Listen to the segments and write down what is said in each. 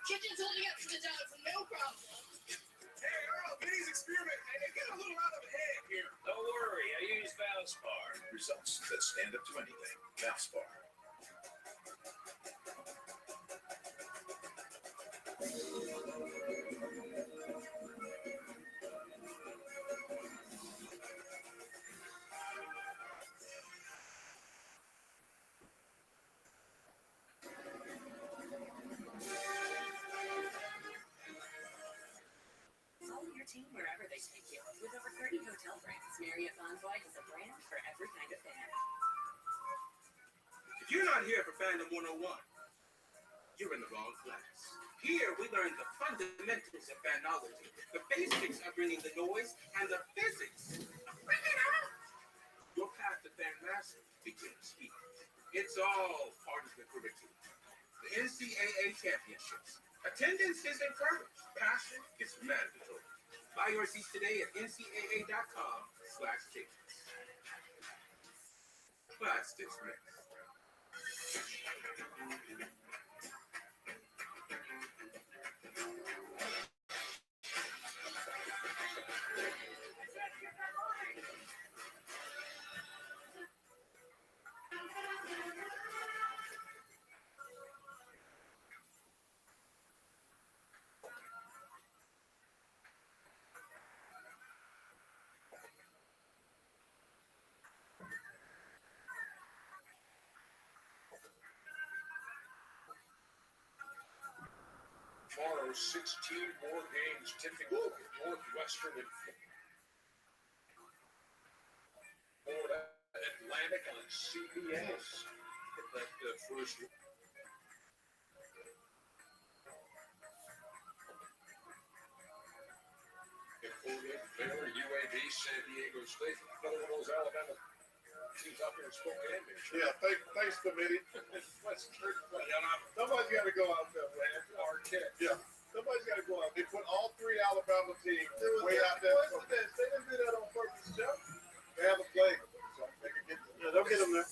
Kitchen's holding up to the job for no problem. Hey, Earl, Vinny's experiment. Hey, get a little out of hand here. Don't worry, I use Valspar. Results that stand up to anything. Valspar. Follow your team wherever they take you. With over 30 hotel brands, Marriott Bonvoy has a brand for every kind of fan. If you're not here for Fandom 101, you're in the wrong class. Here, we learn the fundamentals of fanology, the basics of bringing the noise, and the physics of bringing it out. Your path to fan mastery begins here. It's all part of the curriculum. The NCAA championships. Attendance is encouraged. Passion is mandatory. Buy your seats today at ncaa.com/tickets. Class dismissed. Tomorrow, 16 more games tipping Northwestern and Florida Atlantic on CBS. That first. Baylor, UAB, San Diego State, another one of those Alabama teams out there in Spokane. Yeah, thanks, committee. Somebody's got to go out there, man. Marquette. Yeah, somebody's got to go out. They put all three Alabama teams way out there. They didn't do that on purpose, Jeff. They haven't played, so they can get them. Yeah, they'll get them there.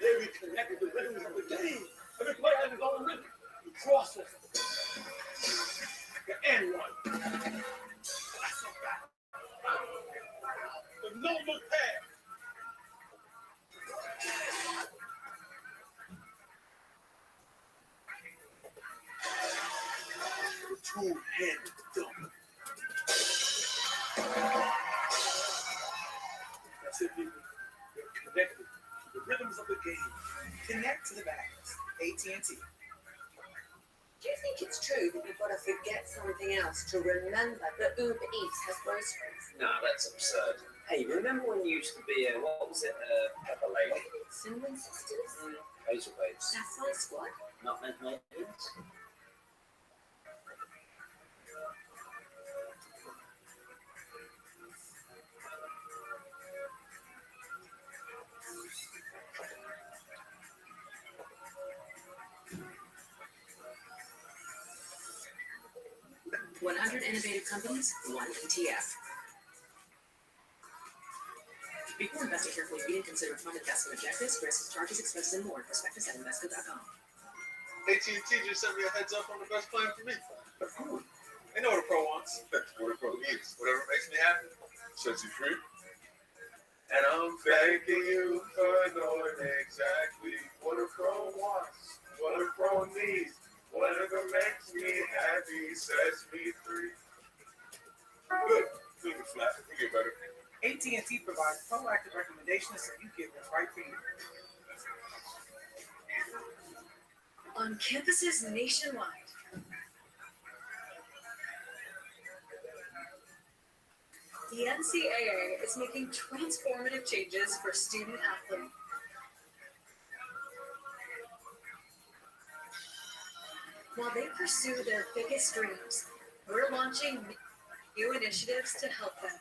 They reconnected the rhythms of the game. Every player has his own rhythm. You cross it. The end one. That's a back. The no look pass. The two-handed dunk. That's it, people. You're connected. The rhythms of the game. Connect to the bags. AT&T. Do you think it's true that you've got to forget something else to remember that Uber Eats has groceries? Nah, that's absurd. Hey, remember when you used to be what was it, Pepper Lady? Cinnamon Sisters? Hazel Babes. Sapphire Squad? Nutmeg Maidens? $100 innovative companies, one ETF. Before investing carefully, read and consider fund investment objectives, risks, charges, expenses, and more. Prospectus at Invesco.com. AT&T just sent me a heads up on the best plan for me. They know what a pro wants. That's what a pro needs. Whatever makes me happy. Sets you free. And I'm thanking you for knowing exactly what a pro wants, what a pro needs. Whatever makes me happy sets me free. Good. Good flat. We get better. AT&T provides proactive recommendations so you get what's right for you. On campuses nationwide, the NCAA is making transformative changes for student athletes. While they pursue their biggest dreams, we're launching new initiatives to help them.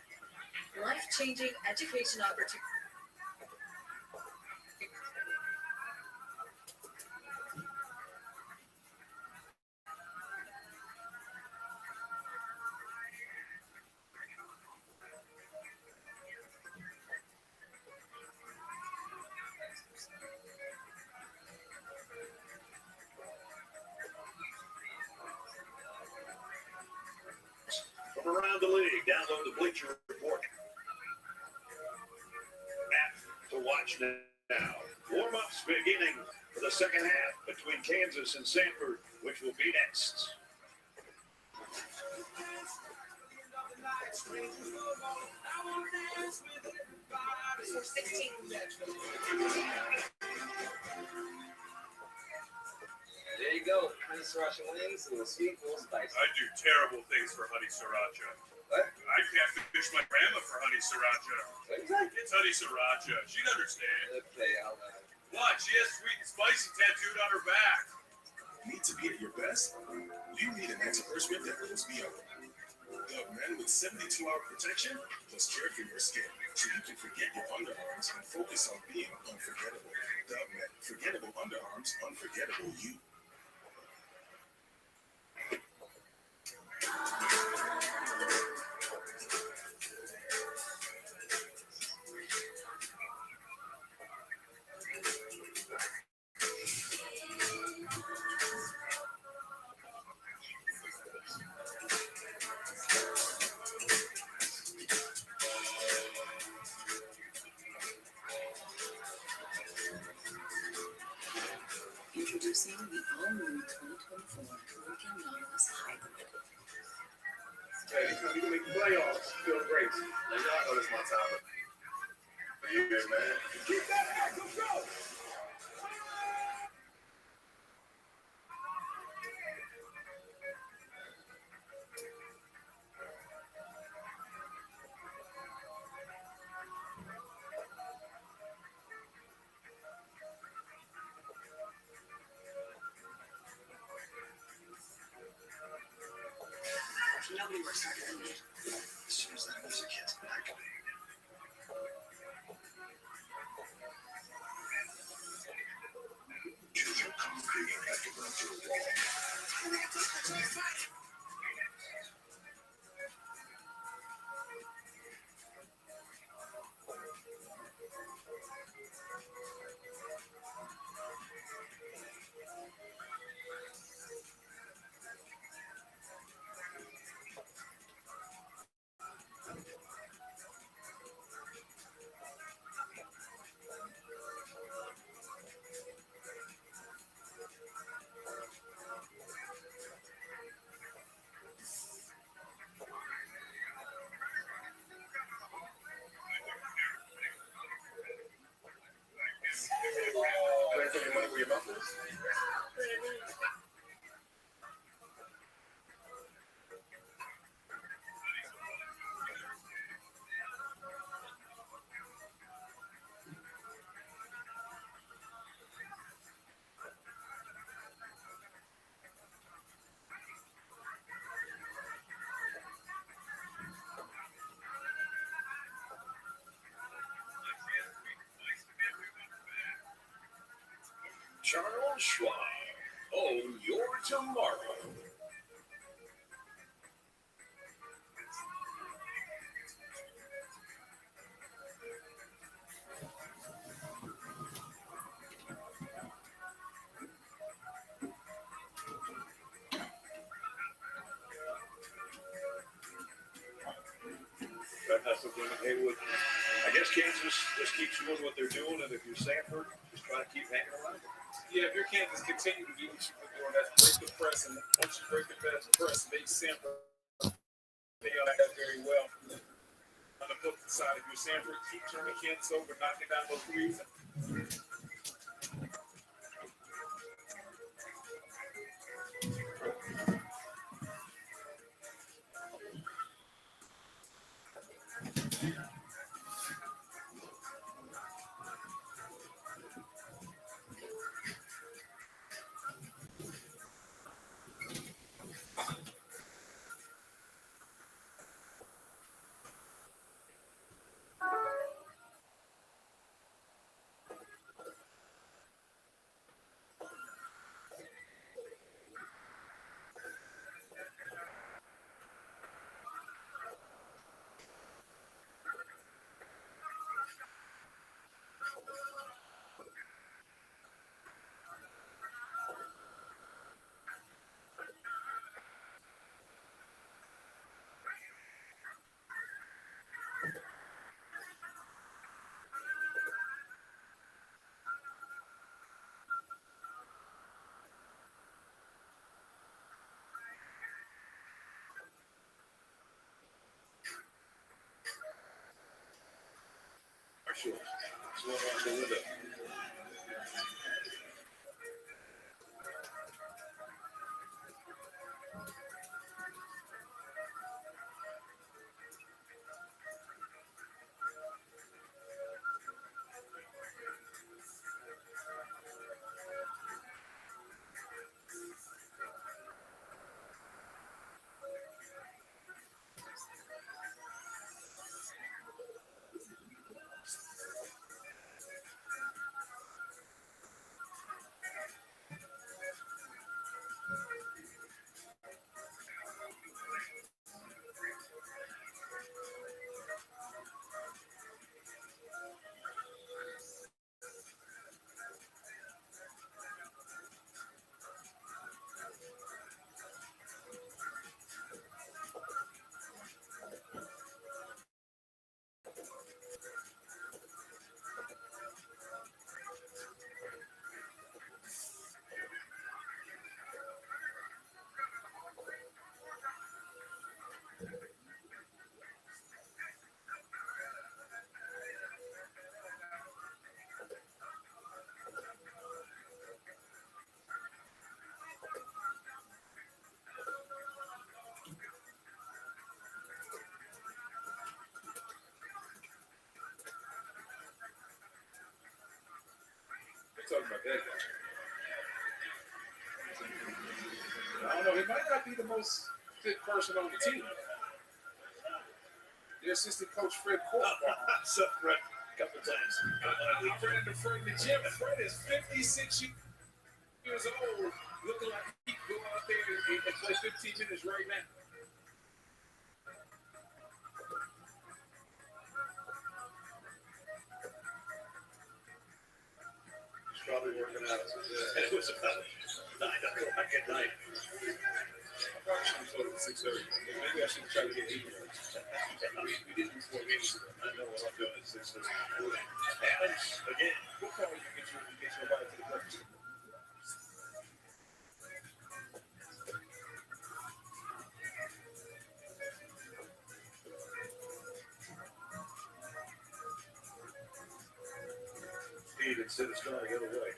Life-changing education opportunities. From around the league, download the Bleacher Report app to watch now. Warm-ups beginning for the second half between Kansas and Sanford, which will be next. There you go. Honey sriracha wings, a little sweet, a little spicy. I do terrible things for honey sriracha. What? I can't finish my grandma for honey sriracha. It's honey sriracha. She'd understand. Okay, I'll What? She has sweet and spicy tattooed on her back. Need to be at your best? You need an antiperspirant that goes beyond. Dove Men with 72-hour protection plus care for your skin, so you can forget your underarms and focus on being unforgettable. Dove Men, forgettable underarms, unforgettable you. Introducing the all-new 2024 Lincoln Nautilus Hybrid. Hey, you can make the playoffs. Feel great. Now, y'all know this my time. But you good, man. Keep that back. Let's go. Nobody works harder than me. As soon as that music hits, activate. Use your concrete like to run through a wall. Ready for your money where your mouth is? Charles Schwab. Own your tomorrow. also Damon Haywood. I guess Kansas just keeps doing what they're doing, and if you're Sanford, just try to keep hanging around. Yeah, if your Kansas continue to do what you've been doing, that's break the press, and once you break the press, make Sanford they are that very well. On the flip side, if you're Sanford, keep turning Kansas over, knocking down those threes. Sure. Swung out the window. Talking about that guy. I don't know. He might not be the most fit person on the team. The assistant coach, Fred Court. What's up, Fred? A couple times. I ran into Fred in the gym. Fred is 56 years old, looking like he can go out there and play 15 minutes right now. Probably working out. It was about 9 o'clock at night. I probably should have told him 6:30. Maybe I should try to get 8 yards. We did before games. I know what I'm doing at 6:30. Happens again. We'll call you and get your body to the breakfast. Speed instead of trying to get away.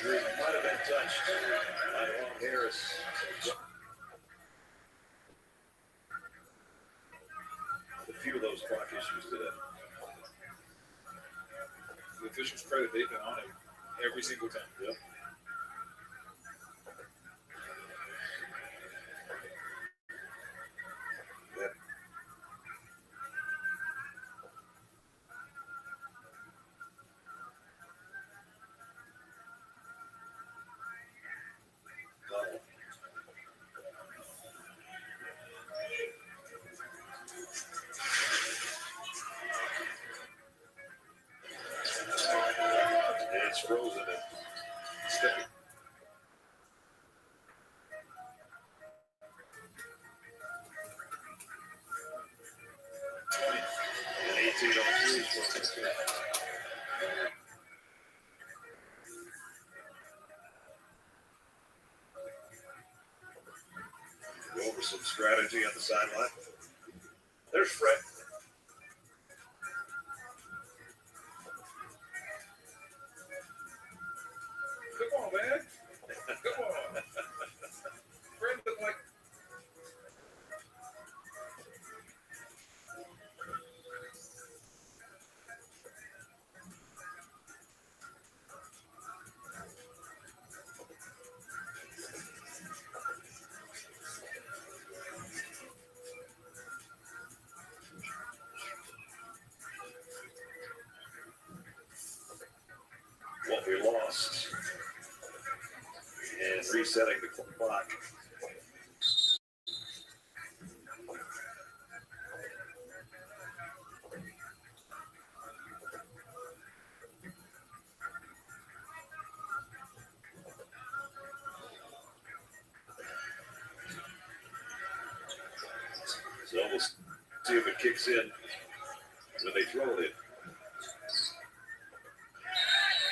Might have been touched by Long Harris. A few of those clock issues today. The officials' credit, they've been on it every single time. Yep. sticky. 20 and 18 on threes for him. Go over some strategy on the sideline. There's Fred. Come on, man. Come on. Fred look like What we lost. And resetting the clock. So we'll see if it kicks in when they throw it in.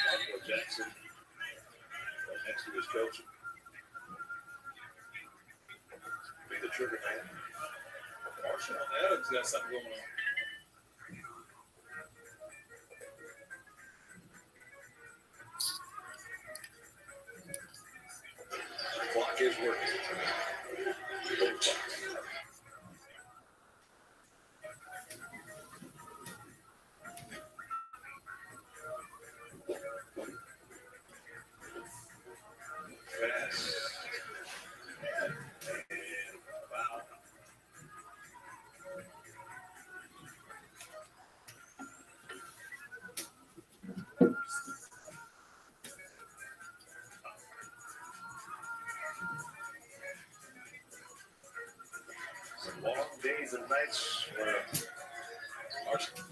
Marco Jackson, right next to his coach. Be the trigger man. Marshall Adams got something going on. The clock is working. Both clocks. Pass. And foul. Some long days and nights for Arsenal.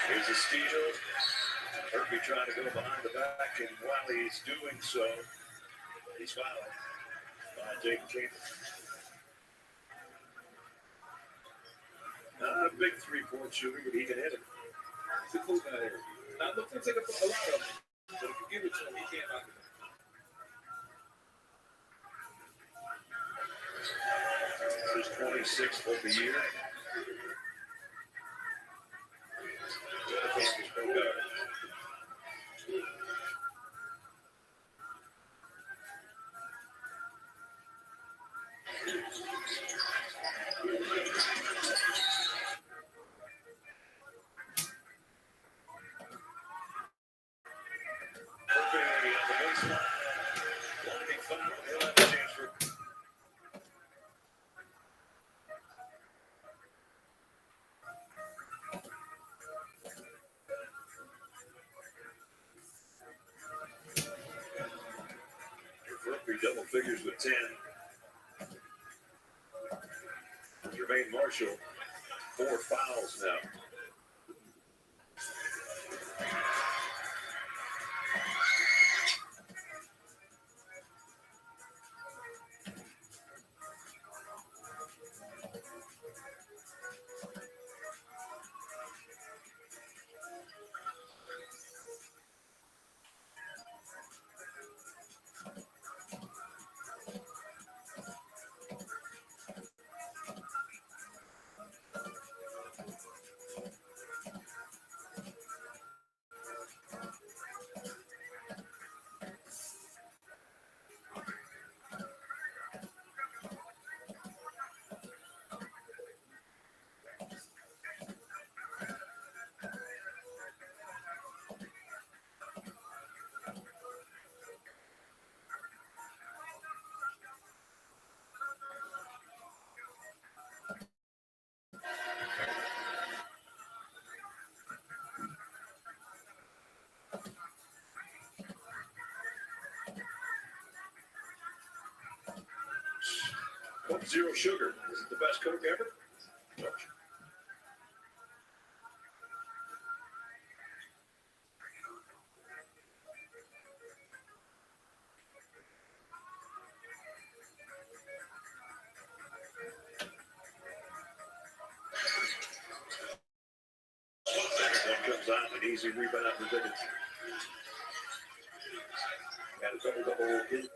Here's a steal. Murphy trying to go behind the back, and while he's doing so, he's fouled by Jake King. Not a big three-point shooter, but he can hit it. He's a cool guy there. Not looking to take a lot of them, but if you give it to him, he can't knock it. His 26th of the year. Kansas point guard. Double figures with 10. Jermaine Marshall, 4 fouls now. Zero sugar. Is it the best Coke ever? One comes out, an easy rebound for Guinness. Got to double the whole game.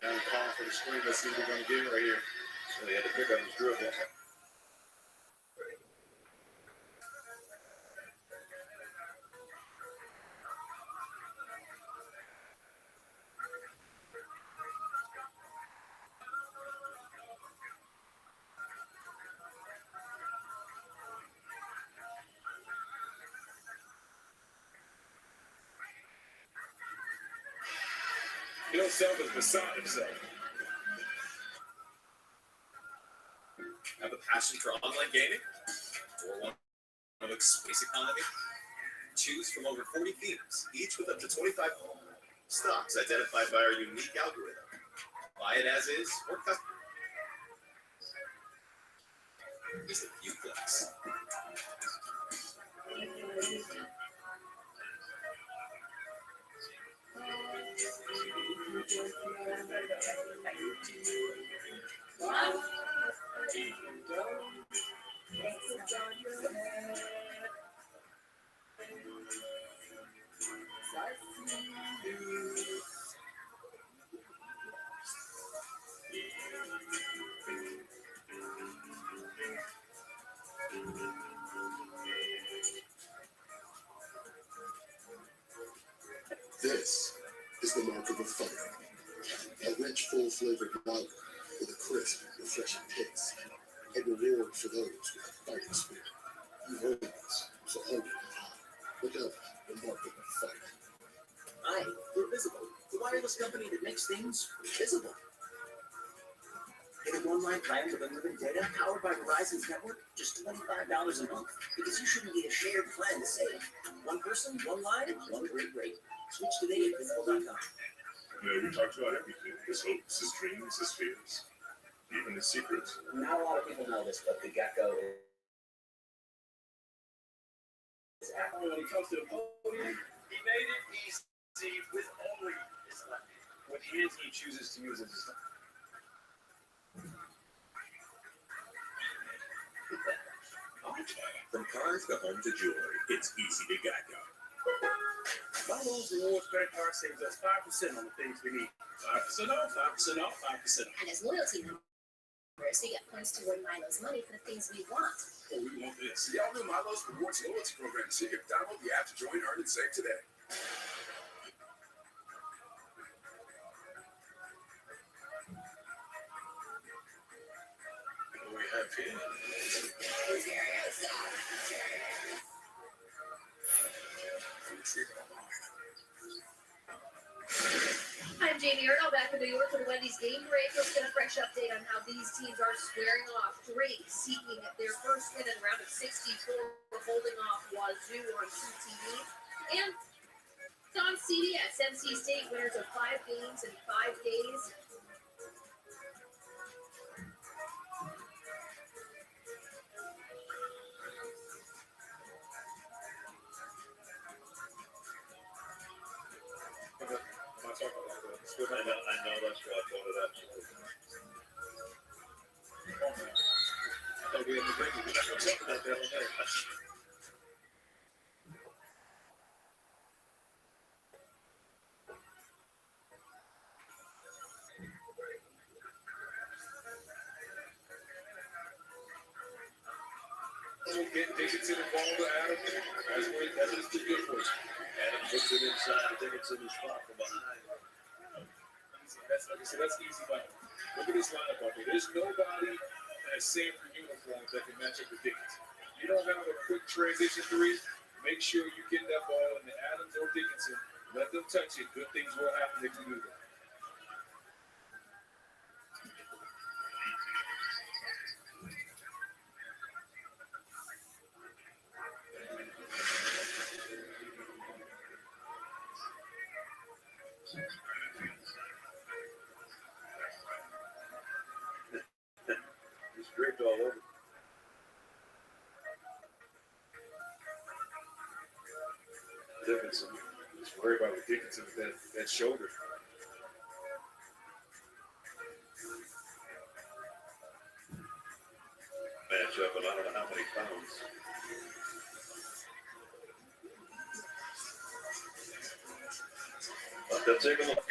Now the call for the screen. Let's see what we're going to get right here. So they had to pick on his dribble. Himself is beside himself. Have a passion for online gaming or one of space economy? Choose from over 40 themes, each with up to 25 stocks identified by our unique algorithm. Buy it as is or custom. Just a few clicks. This is the mark of a fighter. A rich, full-flavored lager with a crisp, refreshing taste. A reward for those with a fighting spirit. You heard this, so hold it high. Look out, the mark of a fighter. Hi, we're Visible, the wireless company that makes things visible. Get an online plan with unlimited data powered by Verizon's network, just $25 a month. Because you shouldn't need a shared plan to save. One person, one line, one great rate. Switch today at visible.com. We talked about everything. His hopes, his dreams, his fears, even his secrets. Not a lot of people know this, but the gecko is When it comes to the podium, he made it easy with only his left hand. What hands he chooses to use as his left. From cars to home to jewelry, it's easy to Geico. Milo's Rewards credit card saves us 5% on the things we need. 5% off, 5% off, 5% off. And as loyalty members, we get points toward Milo's money for the things we want. Oh, we want this. See, y'all know Milo's Rewards loyalty program, so you can download the app to join, earn, and save today. What do we have here? I'm Jamie Erdahl back in New York for the Wendy's game break. Let's get a fresh update on how these teams are squaring off. Drake seeking their first win in the round of 64, holding off Wazoo on TV. And on CBS, NC State winners of 5 games in 5 days. I know that's why I thought of that. I thought we had the thing. We were talking about that all day. get Dickinson involved to Adam. That's the good for you. Adam puts it inside. Dickinson is fought from behind. That's, like I said, that's easy money. Look at this lineup out there. There's nobody in a Sanford uniform that can match up with Dickinson. You don't have a quick transition three. Make sure you get that ball into Adams or Dickinson. Let them touch it. Good things will happen if you do that. He's draped all over. Dickinson. Just worry about with Dickinson with that shoulder. Match up, and I don't know how many pounds. But let's take a look.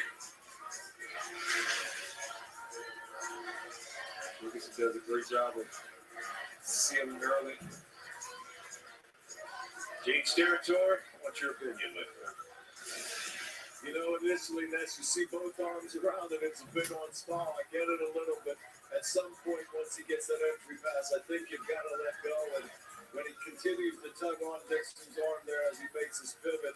Dickinson does a great job of sealing early. Gene Steratore, what's your opinion, my friend? You know, initially, as you see both arms around it, it's a big on small. I get it a little bit. At some point, once he gets that entry pass, I think you've got to let go. And when he continues to tug on Dixon's arm there as he makes his pivot,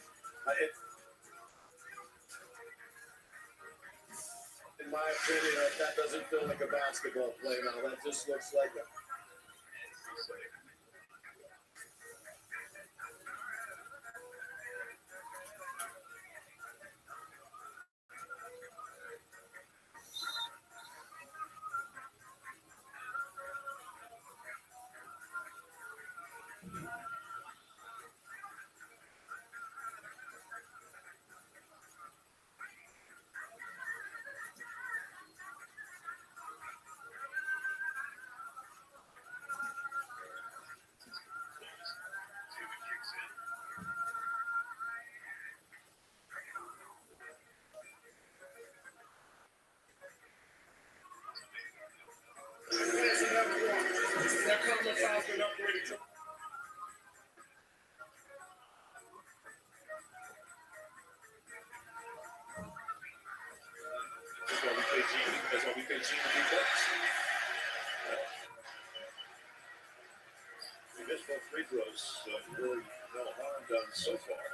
in my opinion, that doesn't feel like a basketball play now. That just looks like a that couple of fouls been upgraded to. That's why we pay Gene to be bucks. We missed both free throws, so really no harm done so far.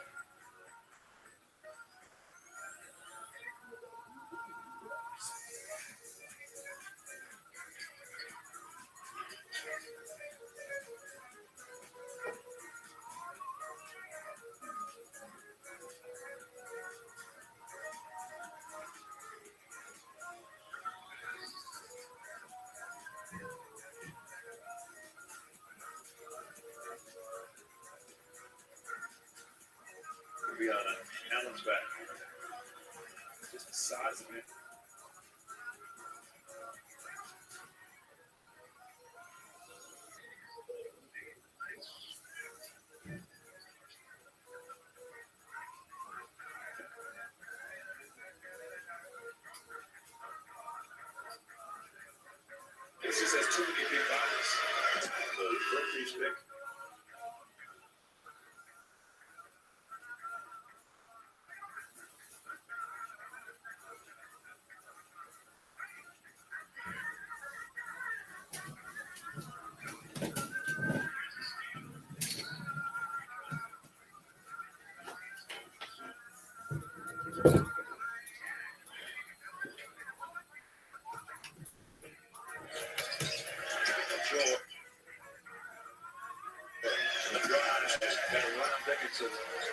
We'll be on Allen's back. Just the size of it. This just has too many big bodies. So Berkeley's pick.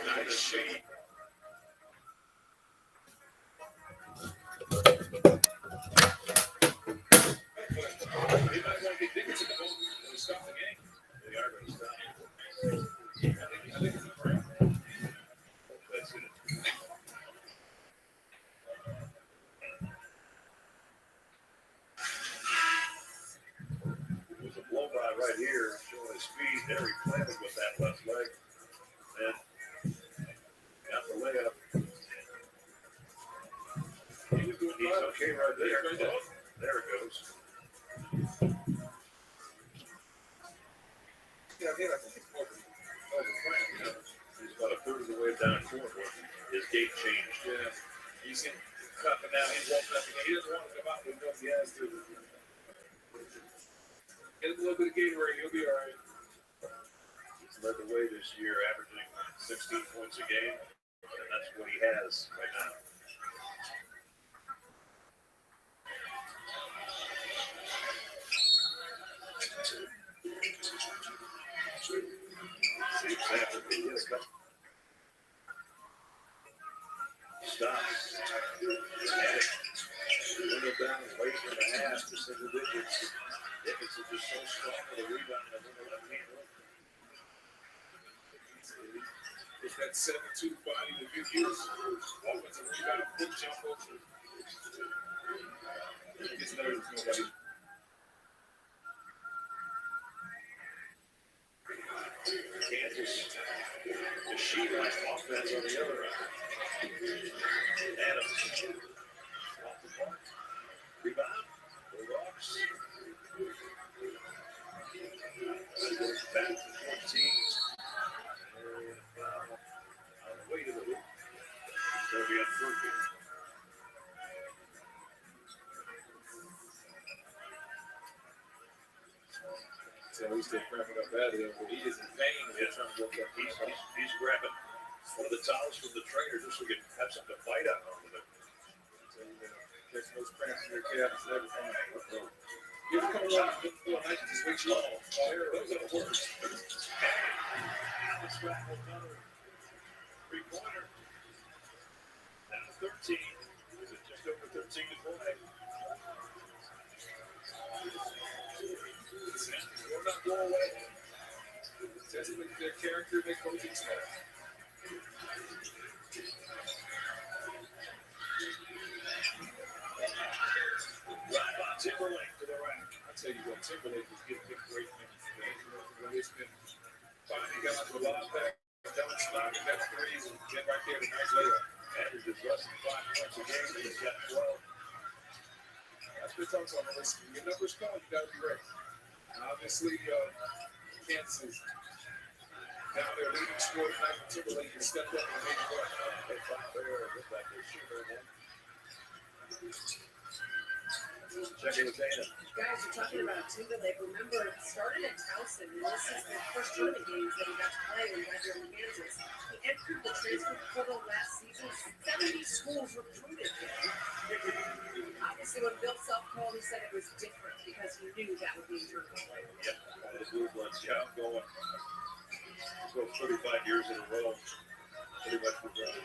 Nice shade. They might want to get Dickinson to go and stop the game. They are going to stop. I think it's a break. That's it. It was a blow by right here, showing his speed. There he planted with that left leg. And got the layup. He's okay right there. Oh, there it goes. Yeah, hit, I think it's over Frank. He's about a third of the way down court when his gait changed. Yeah. He's in cupping out. He's walking up again. He doesn't want to come out, but he knows he has to. Get a little bit of Gatorade. He'll be all right. He's led the way this year, averaging 16 points a game, and that's what he has right now. See Sanford, he is coming. Stops. Dramatic. Window down, late in the half to single digits. Dickens is just so strong with a rebound and a left hand. With that 7'2" body that you use, offensive rebound, quick jump over. Gets better than nobody. Kansas, the sheet like offense on the other end. Adams, off the mark. Rebound, Bulldogs. Back to 14. On the way to the hoop. They'll be on Furby. So he's still cramping up badly, but he is in pain. They're trying to work up. He's grabbing one of the towels from the trainer just so he can have something to fight out with it. So catch those cramps in your calves and everything. You ever come along and feel nice and just wake you up? Those are the worst. Alex back with another three-pointer. Now 13. Is it just over 13 to play? Will not go away. Testament to their character, their coaching staff. Right on Timberlake to the rack. I tell you what, Timberlake was getting good great things today. It's been finally got to the ball back, done knocking that threes, and get right there, a nice layup. Averages less than 5 points a game, but he's got 12. That's what I'm talking about. Your numbers come, you got to be ready. Obviously, Kansas is down there leading score tonight. Timberlake has stepped up and made it work. They fought there, looked like they're shooting again. Check in with Dana. Guys, you're talking about Timberlake. Remember, it started at Towson, and this is the first tournament games that he got to play when he got here in Kansas. He entered the transfer portal last season. 70 schools recruited him. Obviously, when Bill Self called, he said it was different because he knew that would be a tournament player. Yep, that is good. Let's count going. Let's go 35 years in a row. Pretty much we're going to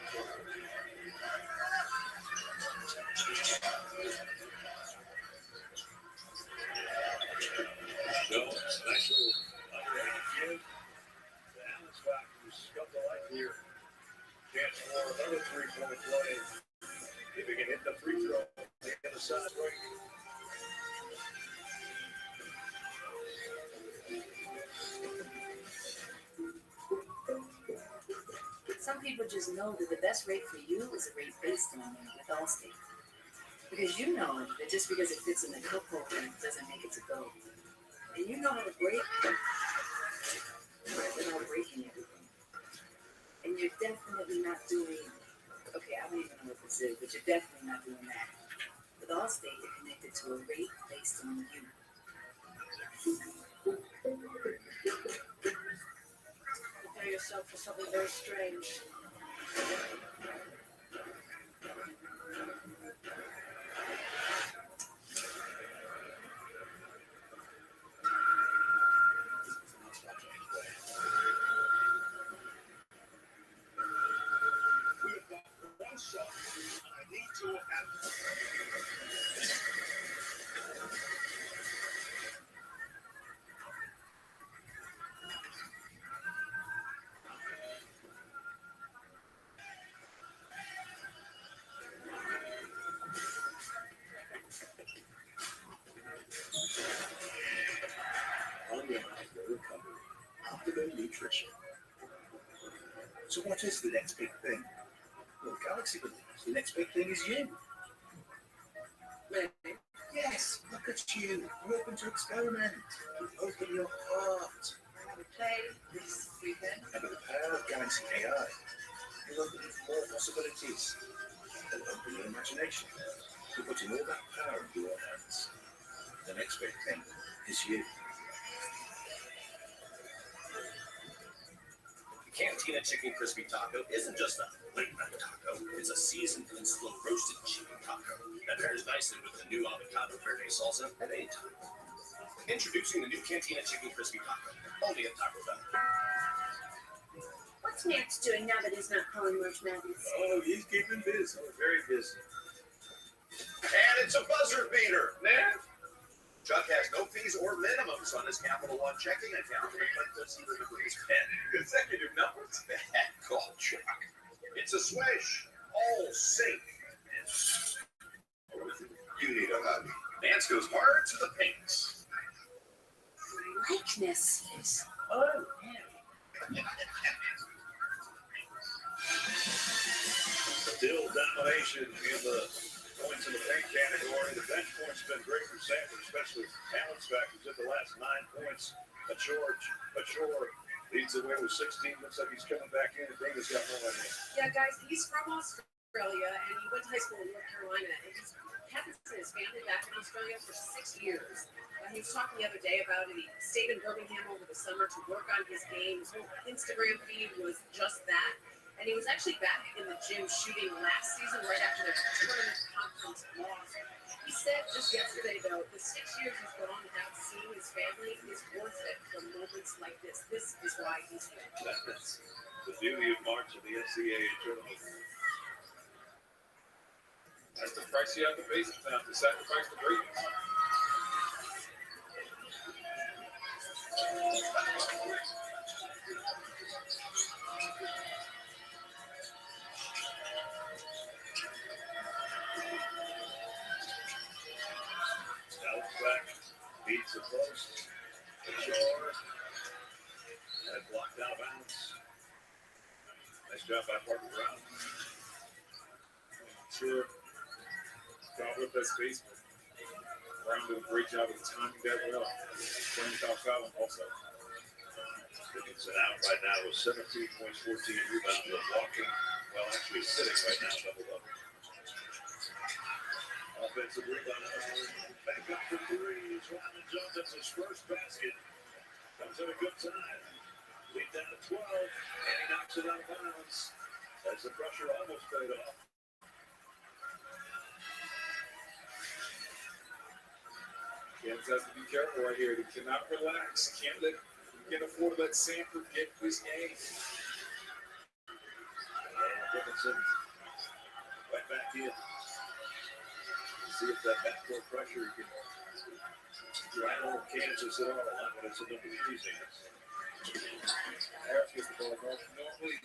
Jones, nice little underhand give. The Allen's back who scuffed the light here. Chance for another three-point play. If he can hit the free throw, the other side right. Some people just know that the best rate for you is a rate based on you with Allstate. Because you know that just because it fits in the cup program doesn't make it to go. And you know how to break without breaking everything. And you're definitely not doing, okay, I don't even know what this is, but you're definitely not doing that. With Allstate, you're connected to a rate based on you. Prepare yourself for something very strange. Nutrition. So what is the next big thing? Well, Galaxy believes the next big thing is you. Really? Yes, look at you. You're open to experiment. You open your heart. how we play this weekend. And with the power of Galaxy AI, you'll open more possibilities. And open your imagination to putting all that power into your hands. The next big thing is you. Cantina Chicken Crispy Taco isn't just a late night taco. It's a seasoned and slow roasted chicken taco that pairs nicely with the new avocado verde salsa at any time. Introducing the new Cantina Chicken Crispy Taco, only at Taco Bell. What's Max doing now that he's not calling March Madness? Oh, he's keeping busy. Very busy. And it's a buzzer beater, man. Chuck has no fees or minimums on his Capital One checking account. Like this, even if he's 10 consecutive numbers. Bad call, Chuck. It's a swish. All safe. You need a hug. Nance goes hard to the paints. Likenesses. Oh, still domination in the points in the paint category. The bench points have been great for Sanford, especially Allen's factors at the last 9 points. Achor leads the way with 16. Looks like he's coming back in. And Davis got more on him. Yeah, guys, he's from Australia, and he went to high school in North Carolina, and he hasn't seen his family back in Australia for 6 years. He was talking the other day about it. He stayed in Birmingham over the summer to work on his game. His whole Instagram feed was just that. And he was actually back in the gym shooting last season, right after their tournament conference loss. He said just yesterday, though, the 6 years he's gone without seeing his family is worth it for moments like this. This is why he's here. That's the beauty of March of the NCAA tournament. That's the price you have to face it now, to sacrifice the greatness. Back, beats the post. Achor had blocked out of bounds. Nice job by Parker Brown. Sure. Got with that space. Brown did a great job of timing that well. Playing without fouling also. Dickinson out right now with 17 points, 14 rebounds, but walking, well, actually sitting right now, double up. Offensive rebound. Back up for three. Rodman Jones, that's his first basket. Comes at a good time. Lead down to 12, and he knocks it out of bounds. As the pressure almost paid off. Kansas has to be careful right here. They cannot relax. Can't afford to let Sanford get this game. Dickinson right back in. See if that backdoor pressure can rattle Kansas at all. Not when it's a number 3 hands. Harris gets the ball. Normally,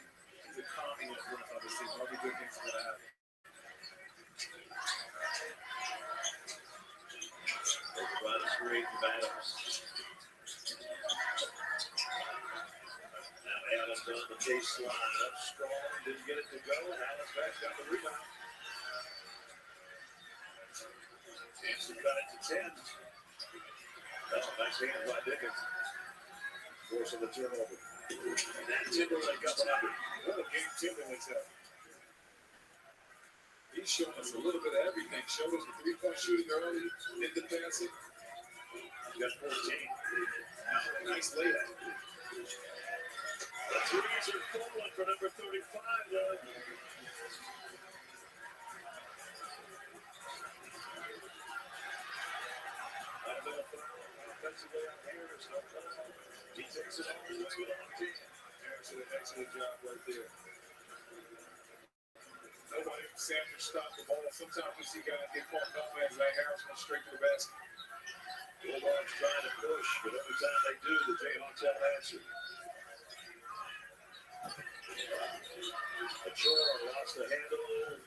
the calming influence on this team. Normally, good things are going to happen. Over by the screen from Adams. Now Adams on the baseline. Up strong. Didn't get it to go. Adams back got the rebound. Chance to cut it to 10. That's a nice hand by Dickens. Forcing the turnover. And that Timberlake up and under. What a game Timberlake's had. He's shown us a little bit of everything. Showed us the three-point shooting early, did the passing. Got 14. Nice layup. The threes are falling for number 35, though. Offensively on Harris, no problem. He takes it on, looks good on team. Harris did an excellent job right there. Nobody from Sanford stopped the ball. Sometimes we see guys get caught no man's like Harris went straight to the basket. Bulldogs trying to push, but every time they do, the Jayhawks have an answer. Achor lost the handle,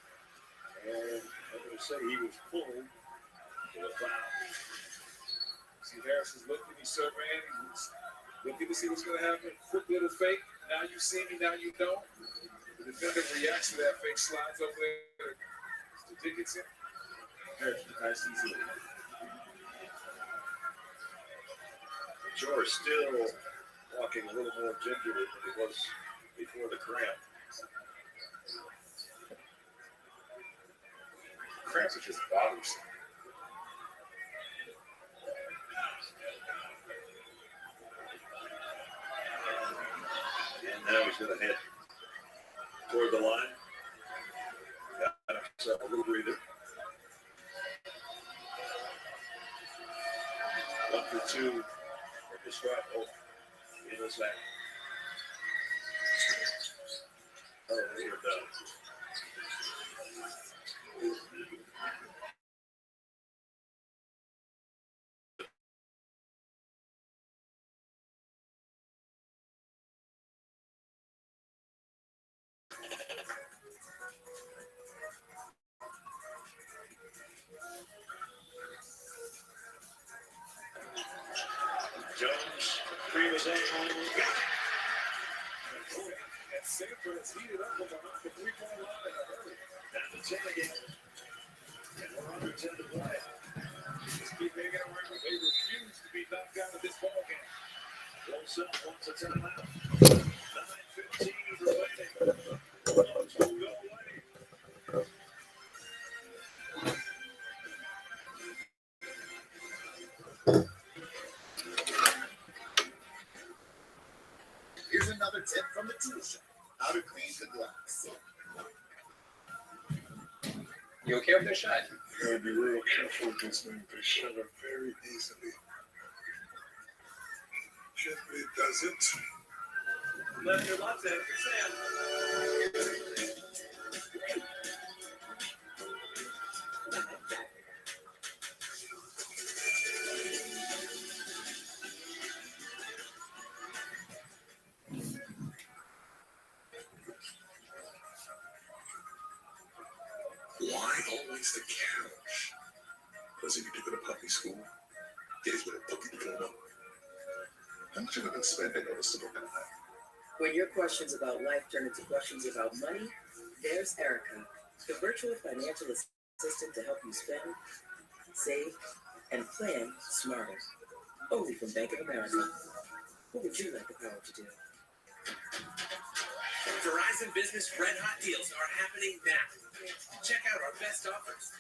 and I'm going to say he was pulled for a foul. See, Harris is looking, he's surveying, he's looking to see what's going to happen. Quick little fake. Now you see me, now you don't. The defender reacts to that fake, slides over there to Dickinson. Harris, nice easy. Achor still walking a little more gingerly than he was before the cramp. Cramps are just bothersome. And now he's going to head toward the line. Got himself a little breather. 1 for 2 from the strike. Oh, in the sack. Oh, here it goes. Jones, three was in. And Sanford has heated up from behind the three-point line in a hurry. Down to 10 again. And we're under 10 to play. Just keep making it around. They refuse to be knocked out of this ballgame. Wilson wants a timeout. 9:15 remaining. Bucks will go away. Here's another tip from the tool shop. How to clean the glass. You okay with this shot? You gotta be real careful with this thing. They shatter very easily. If it doesn't, Left your latte for Sam. why always the couch? Because if you took it to puppy school, kids with a puppy diploma, how much have I been spending on this little guy? When your questions about life turn into questions about money, there's Erica, the virtual financial assistant to help you spend, save, and plan smarter. Only from Bank of America. What would you like the power to do? Verizon Business Red Hot Deals are happening now. Check out our best offers,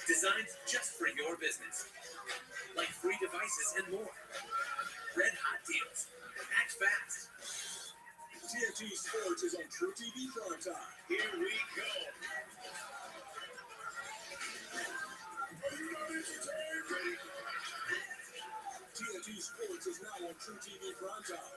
designed just for your business, like free devices and more. Red Hot Deals. Act fast. TNT Sports is on True TV Primetime. Here we go. TNT Sports is now on True TV Primetime.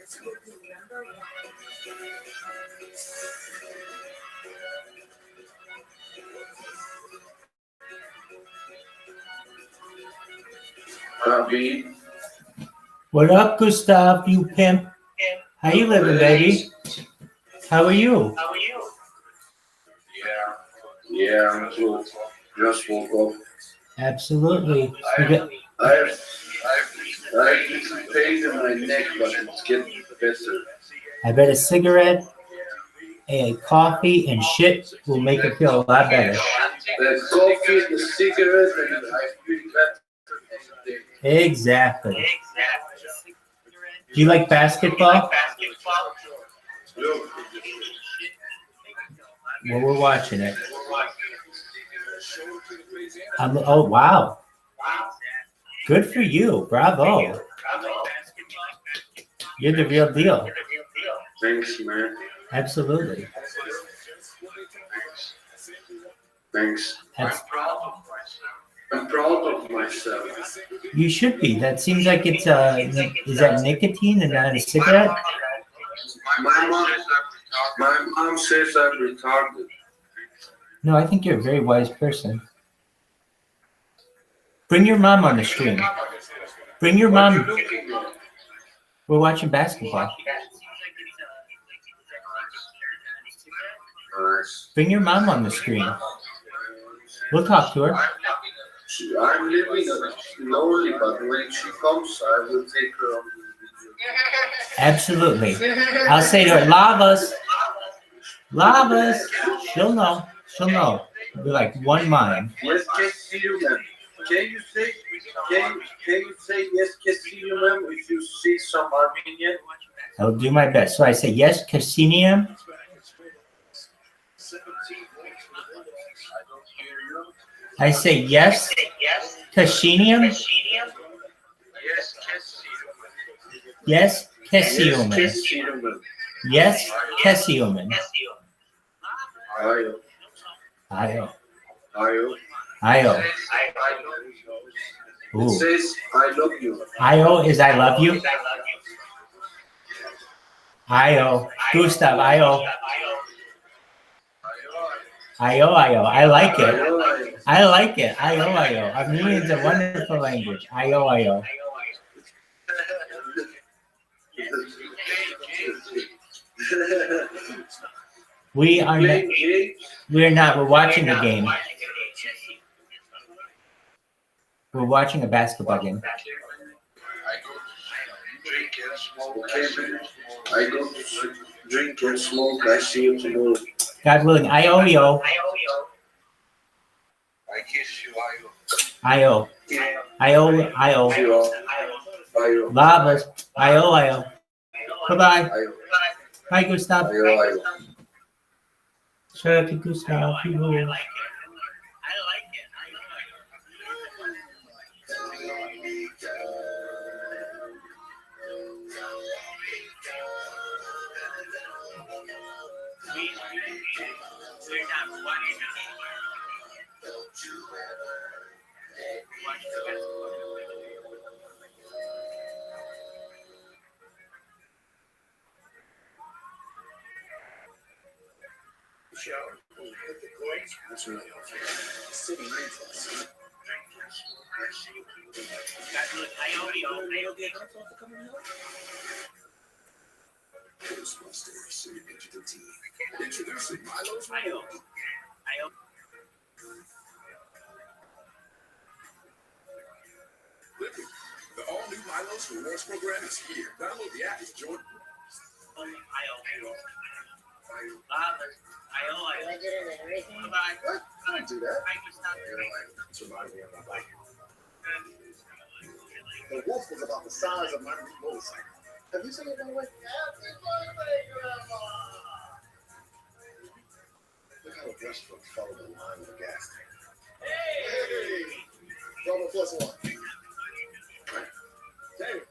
Let's go. What up, Gustav, you pimp? How you living, baby? How are you? Yeah, I'm cool. Just woke up. Absolutely. I have some pain in my neck, but it's getting better. I bet a cigarette, a coffee, and shit will make it feel a lot better. The coffee, the cigarette, and I feel better. Exactly. Do you like basketball? Well, we're watching it. Oh, wow. Good for you. Bravo. You're the real deal. Thanks, man. Absolutely. Thanks. I'm proud of myself. You should be. That seems like it's is that nicotine and not a cigarette? My mom, My mom says I'm retarded. No, I think you're a very wise person. Bring your mom on the screen. Bring your What are you mom. looking at? We're watching basketball. Nice. Bring your mom on the screen. We'll talk to her. I'm living lonely, but when she comes, I will take her on the video. Absolutely. I'll say to her, Lavas. Lavas. She'll know. She'll know. It'll be like one mind. Yes, Castillo, ma'am. Can you say yes, Castillo, ma'am, if you see some Armenian? I'll do my best. So I say, yes, Cassinium. I say, yes, Cassinium. Yes, Cassiuman. Yes, Cassiuman. Ayo. Ayo. Ayo. Ayo. It Ooh. says, I love you. Ayo is I love you. Ayo. Gustav, ayo. Ayo, ayo. I like it. I like it. Ayo, ayo. Armenian is a wonderful language. Ayo, ayo. We are not. We're not. We're watching the game. We're watching a basketball game. I go to drink and smoke. I see you tomorrow. God willing. Ayo, yo. I kiss you, Ayo. Ayo, ayo. Ayo. Lavas. Ayo, ayo. Bye-bye. Bye, Gustav. Ayo. Shout out to Gustav. He rules. Shower, hit the coins. That's really helpful. City needs us. Here's my story, City Digital Team. Introducing Milo's Reward. Listen, the all-new Milo's Rewards program is here. Download the app and join. I did it and everything. What? I didn't do that. It's reminding me of my bike. The wolf was about the size of my motorcycle. Have you seen it that way? Happy birthday, Grandma! Look how the brush strokes follow the line of the gas tank. Hey! Double plus one. Hey.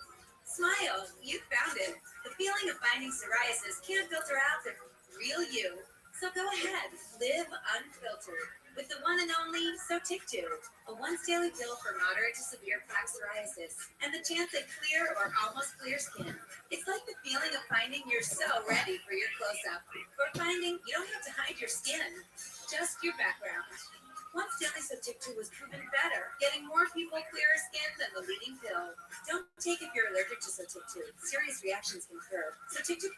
Smile, you found it. The feeling of finding psoriasis can't filter out the real you. So go ahead, live unfiltered with the one and only Sotyktu, a once daily pill for moderate to severe plaque psoriasis and the chance at clear or almost clear skin. It's like the feeling of finding you're so ready for your close-up, or finding you don't have to hide your skin, just your background. Once daily Sotyktu was proven better, getting more people clearer skin than the leading pill. Don't take if you're allergic to Sotyktu. Serious reactions can occur. Sotyktu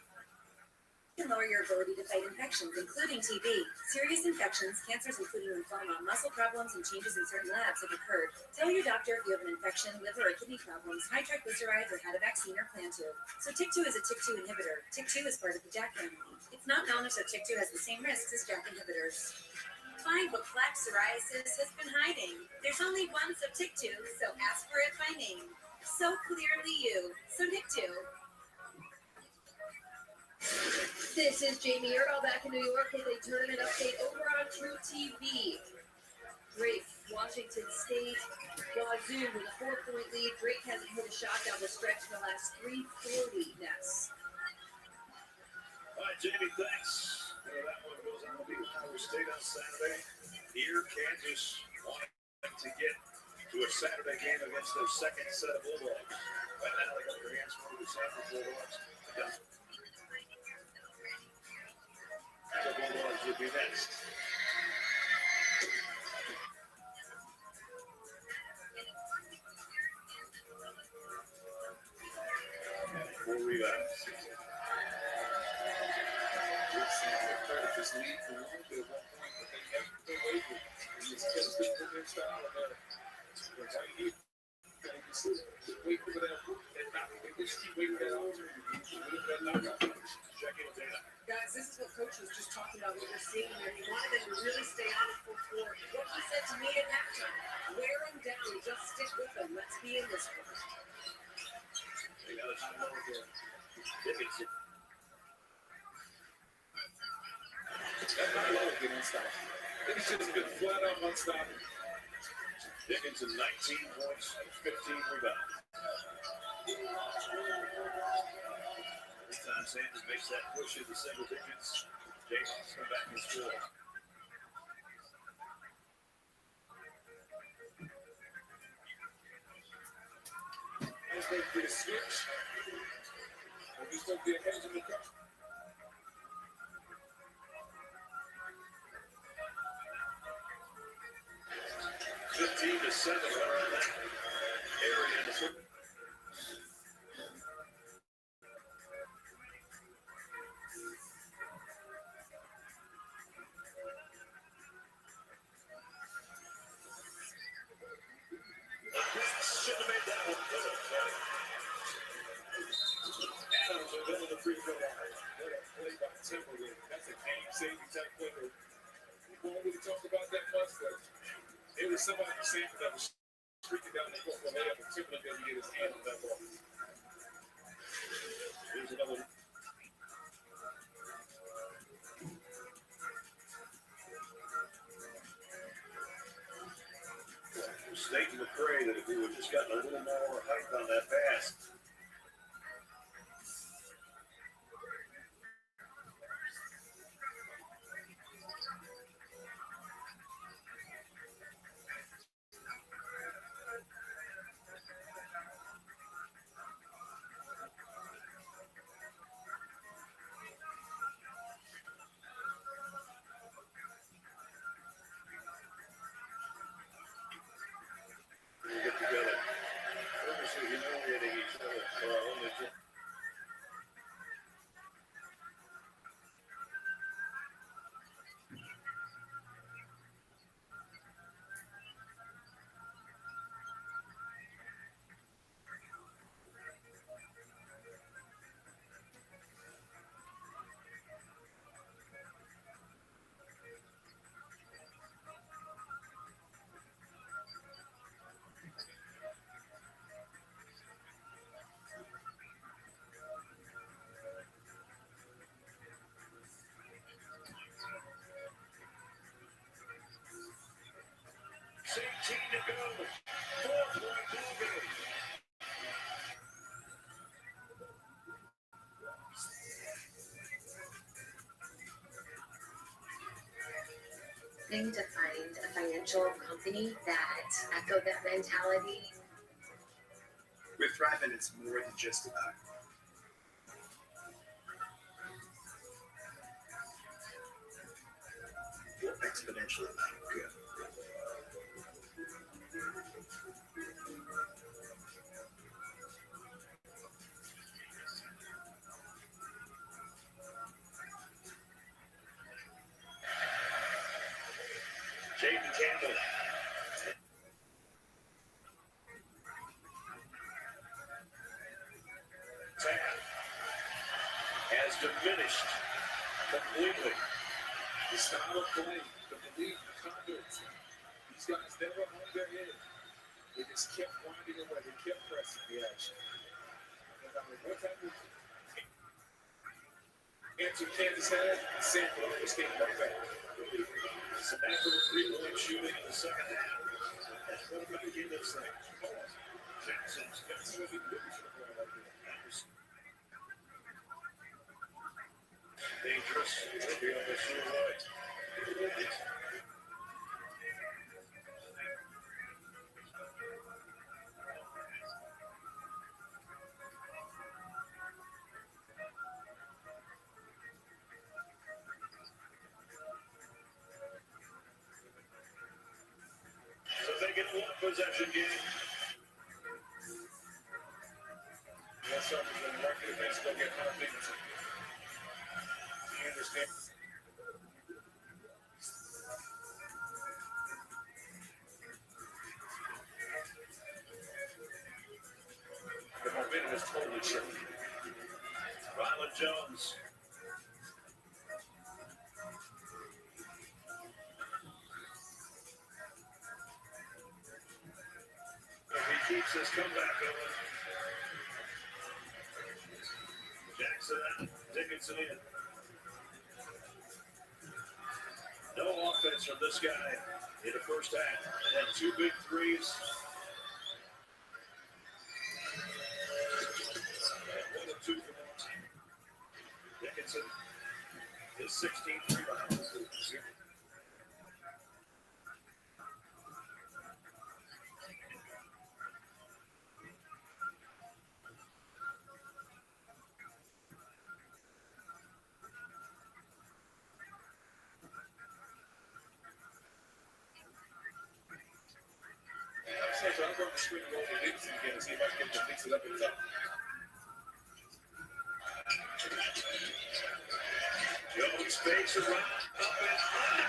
can lower your ability to fight infections, including TB. Serious infections, cancers including lymphoma, muscle problems, and changes in certain labs have occurred. Tell your doctor if you have an infection, liver or kidney problems, high triglycerides, or had a vaccine or plan to. Sotyktu is a TYK2 inhibitor. TYK2 is part of the JAK family. It's not known if Sotyktu has the same risks as JAK inhibitors. Find what plaque psoriasis has been hiding. There's only one Sotyktu, so ask for it by name. So clearly you. Sotyktu. This is Jamie Erdahl back in New York with a tournament update over on True TV. Drake, Washington State, Wazoo with a 4-point lead. Drake hasn't hit a shot down the stretch in the last 340 nets. All right, Jamie, thanks. That one goes on to be Ohio State on Saturday. Here, Kansas wanting to get to a Saturday game against their second set of Bulldogs. Right now, they got their hands full with the Sanford Bulldogs. this lead for long at one point, but they never wavered. He was tested for their style of that. But right here, you can see wait for that. They just keep waiting for that over. That knockout. Check it data. Guys, this is what Coach was just talking about, what we're seeing here. He wanted them to really stay on the full floor. What he said to me at halftime, wear them down, just stick with them. Let's be in this one. They got a time over there. Dickinson. That's not low getting unstoppable. Dickinson's been flat out unstoppable. Dickinson, 19 points and 15 rebounds. Every time Sanders makes that push into single digits, Jayhawks come back and score. As they get a switch, or just don't get ahead of the cup. 15-7 around that area in the football. Should have made that one. Adams are going to the free throw line. What a play by Timberlake. That's a game-saving type play. We won't really talk about that much, but there was somebody from Sanford that was streaking down the court for layup, and Timberlake doesn't get his hand on that ball. Here's another. State would pray that if we would just gotten a little more height on that pass. Get together. Obviously humiliating each other for our only team. To go. 4-point ball game. Trying to find a financial company that echoed that mentality. With Thriven, it's more than just about you're exponentially good. Jaden Campbell. Tab has diminished completely. The style of play, the belief, the confidence. These guys never hung their head. They just kept winding away. They kept pressing the action. No matter what type of answer Kansas had, Sanford always came right back. After the three-point shooting in the second half, that's what about to get this thing. Jackson's got some of the dangerous. Will be on the short right. So they get one possession game. That's something that right defense go get 100 things. You understand? Holy shit. Rylan Jones. If he keeps this comeback going. Jackson out, Dickinson in. No offense from this guy in the first half. And 2 big threes. And 1 of 2 for Martin. Dickinson, his 16th rebound. I'm going to screen roll the Dixon again and see if I can mix it up in top. Jones fakes around, up and high.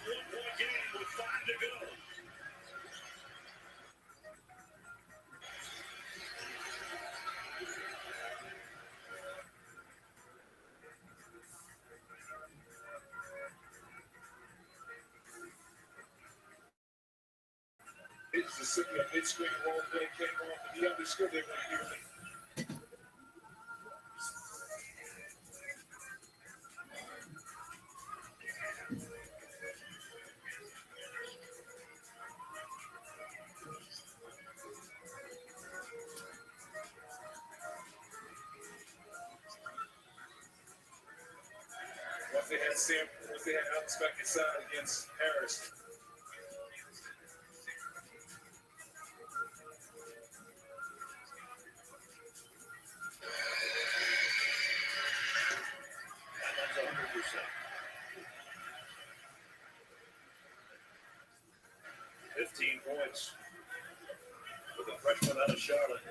One-point game with 5 to go. Mississippi, a mid-screen roll play came off, and he understood they were here. Once they had Alex back inside against Harris. Points for the freshman out of Charlotte.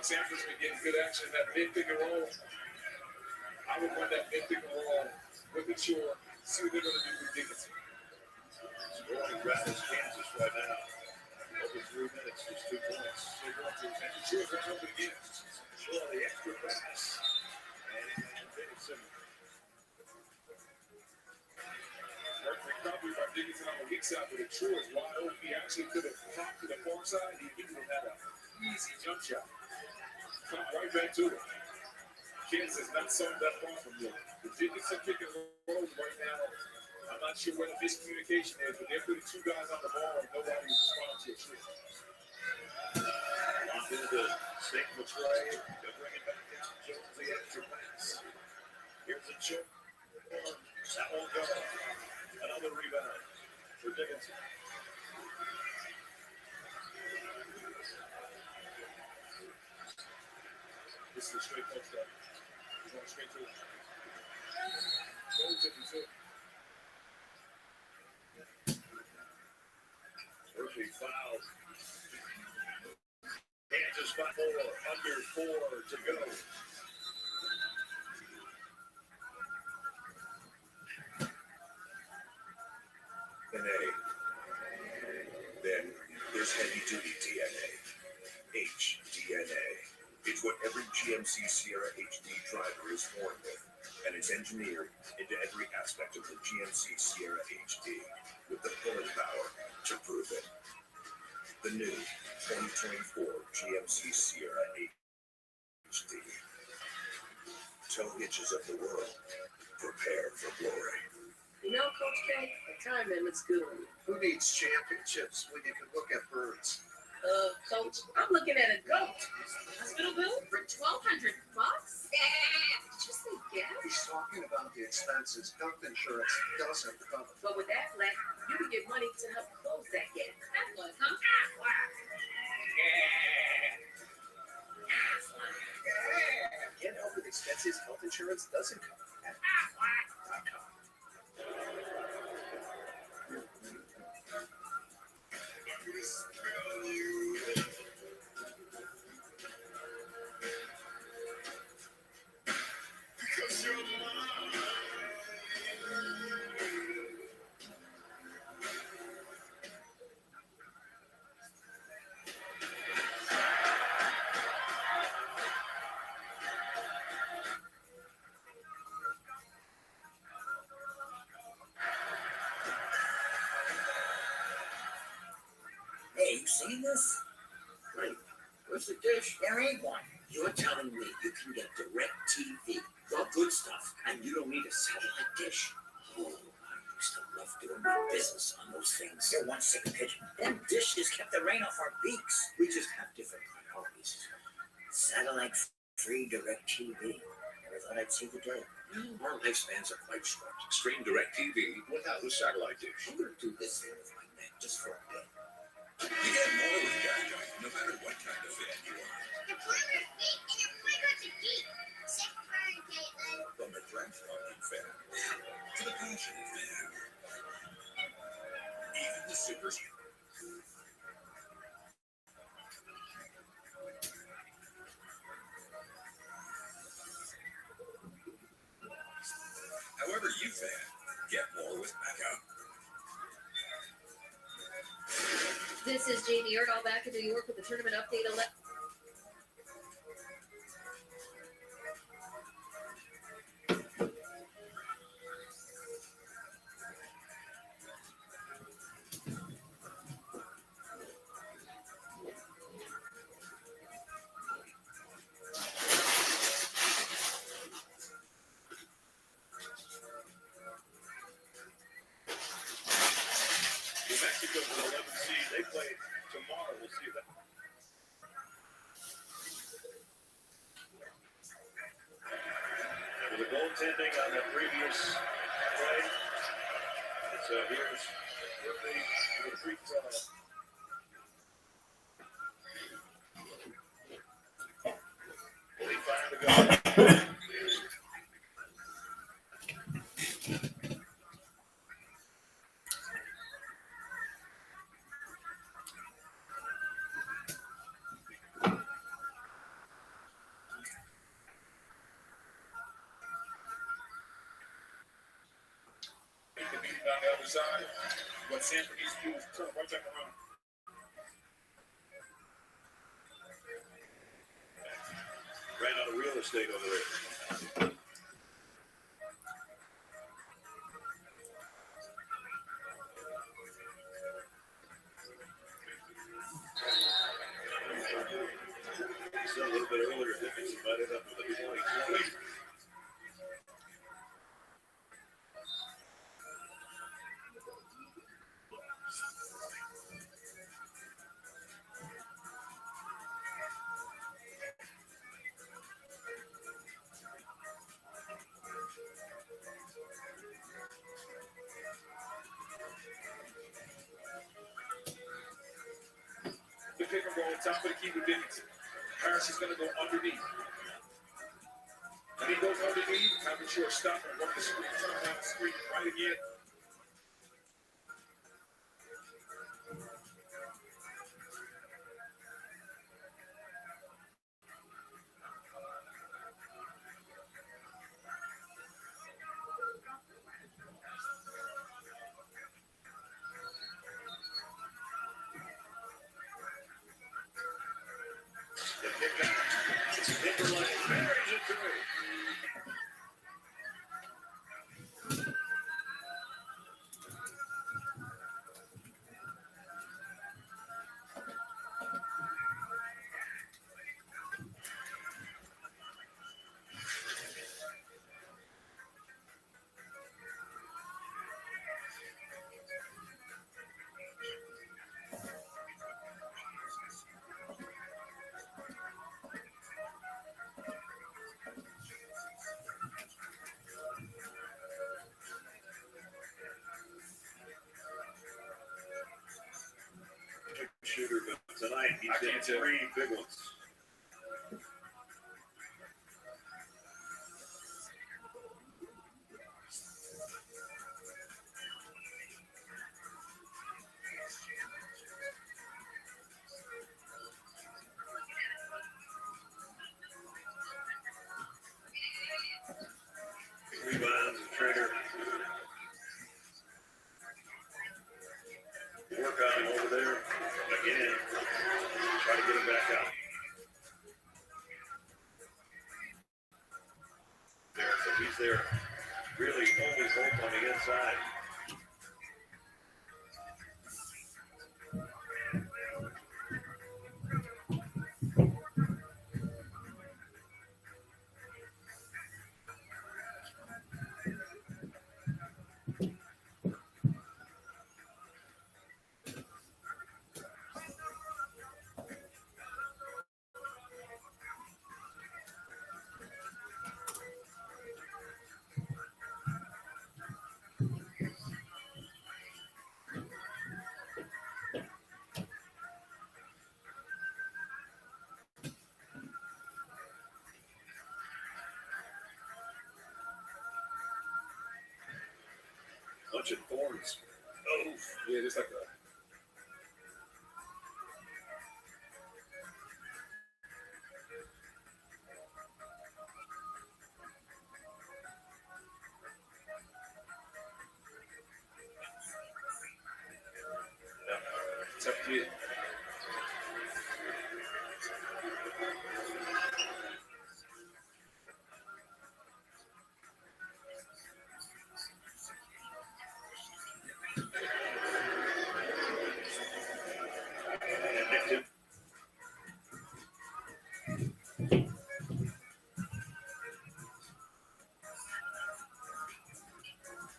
Sanford's been getting good action in that mid-pick and roll. I would run that mid-pick and roll with the Shore, see what they're going to do with Dickinson. Scoring rattles Kansas right now. Over 3 minutes, just 2 points. They're going to and the Shore runs over again. Shore, the extra pass. And Dickinson. Great recovery by Dickinson on the weak side, but the Shore is wide open. He actually could have popped to the far side. He even had an easy jump shot. Come right back to it. Kansas is not so that far from you. The Dickinson pick and roll right now. I'm not sure where the miscommunication is, but they're putting 2 guys on the ball and nobody is responding to a trick. Locked into the St. Matray. They'll bring it back into Jones, the extra pass. Here's a choke. That won't go. Another rebound for Dickinson. This is a straight post up. He's going straight to it. Goes if he's in. Murphy fouls. Kansas by 4, under 4 to go. DNA. Then there's heavy duty DNA. HDNA. It's what every GMC Sierra HD driver is born with, and it's engineered into every aspect of the GMC Sierra HD with the pulling power to prove it. The new 2024 GMC Sierra HD. Tow hitches of the world. Prepare for glory. You know, Coach K, the time limit's good on you. Who needs championships when you can look at birds? Coach, I'm looking at a goat. Hospital bill for $1,200. Did you say gas? He's talking about the expenses health insurance doesn't cover. But with that flat, you can get money to help close that gap. That was, huh? Get help with expenses health insurance doesn't cover. At Aflac.com. Because you're mine. Hey, you seen this? Wait, where's the dish? There ain't one. You're telling me you can get direct TV, the good stuff, and you don't need a satellite dish? Oh, I used to love doing my business on those things. You're one sick pigeon. Them dishes kept the rain off our beaks. We just have different priorities. Satellite free direct TV. Never thought I'd see the day. Our lifespans are quite short. Stream direct TV without a satellite dish. I'm gonna do this thing with my neck just for a bit. You get more with Geico, no matter what kind of fan you are. The plumber's feet and a playground to keep. Sick burn, Caitlin. From the drench-talking fan to the passionate fan. Even the super. However you fan, get more with Geico. This is Jamie Erdahl back in New York with the tournament update. New Mexico with 11 seed. They play tomorrow. We'll see that. With the goaltending on the previous play, so here's the retreat. They find the goal. On the other side, what Sanford needs to do is turn right back around. Ran out of real estate over there. So a little bit earlier, Dickinson might end up with a 20-20. The pick and roll, top of the key with Dickinson. Harris is going to go underneath. When he goes underneath, have a short stop and work the screen, turn around the screen right again. can't tell. 3 big ones. Rebounds, the trainer. Work on him over there. Again. Try to get him back out. There, so he's there. Really always hope on the inside. Bunch of thorns. Oh, yeah, just like that. Tough kid.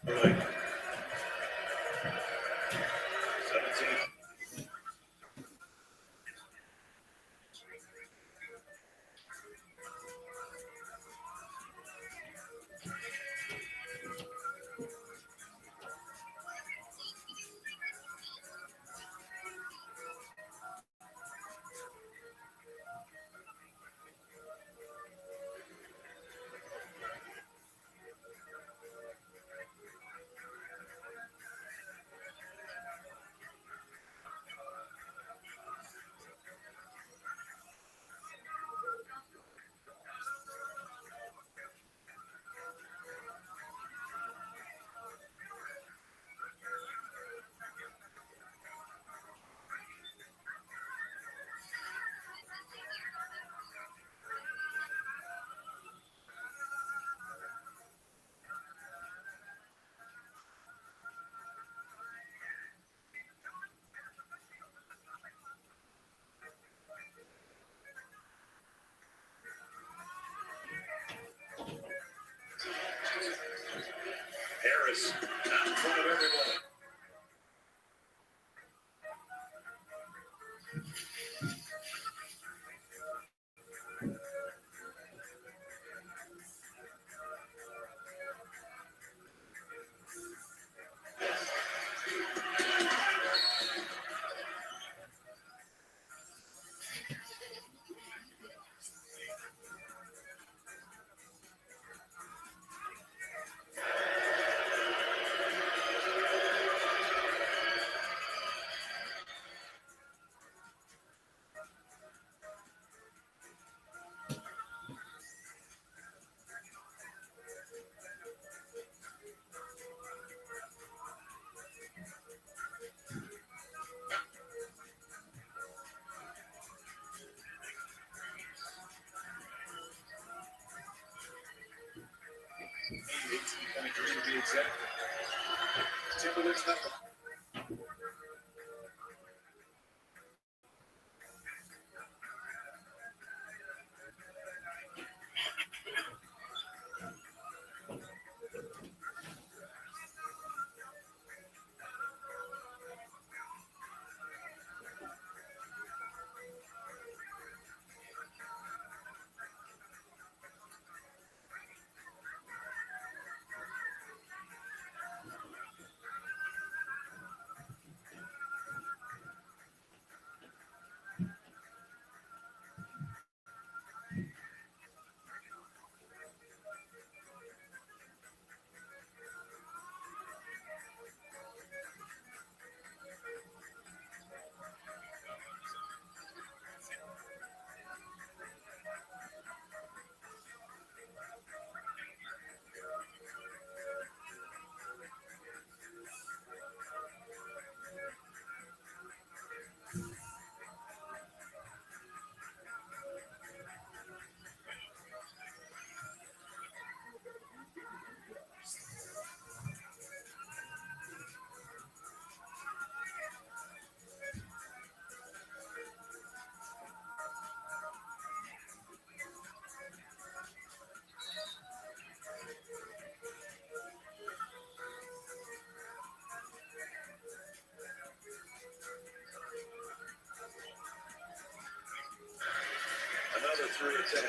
Like 17. Harris, out in front of everyone. To be exact. Timberlake's not. 3 of 10.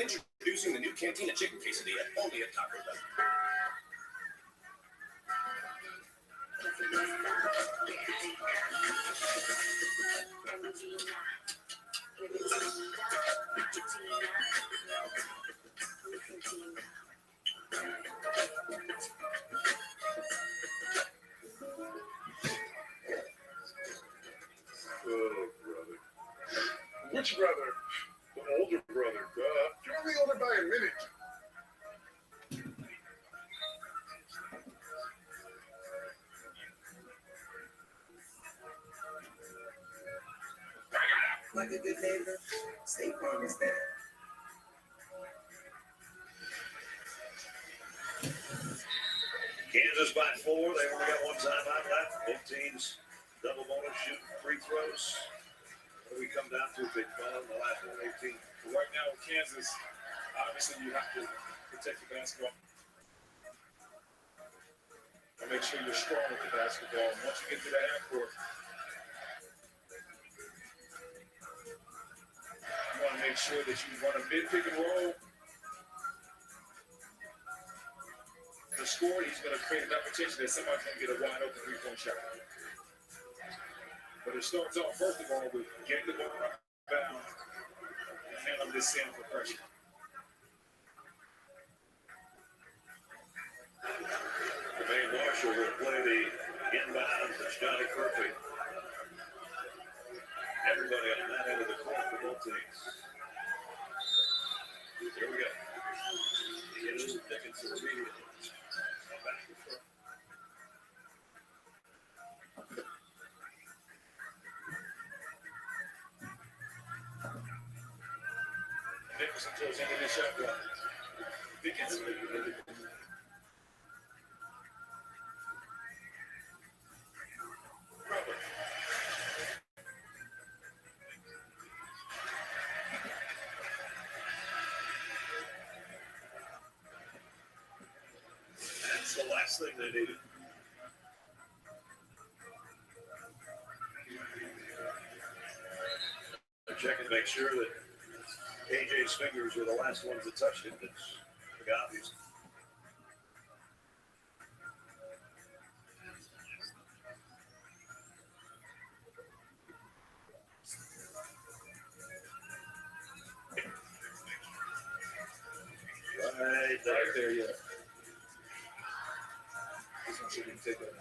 Introducing the new Cantina Chicken Quesadilla, only at Taco Bell. Oh, brother. Which brother? The older brother, duh. You're only older by a minute. Like a good neighbor, State Farm is there. Kansas by 4. They only got one timeout left. Both teams double bonus shooting free throws. What do we come down to, Big Fella, in the last 118? Right now with Kansas, obviously you have to protect the basketball. And make sure you're strong with the basketball. And once you get to that half court, you want to make sure that you run a mid pick and roll. The score, he's going to create enough potential that somebody's going to get a wide open three-point shot. But it starts off, first of all, with getting the ball right down and handling this sample pressure. Jermaine Marshall will play the inbound to Johnny Kirby. Everybody on that end of the court for both teams. Here we go. He is Dickinson immediately. Back to front. Nicholson throws into the shot clock. Dickinson. Robert. That's the last thing they needed. They're checking to make sure that AJ's fingers were the last ones that touched it. It's obvious. Right there, yeah. This one shouldn't take that.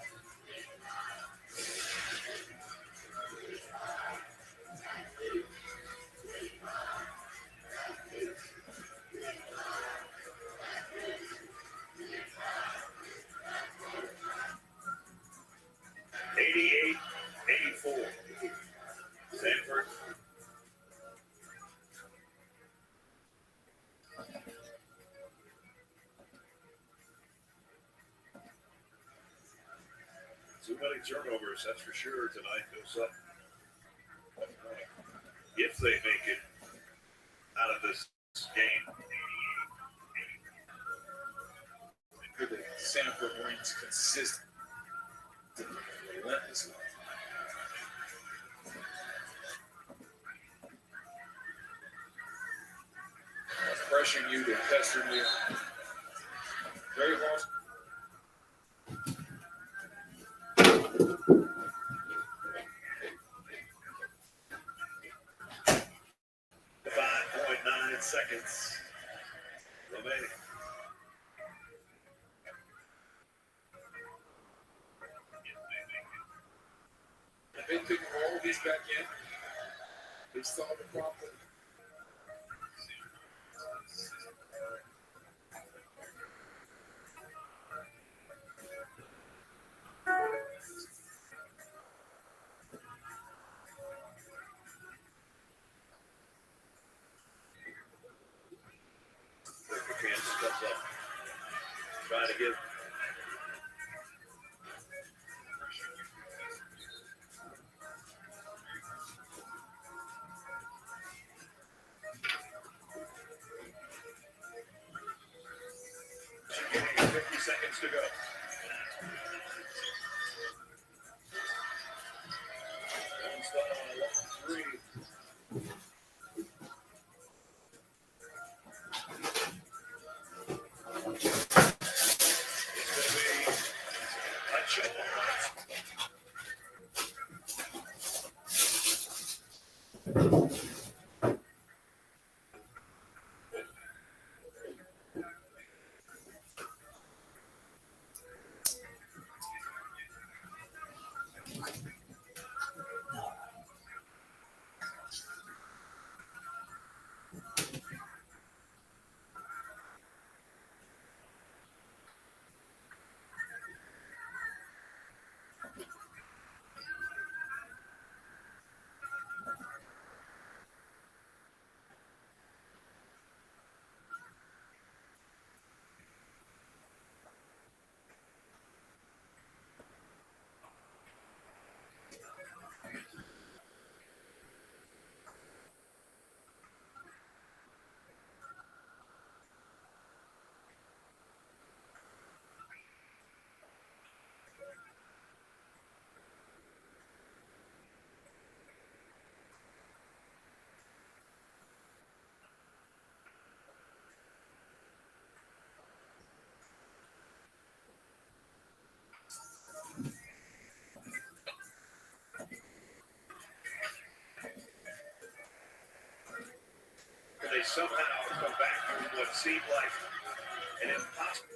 Sanford. Too many turnovers, that's for sure, tonight. Goes up. If they make it out of this game. Good that Sanford remains consistent. Relentlessly. Pressuring you, they're pestering you. Very hard. Seconds remaining. They pick all of these back in. They solve the problem. So, trying to give Okay, 50 seconds to go. Three. They somehow come back from what seemed like an impossible.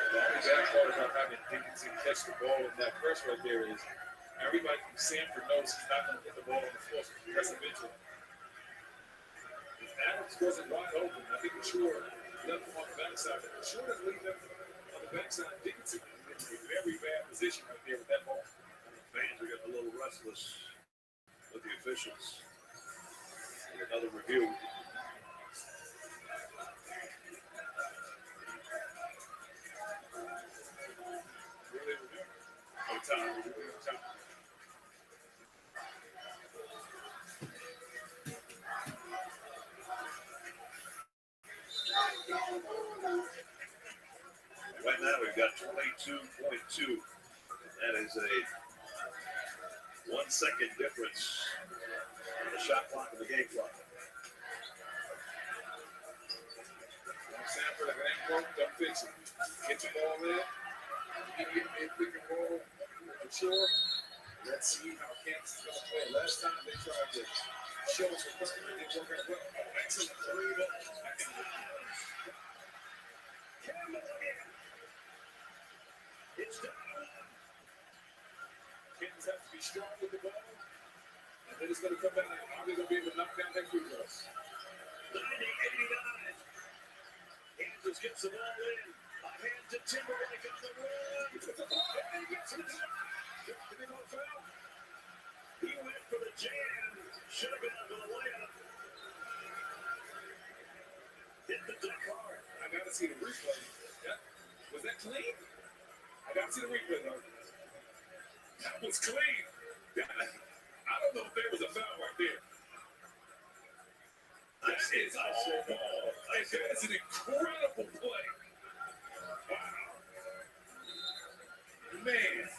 The bad part about having Dickinson catch the ball in that press right there is everybody from Sanford knows he's not going to put the ball on the floor presidential. If Adams wasn't wide open, I think Shore left him on the backside. If Shore doesn't leave him on the backside, Dickinson is in a very bad position right there with that ball. Fans are getting a little restless with the officials. And another review. Right now we've got 22.2. That is a 1 second difference in the shot clock and the game clock. Sanford, if it ain't broke, don't fix it. Get the ball in. You get me a pick and roll. Sure. Let's see how Kansas is going to play. Last time they tried to show us what it didn't work out well. Oh, excellent three. It's done. Kansas has to be strong with the ball. And then it's going to come down. Are they going to be able to knock down that free throws? 90-89. Kansas gets the ball in. A hand to Timberlake on the run. He gets it. He went for the jam. Should have gone for the layup. Hit the deck hard. I got to see the replay. Yeah. Was that clean? I got to see the replay, though. That was clean. Yeah. I don't know if there was a foul right there. Nice hit. That's an incredible play. Wow. Man.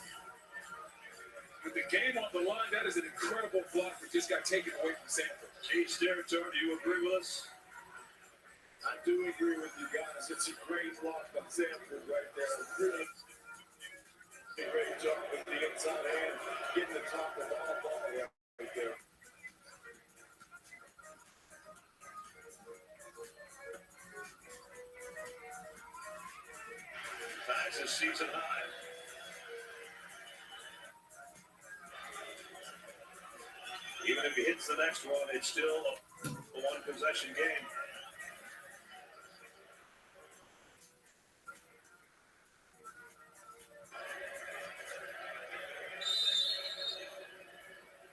With the game on the line, that is an incredible block that just got taken away from Sanford. H. Territory, do you agree with us? I do agree with you guys. It's a great block by Sanford right there. Really great job with the inside hand, getting the top of all ball right there. Ties his season high. Even if he hits the next one, it's still a one-possession game.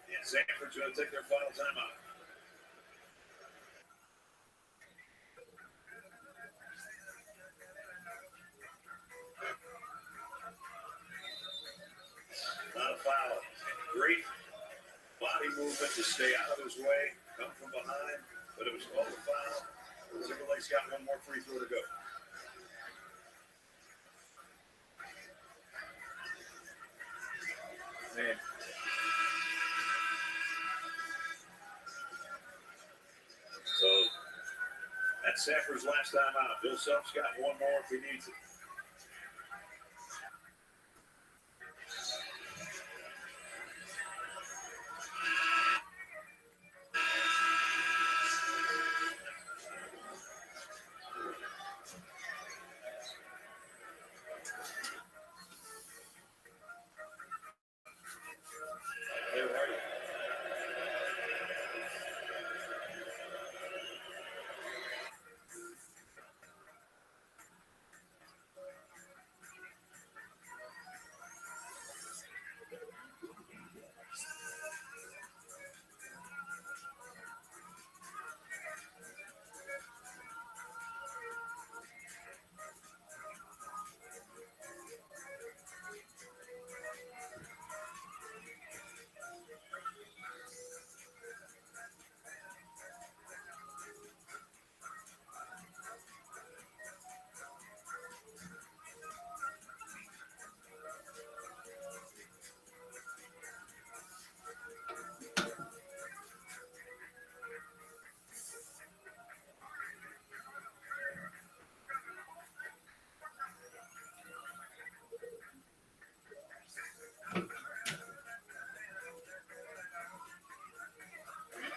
And Sanford's going to take their final timeout. Not a foul. Great body movement to stay out of his way, come from behind, but it was called a foul. Timberlake's got one more free throw to go. Man. So that's Sanford's last time out. Bill Self's got one more if he needs it.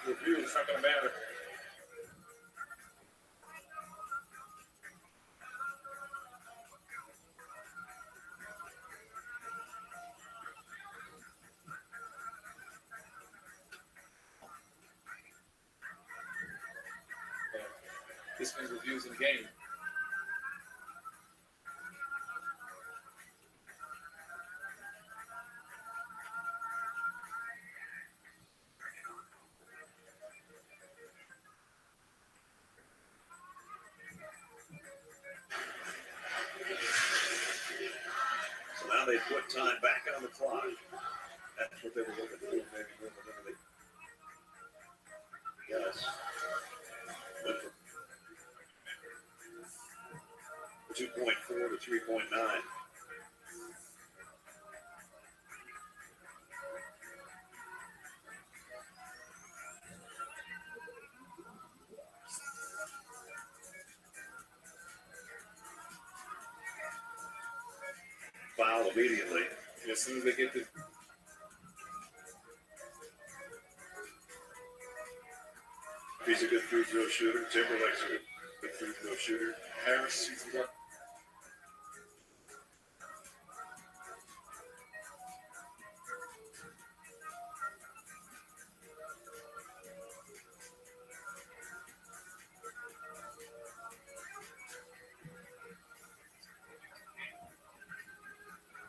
Review is not going to matter. This means reviews in the game. So now they put time back on the clock. That's what they were looking for. Maybe whenever they. Yes. Went from 2.4 to 3.9. Foul immediately. As soon as they get the He's a good free throw shooter. Timberlake's a good free throw shooter. Harris shoots it up.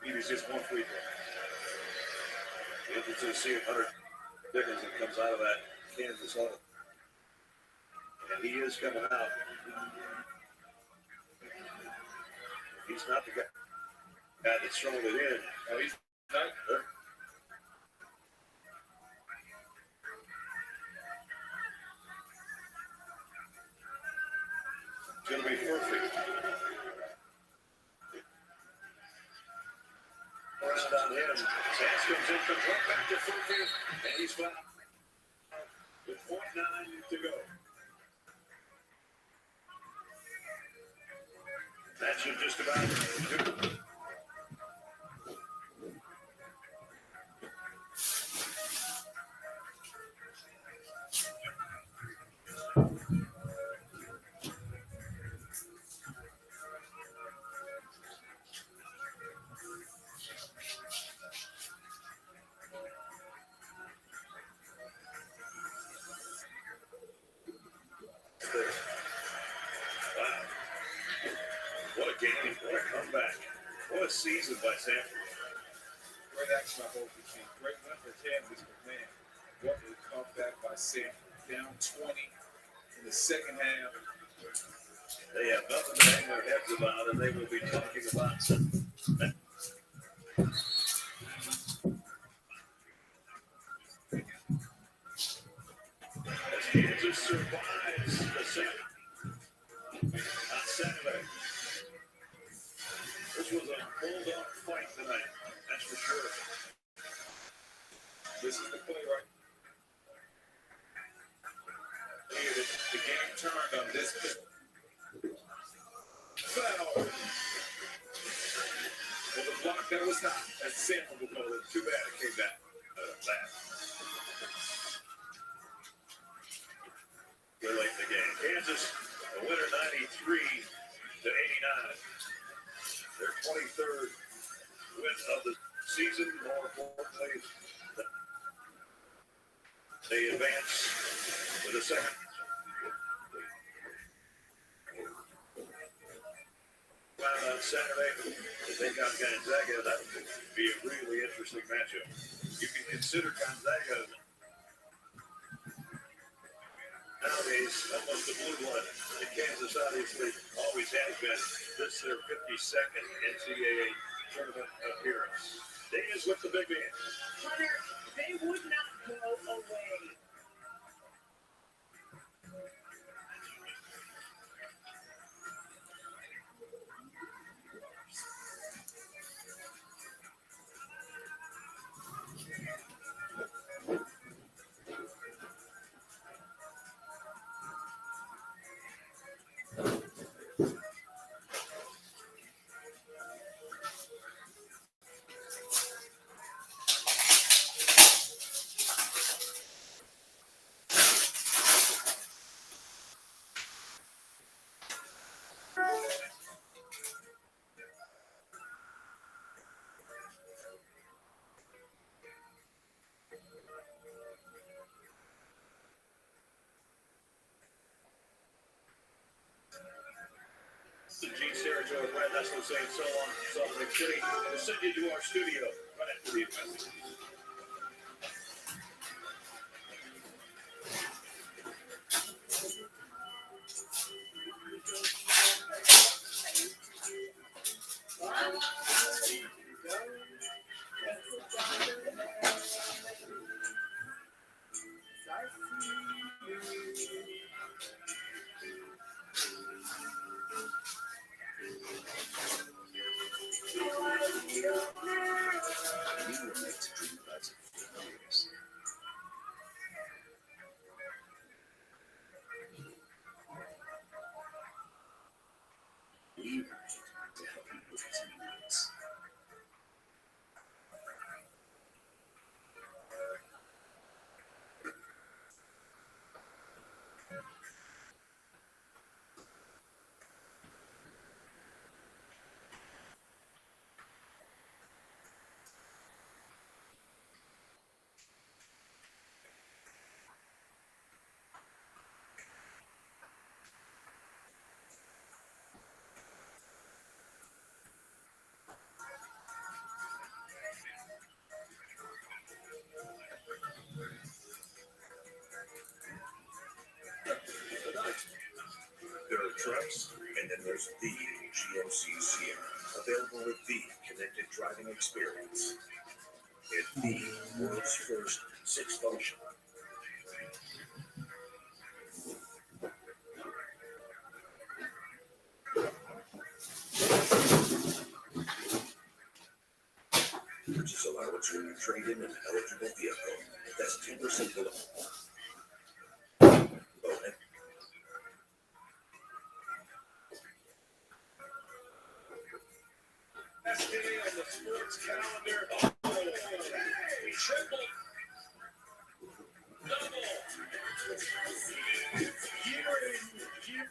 He's just one free throw. The entrance to see Hunter Dickinson comes out of that Kansas huddle. And he is coming out. He's not the guy that's throwing it in. No, he's not. Sands comes in, comes right back to Fulton, and he's fouled with 0.9 to go. That should just about do it. Wow. What a game. What a comeback. What a season by Sanford. Great action by both the teams. Great win for Kansas, but man, what a comeback by Sanford. Down 20 in the second half. They have nothing to hang their heads about, and they will be talking about that. As Kansas survives the second on Saturday. This was a bulldog fight tonight, that's for sure. This is the play, right? The game turned on this play. Foul. Well, the block that was not, as Sanford will call it. Too bad it came back. That. They're late in the game. Kansas, a winner 93-89. Their 23rd win of the season. More importantly, they advance to the second. On Saturday, to take on Gonzaga, that would be a really interesting matchup. You can consider Gonzaga nowadays almost a blue blood. And Kansas obviously always has been. This is their 52nd NCAA tournament appearance. Davis with the big man. Hunter, they would not go away. Gene Saratoga, Brad Nestle saying so long, Salt Lake City. We'll send you to our studio right after the event. There are trucks, and then there's the GMC Sierra, available with the connected driving experience. It's the world's first six-function. purchase allowance when you trade in an eligible vehicle. That's 10% below. Yesterday on the sports calendar. Oh, hey, triple. Double. Year.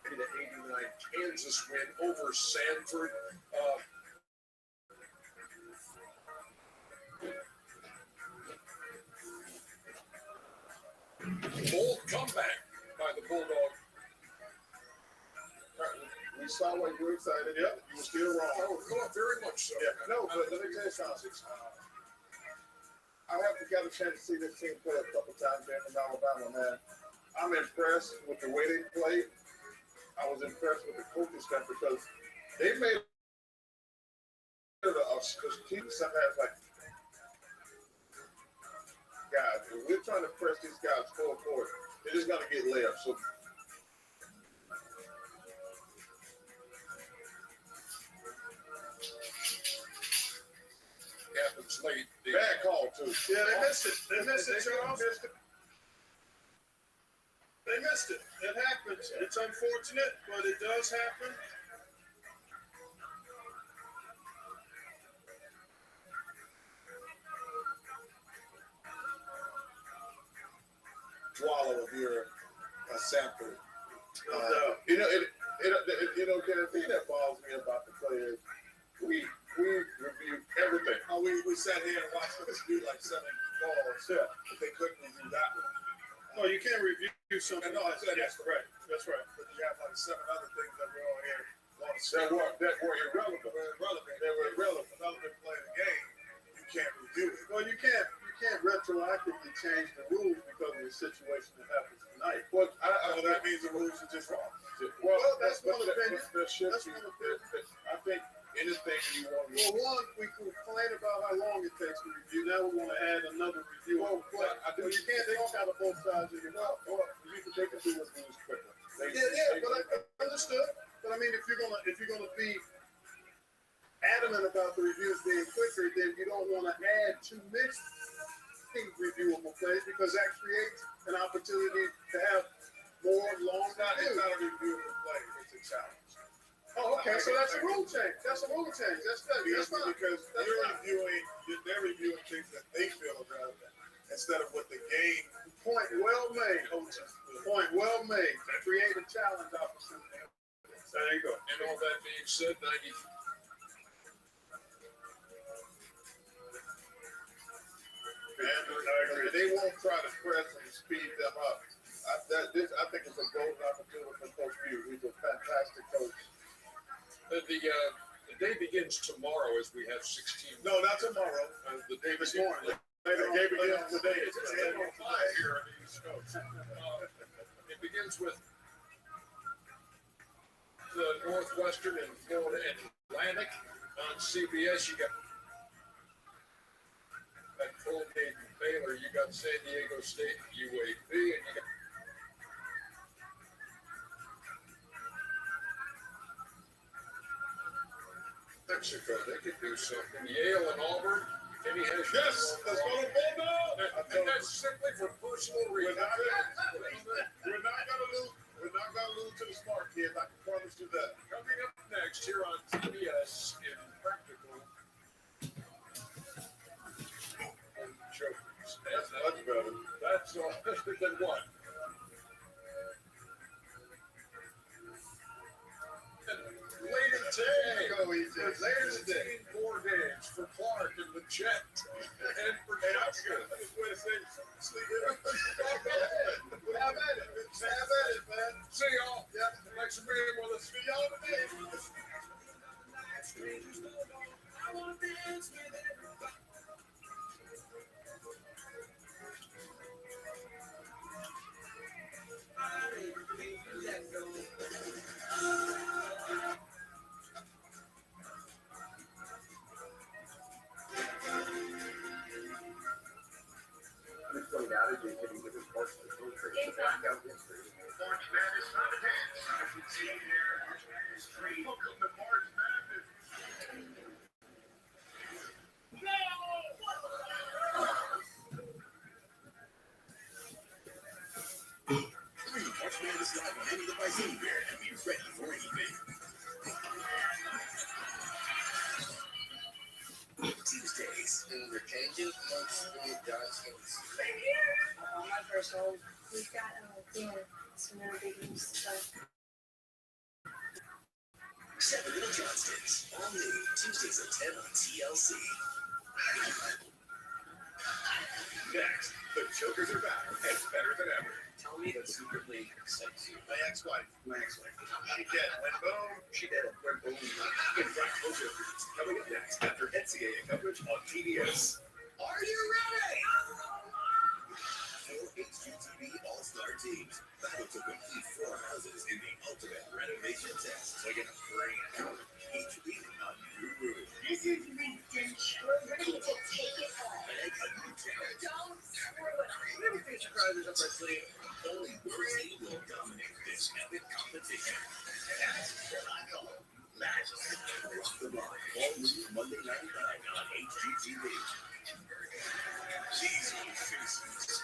The 89 Kansas win over Sanford. Bold comeback by the Bulldogs. We saw what you were excited. Yep, you were still wrong. Oh, very much so. Yeah, no, but let me tell you something. I haven't got a chance to see this team play a couple times here in Alabama, man. I'm impressed with the way they played. I was impressed with the coaching staff because they made because teams sometimes like, guys, if we're trying to press these guys full forward, they're just gonna get layups. So happens late. Bad call too. Yeah, they missed it. They missed it, Charles. They missed it. It happens. It's unfortunate, but it does happen. swallow if you're a sample. The thing that bothers me about the players, we review everything. We sat here and watched them do like 7 balls, but they couldn't review that one. No, you can't review something. No, I said that's correct. That's right. But you have like 7 other things that we're on here that were irrelevant. They were irrelevant. Other than playing the game, you can't review it. Well, you can't retroactively change the rules because of the situation that happens tonight. Well, that means the rules are just wrong. Well, that's one opinion. I think anything you want to. Well, one, we complain about how long it takes to review. Now we want to add another review. Well, you can't talk out of both sides of your mouth. They can do what moves quicker. But I understood. But I mean, if you're gonna be adamant about the reviews being quicker, then you don't want to add too many reviewable plays because that creates an opportunity to have more long. It's not a reviewable play. It's a challenge. Oh, okay. So that's a rule change. That's fine. Because they're reviewing things that they feel are relevant instead of what the game. Point well made, coaches. Point well made. To create a challenge opportunity. There you go. And all that being said, 90. And they won't try to press and speed them up. I think it's a golden opportunity for Coach Hughes. He's a fantastic coach. The day begins tomorrow as we have 16. No, not tomorrow. The day this morning. The day begins today. It's 10:05 here on the East Coast. It begins with the Northwestern and Florida Atlantic on CBS. You got Colgate and Baylor. You got San Diego State, UAB, and you got Mexico. They could do something. Yale and Auburn. Any has yes, let's go to Bulldog. And that's simply for personal reasons. We're not gonna lose. We're not gonna lose to the smart kids. I can promise you that. Coming up next here on TBS in Practical Jokers. That's much better. That's better than what? Later today, 4 days for Clark and the Jet, and for Nebraska. Have at it, man. See y'all. Thanks for being with us. See y'all today. blackout history. March Madness not a dance. Welcome to March Madness. March Madness Live on any device anywhere and be ready for anything. Tuesdays. Things are changing. Mostly Johnson's. On my first home, we've got dinner. Some really big news stuff. 7 Little Johnsons. All new Tuesdays at 10 on TLC. Next, the Jokers are back and better than ever. Tell me that secretly excites you. My ex-wife. She dead. Went boom. She dead. Went boom. In fact, Jokers coming up next after NCAA coverage on TBS. Are you ready? 4 HGTV All-Star teams battle to complete 4 houses in the ultimate renovation test. Like in a brand. Each week a new room. This is redemption. We're ready to take it all. And a new tenant. Don't screw it. Everything surprises up our sleeve. Only your team will dominate this epic competition. That's what I call magic. Rock the Line. All new Monday night on HGTV. These are the faces.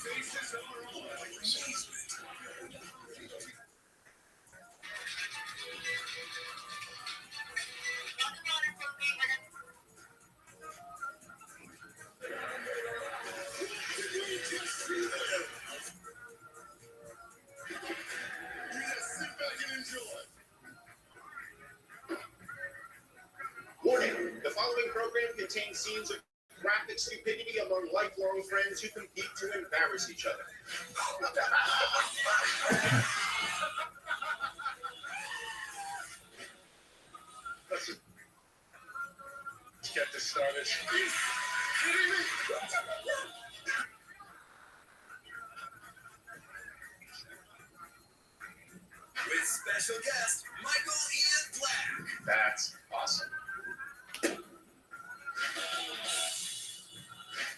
Faces are on. Warning, the following program contains scenes of graphic stupidity among lifelong friends who compete to embarrass each other. Listen, let's get this started. With special guest, Michael Ian Black. That's awesome.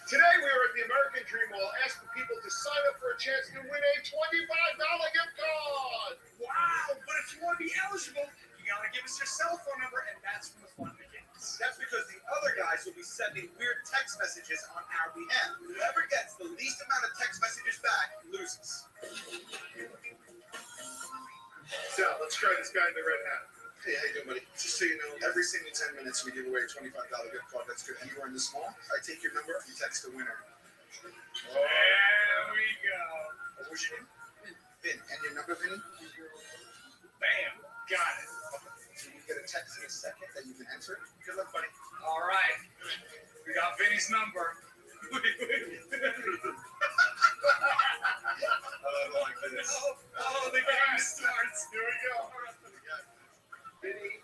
Today we are at the American Dream Mall asking people to sign up for a chance to win a $25 gift card. Wow, but if you want to be eligible, you gotta give us your cell phone number, and that's when the fun begins. That's because the other guys will be sending weird text messages on our behalf. Whoever gets the least amount of text messages back loses. So, let's try this guy in the red hat. Hey, how you doing, buddy? Just so you know, every single 10 minutes we give away a $25 gift card that's good anywhere in this mall. I take your number and text the winner. There we go. What's your name? Vin. And your number, Vinny? Bam, got it. So you get a text in a second that you can enter it. Good luck, buddy. All right, we got Vinny's number. I like this. Oh, the game starts. Here we go. Vinny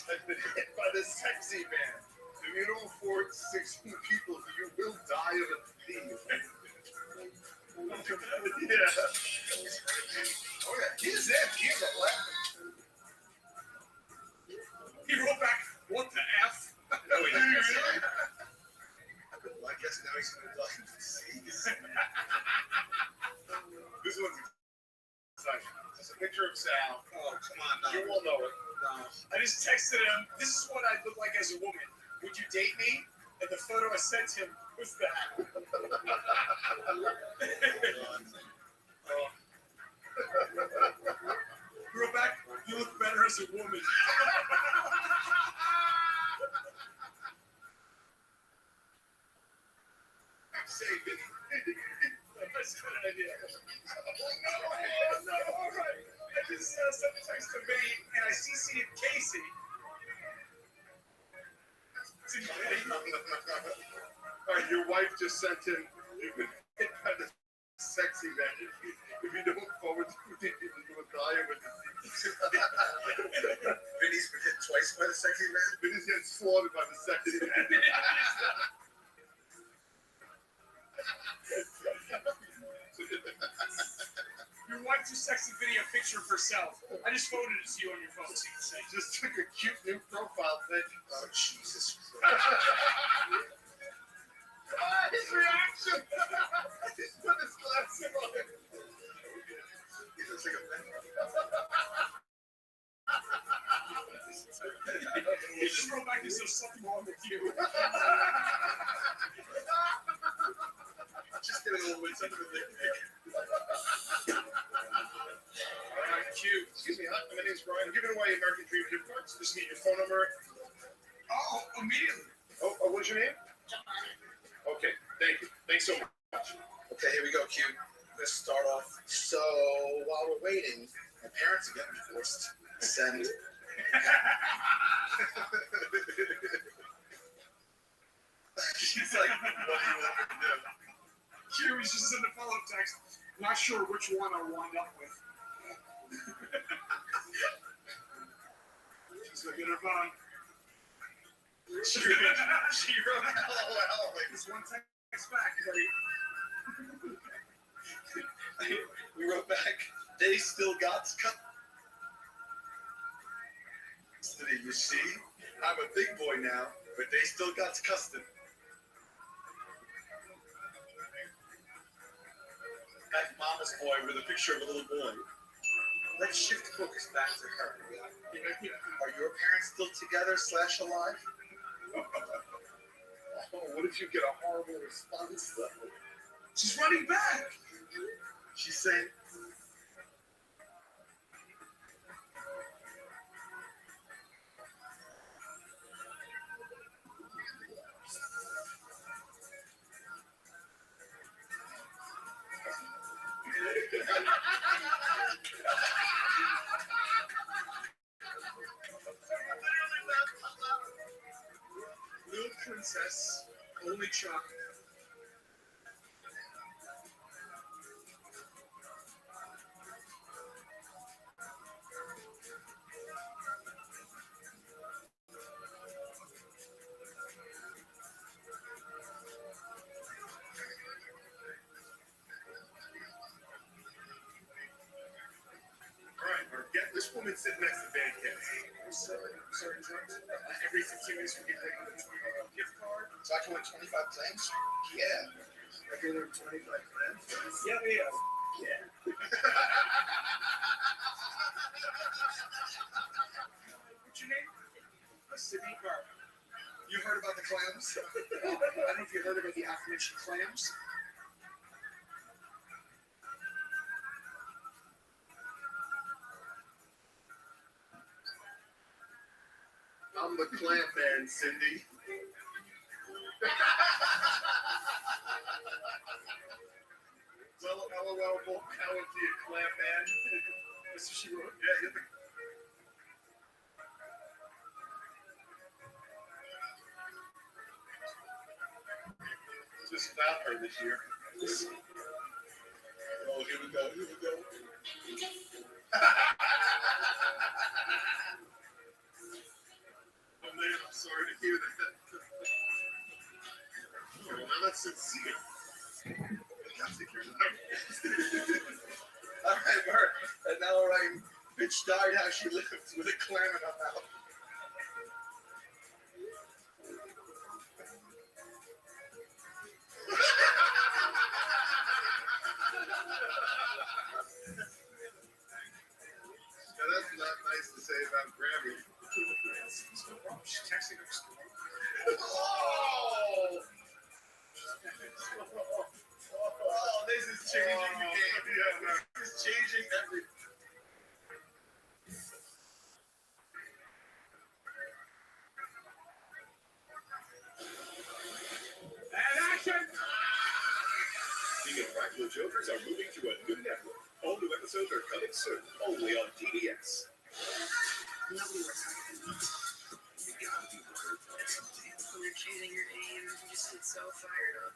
has been hit by the sexy man. If you don't afford 16 people, you will die of a thief. Yeah. Oh, yeah. He's it. He's a left. He wrote back, what the F? No, he didn't. Well, I guess now he's going to die of disease. This one's exciting. Just a picture of Sal. Oh, come on now. You will know it. I just texted him, this is what I look like as a woman. Would you date me? And the photo I sent him was that. Girl back, you look better as a woman. Say, Vinny. That's a good idea. No, all right. I just sent a text to Vinny, and I CC'd Casey. All right, your wife just sent him. You've been hit by the sexy man. If you don't forward to it, you will die of a disease. Vinny's been hit twice by the sexy man. Vinny's getting slaughtered by the sexy man. Your wife just sexy video picture of herself. I just forwarded it to you on your phone. So you can say. Just took a cute new profile pic. Oh, Jesus Christ. His reaction! He put his glasses on. He looks like a man. He just wrote back, there's something wrong with you. Just getting a little bit under the dick. Alright, cute. Excuse me, hi. My name's Brian. I'm giving away American Dream gift cards. Just need your phone number. Oh, immediately. Oh, what's your name? Okay, thank you. Thanks so much. Okay, here we go, Q. Let's start off. So, while we're waiting, my parents are getting divorced. Send. She's like, what do you want me to do? Q is just in the follow-up text. Not sure which one I'll wind up with. She's looking at her phone. She wrote LOL. Like this one text back. We wrote back, they still got custody. You see, I'm a big boy now, but they still got custody. That's mama's boy with a picture of a little boy. Let's shift focus back to her. Are your parents still together / alive? Oh, what if you get a horrible response though? She's running back. She's saying, Little princess, only chocolate. this woman sitting next to Van Kent. Sorry, drugs. Every 15 minutes we get like a $20 gift card. So I can win 25 claims? Yeah. Regular 25 claims? Yeah. What's your name? Sydney Carp. You heard about the clams? I don't know if you heard about the aforementioned clams. I'm the clam man, Cindy. Well, LOL, more power to you, clam man. That's what she wrote. Yeah, you're the... Just found her this year. Oh, here we go. Oh man, I'm sorry to hear that. Oh, now that's sincere. All right, Bert. And now we're writing, bitch died how she lived with a clam in her mouth. Now that's not nice to say about Grammy. She's texting her school. Oh, this is changing the game. Yeah, this is changing everything. And action! The Impractical Jokers are moving to a new network. All new episodes are coming soon, only on TBS. Nobody was talking. You gotta be worried about something. When you're changing your name, you just get so fired up.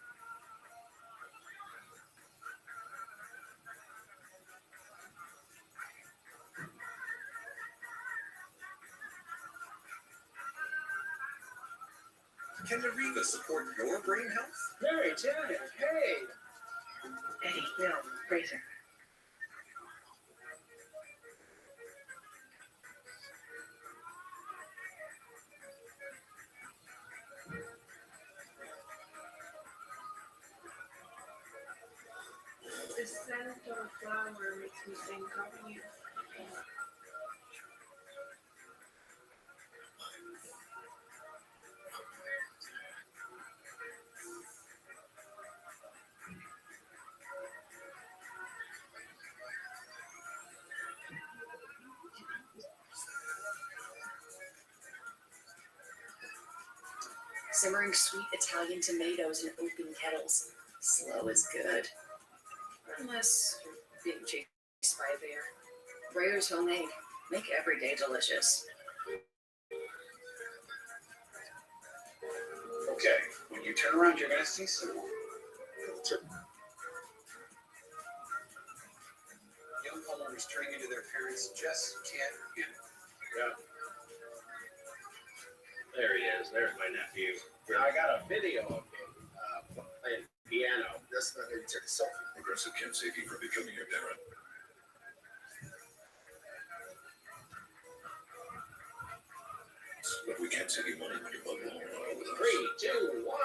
Can Narita support your brain health? Hey, Janet, hey. Eddie, Bill, Fraser. scent of a flower makes me think of you. Simmering sweet Italian tomatoes in open kettles. Slow is good. Unless you're being chased by a bear. Brayer's homemade. Make every day delicious. Okay, when you turn around, you're going to see some young homeowners turning into their parents just can't handle. Yeah. There he is. There's my nephew. I got a video of him playing piano. That's not how you take a selfie. Progressive can't save you from becoming your parent. But we can't save you money when you bug along with us. 3, 2, 1.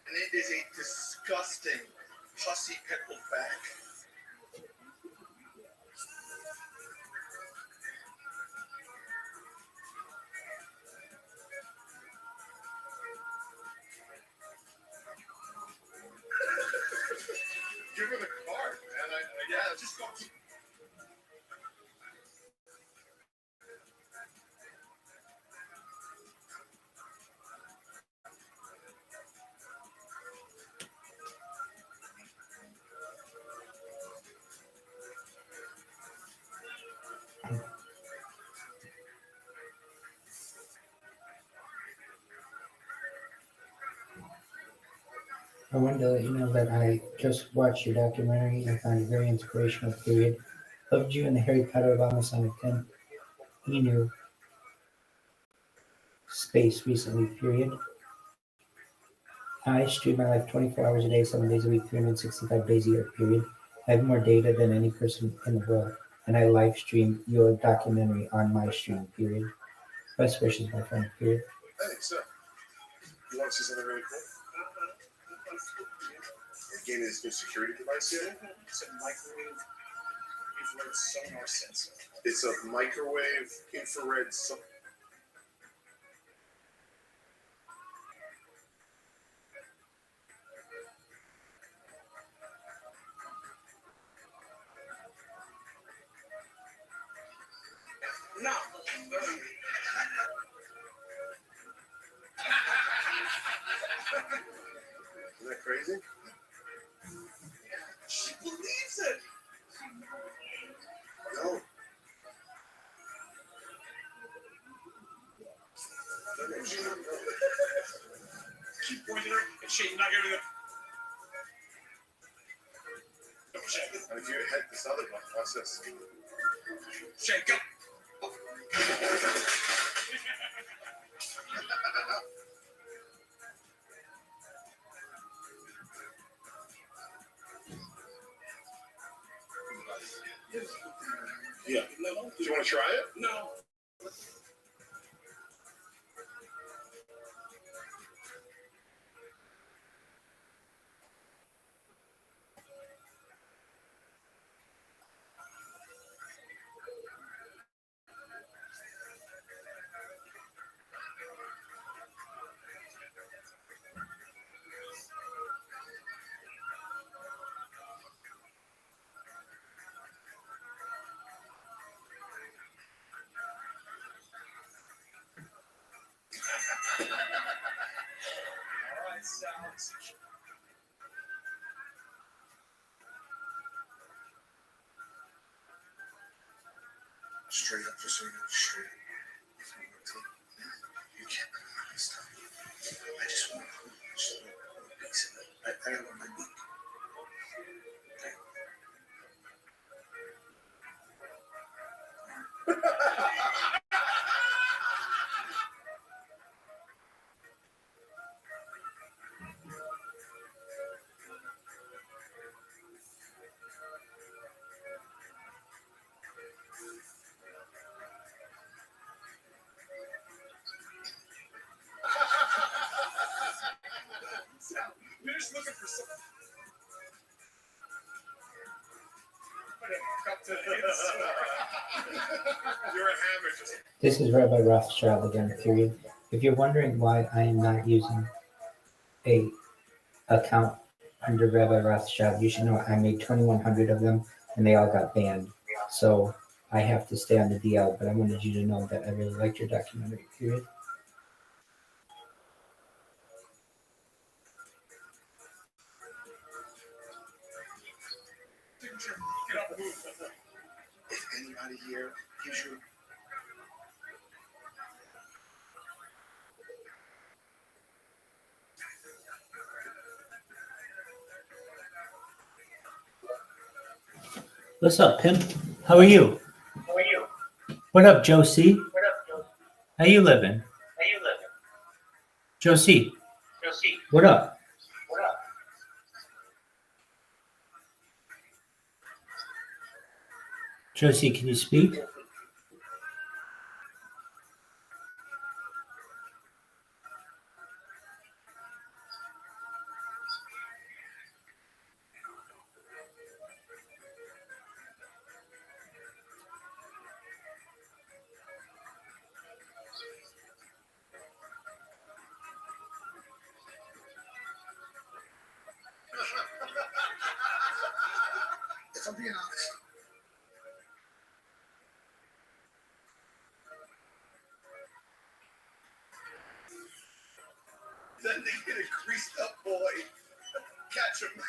And it is a disgusting, pussy pickled back. Give her the card, man. Yeah, just go. I wanted to let you know that I just watched your documentary and found it very inspirational, period. Loved you in the Harry Potter of Almost on a 10 new space recently, period. I stream my life 24 hours a day, 7 days a week, 365 days a year, period. I have more data than any person in the world, and I live stream your documentary on my stream, period. Best wishes, my friend, period. Hey, sir. You want to see something really cool? You're getting this new security device here? It's a microwave infrared sonar sensor. It's a microwave infrared No. Isn't that crazy? She believes it. No. Keep pointing her and shaking, knock everything. Don't shake. And if you hit this other one, watch this. Shake, go. Yeah. No. Do you want to try it? No. Straight up, just so you know, straight up. You can't put my stuff. I just want a piece of it. I don't want my meat. You're just looking for something. You're a hammer. This is Rabbi Rothschild again, period. If you're wondering why I am not using a account under Rabbi Rothschild, you should know I made 2,100 of them and they all got banned. So I have to stay on the DL, but I wanted you to know that I really liked your documentary, period. If anybody here gives you What's up, pimp? How are you? How are you? What up, Josie? What up, Joe? How you living? How you living? Josie, Josie, what up? what up? Josie, can you speak? if I'm being honest. Then they get a greased up boy. Catch him.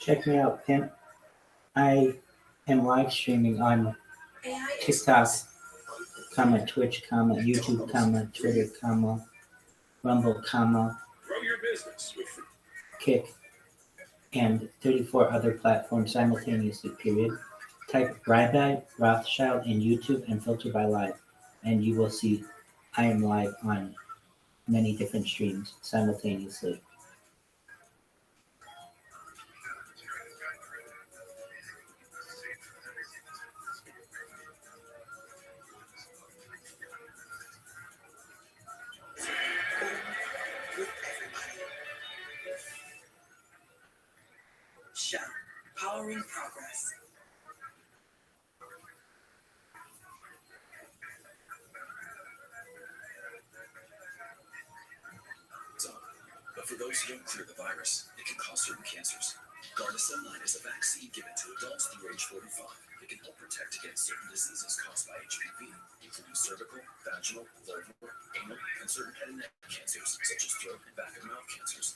Check me out, pimp. I am live streaming on TikTok, Twitch, YouTube, Twitter, Rumble, Grow your business with Kick, and 34 other platforms simultaneously, period. Type Rabbi Rothschild in YouTube and filter by live, and you will see I am live on many different streams simultaneously. Show, powering progress. For those who don't clear the virus, it can cause certain cancers. Gardasil 9 is a vaccine given to adults through age 45. It can help protect against certain diseases caused by HPV, including cervical, vaginal, vulval, anal, and certain head and neck cancers, such as throat and back of mouth cancers.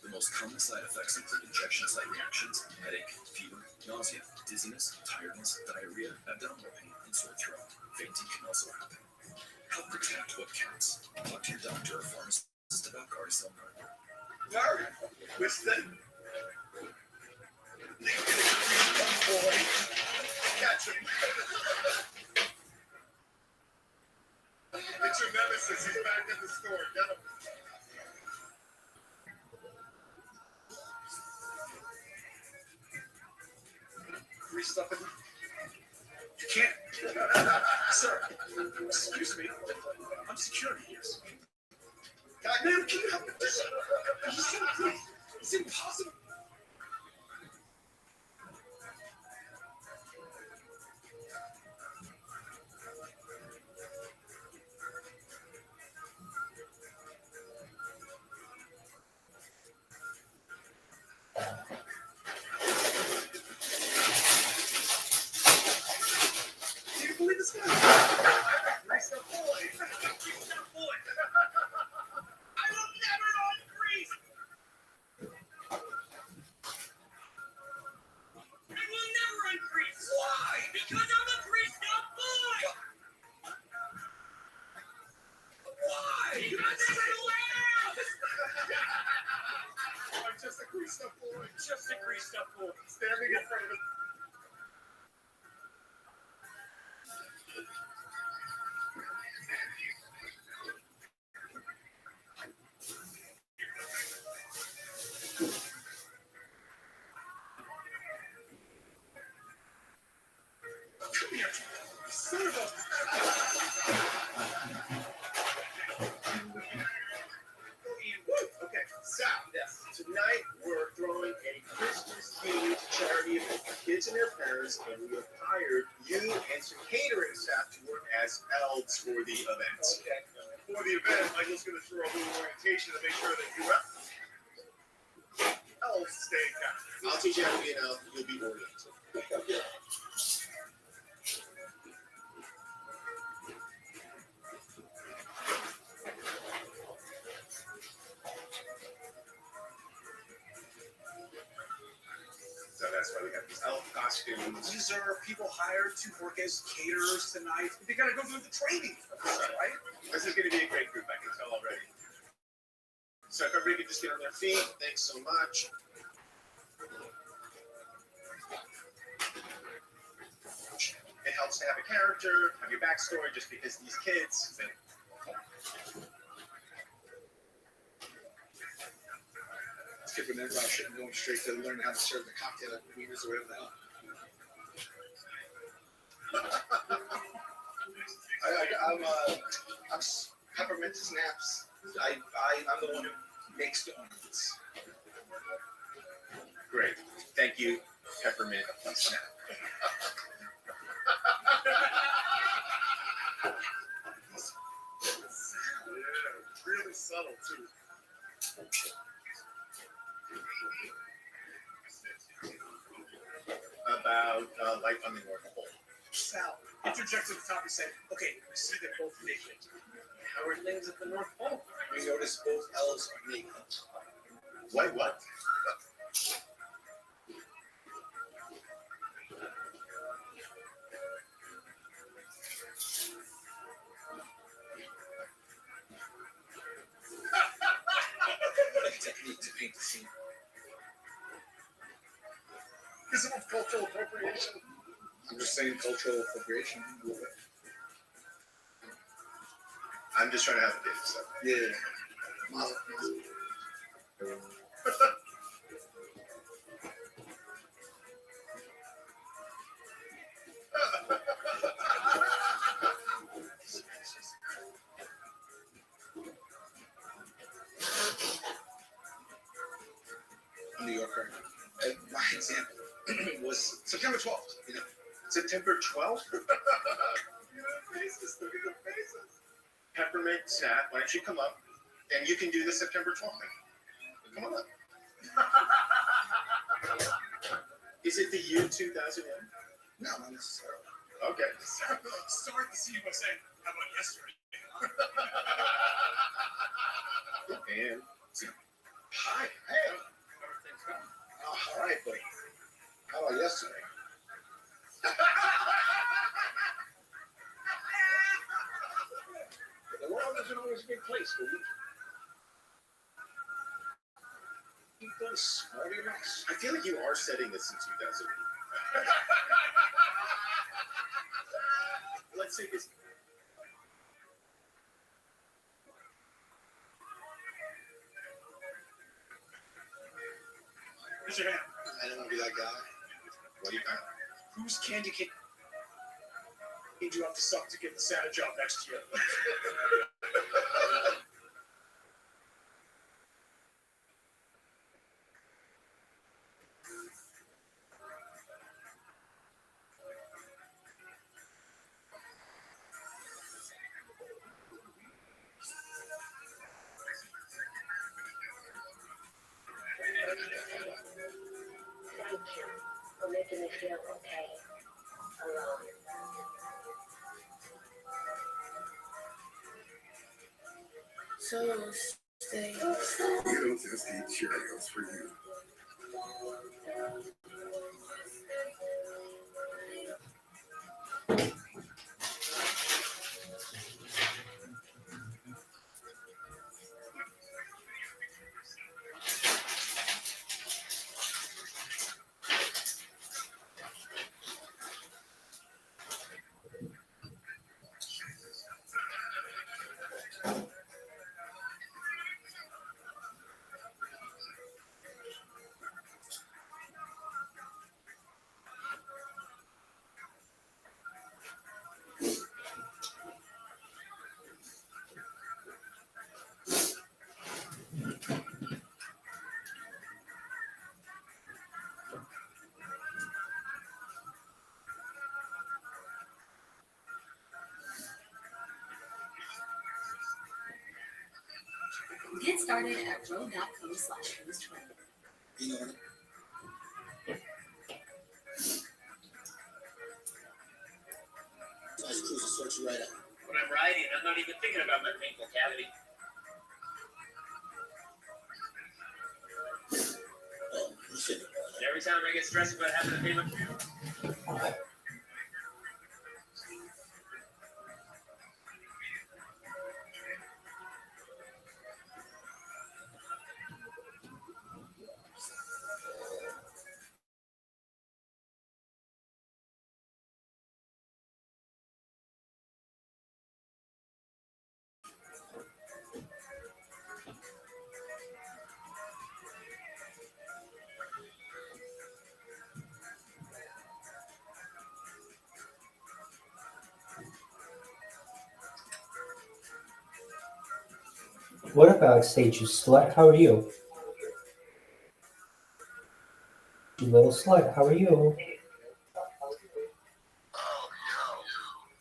The most common side effects include injection site reactions, headache, fever, nausea, dizziness, tiredness, diarrhea, abdominal pain, and sore throat. Fainting can also happen. Help protect what counts. Talk to your doctor or pharmacist about Gardasil 9. Larry, what's that? Boy, catch him. It's your nemesis. He's back at the store. Get him. Free stuff in. You can't. Sir, excuse me. I'm security here. Ma'am, can you help me? Please. It's impossible. Do you believe this guy? Grease up boy. Grease up boy. I will never unfreeze. I will never unfreeze. Why? Because I'm a greased up boy. Why? Because I'm an lamb. I'm just a greased up boy. Just a greased up boy. Standing in front of it. Come here, son of a... Okay, so tonight we're throwing a Christmas-themed charity event for kids and their parents, and we have hired you and some catering staff to work as elves for the event. Okay. For the event, Michael's going to throw a little orientation to make sure that you elves stay in count. I'll teach you how to be an elf. You'll be oriented. So that's why we have these elf costumes. These are people hired to work as caterers tonight. They gotta go through the training, right? This is going to be a great group, I can tell already. So if everybody could just get on their feet, thanks so much. It helps to have a character, have your backstory, just because these kids. Skip an improv shit and going straight to learning how to serve the cocktail at Guinness or whatever the hell. I'm peppermint snaps. I'm the one who makes the ornaments. Great. Thank you, Peppermint Snap. Yeah, really subtle too. About light on the North Pole. Sal, interject to the top and say, okay, we see they're both naked. How are things at the North Pole? We notice both elves are naked. What? Technique to paint the scene. Is it cultural appropriation? I'm just saying cultural appropriation. I'm just trying to have a date, so. Yeah. September 12th? Look at the faces. Look at the faces. Peppermint, Sat, why don't you come up? And you can do the September 12th. Come on up. Is it the year 2001? No, not necessarily. Okay. Sorry to see you by saying, how about yesterday? And hi. Hey. Oh, all right, but how about yesterday? The world isn't always a good place, but you've done smarter less. I feel like you are setting this in 2000. Let's say this. Raise your hand. I don't want to be that guy. What do you got? Whose candy cane did you have to suck to get the Santa job next year? Thank you for making me feel okay. Alone. So stay. You don't just eat Cheerios for you. Get started at row.co/host20. You know what? Nice cruise to sort you right out. When I'm riding, I'm not even thinking about my painful cavity. Oh, you shouldn't have done And every time I get stressed about having to pay my fuel, What up, Alex Sage, you slut? How are you? You little slut, how are you?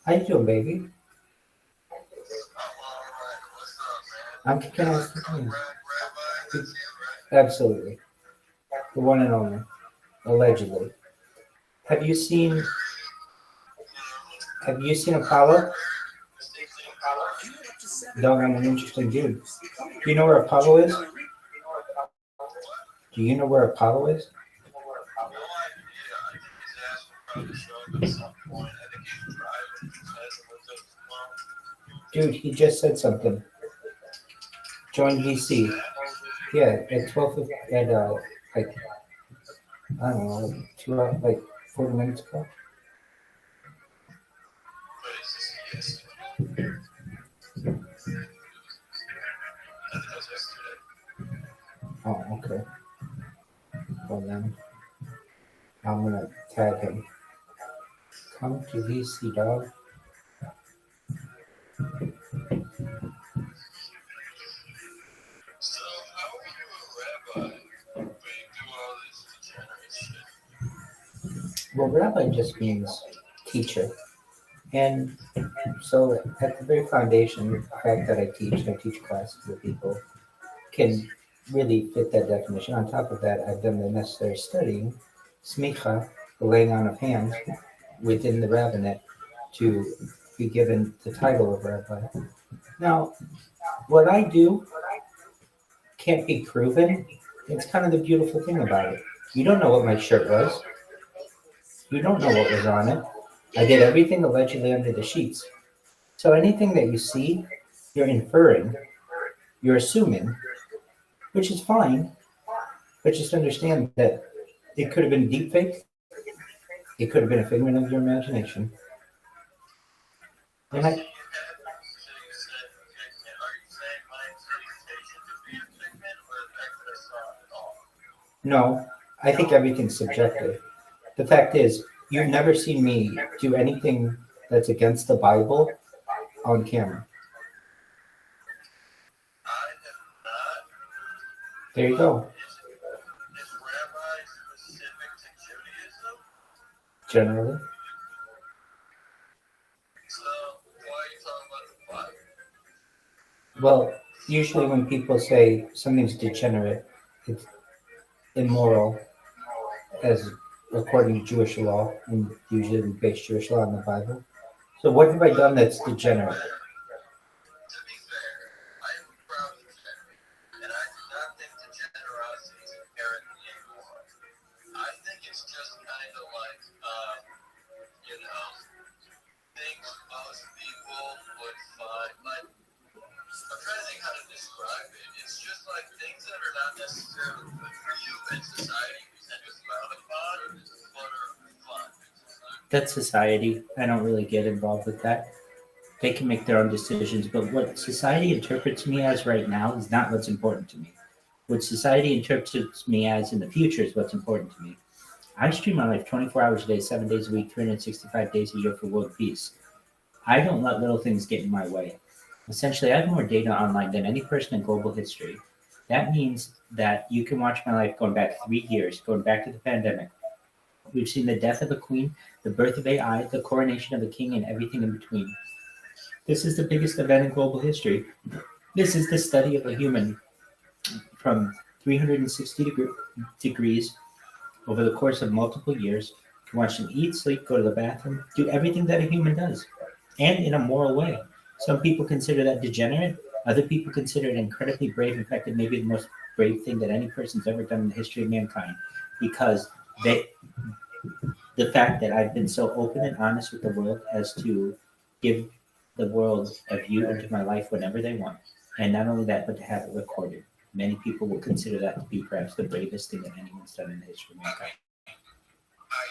How you doing, baby? I'm kicking ass. Absolutely. The one and only. Allegedly. Have you seen Apollo? Dog, I'm an interesting dude. Do you know where Apollo is? Do you know where Apollo is? Dude, he just said something. Join VC. Yeah, at 12 at like I don't know, 2 hours, like 40 minutes ago. Oh, okay. Well then, I'm gonna tag him. Come to VC, dog. So, how are you a rabbi when you do all this degenerate shit? Well, rabbi just means teacher. And so at the very foundation, the fact that I teach classes with people can really fit that definition. On top of that, I've done the necessary studying, smicha, the laying on of hands, within the rabbinate to be given the title of rabbi. Now, what I do can't be proven. It's kind of the beautiful thing about it. You don't know what my shirt was. You don't know what was on it. I did everything allegedly under the sheets. So anything that you see, you're inferring, you're assuming, which is fine, but just understand that it could have been deep fake. It could have been a figment of your imagination. And I, no, I think everything's subjective. The fact is, you've never seen me do anything that's against the Bible on camera. There you go. Generally. Well, usually when people say something's degenerate, it's immoral, as according to Jewish law, and usually we base Jewish law on the Bible. So what have I done that's degenerate? That's society. I don't really get involved with that. They can make their own decisions, but what society interprets me as right now is not what's important to me. What society interprets me as in the future is what's important to me. I stream my life 24 hours a day, 7 days a week, 365 days a year for world peace. I don't let little things get in my way. Essentially, I have more data online than any person in global history. That means that you can watch my life going back 3 years, going back to the pandemic. We've seen the death of a queen, the birth of AI, the coronation of a king, and everything in between. This is the biggest event in global history. This is the study of a human from 360 degrees over the course of multiple years. You can watch them eat, sleep, go to the bathroom, do everything that a human does, and in a moral way. Some people consider that degenerate. Other people consider it incredibly brave. In fact, it may be the most brave thing that any person's ever done in the history of mankind, because the fact that I've been so open and honest with the world as to give the world a view into my life whenever they want. And not only that, but to have it recorded. Many people will consider that to be perhaps the bravest thing that anyone's done in the history of mankind. I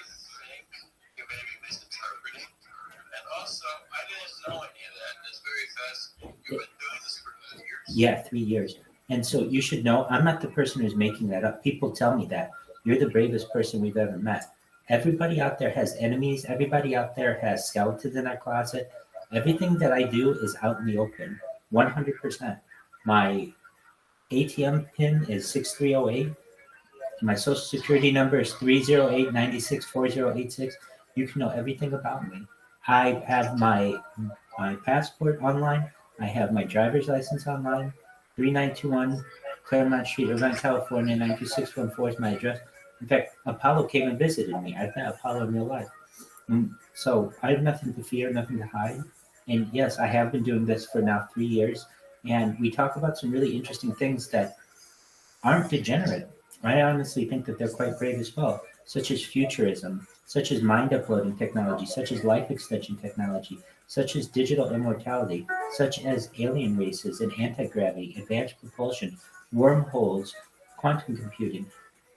think you may be misinterpreting. And also, I didn't know any of that. It's very fast. You've been doing this for 2 years. Yeah, 3 years. And so you should know, I'm not the person who's making that up. People tell me that. You're the bravest person we've ever met. Everybody out there has enemies. Everybody out there has skeletons in their closet. Everything that I do is out in the open, 100%. My ATM PIN is 6308. My social security number is 308-964086. You can know everything about me. I have my passport online. I have my driver's license online. 3921 Claremont Street, Irvine, California, 92614 is my address. In fact, Apollo came and visited me. I've met Apollo in real life. So I have nothing to fear, nothing to hide. And yes, I have been doing this for now 3 years. And we talk about some really interesting things that aren't degenerate. I honestly think that they're quite brave as well, such as futurism, such as mind uploading technology, such as life extension technology, such as digital immortality, such as alien races and anti-gravity, advanced propulsion, wormholes, quantum computing.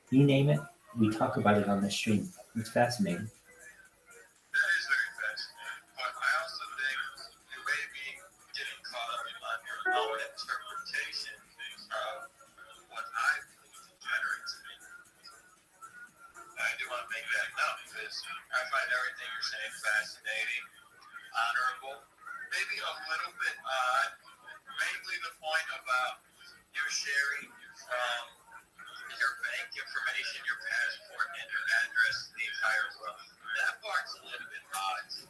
You name it, we talk about it on the stream. It's fascinating. That is very fascinating. But I also think you may be getting caught up in your own interpretation of what I believe degenerate to me. I do want to make that known because I find everything you're saying fascinating, honorable, maybe a little bit odd, mainly the point about you're sharing your bank information, your passport, and your address to the entire world. That part's a little bit odd to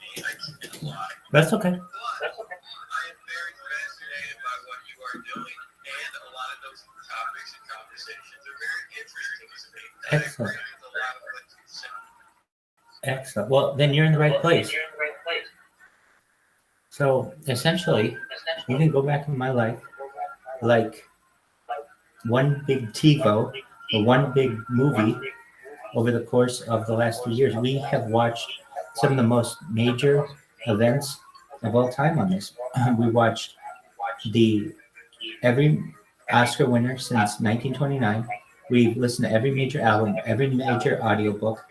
That's okay. I am very fascinated by what you are doing, and a lot of those topics and conversations are very interesting to me. And I Excellent. agree with a lot of what you said. Excellent. Well, then you're in the right place. So essentially, you can go back in my life like one big TiVo or one big movie over the course of the last 3 years. We have watched some of the most major events of all time on this. We watched every Oscar winner since 1929. We've listened to every major album, every major audiobook.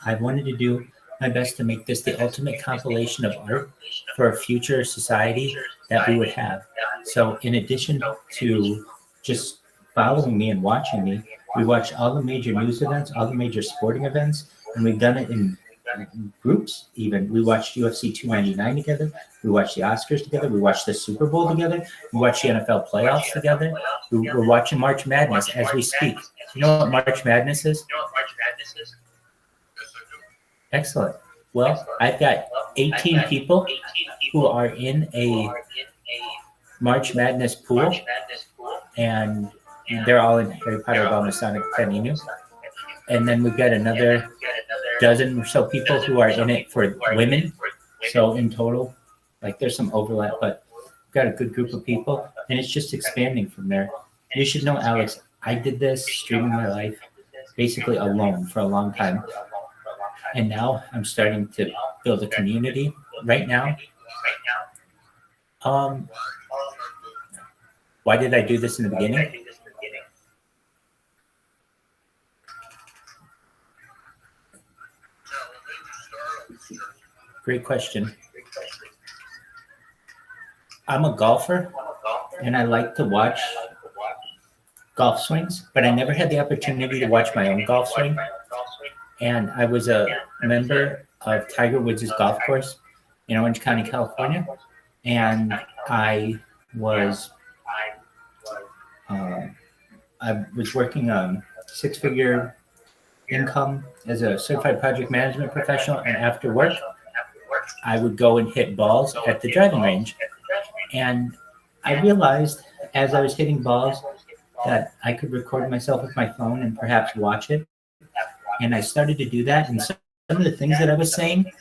I wanted to do my best to make this the ultimate compilation of art for a future society that we would have. So in addition to just following me and watching me, we watched all the major news events, all the major sporting events, and we've done it in groups even. We watched UFC 299 together. We watched the Oscars together. We watched the Super Bowl together. We watched the NFL playoffs together. We're watching March Madness as we speak. You know what March Madness is? Excellent. Well, I've got 18 people who are in a March Madness pool, and they're all in Harry Potter Ball Masonic Caninu. And then we've got another dozen or so people who are in it for women. So in total, like there's some overlap, but we've got a good group of people, and it's just expanding from there. You should know, Alex, I did this streaming my life basically alone for a long time. And now I'm starting to build a community right now. Why did I do this in the beginning? Great question. I'm a golfer, and I like to watch golf swings, but I never had the opportunity to watch my own golf swing. And I was a member of Tiger Woods' golf course in Orange County, California. And I was working a six-figure income as a certified project management professional. And after work, I would go and hit balls at the driving range. And I realized as I was hitting balls that I could record myself with my phone and perhaps watch it. And I started to do that. And some of the things that I was saying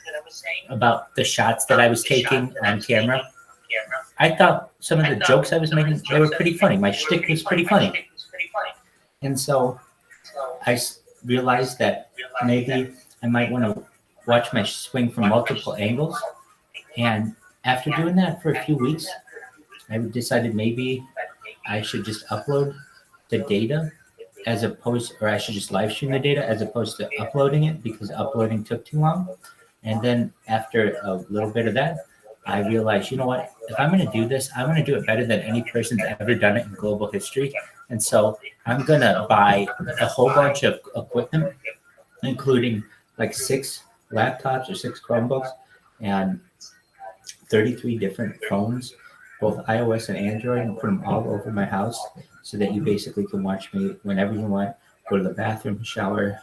about the shots that I was taking on camera, I thought some of the jokes I was making, they were pretty funny. My shtick was pretty funny. And so I realized that maybe I might want to watch my swing from multiple angles. And after doing that for a few weeks, I decided maybe I should just upload the data or I should just live stream the data as opposed to uploading it, because uploading took too long. And then after a little bit of that, I realized, you know what, if I'm going to do this, I'm going to do it better than any person's ever done it in global history. And so I'm going to buy a whole bunch of equipment, including like 6 laptops or 6 Chromebooks and 33 different phones, both iOS and Android, and put them all over my house so that you basically can watch me whenever you want, go to the bathroom, shower,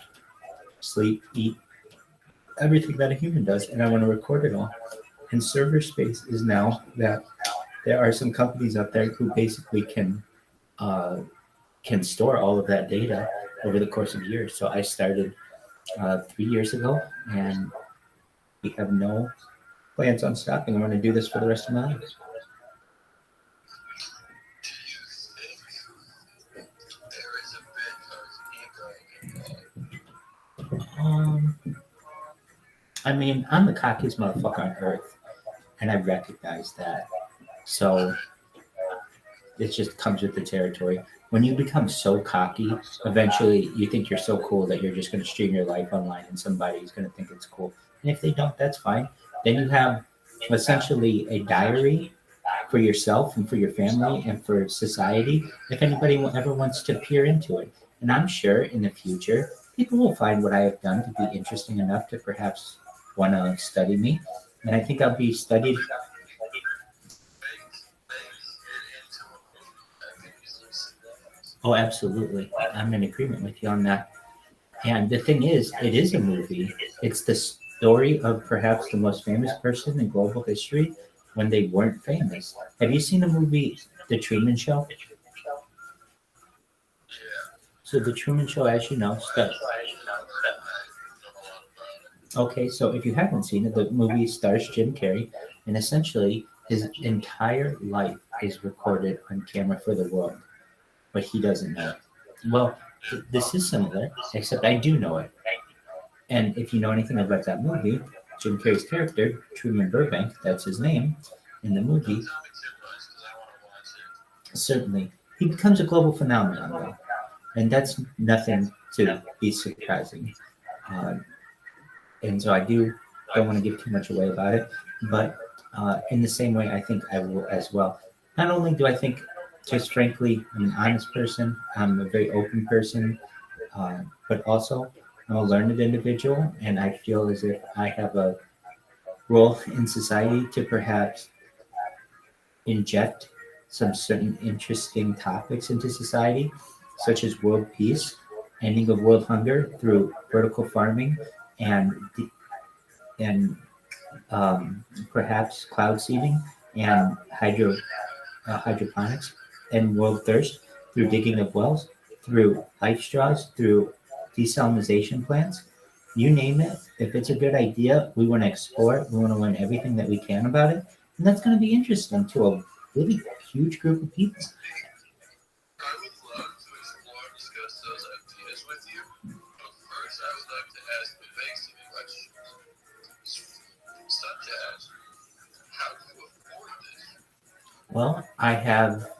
sleep, eat, everything that a human does. And I want to record it all. And server space is now that there are some companies out there who basically can store all of that data over the course of years. So I started 3 years ago, and we have no plans on stopping. I'm going to do this for the rest of my life. I mean, I'm the cockiest motherfucker on earth, and I recognize that. So it just comes with the territory. When you become so cocky, eventually you think you're so cool that you're just going to stream your life online, and somebody's going to think it's cool. And if they don't, that's fine. Then you have essentially a diary for yourself and for your family and for society, if anybody ever wants to peer into it. And I'm sure in the future, people will find what I have done to be interesting enough to perhaps want to study me. And I think I'll be studied. Oh, absolutely. I'm in agreement with you on that. And the thing is, it is a movie. It's the story of perhaps the most famous person in global history when they weren't famous. Have you seen the movie The Truman Show? So The Truman Show, as you know, okay, so if you haven't seen it, the movie stars Jim Carrey, and essentially his entire life is recorded on camera for the world, but he doesn't know it. Well, this is similar, except I do know it. And if you know anything about that movie, Jim Carrey's character, Truman Burbank, that's his name in the movie, certainly he becomes a global phenomenon, though, and that's nothing to be surprising. Um, and so I don't want to give too much away about it, but in the same way, I think I will as well. Not only do I think, just frankly, I'm an honest person, I'm a very open person, but also I'm a learned individual, and I feel as if I have a role in society to perhaps inject some certain interesting topics into society, such as world peace, ending of world hunger through vertical farming, and perhaps cloud seeding and hydroponics, and world thirst through digging of wells, through life straws, through desalinization plants. You name it. If it's a good idea, we want to explore it. We want to learn everything that we can about it, and that's going to be interesting to a really huge group of people. I would love to explore and discuss those ideas with you, but first I would like to ask the basic questions, such as, how do you afford this? Well, I have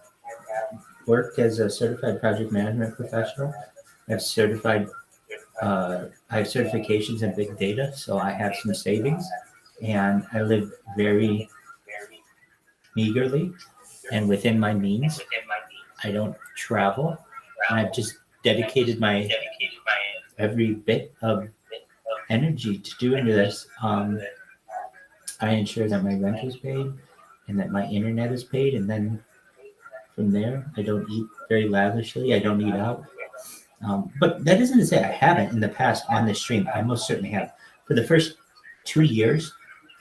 worked as a certified project management professional. I have certifications in big data, so I have some savings, and I live very meagerly and within my means. I don't travel, and I've just dedicated my every bit of energy to doing this. I ensure that my rent is paid and that my internet is paid, and then from there, I don't eat very lavishly. I don't eat out. But that isn't to say I haven't in the past on this stream. I most certainly have. For the first 2 years,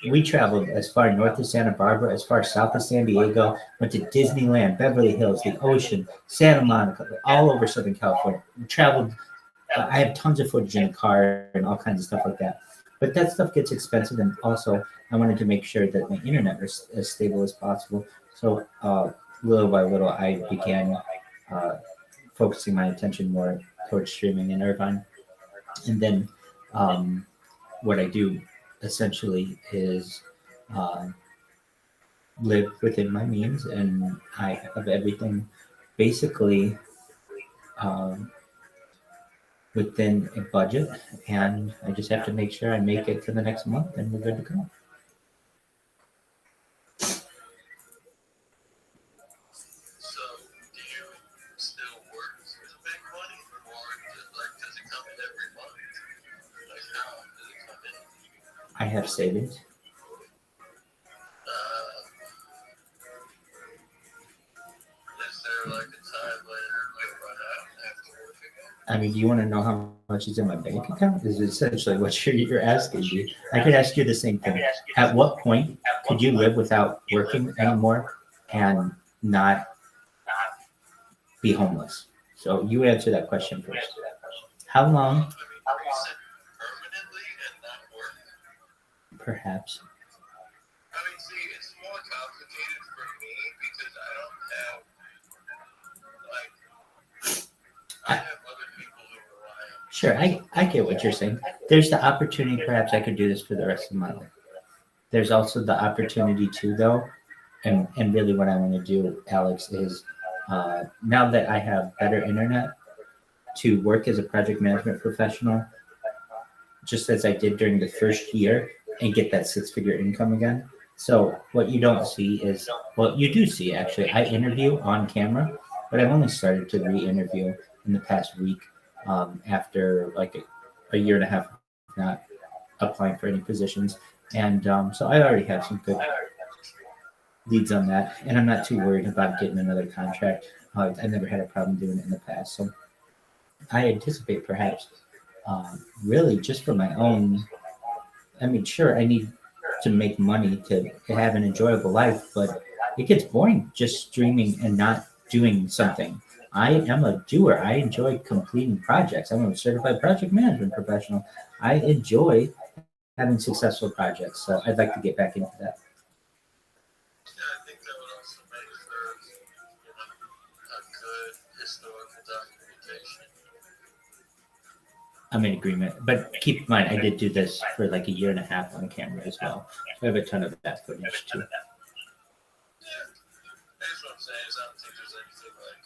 we traveled as far north as Santa Barbara, as far south as San Diego, went to Disneyland, Beverly Hills, the ocean, Santa Monica, all over Southern California. We traveled. I have tons of footage in the car and all kinds of stuff like that. But that stuff gets expensive, and also I wanted to make sure that my internet was as stable as possible. So little by little, I began focusing my attention more towards streaming in Irvine. And then what I do essentially is live within my means, and I have everything basically within a budget, and I just have to make sure I make it for the next month, and we're good to go. So, do you still work to make money, or does it come in every month? Like, how does it come in? I have savings. Is there like a time when you run out and have to work again? I mean, do you want to know how much is in my bank account? Is essentially what you're asking me. I could ask you the same thing. At what point could you live without working anymore and not be homeless? So you answer that question first. How long? Permanently and not work? Perhaps. I mean, see, it's more complicated for me because I don't have, like, I have other people who rely on me. Sure, I get what you're saying. There's the opportunity, perhaps I could do this for the rest of my life. There's also the opportunity too, though, and really what I want to do, Alex, is now that I have better internet, to work as a project management professional, just as I did during the first year, and get that six-figure income again. So what you don't see is, well, you do see actually. I interview on camera, but I've only started to re-interview in the past week after like a year and a half not applying for any positions. And so I already have some good leads on that, and I'm not too worried about getting another contract. I never had a problem doing it in the past. So I anticipate perhaps really just for my own I mean, sure, I need to make money to have an enjoyable life, but it gets boring just streaming and not doing something. I am a doer. I enjoy completing projects. I'm a certified project management professional. I enjoy having successful projects. So I'd like to get back into that. Yeah, I think that would also make for, a good historical documentation. I'm in agreement. But keep in mind, I did do this for like a year and a half on camera as well. So I have a ton of that footage too. Yeah, that's what I'm saying. Is I don't think there's anything like,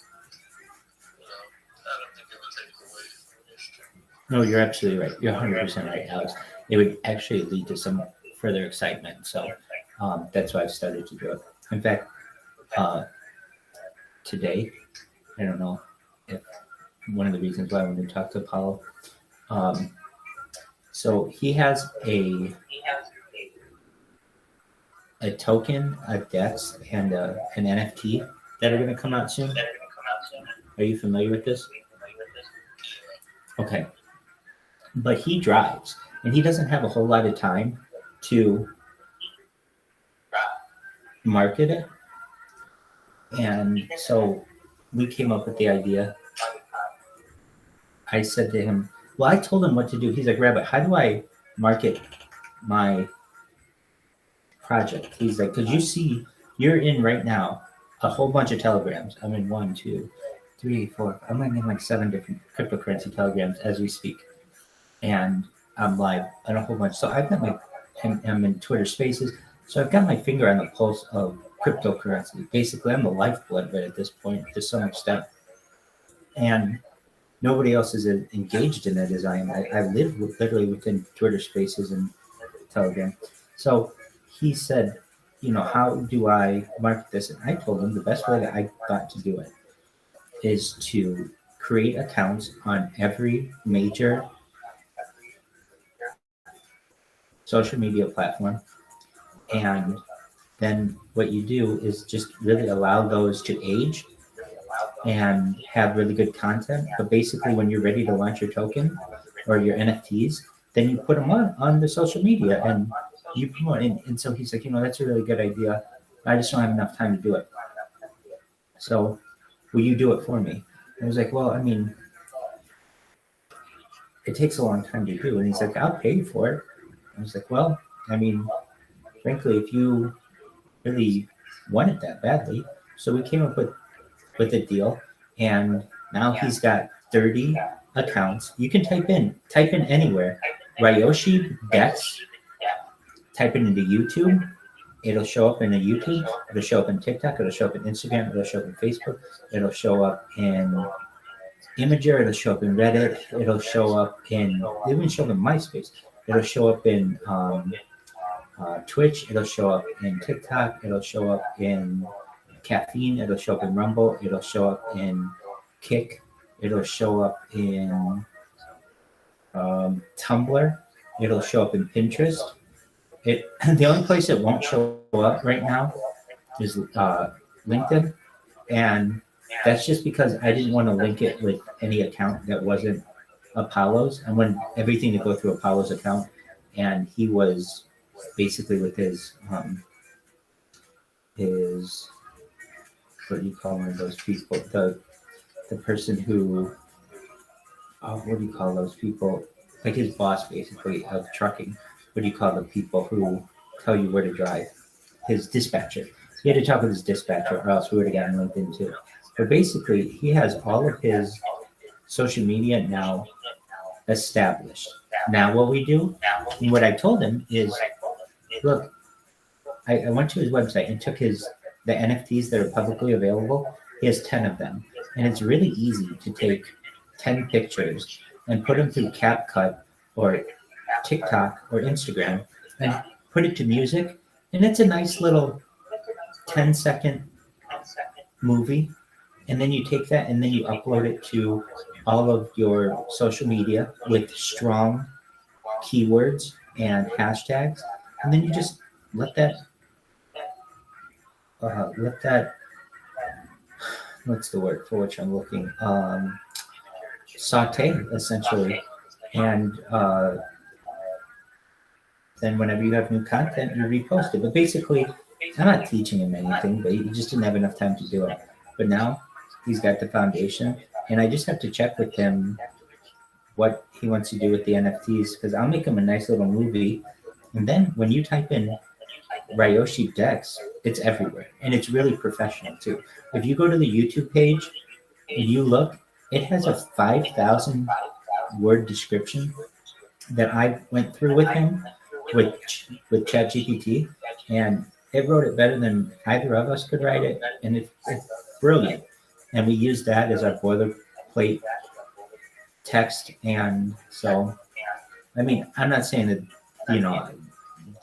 I don't think it would take away from history. No, you're absolutely right. You're 100% right, Alex. It would actually lead to some further excitement. So that's why I've started to do it. In fact, today, I don't know if one of the reasons why I wanted to talk to Paulo. So he has a token, a DEX, and an NFT that are going to come out soon. Are you familiar with this? Okay. But he drives, and he doesn't have a whole lot of time to market it. And so we came up with the idea. I said to him, well, I told him what to do. He's like, Rabbi, how do I market my project? He's like, because you see, you're in right now a whole bunch of telegrams. I'm in 1, 2, 3, 4. I'm in like 7 different cryptocurrency telegrams as we speak. And I'm live on a whole bunch. So I've got I'm in Twitter Spaces. So I've got my finger on the pulse of cryptocurrency. Basically, I'm the lifeblood of it at this point to some extent. And nobody else is as engaged in it as I am. I live literally within Twitter Spaces and Telegram. So he said, how do I market this? And I told him the best way that I thought to do it is to create accounts on every major social media platform. And then what you do is just really allow those to age and have really good content. But basically, when you're ready to launch your token or your NFTs, then you put them on the social media and you promote. And so he's like, that's a really good idea. I just don't have enough time to do it. So will you do it for me? And I was like, well, I mean, it takes a long time to do. And he's like, I'll pay you for it. I was like, well, I mean, frankly, if you really want it that badly. So we came up with a deal, and now he's got 30 accounts. You can type in anywhere, Ryoshi Dex, type it into YouTube. It'll show up in a YouTube. It'll show up in TikTok. It'll show up in Instagram. It'll show up in Facebook. It'll show up in Imager. It'll show up in Reddit. It'll show up in, even show up in MySpace. It'll show up in Twitch. It'll show up in TikTok. It'll show up in Caffeine. It'll show up in Rumble. It'll show up in Kick. It'll show up in Tumblr. It'll show up in Pinterest. The only place it won't show up right now is LinkedIn, and that's just because I didn't want to link it with any account that wasn't Apollo's. I wanted everything to go through Apollo's account, and he was basically with his what do you call one of those people? The person who what do you call those people? Like his boss, basically, of trucking. What do you call the people who tell you where to drive? His dispatcher. He had to talk with his dispatcher, or else we would have gotten LinkedIn too. But basically, he has all of his social media now established. Now what we do, and what I told him is, look, I went to his website and took the NFTs that are publicly available. He has 10 of them. And it's really easy to take 10 pictures and put them through CapCut or TikTok or Instagram and put it to music. And it's a nice little 10-second movie. And then you take that and then you upload it to all of your social media with strong keywords and hashtags. And then you just let that what's the word for which I'm looking? Saute, essentially. And then whenever you have new content, you repost it. But basically, I'm not teaching him anything, but he just didn't have enough time to do it. But now he's got the foundation, and I just have to check with him what he wants to do with the NFTs because I'll make him a nice little movie. And then when you type in Ryoshi Dex, it's everywhere, and it's really professional too. If you go to the YouTube page and you look, it has a 5,000 word description that I went through with him with ChatGPT, and it wrote it better than either of us could write it, and it's brilliant. And we use that as our boilerplate text, and so I mean, I'm not saying that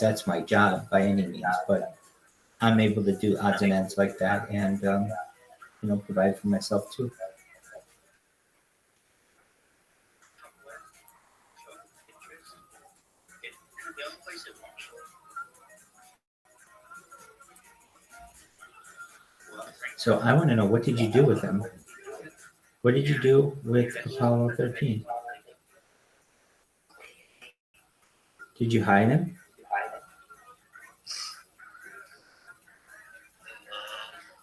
that's my job by any means, but I'm able to do odds and ends like that, and provide for myself too. So I want to know, what did you do with him? What did you do with Apollo 13? Did you hide him?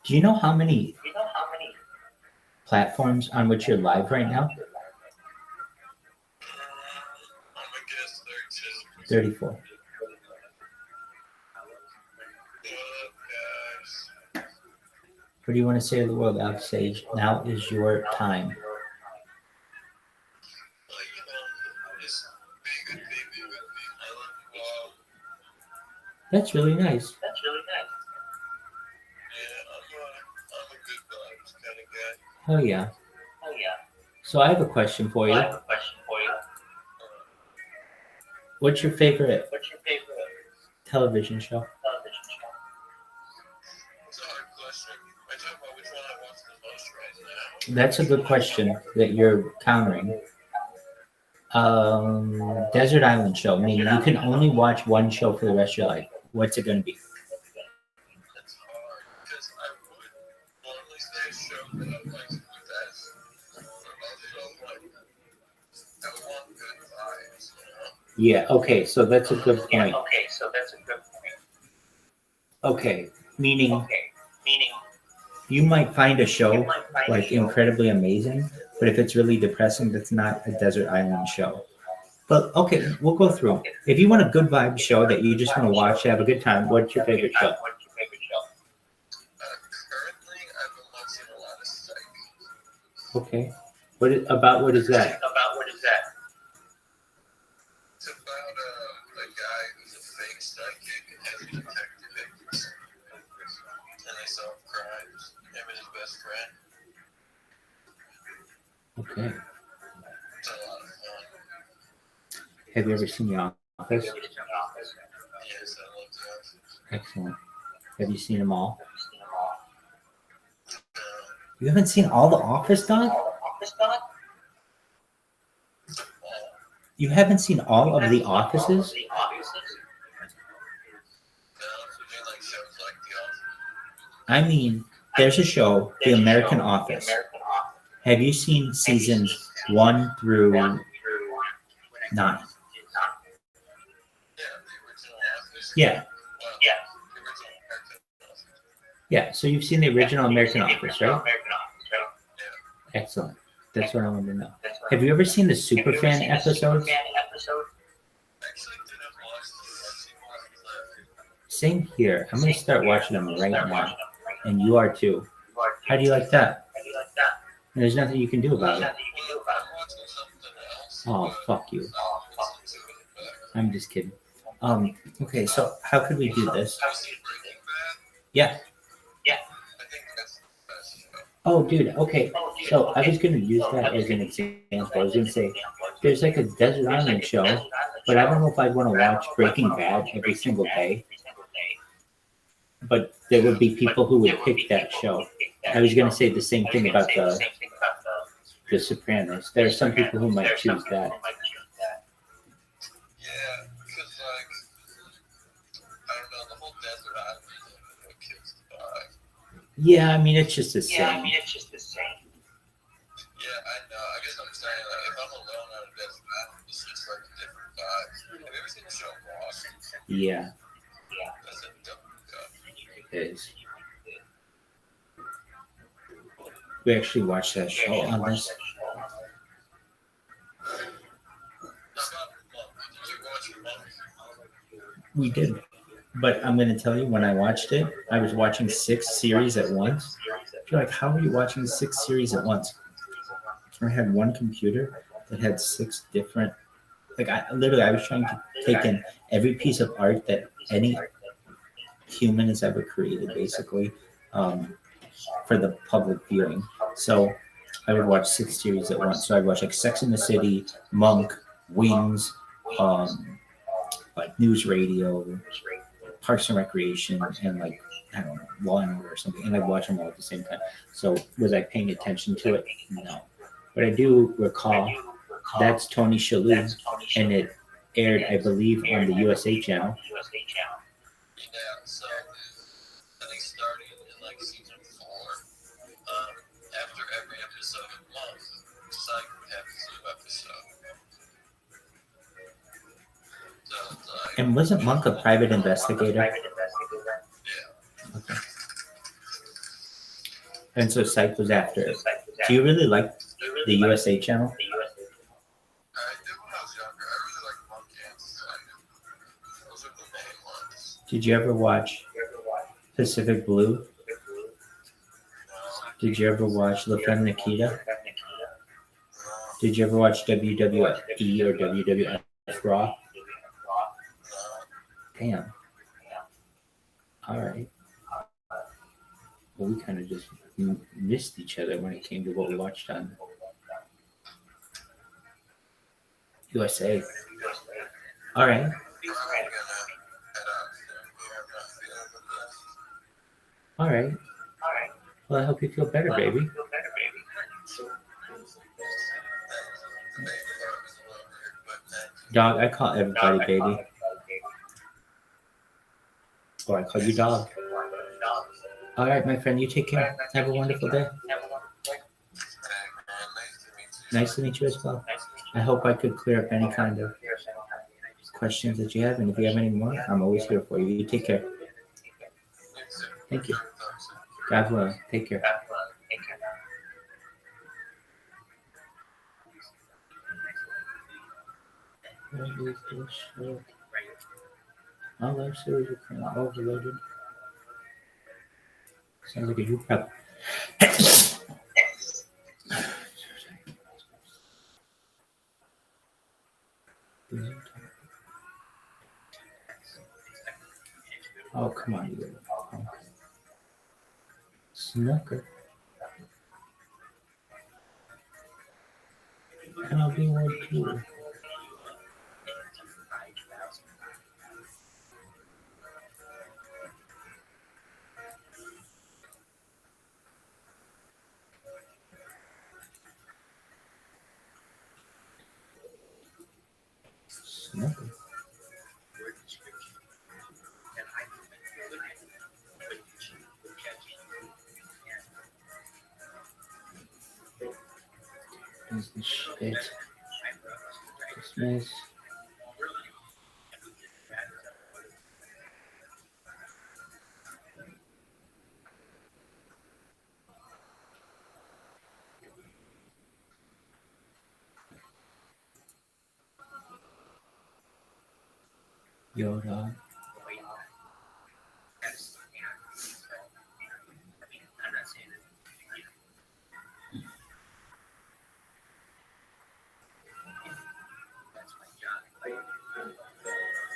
Do you know how many platforms on which you're live right now? 34. What do you want to say to the world, Alex Sage? Now is your time. That's really nice. Oh yeah. So I have a question for you. What's your favorite television show? That's a good question that you're countering. Desert Island Show. Meaning you can only watch one show for the rest of your life. What's it going to be? Yeah. Okay. So that's a good point. Okay. Meaning you might find a show like incredibly amazing, but if it's really depressing, that's not a Desert Island Show. But okay, we'll go through. If you want a good vibe show that you just want to watch, have a good time, what's your favorite show? Okay. What is that? It's about a guy who's a fake psychic and has a detective agency. And they solve crimes, him and his best friend. Okay. It's a lot of fun. Have you ever seen The Office? Yes, I love The Office. Excellent. Have you seen them all? You haven't seen all The Office, Don? You haven't seen all of The Offices? I mean, there's a show, The American Office. Have you seen seasons 1 through 9? Yeah. Yeah, so you've seen the original American Office, right? Excellent. That's what I wanted to know. Have you ever seen the Superfan episodes? Same here. I'm going to start watching them right now. And you are too. How do you like that? And there's nothing you can do about it. Oh, fuck you. I'm just kidding. Okay, so how could we do this? Yeah. Oh, dude, okay. So I was going to use that as an example. I was going to say, there's like a Desert Island Show, but I don't know if I'd want to watch Breaking Bad every single day. But there would be people who would pick that show. I was going to say the same thing about the Sopranos. There are some people who might choose that. Yeah, because, like, I don't know, the whole desert island is what kills the vibe. Yeah, I mean, it's just the same. Yeah, I know. I guess I'm saying, like, if I'm alone on a desert island, it's just like a different vibe. Have you ever seen the show Lost? Yeah, That's a dope job. it is. We actually watched that show on this. We did. But I'm going to tell you, when I watched it, I was watching 6 series at once. You're like, how are you watching 6 series at once? I had one computer that had 6 different. Like, I was trying to take in every piece of art that any human has ever created, basically, for the public viewing. So I would watch 6 series at once. So I'd watch like Sex and the City, Monk, Wings, like News Radio, Parks and Recreation, and like, I don't know, Law and Order or something. And I'd watch them all at the same time. So was I paying attention to it? No. But I do recall that's Tony Shalhoub, and it aired, I believe, on the USA channel. Yeah, so I think starting in like season 4, after every episode of Monk, Psych would have his new episode. So it's like, And wasn't Monk a private investigator? yeah. Okay. And so Psych was after it. Do you really like the USA channel? I did when I was younger. I really like Monk and Psych. Those are the main ones. Did you ever watch Pacific Blue? Did you ever watch La Femme Nikita? Did you ever watch WWE or WWF Raw? Damn. All right. Well, we kind of just missed each other when it came to what we watched on USA. All right. All right. Well, I hope you feel better, baby. Dog, I call everybody baby. Or I call you dog. All right, my friend, you take care. Have a wonderful day. Nice to meet you as well. I hope I could clear up any kind of questions that you have. And if you have any more, I'm always here for you. You take care. Thank you. God willing. Take care. All life series are currently overloaded. Sounds like a you prep. Oh, come on, you little punk. Snooker. And I'll be one too. Snooker. Is the shit. Dismiss. Yoda.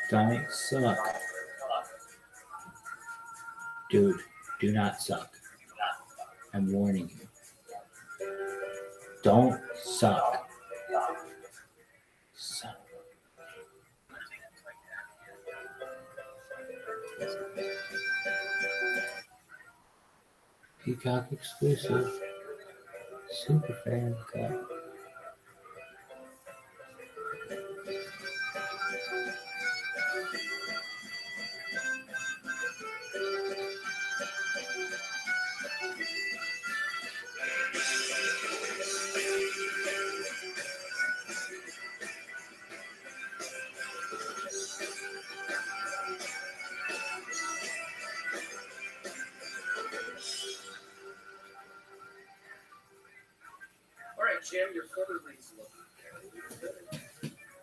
Don't suck. Dude, do not suck. I'm warning you. Don't suck. Suck. Peacock exclusive. Super fan cut. Jim, your photo reads look very good.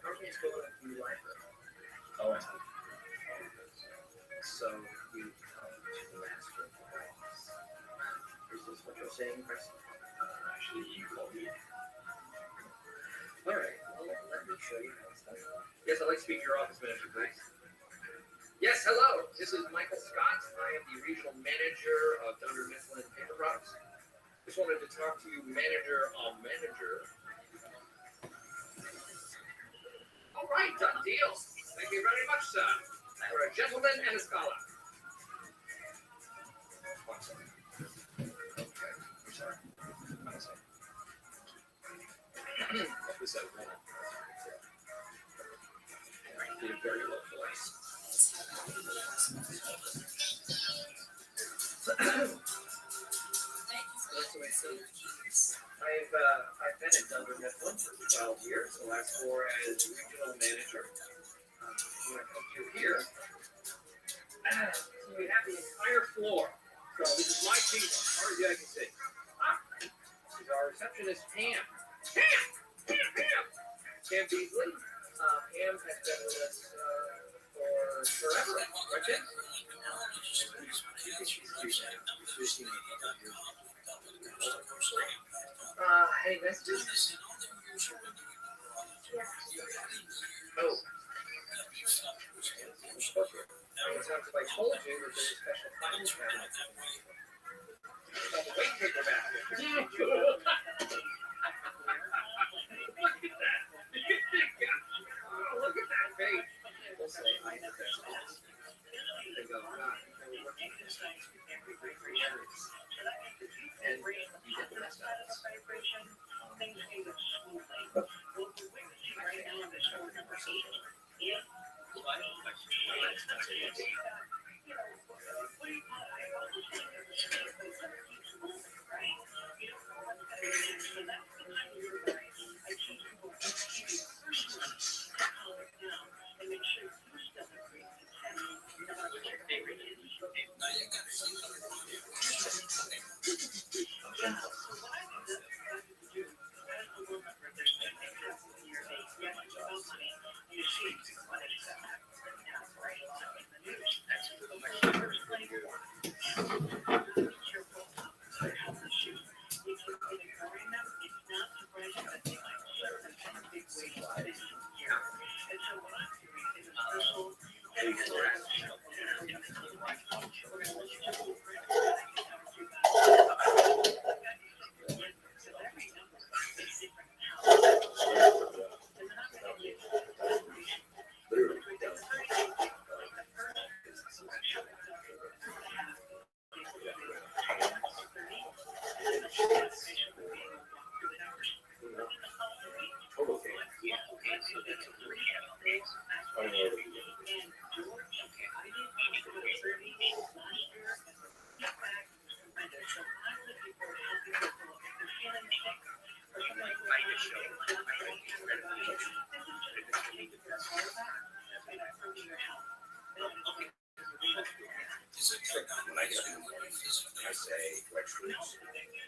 Everything's going up in your library. Oh, I see. So you come to the master of the house. Is this what you're saying, Chris? Actually, you called me. All right. Well, let me show you how it's done. Yes, I'd like to speak to your office manager, please. Yes, hello. This is Michael Scott. I am the regional manager of Dunder Mifflin Paper Products. Just wanted to talk to you, manager. All right, done deal. Thank you very much, sir. You're a gentleman and a scholar. One second. Okay, I'm sorry. This out one. Did a very low voice. I've been at Dunder Mifflin for 12 years, the last 4 as regional manager. When I come through here, so we have the entire floor. So this is my kingdom, as far as the eye can see. This is our receptionist, Pam. Pam Beasley. Pam has been with us for forever, right, Pam? Any messages? Oh. If I told you that there's a special filing cabinet. Oh, the weight paper basket. Look at that. Look at that page. We'll say I have that. They go, God, we're working on this every 3 years. And you get the best out of this. I say, Retroots,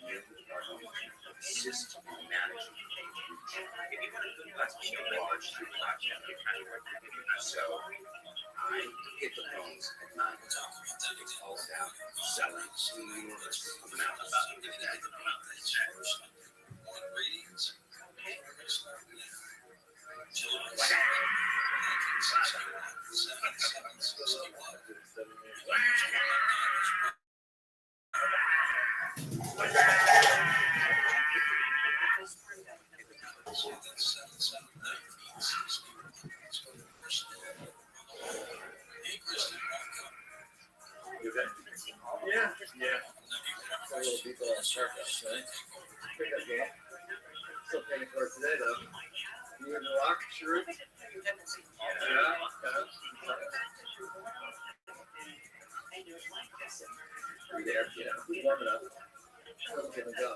you are going to assist in managing that's a large platform. So I hit the phones at 9 o'clock. It's all about selling enormous amounts of ingredients. Yeah. A little people on circus, right? Pick up game. Still paying for it today, though. You in the rock, sure? Yeah. We're there, warm it up. We're going to go.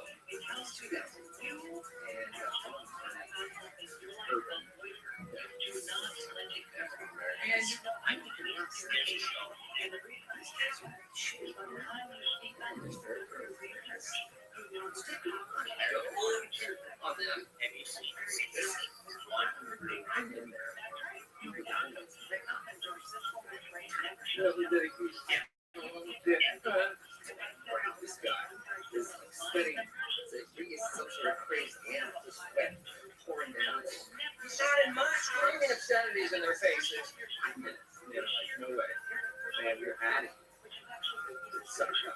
on them. I'm in there. This guy is sweating. He is some sort of crazy animal. Just sweat pouring down. He's not in my screaming obscenities in their faces. They're like, no way. Man, you're at it. Such a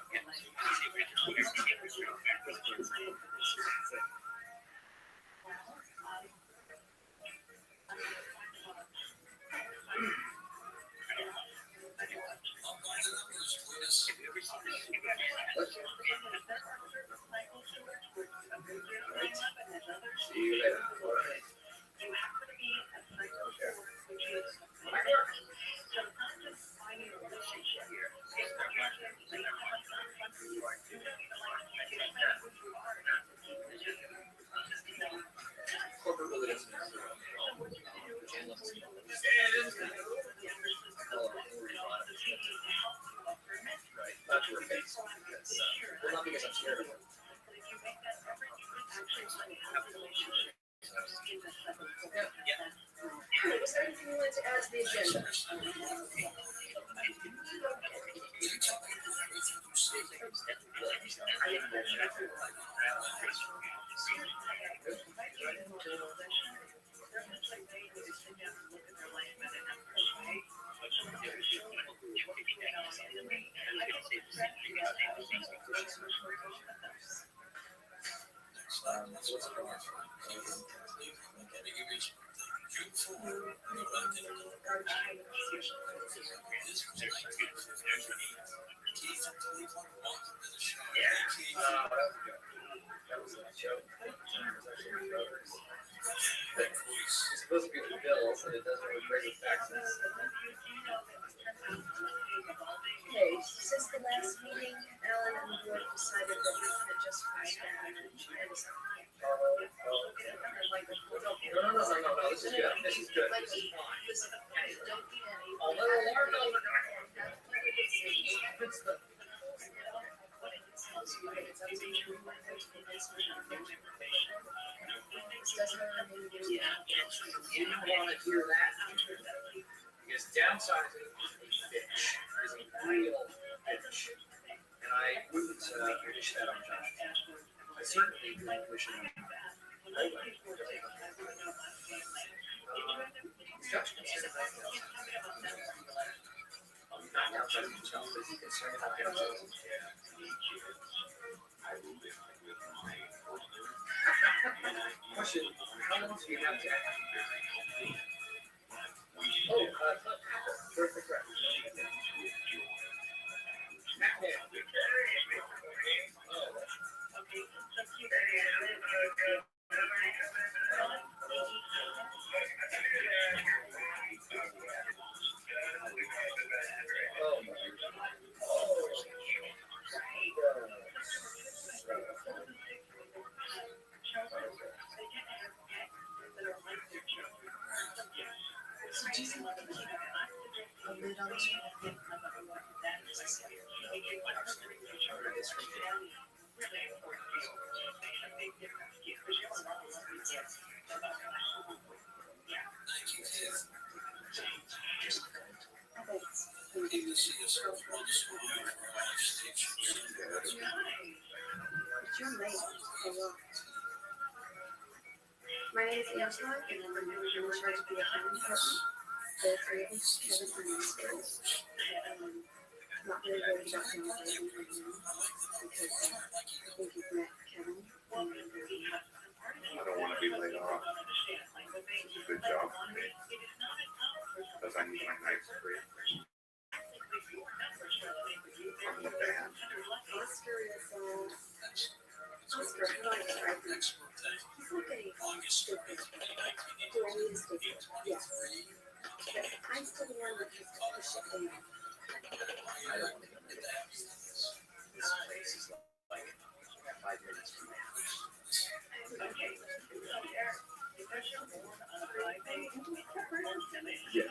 See you later. All right. Corporate really doesn't have right, not to her face. Well, not because I'm scared of her. Was there anything you wanted to add to the agenda? It's supposed to be the bill, so it doesn't really break the taxes. Okay, since the last meeting, Alan and the board decided that we could just pass that and No, this is good. This is good. This is fine. Although alarm bells are going. You don't want to hear that. Because downsizing is a bitch. Is a real bitch. And I wouldn't wish that on Josh. I certainly wouldn't wish it on nobody. Josh considered that not downsizing himself, but he's concerned about downsizing. Question, how long do you have to act? Oh, perfect record. My name is Angela, and I'm in charge of the accounting department. The three of us, Kevin, are in schools. Not really worried about downsizing right now because I think you've met Kevin. I don't want to be laid off. It's a good job for me. Because I need my nights free. From the band. Oscar is, Oscar, how do I describe him? He's like a stupid. Do I need a stupid? Yes. But I'm still the one that has to push it down. I don't want to go to that. This place is like 5 minutes from my house. Yeah.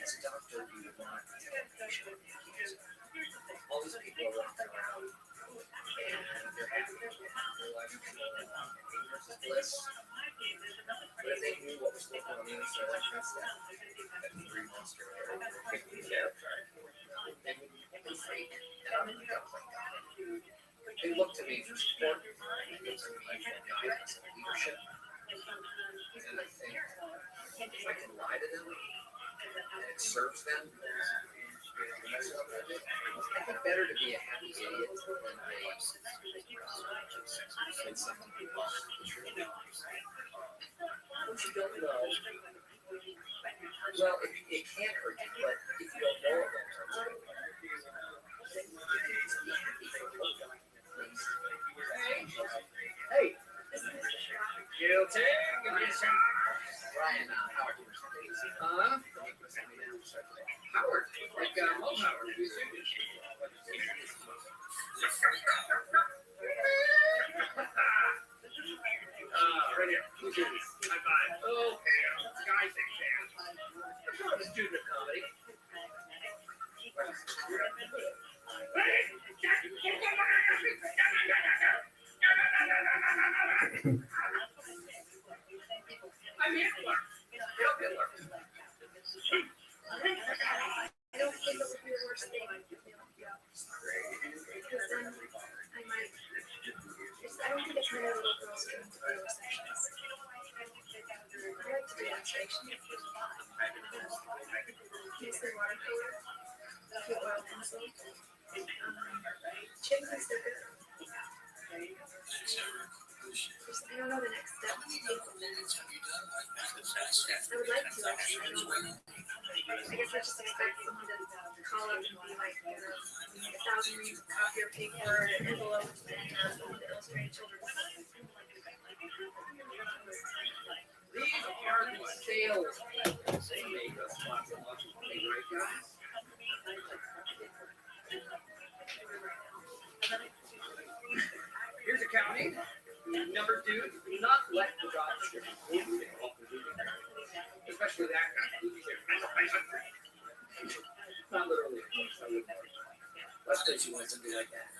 As a doctor, you would not. All these people are bliss. But if they knew what was going on the inside, like that three monster, they would fake. And I'm in the they look to me for support, they look to me for guidance and leadership. And I think if I can lie to them and it serves them, I think better to be a happy idiot than say something wrong. What you don't know, well, it can't hurt you, but if you don't know it, then you can just be happy for a little while. Hey, guilty. Ryan, Howard. Howard, like Mo Howard. Right here. Who's this? High five. Oh, guy thing there. I'm a student of comedy. I'm Hitler. Help Hitler. I don't think it would be the worst thing. Because then I might. I don't think it's many little girls going to be a receptionist. I like to do illustration. Use the watercolor, the oil pencil. Chimneys, they're good. I don't know the next step. I would like to. I guess I just expect someone to call up and be like, 1,000 reams of copier paper, an envelope, and someone to illustrate children's books. These are the sales. They make us lots and lots of money, right, guys? Here's accounting. Number 2, do not let the job description hold you off the movie. Especially that kind of movie. Not literally. Let's say you want something like that.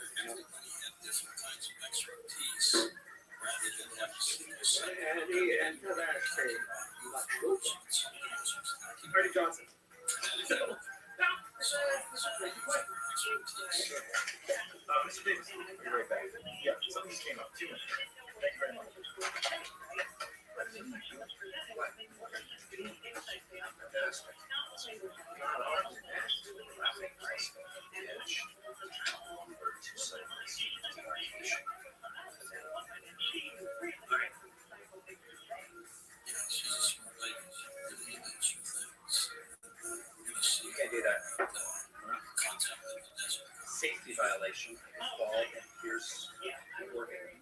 Different kinds of expertise rather than have to see And for that, say, Freddie Johnson. Mr. Davis, I'll be right back. Yeah, something just came up. 2 minutes. Thank you very much. You can't do that. Safety violation. Fall and here's working.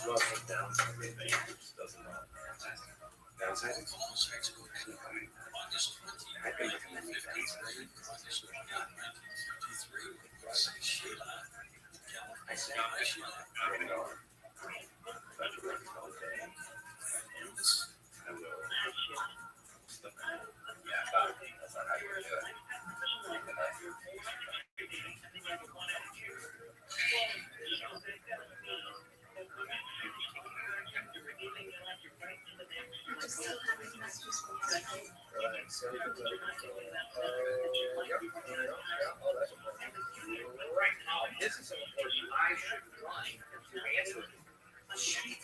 Well, doesn't matter. Downsizing? I've been looking at downsizing. I say, I'm going to go. That's what I'm going to say. I will. Yeah, but that's not how you do it. Right now, this is so important. I should run to answer a sheet.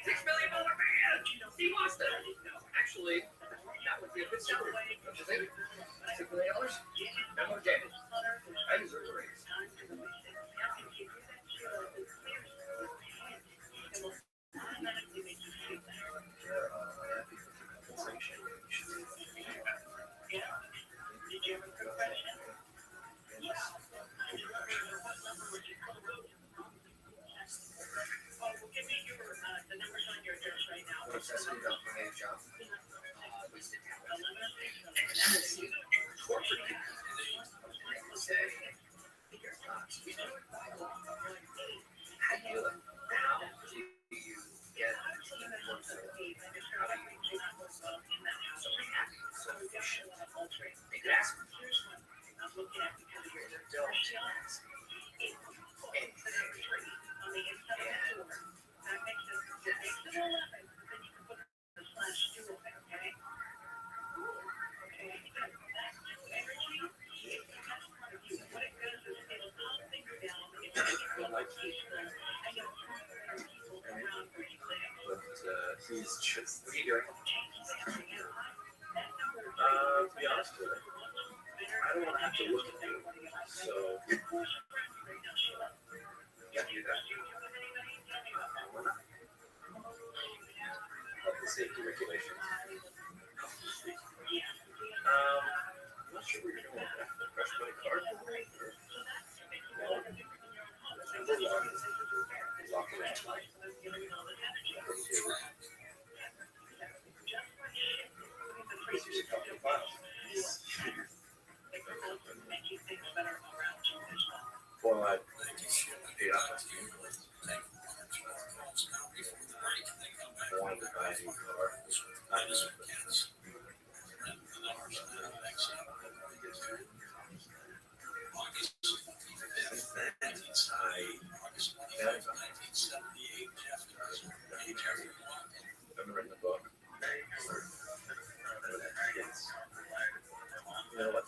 $6 million man! He wants that. No, actually, that would be a good salary. Don't you think? $6 million? No, okay. I deserve a raise. How do you get you could ask them. Don't ask he's just, what are you doing? To be honest with you, I don't want to have to look at you, so yeah, do that. Health and safety regulations. I'm not sure what you're doing with that. Fresh money card? No. Lock it in. This is a couple of files. Well, I paid off last year. I wanted to buy a new car. I just I've written a book. You know what?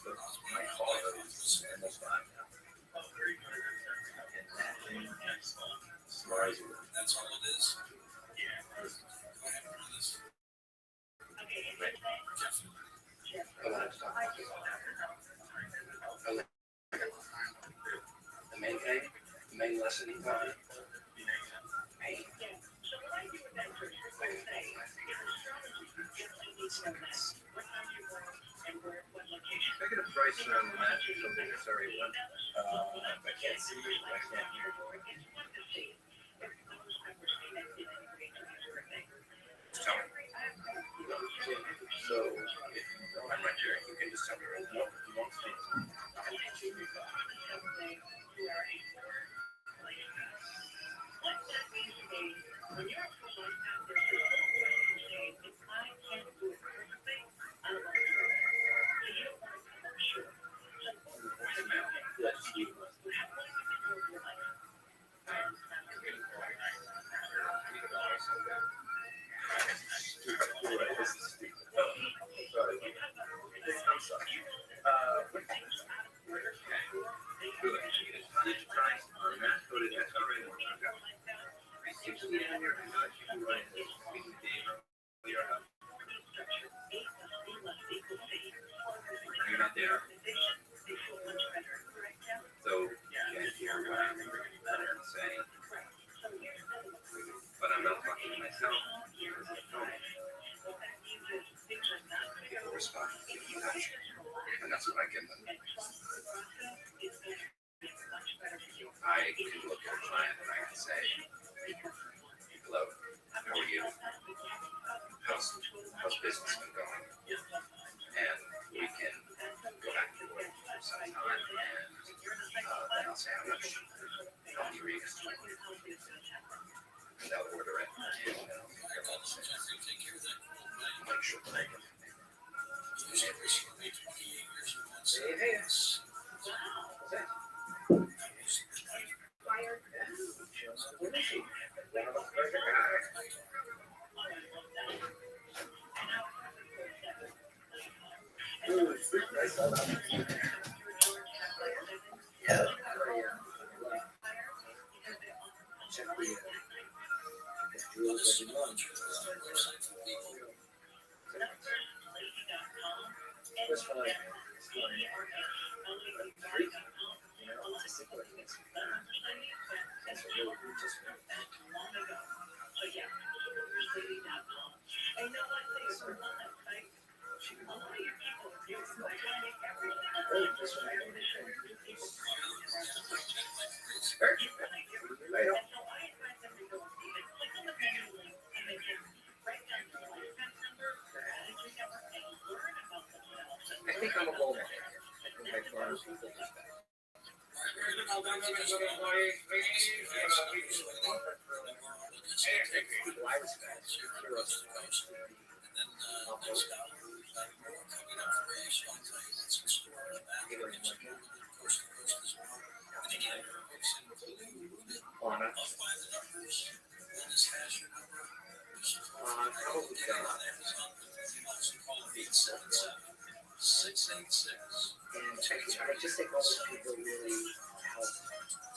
My car is almost gone now. Surprising. That's all it is. I wanted to talk about the main thing, the main lesson you got. Pain. I get a price on the match or something. Sorry, what? I can't see you. I can't hear you. Tell me. So, I'm right here. You can just tell me right now. You won't speak. You're not there. So you can't hear what I'm saying. But I'm not talking to myself. People respond. And that's what I give them. I can look at a client and I can say, hello, how are you? How's business been going? And we can go back to work for some time and then I'll say how many reads and they'll order it and make sure that I can. Hey. I think I'm a bowler. I think my farm is People I respect, heroes. Probably so. And I just think all those people really help.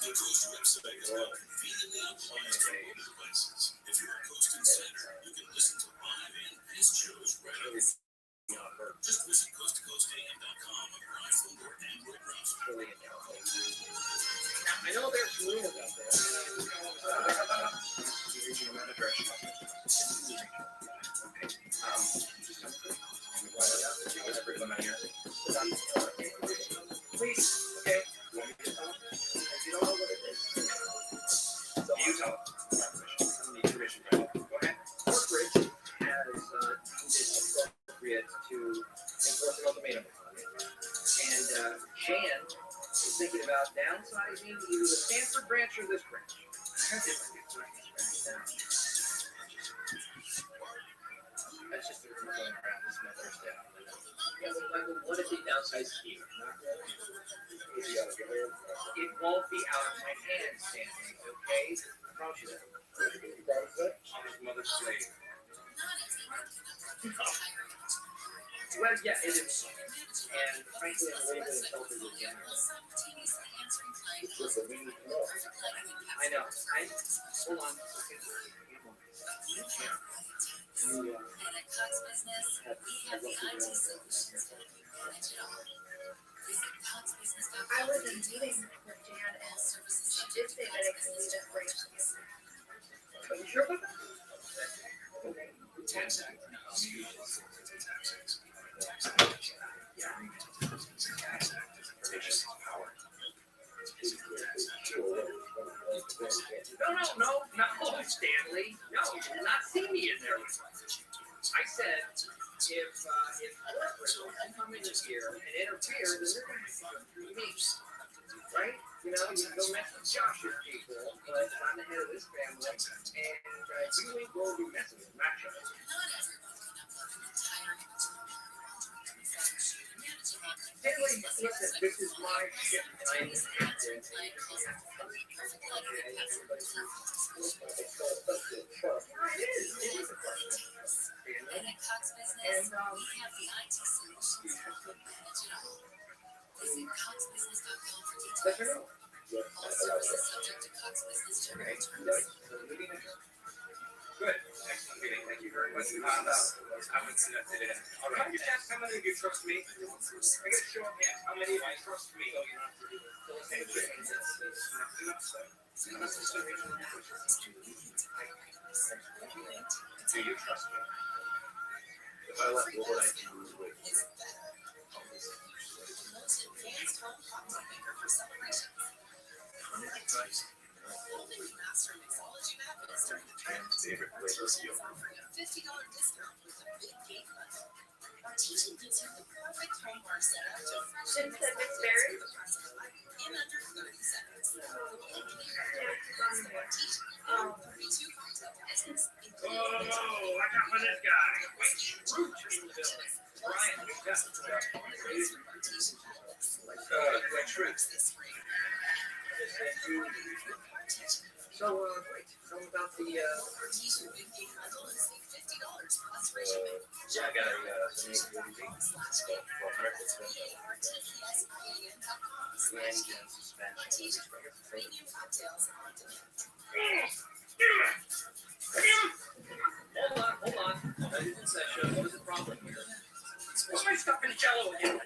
The Coast website is now conveniently online for mobile devices. If you're a Coast insider, you can listen to live and past shows right on your phone. Just visit coasttocoastam.com on your iPhone or Android browser. I know there's rumors out there. Regional manager. Please, okay. You want me to tell them? If you don't know what it is. So you tell them. I need permission. Go ahead. Corporate has deemed it appropriate to enforce an ultimatum. And Shan is thinking about downsizing either the Stanford branch or this branch. I have different That's just the rumor going around. This is my first day. Yeah, but Michael, what if they downsize here? It won't be out of my hands, Stanley, okay? I promise you that. On his mother's slave. Well, yeah, it is. And frankly, I'm a little bit insulted with him. I know. Hold on. Okay. I was in a meeting with Jan and she did say that it could be that branch. Are you sure about that? Tax Act. No, Stanley. No, you did not see me in there. I said, if corporate will come in here and interfere, then they're going to come through me. Right? You know, you can go mess with Josh's people, but I'm the head of this family, and you ain't going to be messing with my child. Stanley, listen, this is my ship, and I am the captain. Good. Excellent meeting. Thank you very much. I would say that today. All right. You ask how many of you trust me? I get a show of hands. How many of you trust me? Do you trust me? If I left, what would I do with you? Favorite flavor skill. $50 discount with a big cake button. Our teaching gives you the perfect home bar setup to Shouldn't say mixed berries. in under 30 seconds. Oh. 32 cocktail patterns. Oh, I got for this guy. Wait, root in the building. Brian, you got like truth. So, tell me about the, Big cake bundle and save $50 plus free shipping. yeah, I got a, Premium cocktails on demand. Hold on. What is the problem here? What's my stuff in jello again?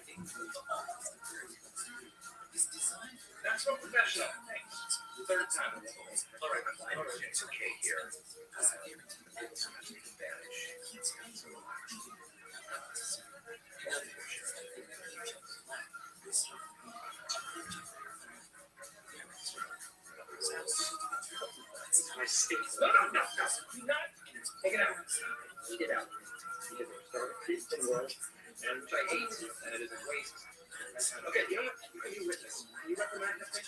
That's so professional. Thanks. Third time. All right, it's okay here. My steak. No. Do not. Take it out. Eat it out. Start tasting well, and which I hate, and it is a waste. Okay, you know what? You witness. Can you reprimand this thing?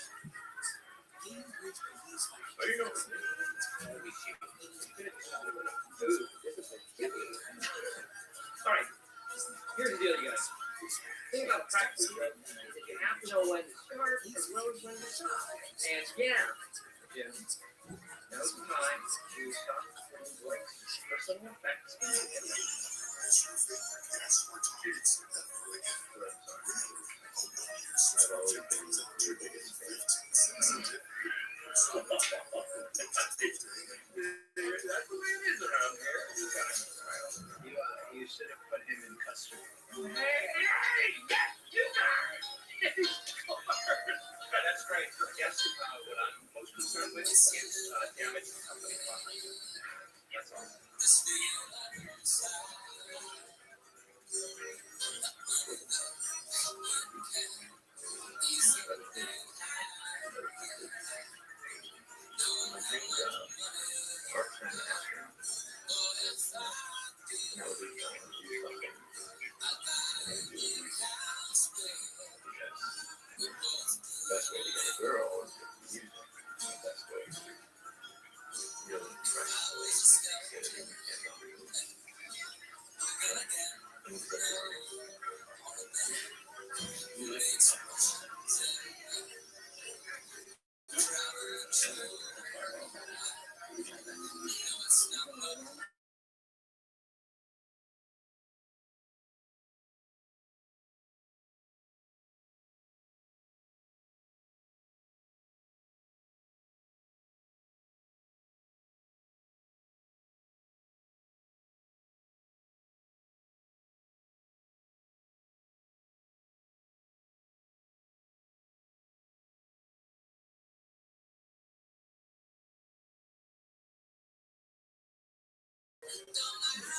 when we talk. And yeah, Jim, no time to stop things like personal effects. I've always been your biggest fan. That's the way it is around here. You should have put him in custody. Hey, yes, you guys! That's great. Yes, what I'm most concerned with is damage to company property. That's all. My dream job, part-time astronaut. That would be fun to do something. And do it because the best way to get a girl is to use it. The best way to really impress the ladies is to get it in and not remove it.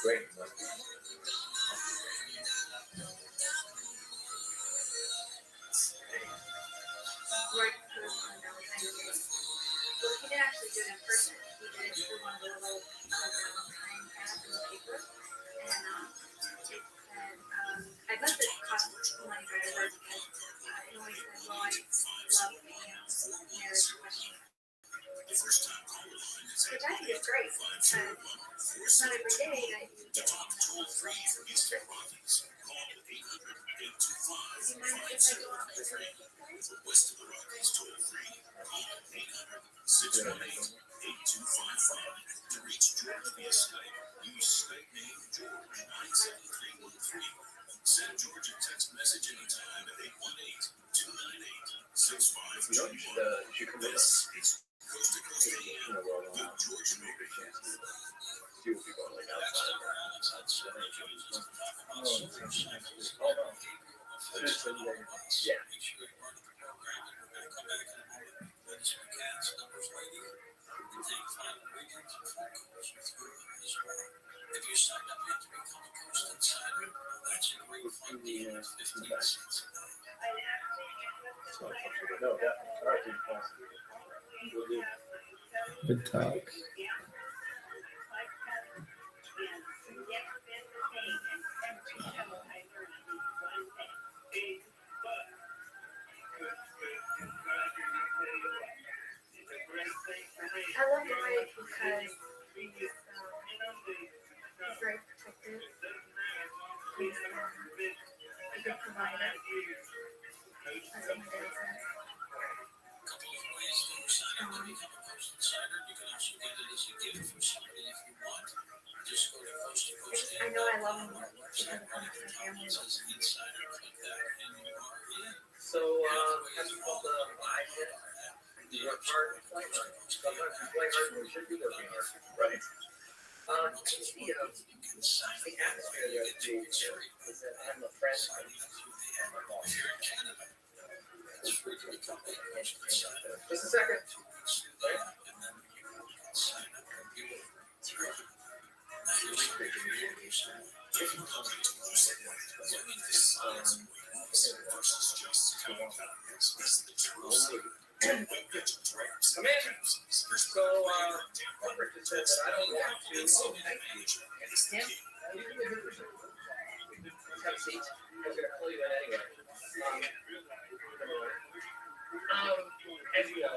Great. Right person that was angry. Well, he didn't actually do it in person. He did it through one of the little time ads in the paper. And I bet this cost money for it because it always said, well, I love marriage question. Which I think is great because it's not every day that you get on that level of answer. Do you mind if I go off the screen? West of the Rockies, toll free. Call 800-618-8255 to reach George via Skype. Use Skype name George 97313. Send George a text message anytime at 818-298-6521. You should come with us. It's Coast to Coast AM. The George Maker Chance. See what people are like outside. Yeah. If you sign up yet to become a Coast Insider, that's a great fun deal of 15 cents. No, definitely. All right, dude. We'll do. Good talk. I love Roy because he's very protective. He's a good provider. I think that is Couple of ways to sign up to become a Coast Insider. You can also get it as a gift from somebody if you want. Just go to Coast to Coast. I know I love him because of my family. Insider, click that, and you are in. So, have you felt the vibe yet? You work hard and play hard. Sometimes we play hard when we should be working hard. Right. The atmosphere there is that I'm a friend and my boss. Just a second. Right? Come in. So, Robert just said that I don't want to. Oh, thank you. Tim, have a seat. I was going to pull you in anyway. As you know,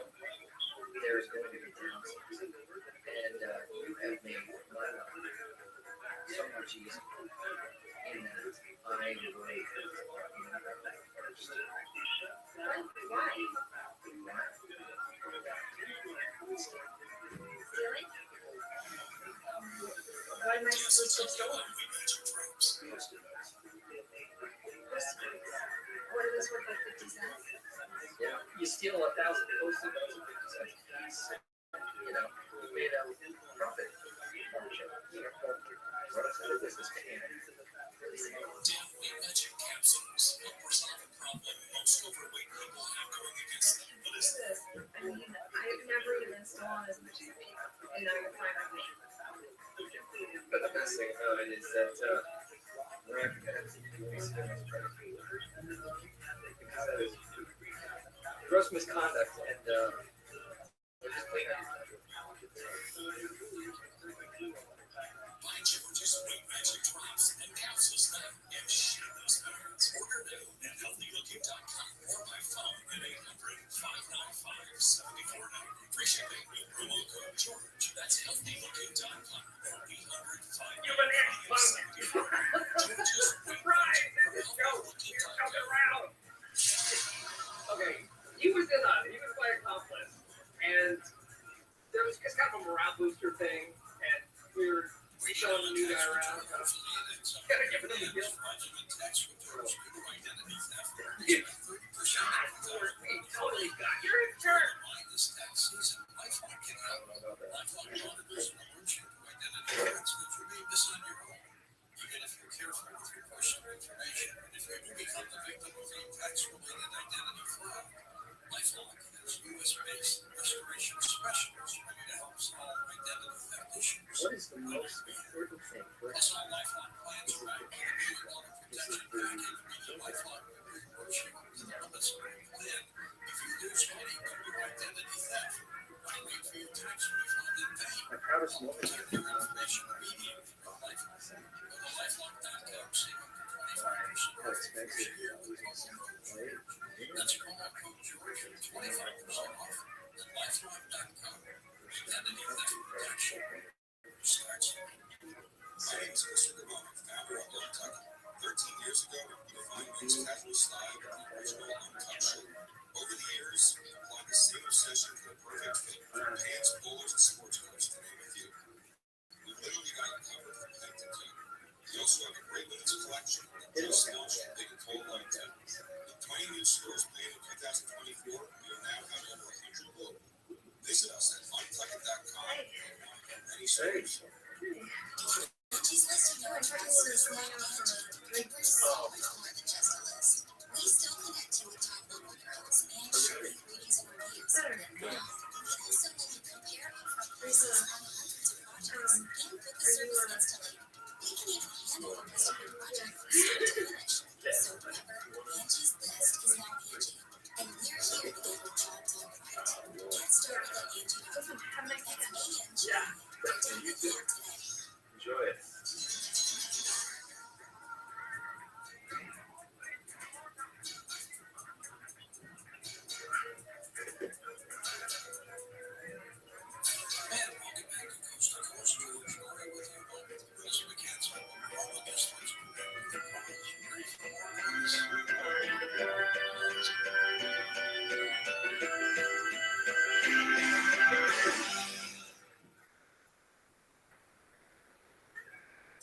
there's going to be things, and you have made my life so much easier. In that I would never back first. Why? am I supposed to go on? What are those worth, like 50 cents? Yeah, you steal 1,000 Post-it notes and 50 cents a piece. You know, we made a profit. Run us out of business, man. Magic capsules help resolve a problem most overweight people have going against them. What is this? I mean, I've never even stolen as much as me, and now you're fine with me. But the best thing about it is that we're not going to have to do this because gross misconduct and we're just clean up. Buy George's Weight Magic drops and capsules now and share those nerds. Order now at healthylooking.com or by phone at 800-595-7490. Free shipping with promo code George. That's healthylooking.com or 800-595-7490. George's Weight Magic from healthylooking.com. Okay, he was by a complex, and there was just kind of a morale booster thing, and we were showing the new guy around. Gotta give it a deal. We totally got your turn. This tax season, Lifeline can help. Lifeline monitors and alerts you to identity threats that you may miss on your own. Even if you're careful with your personal information, and if you do become the victim of a tax-related identity fraud, Lifeline has U.S.-based restoration specialists ready to help solve identity theft issues. What is the most important thing for us? Plus, all Lifeline plans are backed by a $1 million protection package, meaning Lifeline will reimburse you up to the limits of your plan if you lose money due to identity theft. Why wait for your tax refund in vain? My proudest moment. Get your information immediately from Lifeline. Go to lifeline.com, save up to 25% off your first year with promo code George. That's promo code George for 25% off at lifeline.com. Identity theft protection starts. My name is Mr. Devon, founder of Kentucky. 13 years ago, we defined men's casual style with the original Untucked shirt. Over the years, we applied the same obsession to the perfect fit for pants, polos, and sports coats, to name a few. We've literally got you covered from head to toe. We also have a great women's collection that just launched Big and Cold Line 10. With 20 new stores planned in 2024, we will now have over 100 global. Visit us at untuckit.com and many stores. She's listing your address is now we're so much more than just a list. We still connect you with top local girls and share ratings and reviews. We also let you compare upfront prices on hundreds of projects and with the service instantly. We can even handle a customer project from start to finish. So remember, Angie's List is now Angie, and we're here to get your job done right. Get started at Angie.com. That's A-N-G. Update your plan today. Enjoy it.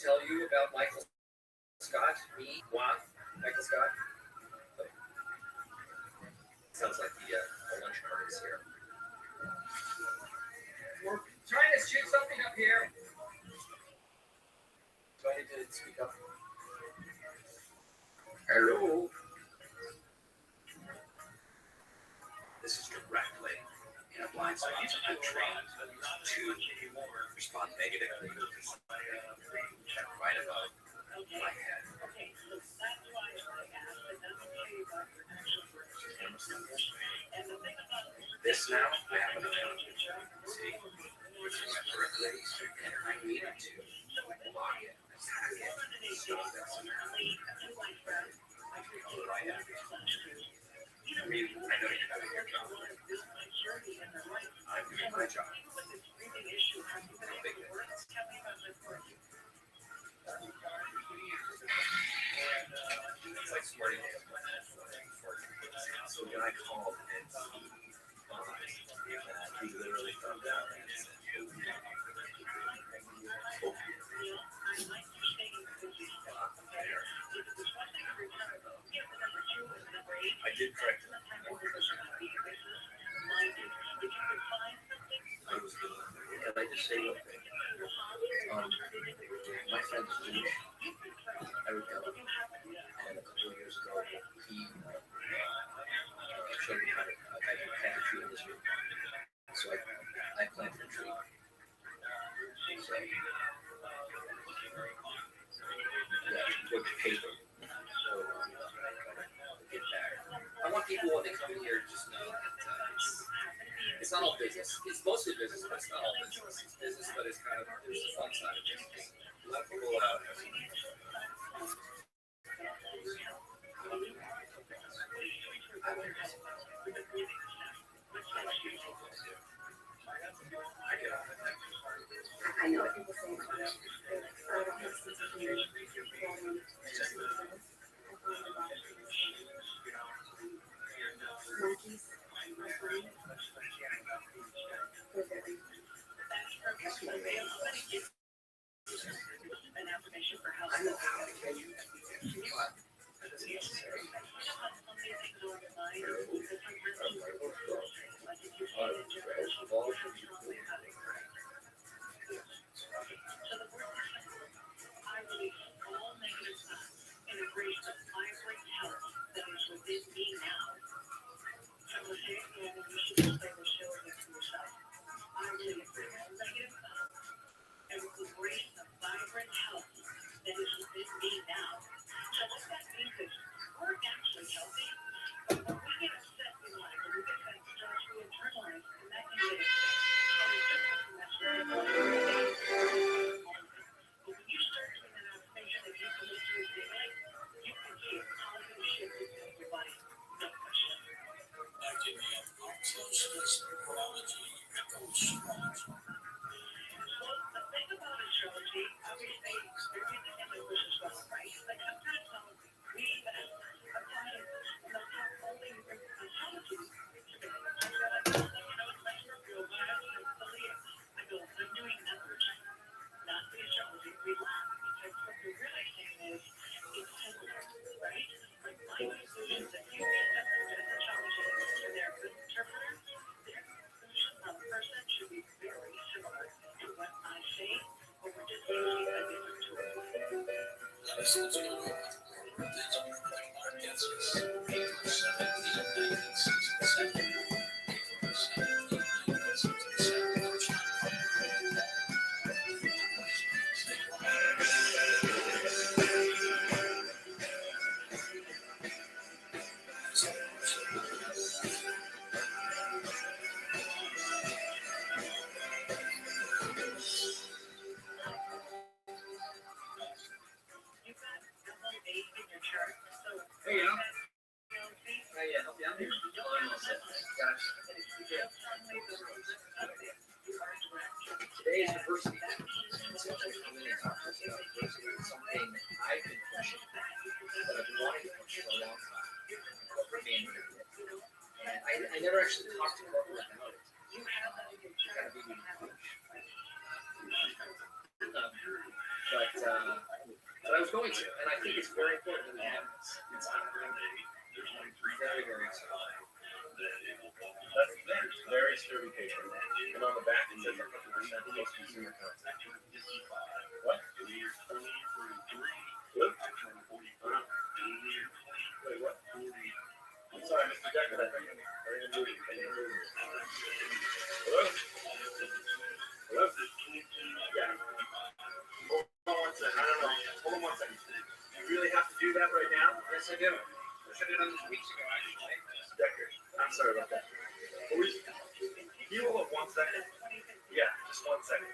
Tell you about Michael Scott, Michael Scott. Sounds like the lunch party's here. We're trying to shoot something up here. Do I need to speak up? Hello. This is directly in a blind spot. I'm trained to respond negatively to right above my head. This now, I have an account. See, which is my birthday, and I needed to log in, hack it, stop that somehow. I can go right after. I mean, I know you're doing your job. I'm doing my job. It's like smarting it. So when I called and he Get cracked. Can I just say one thing? My friend's Jewish. Eric Ellen. And a couple of years ago, he showed me how to plant a tree in this room. So I planted a tree. So, wood paper. So, get back. I want people when they come here to just know that it's not all business. It's mostly business, but it's not all business. It's business, but it's kind of there's the fun side of business. Let people I know what people say. I don't have sense of humor. Monkeys. They're very. I know how to get you. Hey, you know? Hey, yeah, help you out here. Today is diversity. It's something I've been pushing, that I've been wanting to push for a long time. Corporate management. And I never actually talked to corporate about it. Kind of being a coach. But I was going to, and I think it's very important that we have this. It's very, very exciting. That's very sturdy paper. And on the back it says 100% close consumer contact. What? Good? Wait, what? I'm sorry, Mr. Decker. Hello? Hello? Yeah. Hold on one second. I don't know. Hold on one second. You really have to do that right now? Yes, I do. I should have done this weeks ago, actually. Decker, I'm sorry about that. Can you hold up 1 second? Yeah, just 1 second.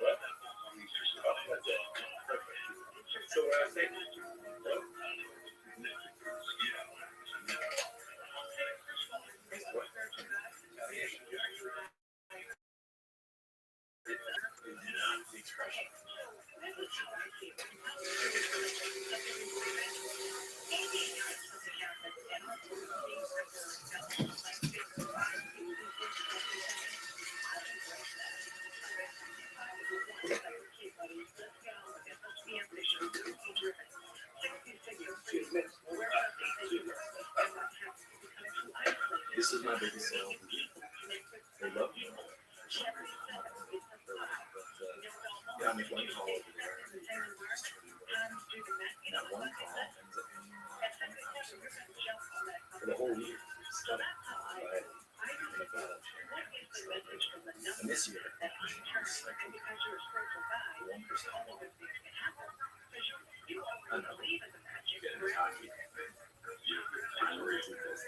What? Oh, that's it. Perfect. So what I was saying? Hello? What? The expression. This is my biggest sale. They love me. Yeah, I make one call over there. And that one call ends up being for the whole year. Right. And this year, it's like 1%. I know. Getting cocky. Finally, it's this.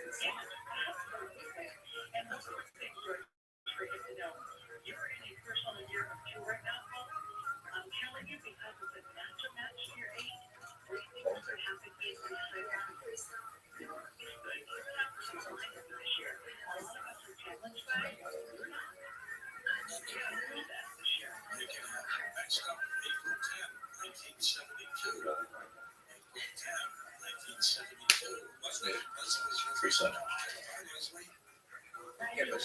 Free yeah, but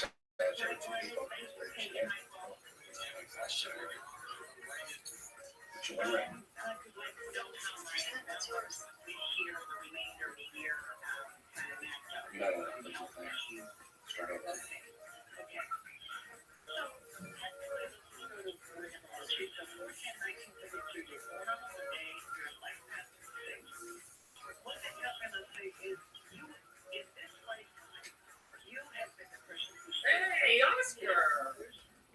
Hey, Oscar!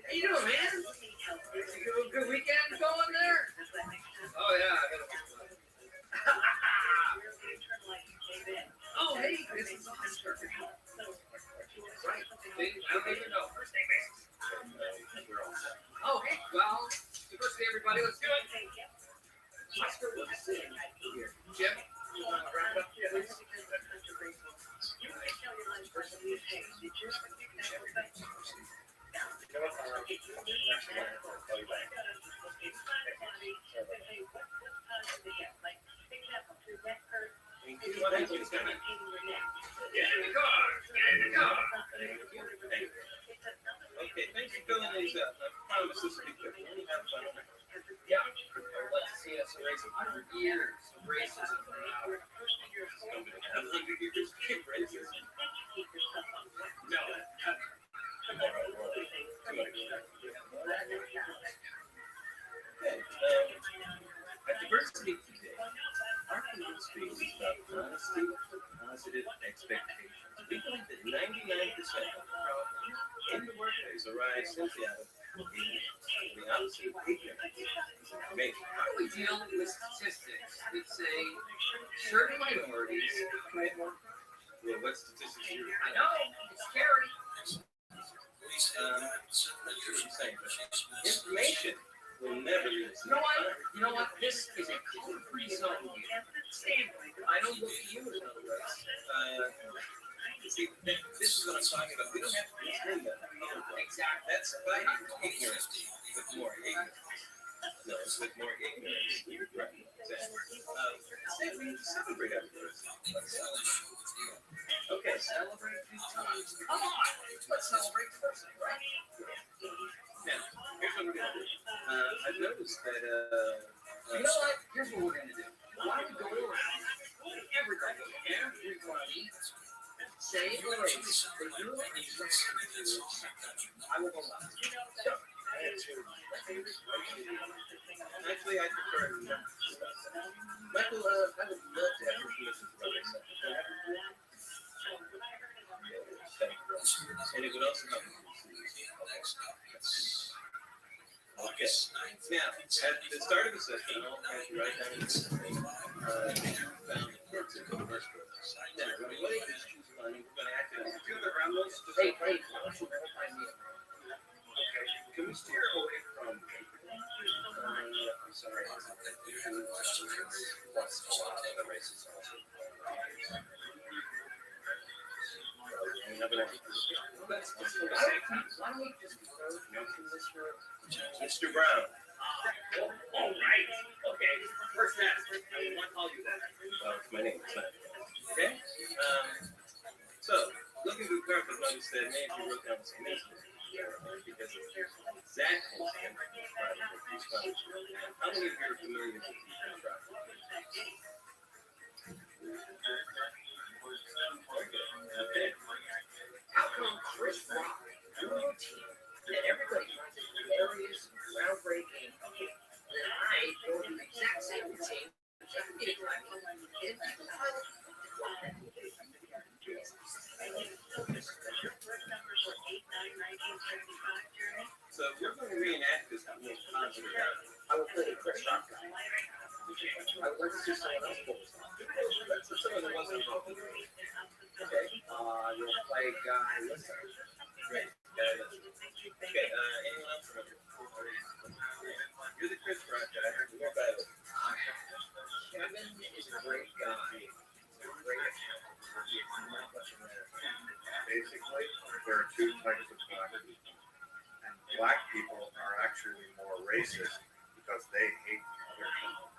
How you doing, man? You have a good weekend going there? Oh, yeah. Oh, hey, this is Oscar. Right. I don't even know. First name basis. Oh, hey, well, diversity, everybody. Let's do it. Oscar, what's sitting here? Jim? You want to wrap it up, please? Okay, thanks for filling these up. I promise this will be quick. We only have fun. Yeah, I would like to see us erase 100 years of racism from now. 100 years of racism? No. Okay, at Diversity Today, our philosophy is about honesty, positive expectations. We believe that 99% of the problems in the workplace arise simply out of the opposite of ignorance. How do we deal with statistics that say certain minorities commit more crimes? Well, what statistics do you I know, it's scary. Information will never leave us. You know what? This is a color-free zone here. I don't look at you as another race. See, this is what I'm talking about. We don't have to pretend that. Exactly. That's fighting ignorance with more ignorance. No, it's with more ignorance. Right. Exactly. We celebrate everything. Okay, celebrate these times. Come on, let's celebrate diversity, right? Now, here's what we're gonna do. I've noticed that. You know what? Here's what we're gonna do. Why don't we go around? Everybody, say a race that you are attracted to. I will go last. Actually, I prefer Michael, I would love to have your permission to run this. And it would also help me. Okay. Now, at the start of the session, I'll have you write down this found the kids in the first group. Now, we're going to lay this choose money. We're going to act as two of the round ones. Hey, why don't you verify me? Okay. Can we steer away from I'm sorry. What's the races also? Why don't we just Mr. Brown. All right. Okay. First pass. I want to call you that. It's my name. It's not. Okay. So, looking through carpet notice that maybe you wrote down some names because it's exactly the same. How many of you are familiar with these projects? Okay. How reenact this little concert again. I will play the Chris Rock guy. I would like to see someone else pull this off. Let's see someone that wasn't wrong. Okay, you'll play guy. Listen. Great. Okay, anyone else? You're the Chris Rock guy. You're better. Kevin is a great guy. Basically, there are two types of black people. And black people are actually more racist because they hate other people.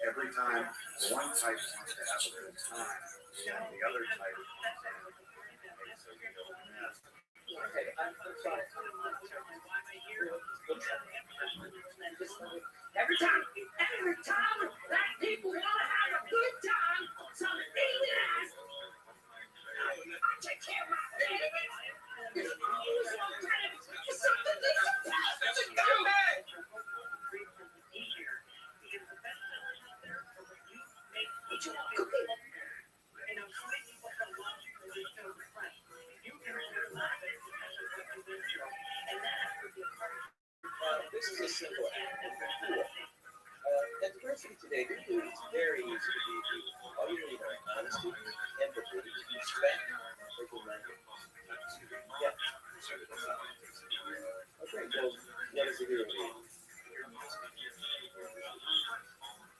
Every time one type wants to have a good time, and the other type makes a real mess. Okay, I'm sorry. Every time black people want to have a good time, some idiots. I take care of my baby. There's always one kind of something that's supposed to come back. Would you want cookie? This is a simple act. Adversity today, it's very easy to be beautiful. All you need are honesty, empathy, respect, open language. Yeah. Okay, well, what does a hero mean?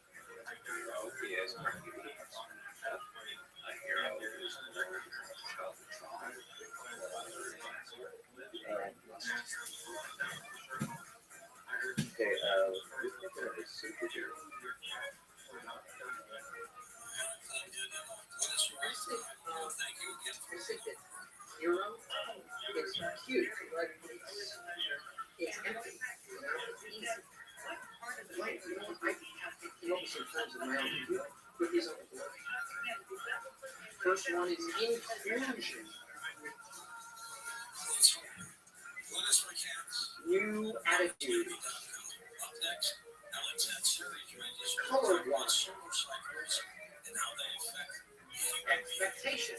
Okay, yes, a hero is okay, we're looking at a superhero. Hero, it's cute, but it's empty. It's easy. Right, you know, I come up with some terms of my own view. Cookies on the board. First one is infusion. New attitude. Colored one. Expectation.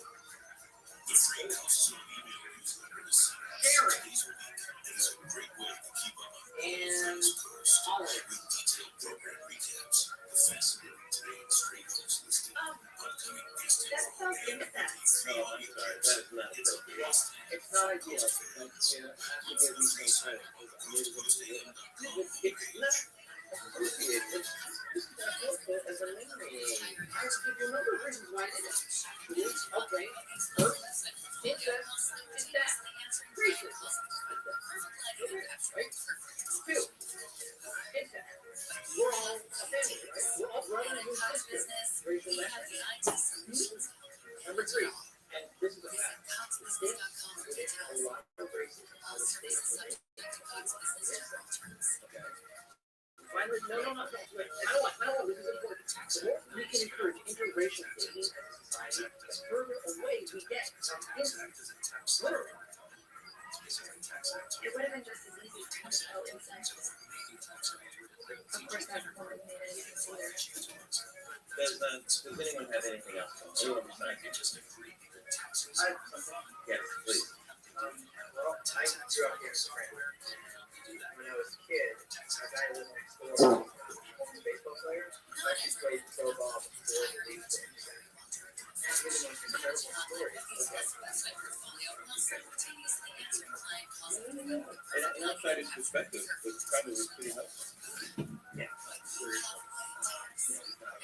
Sharing. And olive. That sounds good. Oh, I'm sorry, that is not appropriate. It's not ideal. That's, you have to give me some time. It's not appropriate. It's not helpful as a memory aid. I have to give you a number of reasons why I did it. Okay. Hit that. Gracious. Right? Two. Hit that. We're all a family, right? We're all brothers and sisters. Racial message. Number three, and this is a fact. A lot of races out of state. Okay. Finally, no, wait. I don't want, this is important. The more we can encourage interracial thinking as a society, the further away we get from impact. Literally. It would have been just as easy to tell inside. Of course, that's not made anything either. Does anyone have anything else? Anyone besides you? Yes, please. Well, I grew up here in Scranton. When I was a kid, a guy lived next door was a baseball player. I actually played pro ball before the league days. And he was the most incredible story. An outsider's perspective was probably pretty helpful. Yeah.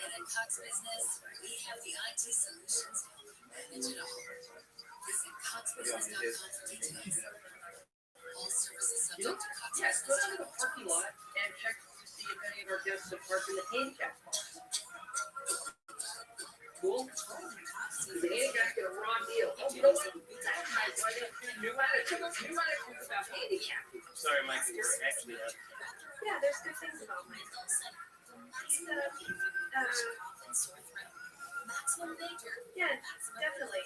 And in Cox Business, we have the IT solutions manage it all. Visit coxbusiness.com for details. All services subject to Cox Yes, go Business. to the parking lot and check to see if any of our guests have parked in the handicap spots. Cool? The handicap get a raw deal. Oh, you know what? That's nice. Why didn't new attitude about handicap? Sorry, Mike, we're actually Yeah, there's good things about Michael. Maximum major. Yeah, definitely.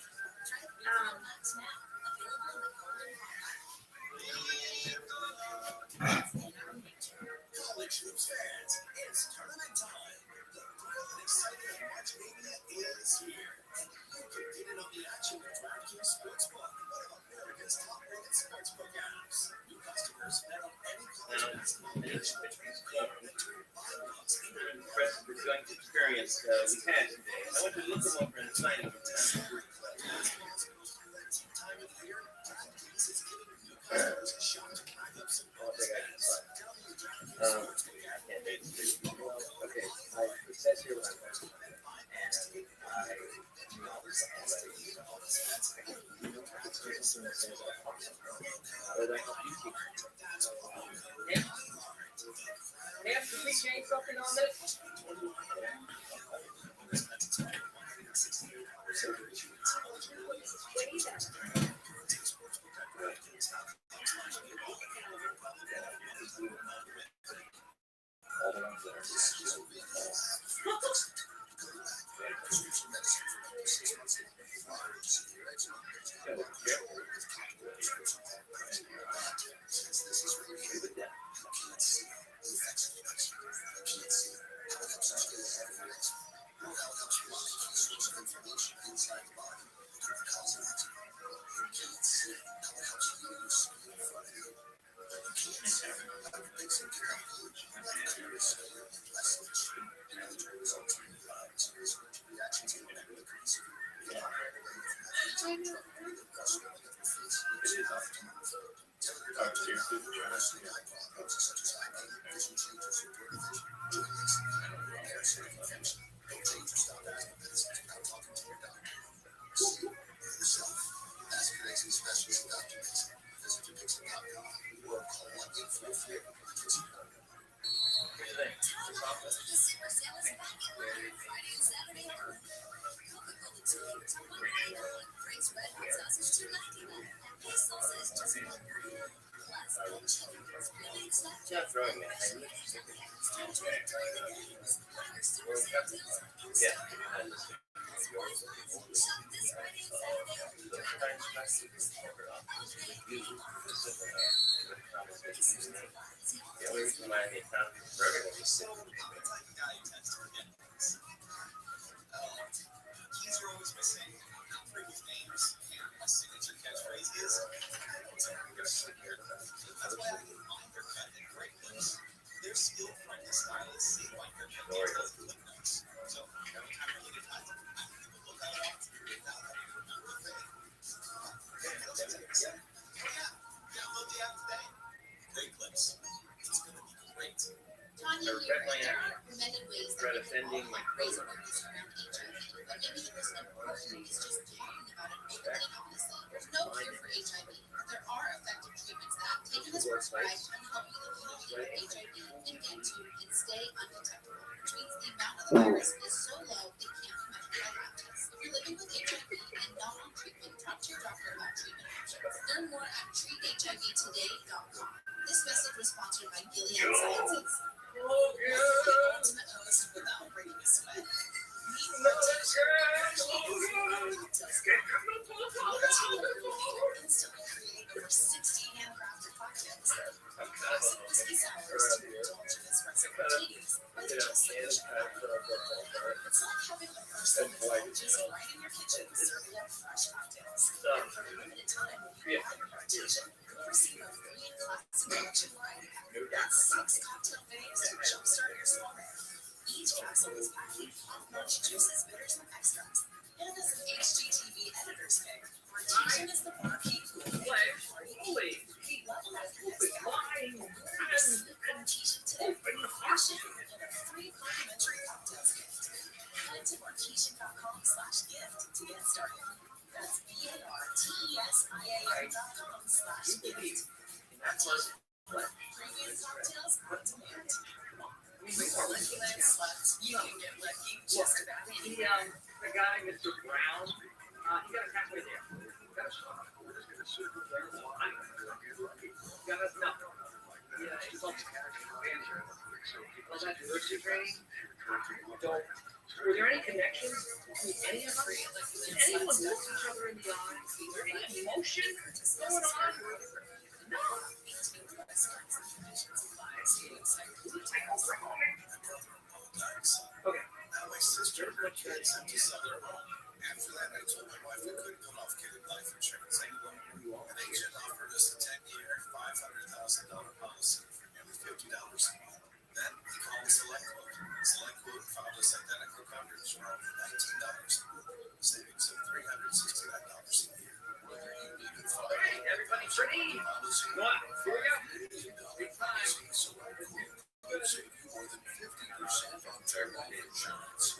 College hoops fans, it's tournament time. The thrill and excitement of March Mania is here. And you can get in on the action with DraftKings Sportsbook, one of America's top-rated sportsbook apps. New customers bet on we had today. I went to look them over and sign them. Okay, it says here what I want. Have we changed something on this? Not throwing it. Yeah. The only reason why they found this for everyone is simple. Kids are always missing outbreaking names. My signature catchphrase is, that's why I combine their cut and great looks. Their skilled friendly stylists see why their cut does look nice. So every time I get a cut, I can get the look I want without having to remember a thing. Download the app today. Great clips. It's going to be great. Tanya, I regret my action. recommended ways Regret offending my raise coworker. awareness around HIV, but maybe the most important is just talking about it openly and honestly. There's no cure for HIV, but there are effective treatments that, taken as prescribed, can help you live healthy with HIV and get to and stay undetected, which means the amount of the virus is so low it can't be measured by lab tests. If you're living with HIV and not on treatment, talk to your doctor about treatment options. Learn more at treathivtoday.com. This message was sponsored by Gilead Sciences. Ultimate host without breaking a sweat. Instantly create over 60 handcrafted cocktails. Classic whiskey sours to indulge in espresso martinis, or the just it's like having a person just right in your kitchen serving up fresh cocktails. And for a limited time, you have your invitation. Receive a free classic collection variety pack. That's 6 cocktail faves to jumpstart your summer. Each capsule is packed with top-notch juices, bitters, and extracts. And it has an HGTV editor's pick. Rotation is the marquee cool party. Level up your next category. Rotation today. Free shipping and a free complimentary cocktails gift. Head to rotation.com/gift to get started. That's BARTESIAR.com/gift. Premium cocktails on demand. Lucky Land Slots, you can get lucky just about anything. The guy, Mr. Brown, he got us halfway there. Got us no. Yeah, he's on answer. All that diversity training. Were there any connections between any of us? Did anyone look each other in the eye? Was there any emotion going on? No. Okay. Now my sister sent to sell their home. After that, I told my wife I couldn't come off getting life insurance anymore. An agent offered us a 10-year, $500,000 policy for nearly $50 a month. Then he called Select Quote. Select Quote found us identical coverage Ready? One, here we go. Big time. Save you more than 50% on termite insurance.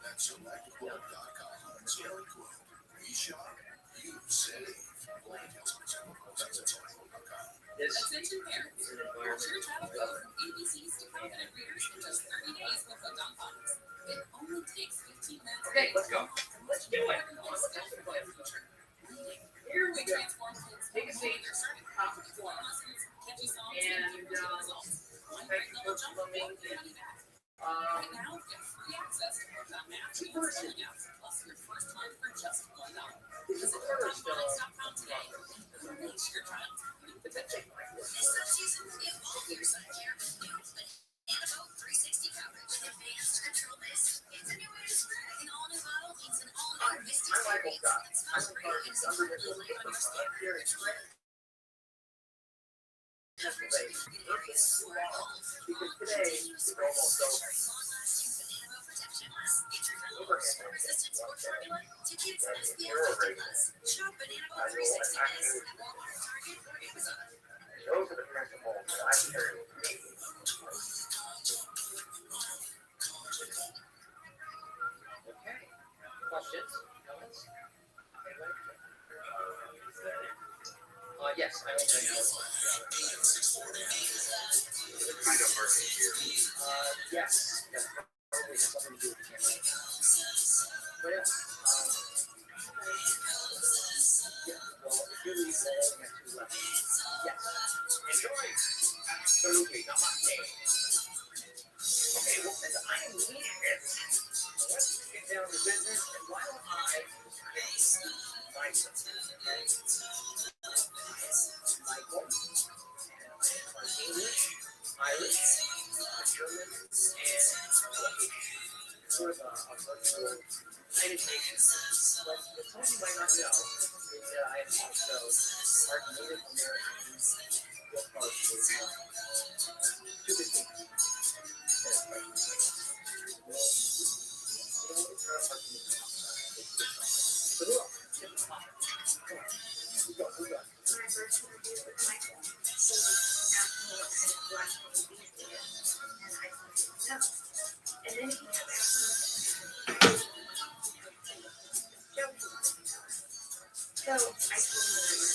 That's selectquote.com. We shop, you save. This Attention parents. is an Watch your environment child go from ABCs to confident readers in just 30 days with the Dump Box. It only takes 15 minutes. Okay, let's go. Let's do it. Here we go. Take a seat. Conference floor. And thank you for coming. Right now, get free access to our match and selling apps, plus your first month for just $1. Visit dumpbox.com today and reach your child. This season, evolve your sun care with new Banana 360 coverage with advanced control mist. It's a new way to spread. An all-new bottle means an all-new mist experience. It smells great and smells really on your skin. Because today is almost over. Resistant sport formula to kids SPF 50+. Shop Banana 360 Mist at Walmart, Target, or Amazon. Those are the principles that I carry with me. Okay. Questions? Comments? Anybody? Yes, I don't know. Kind of hard to hear. Yes. That probably has something to do with the camera. But yeah. Well, if you leave that, we have two left. Yes. Enjoy. Absolutely. Not my name. Okay, well, since I am leading it, let's get down to business, and why don't I find something, okay? Michael, English, Irish, German, and Turkish. Sort of a virtual United Nations. But some of you might not know is that I am also part Native American, what part of two distinct. So look, get the top. Come on. Who got? My first interview with Michael, he asked me what kind of black movies did, and I told him no. And then he kept asking me, Joe, so I told him that I was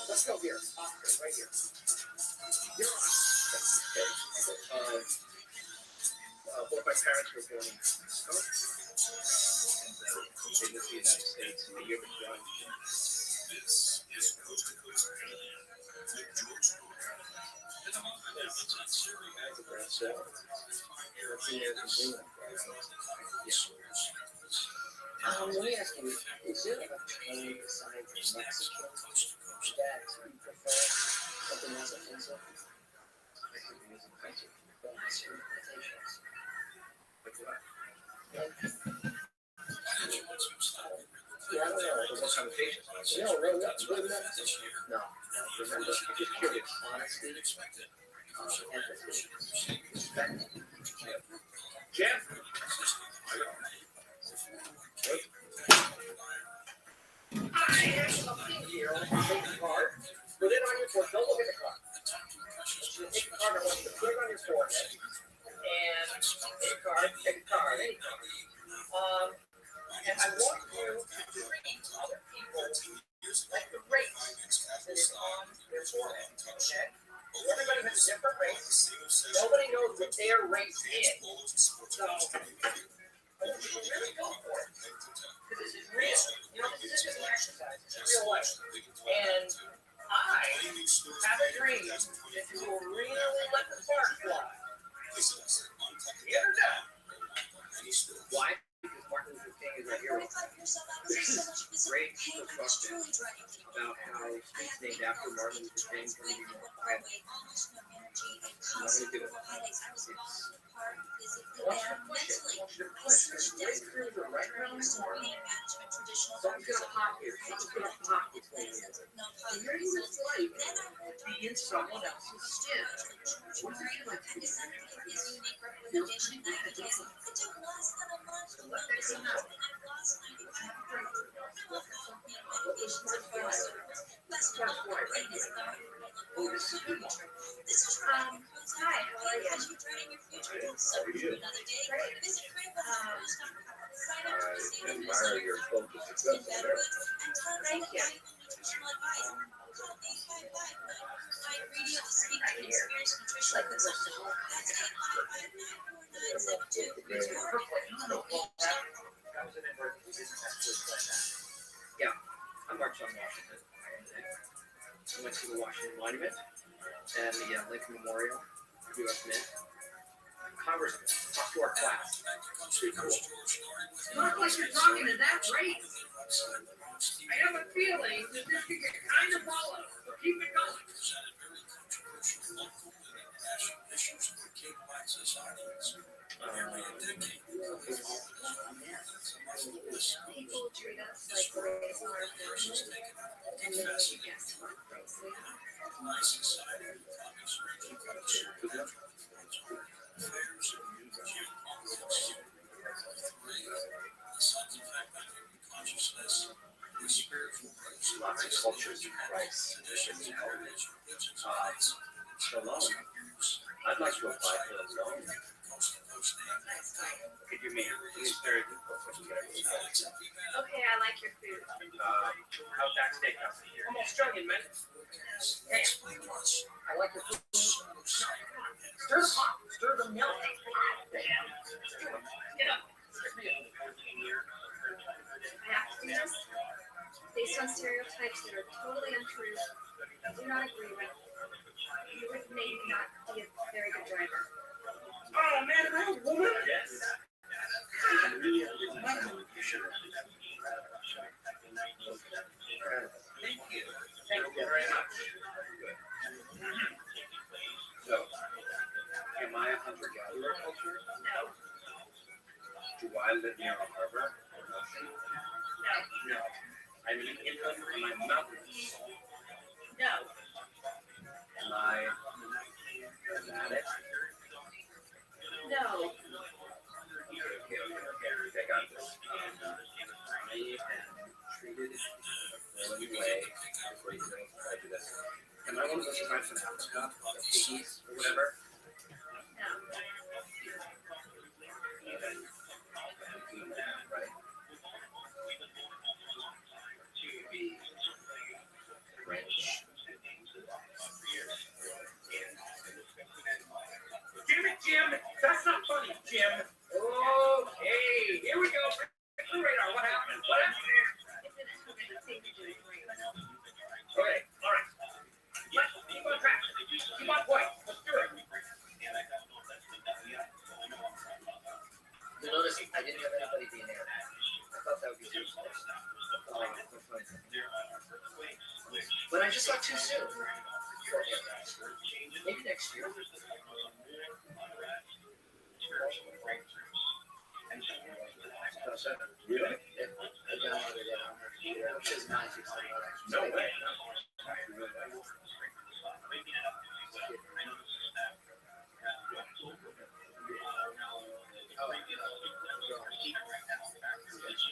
Let's go here. Oscar, right here. You're on. Okay. Both my parents were born in Mexico. And they moved to the United States in the year before. This is Coast to Coast Alien with George Burkhardt. As the brand said, Let me ask you, is there a train besides Mexico that you prefer something else offensive? Yeah, I don't know. What connotations? No, remember, I'm just curious. Honesty, empathy, respect. Jeff? I have something here. I want you to take the card, put it on your forehead. Don't look at the card. You take the card, I want you to put it on your forehead. And take a card, any card. And I want you to treat other people like the race that is on their forehead. Okay? Everybody has a different race. Nobody knows what their race is. So, I want you to really go for it. Because this is real. You know, this isn't an exercise. It's real life. And I have a dream that you will really let the spark fly. Get her done. Why? Because Martin Luther King is our hero. This is great question about how it's named after Martin Luther King. I'm not going to do it. Something's going to pop here. Something's going to pop between you. You're in this life. Do in someone else's stead. What are you like? So let that come out. That's why, right? Oh, this is a good one. Hi, how are you? How are you? I admire your focus success in there. Thank you. Yeah, I marched on Washington. I went to the Washington Monument and the Lincoln Memorial, U.S. Mint. Congressman, talk to our class. Pretty cool. Not like you're talking to that rate. I have a feeling that this could get kind of volatile, so keep it going. People treat us like we're raising our families, and then we guess what race we are. Lots of cultures of Christ. Shalom. I'd like to apply for a loan. Could you make these very difficult questions? Okay, I like your food. How's that steakhouse? I'm Australian, man. Hey, I like your food. Stir the pot. Stir the milk. Get up. I have to do this based on stereotypes that are totally untrue, I do not agree with. You would maybe not be a very good driver. Oh, man, am I a woman? Yes. You should. Thank you. Thank you very much. So, am I a hunter-gatherer culture? No. Do I live near a harbor or an ocean? No. I'm an inland. Am I mountains? No. Am I nomadic? No. Okay, I got this. I am treated in a friendly way with racism and prejudice. Am I one of those tribes in Africa, the Piggies or whatever? No. Right? Be French. Damn it, Jim. That's not funny, Jim. Okay, here we go. The radar. What happened? What happened? Okay, all right. Let's keep on track. Keep on point. Let's do it. You notice I didn't have anybody being there. I thought that would be too close. But I just thought too soon. Maybe next year. Really? Which is nice. No way.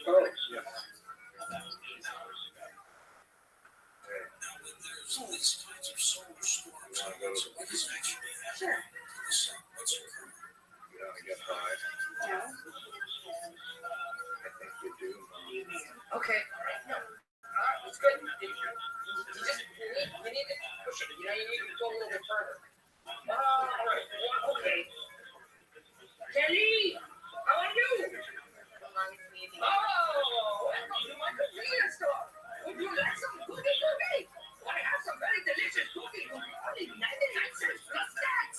Oh, yeah. Sure. You know, I get five. No. I think you do. okay. No. It's good. You need to push it. You need to go a little bit further. All right. Okay. Kelly, how are you? Oh, welcome to my convenience store. Would you like some cookie? I have some very delicious cookies. Only 99 cents plus tax.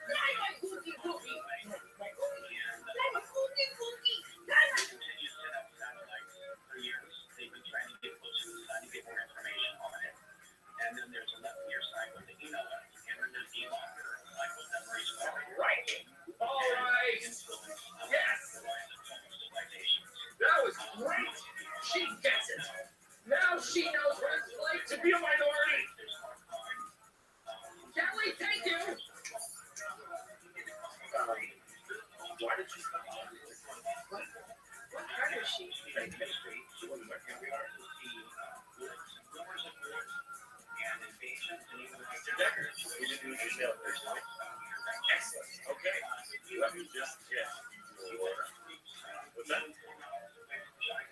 Try my cookie. My cookie. Try my cookie. Try my They've been trying to get closer to get more information on it. And then there's a left here side with the email left. And then there's the longer, like with that race. right. All right. Yes. That was great. She gets it. Now she knows what it's like to be a minority. email personally. Excellent. Okay. Let me just check your. What's that?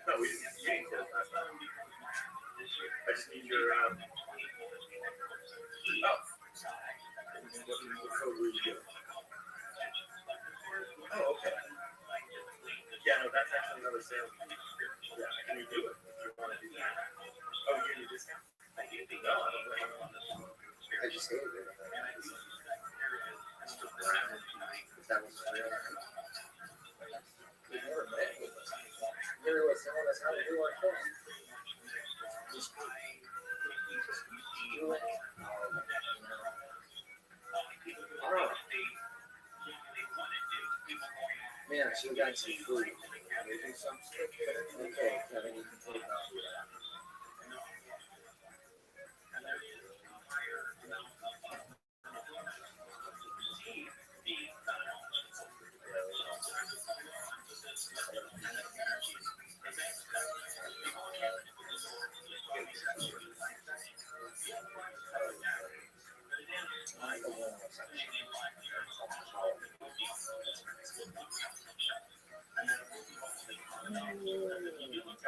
No, we didn't change that last time. I just need your. Oh. What code were you given? Oh, okay. Yeah, no, that's actually another sale. Yeah, can you do it if you want to do that? Oh, you get a discount? No, I don't know. I just hated it. That was real. Here was telling us how to do our thing. Just do it. Alright. Man, so we got some food. Maybe some. Okay, Kevin, you can take off.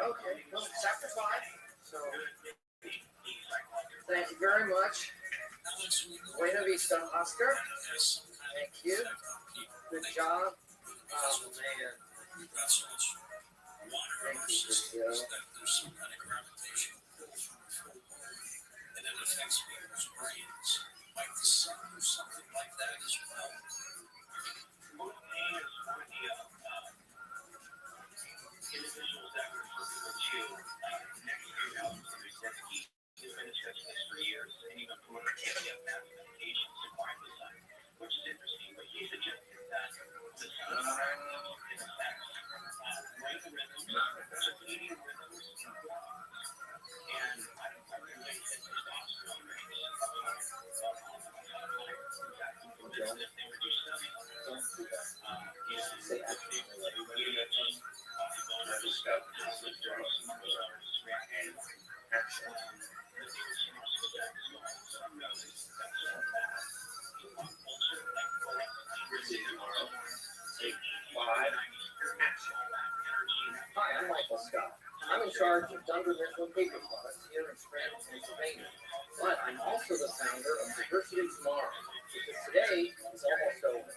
Okay, well, chapter 5. So, thank you very much. Buena Vista, Oscar. Thank you. Good job. Oh, man. Thank you, Joe. And it affects people's brains. Like the sun or something like that as well. Individuals that were to next year now, he's been discussing this for years, and even for applications to acquire the sun, which is interesting. But he suggested that the sun is in effect right rhythm, circadian rhythms, and I relate to testosterone rates. If they reduce stomach, Hi, I'm Michael Scott. I'm in charge of Dunder Mifflin Paper Products here in Scranton, Pennsylvania. But I'm also the founder of Diversity Tomorrow, because today is almost over.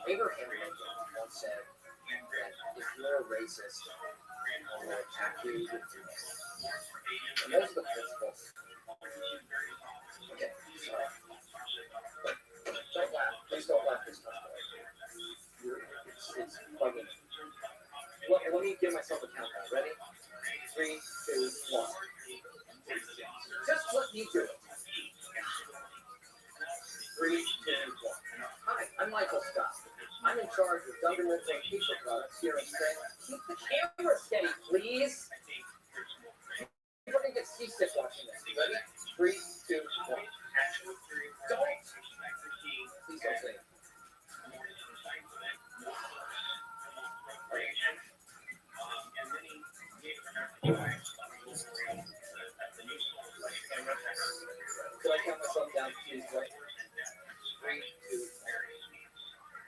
Abraham Lincoln once said that if you're a racist, I will attack you with Guinness. And those are the principles. Okay, sorry. Don't laugh. Please don't laugh this time. It's bugging. Let me give myself a countdown. Ready? 3, 2, 1. Just let me do it. 3, 2, 1. Hi, I'm Michael Scott. I'm in charge of Dunder Mifflin Paper Products here in Scranton. Keep the camera steady, please. Everybody gets seasick watching this. Ready? 3, 2, 1. Don't. Please don't say it. Could I count myself down, please? 3, 2, 1.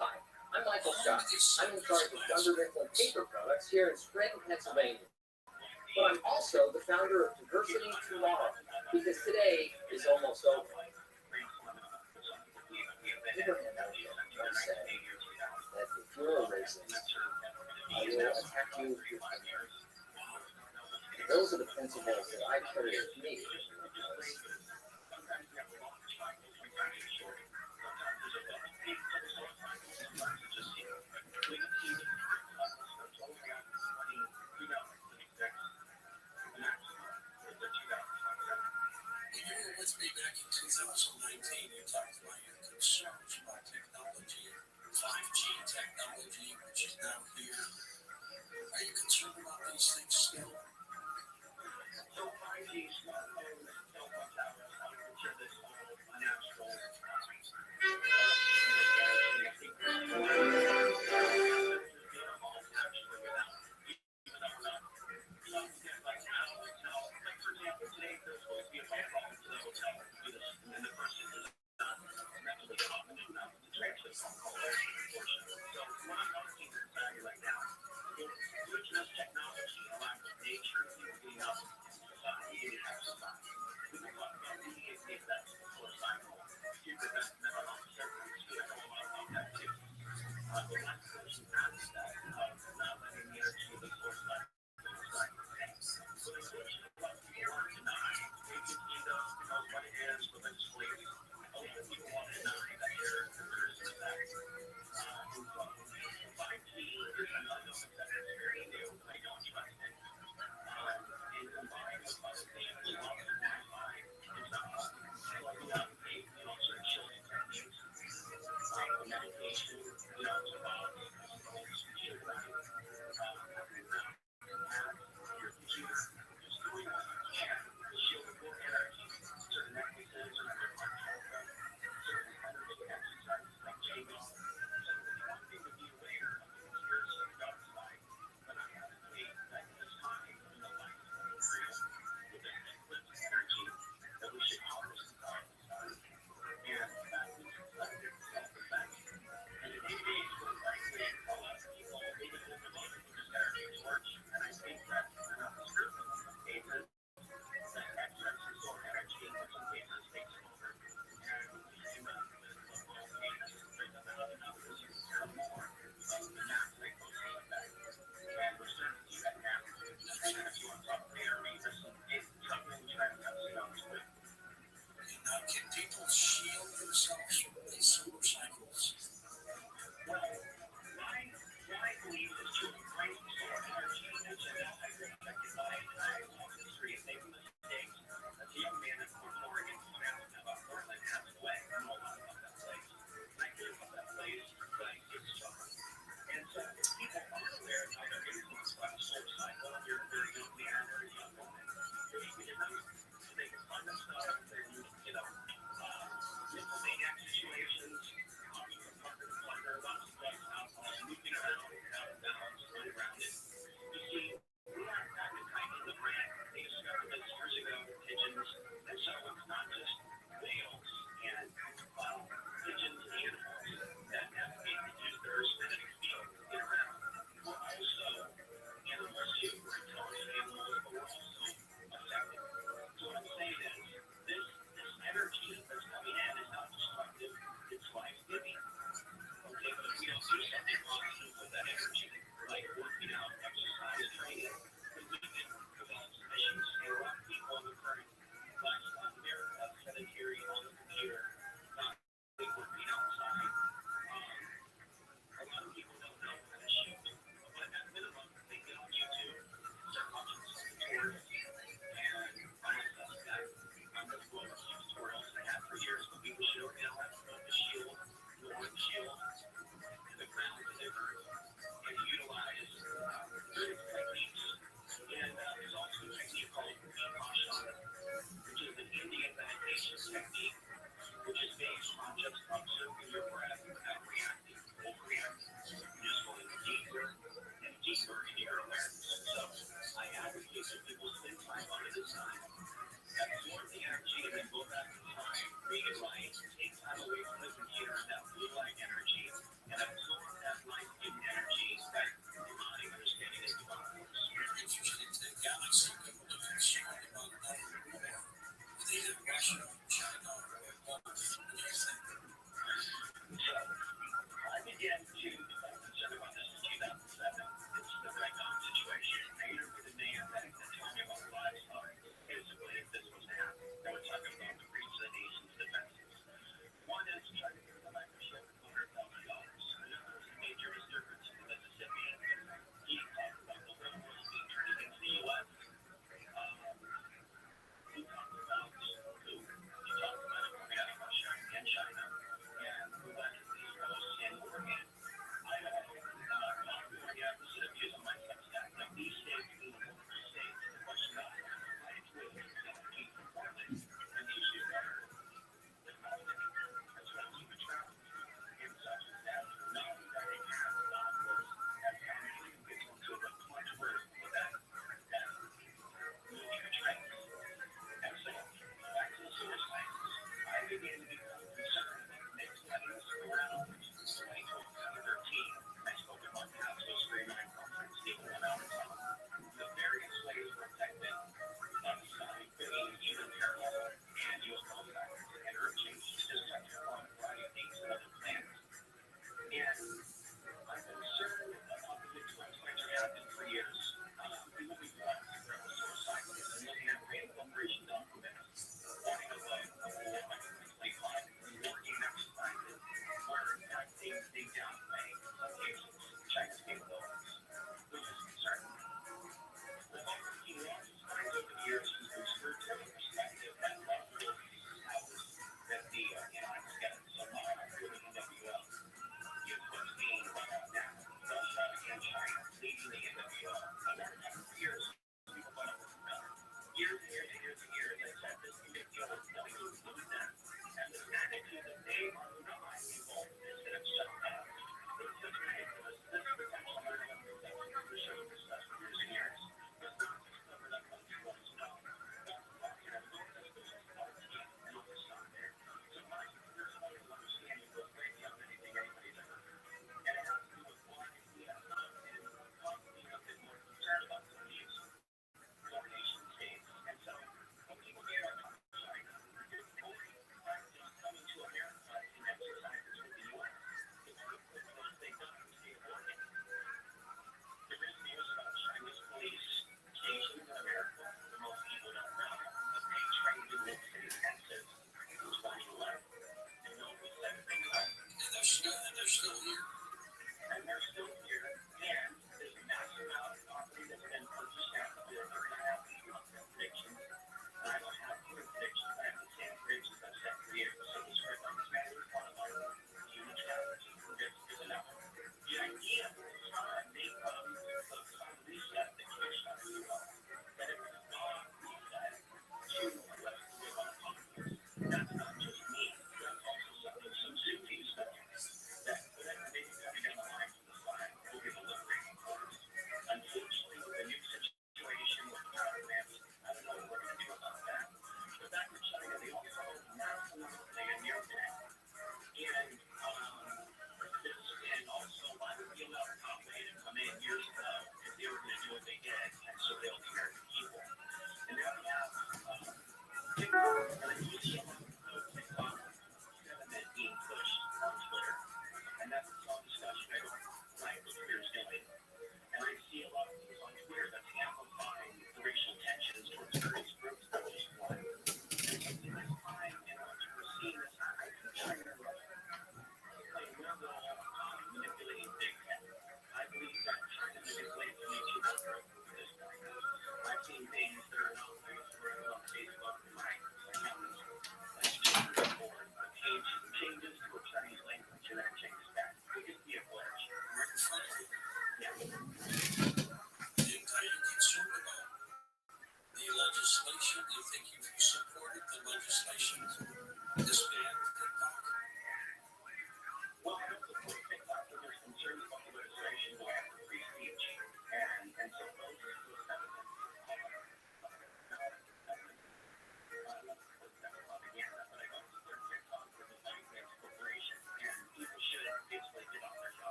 Hi, I'm Michael Scott. I'm in charge of Dunder Mifflin Paper Products here in Scranton, Pennsylvania. But I'm also the founder of Diversity Tomorrow, because today is almost over. Abraham Lincoln once said that if you're a racist, I will attack you with Guinness. Those are the principles that I carry with me. If you were with me back in 2019, you talked about your concerns about technology, 5G technology, which is now here. Are you concerned about these things still? So 5G smartphones don't want that. I'm sure this natural. And the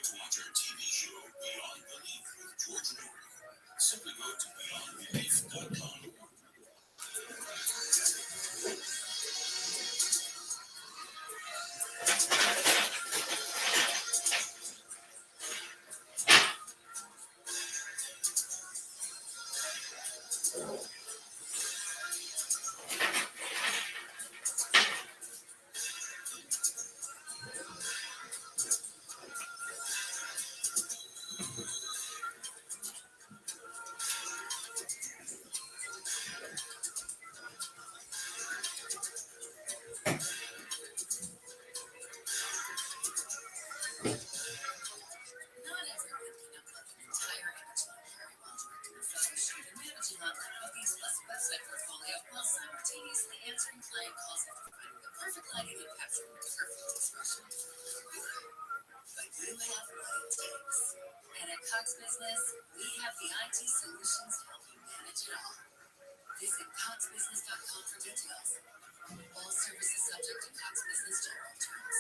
to watch our TV show Beyond Belief with George Norrie, simply go to beyondbelief.com. Not everyone can upload an entire image library while directing a photo shoot and managing online bookings plus website portfolio while simultaneously answering client calls after finding the perfect lighting and capturing the perfect expression. But you have what it takes. And at Cox Business, we have the IT solutions to help you manage it all. Visit coxbusiness.com for details. All services subject to Cox Business general terms.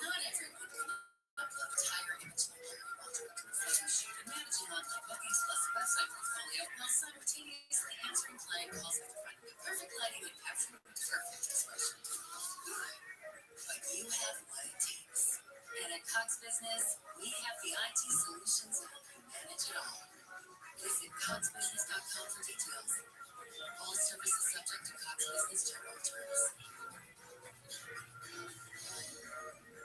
Not everyone can upload entire image library while directing a photo shoot and managing online bookings plus website portfolio while simultaneously answering client calls after finding the perfect lighting and capturing the perfect expression. But you have what it takes. And at Cox Business, we have the IT solutions to help you manage it all. Visit coxbusiness.com for details. All services subject to Cox Business general terms.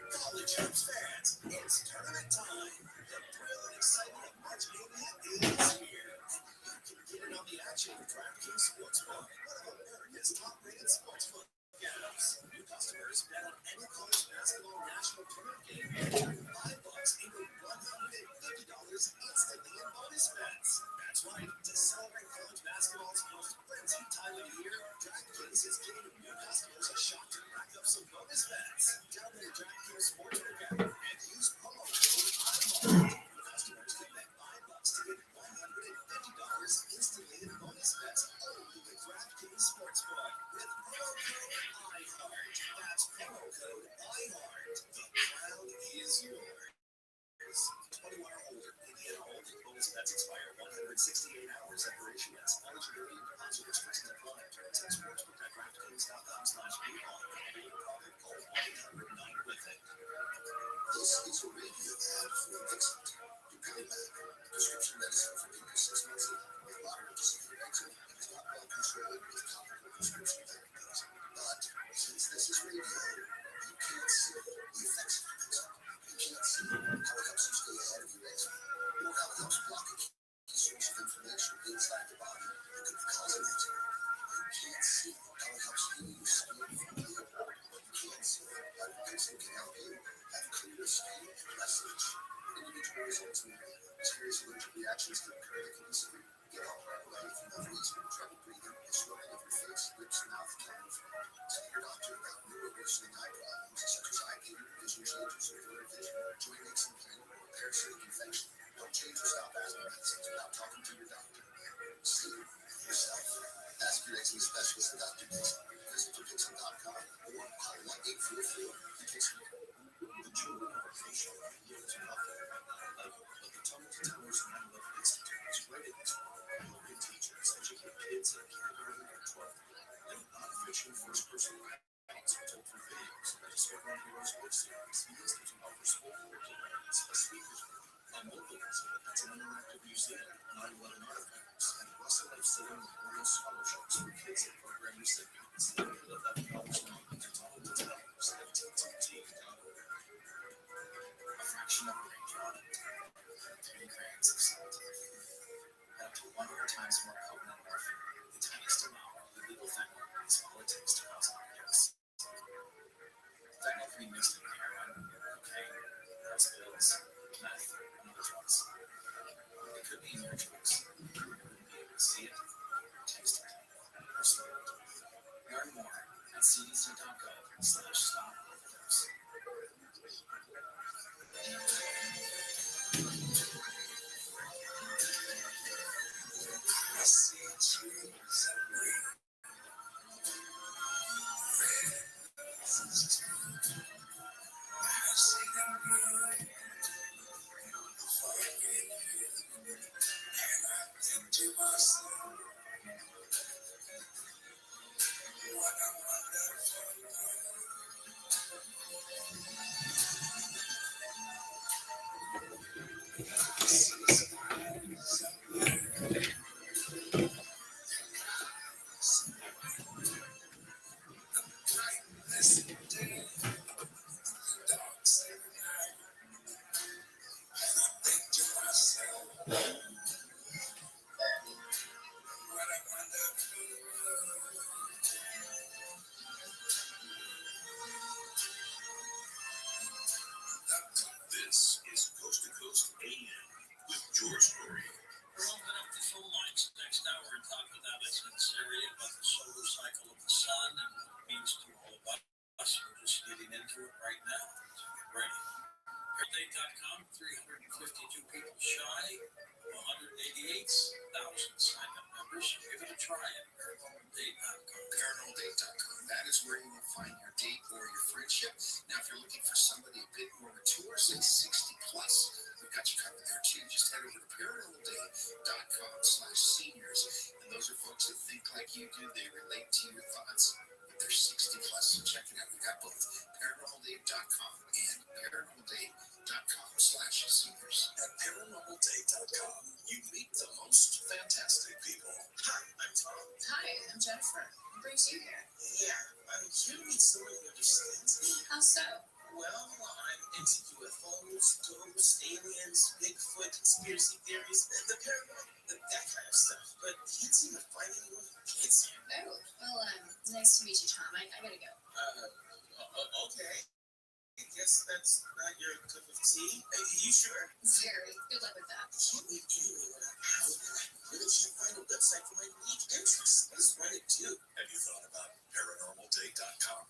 College hoops fans, it's tournament time. The thrill and excitement of March Mania is here. You can get in on the action with DraftKings Sportsbook, one of America's top-rated sportsbook apps. New customers bet on any college basketball national tournament game and $5 equal $150 instantly in bonus bets. That's right. To celebrate college basketball's most frenzied time of the year, DraftKings is giving new customers a shot to rack up some bonus bets. Download the DraftKings Sportsbook app and use promo code IHEART. New customers can bet $5 to get $150 instantly in bonus bets only with DraftKings Sportsbook. With promo code IHEART. That's promo code IHEART. The crown is yours. 21 or older. Indiana only. Bonus bets expire 168 hours after issuance. Eligibility and deposit restrictions apply. Terms and sportsbook.draftkings.com/BeOn. Call 1-800-9-WITH-IT. This is a radio ad for Vixent. You can prescription medicine for people 6 months old with moderate to severe eczema and is not well controlled with topical prescription therapies. But since this is radio, you can't see the effects of it. You can't see how it helps you stay ahead of your eczema, or how it helps block a key source of inflammation inside the body that could be causing eczema. You can't see how it helps heal your skin from the important. You can't see how Vixen can help you have clearer skin and less itch. Individual results may vary. Serious allergic reactions can occur that can be severe. Get help right away if you have wheezing, trouble breathing, or swelling of your face, lips, mouth, tongue, and throat. Tell your doctor about new or worsening eye problems such as eye pain, vision changes, or blurred vision, joint aches and pain, or parasitic infection. Don't change or stop asthma medicines without talking to your doctor. See yourself. Ask your eczema specialist about Dixon. Visit Dixon.com or call 1-844-DIXON. The children of a patient yields nothing but the tongue-to-tonguers 9/11 Institute is right in this world. Local teachers educate kids in kindergarten and 12th grade. And non-fiction first-person accounts are told through videos of the Discovering Heroes web series. The Institute offers full curriculum, a speakers room, a mobile exhibit that's an interactive museum, 9/11 artifacts, and Russell F. Silver Memorial Scholarships for kids and program recipients. $11 long to tongue-to-tonguers at TTT.org. A fraction of a grain product, 3 grams of salt, and up to 100 times more potent than morphine. The tiniest amount of illegal fentanyl is all it takes to cause an overdose. Fentanyl can be mixed in heroin, cocaine, house pills, meth, and other drugs. It could be in your drugs. You wouldn't be able to see it, taste it, or smell it. Learn more at cdc.gov/stop-overdose. 352 people shy of 188,000 signed up members. Give it a try at paranormaldate.com. Paranormaldate.com. That is where you will find your date or your friendship. Now, if you're looking for somebody a bit more mature, say 60 plus, we've got you covered there too. Just head over to paranormaldate.com/seniors. And those are folks that think like you do. They relate to your thoughts. But they're 60 plus. So check it out. We've got both paranormaldate.com and paranormaldate.com/seniors. At paranormaldate.com, you meet the most fantastic people. Hi, I'm Tom. Hi, I'm Jennifer. What brings you here? Yeah, I'm here to meet someone who understands me. How so? Well, I'm into UFOs, ghosts, aliens, Bigfoot, conspiracy theories, the paranormal, that kind of stuff. But can't seem to find anyone who gets you. Oh, well, nice to meet you, Tom. I gotta go. Okay. I guess that's not your cup of tea. You sure? Very. Good luck with that. I can't leave anyway without out. I really can't find a website for my unique interests. I just run it too. Have you thought about paranormaldate.com?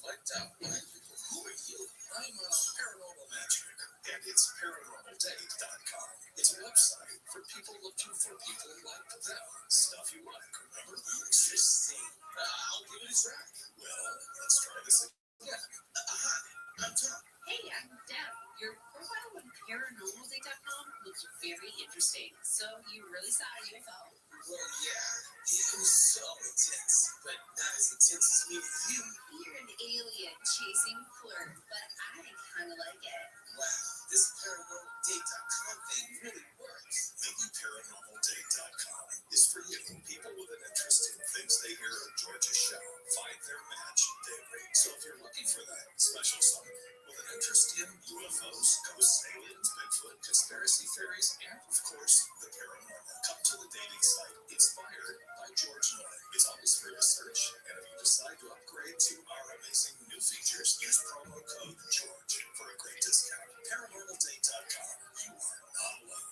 What? Who are you? I'm a paranormal matchmaker, and it's paranormaldate.com. It's a website for people looking for people like them. Stuff you like, remember? Interesting. I'll give it a try. Well, let's try this again. Hi, I'm Tom. Hey, I'm Deb. Your profile on paranormaldate.com looks very interesting. So you really saw a UFO? Well, yeah. It was so intense, but not as intense as me with you. You're an alien chasing flirt, but I kind of like it. Wow, this paranormaldate.com thing really works. Maybe paranormaldate.com is for you. People with an interest in things they hear on George's show find their match daily. So if you're looking for that special someone with an interest in UFOs, ghosts, aliens, Bigfoot, conspiracy theories, and of course, the paranormal, come to the dating site Inspired by George Norton. It's always free to search, and if you decide to upgrade to our amazing new features, use promo code George for a great discount. Paranormaldate.com. You are not alone.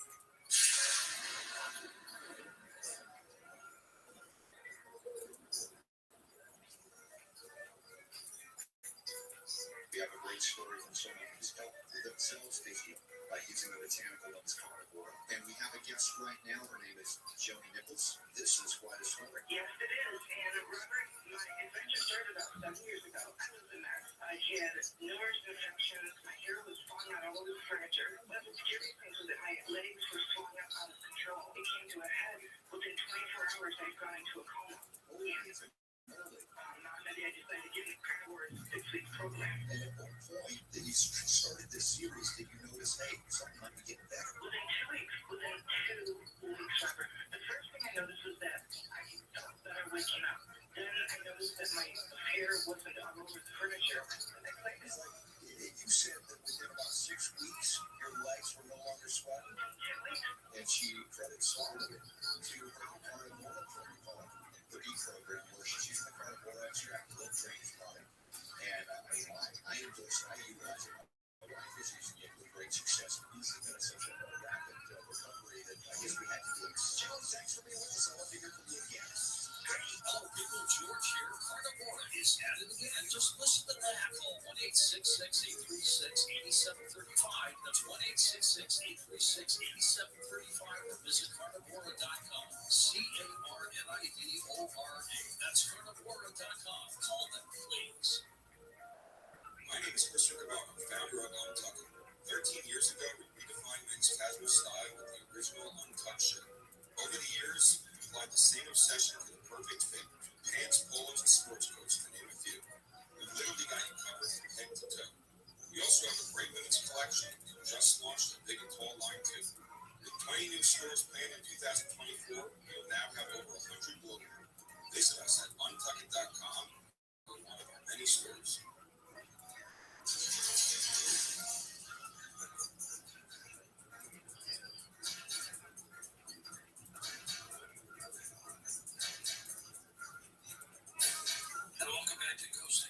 We have a great story from someone who's helped themselves physically by using the botanical ones carnivore. And we have a guest right now. Her name is Joni Nichols. This is quite a story. Yes, it is. And Robert, my adventure started about 7 years ago. I was a mess. I had numerous infections. My hair was falling out all over the furniture. But the scary thing was that my legs were falling out of control. It came to a head. Within 24 hours, I'd gone into a coma. I decided to get in the carnivore 6-week program. And at what point that you started this series did you notice, hey, something might be getting better? Within 2 weeks, Robert, the first thing I noticed was that I felt better waking up. Then I noticed that my hair wasn't all over the furniture. You said that within about 6 weeks, your legs were no longer sweating. And she credit started it to her carnivore protocol, the B program, where she's using the carnivore extract, low range product. And I endorse it, I utilize it. My wife is using it with great success. He's been such a rapid recovery that I guess we had to do it. John, thanks for being with us. I love to hear from you again. Hey, hello people, George here. Carnivore is at it again. Just listen to that. Call 1-866-836-8735. That's 1-866-836-8735 or visit carnivora.com. CARNIDORA. That's carnivora.com. Call them, please. My name is Christopher Cabana, founder of Untucked. 13 years ago, we redefined men's casual style with the original Untucked shirt. Over the years, we applied the same obsession to the perfect fit, from pants, polos, and sports coats, to name a few. We literally got you covered from head to toe. We also have a great women's collection. We just launched a big and tall line too. With 20 new stores planned in 2024, we'll now have over 100 globally. Visit us at untuckit.com or one of our many stores. And welcome back to Ghost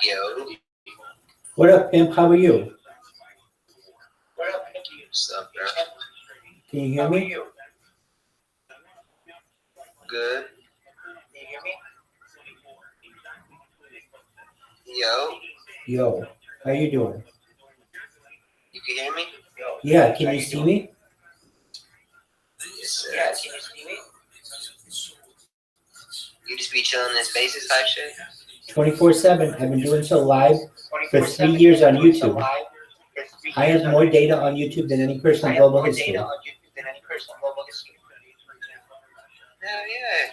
Yo, What up, pimp? How are you? what's up, bro? Can you hear me? Good. Yo, Yo, how you doing? you can hear me? Yeah, can you see me? Yes, sir. You just be chilling in spaces type shit? 24/7. I've been doing so live for 3 years on YouTube. I have more data on YouTube than any person in global history. Hell yeah.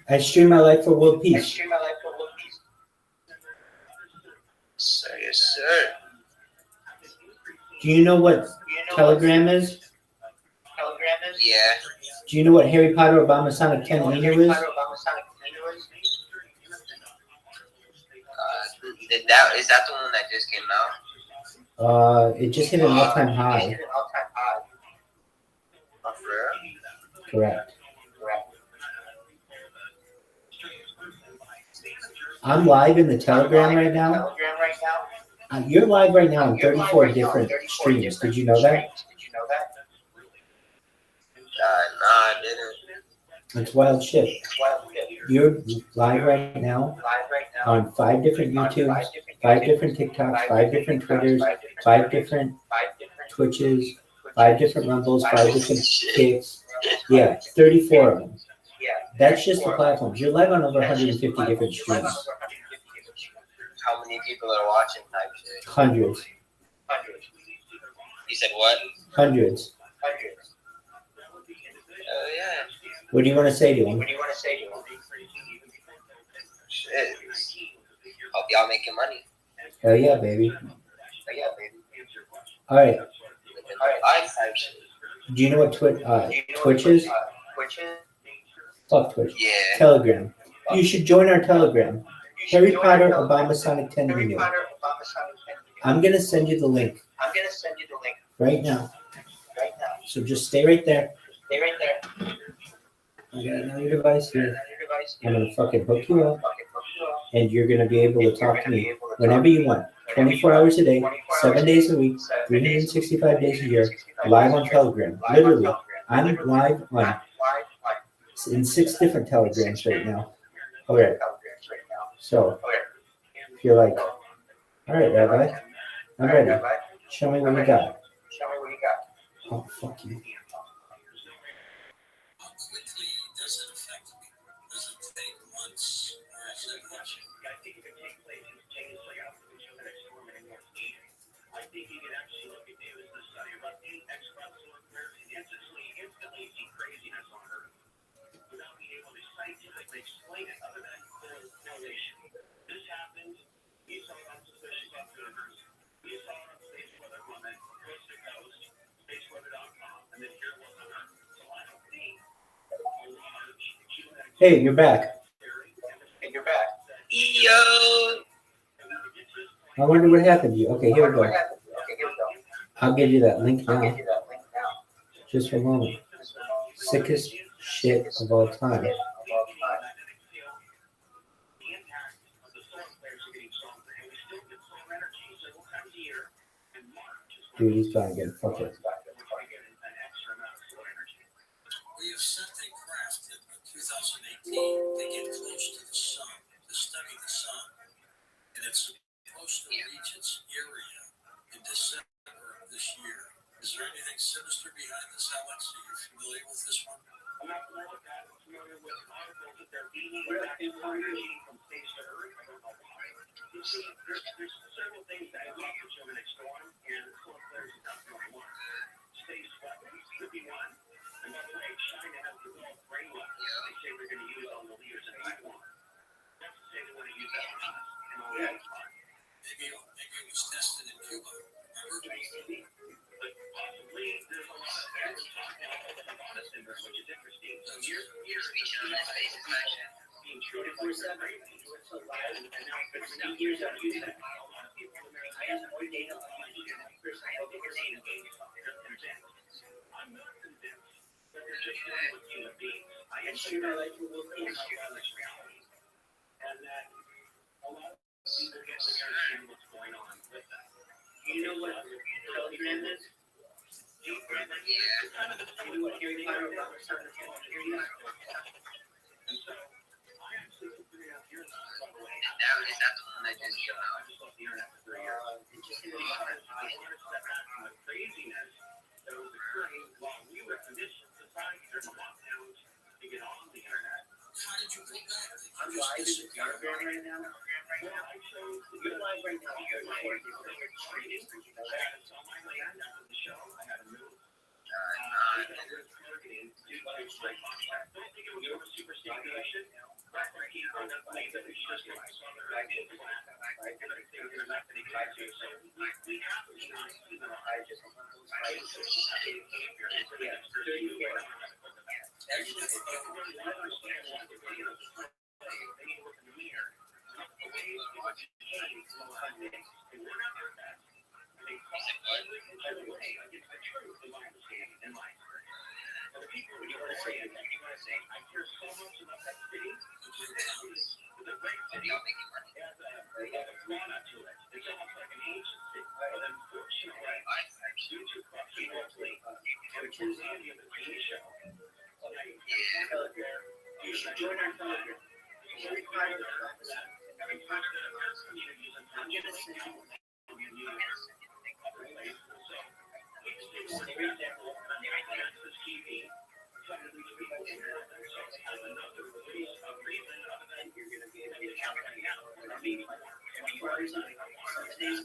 I stream my life for world peace. Sir, yes, sir. Do you know what Telegram is? Yeah. Do you know what Harry Potter Obama Sonic 10 Enu is? Is that the one that just came out? It just hit an all-time high. Oh, for real? Correct. I'm live in the Telegram right now. You're live right now on 34 different streams. Did you know that? Nah, I didn't. It's wild shit. You're live right now on 5 different YouTubes, 5 different TikToks, 5 different Twitters, 5 different Twitches, 5 different Rumbles, 5 different Kicks. Yeah, 34 of them. That's just the platforms. You're live on over 150 different streams. How many people are watching type shit? Hundreds. You said what? Hundreds. Oh, yeah. What do you want to say to them? Shit. Hope y'all making money. Hell yeah, baby. All right. Life type shit. Do you know what Twitch is? Fuck Twitch. Yeah. Telegram. You should join our Telegram. Harry Potter Obama Sonic 10 Enu. I'm gonna send you the link. Right now. So just stay right there. I got another device here. I'm gonna fucking hook you up, and you're gonna be able to talk to me whenever you want. 24 hours a day, 7 days a week, 365 days a year, live on Telegram. Literally, I'm live on in 6 different Telegrams right now. Okay. So, if you're like, all right, Rabbi, I'm ready. Show me what you got. Oh, fuck you. Hey, you're back. Yo. I wonder what happened to you. Okay, here we go. I'll give you that link now. Just for a moment. Sickest shit of all time. Dude, he's trying to get fucked up. We have sent a craft in 2018 to get close to the sun, to study the sun, and it's supposed to reach its area in December of this year. Is there anything sinister behind this, Alex? Are you familiar with this one? I'm not familiar with that. I'm familiar with articles that they're beaming back information from space to Earth. I don't know why. You see, there's several things that I love for Gemini Storm, and Cool Players is not the only one. Space weapons could be one. And by the way, China has developed brain weapons. They say they're going to use on the leaders in Taiwan. That's to say they want to use that on us and all that fun. Maybe it was tested in Cuba. Remember? Maybe. But possibly there's a lot of things talking about us in there, which is interesting. So here's being treated for 7 years so bad, and now for 7 years I've used that. A lot of people in there, I have more data on my Chris. I don't think we're seeing a game. I'm not convinced that they're just dealing with human beings. I am sure that you will see how this reality. And that a lot of people get to understand what's going on with that. You know what Telegram is? Yeah. Kind of the same what hearing about certain people hear you. And so I actually for 3.5 years, by the way. Is that the one I just showed? I just left the internet for 3 years. I wanted to step back from the craziness that was occurring while we were conditioned society during the lockdowns to get on the internet. How did you pull back? I'm live in the Telegram right now. Well, I chose you're live right now. You're live right now. You're trading. I had to sell my land after the show. I had to move. I was targeting to like don't think it was over superstition. But I keep on that way that we just get I did plan. Right? And I think we're not going to get to. So we have to be honest with them. I just behavior. It's really understand what the video is. They need to look in the mirror. The ways in which it changes in Sunday. And we're not their best. They call ugly and show away against the truth in my understanding and my experience. And the people who are saying that you want to say, I care so much about that city. It's a great city. They have a drama to it. It's almost like an ancient city. But unfortunately, due to corruption mostly, and the insanity of the TV show, you should join our Telegram. Every part of the that. Every part of the communities, I'm going to send you so, each thing was an example of Access TV, trying to reach people in there. So, as another release of reason other than you're going to be able to count right now. I mean, and you are designing a lot of things.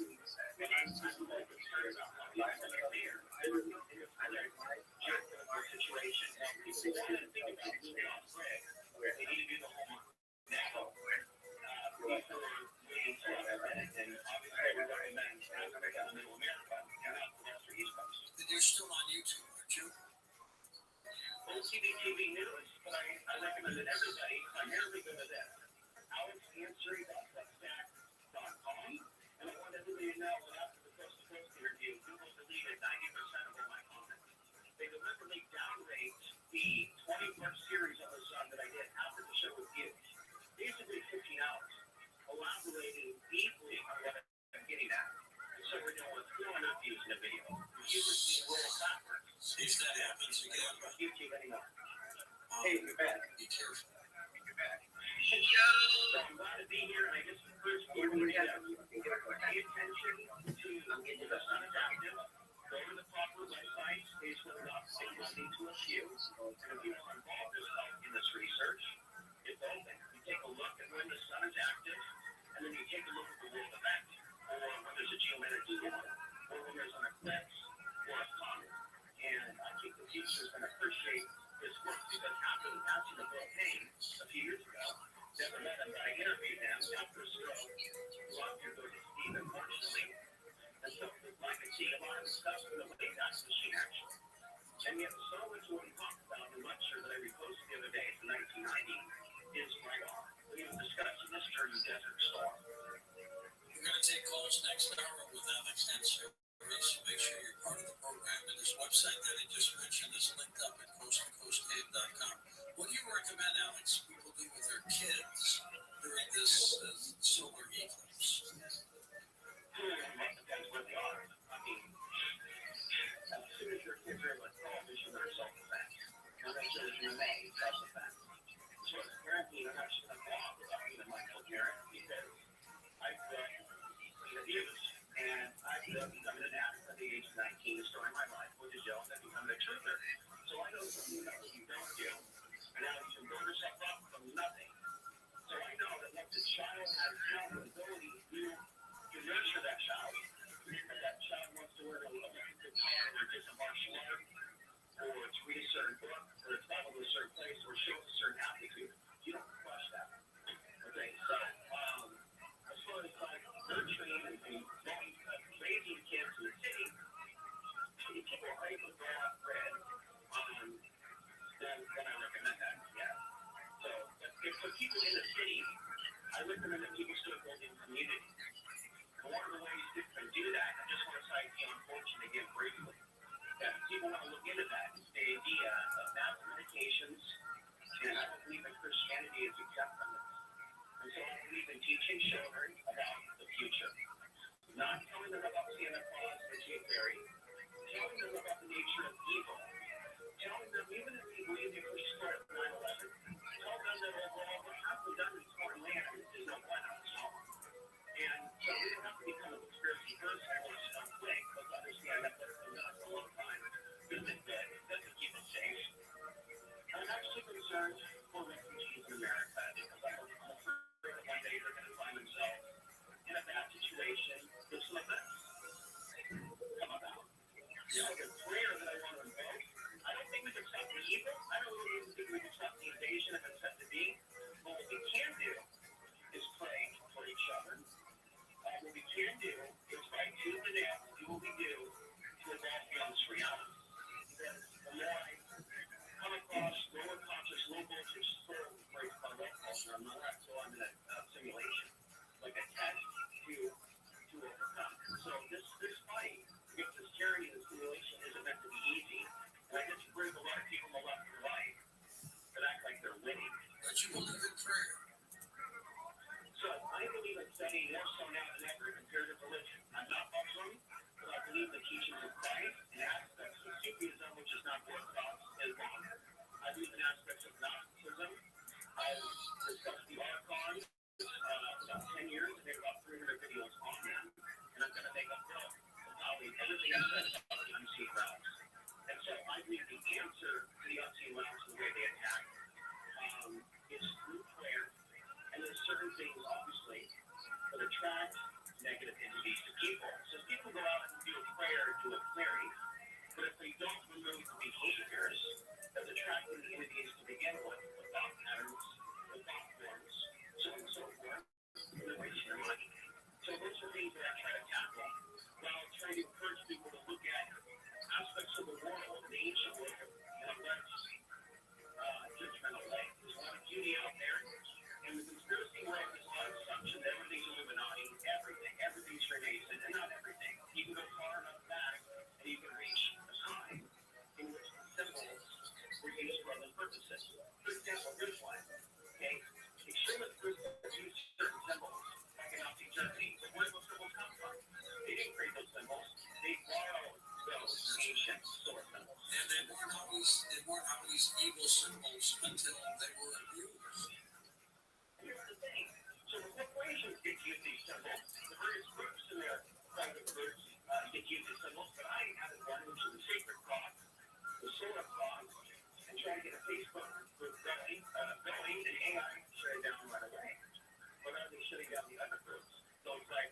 And I'm just like, life is clear. I learned my situation. People want to think about it. Where they need to do the homework now. People are waiting for it. And obviously, I would recommend Africa and Middle America and out the West or East Coast. And you're still on YouTube, aren't you? Well, TV News, but I recommended everybody primarily go to that. AlexAnswery.substack.com. And I want everybody to know that after the Coast to Coast interview, Google deleted 90% of all my comments. They deliberately downgrade the 21st series of the Sun that I did after the show with you. Basically 15 hours, elaborating deeply on what I'm getting at. So we're doing what's going up using a video. You would see roll backwards. See if that happens again. YouTube anymore. Hey, you're back. Be careful. You're back. So I'm glad to be here, and I just encourage everybody to pay attention to the Sun is active. Go to the proper website, spaceweather.com, to a few. And if you want to involve yourself in this research, it's open. You take a look at when the Sun is active, and then you take a look at the world event, or when there's a geometric storm, or when there's an eclipse, or a comet. And I think the future is going to appreciate this work because after the passing of Bill Payne a few years ago, never met him, but I interviewed him after a stroke. Lots of good Steve, unfortunately. And so I can see a lot of stuff in the way that's machine action. And yet, so much what we talked about in the lecture that I reposted the other day from 1990 is right on. We were discussing this during the Desert Storm. We're going to take calls next hour with Alex Answery. So make sure you're part of the program. And his website that I just mentioned is linked up at coasttocoastcave.com. What do you recommend, Alex, people do with their kids during this solar eclipse? teaching children about the future. Not telling them about Santa Claus or Tooth Fairy. Telling them about the nature of evil. Telling them, even if you believe you first started 9/11, tell them that overall what has been done in foreign land is no White House. And so we don't have to become a conspiracy person or a snowflake, but understand that what's been done for a long time isn't good. It doesn't keep us safe. I'm actually concerned for refugees in America because I'm afraid that one day they're going to find themselves in a bad situation. This like this come about. You know, the prayer that I want to invoke, I don't think we can stop the evil. I don't even think we can stop the invasion if it's set to be. But what we can do is pray for each other. What we can do is fight tooth and nail to do what we do to evolve beyond this reality. Because the more I come across lower conscious, low voltage soul breaks my love culture, I'm not so I'm in a simulation, like a test to overcome. So this fight against this tyranny and this simulation isn't meant to be easy. And I just bring a lot of people on the left and right that act like they're winning. But you believe in prayer. So I believe in studying more so now than ever comparative religion. I'm not Muslim, but I believe the teachings of Christ and aspects of Sufism, which is not Orthodox Islam. I believe in aspects of Gnosticism. I've discussed the archons about 10 years. I made about 300 videos on them. And I'm going to make a book about everything I've said about the unseen realms. And so I believe the answer to the unseen realms and the way they attack is through prayer. And there's certain things, obviously, that attract negative entities to people. So people go out and do a prayer to a clearing, but if they don't remove the behaviors that's attracting the entities to begin with thought patterns, the thought forms, so on and so forth, they're wasting their money. So those are things that I try to tackle while trying to encourage people to look at aspects of the world, the ancient world, in a less judgmental way. There's a lot of beauty out there. And the conspiracy world is a lot of assumption that everything's Illuminati, everything's Freemason, and not everything. You can go far enough back and you can reach a time in which the symbols were used for other purposes. For example, here's one. Okay? Extremist groups use certain symbols, like in Nazi Germany. But where do those symbols come from? They didn't create those symbols. They borrowed those ancient source symbols. And they weren't always evil symbols until they were abused. Here's the thing. So the corporations get to use these symbols. The various groups and their private groups get to use these symbols. But I added one, which is the sacred cross, the solar cross, and try to get a Facebook group going, and AI shut it down right away. But are they shutting down the other groups? So it's like,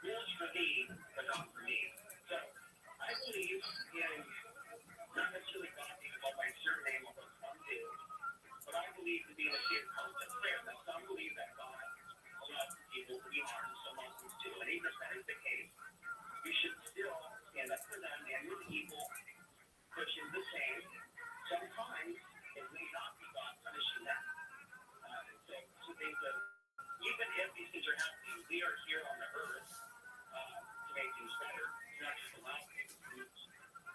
rules for me, but not for me. So I believe in not necessarily God being called by a certain name, although some do. But I believe to be in a state of constant prayer. Now, some believe that God allows people to be harmed, some Muslims do. And even if that is the case, we should still stand up for them and with evil, Christians the same. Sometimes it may not be God punishing them. So things that, even if these things are happening, we are here on the earth to make things better, not just allow things to move.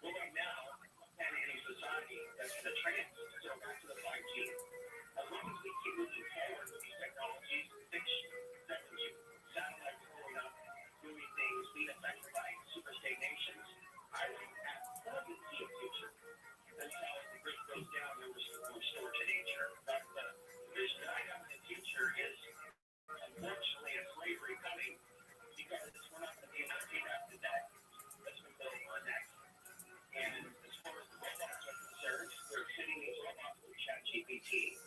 Well, right now, in any society that's in a trance, so back to the 5G. As long as we keep moving forward with these technologies, satellites blowing up, doing things, being affected by superstate nations, I don't absolutely see a future. That's how the grid goes down and we're restored to nature. That's the vision that I have in the future is, unfortunately, a slavery coming because we're not going to be able to pay back the debt that's been built on next. And as far as the robots are concerned, they're fitting these robots with ChatGPT.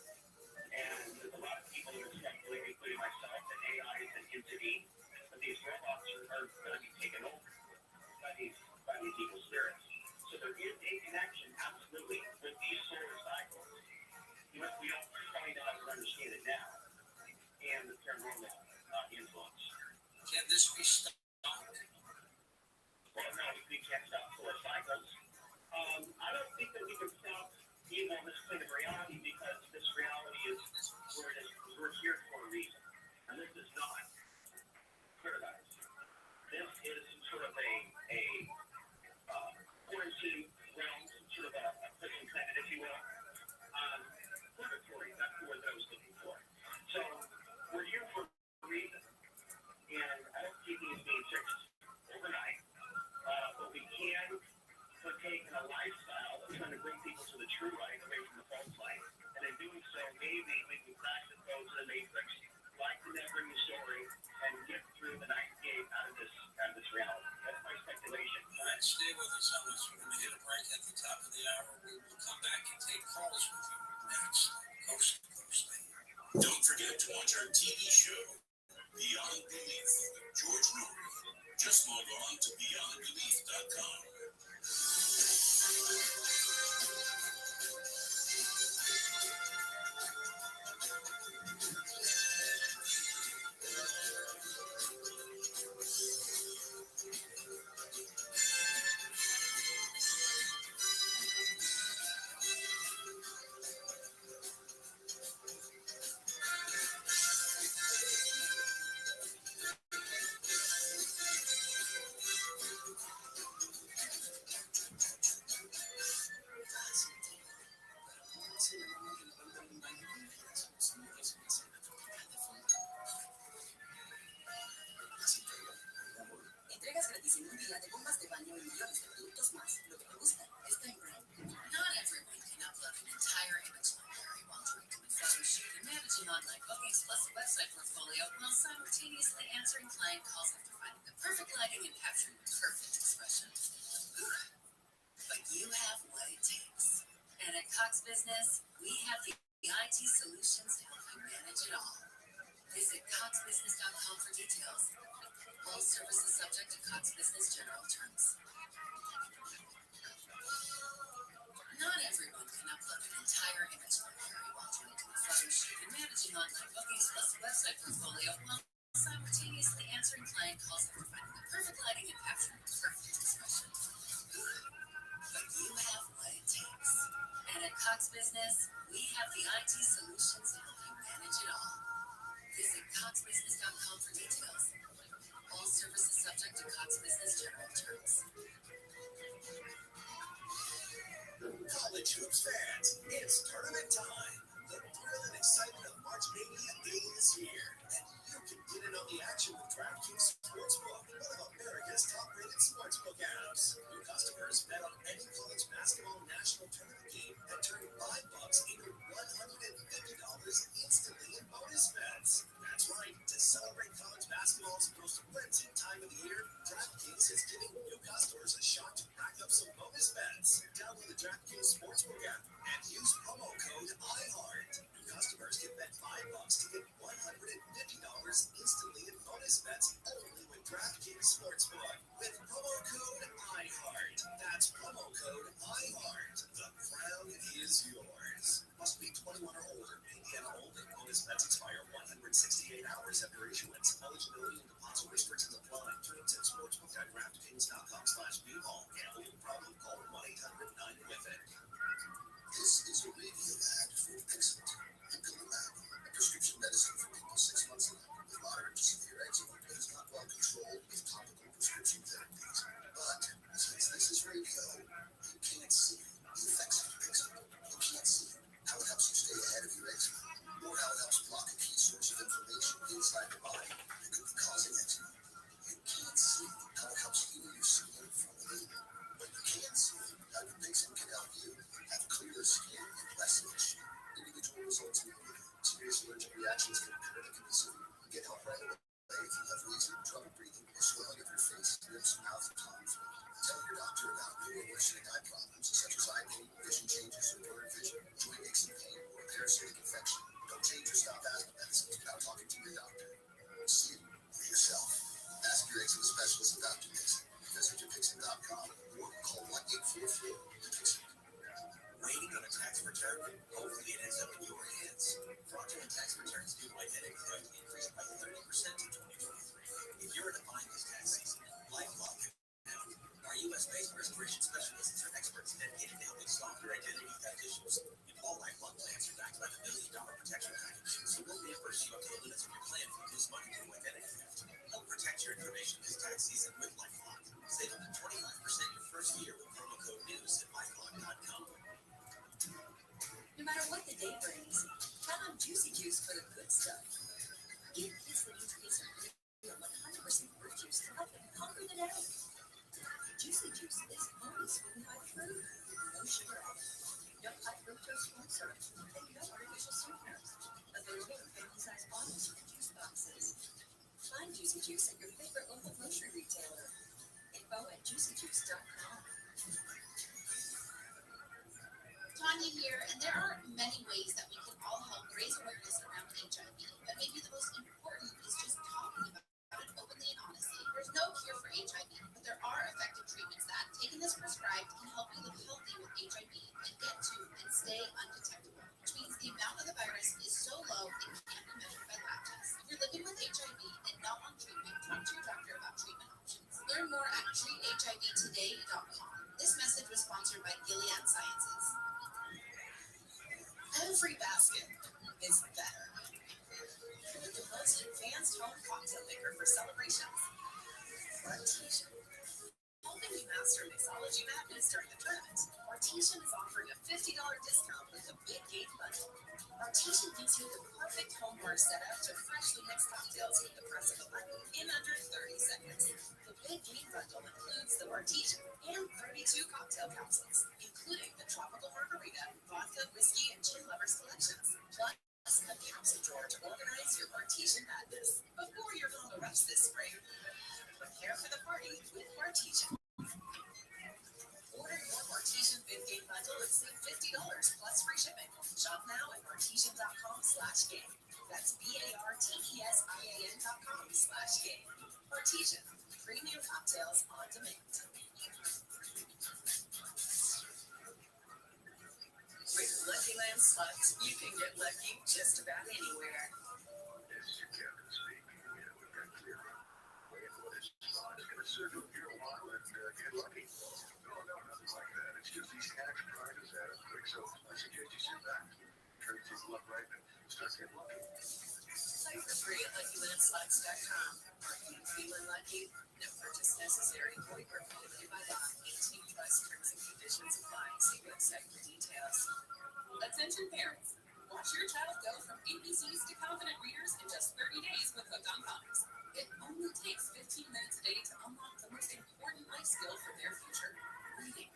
And there's a lot of people who are speculating, including myself, that AI is an entity, but these robots are going to be taken over by these evil spirits. So there is a connection, absolutely, with these solar cycles. We don't find out or understand it now, and the paranormal influence. Can this be stopped? Well, no, we can't stop solar cycles. I don't think that we can stop evil in this kind of reality because this reality is where it is. We're here for a reason, and this is not paradise. This is sort of a quarantine realm, sort of a prison planet, if you will. Purgatory, that's the word that I was looking for. So we're here for a fellas, we're going to hit a break at the top of the hour. We will come back and take calls with you next, coast to coast. Don't forget to watch our TV show, Beyond Belief with George Norrie. Just log on to beyondbelief.com. Entregas gratis en un día de bombas de baño y millones de productos más. Lo que te gusta está en Prime. Not everyone can upload an entire image library while doing a photo shoot and managing online bookings plus a website portfolio while simultaneously answering client calls after finding the perfect lighting and capturing the perfect expression. But you have what it takes. And at Cox Business, we have the IT solutions to help you manage it all. Visit coxbusiness.com for details. All services subject to Cox Business general terms. Not everyone can upload an entire image library while doing a photo shoot and managing online bookings plus a website portfolio while simultaneously answering client calls after finding the perfect lighting and capturing the perfect expression. But you have what it takes. And at Cox Business, we have the IT solutions to help you manage it all. Visit coxbusiness.com for details. All services subject to Cox Business general terms. College hoops fans, it's tournament time. The thrill and excitement of March Mania is here. And you can get in on the action with DraftKings Sportsbook, one of America's top-rated sportsbook apps. New customers bet on any college basketball national tournament game and turn $5 into $150 instantly in bonus bets. That's right. To celebrate college basketball's most frenzied time of the year, DraftKings is giving new customers a shot to rack up some bonus bets. Download the DraftKings Sportsbook app and use promo code IHEART. New customers can bet $5 to get $150 instantly in bonus bets only with DraftKings Sportsbook. With promo code IHEART. That's promo code IHEART. The crown is yours. Must be 21 or older. Indiana only. Bonus bets expire 168 hours after issuance. Eligibility and deposit restrictions apply. Terms at sportsbook.draftkings.com/bball. Gambling problem? Call 1-800-9-WITH-IT. This is a radio ad for Pixel. Impilimab, a prescription medicine for people 6 months and older with moderate to severe eczema that is not well controlled with topical prescription therapies. But since this is radio, you can't see the effects of Pixel. You can't see how it helps you stay ahead of your eczema, or how it helps block a key source of inflammation inside the body that could be causing eczema. You can't see how it helps heal your skin from within, but you can see how your Pixel can help you have clearer skin and less itch. Individual results may vary. Serious allergic reactions can occur that can be severe. Get help right away if you have wheezing, trouble breathing, or swelling of your face, lips, mouth, and tongue. Tell your doctor about new or worsening eye problems such as eye pain, vision changes, or blurred vision, joint aches and pain, or parasitic infection. Don't change or stop asthma medicines without talking to your doctor. See it for yourself. Ask your eczema specialist about Dupixent. Visit Dupixent.com or call 1-844-DUPIXENT. Waiting on a tax return? Hopefully it ends up in your hands. Fraudulent tax returns due to identity theft increased by 30% in 2023. If you're in a bind this tax season, LifeLock can help. Our U.S.-based restoration specialists are experts dedicated to helping solve your identity theft issues. And all LifeLock plans are backed by the $1 Million Protection Package, so we'll reimburse you up to the limits of your plan if you lose money due to identity theft. Help protect your information this tax season with LifeLock. Save up to 25% your first year with promo code NEWS at LifeLock.com. No matter what the day brings, count on Juicy Juice for the good stuff. Give kids the taste of real 100% fruit juice to help them conquer the day. Juicy Juice is only sweetened by fruit, no sugar added, no high fructose corn syrup, and no artificial sweeteners. Available in family-sized bottles and juice boxes. Find Juicy Juice at your favorite local grocery retailer. Info at juicyjuice.com. Tanya here, and there are many ways that we can all help raise awareness around HIV, but maybe the most important is just talking about it openly and honestly. There's no cure for HIV, but there are effective treatments that, taken as prescribed, can help you live healthy with HIV and get to and stay undetectable, which means the amount of the virus is so low it can't be measured by lab tests. If you're living with HIV and not on treatment, talk to your doctor about treatment options. Learn more at treathivtoday.com. This message was sponsored by Gilead Sciences. Every basket is better. The most advanced home cocktail maker for celebrations. Artesian. Helping you master mixology madness during the tournament. Artesian is offering a $50 discount with a big game bundle. Artesian gives you the perfect home bar setup to freshly mix cocktails with the press of a button in under 30 seconds. The big game bundle includes the Artesian and 32 cocktail capsules, including the tropical margarita, vodka, whiskey, and gin lovers collections, plus a capsule drawer to organize your Artesian madness. Before you're on the rush this spring, prepare for the party with Artesian. Order your Artesian big game bundle and save $50 plus free shipping. Shop now at artesian.com/game. That's BARTESIAN.com/game. Artesian, premium cocktails on demand. With Lucky Land Slots, you can get lucky just about anywhere. This is your captain speaking. We've got clear waiting for this spot. It's going to serve you here a while and get lucky. No, nothing like that. It's just these tax drivers that are quick, so I suggest you sit back, turn your luck right, and start getting lucky. Play for free at LuckyLandSlots.com. Are you feeling lucky? No purchase necessary. Void where prohibited by law. 18+ terms and conditions apply. See website for details. Attention parents. Watch your child go from ABCs to confident readers in just 30 days with Hooked on Phonics. It only takes 15 minutes a day to unlock the most important life skill for their future, reading.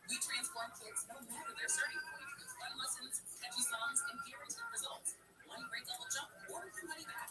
We transform kids no matter their starting point with fun lessons, catchy songs, and guaranteed results. One great double jump or your money back.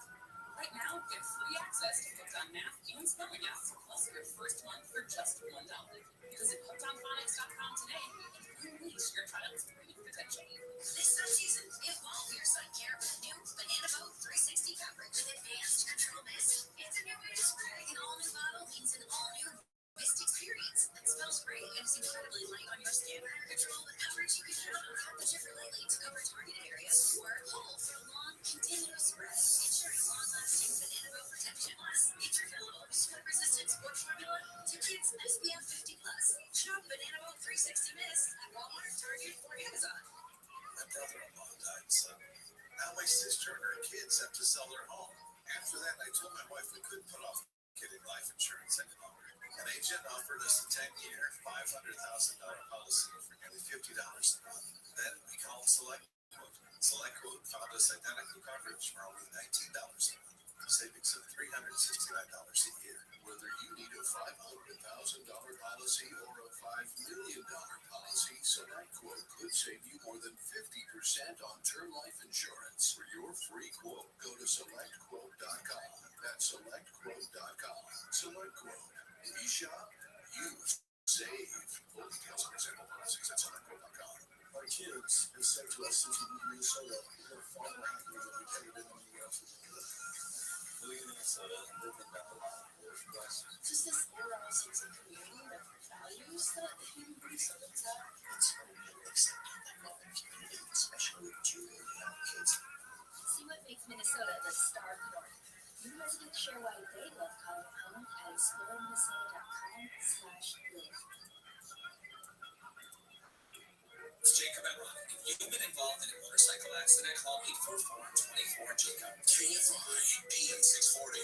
Right now, get free access to Hooked on Math and Spelling apps, plus your first month for just $1. Visit hookedonphonics.com today and unleash your child's reading potential. This sun season, evolve your sun care with new Banana Boat 360 fabric with advanced control mist. It's a new way to spray. An all-new bottle means an all-new mist experience that smells great and is incredibly light on your skin. Control whatever you can handle. Temperature for lightly to cover targeted areas or hold for a long, continuous spread, ensuring long-lasting Banana Boat protection. Plus, it's refillable, sweat-resistant sport formula to kids SPF 50+. Shop Banana Boat 360 Mist at Walmart, Target, or Amazon. My brother-in-law died suddenly. Now my sister and her kids have to sell their home. After that, I told my wife we couldn't put off getting life insurance any longer. An agent offered us a 10-year, $500,000 policy for nearly $50 a month. Then we called Select Quote. Select Quote found us identical coverage for only $19 a month, savings of $369 a year. Whether you need a $500,000 policy or a $5 million policy, Select Quote could save you more than 50% on term life insurance. For your free quote, go to SelectQuote.com. That's SelectQuote.com. Select Quote. We shop, you save. Full details on example policies at SelectQuote.com. Our kids have said to us since we moved to Minnesota, we're far more happy than we've ever been anywhere else. Living in Minnesota, living down the line, Just this overall sense of community that values that Minnesota have. It's so really accepting that modern community, especially with two really young kids. See what makes Minnesota the star of the North. New residents share why they love calling home at exploreminnesota.com/live. It's Jacob and Ron. If you've been involved in a motorcycle accident, call 844-24-JACOB. KFI AM 640.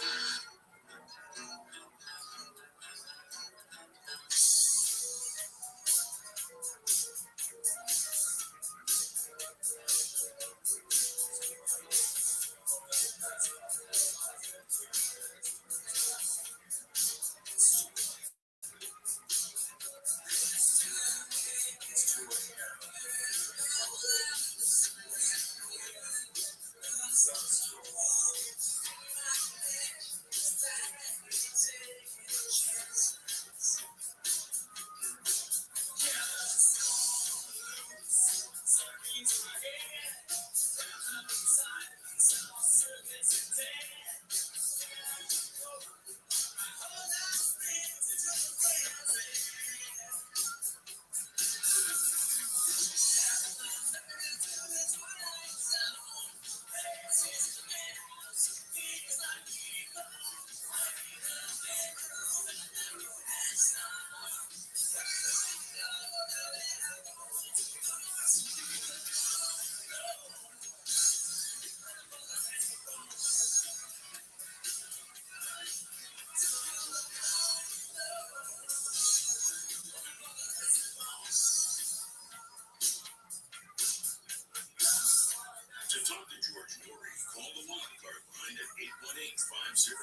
The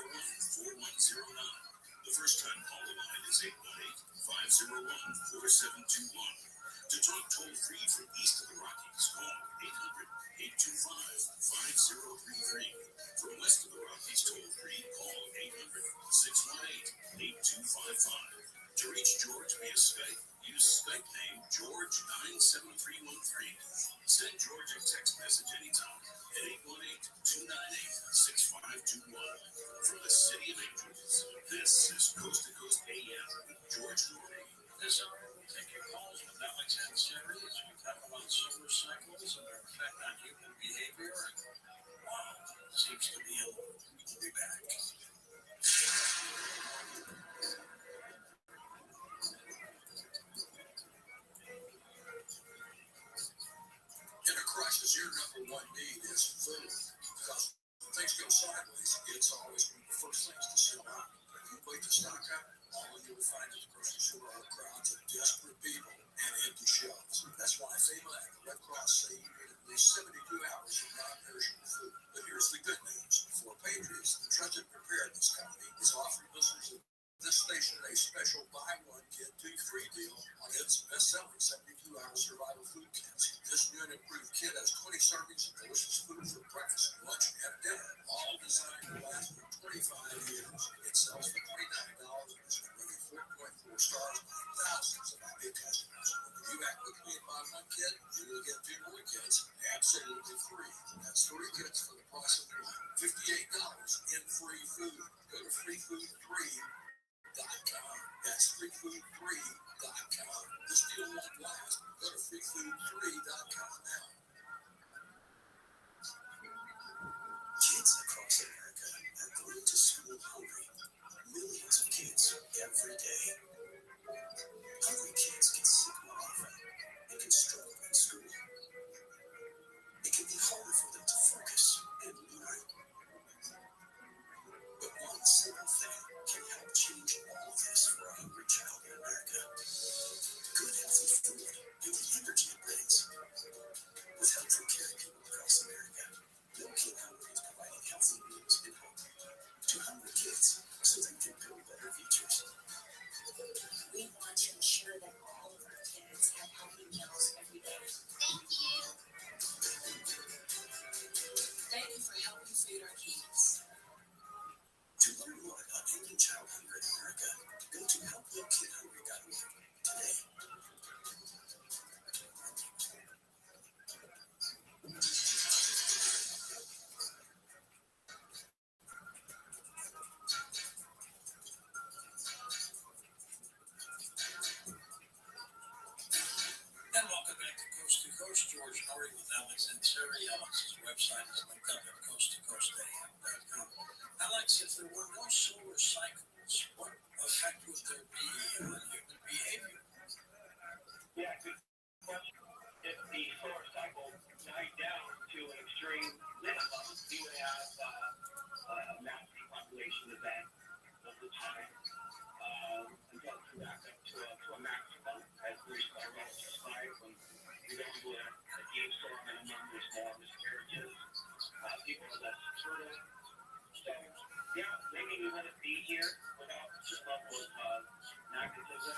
first time call line is 818-501-4721. To talk toll free from east of the Rockies, call 800-825-5033. From west of the Rockies, toll free, call 800-618-8255. To reach George via Skype, use Skype name George97313. Send George a text message anytime at 818-298-6521. From the City of Angels, this is Coast to Coast AM with George Norrie. This hour, we'll take your calls with Alex and Sherry as we talk about solar cycles and their effect on human behavior. And wow, seems to be a lot. We'll be back. In a crisis, your number one need is food. Because when things go sideways, it's always one of the first things to sell out. If you wait to stock up, all you'll find at the grocery store are crowds of desperate people and empty shelves. That's why FEMA and the Red Cross say you need at least 72 hours of non-perishable food. But here's the good news. For Patriots, the trusted preparedness company is offering listeners of this station a special buy one, get two free deal on its best-selling 72-hour survival food kits. This new and improved kit has 20 servings of delicious food for breakfast, lunch, and dinner, all designed to last for 25 years. It sells for $29 and is rated 4.4 stars by thousands of happy customers. If you act quickly and buy one kit, you will get 2 more kits absolutely free. That's 3 kits for the price of one. $58 in free food. Go to freefood3.com. That's freefood3.com. This deal won't last. Go to freefood3.com now. Kids across America are going to school hungry. Millions of kids every day. Hungry kids get sick more often and can struggle in school. It can be harder for them to focus and learn. But one simple thing can help change all of this for a hungry child in America. Good healthy food and the energy it brings. With help from caring people across America, No Kid Hungry is providing healthy meals and hope to hungry kids so they can build better futures. We want to ensure that all of our kids have healthy meals every day. Thank you. Thank you for helping feed our kids. To learn more about ending child hunger in America, go to helplittlekidhungry.org today. And welcome back to Coast. George Norrie with Alex and Sherry. Alex's website is linked up at coasttocoastam.com. Alex, if there were no solar cycles, what effect would there be on human behavior? Yeah, good question. If the solar cycle died down to an extreme minimum, we would have a mass depopulation event of the time until it came back up to a maximum as we start off to 5 when we go to a deep solar minimum, there's more miscarriages, people are less fertile. So, yeah, maybe we wouldn't be here without a certain level of magnetism.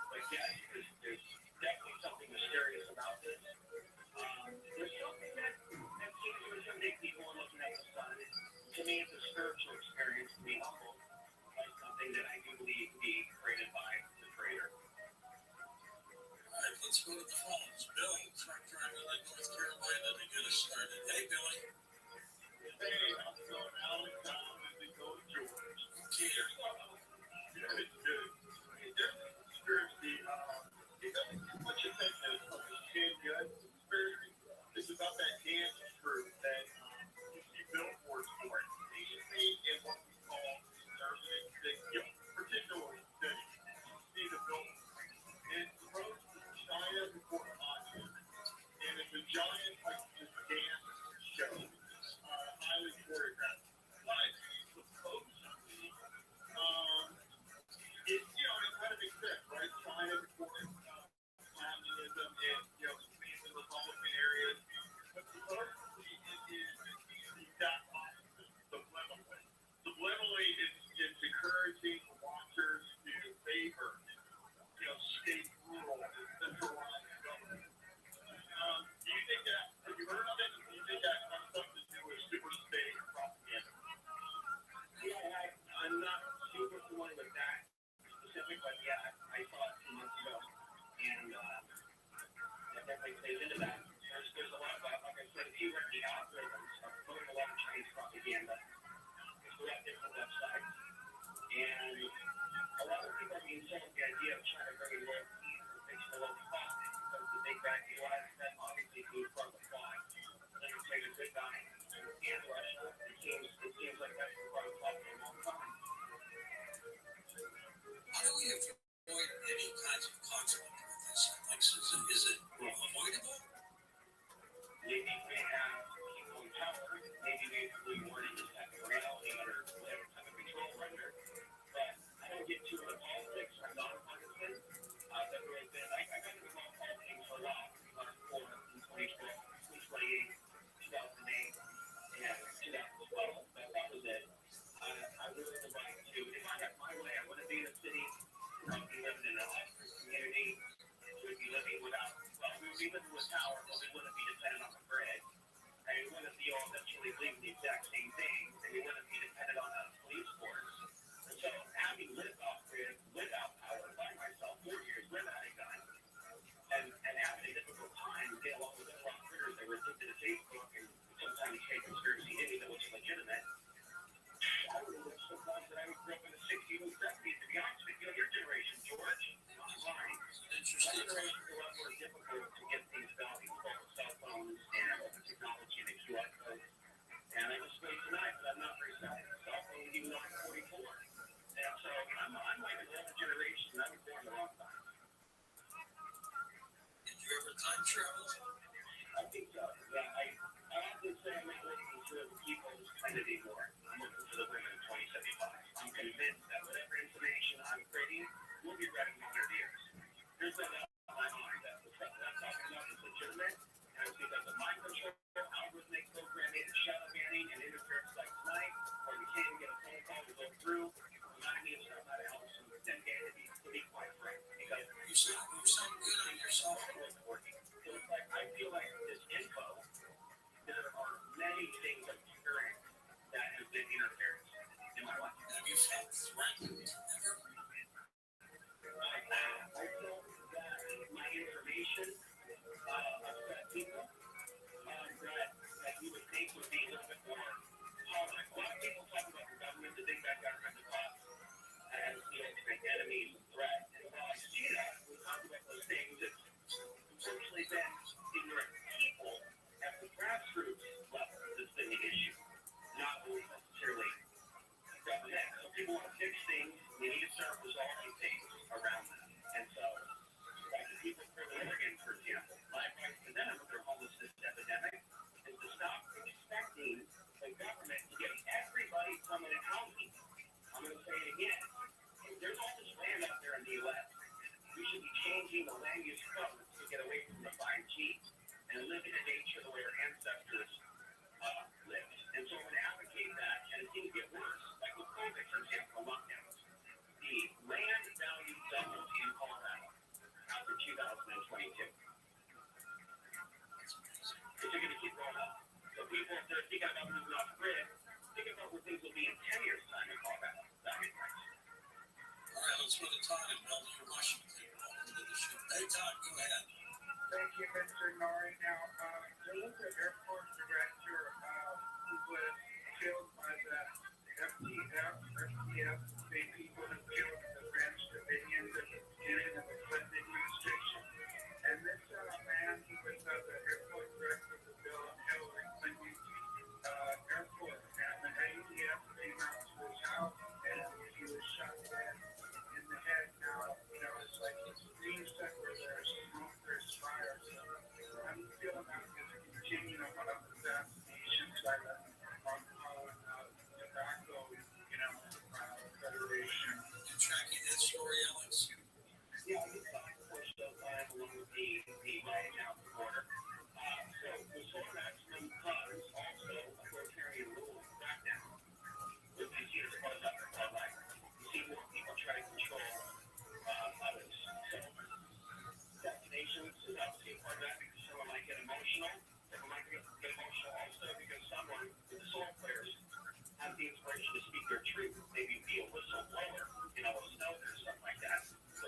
But yeah, there's definitely something mysterious about this. There's something that seems to intimidate people when looking at the sun. To me, it's a spiritual experience to be humbled by something that I do believe can be created by the Creator. All right, let's go to the phones. Bill, truck driver in North Carolina to get us started. Hey, Billy. Hey, how's it going, Alex? We go to George. Okay. Good, good. There's a conspiracy. What you think is canned goods conspiracy? It's about that canned fruit that you see billboards for it. plays into that. There's a lot of, like I said, if you read the algorithms are promoting a lot of Chinese propaganda throughout different websites. And a lot of people are being sold the idea of trying to bring in world peace and fix the local politics because the big bad US that obviously moved from the fly. Then it's made a good guy and Russia. It seems like that's been part of the plot for a long time. How do we avoid any kinds of conflict with this? Like, is it avoidable? Maybe they have people in power. Maybe they weren't in this type of reality or whatever type of control we're under. But I don't get too into politics. I'm not a partisan. I've really been. I got involved in politics for a while. In 2012, 2028, 2008, and 2012. That was it. I really would like to. If I had my way, I wouldn't be in a city. I would be living in a hospital community. We would be living without. Well, we would be living with power, but we wouldn't be dependent on the grid. And we wouldn't be all eventually believing the exact same thing. And we wouldn't be dependent on a police force. And so having lived off grid without power by myself 4 years without a gun and having a difficult time getting along with other critters that were addicted to Facebook and sometimes fake conspiracy theories that was legitimate. I would have wished sometimes that I would grow up in the 60s and 70s, to be honest with you. Your generation, George, not mine. My generation is a lot more difficult to get things done because of cell phones and open technology and the QR codes. And I just played tonight, but I'm not very savvy with cell phones, even though I'm 44. And so I'm like an older generation. I was born a long time. Did you ever time travel? I think so. Yeah, I often say I'm not looking for the people's planet anymore. I'm looking for the women in 2075. I'm convinced that whatever information I'm creating will be read in 100 years. There's no doubt in my mind that the stuff that I'm talking about is legitimate. And it's because of mind control, algorithmic programming, shadow banning, and interference like tonight, where we can't even get a phone call to go through. Reminding me of stuff out of Alice in Wonderland, to be quite frank. Because you sound good on yourself. I feel like this info, there are many things occurring that have been interference in my life. Have you felt threatened ever? I felt that my information upset people that you would think would be a little bit more tolerant. A lot of people talk about the government, the big bad government, the cops, as the ultimate enemies and threat. And while I see that, we talk about those things, it's unfortunately been ignorant people at the grassroots level that's been the issue, not always necessarily government. So people want to fix things, we need to start resolving things around them. And so, like the people from Oregon, for example, my advice to them with their homelessness epidemic is to stop expecting the government to get everybody permanent housing. I'm going to say it again. There's all this land out there in the U.S. We should be changing the land use code to get away from the 5G and live in the nature the way our ancestors lived. And so I'm going to advocate that, and it didn't get worse. Like with COVID, for example, lockdowns. The land value doubled in Colorado after 2022. It's going to keep going up. So people, if they're thinking about moving off the grid, think about where things will be in 10 years' time in Colorado. That makes sense. All right, let's go to Todd in Bellevue, Washington. Welcome to the show. Hey, Todd, go ahead. Thank you, Mr. Nori. Now, there was an airport director who was killed by the FTF, the people who killed the French Dominions at the beginning of the Clinton administration. And this man, he was the airport director for Bill and Hillary Clinton's airport. And the ATF came out to his house and he was shot dead in the head. Now, it's like his dreams that were there, smoke, there's fire. So how do you feel about this continuum of assassinations by the alcohol and tobacco, federation? You tracking that story, Alex? Yeah, I think unfortunately, along with the White House border. So the sole maximum cause also authoritarian rule crackdown. With these years of life, you see more people try to control others. So vaccinations is obviously part of that because someone might get emotional. Someone might get emotional also because someone with the soul players has the inspiration to speak their truth. Maybe be a whistleblower, a snowden or something like that. So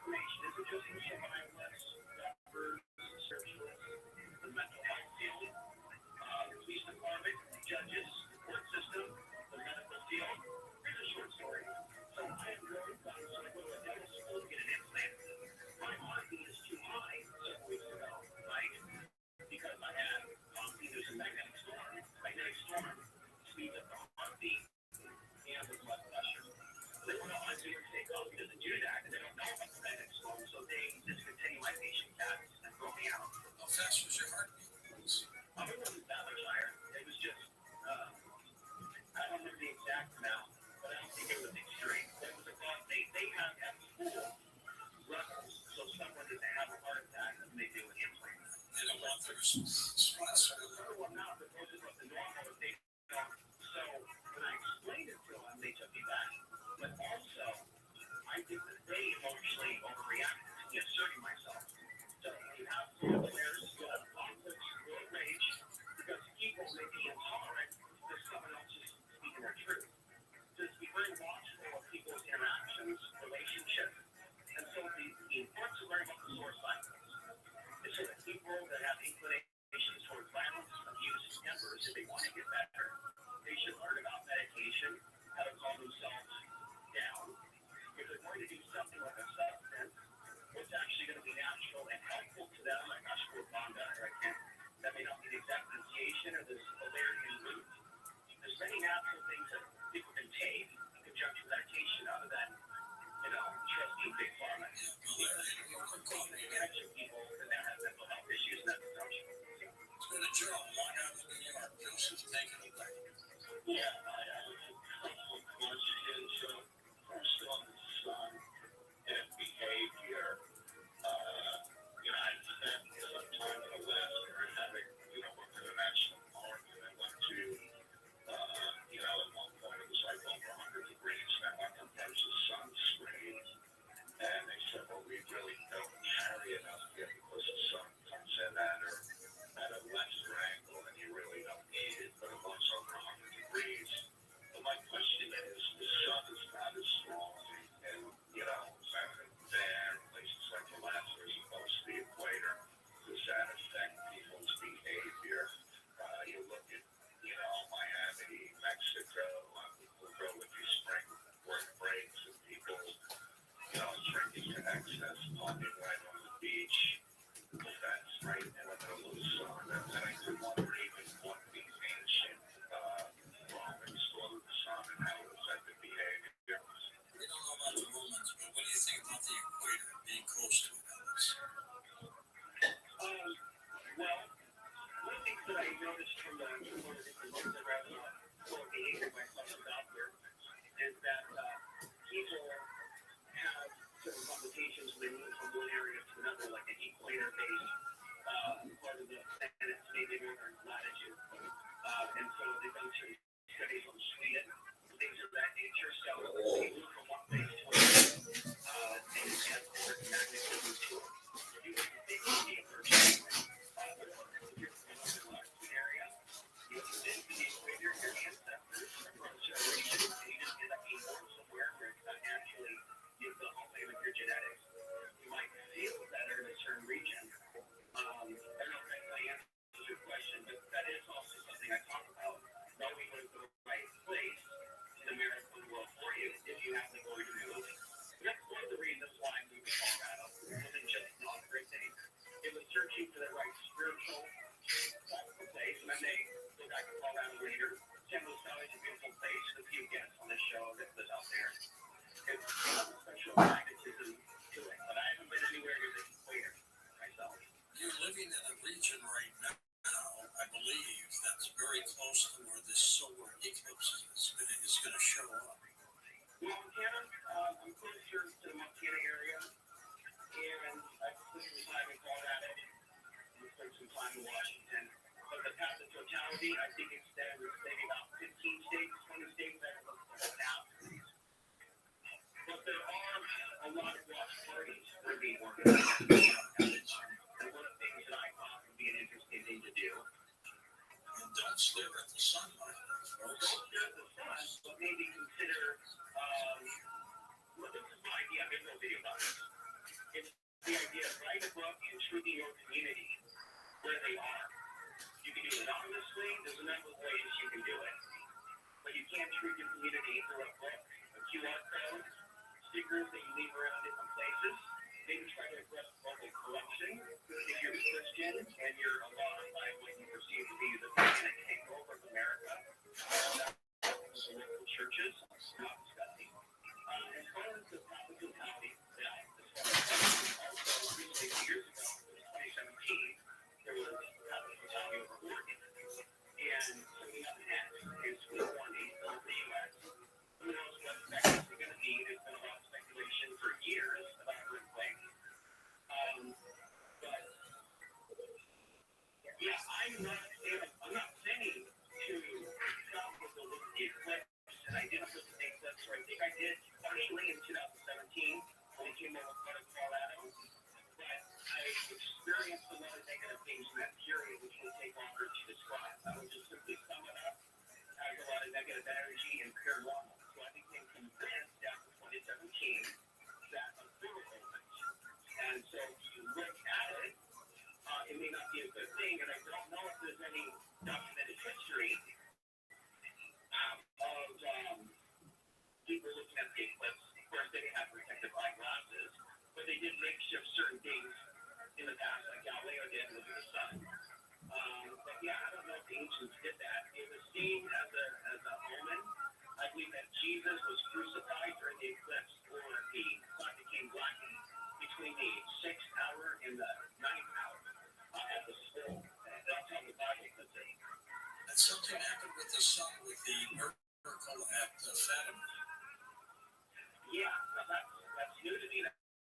information is it just for someone less diverse spiritualist, the mental health field, the police department, judges, the court system, the medical field. Here's a short story. So I am growing up, so I go to a dental school to get an implant. My heartbeat is too high several weeks ago, right? Because I had obviously there's a magnetic storm. Magnetic storm speeds up the heartbeat and the blood pressure. They don't know how New York State Coffee doesn't do that, and they don't know about the magnetic storm, so they discontinue my patient caps and throw me out. How fast was your heartbeat? It wasn't that much higher. It was just, I don't remember the exact amount, but I don't think it was extreme. It was a cause they have at school levels, so someone doesn't have a heart attack and they do an implant. They don't want their stress. Well, not because it was the normal, they don't. So when I explained it to them, they took me back. But also, I think that they emotionally overreacted to me asserting myself. So you have to declare conflicts, road rage, because people may be intolerant if someone else is speaking their truth. Just be very watchful of people's interactions, relationships. And so the importance of learning about the source cycles is so that people that have inclinations towards violence, abuse, tempers, if they want to get better, they should learn about medication, how to calm themselves down. If they're going to do something like a substance, what's actually going to be natural and helpful to them, like ashwagandha, that may not be the exact pronunciation or the valerian root. There's many natural things that people can take in conjunction with meditation other than, trusting big pharma. Connection people that have mental health issues in that conjunction. It's been a job long out in New York. Joseph's taking it back. Yeah, I was a conscientious first on the sun and behavior. I spent some time in Alaska and having, went to the national park and then went to, at one point it was like over 100 degrees. Now I can touch the sunscreen. And they said, well, we really don't carry enough here because the sun comes in at a lesser angle and you really don't need it. But it was over 100 degrees. But my question is, the sun is not as strong and, there, places like Alaska as opposed to the equator. Does that affect people's behavior? You look at, Miami, Mexico, people go with these spring work breaks and people, drinking to excess, partying right on the beach. That's right in the middle of the sun. And I do wonder even what the ancient Romans thought of the sun and how it affected behavior. We don't know about the Romans, but what do you think about the equator being close to it, Alex? Well, one of the things that I noticed from one of the different books that I read about behavior myself out there is that people have certain complications when they move from one area to another, like an equator-based part of the planet's maybe northern latitude. And so they've done certain studies on Sweden, things of that nature. So they move from one place to another, and you have certain magnetism to it. They can be a person. If you're from another latitude area, you have been to the equator, your ancestors across generations, and you just end up being born somewhere where it's not naturally the whole thing with your genetics. You might feel better in a certain region. I don't know if that answers your question, but that is also something I talk about. Knowing what is the right place in the miracle world for you if you have the ability to move. And that's one of the reasons why I moved to Colorado. It wasn't just not a great thing. It was searching for the right spiritual place. And I may go back to Colorado later. San Luis Valley is a beautiful place. A few guests on the show that live out there. It has a special magnetism to it, but I haven't been anywhere near the equator myself. You're living in a region right now, I believe, that's very close to where this solar eclipse is going to show up. Montana, I'm closer to the Montana area, and I've spent some time in Colorado. I've spent some time in Washington. But the path of totality, I think extends maybe about 15 states, 20 states that are looking for now. But there are a lot of watch parties that are being organized. And one of the things that I thought would be an interesting thing to do. And don't stare at the sun, folks. Don't stare at the sun, but maybe consider, well, this is my idea. I made no video about this. treat your community where they are. You can do it anonymously. There's a number of ways you can do it. But you can't treat your community through a book, a QR code, stickers that you leave around different places. Maybe try to address local corruption. If you're a Christian and you're alarmed by what you perceive to be the satanic takeover of America, the local churches, not discussing. As far as the hospitality, also recently, years ago, 2017, there was hospitality over Oregon. And so we have an act in school warning over the U.S. Who knows what effect it's going to be? There's been a lot of speculation for years about earthquake. But yeah, I'm not planning to travel to look at the eclipse, and I didn't look at the eclipse, or I think I did partially in 2017 when it came over Colorado. But I experienced a lot of negative things in that period, which will take longer to describe. I would just simply sum it up as a lot of negative energy and paranormal. So I became convinced after 2017 that a portal opened. And so to look at it, it may not be a good thing, and I don't know if there's any documented history of people looking at the eclipse. Of course, they didn't have protective eyeglasses, but they did make shift certain things in the past, like Galileo did look at the sun. But yeah, I don't know if the ancients did that. It was seen as a omen. I believe that Jesus was crucified during the eclipse, or the sun became black between the 6th hour and the 9th hour at the school. That's how the Bible puts it. And something happened with the sun with the miracle at Fatima. Yeah, well, that's new to me.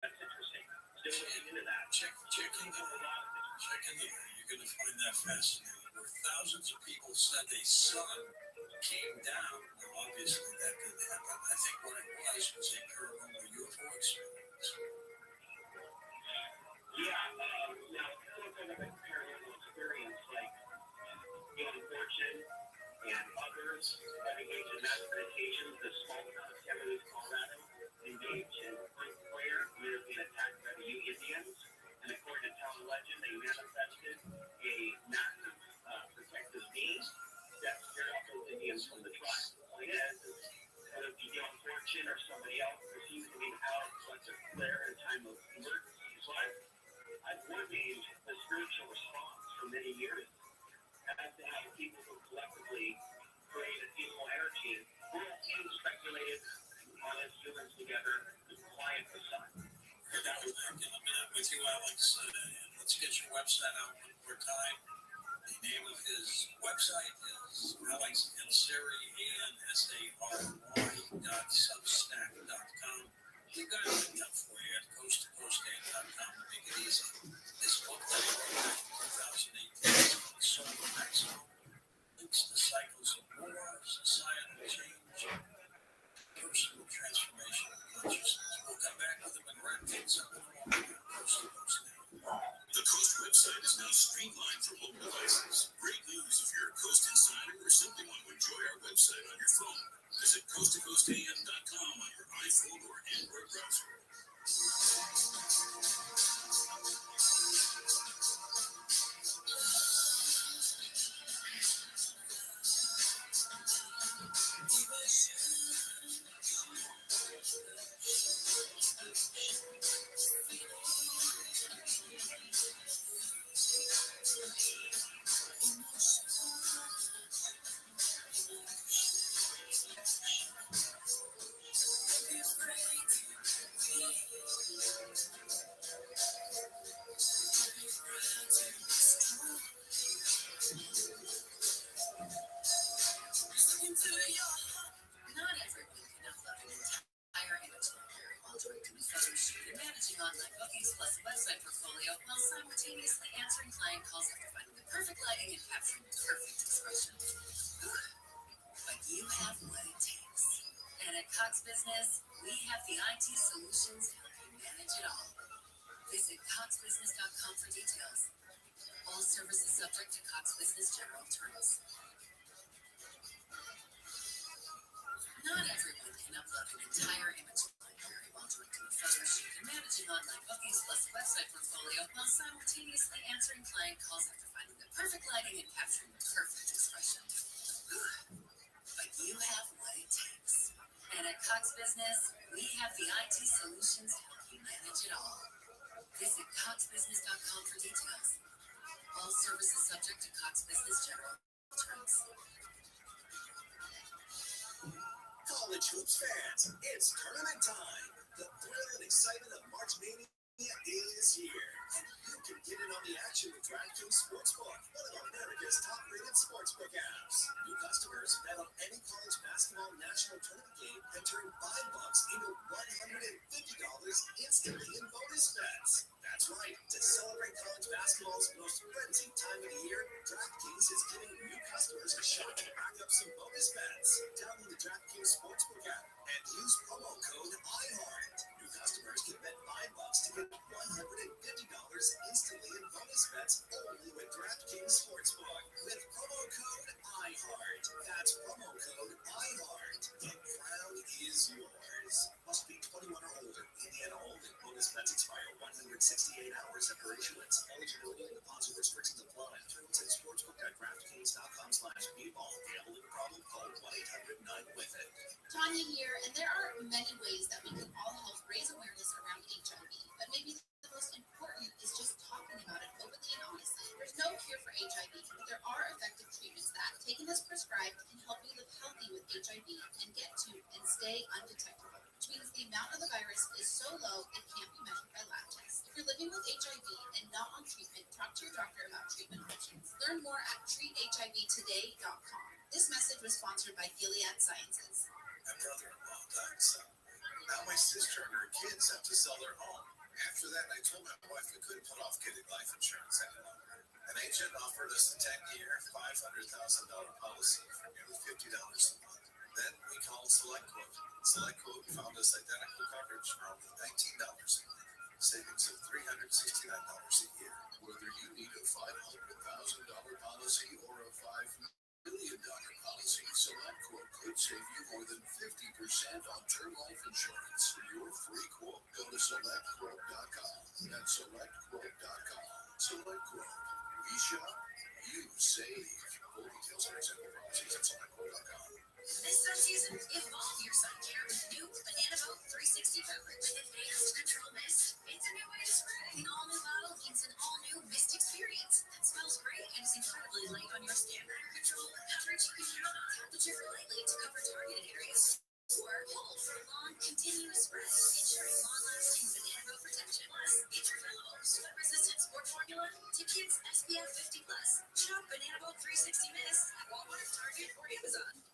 That's interesting. Still looking into that. Check into it. You're going to find that fascinating. Where thousands of people said a sun came down. Well, obviously that didn't happen. I think what it was a paranormal UFO experience. Yeah, now, if you're looking at a paranormal experience like Young Fortune and others that engage in mass meditations, the small town of Cameroon, Colorado, engage in prayer when they're being attacked by the Ute Indians. And according to town legend, they manifested a massive protective being that scared off those Indians from the tribe. The point is, whether it be Young Fortune or somebody else, there seems to be an out of prayer in time of emergency. So I've ordained the spiritual response for many years as to how people who collectively create a peaceful energy. We're all team speculated on as humans together to quiet the sun. We're going to be back in a minute with you, Alex. Let's get your website out one more time. The name of his website is Alex Ansari, ANSARY.substack.com. We've got it linked up for you at coasttocoastan.com to make it easy. This book that he wrote back in 2018 is called Soul Maximum. Links to cycles of war, societal change, personal transformation of consciousness. We'll come back with him and wrap things up in a moment on Coast to Coast Now. The Coast website is now streamlined for mobile devices. Great news if you're a Coast insider or simply want to enjoy our website on your phone. Visit coasttocoastam.com on your iPhone or Android browser. Not everyone can upload an entire image library while directing a photo shoot and managing online bookings plus a website portfolio while simultaneously answering client calls after finding the perfect lighting and capturing the perfect expression. But you have what it takes. And at Cox Business, we have the IT solutions to help you manage it all. Visit coxbusiness.com for details. All services subject to Cox Business general terms. Not everyone can upload an entire image library while wandering to a photo shoot and managing online bookings plus a website portfolio while simultaneously answering client calls after finding the perfect lighting and capturing the perfect expression. But you have what it takes. And at Cox Business, we have the IT solutions to help you manage it all. Visit coxbusiness.com for details. All services subject to Cox Business General terms. College hoops fans, it's tournament time. The thrill and excitement of March Mania is here, and you can get in on the action with DraftKings Sportsbook, one of America's top-rated sportsbook apps. New customers bet on any college basketball national tournament game and turn $5 into $150 instantly in bonus bets. That's right. To celebrate college basketball's most frenzied time of the year, DraftKings is giving new customers a shot to rack up some bonus bets. Download the DraftKings Sportsbook app and use promo code IHEART. New customers can bet $5 to get $150 instantly in bonus bets only with DraftKings Sportsbook. With promo code IHEART. That's promo code IHEART. The crown is yours. Must be 21 or older. Indiana only. Bonus bets expire 168 hours after issuance. Eligibility and deposit restrictions apply. Terms at sportsbook.draftkings.com/bball. Gambling problem? Call 1-800-9-WITH-IT. Tanya here, and there are many ways that we can all help raise awareness around HIV, but maybe the most important is just talking about it openly and honestly. There's no cure for HIV, but there are effective treatments that, taken as prescribed, can help you live healthy with HIV and get to and stay undetectable, which means the amount of the virus is so low it can't be measured by lab tests. If you're living with HIV and not on treatment, talk to your doctor about treatment options. Learn more at treathivtoday.com. This message was sponsored by Gilead Sciences. My brother-in-law died suddenly. Now my sister and her kids have to sell their home. After that, I told my wife we couldn't put off getting life insurance any longer. An agent offered us a 10-year, $500,000 policy for nearly $50 a month. Then we called SelectQuote. SelectQuote found us identical coverage for only $19 a month. Savings of $369 a year. Whether you need a $500,000 policy or a $5 million policy, SelectQuote could save you more than 50% on term life insurance. For your free quote, go to SelectQuote.com. That's SelectQuote.com. SelectQuote. We shop, you save. Full details and example policies at SelectQuote.com. This sun season, evolve your sun care with new Banana Boat 360 coverage with advanced control mist. It's a new way to spray. The all-new bottle means an all-new mist experience that smells great and is incredibly light on your skin. Control and coverage you can count on. Temperature lightly to cover targeted areas. Or hold for long, continuous spray, ensuring long-lasting Banana Boat protection. Plus, get your fill of sweat-resistant sport formula to kids SPF 50+. Shop Banana Boat 360 Mist at Walmart, Target, or Amazon.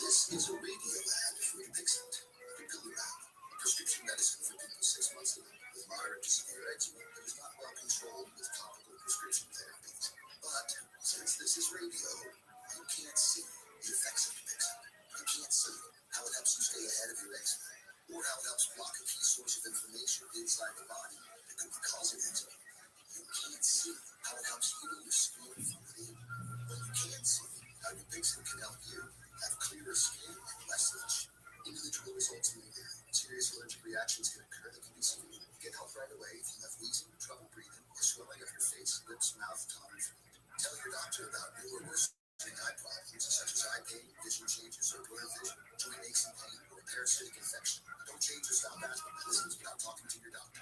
This is a radio ad for Dixit. Dupilumab, a prescription medicine for people 6 months old with moderate to severe eczema that is not well controlled with topical prescription therapies. But since this is radio, you can't see the effects of Dupixit. You can't see how it helps you stay ahead of your eczema, or how it helps block a key source of inflammation inside the body that could be causing eczema. You can't see how it helps heal your skin from within. But you can see how Dupixit can help you have clearer skin and less itch. Individual results may vary. Serious allergic reactions can occur that can be severe. Get help right away if you have wheezing, trouble breathing, or swelling of your face, lips, mouth, tongue, and throat. Tell your doctor about new or worsening eye problems such as eye pain, vision changes, or blurred vision, joint aches and pain, or parasitic infection. Don't change or stop asthma medicines without talking to your doctor.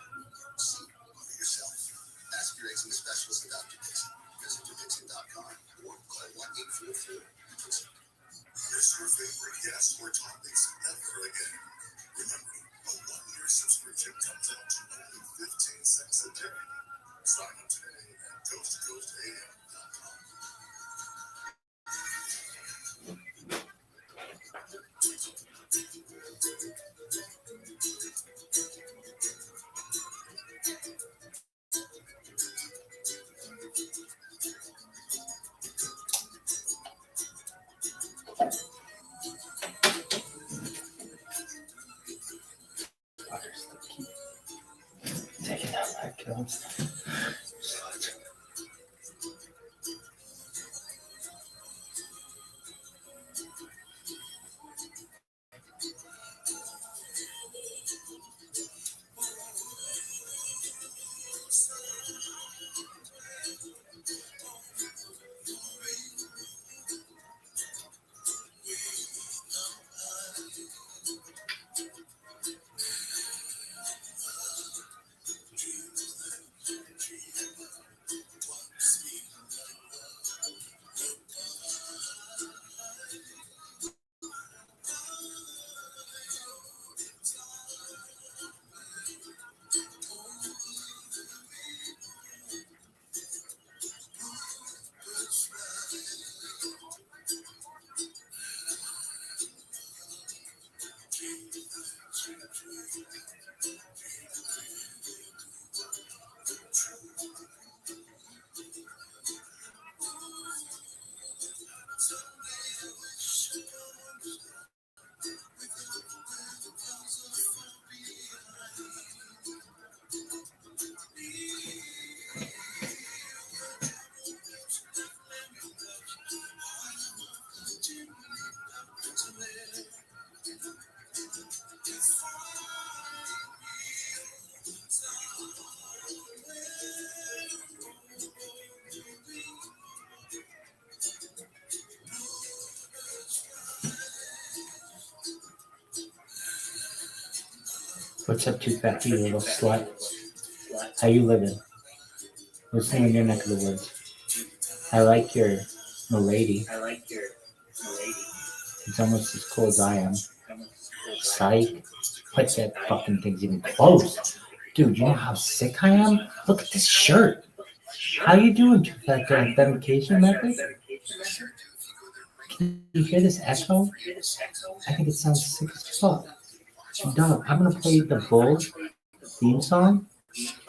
See for yourself. Ask your eczema specialist about Dupixit. Visit Dupixit.com or call 1-844-DUPIXIT. Miss your favorite guests or topics ever again. Remember, a 1-year subscription comes out to only 15 cents a day. Sign up today at coasttocoastam.com. Take it out, I killed. What's up, Two Factor, you little slut? How you living? What's new in your neck of the woods? I like your milady. It's almost as cool as I am. Psych. What's that fucking thing's even close? Dude, you know how sick I am? Look at this shirt. How you doing, Two Factor authentication method? Can you hear this echo? I think it sounds sick as fuck. Dog, I'm gonna play the Bull theme song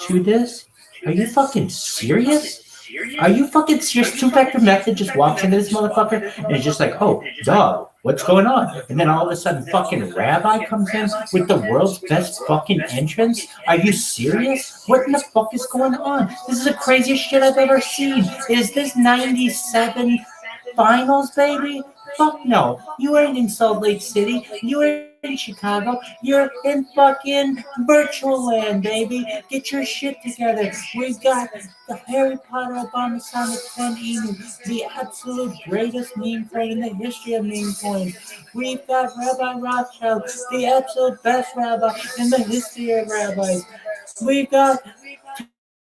to this. Are you fucking serious? Are you fucking serious? Two Factor Method just walks into this motherfucker and is just like, oh, dog, what's going on? And then all of a sudden fucking Rabbi comes in with the world's best fucking entrance? Are you serious? What in the fuck is going on? This is the craziest shit I've ever seen. Is this 97 finals, baby? Fuck no. You ain't in Salt Lake City. You ain't in Chicago. You're in fucking virtual land, baby. Get your shit together. We've got the Harry Potter Obama Sonic 10 Emu, the absolute greatest meme coin in the history of meme coins. We've got Rabbi Rothschild, the absolute best rabbi in the history of rabbis. We've got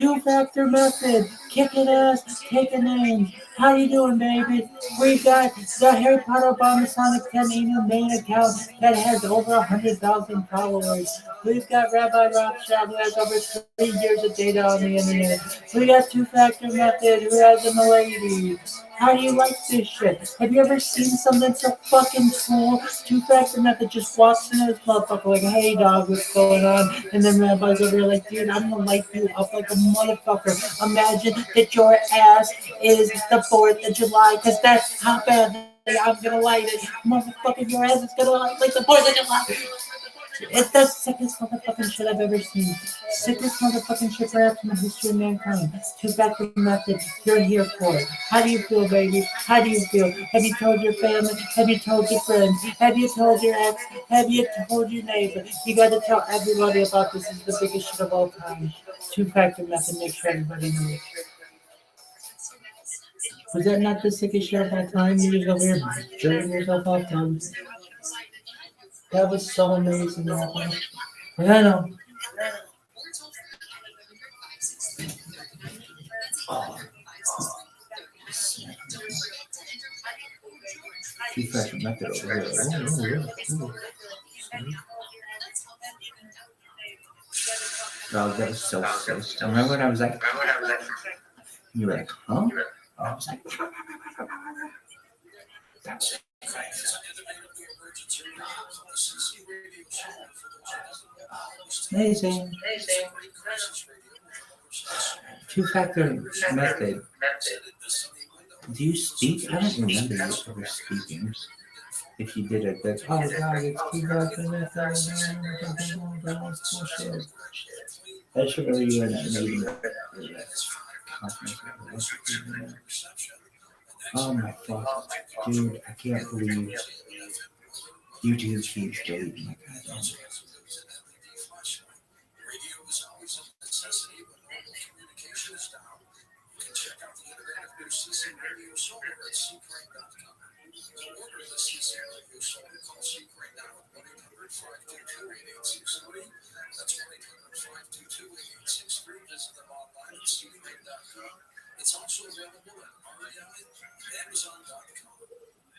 Two Factor Method, kicking ass, taking names. How you doing, baby? We got the Harry Potter Obama Sonic 10 email main account that has over 100,000 followers. We've got Rabbi Rothschild who has over 3 years of data on the internet. We got Two Factor Method who has a milady. How do you like this shit? Have you ever seen something so fucking cool? Two Factor Method just walks into this motherfucker like, hey dog, what's going on? And then Rabbi's over here like, dude, I'm gonna light you up like a motherfucker. Imagine that your ass is the 4th of July, because that's how badly I'm gonna light it. Motherfucker, your ass is gonna light like the 4th of July. It's the sickest motherfucking shit I've ever seen. Sickest motherfucking shit perhaps in the history of mankind. Two Factor Method, you're here for it. How do you feel, baby? How do you feel? Have you told your family? Have you told your friends? Have you told your ex? Have you told your neighbor? You gotta tell everybody about this. This is the biggest shit of all time. Two Factor Method, make sure everybody knows. Was that not the sickest shit of all time? You just over here jerking yourself off time. That was so amazing, Rabbi. I know. Oh. Two Factor Method over here. Oh, that was so sick. Remember when I was like, you were like, huh? I was like, that's amazing. Two Factor Method. Do you speak? I don't remember you ever speaking. If you did it, that's, oh god, it's Two Factor Method. I should remember you in that meeting. Oh my fuck. Dude, I can't believe YouTube keeps deleting my goddamn. It's also available at REI and Amazon.com.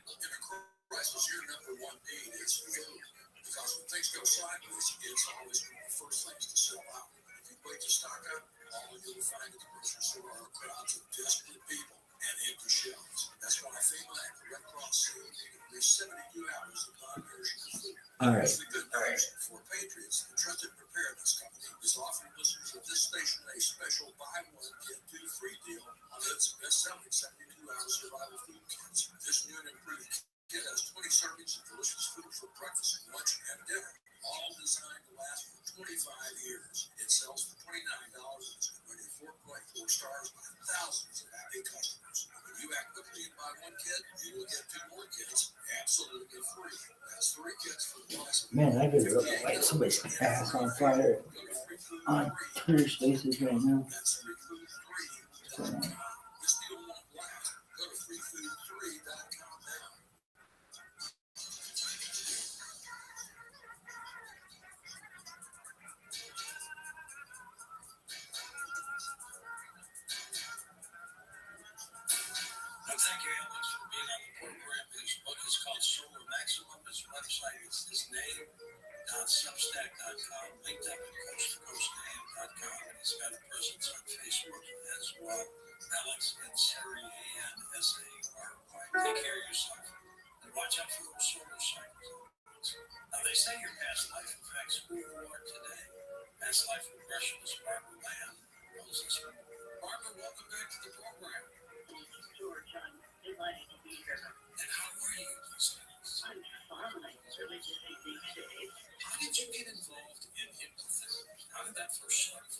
In a crisis, your number one need is food. Because when things go sideways, it's always one of the first things to sell out. If you wait to stock up, all you'll find at the grocery store are crowds of desperate people and empty shelves. That's why FEMA and the Red Cross say at least 72 hours of non-perishable food. All right. For Patriots, the trusted preparedness company is offering listeners of this station a special buy one, get two free deal on its best-selling 72-hour survival food kits. This new and improved kit has 20 servings of delicious food for breakfast, lunch, and dinner, all designed to last for 25 years. It sells for $29 and is rated 4.4 stars by thousands of happy customers. When you act quickly and buy one kit, you will get 2 more kits absolutely free. That's 3 kits for the price of Man, I really look like somebody's ass on fire on Twitter Spaces right now. So, Barbara Lamb, Roses. Barbara, welcome back to the program. George, I'm delighted to be here. And how are you these days? I'm fine. Really busy these days. How did you get involved in hypnotherapy? How did that first start?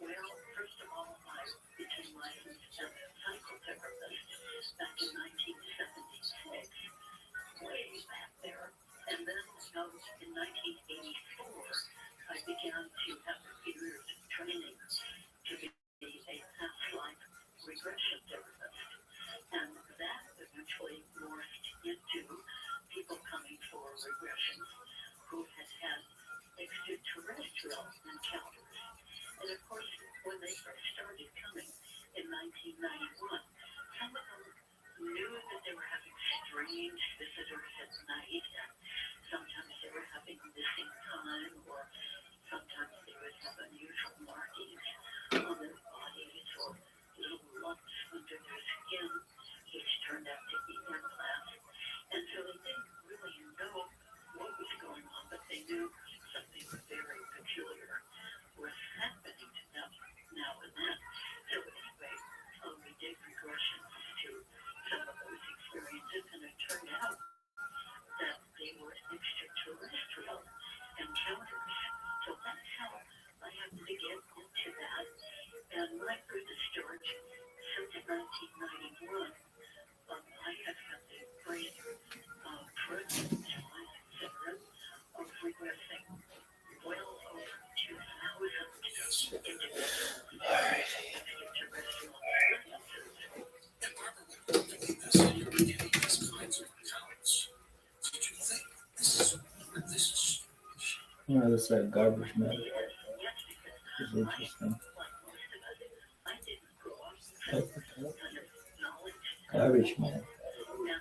Well, first of all, I became licensed as a psychotherapist back in 1976, way back there. And then in 1984, I began to have a year's training to be a past life regression therapist. And that eventually morphed into people coming for regressions who had had extraterrestrial encounters. And of course, when they first started coming in 1991, some of them knew that they were having strange visitors at night, and sometimes they were having missing time, or sometimes they would have unusual markings on their bodies or little lumps under their skin, which turned out to be implants. And so they didn't really know what was going on, but they knew something very peculiar was happening to them now and then. So anyway, we did regressions to some of those experiences, and it turned out that they were extraterrestrial encounters. So that's how I happened to get into that. And my further start, since 1991, I have had the great privilege, I consider, of regressing well over 2,000 individuals. All right. Extraterrestrial experiences. And Barbara, when you did this and you were getting these kinds of accounts, did you think this is You know, this garbage man. Yes, It's interesting. Garbage man.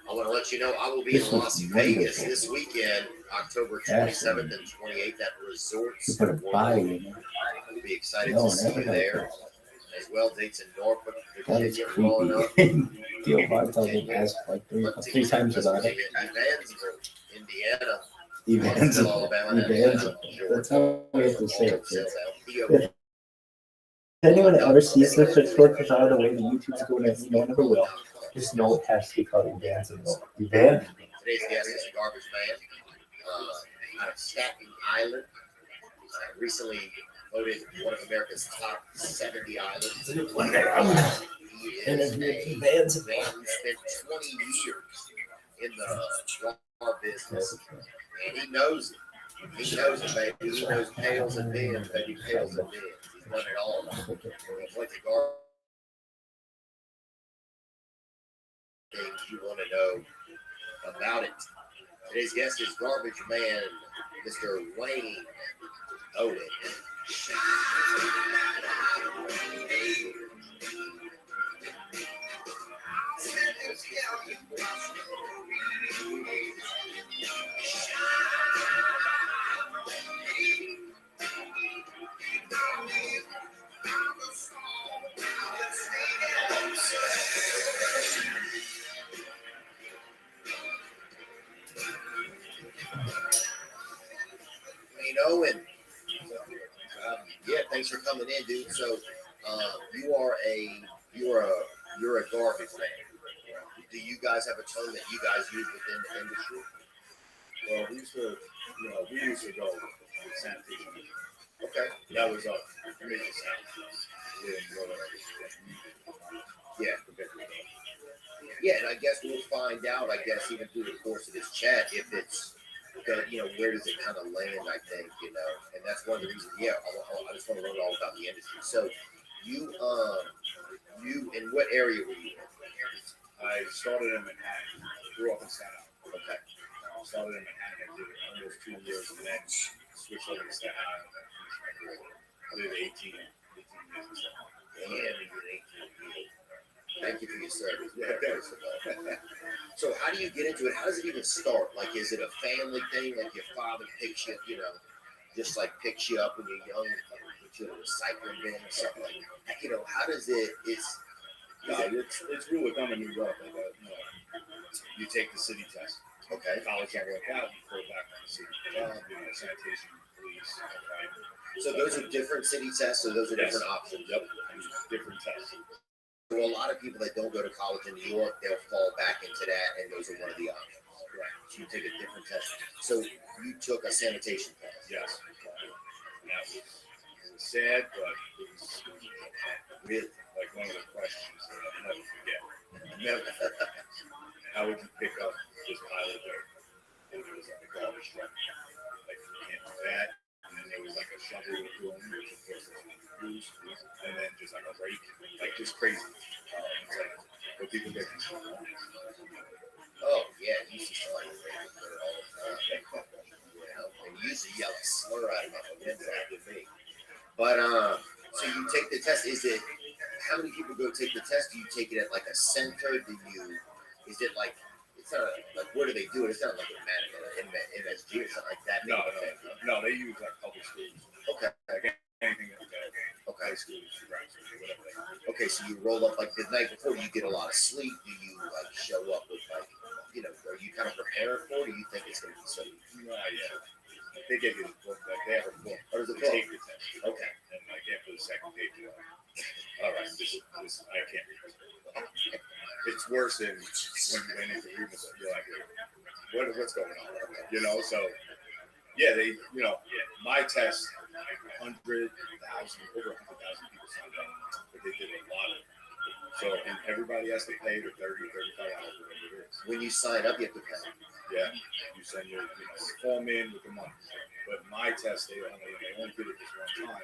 I want to let you know I will be in Las Vegas this weekend, October 27th and 28th at Resorts. You put a body in it. We'll be excited No to one see ever you does there. that. As well, dates in Norfolk, That is Virginia, rolling up. creepy. Theo Bart tells me asked like three times about it. Evansville, Indiana. Evansville. Alabama, Evansville. That's how we have to say it. Theo. If anyone ever sees the short out of the way the YouTube's going, and no one ever will, just know it has to be called Evansville. Evansville. Today's guest is Garbage Man out of Staten Island. Recently voted one of America's top 70 islands. He is a man who spent 20 years in the bar business, and he knows it. He knows it, baby. He knows pails and bins, baby, pails and bins. He's done it all. He went to garbage. Things you want to know about it. Today's guest is Garbage Man, Mr. Wayne Owen. Wayne Owen. Yeah, thanks for coming in, dude. So, you're a garbage man. Do you guys have a term that you guys use within the industry? Well, we used to go with sanitation. Okay. That was major sound. Yeah, and I guess we'll find out, even through the course of this chat, if it's, where does it kind of land, I think, and that's one of the reasons, I just want to learn all about the industry. So, you, in what area were you in? I started in Manhattan, grew up in Staten Island. Okay. Started in Manhattan, I did almost 2 years, and then switched over to Staten Island. I did 18 years in Staten Island. Yeah, you did 18 years. Thank you for your service. So how do you get into it? How does it even start? Like, is it a family thing? Like your father picks you, just like picks you up when you're young, put you in a recycling bin or something like that? How does it? It's really coming new up. Like you take the city test. Okay. College, I work out, you go back on the city job, doing a sanitation police. Okay. So those are different city tests, so those are Yes. different options. Yep. Different tests. So a lot of people that don't go to college in New York, they'll fall back into that, and those are one of the options. Right. So you take a different test. So you took a sanitation test. Yes. And that was sad, but it was Really? like one of the questions that I'll never forget. Never. How would you pick up this pile of dirt? And it was like a garbage truck. Like, you can't do that. And then there was like a shovel with broom, which of course is used. And then just like a rake, like just crazy. It's like, what people get these from. Oh, yeah, you used to smell like dirt all the time. You know, and you used to yell a slur out of my mouth with me. But, so you take the test. Is it, how many people go take the test? Do you take it at like a center? Is it like, it's not like, where do they do it? It's not like a MSG or something like that. No, they use like public schools. Okay. Like anything like that. Okay. High schools, grad schools, whatever they do. Okay, so you roll up like the night before. Do you get a lot of sleep? Do you like show up with like, you know, are you kind of prepared for it? Or do you think it's going to be so? Yeah. They give you the book, like they have a book. Or is it to take the test. Okay. And like after the second page, you're like, all right, this I can't read this. It's worse than when you went into reading it. You're like, what's going on? You know, so yeah, my test, like 100,000, over 100,000 people signed up, but they did a lot of it. So and everybody has to pay the $30, $35, whatever it is. When you sign up, you have to pay. Yeah, you send your form in with the money. But my test, they only did it this one time.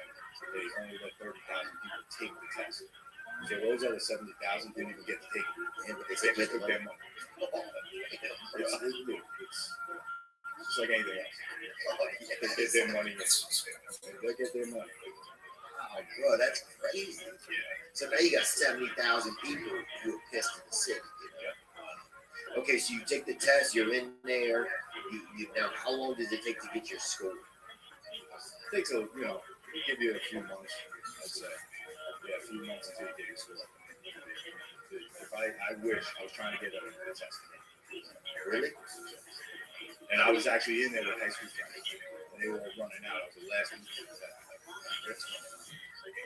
They only let 30,000 people take the test. So those other 70,000 didn't even get to take it. They just took their money. It's just like anything else. They get their money. They get their money. Oh, bro, that's crazy. Yeah. So now you got 70,000 people who are pissed at the city. You know? Okay, so you take the test, you're in there. Now, how long does it take to get your score? It takes give you a few months, I'd say. Yeah, a few months until you get your score. I wish I was trying to get a test. Really? And I was actually in there with high school friends. And they were all running out. I was the last one to get the test.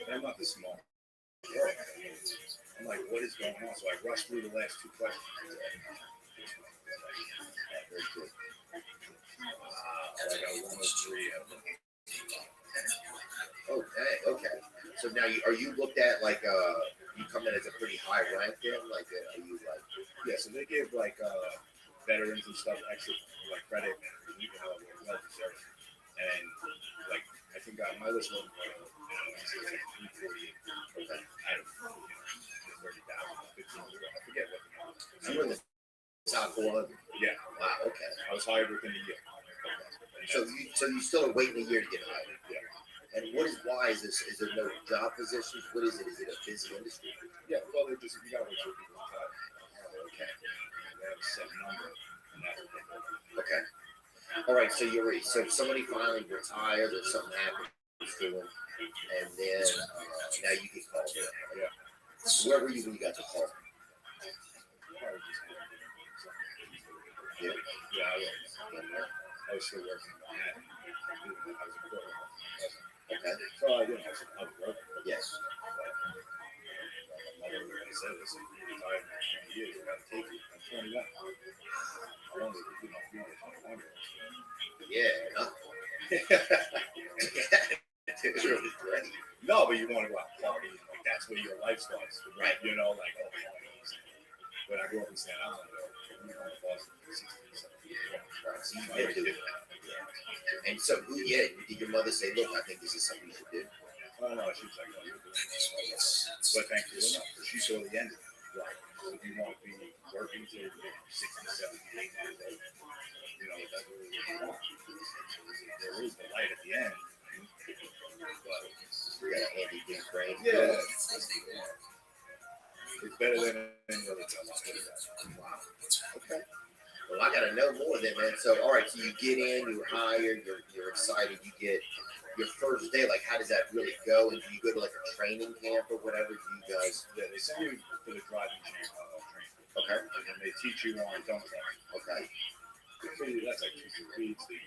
And I'm not this small. I'm like, what is going on? So I rushed through the last two questions. Very good. I got 103 of them. Okay. So now, are you looked at like you come in as a pretty high rank then? Like, are you like? Yeah. So they give like veterans and stuff extra like credit, well deserved. And like I think my list was like 340. Okay. Out of 30,000, 15. I forget what. You were in the top 400. Yeah. Wow. Okay. I was hired within a year. So you still are waiting a year to get hired. Yeah. And why is this? Is there no job positions? What is it? Is it a busy industry? Yeah, well, you gotta wait for people to retire. Okay. They have a set number, and that's okay. All right, so so if somebody finally retired or something happens to them, and then now you get called in. Yeah. Where were you when you got the call? Yeah. Yeah, I was still working on that. I was a quarter. Okay. So I was working. Yes. My mother said, listen, you're retired in 20 years, you gotta take it. I'm 21. How long did you know, 21 years? Yeah. It's really great. No, but you want to go out and party. Like, that's where your life starts. Right. You know, like, when I grew up in Staten Island, we went to Boston for 16, 17 years. Right. So you never did that. And so, did your mother say, look, I think this is something you should do? Oh, no, she was like, no, you're doing this. But thank you enough. She saw the end of it. Right. So if you want to be working till 60, 70, 80 years old, that's what you want. There is the light at the end. But we got a handy big brain. Yeah. It's better than any other job. Wow. Okay. Well, I got to know more then, man. So, all right, so you get in, you're hired, you're excited, you get your first day. Like, how does that really go? And do you go to like a training camp or whatever? Do you guys? Yeah, they send you to the driving training. Okay. And they teach you on dump trucks. Okay. So that's like 2 weeks. You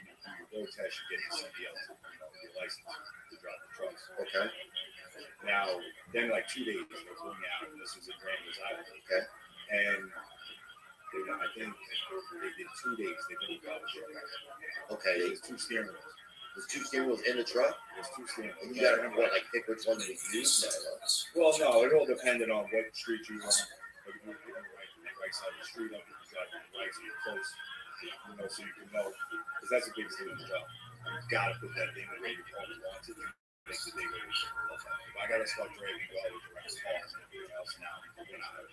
go test, you get your CDL, your license to drive the trucks. Okay. Now, then like 2 days, they flew me out. This was in Grand Rapids. Okay. And I think they did 2 days. They didn't go the truck. Okay. There's 2 steering wheels. There's 2 steering wheels in the truck? There's 2 steering wheels. And you got to like pick which one you use? Well, no, it all depended on what street you were on. Like, if you're on the right side of the street, up if you drive on the right, so you're close. So you can know, because that's the biggest thing in the job. You gotta put that thing the way your partner wants it to make the thing ready. If I gotta start dragging garbage around the cars and everything else now, we're not.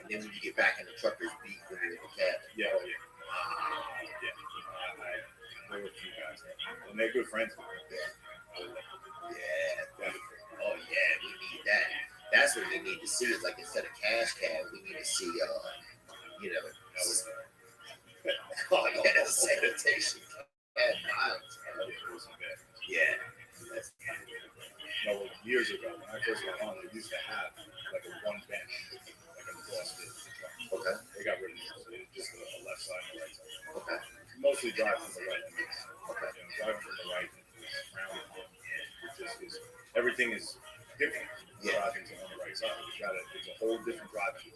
And then when you get back in the truck, there's beef when you're in the cab. Yeah, oh yeah. There were a few guys there. And they're good friends. Yeah. Oh yeah, we need that. That's what we need to see. Is like instead of cash cab, we need to see oh yeah, sanitation and violence. Yeah. No, years ago, when I first got on, they used to have like a one bench, like across the truck. Okay. They got rid of it, so it's just a left side and a right side. Okay. Mostly drive from the right. Okay. Driving from the right, it just is, everything is different. Driving on the right side, it's a whole different driving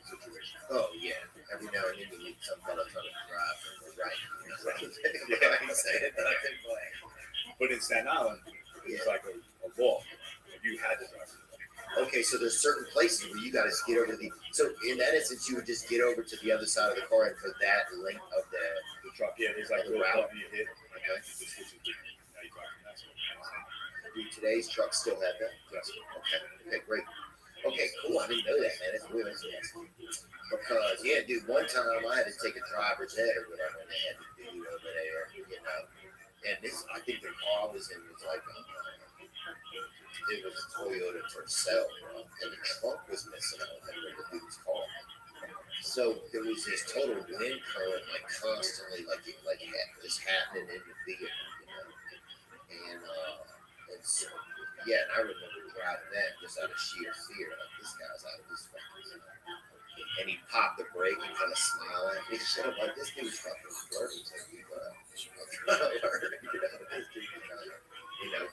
situation. Oh yeah. Every now and then you need some fellow trying to drive from the right. But in Staten Island, it's like a wall. You had to drive. Okay, so there's certain places where you got to get over the. So in that instance, you would just get over to the other side of the car, and for that length of the truck, yeah, there's like a little button you hit. Okay. Do today's trucks still have that? Yes. Okay, great. Okay, cool. I didn't know that, man. That's really interesting. Because dude, one time I had to take a driver's ed or whatever, and they had to do over there, And this, I think the car was in was like it was a Toyota Tercel, and the trunk was missing. I don't remember the dude's car. So there was this total wind current, like constantly, like just happening in the vehicle, And so, and I remember driving that just out of sheer fear. Like, this guy's out of his fucking mind. And he popped the brake and kind of smiled at me. So I'm like, this dude's fucking flirting. So I'm trying to learn, this dude is trying to,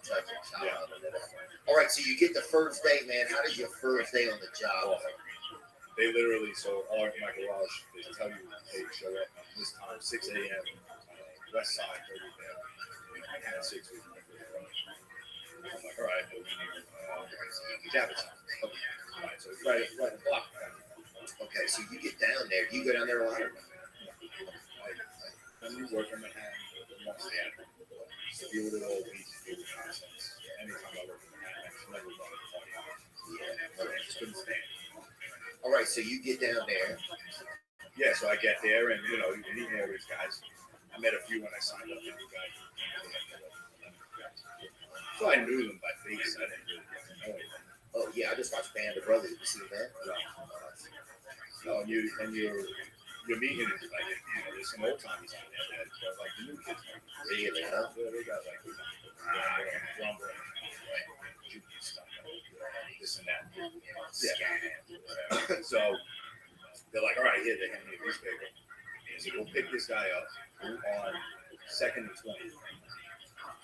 touch a child or whatever. All right, so you get the first day, man. How does your first day on the job? They literally, so all in my garage, they tell you, hey, show up this time, 6 a.m., west side, 30 a.m., and 6 weeks. I'm like, all right, we need cabin time. Okay. All right, so it's right at the block. Okay, so you get down there. You go down there a lot? I'm working Manhattan once a day. Deal with it all week, deal with nonsense. Anytime I work in Manhattan, I never run a party. I just couldn't stand. All right, so you get down there. Yeah, so I get there, and you meet all these guys. I met a few when I signed up. So I knew them by face. I didn't really get to know them. Oh yeah, I just watched Band of Brothers. Did you see that? No, you're meeting like there's some old timers out there that are like the new kids. Really? Huh? Yeah, they got like rumble and stuff, this and that. Yeah. So they're like, all right, here they hand me a newspaper. So we'll pick this guy up on 2nd and 20th.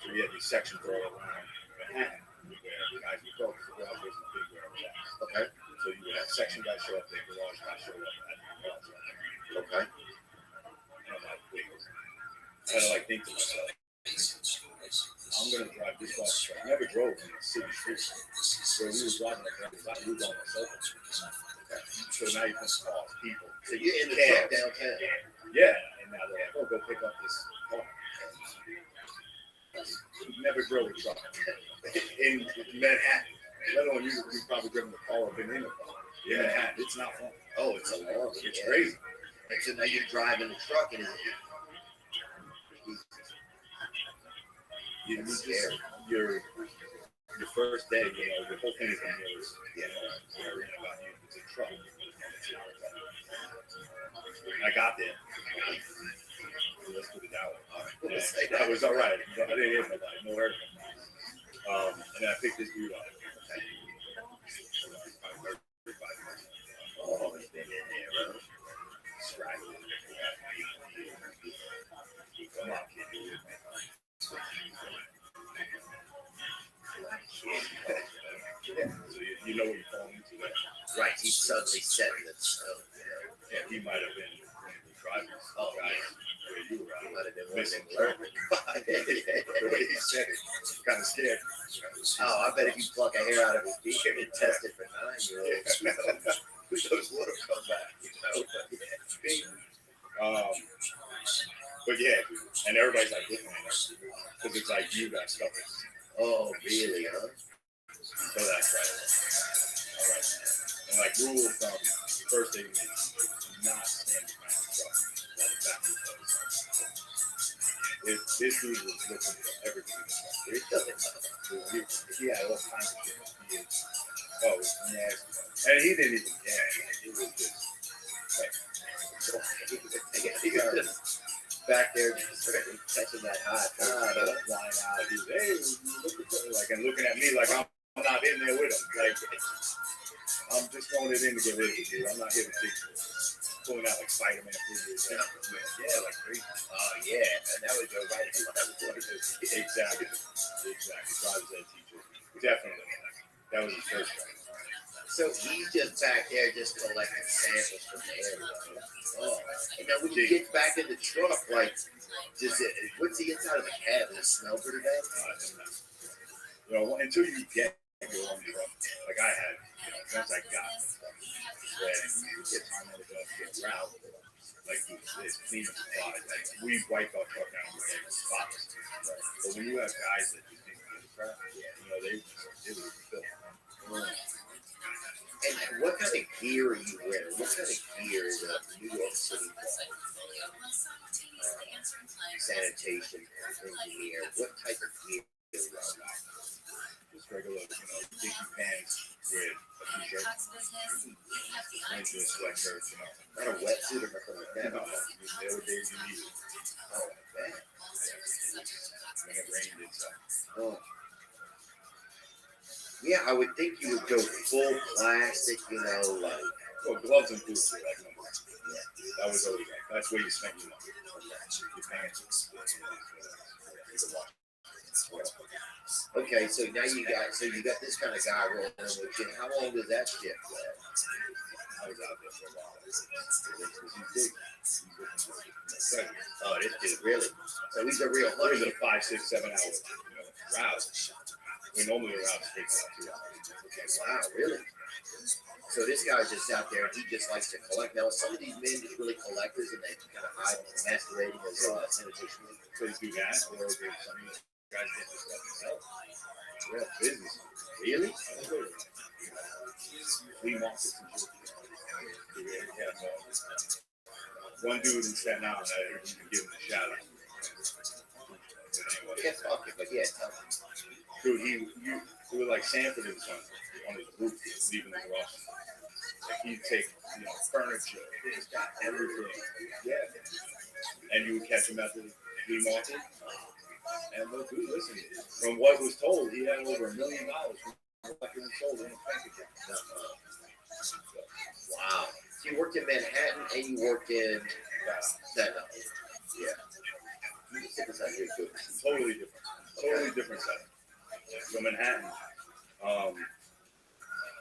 So we had these sections all around Manhattan where the guys would go because the garage wasn't big where I was at. Okay. So you would have section guys show up there, garage guys show up at the garage. Okay. And I'm like, wait. I had to think to myself, I'm going to drive this box truck. I never drove in the city streets. So we were driving like that. We were on myself. Okay. So now you can call people. So you're in the truck downtown? Yeah. And now they're like, oh, go pick up this car. Never drove a truck in Manhattan. Let alone you probably driven the car or been in the car. In Manhattan. It's not fun. Oh, it's a long. It's crazy. And so now you're driving the truck and it's scary. Your first day, the whole thing is going to be worrying about you. It's a truck. I got there. Let's put it that way. That was all right. I didn't hear nobody. No hurt. And then I picked this dude up. Oh, he's been in there, bro. So you know what you're falling into there. Right, he's suddenly setting it. Yeah, he might have been driving. Oh, guys, yeah. where you were He at. might have been Missing learning. the way he said it, kind of scared. Oh, I bet if you pluck a hair out of his beard and test it for 9-year-olds, who knows what'll come back, you know? But yeah, dude. And everybody's like looking at us because it's like you got stuff. Oh, really, huh? So that's right. All right. And like rule from first thing is not stand behind the truck while the back is up. If this dude was looking for everything in the truck, it doesn't matter. He had all kinds of shit. It was nasty. And he didn't even care. Like, it was just like, He was just back there just catching that hot flying out. He was, hey, look at that. Like, and looking at me like I'm not in there with him. Like, I'm just throwing it in to get rid of it, dude. I'm not here to fix it. Pulling out like Spider-Man figures. Yeah, like crazy. Oh, yeah. And that would go right in line with what it is. Exactly. Driver's ed teacher. Definitely. That was his first one. So he's just back there just collecting samples from the air. Oh. And then when you get back in the truck, like, what's the inside of the cab? Does it smell pretty bad? You know, until you get your own truck, like I had, you know, once I got the truck, when you get time on the bus, get route, like it's clean and supplies. Like we wipe our truck down with like spots. Right? But when you have guys that just think it's crap, you know, they would fill. And what kind of gear are you wearing? What kind of gear is a New York City sanitation engineer? What type of gear is that? Just regular, you know, dicky pants with a t-shirt, into a sweatshirt, you know. Not a wetsuit or nothing like that. No, there were days you needed it. Oh, like that. When it rained and stuff. Oh. Yeah, I would think you would go full plastic, you know, like. Well, gloves and boots were like number one. That was always like, that's where you spend your money. Your pants. Okay, so now you got this kind of guy rolling with you. How long does that shift last? I was out there for a while. He's big. Oh, this dude, really? So he's a real hunter. He's a 5, 6, 7 hour route. We normally route straight out 2 hours. Okay, wow, really? So this guy's just out there, and he just likes to collect. Now, some of these men just really collectors, and they kind of hide masquerading as sanitation. So they do that, or they some of these guys get this stuff themselves. Real business. Really? Flea markets and shit. One dude in Staten Island, you can give him a shout out. Yeah, fuck it, but yeah, tell him. Dude, he was like Sanford and Son on his roof, leaving the garage. Like he'd take, you know, furniture, this, that, everything. Yeah. And you would catch him at the flea market. And look, dude, listen, from what was told, he had over $1 million collected and sold in his bank account. Wow. So you worked in Manhattan and you worked in Staten Island. Yeah. Totally different. Totally different setting. So Manhattan,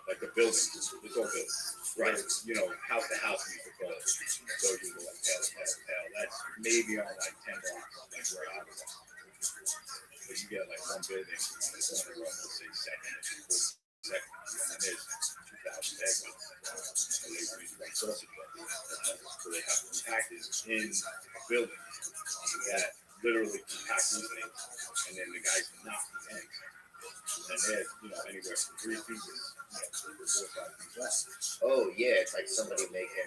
like the buildings, it's all built. Right. You know, house to house, you could go. So you go like tail to tail to tail. That's maybe on like 10 blocks, like where I was. But you get like one building on the corner of, let's say, second, and there's 2,000 eggs. And they use like sausage. So they have compacted in a building that literally compact these things, and then the guys knock the eggs. And they're, you know, anywhere from 3 feet to 4 or 5 feet long. Oh, yeah, it's like somebody making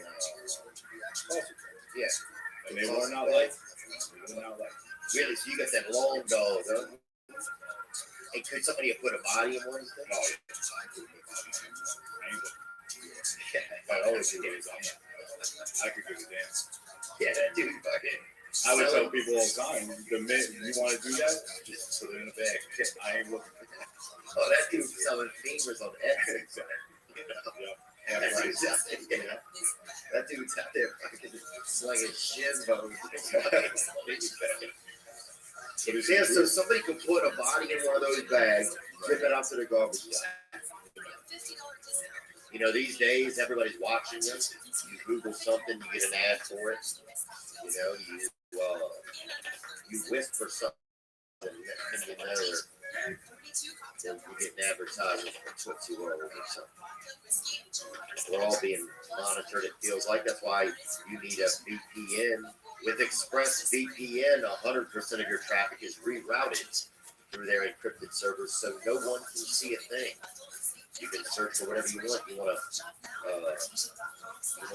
yeah. And they run out like, really, so you got that long dog, huh? And could somebody have put a body in one of them? Oh, yeah. I always do it. I could give a damn. Yeah, that dude fucking. I would tell people all the time, the minute you want to do that, just put it in a bag. I ain't looking for that. Oh, that dude's selling femurs on Etsy. Yeah, that dude's out there, that dude's out there fucking slinging shin bones. Yeah, so somebody could put a body in one of those bags, zip it out to the garbage can. You know, these days everybody's watching you. You Google something, you get an ad for it. You know, you whisper something, and you know you're getting advertising for Tootsie Roll or something. We're all being monitored, it feels like. That's why you need a VPN. With ExpressVPN, 100% of your traffic is rerouted through their encrypted servers, so no one can see a thing. You can search for whatever you want. You want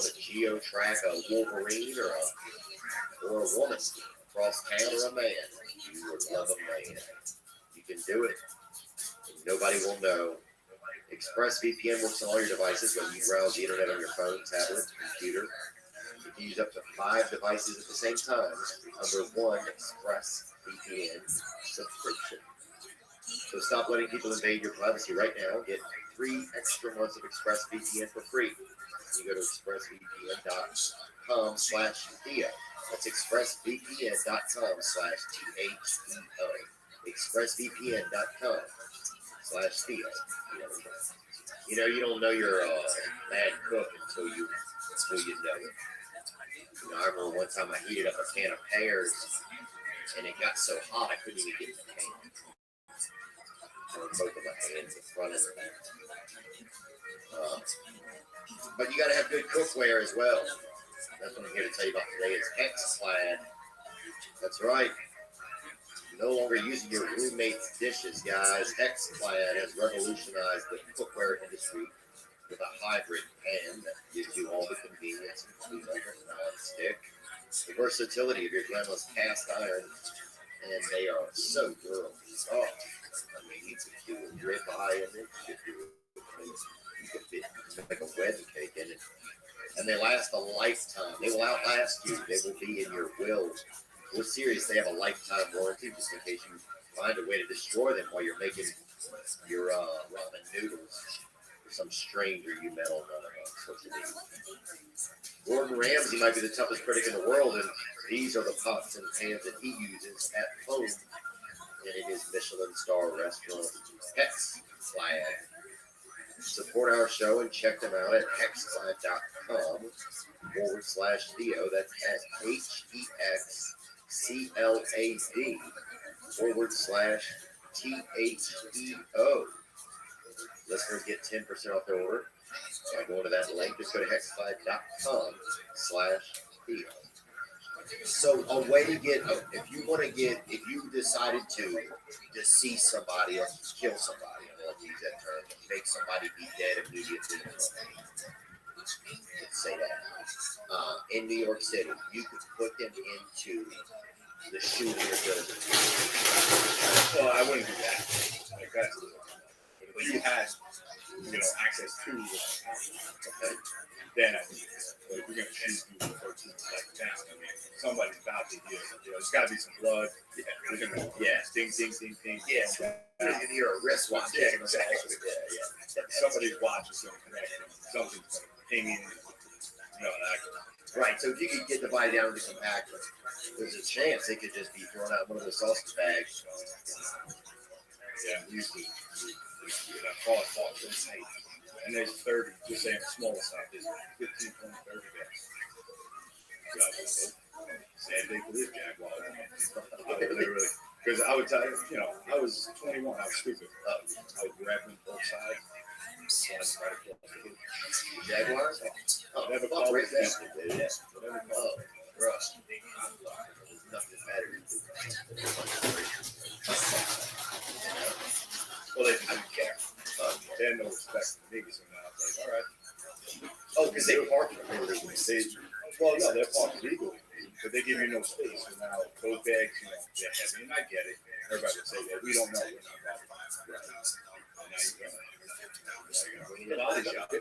to geo track a Wolverine or a woman across town or a man. You would love a man. You can do it. Nobody will know. ExpressVPN works on all your devices, whether you browse the internet on your phone, tablet, computer. You can use up to 5 devices at the same time under one ExpressVPN subscription. So stop letting people invade your privacy right now. Get 3 extra months of ExpressVPN for free. You go to expressvpn.com/Theo. That's expressvpn.com/THEO. expressvpn.com/Theo. You know, you don't know you're a bad cook until you know it. You know, I remember one time I heated up a can of pears and it got so hot I couldn't even get the can. On both of my hands, the front and the back. But you got to have good cookware as well. That's what I'm here to tell you about today. Is HexClad. That's right. No longer using your roommate's dishes, guys. HexClad has revolutionized the cookware industry with a hybrid pan that gives you all the convenience and clean up a non-stick, the versatility of your grandma's cast iron, and they are so durable. Oh, I mean, you could do a ribeye in it. You could make a wedding cake in it. And they last a lifetime. They will outlast you. They will be in your will. We're serious. They have a lifetime warranty just in case you find a way to destroy them while you're making your ramen noodles for some stranger you met on social media. Gordon Ramsay might be the toughest critic in the world, and these are the pots and pans that he uses at home and in his Michelin star restaurant, HexClad. Support our show and check them out at hexclad.com/Theo. That's at HEXCLAD/THEO. Listeners get 10% off their order by going to that link. Just go to hexclad.com/Theo. So a way to get, if you decided to decease somebody or kill somebody, I don't use that term, make somebody be dead immediately. Let's say that. In New York City, you could put them into the shooter building. Well, I wouldn't do that. Like that's if you had, access to, okay, then I think. But if you're gonna shoot people for like down, somebody's about to get. There's got to be some blood. Yeah. Ding, ding, ding, ding. Yes. You can hear a wristwatch. Yeah, exactly. Yeah. Somebody's watch is going to connect. Something's going to ping in. Right. So if you could get the body down to compactment, there's a chance they could just be thrown out one of the sausage bags. Yeah. Usually, call it so tight. And there's 30, just saying the smallest side, there's 15, 20, 30 guys. Sad day for this Jaguar. Literally. Because I would tell you, I was 21, I was stupid. I was grabbing both sides. Right across the hood. Jaguars? Never called it that. Yeah. Bro. Nothing better. Well, they didn't care. They had no respect for me, so now I was like, all right. Oh, because they parked well, no, they're parked legally, but they give you no space. So now those bags, they're heavy, and I get it. Everybody would say that. We don't know. We're not that fine. Right. And now you're going to body shop.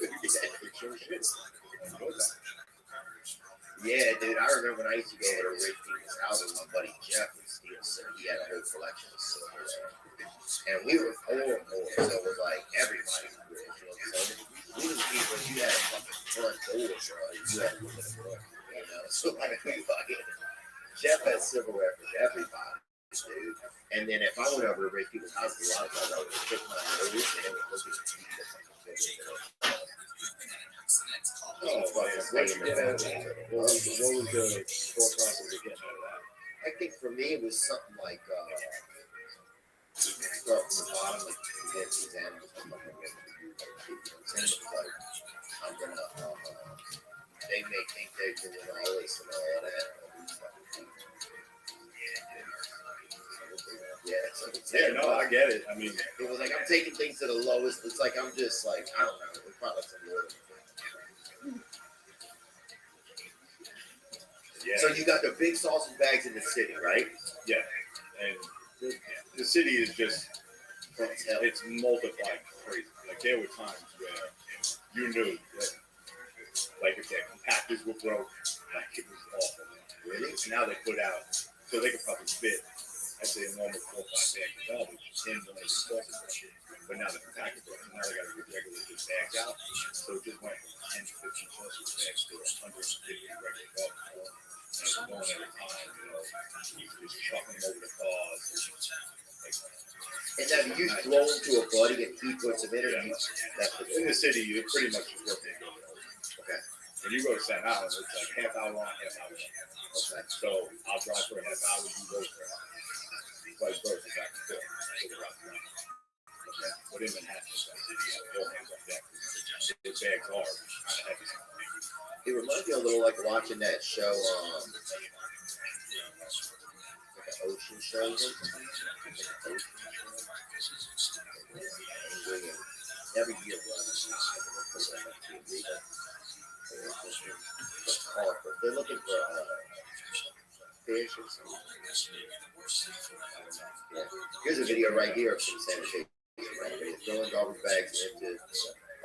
Yeah, dude, I remember when I used to go over to Rick People's house with my buddy Jeff and Steve, so he had a whole collection of silver. And we were poor, so it was like everybody was rich. So we was people, you had a fucking front door, bro. You had a little bit of work, So like Jeff had silverware for everybody, dude. And then if I went over to Rick People's house, a lot of times I would pick my nose and it would look at the people. stay in the family. What was the thought process of getting out of that? I think for me it was something like start from the bottom, like get these animals. I'm not gonna get to you, like I'm gonna. They may think they're doing all this and all that. Yeah, no, I get it. I mean, it was like I'm taking things to the lowest. It's like I'm just like I don't know. It's probably some water. yeah. So you got the big sausage bags in the city, right? Yeah, and the city is just it's multiplied crazy. Like there were times where you knew that, like if their compactors were broke, like it was awful. Really? So now they put out, so they could probably fit, I'd say a normal 4 or 5 bags of garbage in when they discuss it. But now the compactor broke, so now they got to get regular just bags out. So it just went from 10 to 15 sausage bags to 150 regular garbage. And it's going at a time, just chucking them over the cars. And now do you throw them to a buddy and he puts them in, or in the city, you pretty much just work in. Okay. When you go to Staten Island, it's like half hour on, half hour off. Okay. So I'll drive for a half hour, you go for an hour. Vice versa, back and forth. Okay. But in Manhattan, it's like four hands on deck. The bags are kind of heavy. It reminds me a little like watching that show, like an ocean show. Every year, they're looking for fish or something. Yeah. Here's a video right here of some sanitation. Right? Throwing garbage bags into.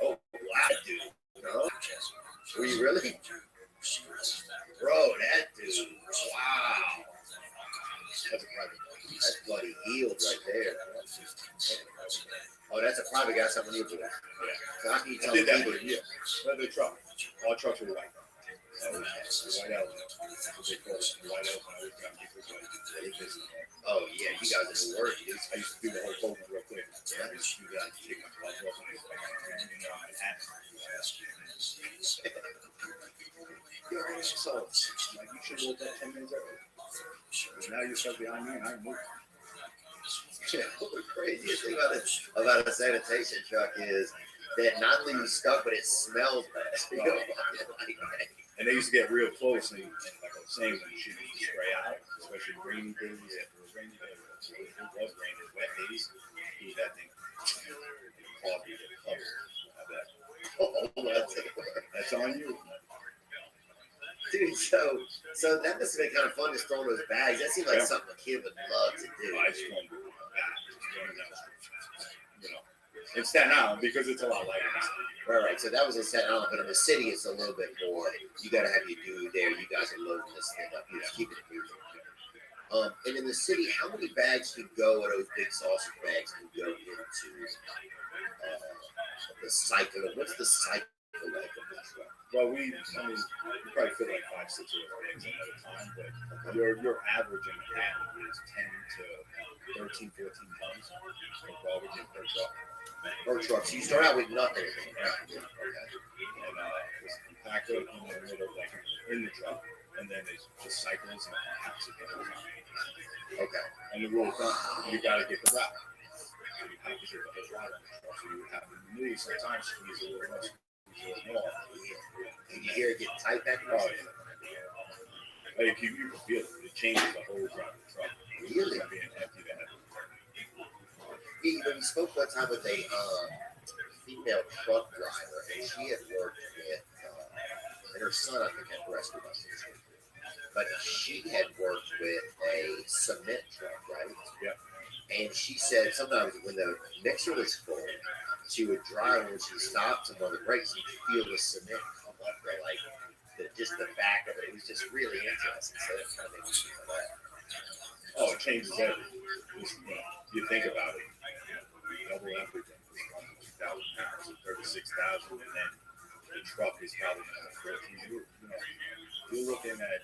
Oh, wow, dude. No? Were you really? Bro, that dude. Wow. That's bloody healed right there. Oh, that's a private guy, something new for that. Yeah. So how can you tell I did that people? for a year. But the truck. All trucks were white. The white elephant. They call it the white elephant. Oh, yeah, you guys are the worst. I used to do the whole program real quick. I used to do that. Take my gloves off and so, like, you should have that 10 minutes early. Now you're stuck behind me and I moved. Yeah, the craziest thing about a sanitation truck is that not only you stuck, but it smells bad. And they used to get real close, and like I was saying, when you should spray out, especially rainy days. If it was rainy days, it was raining, wet days. Do that thing. Coffee, that's on you. Dude, so that must have been kind of fun just throwing those bags. That seems like something a kid would love to do. I just want to do that. In Staten Island, because it's a lot lighter. Right. So that was in Staten Island, but in the city, it's a little bit more. You got to have your dude there. You guys are loading this thing up. You're just keeping it moving. And in the city, how many bags can go, or those big sausage bags can go into the cycle? What's the cycle like of this one? Well, we probably fit like 5, 6 of those bags in at a time, but your average in Manhattan is 10 to 13, 14 tons of garbage in per truck. Per truck. So you start out with nothing. Okay. And there's a compactor in the middle, like in the truck, and then it just cycles and packs it down. Okay. And the rule of thumb, you got to get the route. So you have to get the whole route on the truck. So you would have to move sometimes squeeze a little less. Can you hear it getting tight back there? Oh, yeah. Like you can feel it. It changes the whole drive of the truck. Really? Being empty to have. You spoke one time with a female truck driver, and she had worked with, and her son, I think, had rescued us. But she had worked with a cement truck, right? Yeah. And she said sometimes when the mixer was full, she would drive, when she stopped and on the brakes, you could feel the cement come up there, like just the back of it. It was just really interesting. So that's kind of interesting for that. Oh, it changes everything. You think about it. Double everything. 2,000 pounds and 36,000, and then the truck is probably 14. You're looking at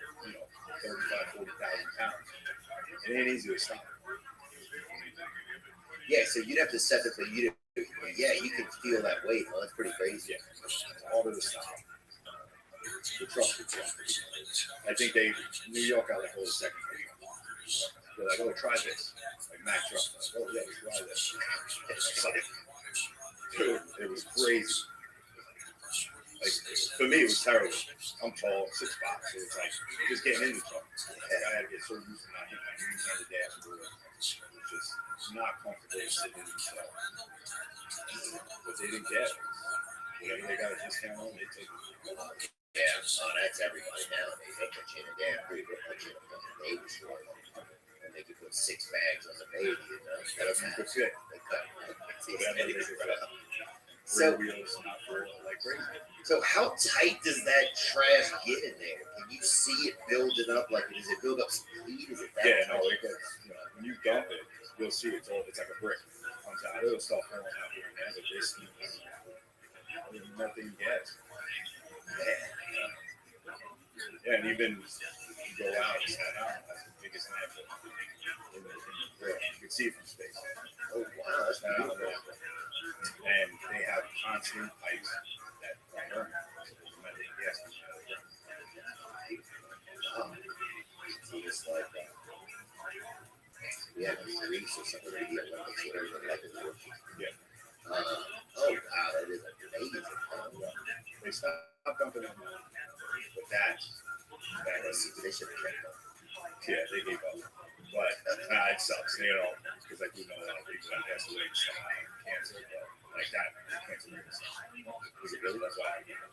35,000, 40,000 pounds. It ain't easy to stop. Yeah, so you'd have to set it for you to, yeah, you can feel that weight. Oh, that's pretty crazy. Yeah, all of the stuff. the trucks itself. I think New York got like all the second grade. They're like, oh, try this. Like Mack truck. Like, oh, yeah, try this. It's like, dude, it was crazy. Like, for me, it was terrible. I'm tall, 6'5", so it's like, just getting in the truck. I had to get so used to not hitting my knees on the dashboard. It was just not comfortable sitting in the truck. But they didn't get it. Whatever they got a discount on, they take it. Yeah, that's everybody nowadays. They put you in a damn pretty good put you in a fucking baby store. And they can put 6 bags on the baby, you know. That's a good fit. They cut. So, so how tight does that trash get in there? Can you see it building up? Like, does it build up speed? Is it that? Yeah, no, it gets, when you dump it, you'll see it's like a brick. Comes out, it'll start falling out here and there, but this nothing gets. Yeah, and even you go out and stand out, that's the biggest landfill in the world. You can see it from space. Oh, wow, that's beautiful. And they have constant pipes that burn. Yes. So it's like, yeah, Greece or something like that. Yeah. Oh, wow, that is amazing. They stopped dumping them, but they should have kept them. Yeah, they gave up. But it sucks, because like a lot of people that pass away from cancer, but like that, cancer rate is it really? That's why I gave up.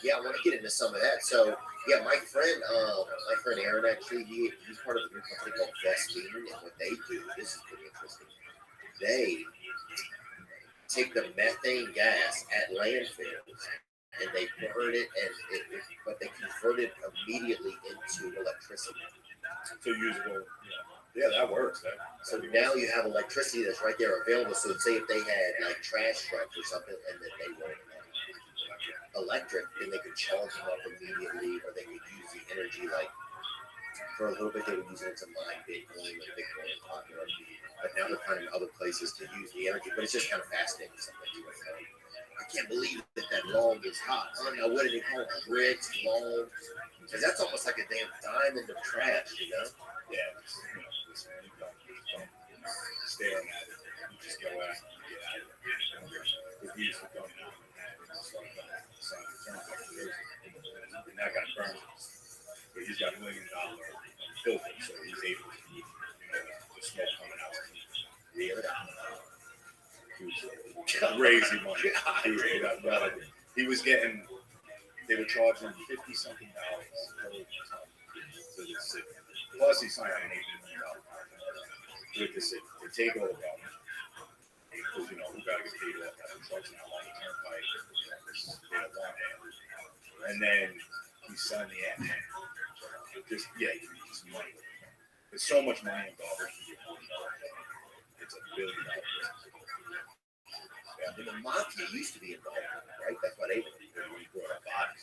Yeah, I want to get into some of that. So, yeah, my friend Aaron, actually, he's part of a new company called Vestine, and what they do, this is pretty interesting. They take the methane gas at landfills and they burn it, but they convert it immediately into electricity. So usable, yeah, that works. So now you have electricity that's right there available. So say if they had like trash trucks or something, and then they were electric, then they could charge them up immediately, or they could use the energy like for a little bit they were using it to mine Bitcoin, like Bitcoin is popular. But now they're finding other places to use the energy. But it's just kind of fascinating. I can't believe that long is hot. I don't know, what do they call it? Bricks, long. Because that's almost like a damn diamond of trash, you know? Yeah, you don't stare at it. You just go out and get out of it. Because we used to go now and that got burned. But he's got $1 million filter, so he's able to keep the smoke coming out. Crazy money. He was getting, they were charging $50-something per ton to the city. Plus, he signed an $8 million contract with the city to take over government. Because, who got to get paid off that trucks now on the turnpike. They don't want it. And then he signed the act. Just money. There's so much money involved. It's $1 billion. Yeah, the mafia used to be involved, right? That's why they brought up bodies.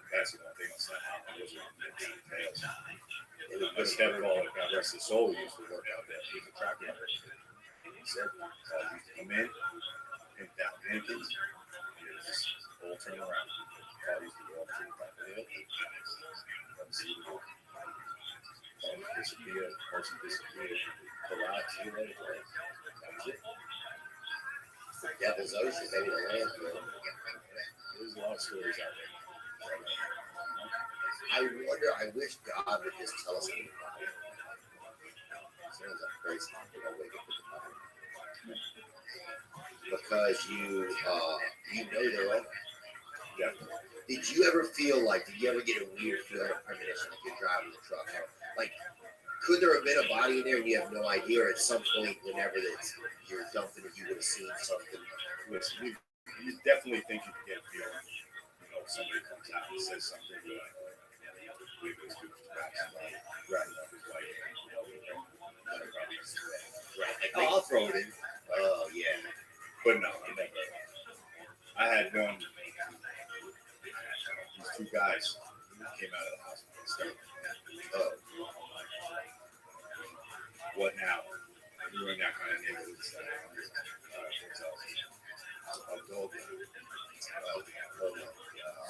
That's the one thing on Staten Island. But Steph Ball, God rest his soul, used to work out there. He was a track runner. He said, he used to come in, pick down Jenkins, just all turn around. He used to go up to the top of the hill, come see the work. Disappear, person disappeared, collapse, that was it. Devil's Ocean, maybe the landfill. There's a lot of stories out there. I wish God would just tell us anything. Sounds like crazy. Because you they're all. Yeah. Did you ever get a weird feeling of premonition if you're driving the truck? Like, could there have been a body in there and you have no idea, or at some point, whenever you're dumping it, you would have seen something? Listen, you definitely think you can get a feeling. Somebody comes out and says something like, Right. I'll throw it in. Oh, yeah. But no, I never. I had one, these two guys came out of the hospital and started, what now? We were in that kind of neighborhood.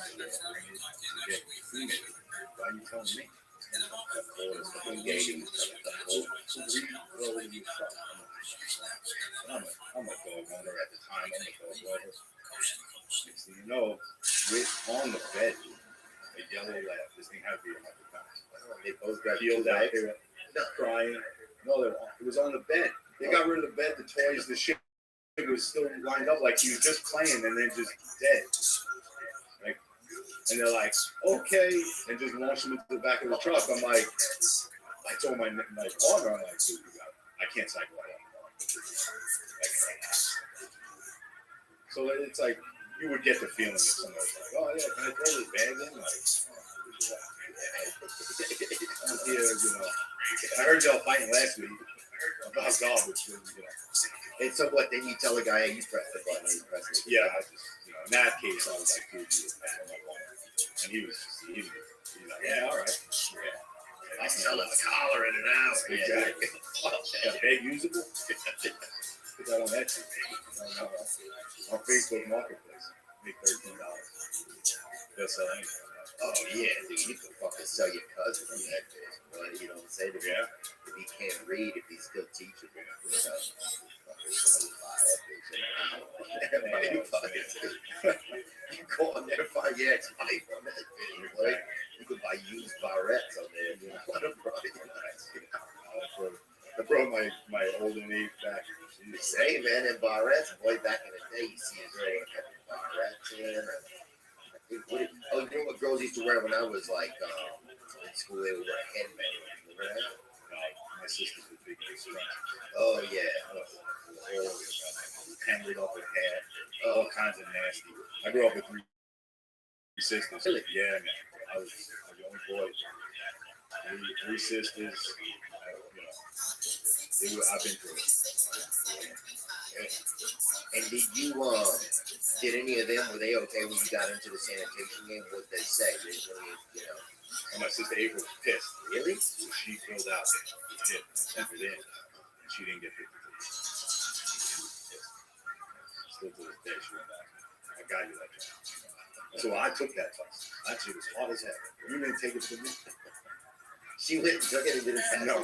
Why are you telling me? I'm a dog owner at the time. I'm a dog lover. Next thing you know, on the bed, a yellow lab. This thing had to be 100 pounds. They both got Peeled out. They were crying. No, it was on the bed. They got rid of the bed, the toys, the shit. It was still lined up like he was just playing and then just dead. Like, and they're like, okay, and just launched him into the back of the truck. I'm like, I told my partner, I'm like, dude, I can't cycle that anymore. So it's like you would get the feeling if somebody was like, oh yeah, can I throw this bag in? Like, I'm here, you know. I heard y'all fighting last week about garbage, you know. And so what? Then you tell the guy, hey, you press the button, you press it. Yeah, I just, you know, in that case, I was like, dude, and he was like, yeah, all right. Yeah. I sell a collar in an hour. Exactly. Yeah, bag usable. Put that on Etsy. On Facebook Marketplace. Make $13. They'll sell anything. Oh yeah, dude, you can fucking sell your cousin on that bitch. But you know what I'm saying? Yeah. If he can't read, if he's still teaching, you know, everybody buy it. You go on there and buy your ex-wife on that bitch, boy. You can buy used barrettes on there. You know what I'm I brought my older Nate back. You say, man, in barrettes, boy, back in the day, you see a girl with a couple barrettes in. You know what girls used to wear when I was like in school? They would wear a headband. Remember that? My sister's a big strength. Oh yeah. Tangled up with hair, all kinds of nasty. I grew up with three sisters. Really? Yeah, man. I was the only boy. Three sisters. I've been through it. And did any of them, were they okay when you got into the sanitation game? What did they say? They really, you know. And my sister April was pissed. Really? So she filled out it, entered in, and she didn't get 50. Still to this day, she went back. I got you that job. So I took that test. That shit was hard as hell. You didn't take it from me. She went and took it and didn't pass. No.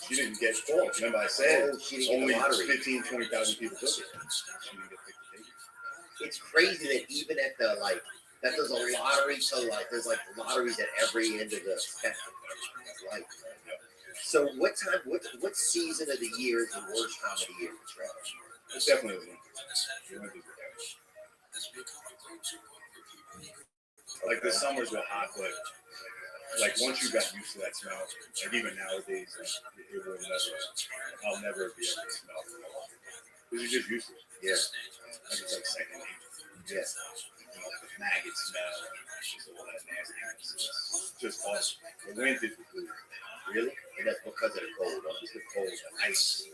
She didn't get called. Remember I said only 15, 20,000 people took it. She didn't get picked. It's crazy that even at the that there's a lottery there's like lotteries at every end of the spectrum. Like, so what season of the year is the worst time of the year for travel? It's definitely the winter. Like the summers were hot, but like once you got used to that smell, like even nowadays, it will never. I'll never be able to smell it because you're just used to it. Yeah. Like it's like second nature. Yeah. You know, the maggot smell, just all that nastiness. Just awesome. The winters were good. Really? And that's because of the cold. It's the cold, the ice,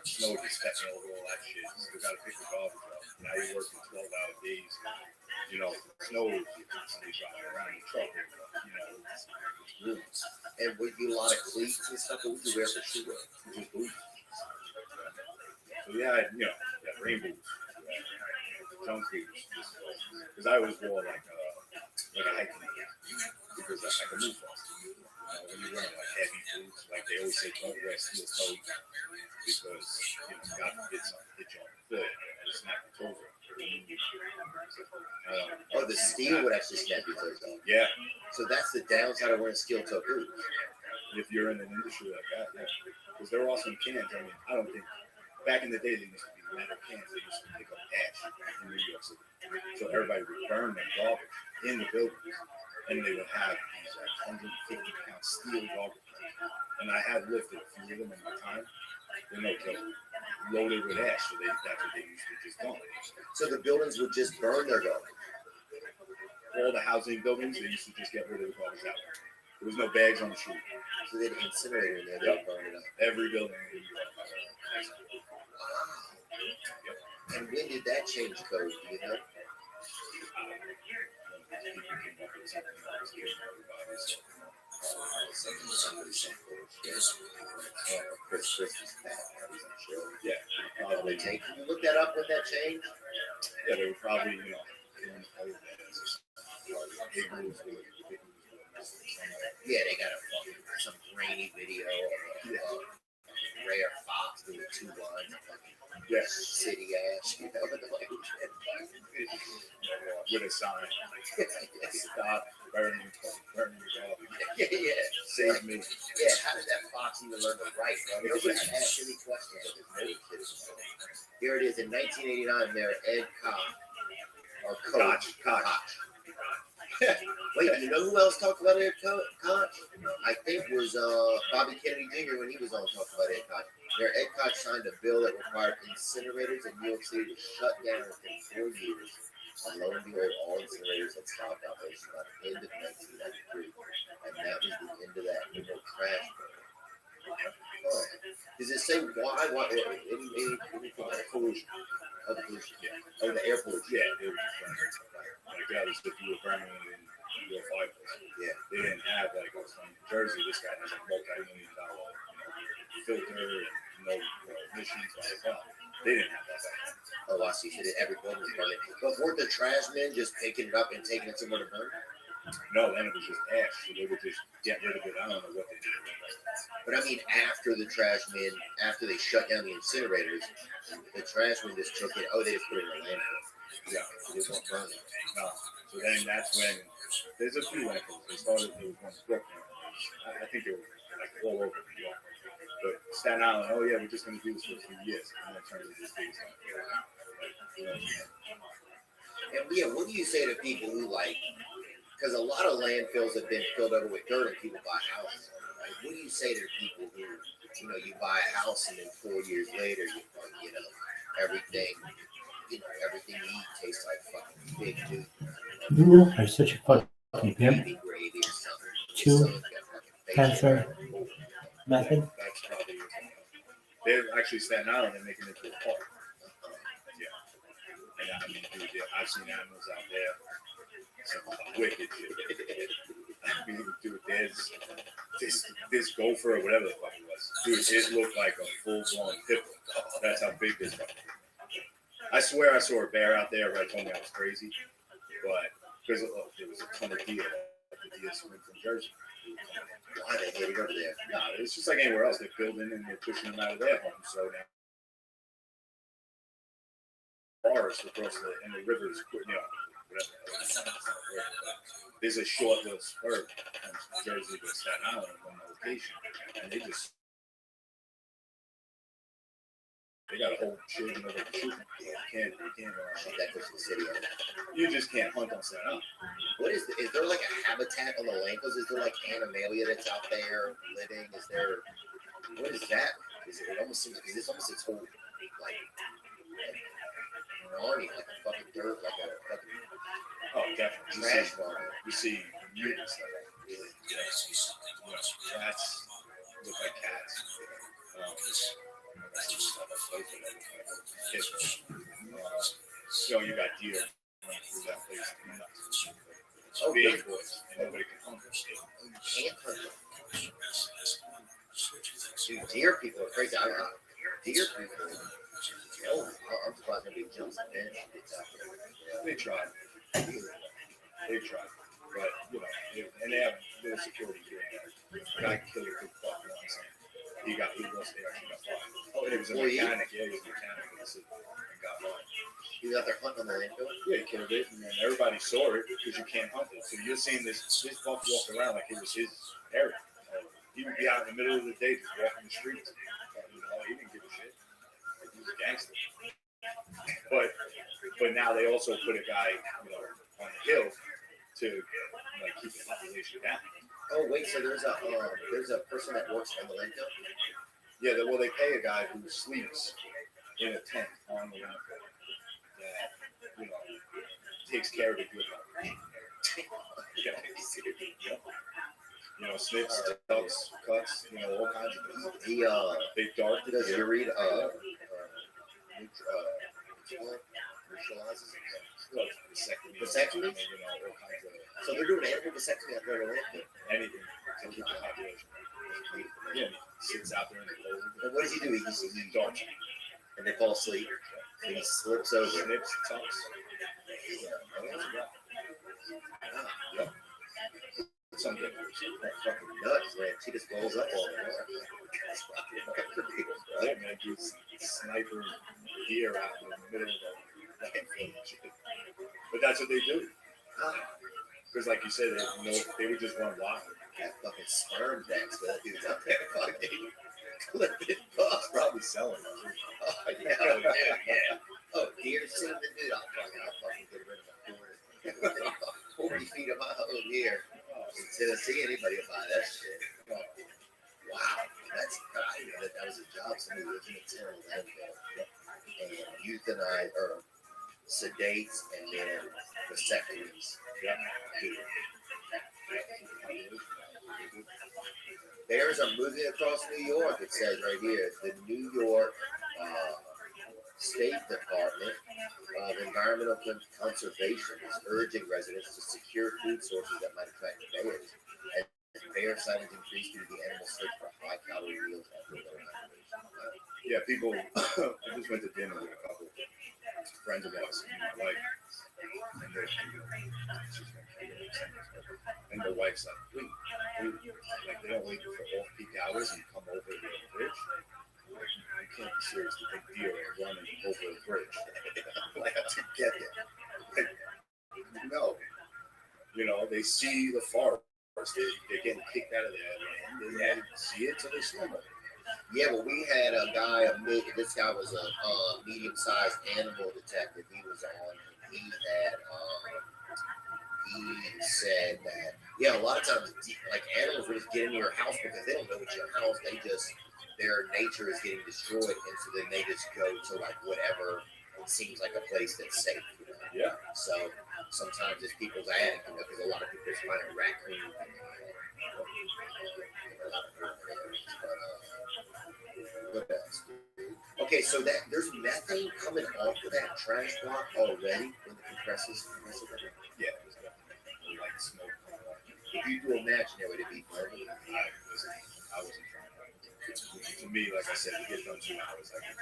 snow just stepping over all that shit. You got to pick the garbage up. Now you're working 12-hour days. You know, snow is driving around in the truck. You know, it's rude. And we do a lot of cleats and stuff. What would you wear for shoe wear? Just boots. So yeah, rain boots, jump boots. Because I always wore like a hiking boot because I can move fast. When you're wearing like heavy boots, like they always say, don't wear steel toes because God forbid something hit you on the foot and snap your toes off. The steel would actually snap your toes off. Yeah. So that's the downside of wearing steel toe boots. If you're in an industry like that, yeah. Because there are awesome cans. I mean, I don't think back in the day they used to be metal cans. They used to pick up ash in New York City. So everybody would burn their garbage in the buildings, and they would have these like 150-pound steel garbage. And I have lifted a few of them in my time. They're no joke. Loaded with ash, so that's what they used to just dump. So the buildings would just burn their garbage. All the housing buildings, they used to just get rid of the garbage out. There was no bags on the street. So they had an incinerator in there, they would burn it up. Every building. Wow. And when did that change code, do you know? Christmas back. Yeah. Probably change. Can you look that up when that changed? Yeah, they were probably, Yeah, they got some grainy video of a rare fox doing 2 runs. Yes. City ass, you know, With a sign. Stop burning your dog. Yeah. Save me. Yeah, how did that fox even learn to write, bro? Nobody asked any questions of his kids. Here it is in 1989, there, Ed Koch, or Koch. Wait, you know who else talked about Ed Koch? I think it was Bobby Kennedy Jr. when he was on talking about Ed Koch. There, Ed Koch signed a bill that required incinerators in New York City to shut down within 4 years. And lo and behold, all incinerators had stopped operation by the end of 1993. And that was the end of that. No trash. Oh. Does it say why? Anything about pollution? Oh, the pollution, yeah. Oh, the air pollution. Yeah, it was just like that was if you were burning it in your fireplace. Yeah. They didn't have like in Jersey, this guy has a multi-million-dollar filter and no emissions, blah, blah, blah. They didn't have that. Oh, I see. So every building was burning. But weren't the trash men just picking it up and taking it somewhere to burn? No, then it was just ash. So they would just get rid of it. I don't know what they did. But I mean, after the trash men, after they shut down the incinerators, the trash men just took it. Oh, they just put it in a landfill. Yeah. So they won't burn it. No. So then that's when there's a few landfills. They started, there was one in Brooklyn. I think they were like all over New York. But Staten Island, oh yeah, we're just going to do this for a few years. And then turn into this big thing. And yeah, what do you say to people who like, because a lot of landfills have been filled over with dirt and people buy houses. Right? What do you say to people who, you buy a house and then 4 years later, everything, everything you eat tastes like fucking big dude. You are such a fucking pimp. Gravy or something. 2 Panther method. That's probably they're actually Staten Island and making it to a park. Yeah. And I mean, dude, I've seen animals out there. Some wicked shit. I mean, dude, there's this gopher or whatever the fuck it was. Dude, it looked like a full-blown pit bull. That's how big this fucking was. I swear I saw a bear out there. Everybody told me I was crazy. But because there was a ton of deer. The deer swim from Jersey. Why they get it over there? No, it's just like anywhere else. They're building and they're pushing them out of their homes. So now forest across and the rivers, whatever. There's a short little spurt from Jersey to Staten Island on the location, and they got a whole children over the shooting. You can't shoot that close to the city. You just can't hunt on Staten Island. What is there like a habitat on the landfills? Is there like animalia that's out there living? Is there, what is that? It almost seems, is this almost its whole, like, army, like a fucking dirt, like a fucking definitely trash farm. You see mutants like rats look like cats. You got deer through that place. Oh, big boys, and nobody can hunt them. You can't hunt them. Dude, deer people are crazy. Deer people. Oh, I'm surprised nobody jumps on bench. They tried. They tried. But, and they have their security here. The guy killed a big fuck once. He got lost there. He got fired. Oh, and it was a mechanic. Yeah, he was a mechanic. And got fired. He was out there hunting on the landfill? Yeah, he killed it. And then everybody saw it because you can't hunt it. So you're seeing this buck walk around like it was his area. He would be out in the middle of the day just walking the streets. He didn't give a shit. He was a gangster. But now they also put a guy, on the hill to keep the population down. Oh wait, so there's a person that works on the landfill? Yeah, they pay a guy who sleeps in a tent on the landfill that takes care of the good operation. Snips, tucks, cuts, all kinds of things. They dart. Does you read vasectomy? So they're doing animal vasectomy out there in the landfill. Anything to keep the population. Yeah, he sits out there in the cold. And what does he do? He darts. And they fall asleep. And he slips over. Snips, tucks. Yep. She just rolls up on it. Right, man, just sniper deer out in the middle of the landfill. But that's what they do. Because, like you said, they would just run wild. That fucking sperm banks, that dude's out there fucking clipping bucks. Probably selling them. Oh, yeah, oh, dude, yeah. Oh, deer semen, dude, I'll fucking get rid of a 40 feet of my whole deer. In Tennessee, anybody will buy that shit. Wow, I didn't know that was a job. Somebody lives in a terrible landfill and euthanize or sedates and then vasectomies. Yeah. Bears are moving across New York. It says right here, the New York State Department of Environmental Conservation is urging residents to secure food sources that might attract bears. And bear sightings increase due to the animals search for high-calorie meals after their migration. Yeah, people. I just went to dinner with a couple friends of ours, my wife, and the wife's like, wait, like they don't wait for off-peak hours and come over the bridge. I can't be serious. The big deer are running over the bridge. Like to get there. Like, no, they see the forest. They're getting kicked out of their land, and they see it, so they swim over. Yeah, well, we had a guy, this guy was a medium-sized animal detective. He was on, and he said that, yeah, a lot of times, like, animals will just get into your house because they don't know it's your house. Their nature is getting destroyed, and so then they just go to, like, whatever seems like a place that's safe. Yeah. So sometimes it's people's attic, because a lot of people just find a raccoon. What else? Okay, so there's methane coming off of that trash block already when the compressors. Yeah, there's definitely like smoke. If you do imagine it, would it be fun? I wasn't trying to. To me, like I said, we get done 2 hours. I can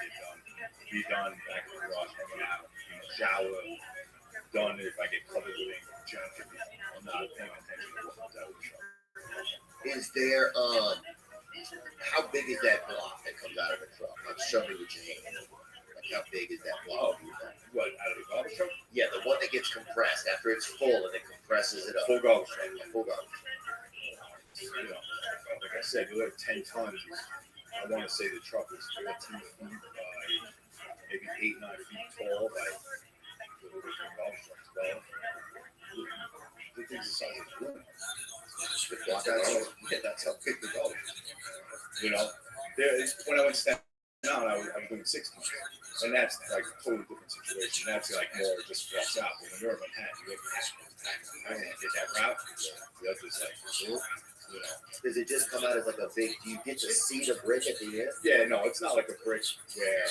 be done back in the garage, hanging out, shower, done. If I get covered with ink, junk, I'm not paying attention to what's out of the truck. Is there how big is that block that comes out of the truck? Like, show me with your hand. Like, how big is that block? What, out of the garbage truck? Yeah, the one that gets compressed after it's full and it compresses it up. Full garbage truck. Full garbage. Like I said, you have 10 tons. I want to say the truck is 14 feet by maybe 8, 9 feet tall by the garbage truck 12. The thing's the size of a room. That's how big the garbage is. When I went to down, I was doing 60. And that's like a totally different situation. That's like more just walks out. But when you're in Manhattan, you have to get that route. The other's like, Does it just come out as like a big, do you get to see the brick at the end? Yeah, no, it's not like a brick where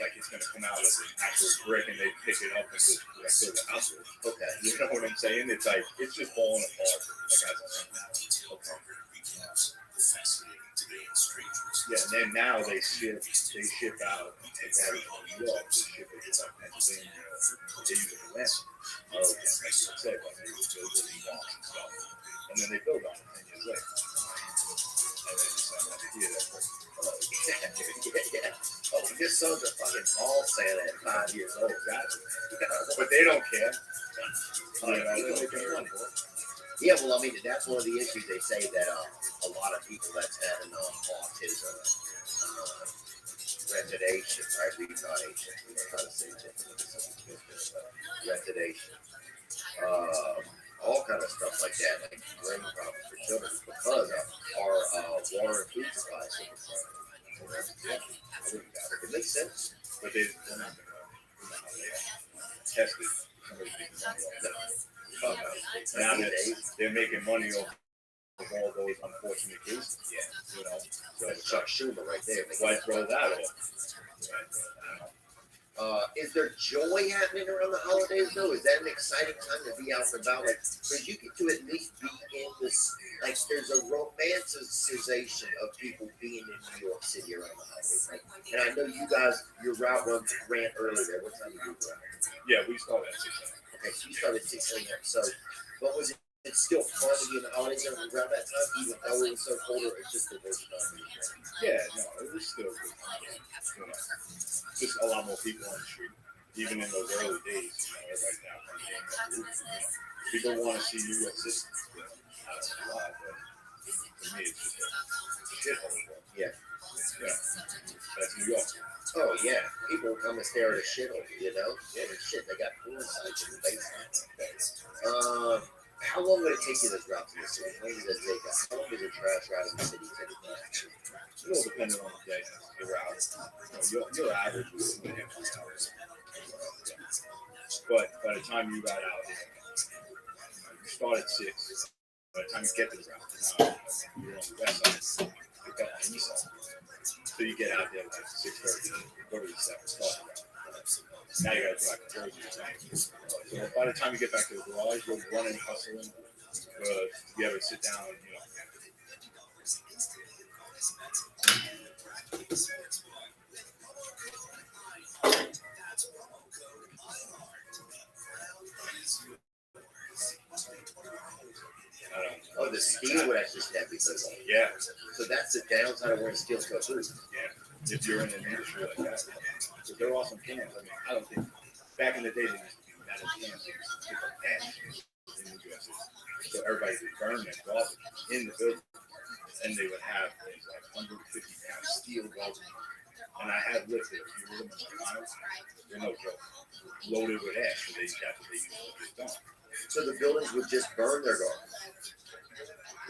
like it's going to come out as an actual brick and they pick it up and just like build a house with it. Okay. You know what I'm saying? It's like, it's just falling apart. Like okay. Yeah, and then now they ship out. They have it from New York. They ship it to Pennsylvania. They use it for land. Oh, yeah, like you said, when they build it in blocks and stuff. And then they build on it 10 years later. And then it's like, yeah, that's right. Oh, this son's a fucking ball sailor at 5 years old. But they don't care. Yeah, well, I mean, that's one of the issues. They say that a lot of people that's having autism, retardation, right? Retardation. We're trying to say retardation. All kind of stuff like that, like brain problems for children because of our water and food supply. It makes sense. But they're not going to test it. Now they're making money off of all those unfortunate cases. Yeah, So that's Chuck Schumer right there. Why throw that off? Is there joy happening around the holidays though? Is that an exciting time to be out and about? Like, because you get to at least be in this, like, there's a romanticization of people being in New York City around the holidays. Like, and I know you guys, your route ran earlier there. What time did you run? Yeah, we started at 6 a.m. Okay, so you started at 6 a.m. So what was it it's still fun to be in the holidays around that time, even though it was so cold, or it's just the worst time. Yeah, no, it was still good. You know, just a lot more people on the street. Even in those early days, everybody's out playing games. People want to see New York City. I don't know why, but to me, it's just a shithole. Yeah. Yeah. That's New York. Oh, yeah. People come and stare at a shithole, you know? Yeah, shit, they got pool sites in the basement. How long would it take you to drop to the city? How long does it take us? How long does a trash ride in the city take? It all depends on the day. You're out. Your average is 2.5 hours. But by the time you got out, you start at 6. By the time you get to the route, you're on the west side. You got on the east side. So you get out there like 6:30, go to the 7, start the route. Now you got to drive to Jersey. So by the time you get back to the garage, you're running, hustling. You ever sit down and, Oh, the steel would actually snap because yeah. So that's the downside of wearing steel toe boots. Yeah. If you're in an industry like that. But they're awesome cans. I mean, I don't think back in the day they used to be metal cans. They used to pick up ash in New Jersey. So everybody would burn their garbage in the building. And they would have these like 150-pound steel garbage. And I have lifted a few of them in my miles. They're no joke. Loaded with ash. So that's what they used to get done. So the buildings would just burn their garbage.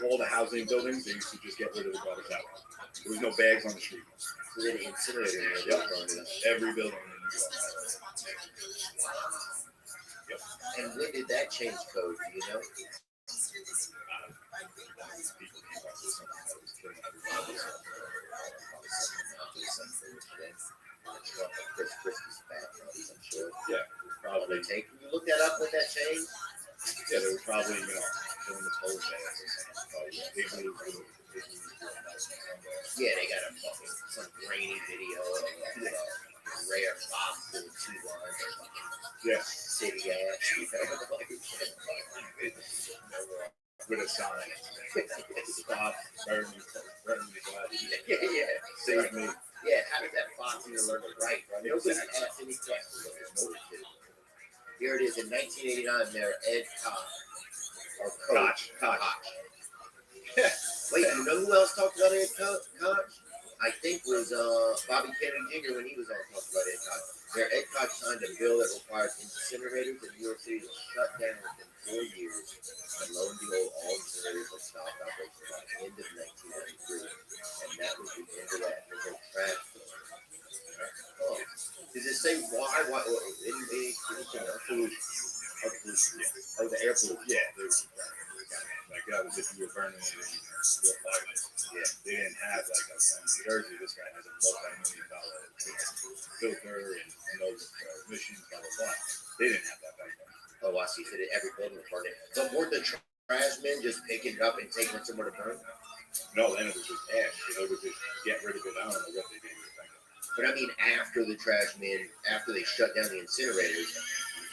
All the housing buildings, they used to just get rid of the garbage out. There was no bags on the street. So they incinerated it. Yep. Every building in New York. Yep. And when did that change code? Do you know? Christmas back, I'm sure. Yeah. Probably take. Can you look that up when that changed? Yeah, they were probably, doing the toll dance. Yeah, they got some grainy video of rare fox doing 2 lines or something. Yeah. City ash. With a sign. Stop, burn me, Yeah. save me. Yeah, how did that fox even learn to write? Nobody asked any questions. Here it is in 1989, Mayor Ed Koch. Wait, you know who else talked about Ed Koch? I think was Bobby Kennedy Jr. when he was on talking about Ed Koch. Mayor Ed Koch signed a bill that requires incinerators in New York City to shut down within 4 years. And lo and behold, all incinerators have stopped operating by the end of 1993. And that was the end of that. There's no trash. Oh. Does it say why? Anything else? Pollution. Oh, the air pollution. Yeah, like that was if you were burning it in your apartment. Yeah, they didn't have like in New Jersey. This guy has a multi-million-dollar filter and those emissions, blah blah blah. They didn't have that back then. Oh, I see. So every building was burning. So weren't the trash men just picking it up and taking it somewhere to burn? No, then it was just ash. They would just get rid of it. I don't know what they did with it. But I mean, after the trash men, after they shut down the incinerators,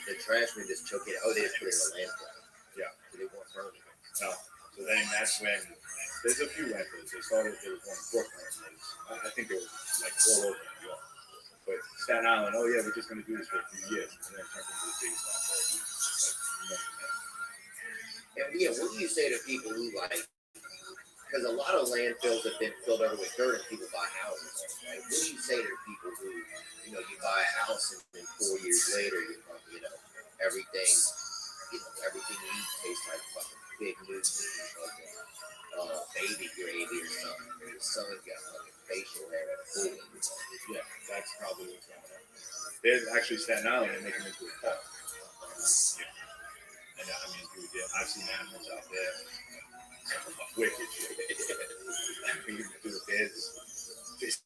the trash men just took it. Oh, they just put it in a landfill. Yeah. So they weren't burning it. No. So then that's when there's a few landfills. There was one in Brooklyn. I think it was like all over New York. But Staten Island, oh yeah, we're just going to do this for a few years. And then it turned into the biggest landfill. And yeah, what do you say to people who because a lot of landfills have been filled over with dirt and people buy houses. Right? What do you say to people who, you buy a house and then 4 years later, everything, everything you eat tastes like fucking big news, baby gravy or something. Your son got fucking facial hair and food. Yeah, that's probably what's going on. There's actually Staten Island and make them into a pet. Yeah. And I mean, dude, yeah, I've seen animals out there. Wicked shit. There's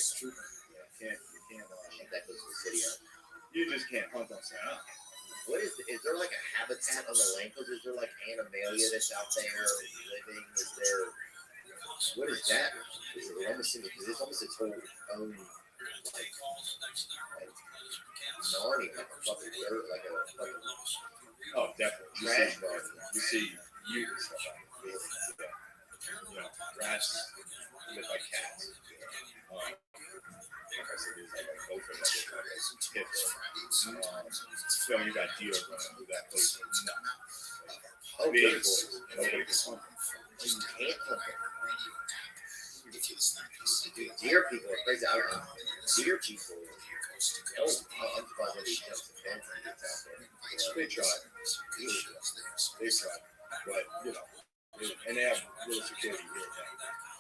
That's true. You can't. That goes to the city. Huh? You just can't hunt on Santa. What is there like a habitat on the land? Is there like animalia that's out there living? Is there? What is that? Is it almost because it's almost its whole own like Narnia, like a fucking dirt, like a Oh, definitely. trash garden. You see you and stuff out there. You know, rats live like cats. Like I said, there's like both of them. Like so you got deer running through that place. Oh, Big good. boys. Nobody can hunt them. You can't hunt them. Dude, deer people are crazy. I don't know. Deer people. Oh, I'm surprised nobody jumps the fence and gets out there. They try. They try. But, you know, and they have little security here now.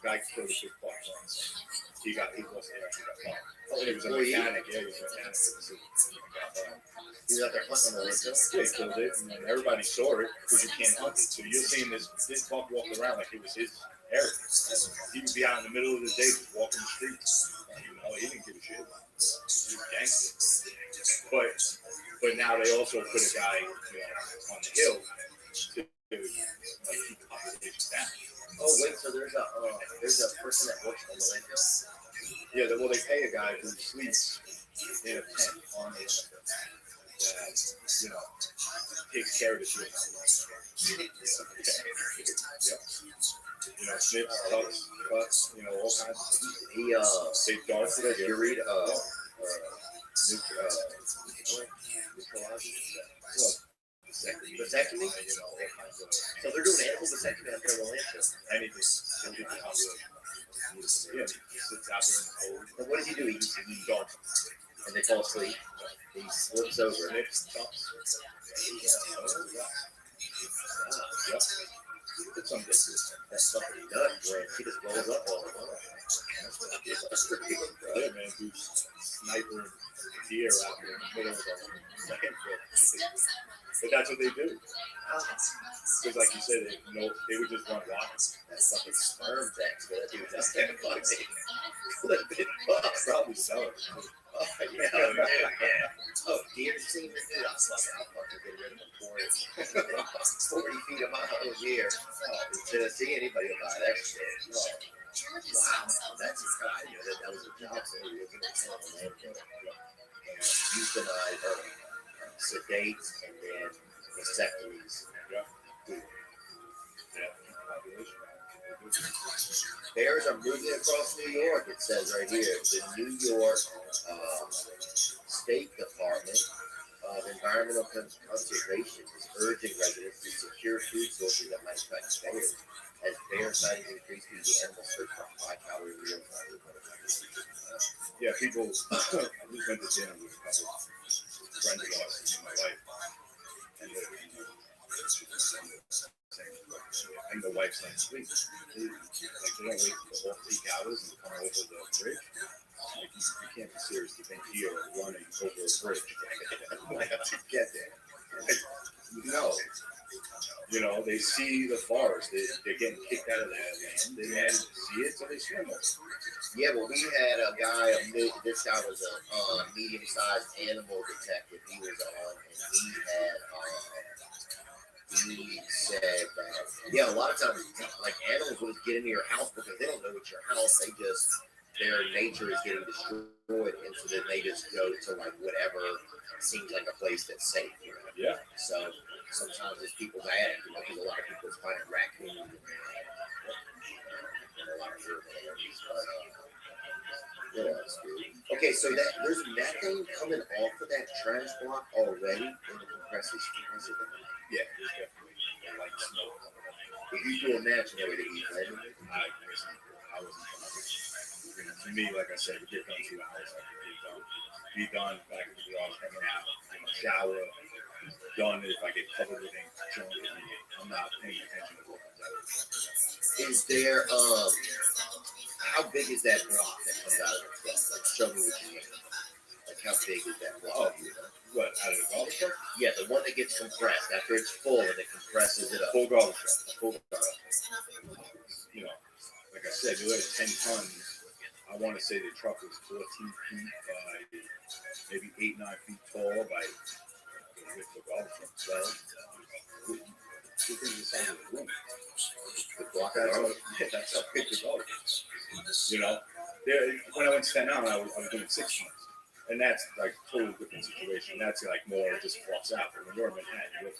Guy killed a big buck once. He wasn't actually got caught. Oh, he was a mechanic. Yeah, he was a mechanic. He was out there hunting on the window. They killed it, and then everybody saw it because you can't hunt it. So you're seeing this buck walking around like it was his area. He would be out in the middle of the day just walking the streets. You know, he didn't give a shit. He was gangster. But now they also put a guy, on the hill to like keep the population down. Oh wait, so there's a person that works on the landfill. Yeah, well, they pay a guy who sleeps in a tent on the landfill that, takes care of the shit. Yep. Snips, cuts, all kinds of stuff. They dart it. You read vasectomy? So they're doing animal vasectomy out there on the landfill. Anything. Yeah, sits out there in the cold. And what does he do? He darts them. And they fall asleep. He slips over. Snips, tucks. Yep. It's some business. That's something he does, where he just rolls up all the time. Yeah, man, dude's sniper deer out there in the middle of the landfill. But that's what they do. Because, like you said, they would just run wild. That's fucking sperm tax, but that dude, that's kind of funny. Flipping bucks. Probably sell it. Oh, yeah. Oh, deer seem to do. I'll fucking get rid of them for it. 40 feet a mile a year. Instead of seeing anybody will buy that shit. Oh. Wow, that's a guy. That was a job. So we were going to tell him euthanize or sedate and then vasectomies. Bears are moving across New York, it says right here. The New York State Department of Environmental Conservation is urging residents to secure food sources that might attract bears. As bear sightings increase due to the animal search for high-calorie meals. Yeah, people. I just went to dinner with a couple of friends of ours in my life, and the wife's like, "Wait, they don't wait for the whole peak hours and come over the bridge. Like you can't be serious to think here running over a bridge. I have to get there." No. They see the forest. They're getting kicked out of that land. They had to see it, so they swim over. Yeah, well, we had a guy, this guy was a medium-sized animal detective. He was on, and he said that, a lot of times, like, animals will get into your house because they don't know it's your house. Their nature is getting destroyed, and so then they just go to, like, whatever seems like a place that's safe, Yeah. So sometimes there's people mad, because a lot of people find raccoons and a lot of urban areas. What else, dude? Okay, so there's methane coming off of that trash block already in the compressors. Yeah, there's definitely like smoke coming up. If you do imagine that way to be blending it, I wasn't. To me, like I said, we get done 2 hours. I could be done back at the garage, hanging out, shower, done. If I get covered with ink, I'm not paying attention to what comes out. Is there how big is that block that comes out of the truck? Like, show me what you mean. Like, how big is that block? What, out of the garbage truck? Yeah, the one that gets compressed after it's full and it compresses it up. Full garbage truck. Like I said, you had 10 tons I want to say the truck was 14 feet by maybe 8, 9 feet tall by with the golf truck. So, two things the size of the room. The block That's out. that's how big the golf is. You know, when I went to Staten Island, I was doing 6 months. And that's like totally different situation. That's like more just fluffs out. But when you're in Manhattan, you're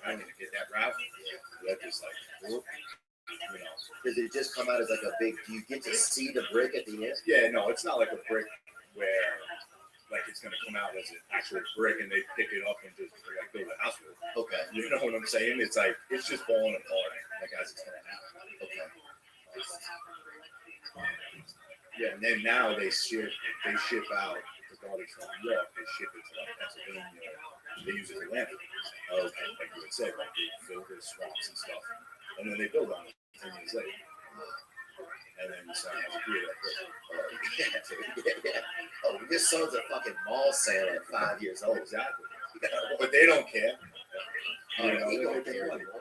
I didn't get that route. That just like, whoop, you know. Does it just come out as like a big? Do you get to see the brick at the end? Yeah, no, it's not like a brick where like it's gonna come out as an actual brick and they pick it up and just like build a house with it. Okay. You know what I'm saying? It's like it's just falling apart like as it's coming out. Okay. Yeah, and then now they ship out the garbage from New York. They ship it to like Pennsylvania. They use it for landfill. Okay, like you had said, like they fill the swamps and stuff, and then they build on it 10 years later. And then you sign up to do Yeah. Oh, your son's a fucking mall sale at 5 years old. Exactly. But they don't care. You know, they don't care anymore.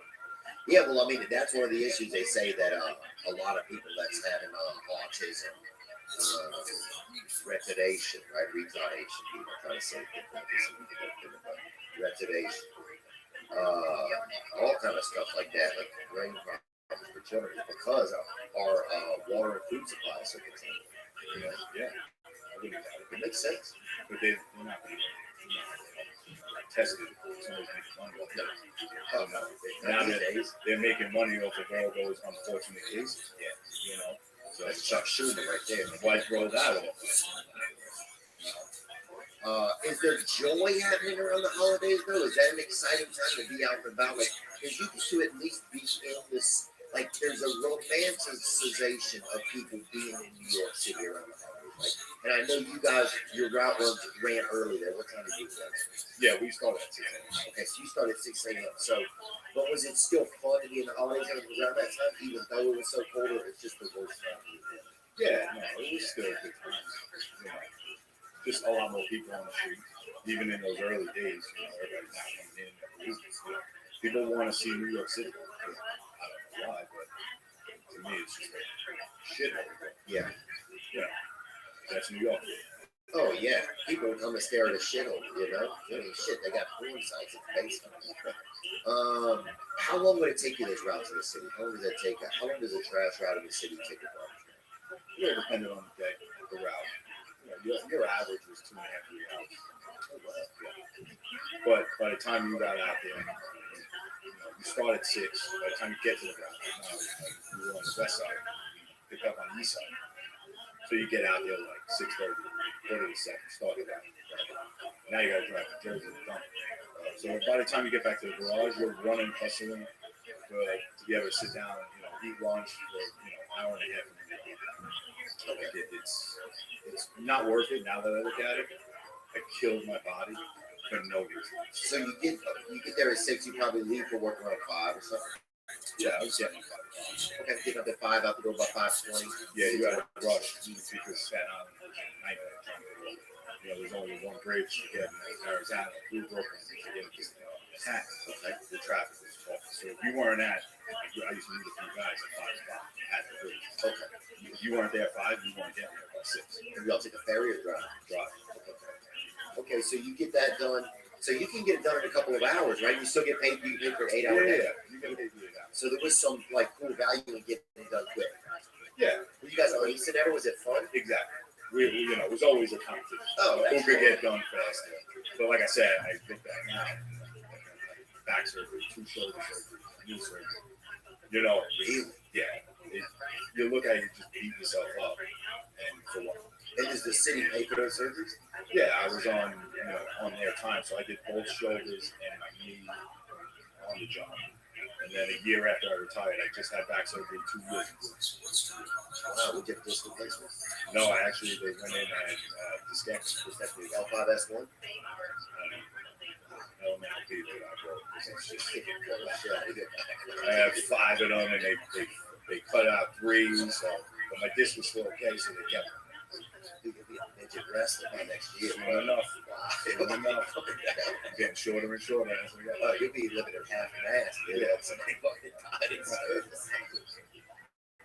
Yeah, well, I mean, that's one of the issues they say that a lot of people that's having autism, retardation, right? Retardation, people are trying to say retardation, all kind of stuff like that, like brain problems for children, because our water and food supply is so contained. You know, yeah, it makes sense. But they're not being tested. Somebody's making money off it. Oh no! Now they're making money off of all those unfortunate cases. Yeah, you know. So that's Chuck Schumer right there. Why throw that off? Is there joy happening around the holidays though? Is that an exciting time to be out and about? Like, because you can to at least be in this, like, there's a romanticization of people being in New York City around the holidays. Like, and I know you guys, your route ran early there. What time did you get? Yeah, we started at 6 a.m. Okay, so you started at 6 a.m. So, but was it still fun to be in the holidays around that time, even though it was so cold, or it's just the worst time? Yeah, no, it was still a good time. You know, just a lot more people on the street, even in those early days. You know, everybody's not coming in every week. You know, people want to see New York City. I don't know why, but to me, it's just a shithole. Yeah. You know, that's New York. Oh yeah, people come and stare at a shithole. You know, I mean, shit, they got porn sites in the basement. How long would it take you this route to the city? How long does that take? How long does a trash route in the city take a garbage man? Yeah, depending on the day, the route. You know, your average was 2.5 to 3 hours. Oh, wow. Yeah. But by the time you got out there, you start at 6. By the time you get to the route, you were on the west side, pick up on the east side. So you get out there like 6:30, quarter to 7, start it out. Now you got to drive to Jersey to dump. So by the time you get back to the garage, you're running, hustling to be able to sit down and eat lunch for an hour and a half. Like it's not worth it now that I look at it. I killed my body for no reason. So you get there at 6, you probably leave for work around 5 or something. Yeah, I was getting my 5. Okay, get up at 5, out the door by 5:20. Yeah, you got to rush because Staten Island nightmare. There's only one bridge to get in Arizona, through Brooklyn, to get to Manhattan. Okay, the traffic was awful. So if you weren't at, I used to meet a few guys at 5 o'clock at the bridge. Okay, if you weren't there at 5, you weren't getting there by 6. And y'all take a ferry or drive? Drive. Okay, so you get that done. So you can get it done in a couple of hours, right? You still get paid for an 8-hour day. Yeah, you get paid for 8 hours. So there was some like cool value in getting it done quick. Yeah. Were you guys racing ever? Was it fun? Exactly. We it was always a competition. Oh, who could get done faster? But like I said, I think that now, back surgery, 2 shoulder surgery, knee surgery. Really? Yeah. You look at it, you just beat yourself up, and for what? And does the city pay for those surgeries? Yeah, I was on their time, so I did both shoulders and my knee on the job. And then a year after I retired, I just had back surgery 2 years ago. Wow, we get disc replacement? No, they went in and discectomy, L5S1? LMLP that I broke. I have 5 of them, and they cut out 3, so but my disc was still okay, so they kept. You could be a midget wrestler by next year. Soon enough. Getting shorter and shorter. You'll be living in half an ass. Yeah, somebody fucking died.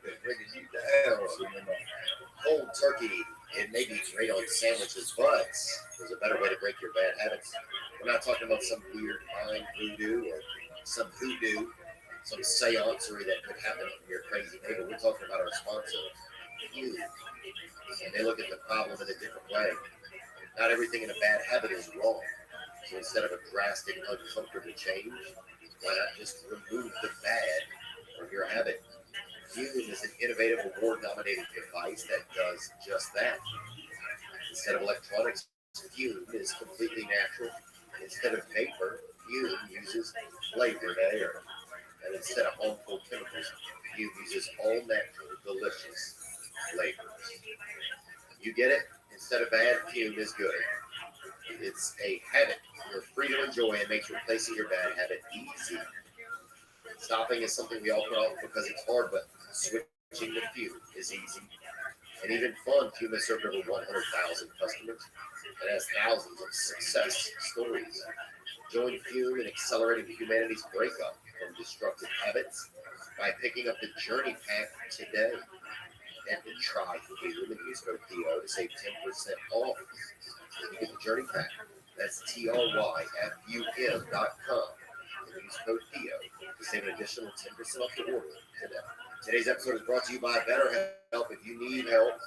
They're bringing you down. Soon enough. cold turkey, it may be great on sandwiches, but there's a better way to break your bad habits. We're not talking about some weird mind voodoo or some hoodoo, some seancery that could happen from your crazy neighbor. We're talking about our sponsor, you. And they look at the problem in a different way. Not everything in a bad habit is wrong. So instead of a drastic, uncomfortable change, why not just remove the bad from your habit? Fume is an innovative, award-nominated device that does just that. Instead of electronics, Fume is completely natural. Instead of paper, Fume uses flavored air. And instead of harmful chemicals, Fume uses all natural, delicious flavors. You get it? Instead of bad, Fume is good. It's a habit you're free to enjoy and makes replacing your bad habit easy. Stopping is something we all put off because it's hard, but switching to Fume is easy. And even fun. Fume has served over 100,000 customers and has thousands of success stories. Join Fume in accelerating humanity's breakup from destructive habits by picking up the Journey Pack today. And to try Fume and use code TO to save 10% off. You get the Journey Pack. That's TRYFUM.com. And use code TO to save an additional 10% off your order today. Today's episode is brought to you by BetterHelp. If you need help,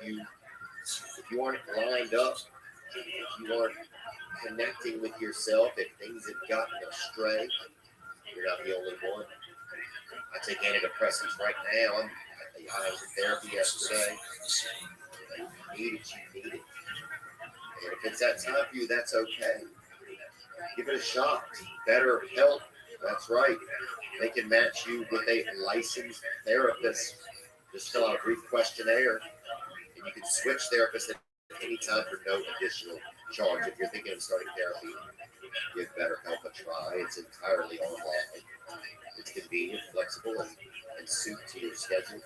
if you aren't lined up, if you aren't connecting with yourself, if things have gotten astray, you're not the only one. I take antidepressants right now. I was in therapy yesterday. You need it. And if it's that time for you, that's okay. Give it a shot. BetterHelp. That's right. They can match you with a licensed therapist. Just fill out a brief questionnaire, and you can switch therapists at any time for no additional charge. If you're thinking of starting therapy, give BetterHelp a try. It's entirely online. It's convenient, flexible, and suit to your schedule.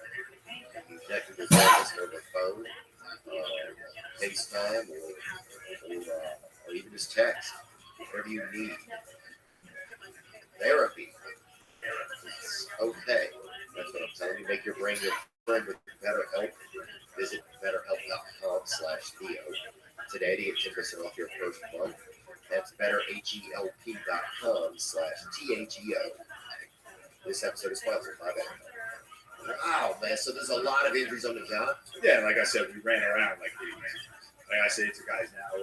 You connect with your therapist over the phone, FaceTime, or even just text, whatever you need. Therapy. It's okay. That's what I'm telling you. Make your brain your friend with BetterHelp. Visit BetterHelp.com/Theo today to get 10% off your first month. That's BetterHelp.com/THEO. This episode is sponsored by BetterHelp. Wow, man. So there's a lot of injuries on the job. Yeah, like I said, we ran around like idiots. Like I say to guys now, I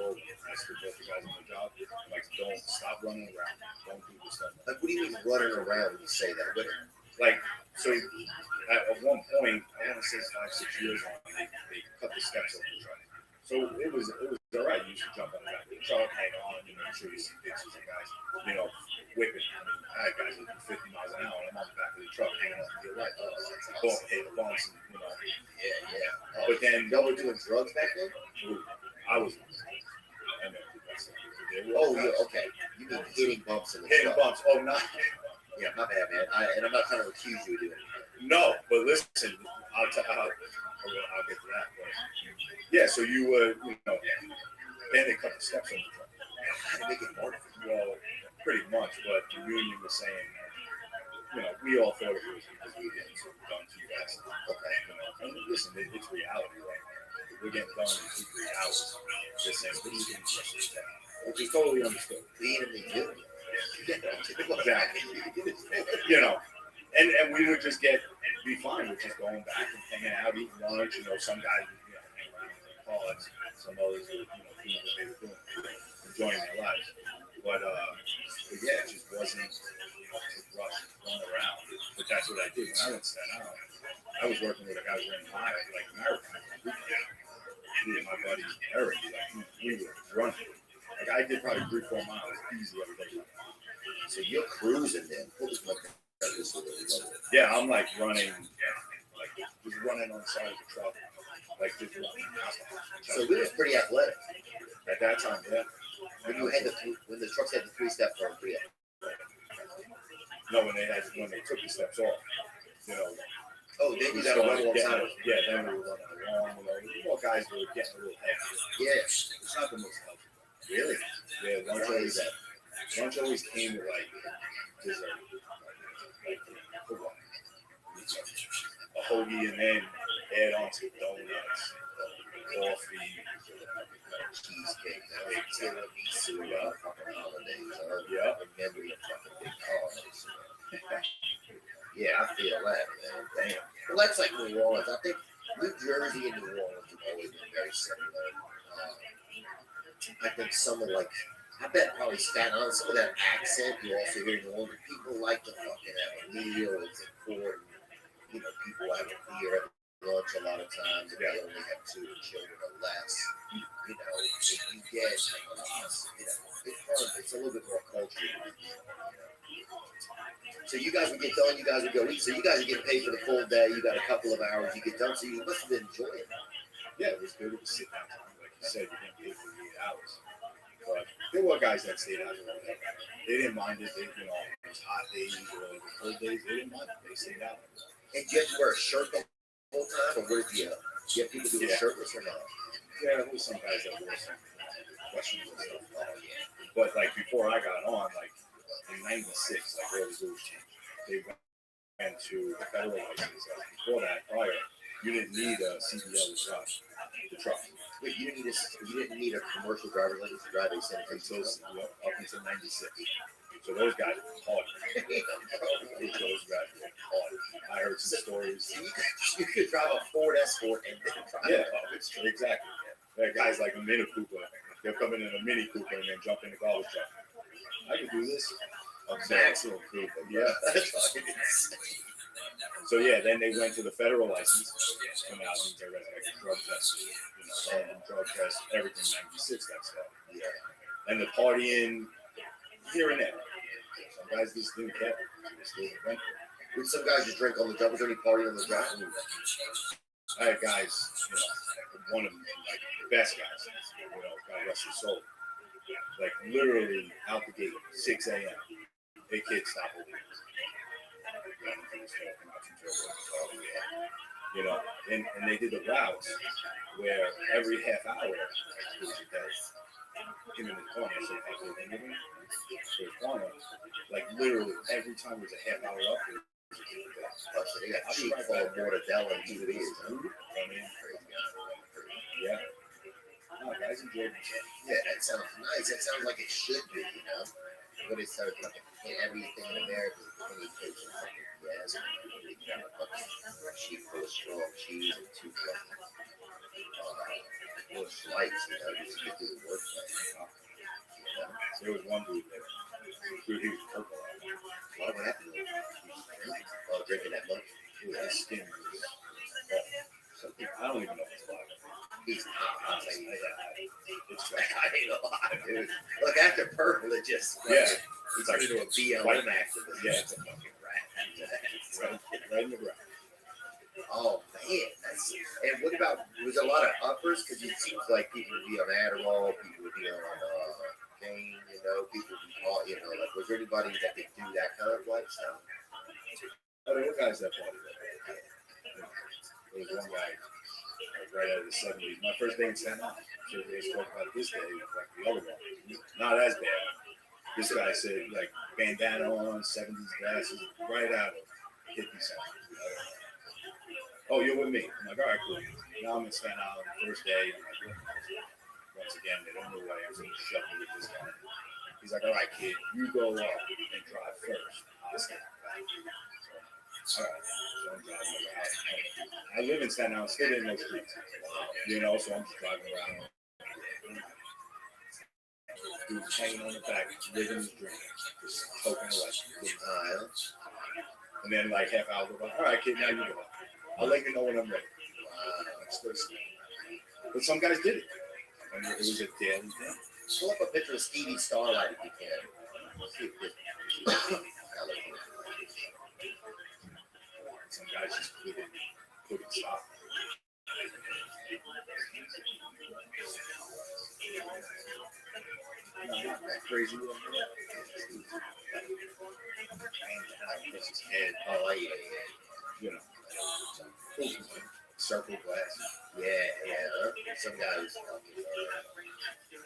still both the guys on the job, like, don't stop running around. Don't do this stuff. Like, what do you mean running around when you say that? Like, so at one point, I want to say 5-6 years on, they cut the steps off the truck. So it was all right. You should jump on the back of the truck, hang on, and make sure you see pictures of guys, whipping. I had guys looking 50 miles an hour, and I'm on the back of the truck hanging on to your right. Hit the bumps, and, Yeah. But then y'all were doing drugs back then? I was. Oh, yeah, okay. You mean hitting bumps in the Hitting truck. bumps. Oh, not. Yeah, my bad, man. And I'm not trying to accuse you of doing it. No, but listen, I'll get to that. But yeah, so you would, then they cut the steps on the truck. They make it harder. Well, pretty much, but the union was saying, we all thought it was because we were getting sort of done too fast. Okay. And listen, it's reality, right? We're getting done in 2-3 hours. They're saying, what are you doing for us? Which is totally understood. Being in the union. Exactly. And we would just be fine with just going back and hanging out, eating lunch. Some guys would hang around in pods. Some others would, doing what they were doing, enjoying their lives. But yeah, it just wasn't rush, run around. But that's what I did when I went to Staten Island. I was working with a guy who ran miles, like marathons. Me and my buddy Eric, we were running. Like I did probably 3-4 miles easy every day. So you're cruising then. Yeah, I'm like running, just running on the side of the truck, like just running. So we was pretty athletic at that time. Yeah. When the trucks had the 3-step front, pretty athletic. No, when they took the steps off, Oh, then you got to run alongside of it. Yeah, then we were running along. More guys were getting a little heavy. Yeah, it's not the most healthy. Really? Yeah, lunch always came with like dessert, like a hoagie, and then add on to donuts coffee, cheesecake. Tiramisu, fucking holidays. Yeah. Remember your fucking big cars. Yeah, I feel that, man. Damn. Well, that's like New Orleans. I think New Jersey and New Orleans have always been very similar. I think some of like, I bet probably Staten Island, some of that accent you also hear in New Orleans. People like to fucking have a meal. It's important. You know, people have a beer at lunch a lot of times. They only have 2 children or less. You know, if you get, you know, it's fun. It's a little bit more cultural. So you guys would get done, you guys would go eat. So you guys are getting paid for the full day. You got a couple of hours, you get done. So you must have been enjoying it. Yeah, it was good. It was sit down time. Like you said, you're getting paid for the 8 hours. But there were guys that stayed out there. They didn't mind it. They, you know, it was hot days or the cold days. They didn't mind it. They stayed out. And do you have to wear a shirt the whole time? Or what do you have people do shirtless or not? Yeah, there was some guys that wore some questions and stuff. Oh, yeah. But like before I got on, like in '96, like all the rules changed. They went to the federal license. Before that, prior, you didn't need a CDL to drive the truck. Wait, you didn't need a commercial driver's license to drive a sanitary up until '96. So those guys were hard. Those guys were hard. I heard some stories. You could drive a Ford Escort and then drive exactly. There are guys like a Mini Cooper. They'll come in a Mini Cooper and then jump in the garbage truck. I can do this. A maximum Cooper. Yeah. So yeah, then they went to the federal license. Come out and they got like drug test, you know, drug test, everything. '96, that stuff. Yeah. And the partying here and there. Some guys just didn't care. Would some guys just drink on the job? Was there any party on the job? I had guys, you know, one of them, like the best guys, you know, God rest his soul. Like literally out the gate, 6 a.m. They kids stop over. You know, and they did the routes where every half hour there was a guy in the corner. So the corner, like literally every time there's a half hour up there. So they got cheap full of mortadella and two beers. I mean, yeah. No, guys enjoyed themselves. Yeah, that sounds nice. That sounds like it should be, you know. But it's like everything in America is a penny cake and fucking gas. They got a fucking sheet full of strong cheese and 2 fucking Bush Lights, you know, just to get through the work. There was one dude there. Dude, he was purple. What happened? Oh, drinking that much? Dude, his skin was I don't even know if it's alive. He's not. It's I ain't alive, dude. Look, after purple, it just it's like a BLM activist. Yeah, it's a fucking rat. Right in the ground. Oh man, that's. And what about? Was there a lot of uppers? Because it seems like people would be on Adderall, people would be on Cane, you know, people would be all, you know, like was there anybody that could do that kind of lifestyle? Oh, there were guys that party that. There was one guy right out of the '70s. My first day in San Juan. So they spoke about this day, like the other one. Not as bad. This guy said, like, bandana on, '70s glasses, right out of hippie sound. Oh, you're with me. I'm like, all right, cool. Now I'm in Staten Island, first day. I'm like, once again, they don't know why I was going to shove me with this guy. He's like, all right, kid, you go up and drive first. I'll stand back. So, all right. So I'm driving around. I live in Staten Island, still in those streets. You know, so I'm just driving around. Dude, chain on the back, living his dream, just poking away. And then, like, half hour, go by, all right, kid, now you go. I'll let you know when I'm ready. But some guys did it. And it was a daily thing. Pull up a picture of Stevie Starlight if you can. Some guys just couldn't stop. Not that crazy. His head. Oh, yeah. You know, circle glass. Yeah. Some guys,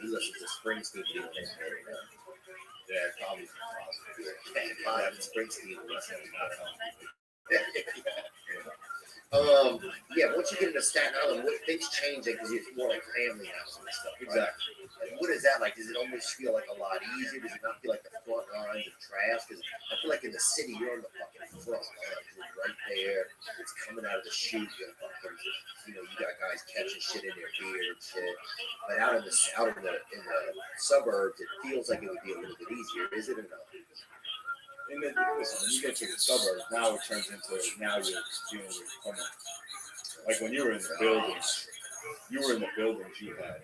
he listens to Springsteen. Yeah, probably. Yeah, Springsteen. Yeah, once you get into Staten Island, what things change because it's more like family house and stuff. Right? Exactly. Like, what is that like? Does it almost feel like a lot easier? Does it not feel like the front lines of trash? Because I feel like in the city, you're on the fucking front lines. You're right there. It's coming out of the chute. You're fucking, you got guys catching shit in their beer and shit. But out in the suburbs, it feels like it would be a little bit easier. Is it or not? Listen, when you get to the suburbs, now it turns into now you're dealing with homeless. Like when you were in the buildings, you had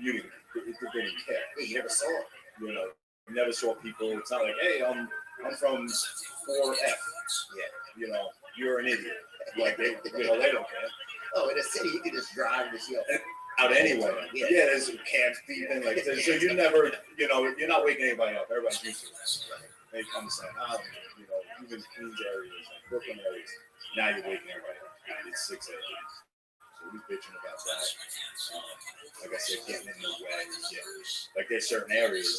you didn't care. Yeah, you never saw it. You never saw people. It's not like, hey, I'm from 4F. Yeah. You're an idiot. Like they don't care. Oh, in the city, you can just drive and see out anyway. Yeah, there's camps beeping like this. So you never, you're not waking anybody up. Everybody's used to it. They come saying, even Queens areas, like Brooklyn areas, now you're waking everybody up. It's 6 a.m. So we're bitching about that. Like I said, getting in the way. Yeah. Like there's certain areas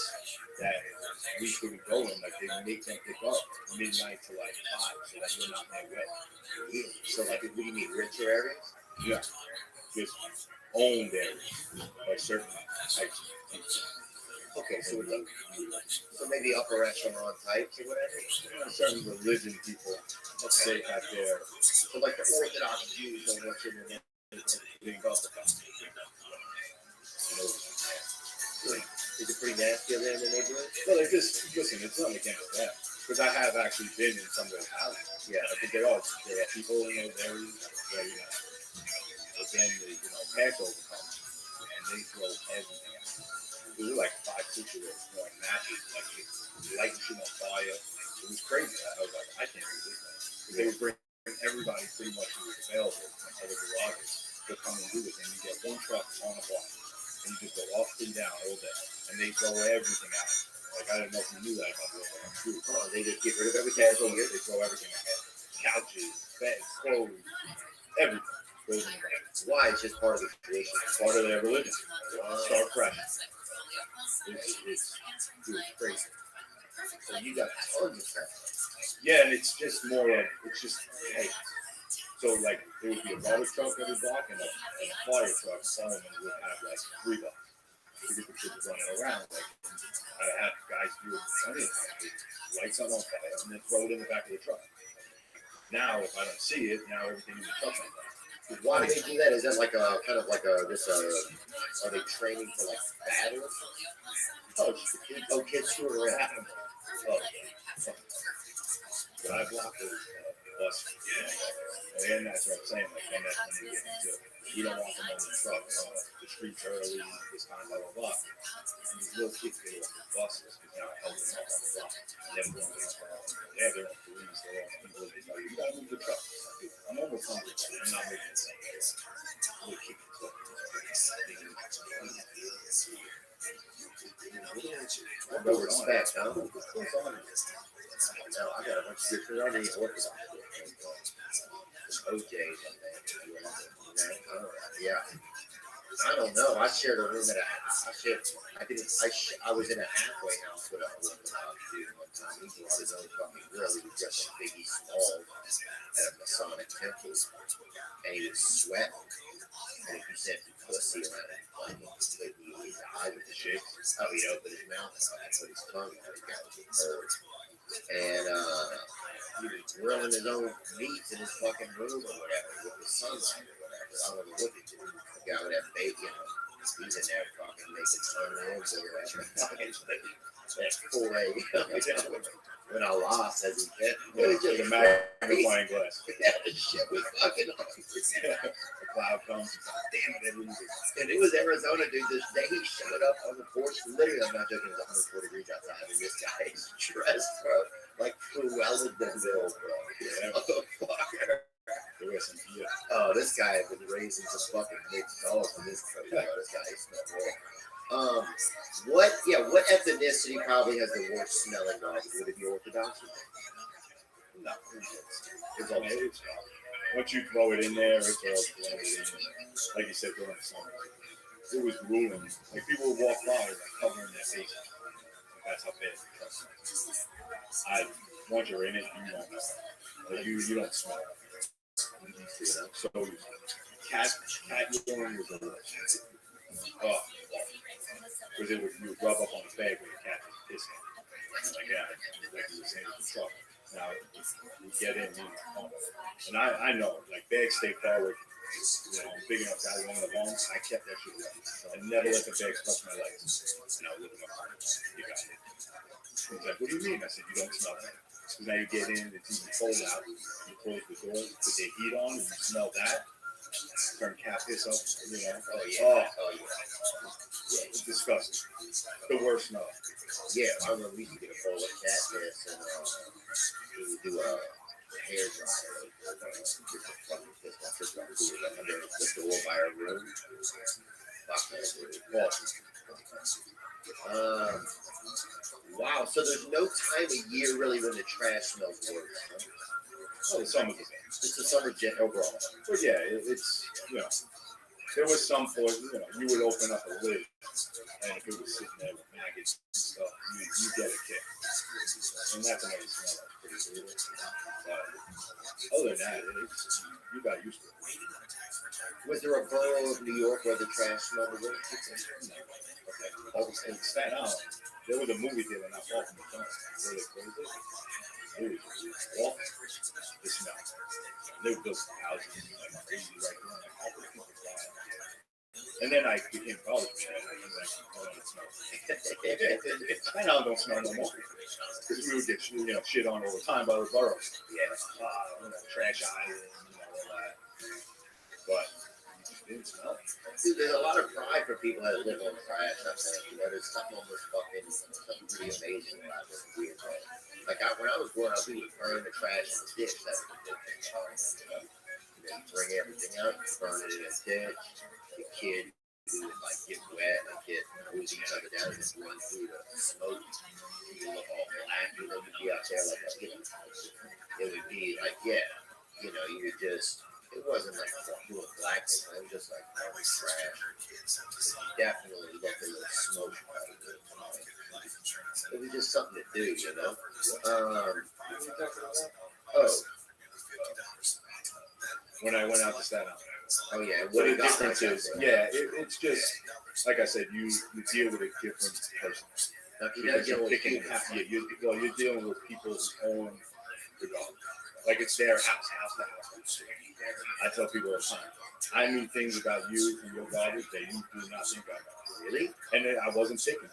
that we couldn't go in. Like they make them pick up midnight to like 5, so that you're not in their way. So like, what do you mean, richer areas? Yeah. Just owned areas. Like certain types of people. Okay, so maybe upper echelon types or whatever. Certain religion people, they have their. So like the Orthodox Jews don't want you to being gossipped. Is it pretty nasty there in the neighborhood? Well, they just listen. It's not against that because I have actually been in some of those houses. Yeah, I think there are people in those areas where but then Passover comes and they throw everything out. There were like 5 situations, like matches, like lighting shit on fire. It was crazy. I was like, I can't do this now. Because they would bring everybody pretty much who was available from other garages to come and do it. And you get one truck on the block. And you just go up and down all day. And they throw everything out. Like, I didn't know if you knew that about the Oh, they just get rid of everything. They throw everything out. Couches, beds, clothes, everything. Why? It's just part of the tradition. Part of their religion. Start fresh. It's crazy. So you got tons of stuff. Yeah, and it's just more of, it's just, hey. So, like, there would be a garbage truck every block and a fire truck. Someone would have, like, 3 bucks. To get the kids running around. Like, I have guys do it plenty of times. Light something on fire and then throw it in the back of the truck. Now, if I don't see it, now everything in the truck's on fire. Why do they do that? Is that like a kind of like a this? Are they training for like battle or something? Oh, just the kids. Oh, kids screwing around. Oh, but I blocked the bus. And that's what I'm saying. Like, then that's when you get into we don't want them on the truck. The streets early, this kind of blah blah blah. And these little kids get off the buses because now I held them up on the block. And everyone gets they're on police. They're on people. They tell you, you gotta move the truck. I'm almost hungry. I'm not moving the truck. We'll kick the truck. No respect, huh? No, I got a bunch of good friends. I need Orthodox. OJ's on there. Yeah. I don't know. I shared a room at I was in a halfway house with a Orthodox dude one time. He brought his own fucking grill. He was just Biggie Small at a Masonic temple. And he was sweating. And if you said pussy around it, like his eye with the shit. Oh, he opened his mouth and put his tongue out. He got hurt. And he was grilling his own meats in his fucking room or whatever with the sunlight or whatever. I don't know what they do. The guy with that bacon, he's in there fucking making onions or whatever. That's 4 a.m. When I lost, as he kept, it was just a magnifying glass. Yeah, the shit was fucking awesome. The cloud comes, damn it, and it was Arizona, dude. This day he showed up on the porch. Literally, I'm not joking. It was 104 degrees outside, and this guy is dressed, bro, like Cruella de Vil, bro. Motherfucker. Oh, this guy had been raising some fucking mixed dogs in this country. This guy is not real. What ethnicity probably has the worst smelling dog? Would it be Orthodox? No, it's all it's once you throw it in there, it's all blended in. Like you said, during the summer, it was ruined. Like people would walk by, like covering their faces. That's how bad the truck smells. Once you're in it, you won't know. Like you don't smell it. So cat urine was a worst. Oh, because it would you would rub up on the bag when the cat was pissing. Like you were saying, the truck. Now we get in, and I know, like bags stay far away. Big enough to have one of the bones. I kept that shit away. I never let the bags touch my legs. And I was looking up. You got it. He's like, what do you mean? I said, you don't smell that. So now you get in, it's even cold out. You close the door, put the heat on, and you smell that. Turn cat piss up, it's disgusting. The worst smell. Yeah, I remember we used to get a bowl of cat piss and we would do a hair dryer. Under the door by our room. Wow, so there's no time of year really when the trash smells worse. Oh, the summer. It's the summer jet overall. But yeah, it's there was some point, you would open up a lid, and if it was sitting there with maggots and stuff, you get a kick. And that's another smell that's pretty brutal. But other than that, you got used to it. Was there a borough of New York where the trash smelled the worst? No. Okay. In Staten Island, there was a movie theater not far from the joint. Where they closed it. It was awful. The smell. They built houses like crazy right there. And then I became college man. I was like, oh, it smells. And I don't smell no more. Because we would get shit on all the time by the boroughs. Yeah. Trash island, all that. But it didn't smell. Dude, there's a lot of pride for people that live on trash. I think there's something almost something pretty amazing about this weird thing. Like when I was growing up, we would burn the trash in the ditch. That's the thing. Bring everything out, burn it in a ditch. The kid who would get wet, hose each other down and just run through the smoke. You look all black, you'd be out there it would be like, you just. It wasn't like doing black thing, it was just like trash. You definitely look at the smoke. It was just something to do, When I went out to Staten Island. Oh yeah, what the difference is, it's just like I said, you deal with a different person. Because you're picking you're dealing with people who own the dog. Like it's their house to house. I tell people all the time, I knew things about you and your garbage that you do not think I know. Really? And then I wasn't taking it.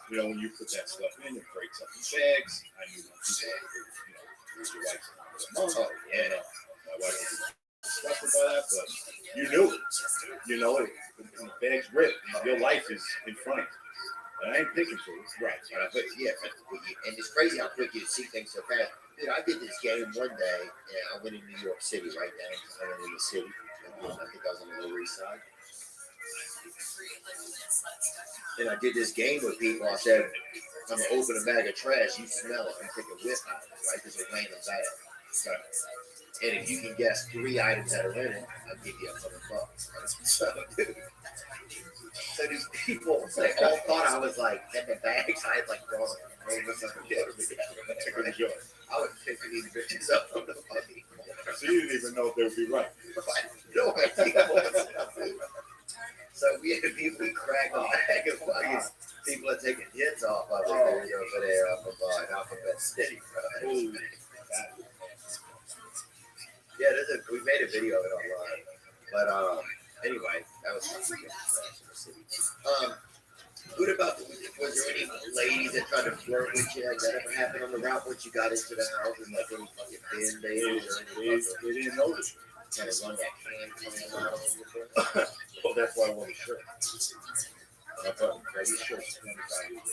When you put that stuff in, it breaks up in bags. I knew when people, your wife's oh, yeah. My wife was disgusted by that, but you knew it. The bag's ripped. Your life is in front of you. And I ain't picking for it. Right. But and it's crazy how quick you see things so fast. Dude, I did this game one day, and I went in New York City right now. I went in the city. I think I was on the Lower East Side. And I did this game with people. I said, I'm going to open a bag of trash. You smell it. You take a whiff out of it, right? There's a random bag. Right? And if you can guess 3 items that are in it, I'll give you $100. Right? So these people, they all thought I was in the bags. I had drawn over something. I was picking these bitches up from the fucking. So you didn't even know if they would be right. No idea what was happening. So we cracked a bag of fucking people are taking hits off of it over there up above Alphabet City. Right? Yeah, we made a video of it online. But anyway, that was something in the city. What about, was there any ladies that tried to flirt with you? Did that ever happen on the route once you got into the house and any fucking bin days or anything? They didn't notice. Kind of run that can coming out on you. Well, that's why I want a shirt. I thought, these shirts 25 years.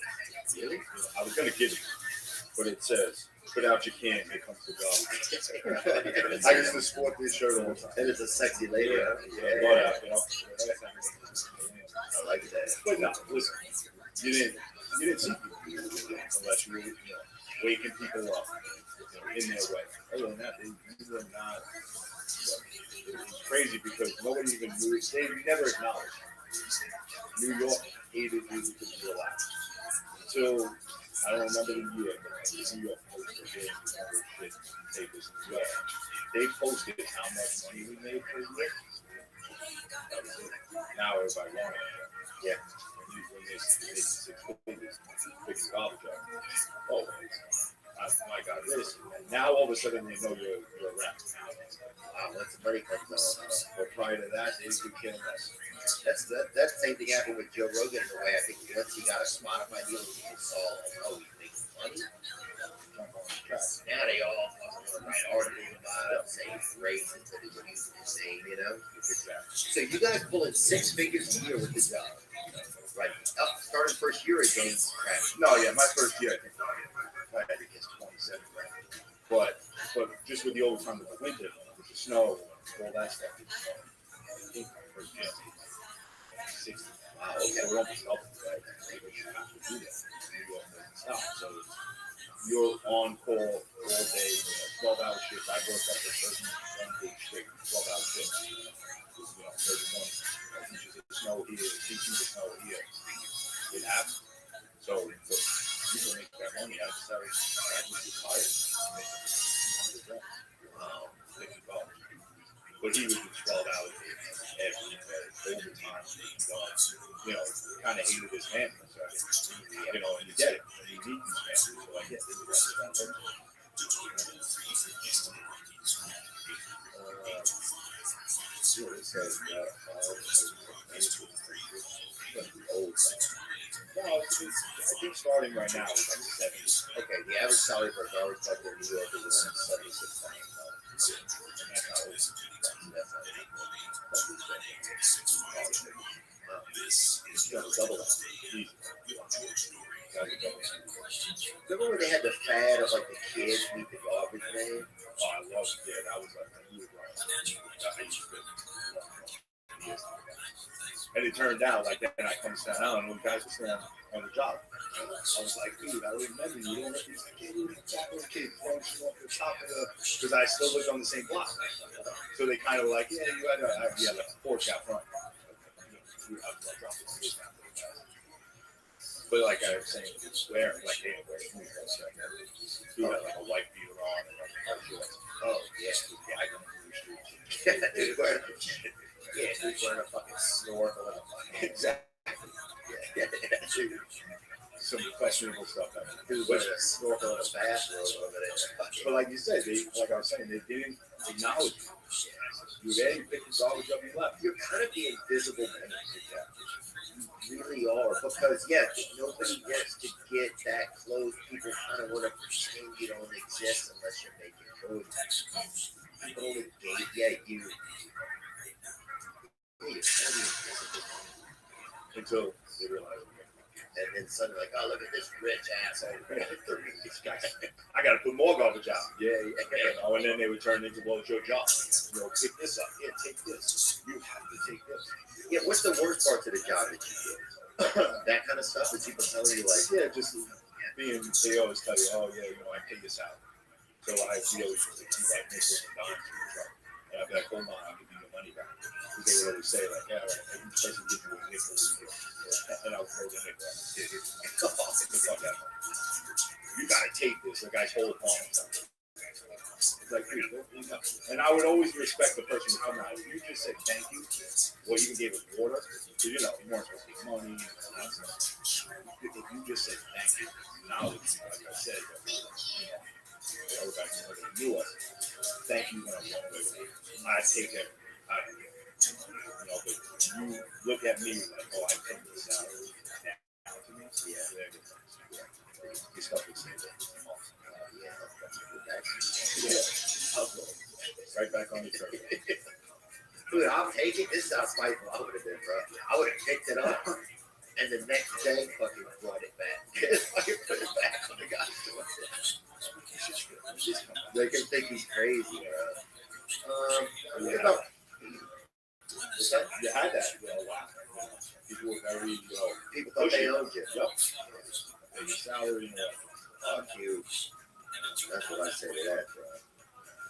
Really? I was going to give it, but it says, put out your can, here comes the dog. I used to sport this shirt all the time. And it's a sexy lady. Yeah. I like that. But no, listen, you didn't see people unless you were, waking people up in their way. Other than that, you were not. It was crazy because nobody even knew. They never acknowledged. New York hated you because you were loud. Until I don't remember the year, but New York Post or Daily papers as well. They posted how much money we made per year. That was it. Now everybody wanted it. Yeah. When they six figures, big garbage up. Oh, I got this. And now all of a sudden they know you're around. Wow, that's the money comes on. But prior to that, they could kill us. That's the same thing happened with Joe Rogan in a way. I think once he got a Spotify deal, he saw like, oh, he's making money. Now they all want to write articles about it, saying it's racist, that it's using his name, you know? So you guys pulling 6 figures a year with the job. Right. Starting first year at Games Crash. No, yeah, my first year, I think it's 27 grand. But just with the overtime of the winter, with the snow, all that stuff, I think my first year, 60. Wow, okay. So it almost doubled, right? People should have to do that. New York doesn't stop. So you're on call all day, 12-hour shifts. I worked up to 31 days straight, 12-hour shifts. 31 inches of snow here, 2 feet of snow here. It happens. So you can make that money out of salary. I was retired. Wow, $50. But he would do 12 hours every day, overtime. You know, kind of hated his family. So, you know, and you get it. And you need these families. So I get this. It says old. No, I think starting right now is like 70. Okay, the average salary for a garbage collector in New York is around $76,000. And that's how old. Double that. Remember when they had the fad of like the kids meet the garbage man? Oh, I love it. Yeah, that was like a new and it turned out like then I come to Town and the guys were still on the job. I was like, dude, I remember you don't let these kids throwing off the top of the because I still lived on the same block. So they kind of were like, yeah, you had a porch out front. But like I was saying, it's swearing, like they didn't wear shoes. He had like a white beater on and like a shorts. Oh, yeah. I don't know the streets. Yeah, he's wearing a fucking snorkel and a fucking. Exactly. Yeah. Some questionable stuff. He was wearing a snorkel and a bathrobe over there. But like you said, like I was saying, they didn't acknowledge you. You're there, you pick the garbage up, you left. You're kind of the invisible menace. You really are. Because, yeah, nobody gets to get that close. People kind of want to pretend you don't exist unless you're making movies. People don't engage. Yeah, you. Until they realize. And then suddenly, like, oh, look at this rich asshole. This guy, I got to put more garbage out. Yeah. Oh, and then they would turn into, well, it's your job. You know, pick this up. Yeah, take this. You have to take this. Yeah, what's the worst part of the job that you do? That kind of stuff that people tell you, like, yeah, just being, they always tell you, oh, yeah, you know, I pay this out. So I deal with like nickels and dimes in the truck. And I'd be like, hold on, I'll give you your money back. Because they would always say, like, yeah, right, every person gives you a nickel. And I'll throw the nickel. You gotta take this. The guy's whole palm. It's like, dude, and I would always respect the person who come out. If you just said thank you, or even gave us water, because you know, you weren't supposed to get money and all that stuff. If you just said thank you, knowledge, like I said, everybody knew us. Thank you, I take it. You know, but you look at me like, oh, I take this out. This stuff is right back on the truck. Dude, I'll take it. This is how spiteful I would have been, bro. I would have picked it up, and the next day, fucking brought it back. Fucking put it back on the guy's door. They can think he's crazy, bro. You had that, you know, wow. People were very, people thought they owned you. Yep. And your salary, you know, fuck you. That's what I say to that, bro.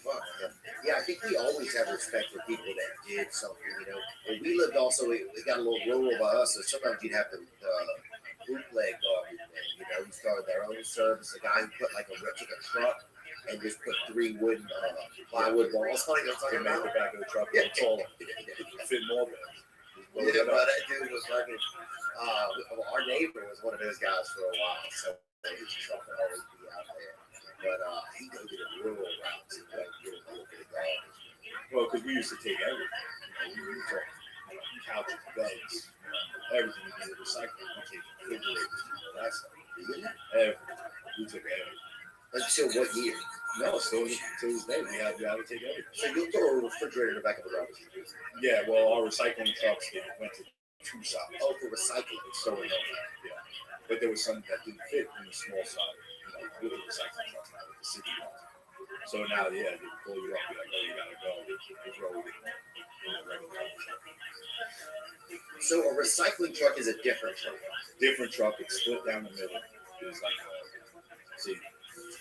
Fuck him. Yeah, I think we always have respect for people that did something, you know. And we lived also, we got a little rural by us, so sometimes you'd have to bootleg garbage, man, you who started their own service. A guy who put like took a truck and just put 3 wooden plywood walls on it. You know what I'm talking To make about? the back of the truck a little taller. Fit more beds. Yeah, but that dude was fucking. Our neighbor was one of those guys for a while, so his truck would always be out there. But he go to the rural routes and go get a little bit of garbage. Well, because we used to take everything. We used to couches, beds, everything we did recycling. We take refrigerators, that stuff. Everything. We took everything. Until what year? No, still to this day, we had to take everything. So you'll throw a refrigerator in the back of the garbage. Yeah, well, our recycling trucks went to 2 sides. Oh, for recycling. So we know that, yeah. But there was some that didn't fit in the small side, with the recycling trucks, not with the city ones. So now, yeah, they pull you up, be like, oh, you gotta go. You throw it in the regular garbage truck. So a recycling truck is a different truck. Different truck, it's split down the middle. There's like a,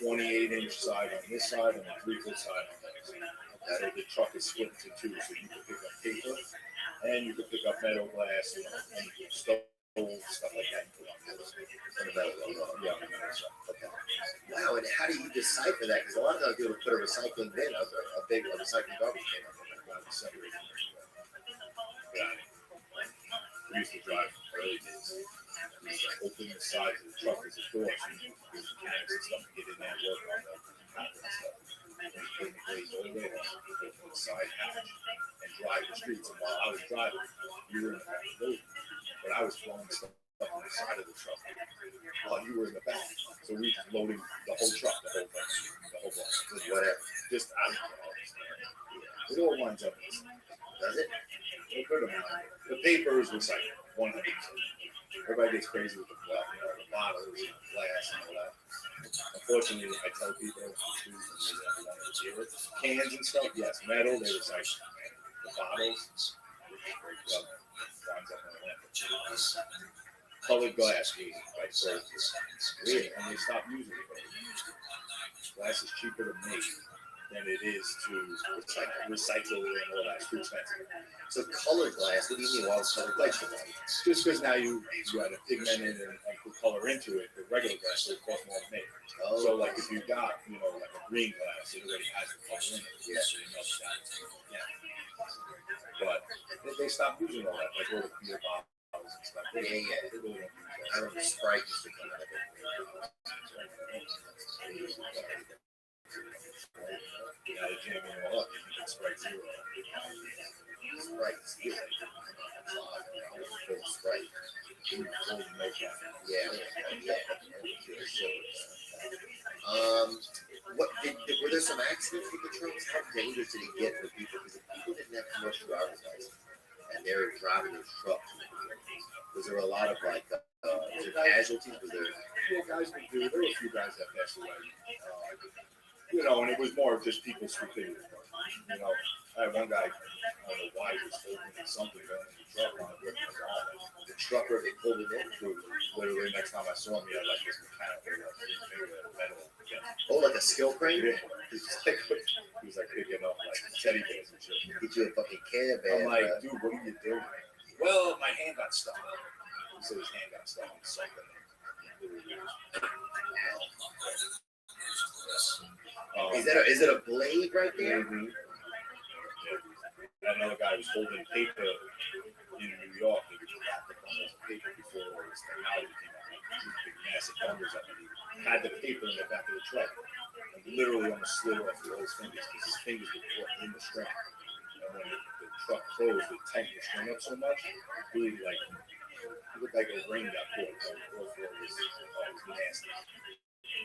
28-inch side on this side and a 3-foot side on that side. So the truck is split into 2, so you can pick up paper and you can pick up metal, glass, and stove, stuff like that. You put on those. Yeah, on the metal side. Okay. Wow, and how do you decipher that? Because a lot of times people put a recycling bin up, a big recycling garbage bin up. Yeah. We used to drive early days. We used to open the sides of the truck as a door so you could use cans and stuff to get in there and work on the copper and stuff. And you bring the glaze all the way up, open the side hatch, and drive the streets. And while I was driving, you were in the back of the building. But I was throwing stuff up on the side of the truck while you were in the back. So we just loading the whole truck, the whole thing, the whole block. Whatever. Just out of it. It all winds up in this. Does it? A good amount. The paper is recycled, 100%. Everybody gets crazy with the bottles, glass, and all that. Unfortunately, I tell people, cans and stuff, yes, metal, they recycle. The bottles, winds up in the landfill. Colored glass, like so, really, and they stop using it. Glass is cheaper to make than it is to recycle and all that. It's too expensive. So colored glass, what do you mean? Why is colored glass? Just because now you got a pigment in it and put color into it, the regular glass, so it costs more to make. Oh. So like if you got, like a green glass, it already has the color in it. Yeah. So you know that. Yeah. But they stopped using all that, like all the beer bottles and stuff. Yeah. They really don't use that. I remember Sprite used to come out of it. Yeah, they jam it all up. You can get Sprite Zero. Sprite Zero. Sprite. Yeah. Were there some accidents with the trucks? How dangerous did it get for people? Because if people didn't have commercial driver's license and they were driving those trucks, was there a lot of was there casualties? Was there? Yeah, guys would do. There were a few guys that passed away. And it was more of just people's stupidity. I had one guy, I don't know why he was holding something in the truck on it, ripping his arm. The trucker, they pulled it in. Literally, next time I saw him, he had like this mechanical metal. Oh, like a skill crane? Yeah. He was like picking up like teddy bears and shit. Get you a fucking caravan. I'm like, dude, what are you doing? Well, my hand got stuck. He said his hand got stuck on something. Is it a blade right there? Mm-hmm. Yeah. Another guy was holding paper in New York. He was wrapped up on this paper before this technology came out. These big massive bundles up, and he had the paper in the back of the truck. And literally almost slid off with his fingers because his fingers were caught in the strap. And when the truck closed, it tightened the string up so much, really like it looked like a ring got caught. It was nasty.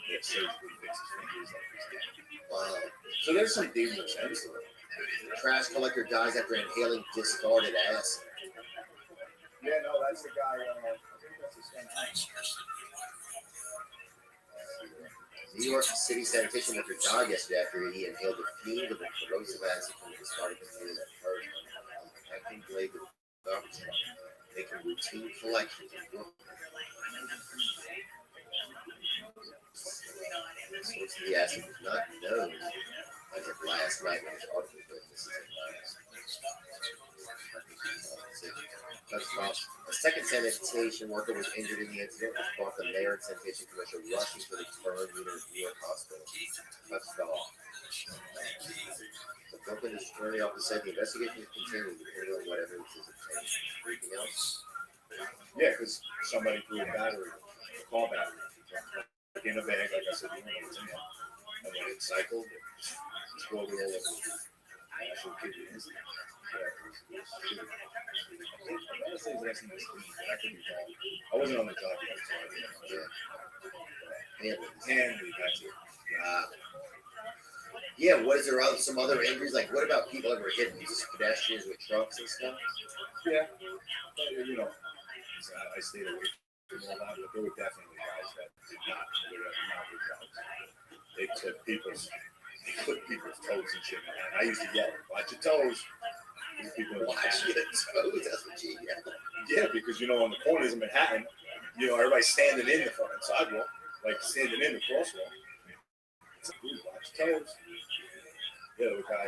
Yeah, surgically fixed his fingers like this. Wow. So there's some dangerous ends to it. Trash collector dies after inhaling discarded acid. Yeah, no, that's the guy. I think that's his name. New York City sanitation worker died yesterday after he inhaled the fumes of the corrosive acid from the discarded container that perished on the packing blade of the garbage truck, making routine collections in Brooklyn. The source of the acid was not known as of last night when this article was written. This is That's tough. A second sanitation worker was injured in the incident, which brought the mayor and sanitation commissioner rushing to the burn unit at New York Hospital. That's tough. The Brooklyn Attorney Office said the investigation is continuing, depending on what evidence is obtained. Anything else? Yeah, because somebody threw a battery, a car battery, like in a bag, like I said, you don't know what's in there. And when it cycled, it exploded all over. I actually kid you instantly. I wasn't on the job yet, so I didn't know. Handley, that's it. Yeah, what is there some other injuries? Like, what about people ever hitting these pedestrians with trucks and stuff? Yeah, but, you know, I stayed away from all that, but there were definitely guys that did not do drugs. They put people's toes and shit. And I used to yell, "Watch your toes." People watch your toes. That's what you yell. Yeah, because you know, on the corners of Manhattan, you know, everybody's standing in the fucking sidewalk, like standing in the crosswalk. Watch your toes. Yeah, there's a guy.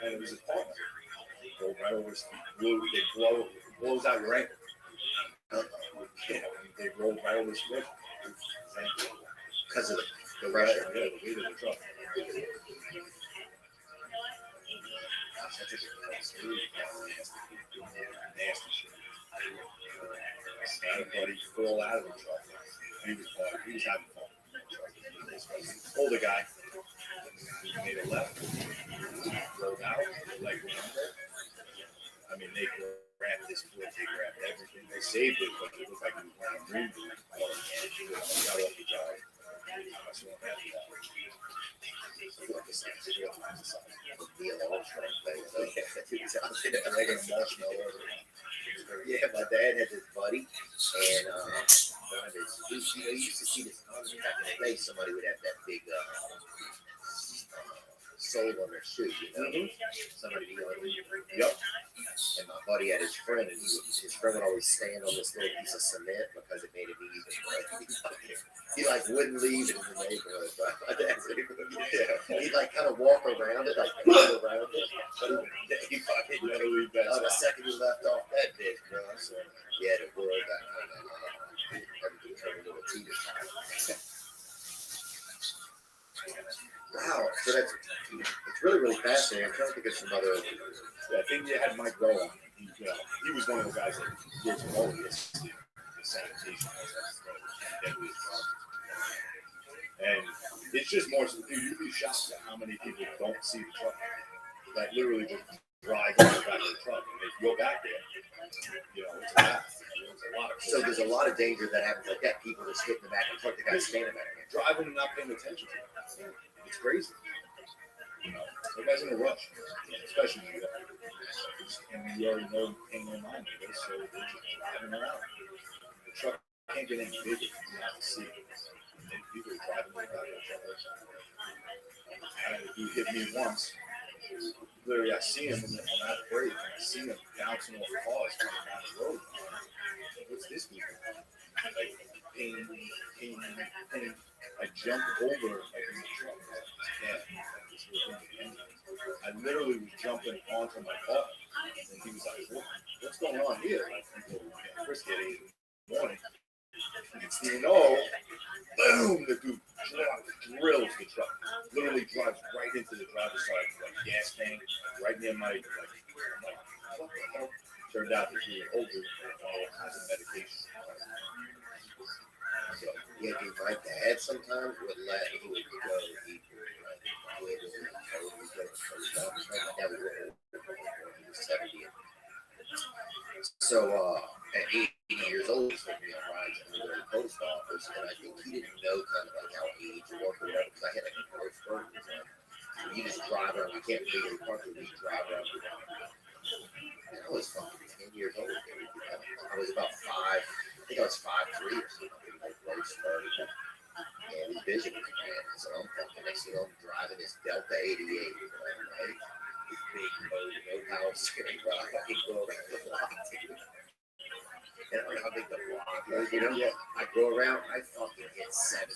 And it was his partner. Go right over his feet. Blows out your ankle. Yeah, they rolled right over his foot. Because of the pressure. Yeah, the weight of the truck. Nasty shit. I had a buddy fall out of the truck. He was having fun. Older guy. He made a left. Rolled out. Leg went under. I mean, they grabbed this foot. They grabbed everything. They saved it, but it looked like he was wearing a green boot. He got off the job. I saw him after that. Yeah, my dad had this buddy, and you used to see this back in the day. Somebody would have that big sole on their shoe, you know. Somebody be on it. Yep. And my buddy had his friend, and his friend would always stand on this little piece of cement because it made him easy. He like wouldn't leave it in the neighborhood. Right? My dad's neighborhood. Yeah. He'd like kind of walk around it, like run around it. But he fucking never leave that. The second he left off that bitch, bro. So yeah, the world got kind of everything turned into a cheetah. Wow, so it's really fascinating. I'm trying to think of some other. I think you had Mike Rowan. He was one of the guys that years ago the sanitation. And it's just more, you'd be shocked at how many people don't see the truck. Like literally just drive on the back of the truck. And if you go back there, you know, it's a lot of. So there's a lot of danger that happens like that. People just hit in the back of the truck. The guy's standing back there. Driving and not paying attention to it. It's crazy. You know, everybody's in a rush, especially you guys. And you already know hanging in line with this, so they're just driving around. The truck can't get any bigger. You have to see it. And people are driving around the truck. He hit me once. Literally, I see him on that break, and I see him bouncing off cars coming down the road. What's this mean? Like, pain. I jumped over like in the truck. I literally was jumping onto my car, and he was like, "What's going on here?" Like, people first get 8 in the morning. Next thing you know, boom! The dude drills the truck. Literally drives right into the driver's side, like gas tank, right near my. Like, I'm like, what the hell? Turned out that he was older, all kinds of medication. So, yeah, dude, my dad sometimes would let he would go. He was 70. So at 80 years old, he took me on rides and we were in the post office, and I think he didn't know kind of like how age worked or whatever, because I had like a growth spurt. So you just drive around. We can't legally park, we drive around. And I was fucking 10 years old. I was about 5. I think I was 5'3" or something. Like growth spurt. And his vision was bad. So I'm fucking next thing I'm driving this Delta 88, right? This big boat, no power steering, right? I can go around the block. And I don't know how big the block is, you know? Yeah. I go around, I fucking hit 7.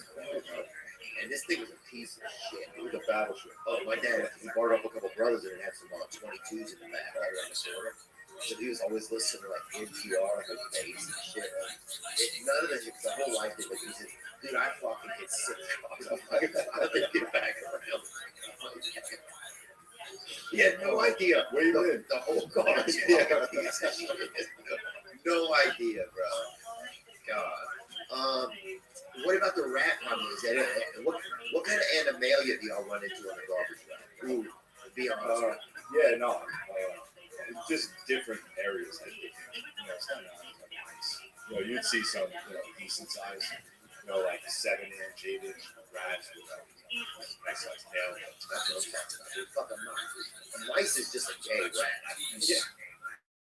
And this thing was a piece of shit. It was a battleship. Oh, my dad, he brought up a couple brothers and had some 22s in the back all around the shoulder. So he was always listening to like NPR, like bass and shit. None of the whole life thing, like he said, dude, I fucking hit 6 bucks. I'm like, how did they get back around? He had no idea. Where you live? The whole car. Yeah. No idea, bro. God. What about the rat problem? Is that it? What kind of animalia do y'all run into on the garbage route? Ooh, to be honest. Yeah, no. It's just different areas. It's not nice. You'd see some, decent size, like 7-inch, 8-inch rats with nice size tail. That's what I'm talking about. Dude, fucking mice. A mice is just a gay rat. Yeah.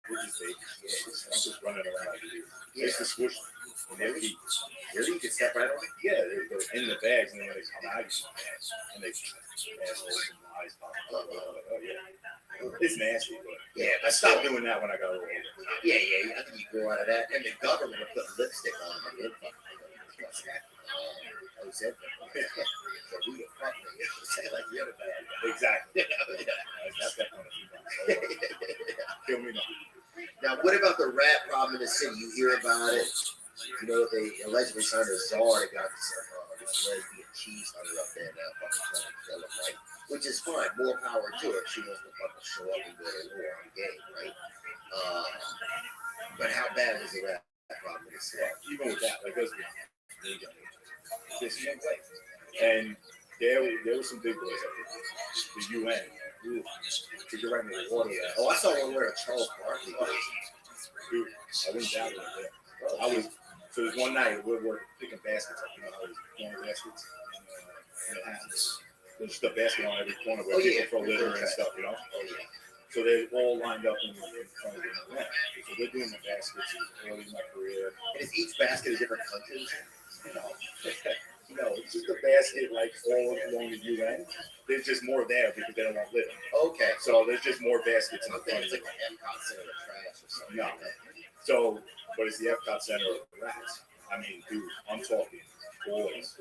We're just babies. Yeah, I'm just running around like you. Just to squish them. Really? You can step right on it? Yeah, they're in the bags, and then when they come out, and they assholes and eyes pop up. Oh, yeah. It's nasty, but yeah, I stopped doing that when I got older. Yeah. I think you grow out of that. And the government will put lipstick on them. I said that. So who the fuck they say like the other bad. Exactly. I stepped on a few months. Kill me not. Now, what about the rat problem in the city? You hear about it. They allegedly signed a czar that got this lesbian cheese hunter up there now, fucking trying to kill him, right? Which is fine, more power to her. She wants to fucking show up and go to war on game, right? But how bad is the rat problem in the city? Even with that, like, there's no way. And there were some big boys up there. The UN. To get right in the water. Oh, I saw one where Charles Barkley was. Dude, I went down there. So there's one night we were picking baskets up, I was corner baskets in the house. There's just a basket on every corner where people throw litter and stuff, So they're all lined up in front of the event. So they're doing the baskets early in my career. And is each basket a different country? No, it's just a basket like all along the UN. There's just more there because they don't want litter. Okay. So there's just more baskets in the front. It's like an Epcot Center of trash or something. No. So, but it's the Epcot Center of rats. I mean, dude, I'm talking boys.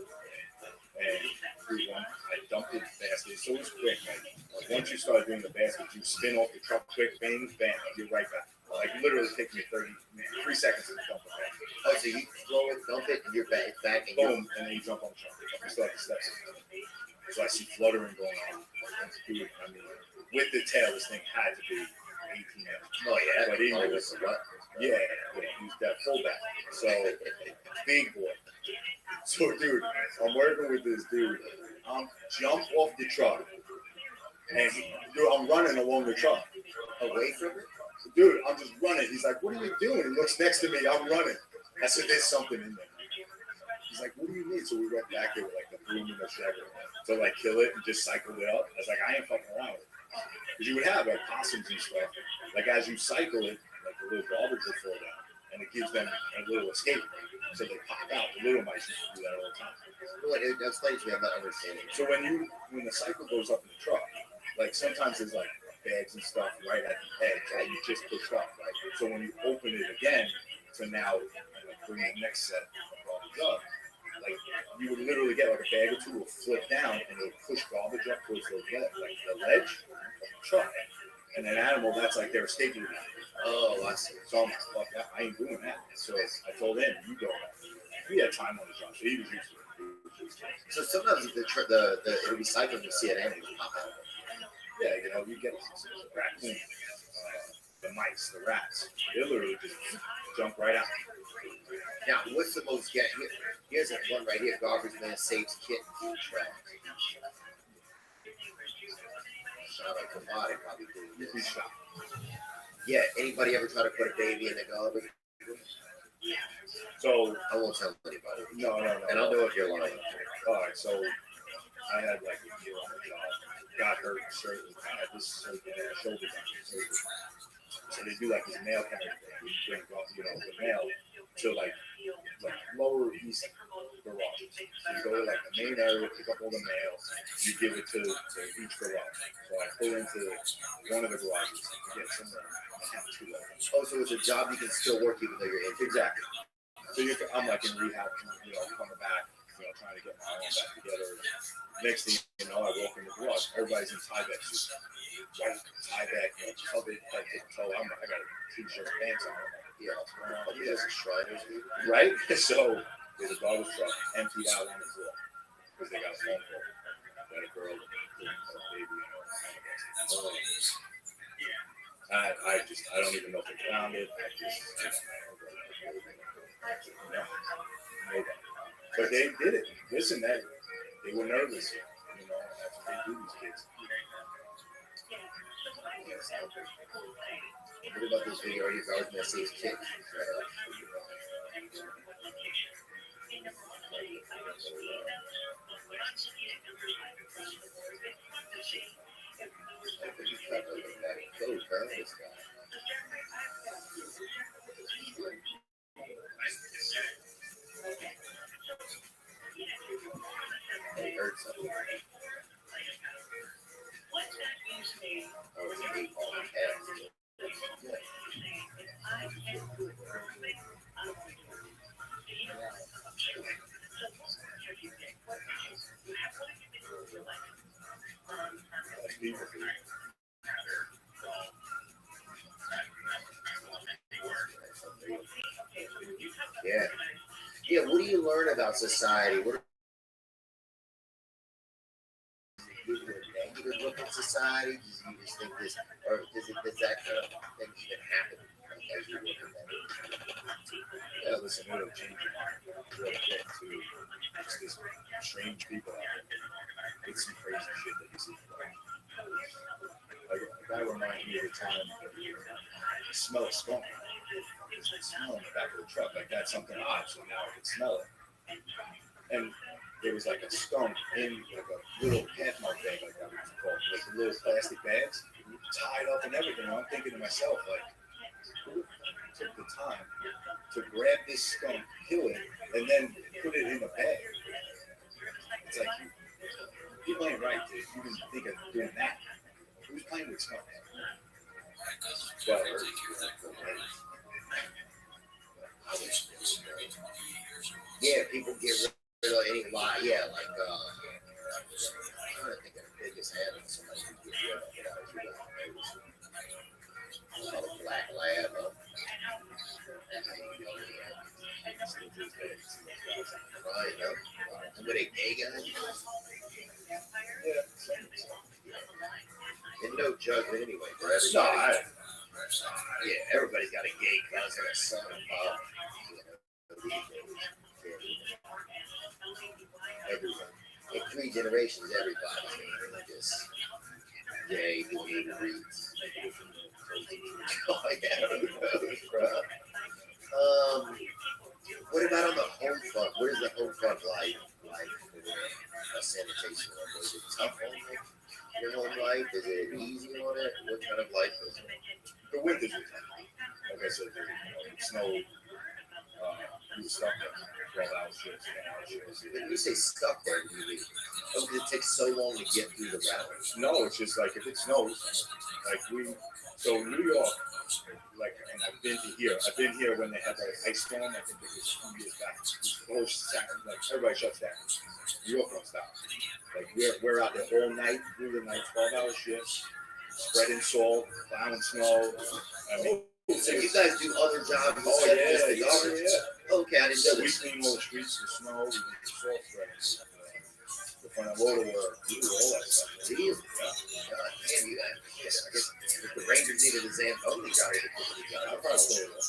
And dude, I dumped it in the basket. So it's quick, man. Like once you start doing the basket, you spin off the truck quick, bang, bam, you're right back. Like literally takes me 3 seconds to dump it back. Oh, so you throw it, dump it, and you're back, and boom, and then you jump on the truck. You start the steps. So I see fluttering going on. Dude, I mean, with the tail, this thing had to be 18 inches. Oh yeah, but he was yeah, he's that fullback. So big boy. So dude, I'm working with this dude. I'm jump off the truck, and dude, I'm running along the truck, away from it. Dude, I'm just running. He's like, "What are you doing?" He looks next to me. I'm running. I said, "There's something in there." He's like, "What do you need?" So we went back there with like the broom and the shredder to like kill it and just cycle it up. I was like, "I ain't fucking around with it." Because you would have like possums and stuff. Like as you cycle it, like the little garbage will fall down, and it gives them a little escape. So they pop out. The little mice used to do that all the time. Explain to me. I'm not understanding. So when the cycle goes up in the truck, like sometimes there's like bags and stuff right at the edge that you just push up, right? So when you open it again to now bring the next set of garbage up, like you would literally get like a bag or two will flip down and it'll push garbage up towards the ledge of the truck. And an animal, that's like their escape route. Oh, I see. So I'm like, fuck that, I ain't doing that. So I told him, you go. We had time on the job, so he was used to it. So sometimes it'll be cycling, you see an animal pop out. Yeah, you get raccoons, the mice, the rats. They literally just jump right out. Now, what's the most get? Here's one right here. Garbage man saves kitten from trash. Sound like the body probably doing this. Yeah, anybody ever try to put a baby in the garbage? So I won't tell anybody. No. And I'll know if you're lying. All right, so I had like a year on the job. Got hurt surgery. I had this shoulder surgery. So they do like this mail carrier thing. You bring up, the mail to like lower east garages. So you go to like the main area, pick up all the mail, you give it to each garage. So I pull into one of the garages, I get somewhere, I have two of them. Oh, so it's a job you can still work even though you're in. Exactly. So I'm like in rehab, coming back, trying to get my own back together. Next thing you know, I walk in the garage, everybody's in Tyvek suits. White Tyvek, covered head to toe. I got a t-shirt, pants on. Yeah, like you guys are Shriners, dude. Right? So there's a garbage truck emptied out on the floor because they got a phone call that a girl with a baby in her. I don't even know if they found it. But they did it. Listen, they were nervous. That's what they do, these kids. What about this video? Are you guys gonna see his kid? He heard something. Oh, it's a big ball of head. Yeah. Yeah, what do you learn about society? What is it a negative look at society? Do you just think this, or does that kind of thing even happen as you look at that? Yeah, listen, it'll change your mind real quick to just this strange people out there. It's some crazy shit that you see. Like, that reminds me of the time I smell a skunk. There's a smell in the back of the truck. Like, that's something odd, so now I can smell it. And there was like a skunk in like a little pet mouth bag, like that was called, like the little plastic bags, tied up and everything. And I'm thinking to myself, like, who took the time to grab this skunk, kill it, and then put it in a bag? It's like, people ain't right to even think of doing that. Who's playing with skunks? But, yeah, people get rid of any lie. Yeah, like, I'm trying to think of the biggest animal somebody could get rid of. A black lab. Right, no. What a gay guy? And no judgment anyway, for everybody. Yeah, everybody's got a gay cousin or son or father. Everyone. In 3 generations, everybody's religious. Gay, doing reads. Oh, yeah, who knows, bro? What about on the home front? What is the home front like for sanitation? Is it tough on your home life? Is it easy on it? What kind of life is it? The winters are tough. Like I said, it snowed. We were stuck there 12 hours shifts, 10 hours shifts. When you say stuck there, does it take so long to get through the route? No, it's just like if it snows, like so New York, like, and I've been here when they had that ice storm. I think it was 2 years back. The whole Saturday, like everybody shuts down. New York don't stop. Like we're out there all night, through the night, 12-hour shifts, spreading salt, plowing snow. I mean, so you guys do other jobs? Oh yeah, yeah. Okay, I didn't know We this. clean all the streets with snow. We do the salt spreading. The front of water work. We do all that stuff. Do you? God damn, you guys. I guess if the Rangers needed a Zamboni guy to put the job. I'll probably say that.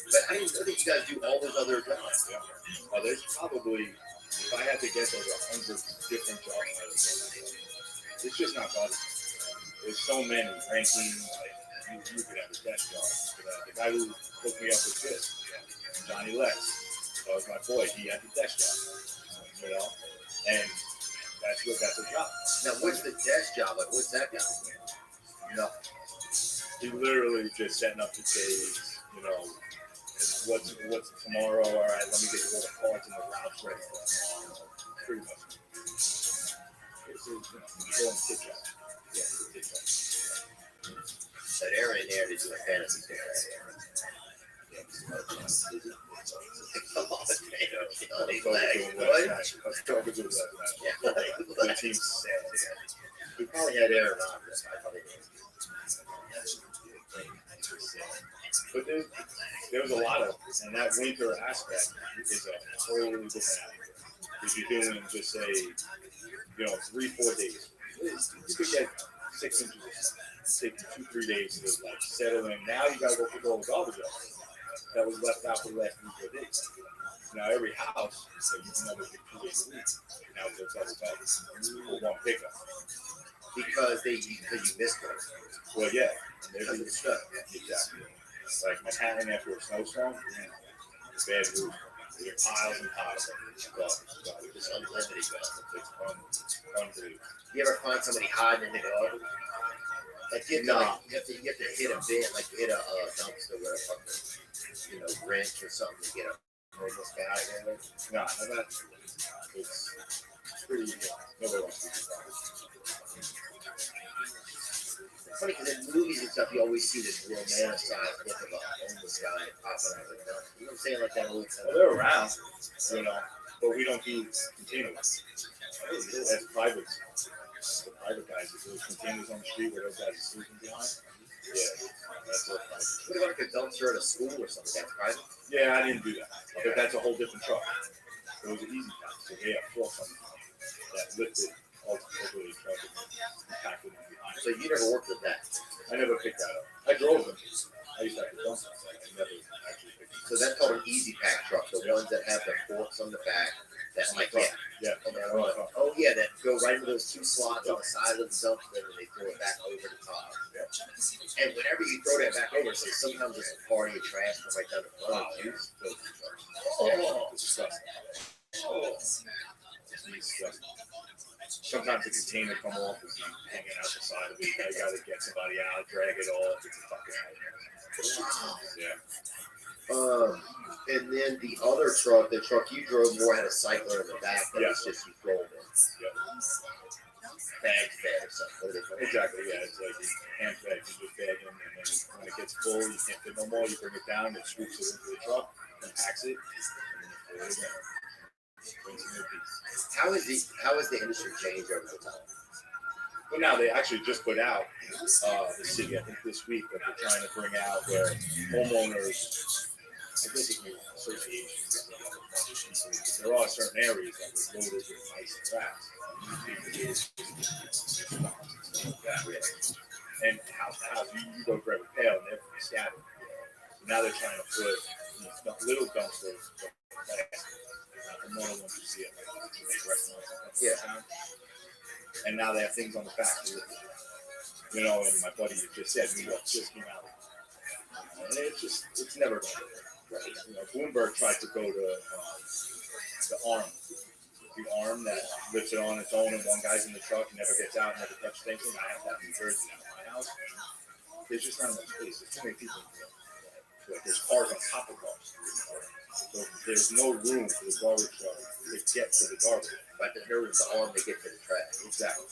But I didn't know that you guys do all those other jobs. There's probably, if I had to guess, over 100 different jobs. It's just not possible. There's so many ranking. Like you could have a desk job. The guy who hooked me up with this, Johnny Lex, that was my boy. He had the desk job, and that's a job. Now, what's the desk job? Like, what's that guy? Nothing. He literally just setting up the days, what's tomorrow? All right, let me get all the cards and the routes ready for tomorrow. Pretty much. It's go on TikTok. Yeah, TikTok. That area in there to do a fantasy football. The team's sad. He probably had Aaron Rodgers. I thought he did. But there was a lot of, and that winter aspect is a totally different aspect. If you're doing just say, 3-4 days, you could get 6 inches of snow. Take 2-3 days to like settle in. Now you gotta go pick all the garbage up that was left out for the last 3-4 days. Now every house, so you can only pick 2 days a week. Now it's double for one pickup. Because you missed one. Well, yeah, and there's the stuff. Exactly. Like Manhattan after a snowstorm, bad roof. There are piles and piles of garbage. Just unlimited garbage. It's unbelievable. You ever find somebody hiding in the garbage? Like you have to hit a bit, like you hit a dumpster with a fucking, wrench or something to get a homeless guy out there. No, it's pretty. Nobody wants to do that. It's funny because in movies and stuff, you always see this romanticized look of a homeless guy popping out of the dumpster. You know what I'm saying? Like that old time. Well, they're around, but we don't do containers. That's private. The private guys, those containers on the street where those guys are sleeping behind. Yeah, that's what private. What about like a dumpster at a school or something? That's private? Yeah, I didn't do that. But that's a whole different truck. It was an easy truck. So they have forks on that lifted over the truck and packed it behind. So you never worked with that? I never picked that up. I drove them. I used to have to dump them. I never actually picked them up. So that's called an easy pack truck, the ones that have the forks on the back. That might Oh yeah, that go right into those 2 slots on the side of the dumpster and they throw it back over the top. And whenever you throw that back over, so sometimes there's a party of trash from right down the front. Sometimes the container come off and be hanging out the side of it. I gotta get somebody out, drag it off. It's a fucking nightmare. Yeah. And then the other truck, the truck you drove more had a cycler in the back that was just you throw them. Bags bag or something. Exactly, yeah. It's like hand bag, you just bag them, and then when it gets full, you can't fit no more, you bring it down, it scoops it into the truck, and packs it, and then it again. Brings it in a piece. How has the industry changed over the time? Well, now they actually just put out the city, I think this week, that they're trying to bring out where homeowners, I guess it's an association, there are certain areas that were loaded with ice and trash. And house to house, you go grab a pail and they're scattered. So now they're trying to put little dumpsters, not the normal ones you see at like restaurants. And now they have things on the back. And my buddy just said New York just came out. And it's never going to work. Right? Bloomberg tried to go to the arm that lifts it on its own, and one guy's in the truck and never gets out, never touches anything. I have that in New Jersey now at my house. There's just not enough space. There's too many people in there. Like there's cars on top of cars. So there's no room for the garbage truck to get to the garbage. But there's no room to arm to get to the trash. Exactly.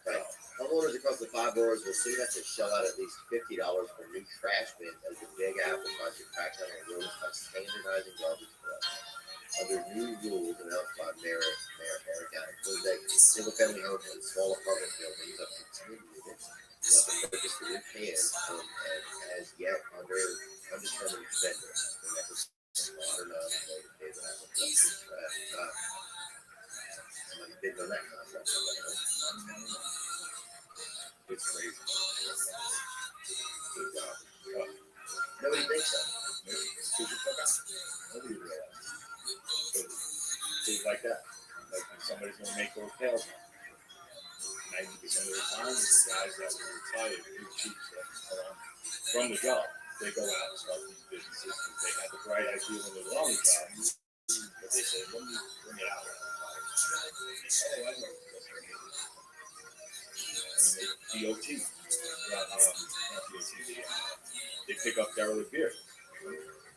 Right. Homeowners across the 5 boroughs will soon have to shell out at least $50 for new trash bins as the Big Apple tries to crack down on rules by standardizing garbage collection. Under new rules announced by Mayor Eric Allen, single-family homes and small apartment buildings up to 10 units will have to purchase the new cans from an as yet undetermined vendor. Modern David Apple collection trash. Somebody bid on that contract. It's crazy. Nobody thinks so. Nobody realizes. Things like that. Like when somebody's going to make those pails. 90% of the time, it's guys that were retired, big chiefs from the job. They go out and start these businesses because they had the bright idea when they were on the job. But they say, let me bring it out. Oh, I know. DOT. Not DOT. They pick up derelict beer.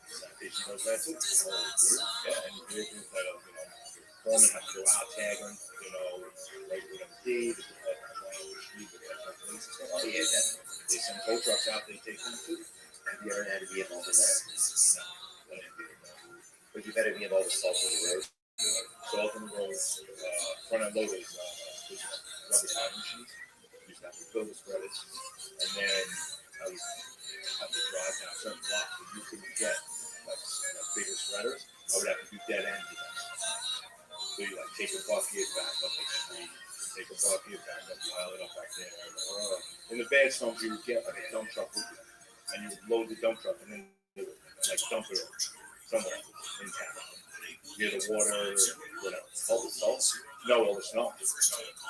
Sanitation does that too. Yeah, and vehicles that are, foremen have to go out, tag them, like with a key, Oh yeah, definitely. they send tow trucks out, they take them too. Have you ever had to be involved in that? But you better be involved with salt on the road. Salt on the road, front end loaders, rubber tire machines. Used to have to fill the spreaders, and then I would have to drive down certain blocks that you couldn't get, like bigger spreaders. I would have to do dead ends with them. So you like take a bucket back up the street, take a bucket back up, pile it up back there. In the bad storms, you would get like a dump truck with you, and you would load the dump truck, and then they would like dump it somewhere in town. Near the water, whatever. All the salt? No, all the snow.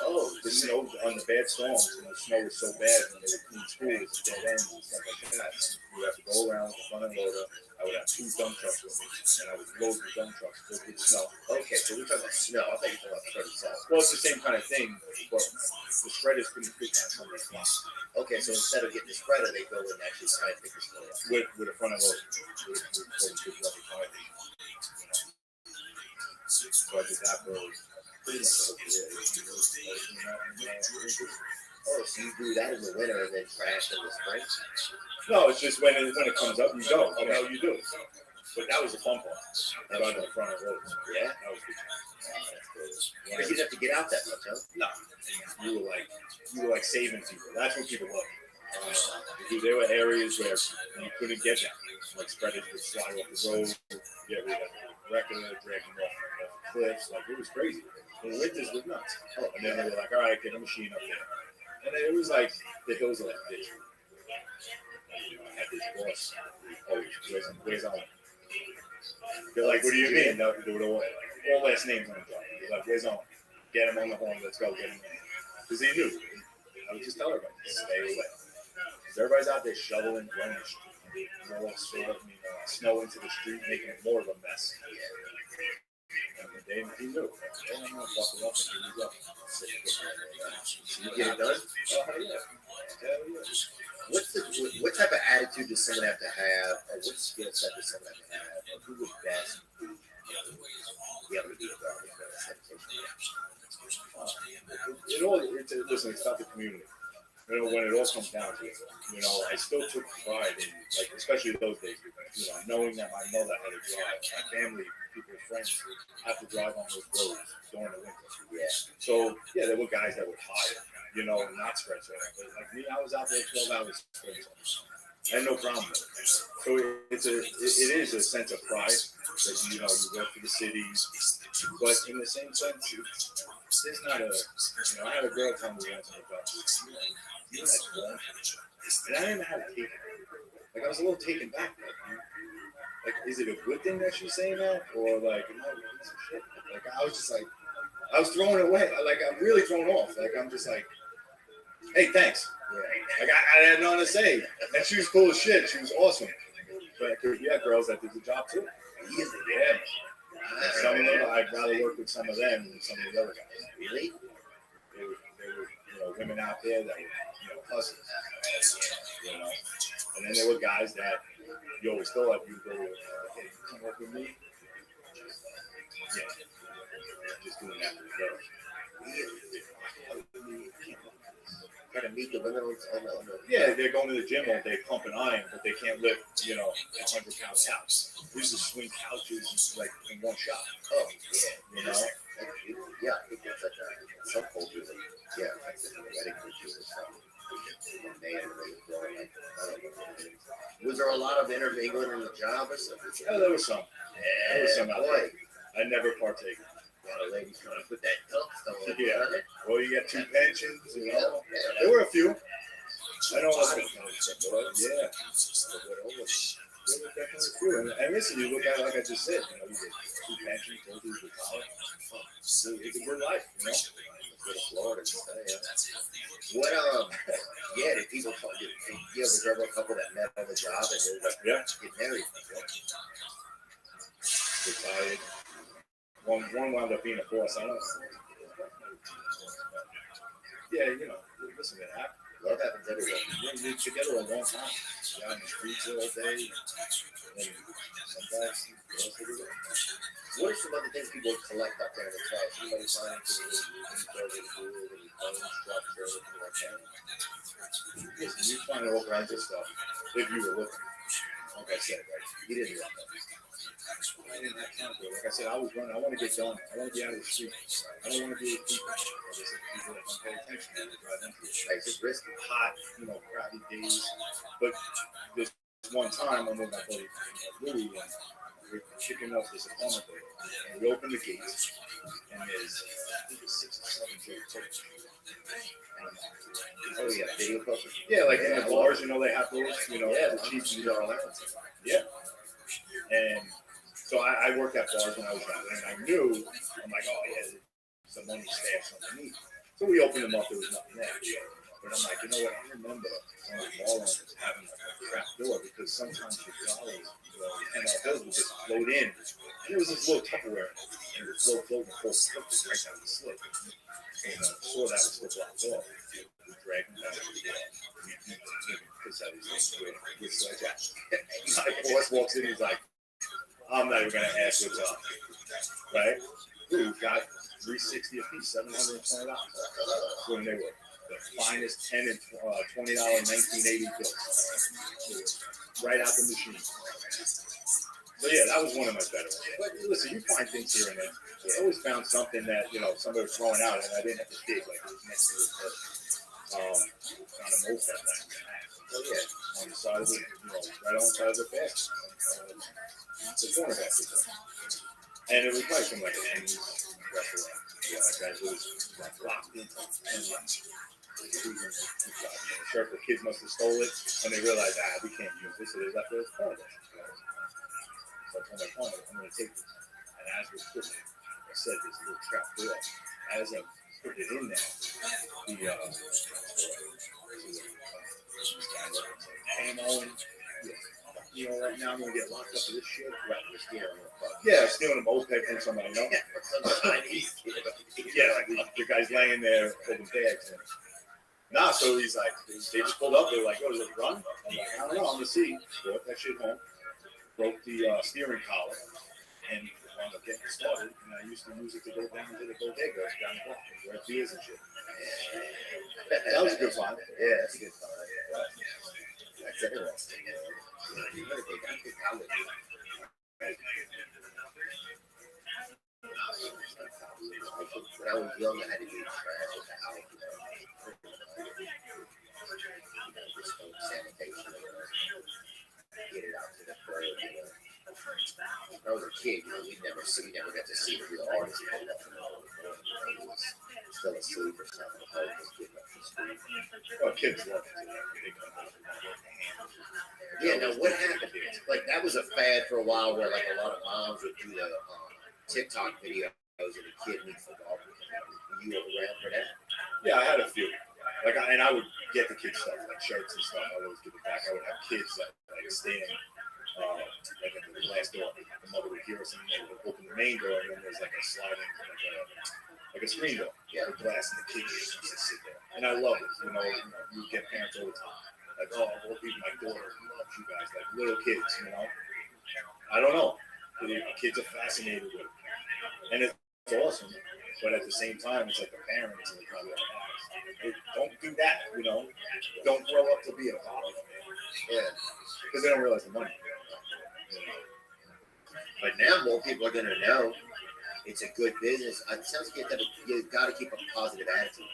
Oh, The snow on the bad storms, and the snow was so bad when they would clean schools, dead ends and stuff like that. We would have to go around with the front end loader. I would have 2 dump trucks with me, and I would load the dump trucks filled with snow. Okay, so we're talking about snow. I thought you were talking about shredded salt. Well, it's the same kind of thing, but the shredders couldn't fit down somebody's block. Okay, so instead of getting the spreader, they go and actually try and pick the snow up. With a front end loader. With rubber tires. So I did that for pretty much the whole career. Oh, so you do that in the winter and then crash in the spring? No, it's just when it comes up, you go. You know, you do it. But that was the fun part. Driving the front end loaders. Yeah? That was good. But you didn't have to get out that much, huh? No. You were like saving people. That's what people love. Because there were areas where you couldn't get that. Like spreaders would slide off the road, get rid of the record, drag them off the cliffs. Like it was crazy. The winters were nuts. Oh, and then they were like, all right, get a machine up there. And then it was like the hills are like this. I had this boss. Oh, where's on? They're like, what do you mean? No, they were all last names on the job. They're like, where's on? Get him on the horn. Let's go get him. Because they knew. I would just tell everybody, stay away. Because everybody's out there shoveling, running the street. Snow into the street, making it more of a mess. And he knew. I'm going to buckle up and here we go. So you get it done? Oh, yeah. What type of attitude does someone have to have, or what skill set does someone have to have, or who would best be able to do the garbage? Listen, it's about the community. When it all comes down to it, I still took pride in, like, especially those days, knowing that my mother had to drive, my family, people, friends have to drive on those roads during the winter. Yeah. So, yeah, there were guys that would hire, and not stretch out. But like me, I was out there 12 hours straight. I had no problem with it. So it is a sense of pride that, you work for the city, but in the same sense, there's not I had a girl tell me once on the bus, you're not born. And I didn't know how to take it. Like, I was a little taken back. Like, is it a good thing that she's saying that? Or, like, no, it's some shit. Like, I was just like, I was throwing it away. Like, I'm really thrown off. Like, I'm just like, hey, thanks. Like, I had nothing to say. And she was cool as shit. She was awesome. But we had girls that did the job, too. Yeah. Some of them, I'd rather work with some of them than some of the other guys. Really? They were women out there that were, hustlers. And then there were guys that you always thought you would go with, hey, come work with me. Yeah. Just doing that for the girls. Try to meet the women on the. Yeah, they're going to the gym all day pumping iron, but they can't lift, 100-pound couch. We used to swing couches like in one shot. Oh, yeah. Yeah, I think that's like a subculture. Yeah, like the wedding culture or something. Was there a lot of intermingling in the job or something? Yeah, there was some. Yeah, there was some out boy. there. I never partake. A lot of ladies trying to put that dump stuff on. Yeah. Well, you got 2 pensions, There were a few. I know all the yeah. There were definitely a few. And listen, you look at it like I just said, you get 2 pensions, go through the college. It's a good life, Go to Florida and stay, What, did people talk, was there ever a couple that met on the job and they were like, get married? Retired. One wound up being a boss. I don't know. Yeah, listen, it happened. Love happens everywhere. We're together a long time. You're on the streets all day. And sometimes girls everywhere. What are some other things people collect up there in the trash? Anybody find anything really any bone structure, anything like that? Listen, you find all kinds of stuff if you were looking. Like I said, right? You didn't look. I didn't have time for it. Like I said, I was running. I want to get done. I want to be out of the street. I don't want to be with people. There's people that don't pay attention when they drive into it. Like, it's risky. Hot, crappy days. But this one time, I'm with my buddy Louie, and we're checking out this apartment there. And we open the gates, and there's, I think it's 6 or 7 kids. Oh, yeah, video cover. Yeah, like in the bars, they have those, Yeah, the cheap $100 allowance. Yeah. And so I worked at bars when I was younger, and I knew, I'm like, oh, yeah, some money stashed underneath. So we opened them up, there was nothing there. But I'm like, you know what, I remember one of the bar owners having like a trap door because sometimes your dollars, $10 bills would just float in. And it was this little Tupperware, and it would float and float right down the slip. And saw that was still blocked off. We dragged him down to the door. Because that is with sledgehammer. My boss walks in, he's like, I'm not even going to ask what's up. Right? Dude, got $360 a piece, $720. When they were the finest $10 and $20 1980 bills. Right out the machine. So yeah, that was one of my better ones. But listen, you find things here and there. I always found something that, somebody was throwing out and I didn't have to dig, like it was next to the person. Found a moped like Oh, yeah. on the side of the, right on the side of the bed. The corner back there. And it was like from like an Chinese restaurant. Yeah, like that was like locked into and sure, the kids must have stole it and they realized, we can't use this, so they left it as part of it. So I told my partner, I'm going to take this. And as we're putting it, I said this little trap door. As I put it in there, the ammo and right now I'm gonna get locked up for this shit. Right, we're stealing a yeah, stealing a moped from somebody. Yeah, like the guy's laying there holding bags. Nah, so he's like, they just pulled up. They're like, "Oh, is it run?" I'm like, "I don't know. I'm gonna see." Brought that shit home. Broke the steering collar and wound up getting started. And I used to use it to go down to the bodega down the block and grab beers and shit. That was a good fun. Yeah, that's a good fun. That's interesting. You better think I think I would do it. When I was young, I had to do trash at the house. Just sanitation. Get it out to the curb. When I was a kid, we never got to see the real artists pull up. He was still asleep or something. I was just getting up the street. Oh, kids love it. Yeah, now what happened? Like that was a fad for a while where like a lot of moms would do the TikTok videos of the kid needs the golf. Were you around for that? Yeah, I had a few. Like, I would get the kids stuff, like shirts and stuff. I would always give it back. I would have kids that like stand like at the glass door. The mother would hear us and they would open the main door, and then there's like a sliding, like a screen door. Yeah, the glass, and the kids used to sit there. And I love it. You get parents all the time. Like, oh, my daughter loves you guys, like little kids, I don't know. The kids are fascinated with it. And it's awesome. But at the same time, it's like the parents and the probably like, don't do that, Don't grow up to be a father. Yeah. Because they don't realize the money. But now more people are going to know it's a good business. It sounds like you got to keep a positive attitude.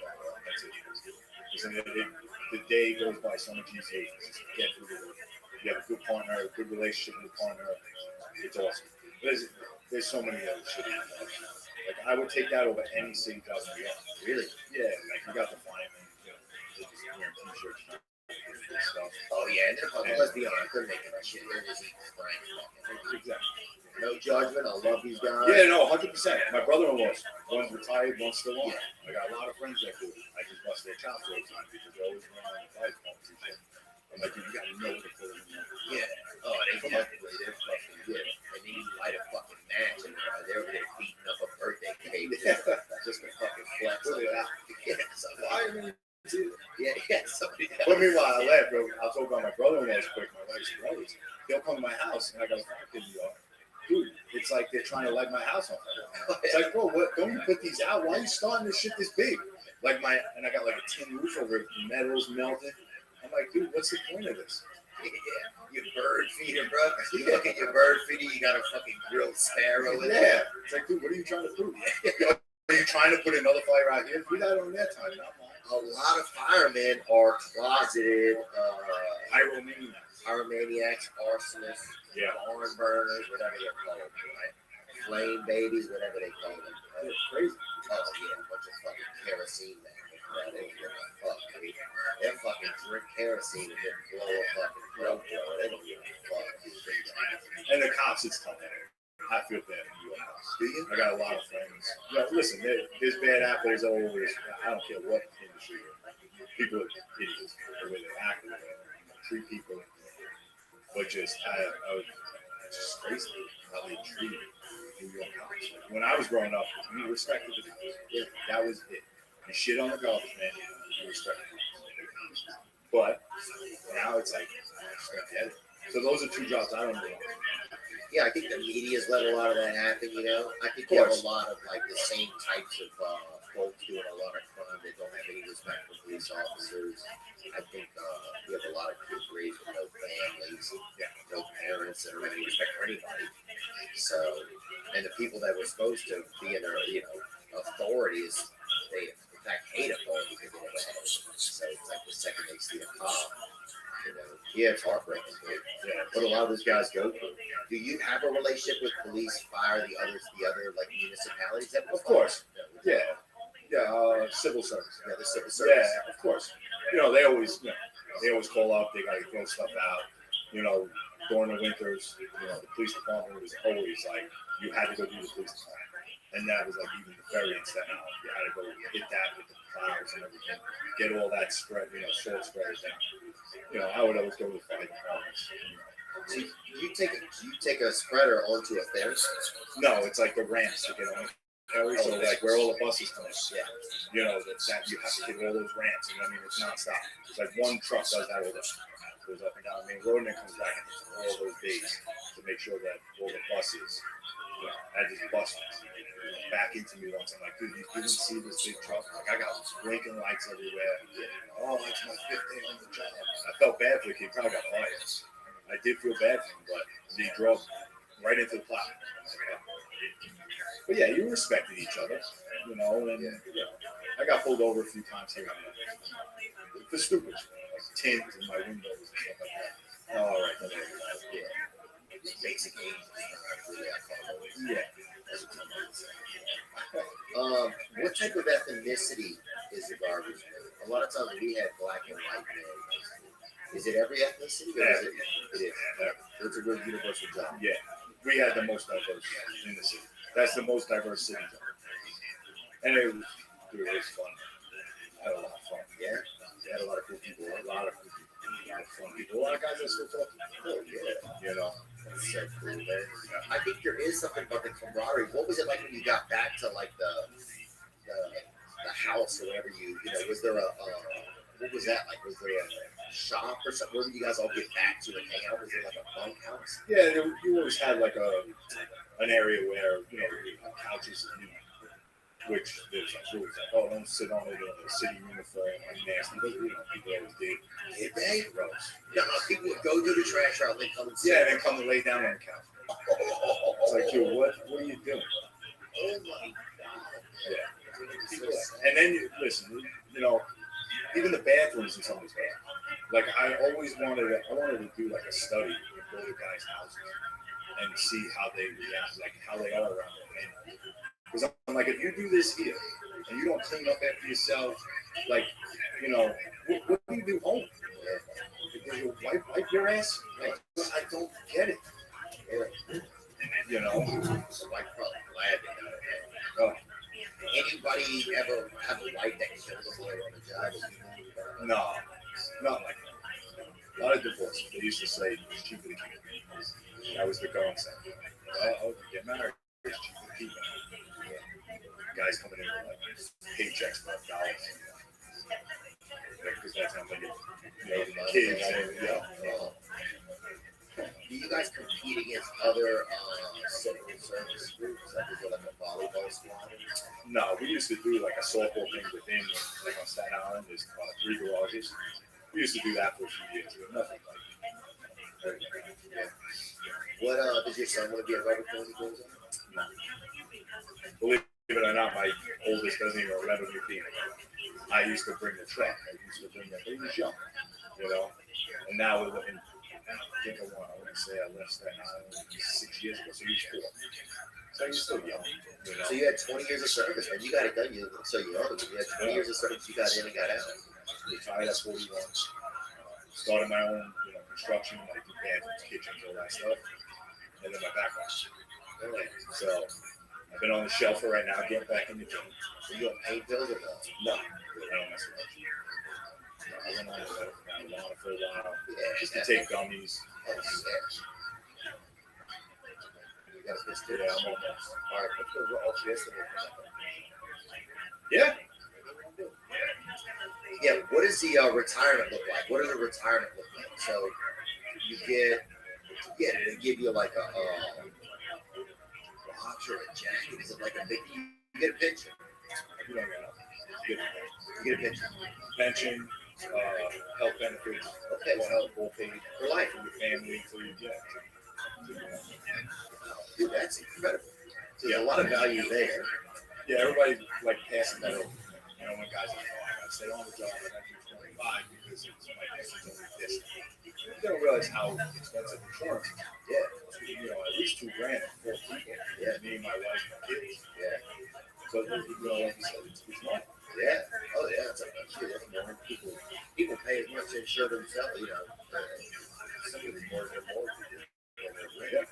The day goes by so much easier. Just get through the day. You have a good partner, a good relationship with your partner. It's awesome. There's so many other shit. Like I would take that over any city job in New York. Really? Yeah, like you got the firemen, just wearing t-shirts and stuff. Oh yeah, and let's be honest, they're making that shit. They're just eating frank. Exactly. No judgment. I love these guys. Yeah, no, 100%. My brother-in-law, one's retired, one's still on. Yeah. I got a lot of friends that do it. I just bust their chops all the time because they're always running on the fight pumps and shit. I'm like, you got to know what to put in there. Yeah. Oh, they're fucking good. And they light a fucking match and they're over there beating up a birthday cake. Just a fucking flex. Yeah. Yeah, somebody meanwhile, I laugh, bro. I was talking about my brother-in-law's quick, my wife's brothers. They'll come to my house, and I got a fire pit in the yard. Dude, it's like they're trying to light my house on fire. It's like, bro, what? Don't you put these out? Why are you starting this shit this big? Like and I got like a tin roof over it, metal's melting. I'm like, dude, what's the point of this? Yeah, you bird feeder, bro. You look at your bird feeder, you got a fucking grilled sparrow in there. Yeah. It's like, dude, what are you trying to prove? Are you trying to put another fire out here? Do that on that time. A lot of firemen are closeted pyromaniacs, arsonists, barn burners, whatever they're called, right? Flame babies, whatever they call them. It's crazy. Oh yeah, a bunch of fucking kerosene man. They don't give a fuck, dude. They fucking drink kerosene and then blow a fucking throat. They don't give a fuck. And the cops, it's tough. I feel bad for you. Do you? I got a lot of friends. No, listen, there's bad apples always. I don't care what industry you're in. People are idiots the way they act, the way they treat people. But just, it's just crazy how they treat New York cops. When I was growing up, we respected the cops. Yeah, that was it. You shit on the garbage man, you respect the cops. But now it's like, I just don't get it. So those are two jobs I don't know. Yeah, I think the media's let a lot of that happen, you know. I think you have a lot of like the same types of folks doing a lot of crime that don't have any respect for police officers. I think we have a lot of kids raised with no families, no parents that don't have any respect for anybody. So, and the people that were supposed to be in their, authorities, they in fact hate authority because they never had it. So it's like the second they see a cop. Yeah, it's heartbreaking. Yeah, but a lot of those guys go through. Do you have a relationship with police, fire, the other like municipalities? Of course. Yeah. Civil service. Yeah, the civil service. Yeah, of course. They always call up. They gotta throw stuff out. During the winters, the police department was always like you had to go do the police department, and that was like even the variants that now you had to go hit that with the plows and everything, get all that spread, salt spreaders down. I would always go to the fire departments. So you take a spreader onto a ferry? No, it's like the ramps to get on the ferry. So like where all the buses come in. Yeah. That you have to hit all those ramps. It's nonstop. It's like one truck does that all the time. Goes up and down the main road and then comes back and hits all those days to make sure that all the buses. I just bust back into me once. I'm like, dude, you didn't see this big truck? Like, I got blinking lights everywhere. Oh, it's my 5th day on the job. I felt bad for the kid. Probably got fired. I did feel bad for him, but he drove right into the plow. But yeah, you respected each other, and I got pulled over a few times here and there. For stupid shit, like tins in my windows and stuff like that. All right, yeah. Basic age. Yeah. What type of ethnicity is the garbage man? A lot of times we had black and white men. Is it every ethnicity? Or is it? It is. It's a good universal job. Yeah. We had the most diverse in the city. That's the most diverse city. And it was fun. I had a lot of fun. Yeah. We had a lot of cool people. A lot of fun people. A lot of guys that still talk. Oh, yeah. That's so cool, man. I think there is something about the camaraderie. What was it like when you got back to like the house or whatever was there what was that like? Was there a shop or something? Where did you guys all get back to and hang out? Was there like a bunkhouse? Yeah, you always had like an area where, couches, which there's like rules like, oh, don't sit on it in a city uniform, like nasty. But, people always did. Did they? Gross. No, people would go do the trash out and then come and sit. Yeah, and then come and lay down on the couch. It's like, dude, what are you doing? Oh my God. Yeah. And then, listen, even the bathrooms in some of these bathrooms. Like, I wanted to do like a study and go to guys' houses and see how they react, like how they are around their family. Because I'm like, if you do this here and you don't clean up after yourself, like, what do you do home? You wipe your ass? Like, I don't get it. So I'm probably glad they got it. Oh. Anybody ever have a wife that killed a boy on the job? No, not like that. A lot of divorces. They used to say it's cheaper to keep it. That was the going saying. Oh, get married. It's cheaper to keep it. Guys coming in with like paychecks for $1. Because that time when kids and Do you guys compete against other civil service groups? Like, is there like a volleyball squad? No, we used to do like a softball thing within, like on Staten Island, there's 3 garages. We used to do that for a few years, but nothing like Yeah. What does your son want to be a rubber when he grows up? no. Believe it or not, my oldest doesn't even remember me being a I used to bring the truck. I used to bring that. He was young, you know. And now we're looking. I think I want to say I left Staten Island 6 years ago, so he was 4. So he's still young. You know? So you had 20 years of service, man. You got it done. You look so young. You had 20 years of service. You got in and got out. Retired at 41. Started my own, construction, like bathrooms, kitchens, all that stuff. And then my background. Really? So I've been on the shelf for right now, getting back in the gym. So you don't pay bills or no? No, I don't mess with it. I went on marijuana for a while, just to take gummies. You got a pistol? Yeah, I'm almost. All right, let's go off yesterday. Yeah. Yeah, what does the retirement look like? What does the retirement look like? So you get, they give you like a watch or a jacket. Is it like a big, you get a pension? You don't know. You get a pension. Pension, health benefits, Okay, so full paid for life. for your family, for your jet. Dude, that's incredible. So there's a lot of value there. Yeah, everybody like passing that over. When guys are like, oh, I gotta stay on the job, I gotta do 25 because my pension's only this. You don't realize how expensive insurance is. Yeah. At least $2,000 for 4 people. Yeah. Me, my wife, my kids. Yeah. So, like you said, it's money. Yeah. Oh, yeah. It's like, shit, that's more. People pay as much to insure themselves, some of the more than more. Yeah.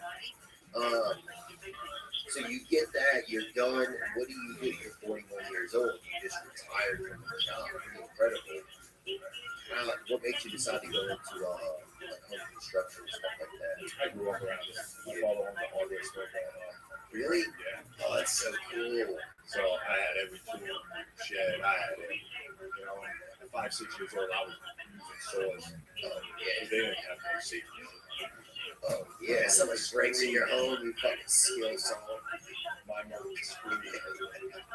So you get that, you're done. What do you do? You're 41 years old. You just retired from the job. Pretty incredible. What makes you decide to go into like home construction and stuff like that? I grew up around it. My father owned the hardware store going on. Really? Yeah. Oh, that's so cool. So I had every tool, shed, I had it. And at 5, 6 years old, I was using saws. They didn't have no safety. Oh, yeah. Somebody breaks in your home, you fucking steal something. My mother was screaming.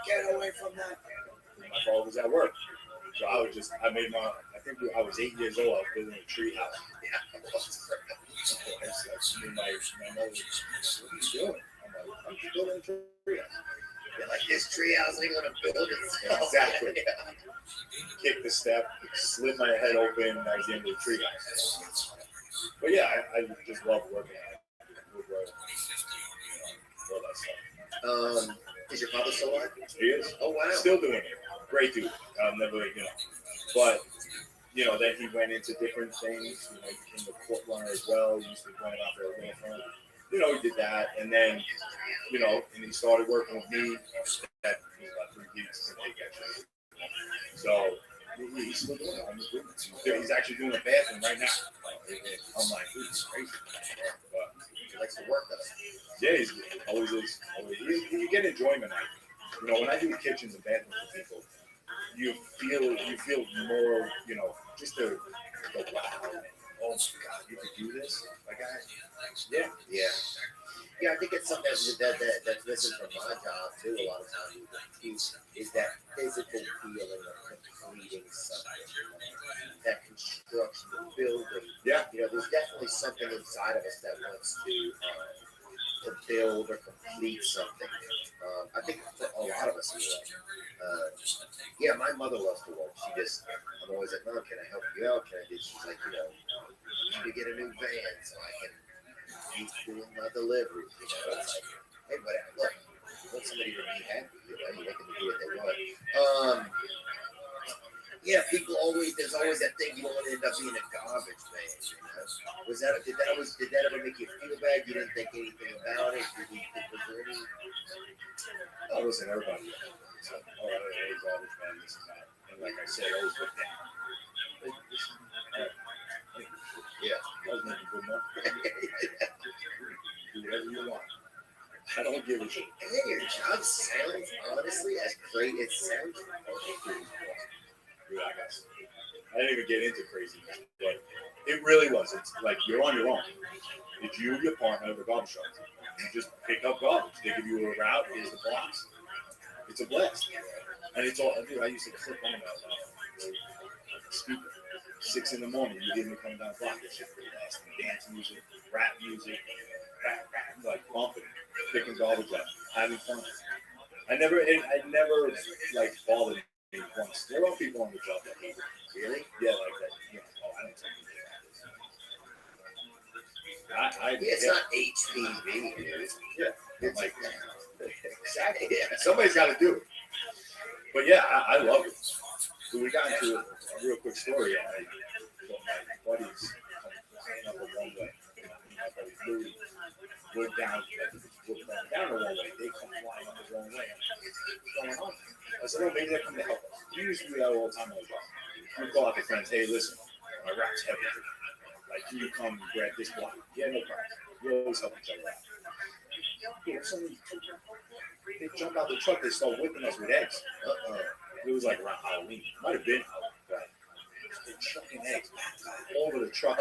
Get away from that. My father was at work. So I was 8 years old. I was building a tree house. Yeah. My mother was, what are you doing? I'm like, I'm just building a tree house. You're like, this tree house ain't gonna build itself. Exactly. Kicked the step, slid my head open, and I was in the tree house. But yeah, I just love working on it. All that stuff. Is your father still alive? He is. Oh, wow. Still doing it. Great dude. Never, But, then he went into different things. He became a court runner as well. He used to run out for a law firm. He did that. And then, and he started working with me. That was about 3 weeks to take that shit. So, he's still doing it. He's actually doing a bathroom right now. I'm like, dude, it's crazy. But he likes to work though. Yeah, he's always is. You get enjoyment out of it. When I do kitchens and bathrooms for people, you feel more, just the wow. Oh my God, you could do this? Yeah. Yeah, I think it's something that's missing from my job too. A lot of times is that physical feeling of completing something, that construction, the building. Yeah. There's definitely something inside of us that wants to build or complete something. I think for a lot of us anyway. Yeah, my mother loves to work. I'm always like, Mom, can I help you out? Can I do? She's like, I need to get a new van so I can keep doing my deliveries. It's like, hey, but look, you want somebody to be happy, you make them do what they want. Yeah, there's always that thing you don't want to end up being a garbage man. Did that ever make you feel bad? You didn't think anything about it? Was there any? Oh, listen, everybody. So, hey, garbage man, this and that. And like I said, I always look down. Yeah. I was making good enough. Do whatever you want. I don't give a shit. And then your job sounds, honestly, as great as it sounds. Dude, I didn't even get into crazy, but it really was. It's like you're on your own. It's you, your partner, the garbage truck. You just pick up garbage. They give you a route. Here's the box. It's a blast. And it's all. Dude, I used to click on speaker. 6 a.m. You hear me coming down the block. That shit pretty fast. Dance music, rap music, like bumping, picking garbage up, having fun. I never like bothered me once. There are people on the job that hate it. Really? Yeah, like that. You know, oh, I don't think it's not HPV, dude. Yeah, it's like exactly. Yeah, somebody's got to do it. But yeah, I love it. So we got into a real quick story. My buddies up a one way. My buddy Louis, we're down the one way. They come flying up the wrong way. What's going on? I said, oh, maybe they're coming to help us. We used to do that all the time on the job. We call out the friends, hey, listen, my rap's heavy. Like, can you come grab this block? Yeah, no problem. We always help each other out. They jump out the truck, they start whipping us with eggs. It was like around Halloween. Might have been Halloween. They're chucking eggs all over the truck.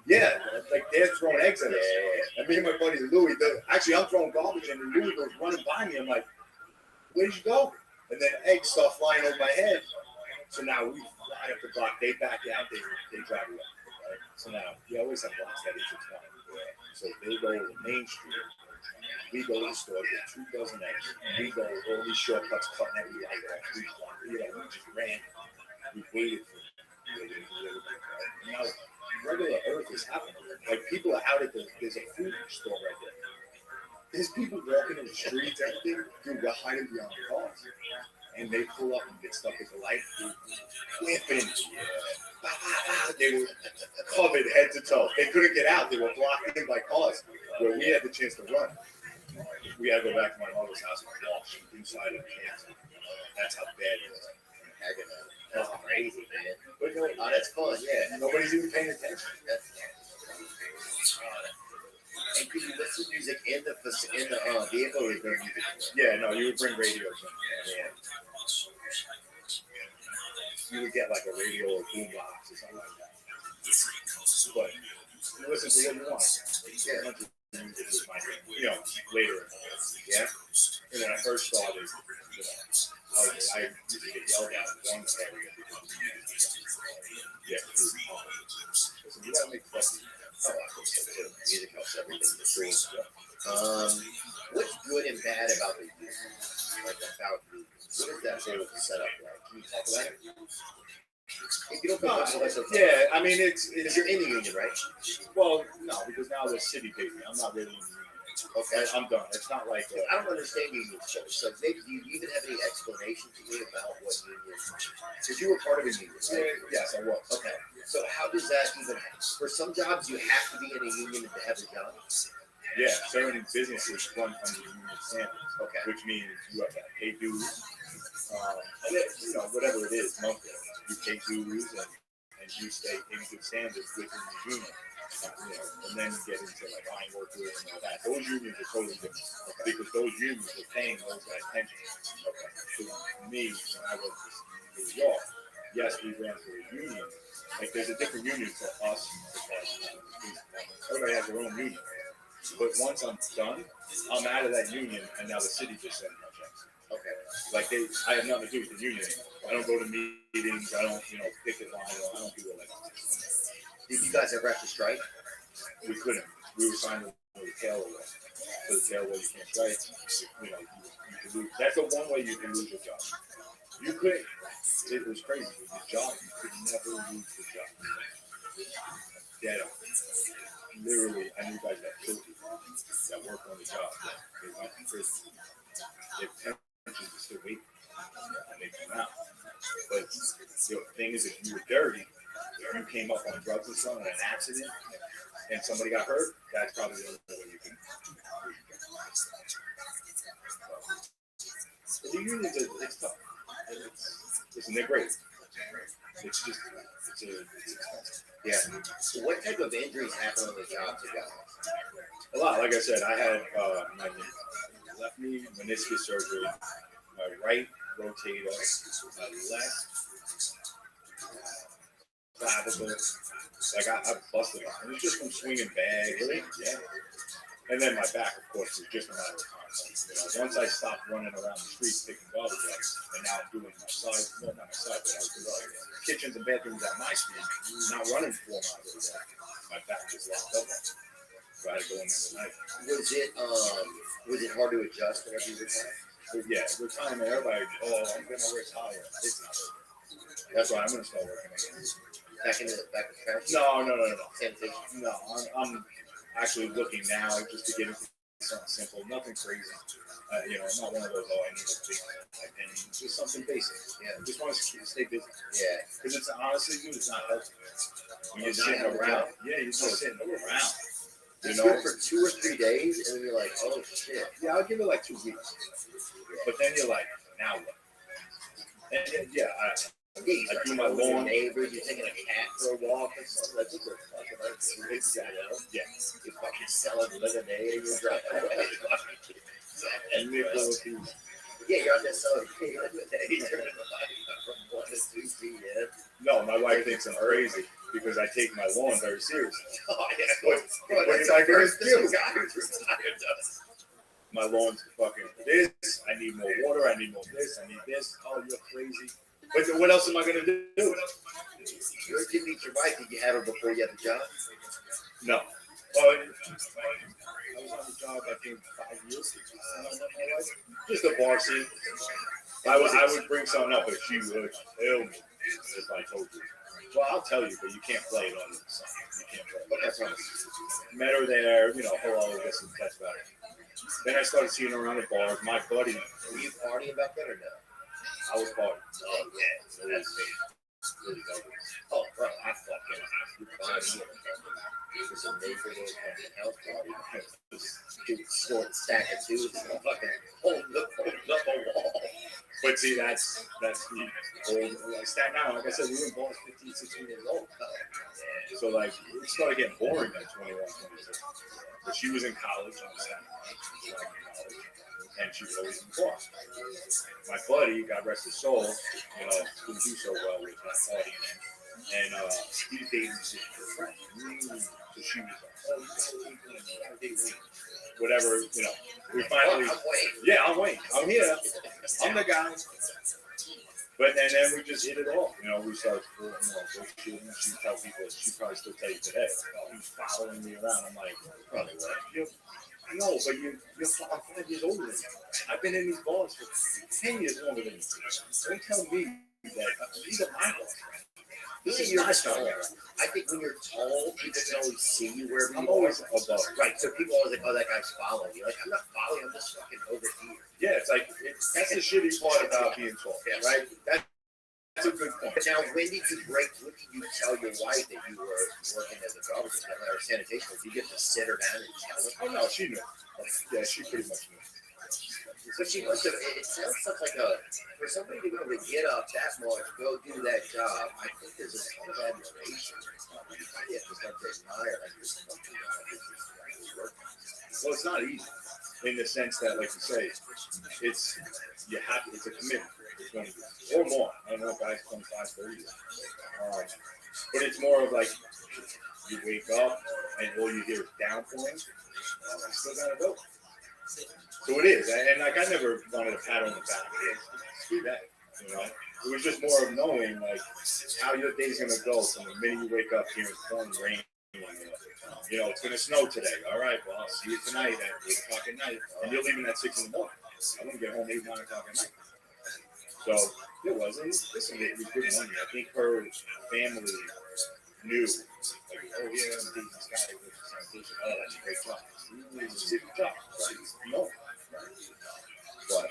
Yeah, like they're throwing eggs at us. And me and my buddy Louis, actually I'm throwing garbage and Louis goes running by me. I'm like, where'd you go? And then eggs start flying over my head. So now we fly up the block. They back out. They drive away. Right? So now we always have blocks that intertwine. So they go to the main street. We go to the store, get 2 dozen eggs. We go all these shortcuts, cutting every light off. We just ran. We waited for it. Now, regular Earth is happening. Like, people are out at there's a food store right there. There's people walking in the streets, everything. Dude, they're hiding behind the cars. And they pull up and get stuck at the light. Whipping. They were covered head to toe. They couldn't get out. They were blocked in by cars. Where we had the chance to run. We had to go back to my mother's house and wash inside of the cans. That's how bad it was. That's crazy, man. But no, that's fun, yeah. Nobody's even paying attention. And could you listen to music in the vehicle or bring music? Yeah, no, you would bring radios in. Yeah. You would get like a radio or boombox or something like that. But you listen to what you want. Yeah. You know, later. Yeah. And when I first started, I used to get yelled at in one area. Yeah. Listen, you gotta make fucking music helps everything. What's good and bad about the youth? Like about you? What is that sort of setup like? Can you talk about it? If you don't feel that's okay. Yeah, I mean it's you're in the union, right? Well, no, because now the city pays me. I'm not really in the union. Okay, I'm done. It's not like I don't understand union stuff. So maybe do you even have any explanation to me about what union is? Because you were part of a union, right? Yes, I was. Okay. So how does that even for some jobs you have to be in a union to have a job? Yeah, certain businesses run under union standards. Okay. Which means you have to pay dues. And it, you know, whatever it is, monthly. You pay dues and you stay in good standards within the union. You know, and then you get into like line workers and all that. Those unions are totally different because those unions are paying those guys pensions. Okay. So me, when I was in New York, yes, we ran for a union. Like there's a different union for us. Everybody has their own union. But once I'm done, I'm out of that union, and now the city just sends my checks. Okay. Like I have nothing to do with the union anymore. I don't go to meetings. I don't, picket line. I don't do all that. Did you guys ever have to strike? We couldn't. We were signed with the tail away. So the tail away, you can't strike. You can lose. That's the one way you can lose your job. You couldn't. It was crazy. The job, you could never lose the job. Dead on. Literally, I knew guys that killed people that worked on the job. They went to prison. Their pensions are still waiting. And they come out. But the thing is, if you were dirty, if you came up on drugs or something, an accident, and somebody got hurt, that's probably the only way you can. But the unions, it's tough. Listen, they're great. It's just, it's expensive. Yeah. So what type of injuries happen on the job to guys? A lot. Like I said, I had my left knee meniscus surgery, my right rotator, my left clavicle. Like I busted it. And it's just from swinging bags. Really? Yeah. And then my back, of course, was just a matter of time. Once I stopped running around the streets picking garbage up, and now I'm doing my side, well, not my side, but I was doing kitchens and bathrooms at my street, not running 4 miles a day. My back just locked up. So I had to go in there tonight. Was it hard to adjust whenever you retired? Yeah, retirement, everybody, I'm gonna retire. It's not. That's why I'm gonna start working again. Back in the trash? No. Sanitation? No, I'm actually looking now just to get into something simple, nothing crazy. Not one of those, I need a big and just something basic. Yeah, just want to stay busy. Yeah, because it's honestly, dude, it's not healthy. When you're sitting around, you're just sitting around. It's good for 2 or 3 days, and then you're like, oh shit. Yeah, I'll give it like 2 weeks. But then you're like, now what? And I do my lawn. Neighbors, you're taking a cat for a walk or something. That's just exactly. Yeah. You're fucking selling lemonade and you're driving away. And you're out there selling lemonade from 1 to 2 p.m. No, my wife thinks I'm crazy because I take my lawn very seriously. Oh, yeah. That's my first guy who's retired does. My lawn's fucking this. I need more water. I need more this. I need this. Oh, you're crazy. But what else am I going to do? You didn't meet your wife. Did you have her before you had the job? No. Well, I was on the job, I think, 5 years. Just a bar scene. I would bring something up, but she would tell me if I told you. Well, I'll tell you, but you can't play it on the song. You can't play it. But that's honest. Met her there, hello, this and that's about it. Then I started seeing her around the bars. My buddy. Were you partying back then or no? I was partying. Oh, yeah. So that's me. Oh, bro, I fucking it was a neighborhood fucking house party. Dude, short stack of dudes fucking holding up a wall. But see, that's the old Staten Island. Like I said, we were in bars 15, 16 years old. So like it started getting boring at 21, 22. But she was in college on Staten Island. And she was always in bars. My buddy, God rest his soul, didn't do so well with my party and he dated his friend. So she was like, whatever, we finally, I'm waiting. I'm here. I'm the guy. But and then we just hit it off. We started shooting. She tell people, she probably still tell you today, he's following me around. I'm like, probably what? I know, but you're 5 years older than me. I've been in these bars for 10 years longer than you. Don't tell me that these are my bars. This is your style. I think when you're tall, people can always see you wherever you are. I'm always above. Right, so people always like, oh, that guy's following you. Like, I'm not following, I'm just fucking over here. Yeah, it's like, that's the shitty part about being tall, right? That's a good point. Now, when did you tell your wife that you were working as a garbage or sanitation? Did you get to sit her down and tell her? Oh, no, she knew. Yeah, she pretty much knew. So she must have, it sounds like for somebody to be able to get up that much, go do that job, I think there's a ton of admiration. Yeah, just have to admire Well, it's not easy in the sense that, like you say, it's a commitment. It's going to be, or more. I don't know, guys, 25, 30 years. But it's more of like, you wake up and all you hear is downpouring. I still gotta go. So it is, and like I never wanted a pat on the back. Screw that, It was just more of knowing like how your day's gonna go from the minute you wake up here in pouring rain. It's gonna snow today. All right, well I'll see you tonight at 8 o'clock at night, and you're leaving at 6 in the morning. I'm gonna get home 8, 9 o'clock at night. So it wasn't. Listen, it was good money. I think her family knew, like, oh yeah, I'm dating this guy with sanitation. Oh, that's a great job. It's a city job, right? No. But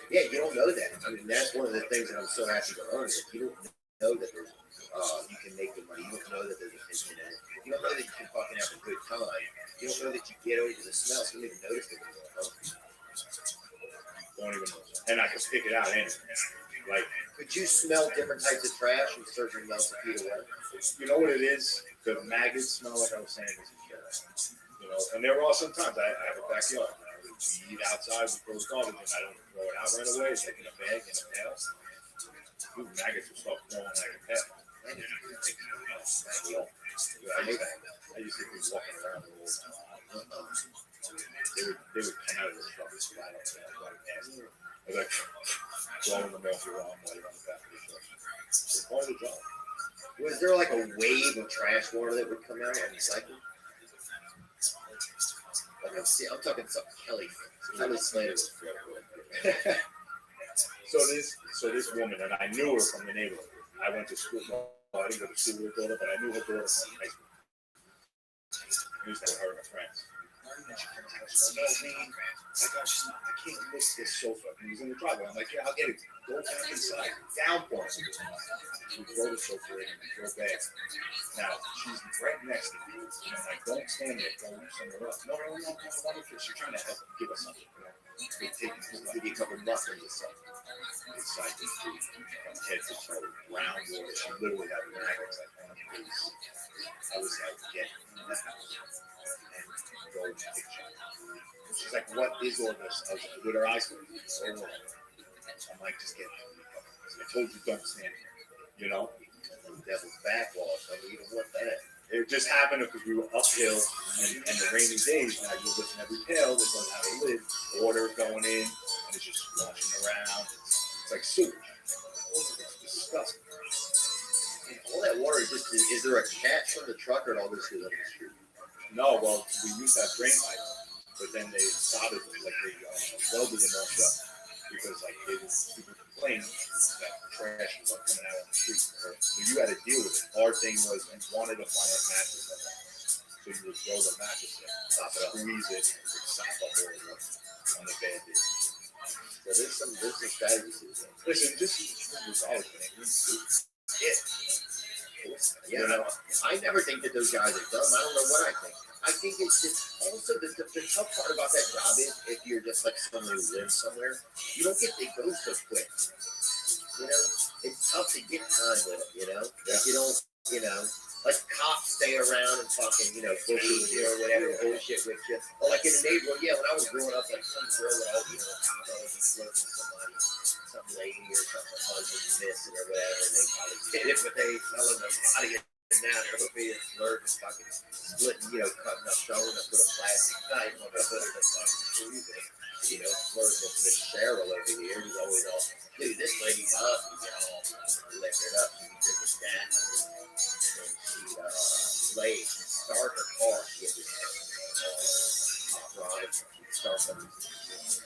yeah, you don't know that. I mean, that's one of the things that I'm so happy to learn. That you don't know that there's, you can make good money. You don't know that there's attention in it. You don't know that you can fucking have a good time. You don't know that you get over the smell. So you don't even notice it. Don't even know. And I can pick it out anyway. Like, could you smell different types of trash from certain amounts of feet away? You know what it is? The maggots smell, like I was saying, is a killer. And there are sometimes I have a backyard. We eat outside, we throw the garbage, and I don't throw it out right away. It's like in a bag, in a pail. Ooh, maggots will start crawling like a pet. I used to be walking around the world. They would come out of the truck right up there, right nasty. I was like, blowing them off your arm while you're on the back of the truck. It's part of the job. Was there like a wave of trash water that would come out on the cycle? Like I'm talking something Kelly Slater was So this woman, and I knew her from the neighborhood. I went to school. I didn't go to school with her daughter, but I knew her daughter from high school. I used to have her and her friends. No, man, I can't lift this sofa. And he was in the driveway. I'm like, yeah, I'll get it. Go back inside. Downpour. We throw the sofa in and we go back. Now, she's right next to me. And I'm like, don't stand there. Go somewhere else. No. She's trying to help give us something. Maybe a couple muffins or something. Inside the street, from head to toe, round water. She literally had maggots like on her face. I was like, get in the house and go to the kitchen. She's like, what is all this? I was like, with her eyes closed. I'm like, just get out. I told you, don't stand here. You know? The devil's backwash. I mean, you don't want that. It just happened because we were uphill and the rainy days. Now you listen to every pail that doesn't have a lid. Water going in and it's just washing around. It's like sewage. It's disgusting. And all that water is just, is there a catch from the truck or it all goes through the street? No, well, we used to have drain pipes, but then they started, like, they welded them all shut because, like, people complained that trash was like, coming out on the street. So you had to deal with it. Our thing was, we wanted to find a mattress on that. So you would throw the mattress in, top it up, squeeze it, and it would sop up all on the bed. So there's some strategies. Listen, this was ours, man. Yeah. You know, I never think that those guys are dumb. I don't know what I think. I think it's also the tough part about that job is if you're just like someone who lives somewhere, you don't get it goes so quick. You know, it's tough to get time with it. You know, like you don't, you know, like cops stay around and fucking, you know, bullshit with you or whatever, bullshit with you. Or like in the neighborhood, yeah. When I was growing up, like some girl would always, you know, cop always be flirting with somebody. Some lady or something, husband missing or whatever, and they probably did it, but they telling their body now they're being flirt and fucking splitting, you know, cutting up, showing up with a plastic knife on the hood of the fucking freezer, you know, flirting with Miss Cheryl over here. He's always all, dude, this lady's up, you know, lift it up, you can drink a stat. And she laid, start her car, she had this hot rod, start them.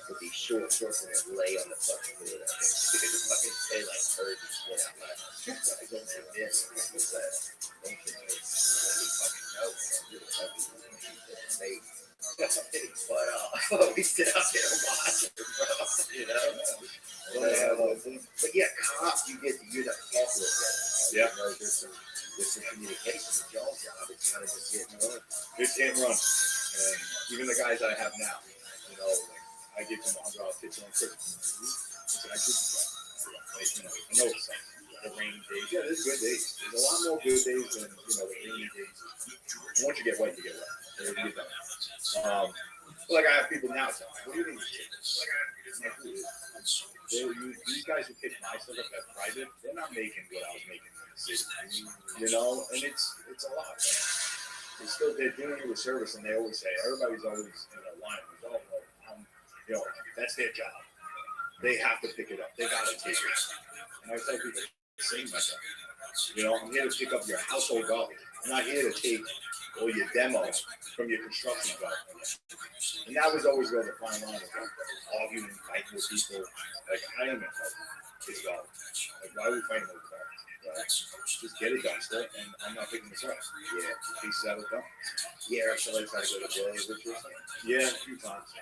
With these shorts and lay on the fucking hood. She could just fucking say like birds and shit out loud. I don't do this. What's that? Don't you fucking know. But we sit out there and watch it, bro. You know? But yeah, cops, you're the talk with them. Yeah. You know, there's some communication with y'all's job. It's kind of just hit and run. It's hit and run. And even the guys I have now, you know, I give them $100 tips on Christmas. I know it's like the rainy days. Yeah, there's good days. There's a lot more good days than, you know, the rainy days. And once you get wet, you get wet. Like I have people now say, what do you mean? These guys who pick my stuff up at private, they're not making what I was making in the city. You know, and it's a lot. They're doing you a service, and they always say, everybody's always, you know, lying. You know, that's their job. They have to pick it up. They got to take it. And I tell people, same myself. You know, I'm here to pick up your household garbage. I'm not here to take all your demos from your construction garbage. And that was always where the fine line of arguing, fighting with people. Like, I am in trouble. It's garbage. Like, why are we fighting with garbage? Right? Just get it done, still, and I'm not picking this up. Yeah, pieces out of it done. Yeah, or somebody's trying to go to jail with you. Yeah, a few times.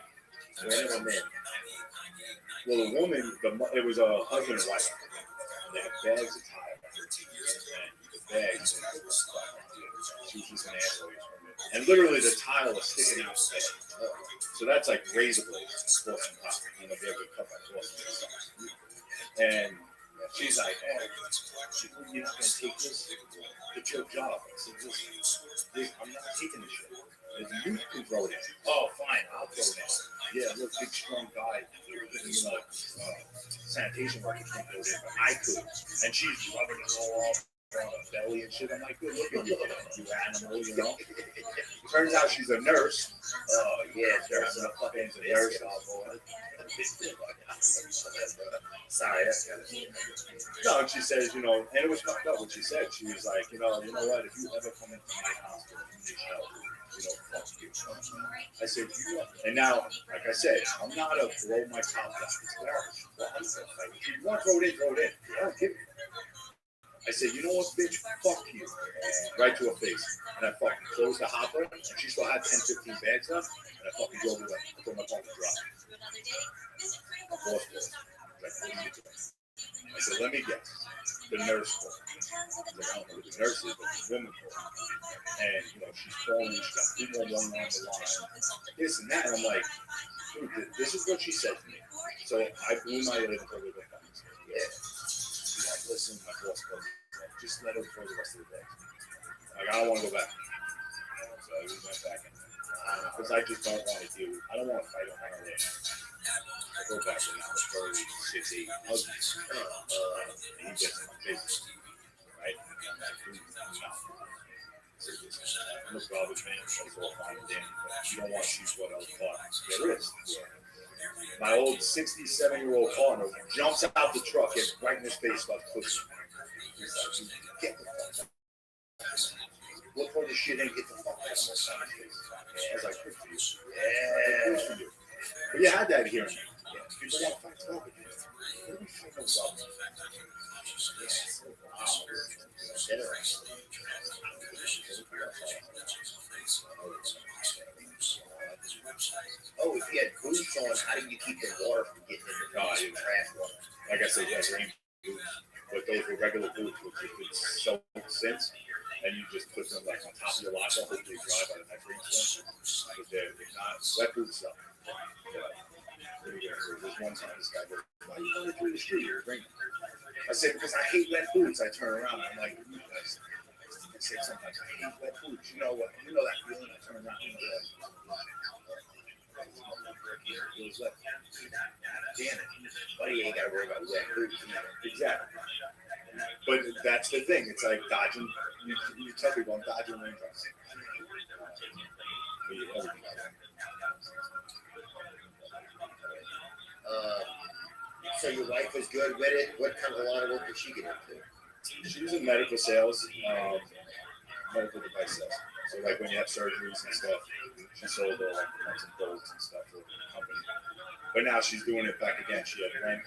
Women or men? Well, a woman, it was a husband and wife. They had bags of tire. And the bags, she was just an asshole. And literally the tile was sticking out the bed. So that's like razor blades, forcing top. You know, they're good cut by forcing. And she's like, hey, you're not going to take this? It's your job. I said, I'm not taking this shit. You can throw it in. Oh, fine, I'll throw it in. Yeah, look, big, strong guy. You know, sanitation workers can't throw it in, but I could. And she's rubbing it all off. on her belly and shit. I'm like, good, look at you animal, you know. Turns out she's a nurse. Oh yeah, Nurse in a fucking nurse. Sorry, that's kind of. No, and she says, you know, and it was fucked up what she said. She was like, you know what? If you ever come into my hospital, you need help. You know, fuck you. I said, and now, like I said, I'm not a blow my top down. It's garbage. Like, if you want to throw it in, throw it in. I don't give it. I said, you know what, bitch? Fuck you. Right to her face. And I fucking closed the hopper, and she still had 10, 15 bags left, and I fucking drove away. I threw my phone to drop. My boss was like, what are you doing? I said, let me guess. The nurse called. I don't know who the nurse is, but the woman called. And, you know, she's calling, she's got 311 on the line, this and that. And I'm like, dude, this is what she said to me. So I blew my lid and told her to come. Yeah. She's like, listen, my boss called. Just let her for the rest of the day. Like, I don't want to go back. So we went back in. Because I just don't want to deal with, I don't want to fight on my own. I go back and I was 6, 8 husbands. And he gets in my face. Right? I'm a garbage man. That's all fine and dandy. But you don't want to shoot what else but there is. My old 67-year-old partner jumps out the truck, gets right in his face, starts pushing. He's like, get the fuck out. Look for the shit and get the fuck out of my son's face. I was like, good for you. Yeah. Good for you. But you had that here. People got to fight about it. What do we fight about? Oh, if you had boots on, how do you keep the water from getting in the trash water? Like I said, yeah, rain boots. But those were regular boots, which you could soak since, and you just put them like on top of your locker, hopefully dry by the next rainstorm. But they're not wet boots up. There's one time this guy goes, why are you going through the street? You're raining. I said, because I hate wet boots. I turn around and I'm like, you guys. I said sometimes I hate wet boots. You know what? You know that feeling. I turn around and it was like, damn it. Buddy ain't got to worry about wet boots. Exactly. But that's the thing. It's like dodging. You tell people I'm dodging raindrops. So your wife was good with it. What kind of a lot of work did she get into? She was in medical sales, medical device sales. So like when you have surgeries and stuff, she sold like nuts and bolts and stuff for the company. But now she's doing it back again. She had went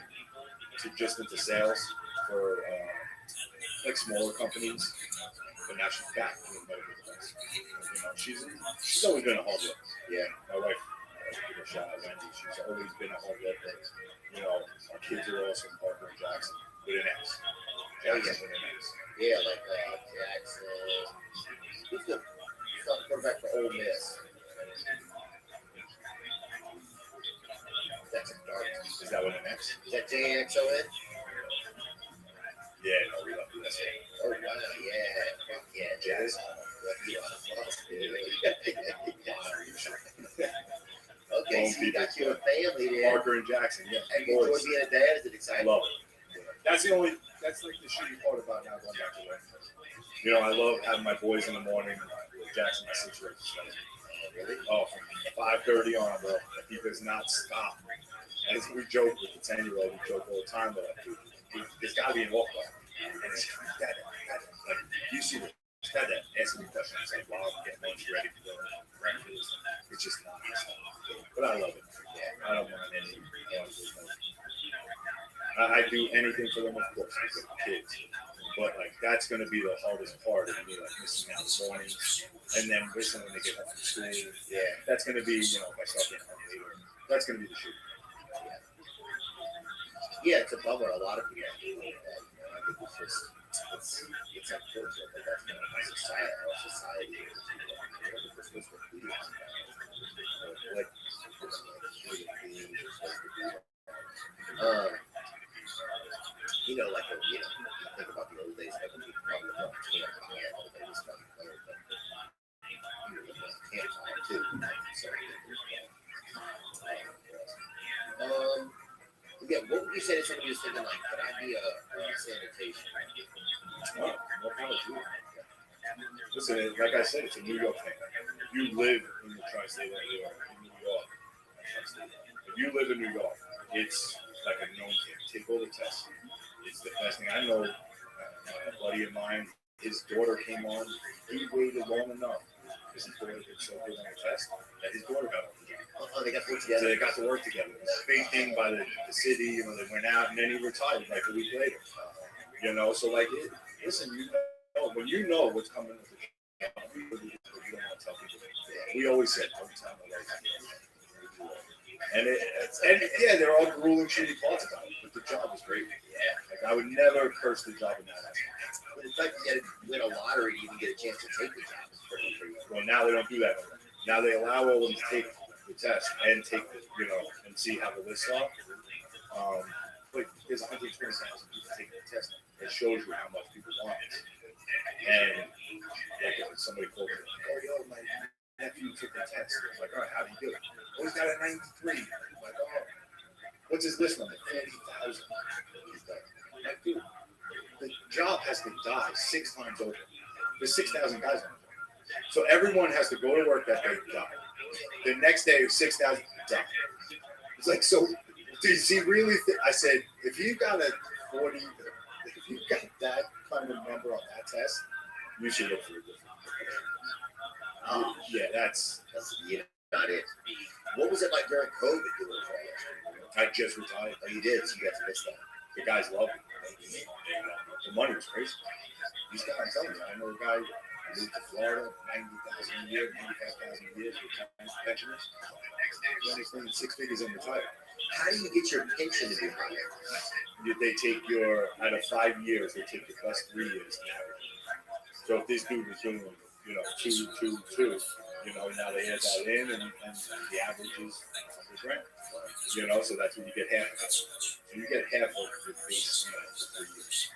to just into sales for like smaller companies, but now she's back doing medical device. You know, she's always been a hard worker. Yeah, my wife. Give a shout out Wendy. She's always been a hard worker. You know, our kids are awesome. Parker and Jackson with an X. Jackson with an X. Yeah, like Jackson. Who's the quarterback for Ole Miss? That's a dark. Is that with an X? Is that JXON? Yeah, no, we love you. That's it. Oh wow, yeah, yeah, Jackson. Okay, so you got your family there. Parker and Jackson, yeah. And you enjoy being a dad? Is it exciting? Love it. That's like the shitty part about now going back to work. You know, I love having my boys in the morning with Jackson, my situation. Really? Oh, from 5:30 on, bro. He does not stop. As we joke with the 10-year-old, we joke all the time, but there's got to be an walk by. And it's dad, like, you see the dad asking me questions like, while I'm getting lunch ready for breakfast. It's just not stop. But I love it. Yeah, I don't mind any. I do anything for them, of course, because of kids. But like that's going to be the hardest part of me, like missing out the mornings, and then missing when they get home from school. Yeah, that's going to be, you know, if I start getting home later, that's going to be the shit. Yeah, it's a bummer. A lot of people do like that. You know, I think it's just it's unfortunate, but that's kind of how society is. You know, like you think about the old days, like when people probably love camp fire, they just stuff there, but you know, campfire too. So, we Yeah, what would you say to somebody who's thinking like, could I be a sanitation? No power to you. Listen, like I said, it's a New York thing. If you live in the tri-state area in New York, if you live in New York, it's like a known thing. Take all the tests. It's the best thing. I know a buddy of mine, his daughter came on. He waited long enough because his daughter did so good on the test that his daughter got on the job. Oh, they got to work together. So they got to work together. It was a big thing by the city. They went out and then he retired like a week later. So like, listen, when you know what's coming with the job, you don't want to tell people. We always said, don't tell nobody. And yeah, there are grueling, shitty parts about it, but the job is great. Yeah. Like I would never curse the job in that aspect. But the fact that you win a lottery to even get a chance to take the job is pretty crazy. Well, now they don't do that anymore. Now they allow all of them to take the test and take the, and see how the lists are. But there's 120,000 people taking the test. It shows you how much people want it. And like if somebody called me, oh, my nephew took the test. I was like, all right, how do you do it? Oh, he's got a 93. I'm like, oh, what's his list number? 40,000. Like, dude, the job has to die 6 times over. There's 6,000 guys on it. So everyone has to go to work that day, die. The next day, 6,000 die. It's like, so, does he really I said, if you got a 40, if you got that kind of number on that test, you should look for a different. Yeah, that's not it. What was it like during COVID doing that? I just retired. Oh, you did? So you got to miss that. The guys love it. The money was crazy. These guys, I'm telling you, I know a guy who moved to Florida, 90,000 a year, 95,000 a year for pensioners. He's making 6 figures and retired. How do you get your pension to be higher? They take out of 5 years, they take the best 3 years on average. So if this dude was doing, 2, 2, 2, now they add that in, and the average is $100,000. So that's when you get half of it. So you get half of the base, for 3 years.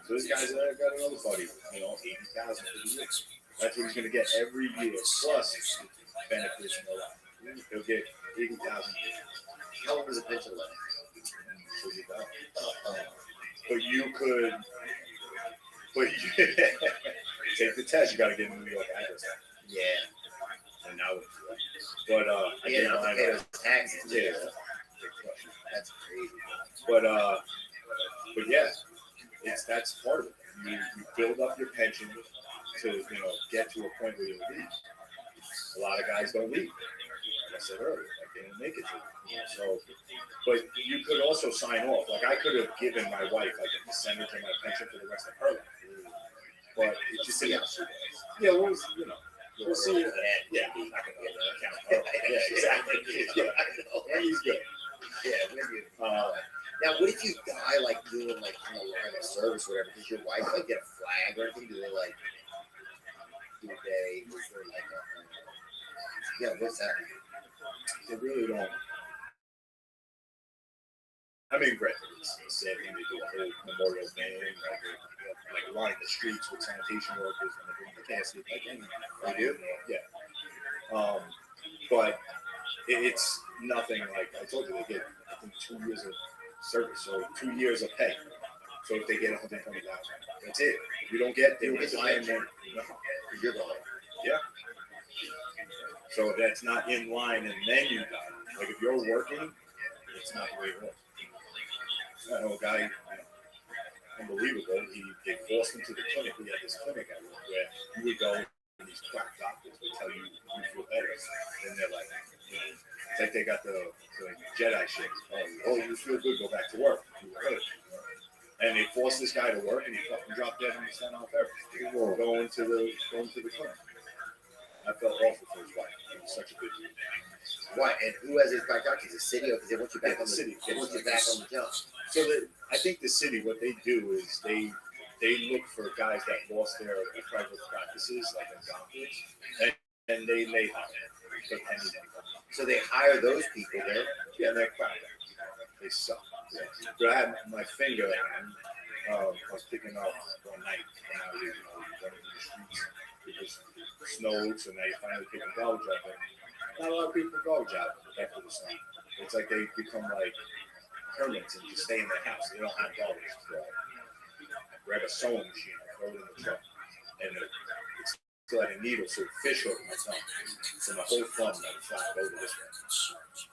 So this guy's got another buddy, 80,000 for the year. That's what he's going to get every year, plus benefits and all that. He'll get 80,000 a year. How long does a pension last? So you go. But you could, take the test. You got to get a New York address. Yeah. And now, but I can't find those taxes. Yeah. That's crazy. But yeah, that's part of it. You build up your pension to get to a point where you leave. A lot of guys don't leave. Like I said earlier, they don't make it to it. So, but you could also sign off. Like I could have given my wife like a percentage of my pension for the rest of her life. But it just yeah, we'll see. Yeah, I'm not gonna count her. Yeah, exactly. Yeah, he's good. Yeah, maybe. Now, what if you die like doing like in the line of service or whatever? Does your wife like get a flag or anything? Do they like do they? Is there like a what's that? They really don't. I mean, great. It's sad when they do a whole memorial thing, like lining the streets with sanitation workers and they bring the casket. Like, they do? Yeah. But it's nothing like, I told you, they get, I think, 2 years of service, so 2 years of pay. So if they get 120,000, that's it. If you don't get, they retire and then, you're going. Yeah. So if that's not in line and then you die, like if you're working, it's not the way it works. I know a guy, unbelievable, they forced him to the clinic. We had this clinic I worked where you would go and these quack doctors would tell you feel better. And they're like, it's like they got the Jedi shit. Oh, you feel good, go back to work. You were hurt. And they forced this guy to work and he fucking dropped dead in the sun off everything. Going to the clinic. I felt awful for his wife. He was such a good dude. Why? And who has his back doctor? The city, or because they want you back on the city? They want you back on the job. So I think the city, what they do is they look for guys that lost their private practices, like doctors, and they hire. So they hire those people there. Yeah, they're crap. They suck. Yeah. But I had my finger. I was picking up one night when I was running through the streets. It just snowed, so now you finally pick a garbage up. Not a lot of people garbage out after the snow. It's like they become like hermits and just stay in their house. They don't have garbage. Grab a sewing machine, throw it in the truck, and it's still like a needle, so fish hook my thumb. So my whole thumb like flat over this way.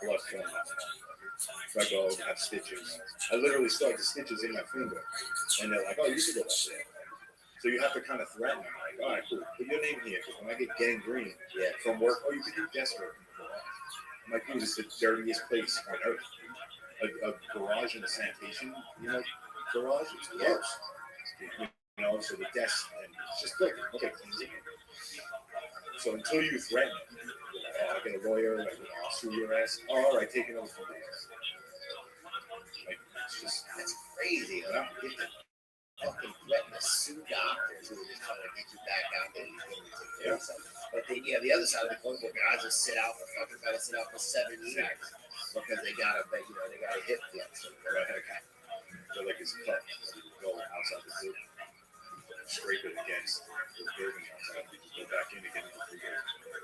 Blood flowing out my thumb. So I go, I have stitches. I literally start the stitches in my finger, and they're like, "Oh, you should go back there." So you have to kind of threaten them, like, "All right, cool, put your name here, because when I get gangrene from work, you can do desk work in the garage." I'm like, "Dude, it's the dirtiest place on earth. A garage and a sanitation, garage, it's gross." So the desk, and it's just filthy. Okay, clean it. So until you threaten it, I get a lawyer, I'll sue your ass. Oh, all right, take it over from there. Like, it's just, That's crazy. Huh? You get to fucking threaten to sue doctors who are just trying to get you back out there and take care of something. But then you have the other side of the coin where guys will sit out for 7 years because they got a hip flip. So they're like it's cut. Go outside the building, scrape it against the building outside. Go back in again.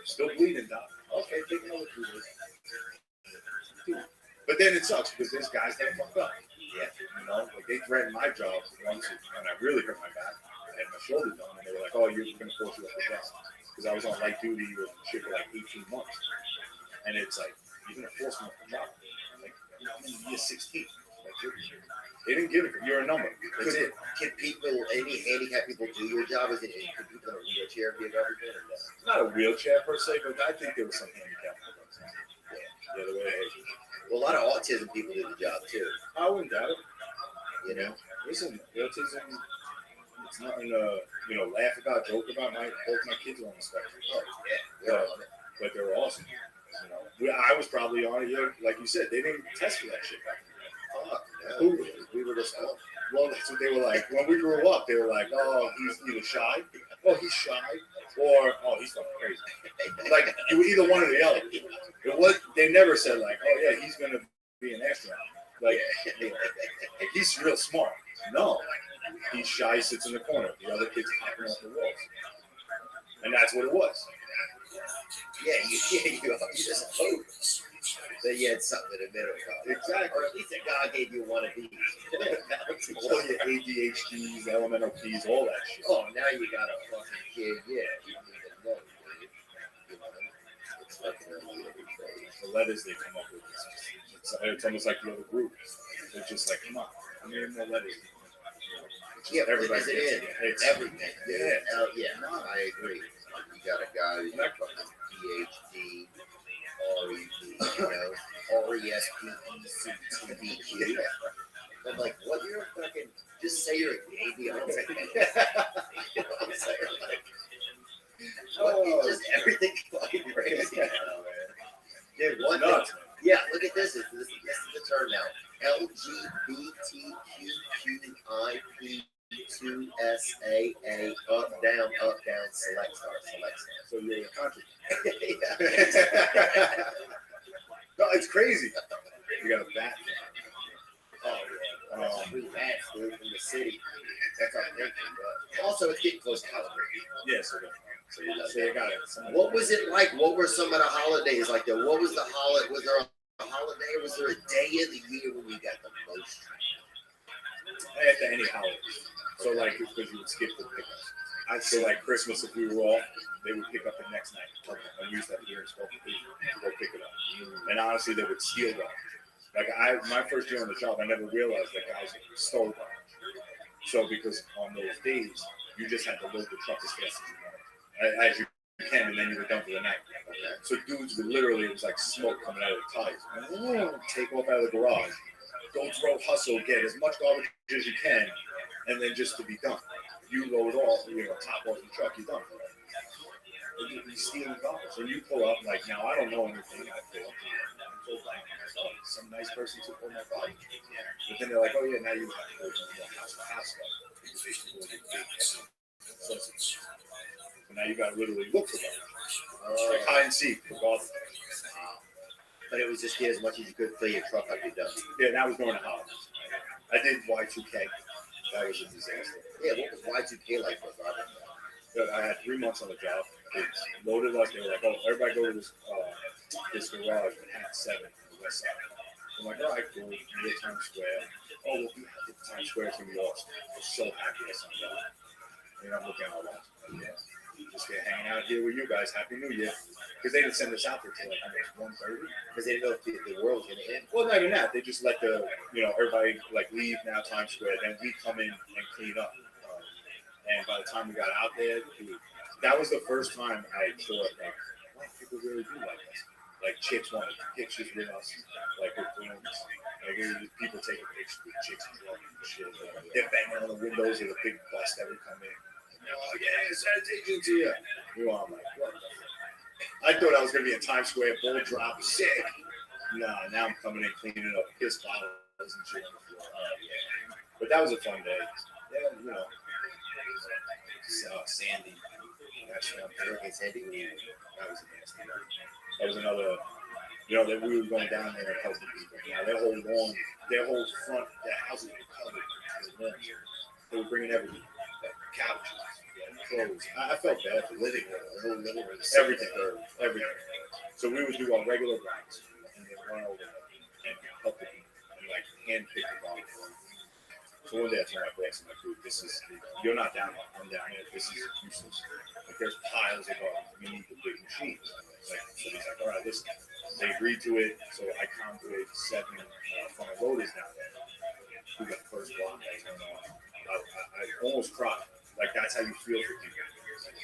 Still bleeding, doc. Okay, take another 2 days. But then it sucks because there's guys that fuck up. Yeah, like they threatened my job once when I really hurt my back. I had my shoulder done, and they were like, "Oh, you're going to force you off the desk," because I was on light duty or shit for like 18 months. And it's like, you're going to force me off the job. Like, I'm in year 16. They didn't give it. You're a number. That's it. Can any handicapped people do your job? Can people in a wheelchair be a garbage man? Not a wheelchair per se, but I think there was some handicap. Yeah, the way. Well, a lot of autism people do the job too. I wouldn't doubt it. Listen, autism. It's nothing to laugh about, joke about. Both my kids are on the spectrum. Oh yeah, but they're awesome. I was probably on it. Like you said, they didn't test for that shit back then. We were just well, that's what they were like. When we grew up, they were like, "Oh, he's either shy, he's shy, or he's fucking crazy." Like you were either one or the other. It was. They never said like, "Oh yeah, he's gonna be an astronaut." Like he's real smart. No, he's shy, sits in the corner. The other kids hopping off the walls, and that's what it was. Yeah, you just hope that you had something in the middle. Exactly. Or at least that God gave you one of these. All your ADHDs, elemental P's, all that shit. Oh, now you got a fucking kid. Yeah, you don't even know. It's fucking the letters they come up with. It's almost like the other group. They're just like, come on, I mean, the letters. Everybody gets it. It's everything. Yeah. I agree. You got a guy who's PhD, RESPECTBQ. I'm like, what? You're fucking. Just say you're a baby. I'm like, you know what I'm saying? Like, just everything fucking crazy now, man. Dude, one thing. Yeah, look at this. This is the term now. LGBTQIP2SAA up down select star. So you're a country. No, it's crazy. You got a bat. Oh yeah. Three bats, dude, from the city. That's our thinking, but also it's getting close to Halloween. Yeah, so you got it. What was it like? What were some of the holidays like? What was the holiday? Was there a holiday? Or was there a day of the year when we got the most? After any holidays. So like, because you would skip the pickups. I'd say like Christmas, if we were off, they would pick up the next night. I used that here in Spokane to go pick it up. And honestly, they would steal them. Like my first year on the job, I never realized that guys stole them. So because on those days, you just had to load the truck as fast as you wanted, as you can, and then you were done for the night. So dudes would literally, it was like smoke coming out of the tires. Take off out of the garage, go throw, hustle, get as much garbage as you can, and then just to be done. You load off, top off the truck, you're done. You steal the garbage, and you pull up like, now I don't know anything. I pull up, some nice person took on my body. But then they're like, oh yeah, now you have to go to house to house stuff. So now you got to literally look for them. Like hide and seek for garbage. But it was just get as much as you could, fill your truck up, you're done. Yeah, that was during the holidays. I did Y2K. That was a disaster. Yeah, what was Y2K like for garbage? I had 3 months on the job. They loaded up. They were like, oh, everybody go to this garage in Hat 7 on the west side. I'm like, all right, cool. We get Times Square. Oh, we'll be happy. Times Square is going to be awesome. I was so happy I signed up. And I'm looking at all that. Yeah. Just get hanging out here with you guys. Happy New Year. Because they didn't send us out there till like almost 1:30. Because they didn't know if the world was going to end. Well, not even that. They just let the, everybody like leave now Times Square. Then we come in and clean up. And by the time we got out there, dude, that was the first time I thought, like, why people really do like this? Like, chicks wanted pictures with us, like with balloons. Like, people taking pictures with chicks and shit. They're banging on the windows of the big bus that would come in. Oh, yeah, Santation's here. I'm like, what the fuck? I thought I was going to be in Times Square, bull drop, sick. Nah, now I'm coming in cleaning up piss bottles and shit on the floor. Yeah. But that was a fun day. Yeah, Sandy. Hurricane Sandy. That was a nasty one. That was another, that we were going down there and helping people. Their whole lawn, their whole front, their houses were covered with lawns. They were bringing everything, like couches, clothes. I felt bad for living there. Everything. So we would do our regular rounds and then run over and help them and like hand pick the volleyball. So one day I told my boss, I'm like, dude, you're not down here. I'm down here. This is useless. Like, there's piles of garbage. We need the big machines. Like, so he's like, all right, listen. They agreed to it. So I convoyed 7 front loaders down there. We got the first block. I almost cried. Like, that's how you feel for people. Like,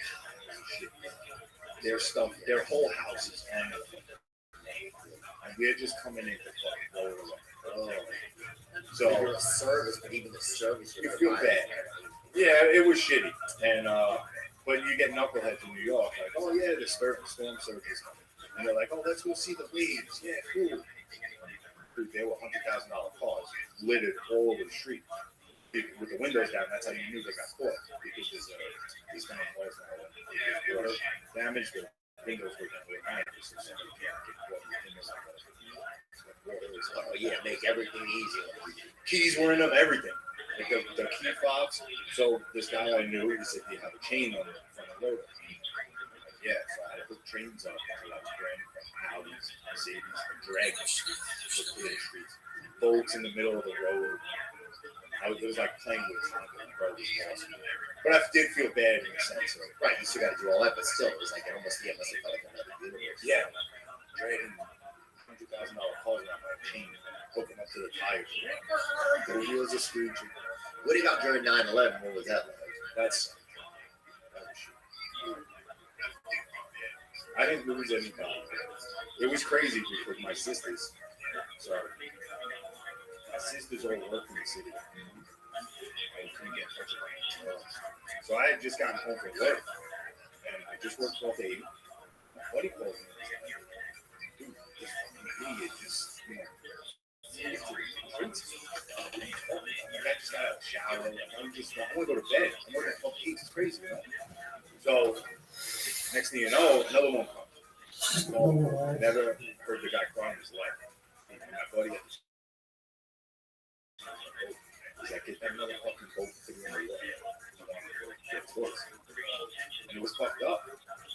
shit. Their stuff, their whole house is on the floor. And we're just coming in to fucking blow it away. Oh. So you're a service, but even the service, you feel bad. Yeah, it was shitty. And but you get knuckleheads in New York, like, oh yeah, the storm surge is coming, and they're like, oh, let's go see the waves. Yeah, cool. Dude, there were $100,000 cars littered all over the street with the windows down. That's how you knew they got caught, because there's kind of cars now. Water damage, the windows were down to 90%, so somebody can't get caught in the windows like that. Oh yeah, make everything easy. Keys were in them, everything. Like the key fobs. So this guy I knew, he said, "Do you have a chain on the front of the loader?" Yeah, so I had to put chains up. So I was driving from Audis, Mercedes, and dragging the clear streets. Boats in the middle of the road. It was like playing with something. Awesome. But I did feel bad in a sense. Right, you still got to do all that, but still, it was like it must have felt like another universe. Yeah, dragging $100,000 cars around my chain, hooking up to the tires. The wheels are screeching. What about during 9/11? What was that like? That was shit. I didn't lose anything. It was crazy because my sisters all work in the city. I couldn't get in touch with them. So I had just gotten home from work, and I just worked 12 to 8. My buddy called me and was like, dude, this fucking idiot just, I just got out of the shower. I want to go to bed. I'm working at 12 to 8. It's crazy, So, next thing you know, another one comes. I never heard the guy crying in his life. And my buddy at the he's like, get that motherfucking boat to the end of the way. And it was fucked up.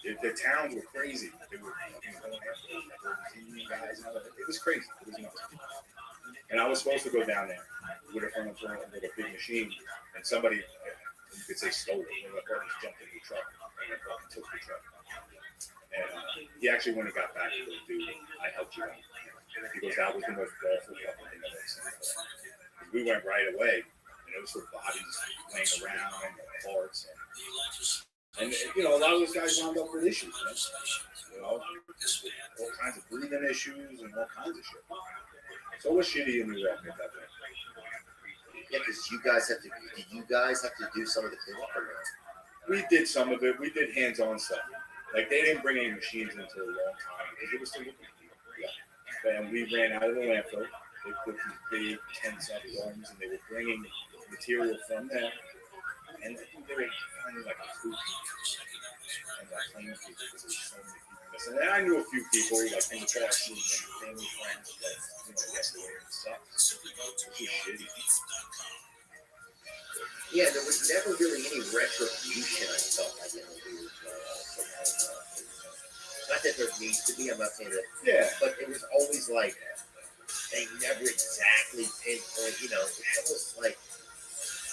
The towns were crazy. They were fucking going after guys. It was crazy. It was nuts. And I was supposed to go down there with a big machine, and somebody, you could say, stole it. One of the partners jumped in the truck and fucking took the truck. And he actually, when he got back, he goes, dude, I helped you out. He goes, that was the most awful fucking thing I've ever seen. We went right away, and it was with bodies laying around, and parts, and a lot of those guys wound up with issues, all kinds of breathing issues and all kinds of shit. So it was shitty in New York at that point. Yeah, because did you guys have to do some of the cleanup? We did some of it. We did hands-on stuff. Like, they didn't bring any machines in until a long time because it was still looking for people. Yeah. And we ran out of the landfill. They put these big tents up homes, and they were bringing material from there. And I think they were finding like a food and like claiming people because there were so many people missing. And I knew a few people like in the past and family friends that passed away and stuff. It was shitty. Yeah, there was never really any retribution, I felt like, not that there needs to be, I'm not saying that. Yeah. But it was always like, they never exactly pinpoint, you know, it's almost like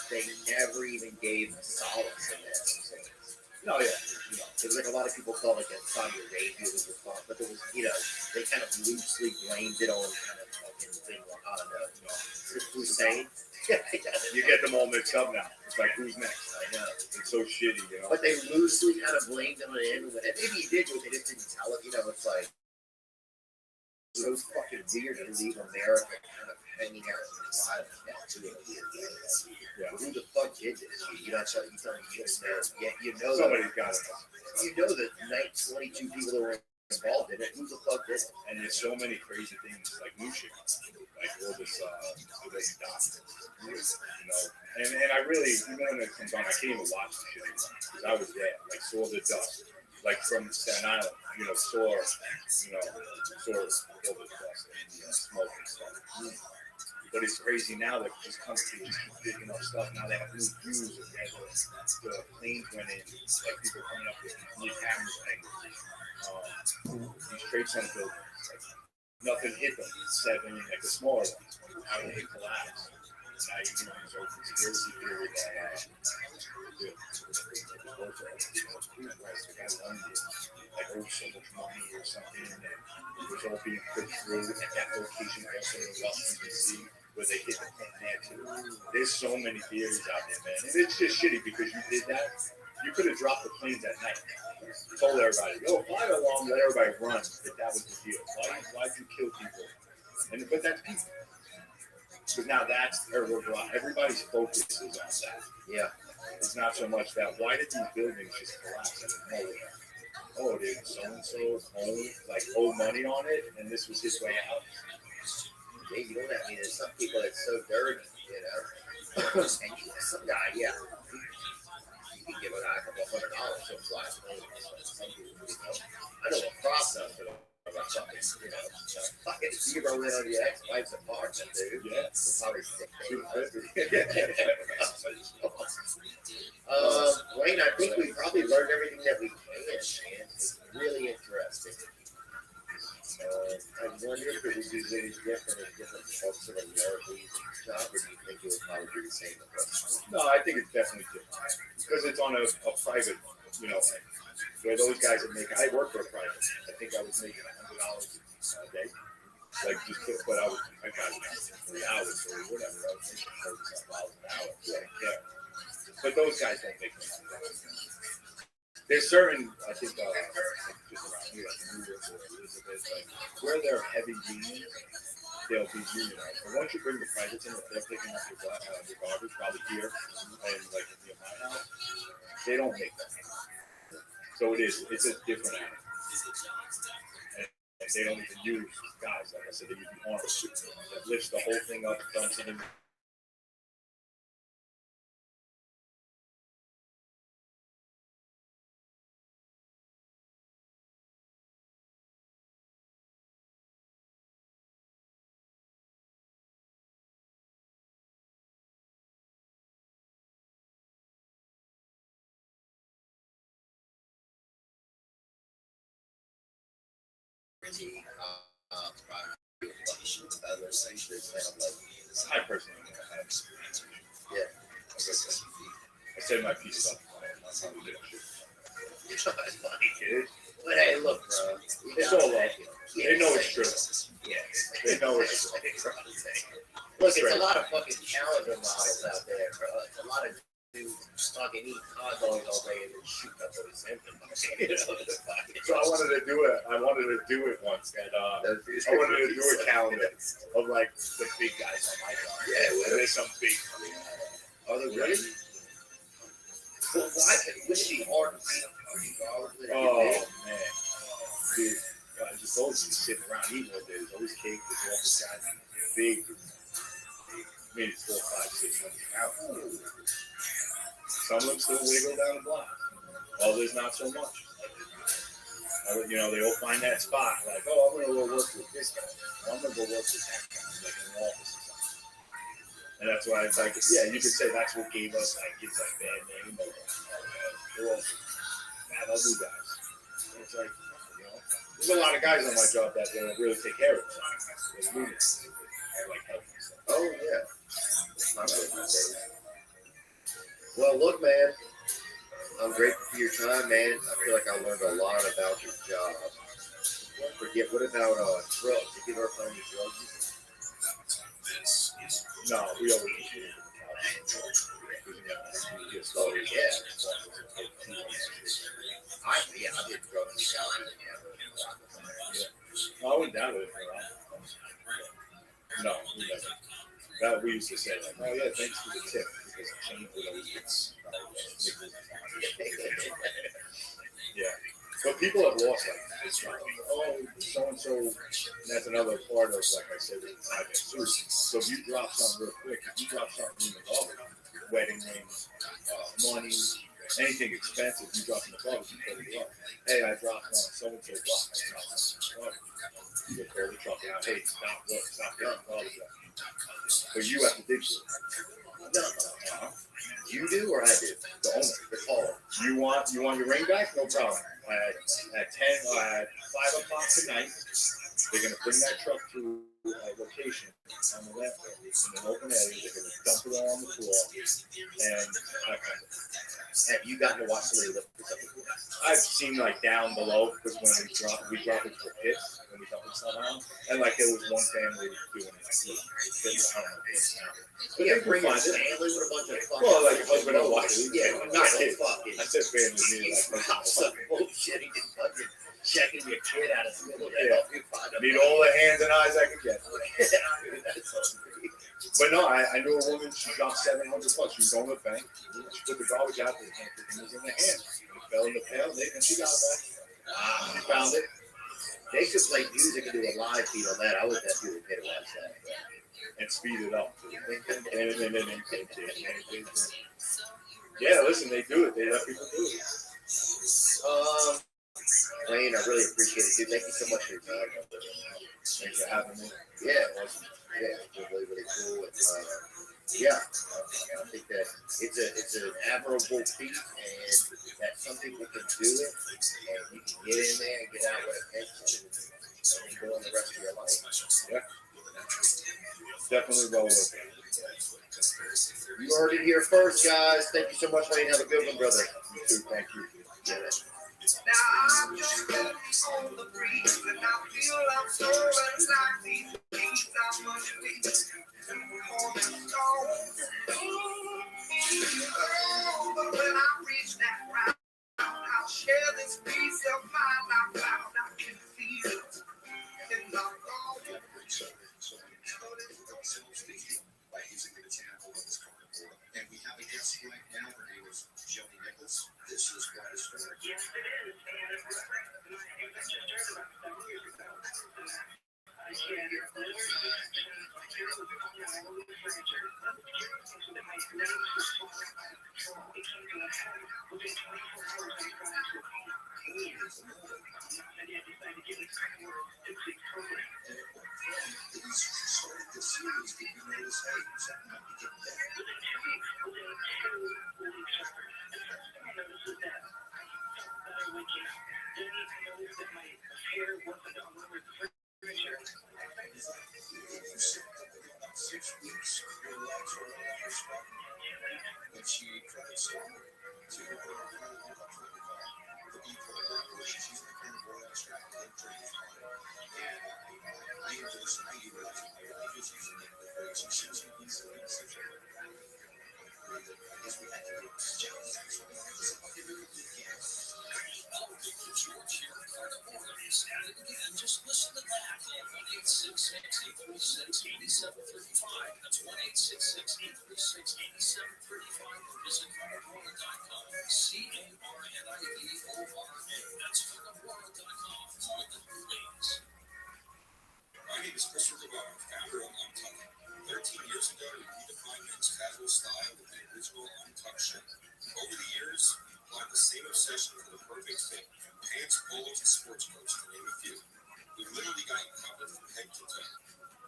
they never even gave solace in that. So, No, yeah. you know, because like a lot of people felt like that Saudi Arabia was responsible, but there was, you know, they kind of loosely blamed it on kind of fucking thing. I don't know, you know, Hussein. You get them all mixed up now. It's like, who's next? I know. It's so shitty, you know. But they loosely kind of blamed him on it. And maybe he did, but they just didn't tell it. You know, it's like so fucking weird to leave America kind of hanging out in the silence now too. Yeah. Who the fuck did this? You're not telling you don't know. Yeah, you know Somebody's got it. You know that 22 people that were involved in it. Who the fuck did it? And there's so many crazy things like new shit, like all this doctor, you know. And I really, even when it comes on, I can't even watch the shit anymore because I was there, like saw the dust, like from Staten Island, you know, saw all the dust and smoke and stuff. But it's crazy now that just countries keep picking up stuff. Now they have new views of where the planes went in, like people coming up with new cameras angles. These trade center buildings, like nothing hit them. 7, like the smaller ones, how did they collapse? Now you can use those conspiracy theory that like owed so much money or something, and it was all being put through at that location also in Washington D.C. where they hit the plant there too. There's so many theories out there, man, and it's just shitty because you did that. You could have dropped the planes at night. Told everybody, yo, fire alarm, let everybody run. If that was the deal, why'd you kill people? But that's people. But now that's everybody's focus is on that. Yeah. It's not so much that why did these buildings just collapse out of nowhere? Oh, did so and so owe money on it, and this was his way out. Yeah, you know that. I mean, there's some people that's so dirty, you know. And some guy, yeah, you can give a guy $200 for his last name. Some people, you know. I know a process about something, you know. Fucking zero in on your ex-wife's apartment, dude. Yeah. Probably Wayne, I think we probably learned everything that we can, man. It's really interesting. I wonder if it would be really different in different parts of America's job, or do you think it would probably be the same? No, I think it's definitely different because it's on a private, you know, where those guys are making. I work for a private. I think I was making $100 a day. Like but I got 3 hours or whatever. I was making $40 an hour. Yeah. But those guys don't make money. There's certain, I think, just around here, like New York or Elizabeth, like where they're heavy union, they'll be unionized. But once you bring the privates in, if they're picking up your garbage, probably here and like near my house, they don't make that. So it's a different animal. And they don't even use guys, like I said, they use the arm that lifts the whole thing up, dumps it in. I personally yeah. I said my piece up. That's how we do it. But hey, look, bro. It's all love. They know it's true. Yeah. They know it's true. Look, it's a lot of fucking calendar models out there, bro. It's a lot of dudes fucking eat hot dogs all day and then shoot up with his So I wanted to do it once, and I wanted to do a calendar of like the big guys on my job. Yeah, well, there's some big. Are they really? Well, why would it be hard to see? Oh man, dude, I just told you sitting around eating all day. There's always cake. There's all this guy, big, maybe 4, 5, 600 pounds. Some of them still wiggle down the block. Others not so much. You know, they all find that spot. Like, oh, I'm gonna go work with this guy. I'm gonna go work with that guy, like in an office or something. And that's why it's like, yeah, you could say that's what gave us like it's like bad name, but they're all bad ugly guys. And it's like, you know, there's a lot of guys on my job that don't really take care of it. and like health and stuff. Oh yeah. Not good these days. Well, look, man. I'm grateful for your time, man. I feel like I learned a lot about your job. Forget. What about drugs? Did you ever find any drugs? No, we always do. Oh yeah. I did drugs in college. Yeah. I went down with it for a while. No, we never. That we used to say like, oh yeah, thanks for the tip because change would always get. Yeah. But people have lost like oh so and so. That's another part of like I said with the project too. So if you drop something real quick, if you drop something in the garbage, wedding rings, money, anything expensive, you drop in the garbage, you put it up. Hey, I dropped so and so box. You get there, the truck out. Hey, stop getting garbage up. But you have to dig for it. No. You do or I do? The owner, the caller. You want your ring back? No problem. At 5 o'clock tonight, they're gonna bring that truck to a location on the left in an open area. They're gonna dump it all on the floor, and have you gotten to watch somebody lift this up before? I've seen like down below because when we drop it to the pit when we dump it somehow, and like there was one family doing it. Yeah, bring a family with a bunch of fucking. Well, like husband and wife. Yeah, not kids. I said family, meaning like some bullshit. He didn't fucking checking your kid out of school. Need all the hands and eyes I could get. But no, I knew a woman. She dropped $700. She was going to the bank. She took the garbage out. The thing was in the hand. It fell in the pail, and she got it back. She found it. They could play music and do a live feed on that. I would definitely pay to watch that. And speed it up. Yeah, listen, they do it. They let people do it. Wayne, I really appreciate it, dude. Thank you so much for your time. Thanks for having me. Yeah, it was really, really cool. And, I think that it's an admirable feat, and that some people can do it, and you can get in there and get out what it takes, and go on the rest of your life. Yeah. Definitely well worth it. You heard it here first, guys. Thank you so much, Wayne. Have a good one, brother. You too. Thank you. Yeah. Now I'm just on the breeze, and I feel I'm soaring like these leaves. I must be on the stone. Oh, but when I reach that ground, I'll share this piece of my life out. I can feel it in my bones. By using the botanical of this carnivore. And we have a guest right now. Her name is Joni Nichols. This is quite a story. Yes, it is. And my adventure started about 7 years ago. I had furniture. That my legs were falling out of control. It came to a head. Within 24 hours, I got into a coma. And I decided to get this kind of 6-week program. These started this series, did you notice, hey, something might be getting better? Within 2 weeks, and the first thing I noticed was that I felt better waking up. Then I noticed that my hair wasn't all over the furniture. You said that in about 6 weeks, your legs were no longer strong. And she tried stronger to the carnivore. She's using the carnivore extract and training on it. And I introduced her, I utilized my life is using it. She shows me these things. I guess we had to do this challenge actually. Just listen to that. Call 1-866-836-8735. That's 1-866-836-8735. Visit carnivora.com. CARNIVORA. That's carnivora.com. Call them, please. My name is Christopher Rivera, founder of Untucked. 13 years ago, we redefined men's casual style with the original Untucked shirt. Over the years, we applied the same obsession for the perfect fit. Pants, polos, and sports coats, to name a few. We've literally got you covered from head to toe.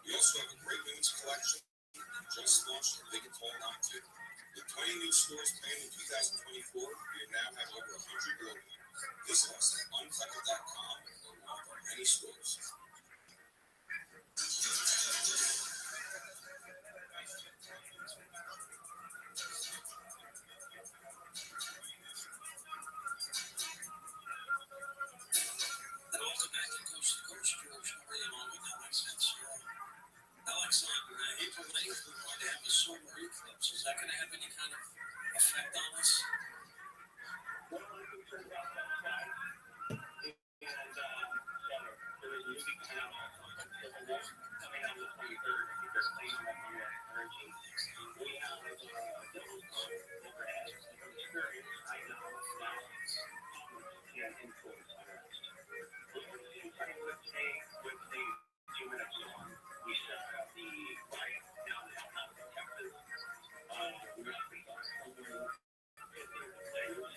We also have a great women's collection. We just launched our Big and Tall line too. With 20 new stores planned in 2024, we now have over 100 globally. Visit us at untucked.com or one of our many stores. have any kind of effect on us? Well, I'm concerned about that side. And so there is a movie coming out on Civil War, coming out on the 23rd. I think they're playing that on the energy. We have those overhead from experience. I know that comments can influence unrest. We were seeing something with today, with the 2 minutes on. We saw the riot downtown Texas. We were speaking on over 50 players.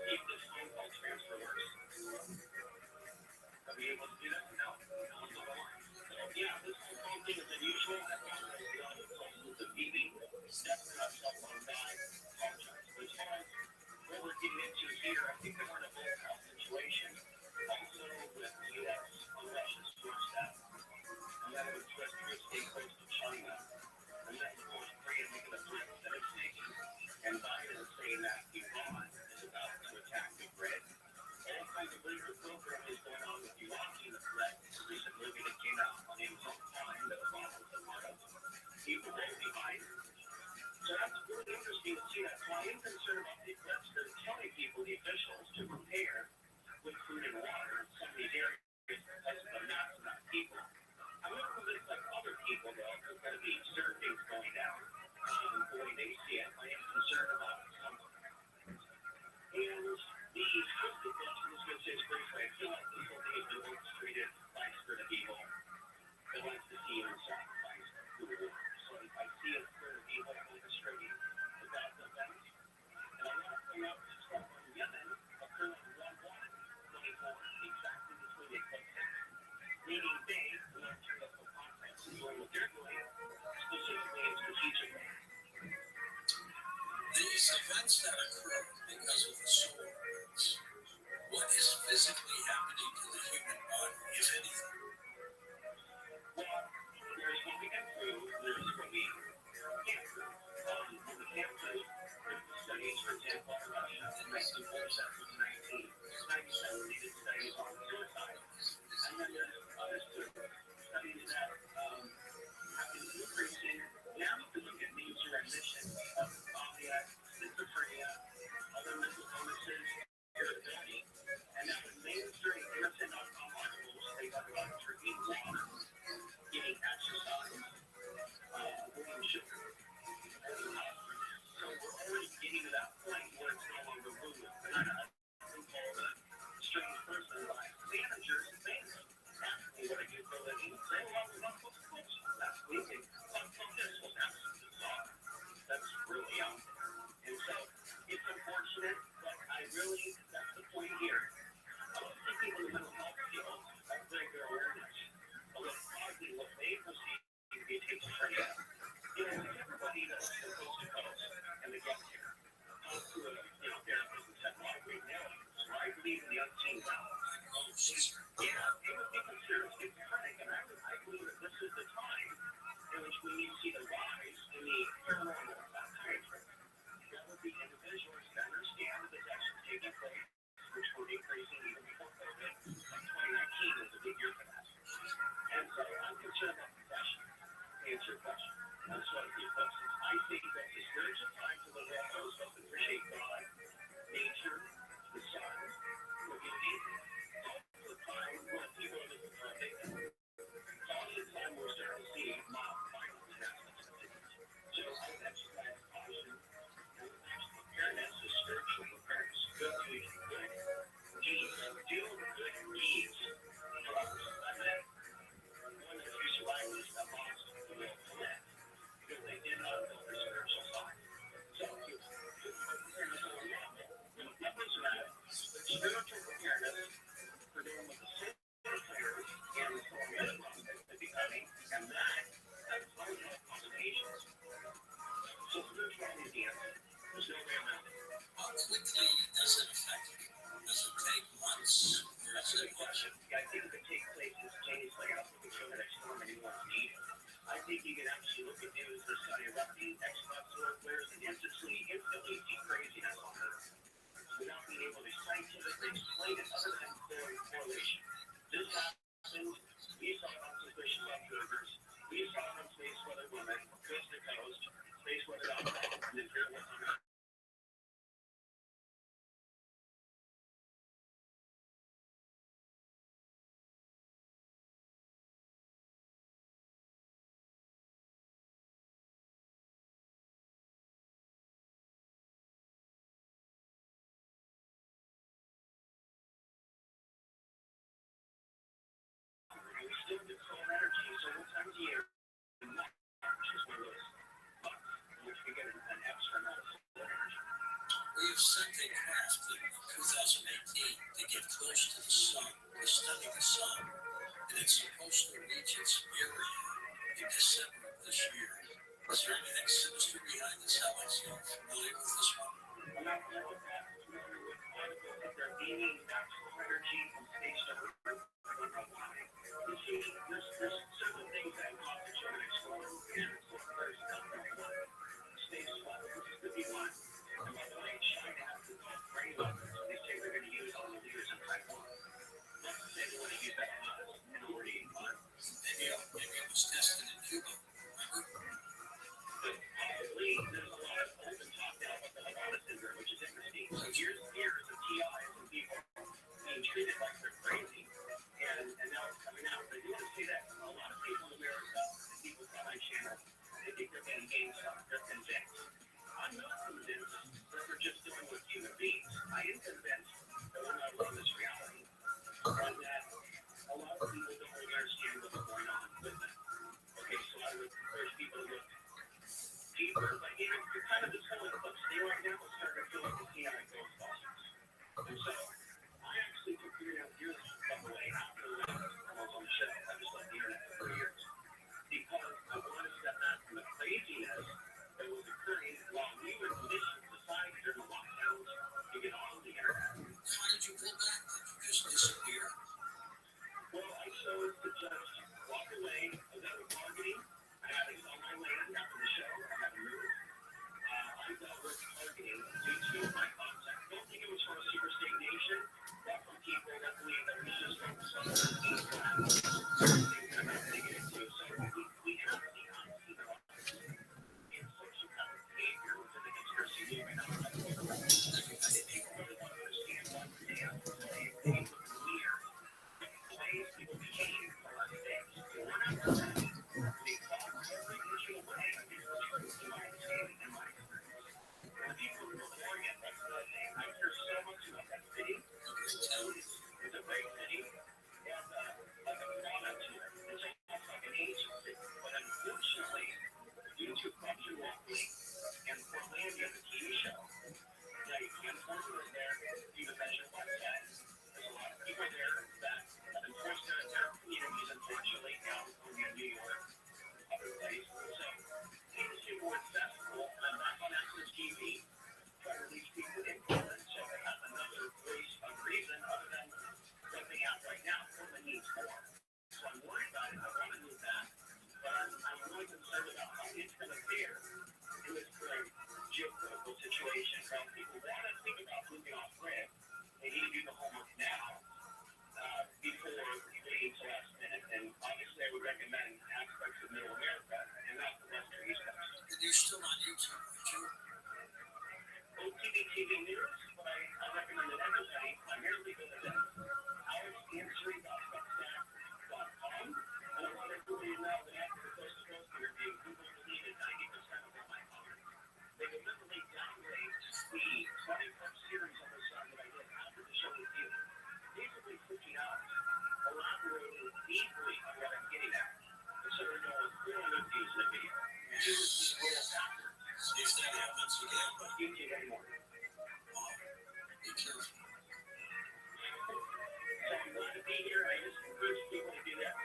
If this phone call transfer works, are we able to do that? No. Yeah, this phone call thing is unusual. I thought it was the beeping. Definitely not cell phone bad. Apologize. But as far as what we're getting into here, I think that we're in a volatile situation. Also with the U.S. on Russia's doorstep. And that would twist to stay close to China. And then, of course, Korea making a threat that it's making. And Biden is saying that Iran is about to attack the grid. All kinds of legal program is going on with Iran in the threat. It's a recent movie that came out on Amazon Prime that Obama was a part of. People will be behind. So that's really interesting to see that. So I am concerned about the threats. They're telling people, the officials, to prepare with food and water in some of these areas because of the massive amount of people. I'm not convinced like other people, though, there's going to be certain things going down. The way they see it, I am concerned about some of them. And the twisted books, I'm just going to say this briefly, I feel like this whole thing has been orchestrated by a spirit of evil that wants to see human sacrifice through war. So I see a spirit of evil orchestrating the Gaza event. And I want to point out this stuff from Yemen occurred on 1/1/24, exactly between the eclipses. Meaning they, the material context, is doing what they're doing, specifically and strategically. These events that occur because of the solar winds, what is physically happening to the human body, if anything? Well, there's what we can prove, there's what we can't prove. We can't prove studies, for example, in Russia in 1947 1997, they did studies on suicide. And then there's other studies that have been increasing. Now you can look at names of remission of phobia, schizophrenia, other mental illnesses, irritability, and now the mainstream innocent alcohol articles, they talk about drinking water, getting exercise, avoiding sugar. So we're already getting to that point where it's no longer moving. We're not a strange person like managers and things. Ask me what I do for a living. Say, well, we're not supposed to coach. That's weekend. That's really young. And so it's unfortunate, but that's the point here. I don't think people in the mental health field have greater awareness of what's causing what they perceive to be schizophrenia. Everybody knows the coast to coast and the get here. Talk to a therapist and said, well, I agree now. So I believe in the unseen realm. It would be considered schizophrenic, and I believe that this is the time in which we need to see the rise in the paranormal psychiatry. There would be individuals that understand that this action is taking place, which were increasing even before COVID. 2019 was a big year for that. And so I'm concerned about depression. To answer your question, that's one of the questions. I think that the spiritual times of the world are supposed to appreciate God, nature, the sun, community. All the time when people are looking for a victim. All the time we're starting to see mob violence and aspects of it. So I would exercise caution and preparedness is spiritual preparedness. Good deeds. Do good deeds. And then one of the few survivors that lost the will to live because they did not know their spiritual side. So preparedness on one level. What was that? Spiritual preparedness for dealing with the sin players and the formula of becoming, and that has its own health complications. So spirituality is the answer. There's no way around it. How quickly does it affect you? Does it take months? Or is it question? I think it could take place instantaneously. I don't think it's going to explore anyone's need. I think you can actually look at news this Saudi erupting, Xbox players, and instantly see craziness on earth without being able to scientifically explain it other than correlation. This happened. We saw it on suspicious observers. We saw it on space weather women. scent they crafted in 2018 to get close to the sun, to study the sun, and it's supposed to reach its area in December of this year. Is there anything sinister behind this, Alex? You familiar with this one? I'm not familiar with that. I'm familiar with articles that they're gaining natural energy from space to Earth. I don't know why. You see, there's certain things that cause the human explorer and explorers not very well. Space flight, which could be one. And by the way, China has to call brain weapons. They say they're going to use all the leaders in Taiwan. Not to say they want to use that on us in order to eat fun. Maybe it was tested in Cuba. But possibly there's a lot of open talk now about the Havana syndrome, which is interesting. So years and years of TIs and people being treated like they're crazy, and now it's coming out. But you want to see that a lot of people in America, people on my channel, they think they're getting GameStop. They're convinced. I'm not convinced that we're just dealing with human beings. I am convinced that we're not alone in this reality, and that a lot of people don't really understand what's going on with them. Okay, so I would encourage people to look deeper, but you're kind of just kind of upstairs right now. It's starting to feel like the CIA Ghostbusters. And so I actually took the internet years, by the way, after I was on the show. I just left the internet for 3 years because I wanted to step back from the craziness that was occurring while we were conditioned society during the lockdowns to get on the internet. How did you pull back? Did you just disappear? Well, I chose to just walk away. I was out of marketing. I had things on my land after the show. I had to move. I dealt with targeting due to my contact. Don't think it was from a super state nation, but from people that believe that we should just focus on things that I'm not taking it to. So we have the opposite of in social behavior within the conspiracy movement. I think people really want to understand what they have to say. People clear the ways people behave for our days. So we're not going to every digital way is the truth in my understanding and my experience. And the people who know Oregon, that's the thing. I hear so much about that city. It's a great city. And like a product here. It's almost like an agency. But unfortunately, due to corruption locally and Portlandia, the TV show, like enforcement there, even mentioned by that, there's a lot of people there that have been forced out of their communities, unfortunately, California, New York, other places. So, people seem more accessible, and that's on access TV, trying to reach people in Portland, so they have another voice of reason other than what they have right now. Portland needs more. So I'm worried about it. I want to move back, but I'm really concerned about how it's going to fare in this current geopolitical situation. When people want to think about moving off grid, they need to do the homework now before waiting till last minute. And obviously, I would recommend aspects of Middle America and not the Western East Coast. And you're still on YouTube, aren't you? OTV TV News, but I recommend that everybody primarily go to AlexAnswering.substack.com. And I want everybody to know that after the Coast to Coast interview, people deleted 90% of what I covered. They deliberately downgrade the 20-part series on the sun that I did after the show with you. Basically switching out, elaborating deeply on what I'm getting at. So we're going real new views in the video. And you will see real backwards. If that happens again, YouTube anymore. be careful. So I'm glad to be here. I just encourage people to do that.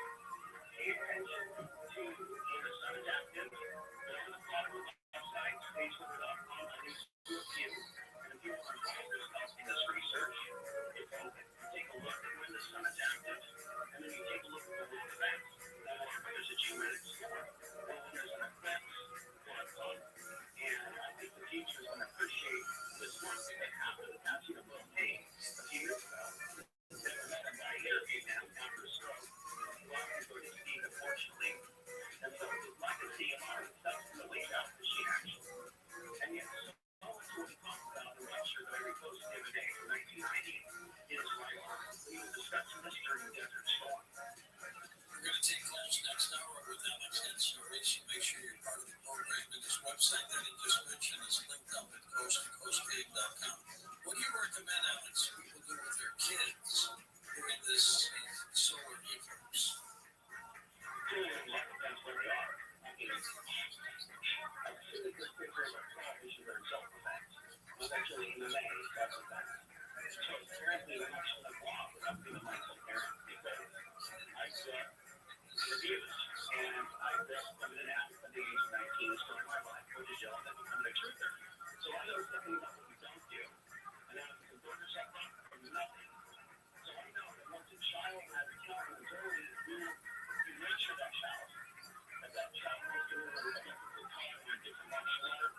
Pay attention to when the sun is active. Go on the bottom of the website, facebook.com, I do a few. And if you want to follow this stuff in this research, it's open. Take a look at when the sun is active, and then you take a look at the world events. When there's a human explorer, or when there's an effect on a sun. And I think the future is going to appreciate this work that happened. That's, you know, Bill Payne a few years ago. Never met him, but I interviewed him after a stroke. Well, I'm going to Steve, unfortunately. And so his legacy of art stuff in the late out machine, actually. And yet, so much what he talked about in the lecture that I reposted the other day from 1990 is right on. We were discussing this during Desert Storm. We're going to take calls next hour with Alex Answering. So make sure you're part of the program. And his website that he just mentioned is linked up at coasttocoastgame.com. What do you recommend, Alex, people do with their kids during this solar eclipse? That's where we are. I mean, as soon as this picture of a television or self-effect, was actually in May. So apparently, I'm actually a blog without being a mindful parent because I got reviews and I read from an app at the age of 19 starting my life, which is yelling at becoming a truther. So I know something about what we don't do. And now you can build yourself up from nothing. So I know that once a child has a talent and ability, you nurture that child. That child is going to learn to talk in a different martial art,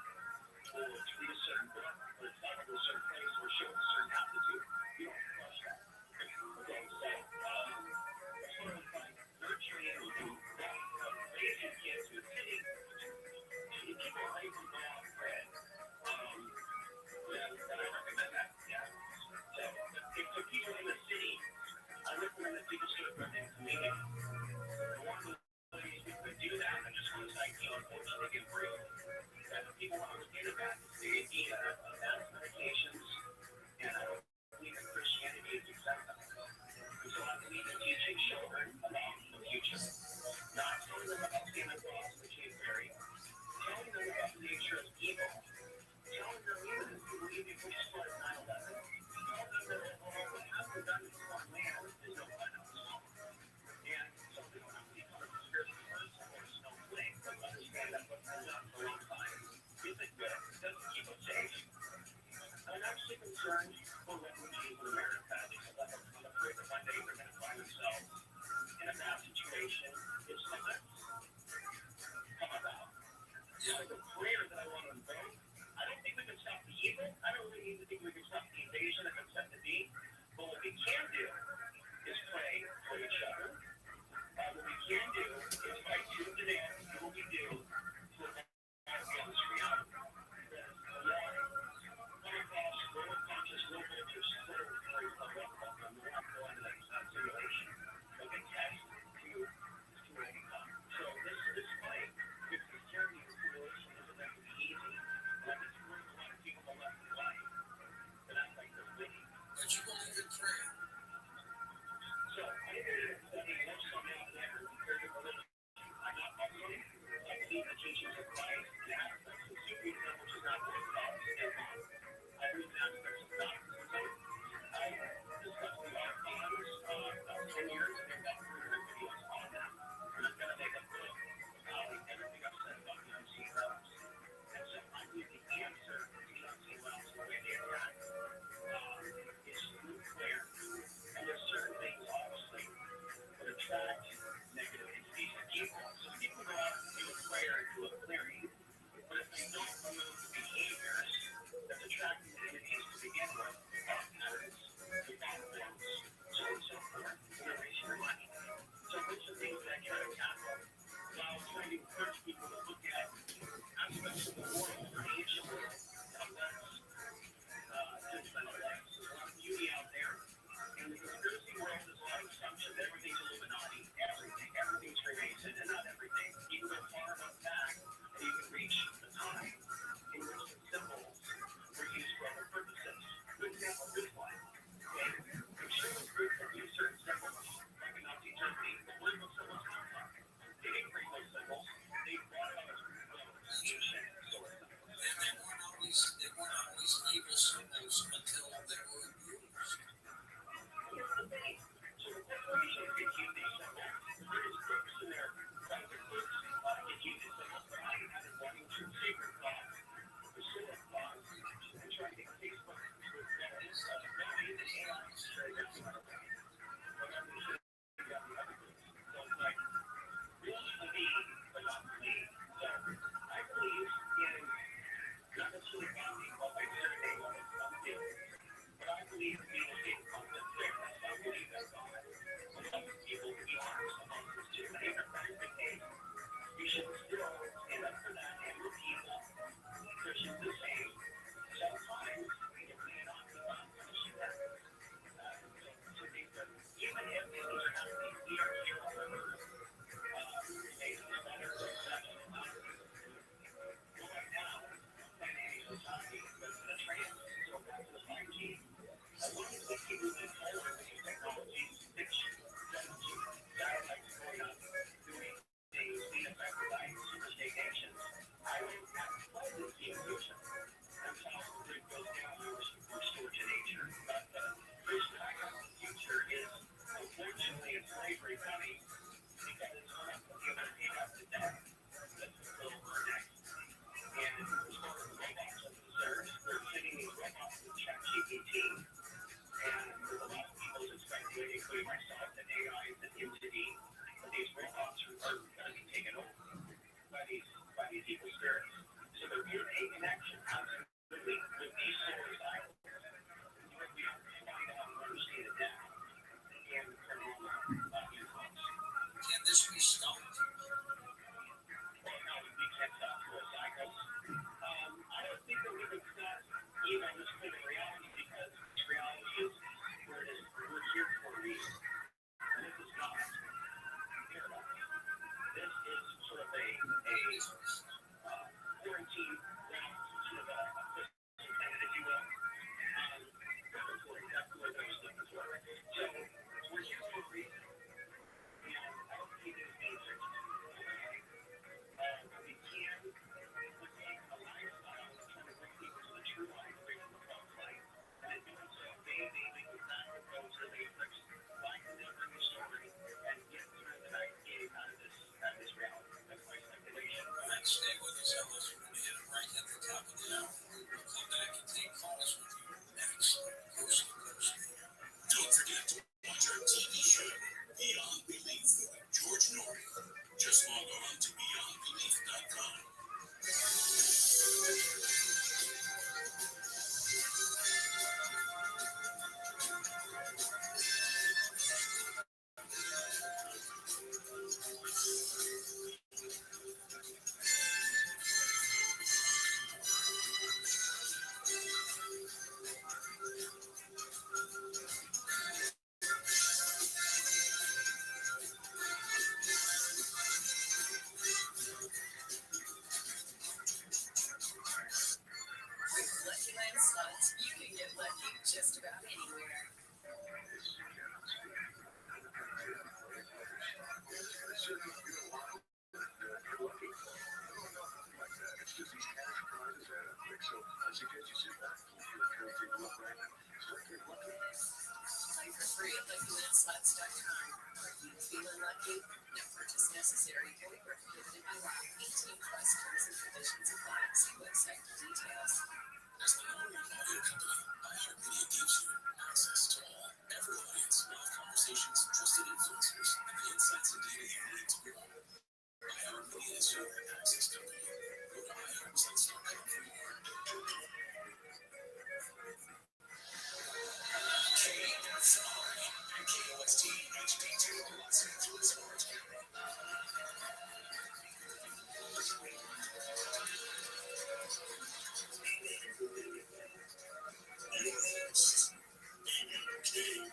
or to read a certain book, or to travel to a certain place, or show a certain aptitude. You don't crush that. Okay, so as far as like nurturing that raising kids with city, you keep a lazy dog bread. Then I recommend that. Yeah. So if for people in the city, I recommend that people start running community. One of the ways we could do that, I just want to say, unfortunately, get through that people want to look into that. The idea of advanced medications, and I don't believe in Christianity is acceptable. And so I believe in teaching children about the future. Not telling them about Santa Claus and the Tooth Fairy. Telling them about the nature of evil. Telling them even if you believe you push start 9/11. Tell them that what happened done in one man is no one else. And so we don't have to become a conspiracy person or a snowflake, but understand that what's been done for a long time isn't good. It doesn't keep us safe. I'm actually concerned for refugees in America because I'm afraid that one day they're going to find themselves in a bad situation. It's like this. How about that? Yeah. Like a prayer that I want to invoke. I don't think we can stop the evil. I don't really even think we can stop the invasion of consent to be. But what we can do is pray for each other. What we can do is fight tooth and nail and do what we do to avoid this reality. But you believe in prayer. So I believe that the most of it never compared to religion. I'm not Muslim. I believe the teachings of Christ and aspects of Sufism, which is not what it's called, Islam. I believe in aspects of Gnosticism. I discussed the archons about 10 years and I've got 300 videos on them. And I'm going to make a book about everything I've said about the unseen realms. And so I believe the answer to the unseen realms, the way they attack, is through prayer. And there's certain things, obviously, that attract negative entities and people. So people go out and do a prayer and do a clearing. But if they don't remove the behaviors that's attracting the entities to begin with, the thought patterns, the thought forms, so on and so forth, and they're raising your money. So those are things that I try to tackle. Now I'm trying to encourage people to look at aspects of the world, the ancient world, how that's judgmental life. There's a lot of beauty out there. And the conspiracy world is a lot of assumptions. Everything's Illuminati. Everything's Freemason, and not everything. You can go far enough back, and you can reach the time in which the symbols were used for other purposes. Good example, this one. Okay? I'm sure the groups that use certain symbols, like in Nazi Germany, the political symbols come from. They didn't create those symbols. They brought it out of ancient source symbols. And they weren't always evil symbols until they were abused. Here's the thing. So the corporations get used these symbols. There's books in there, private books, get used these symbols. But I had one true secret clause, the Scylla clause, and trying to get Facebook with values of values and AI is very different. But I'm going to show you the other groups. So it's like, rules for me, but not for me. So I believe in not necessarily bounding, but by certain things, what it's So I suggest you sit back. Take a look right now. Start getting lucky. Play for free at LuckyLandSlots.com. Feeling lucky? No purchase necessary. Void where prohibited by law. 18 plus terms and conditions apply. See website for details. As the number one audio company, iHeartMedia gives you access to all, every audience, live conversations, trusted influencers, and the insights and data you need to grow. iHeartMedia is your access company. Go to iHeartSlots.com for more. KOST HD2 Los Angeles, Orange County. Your host, King.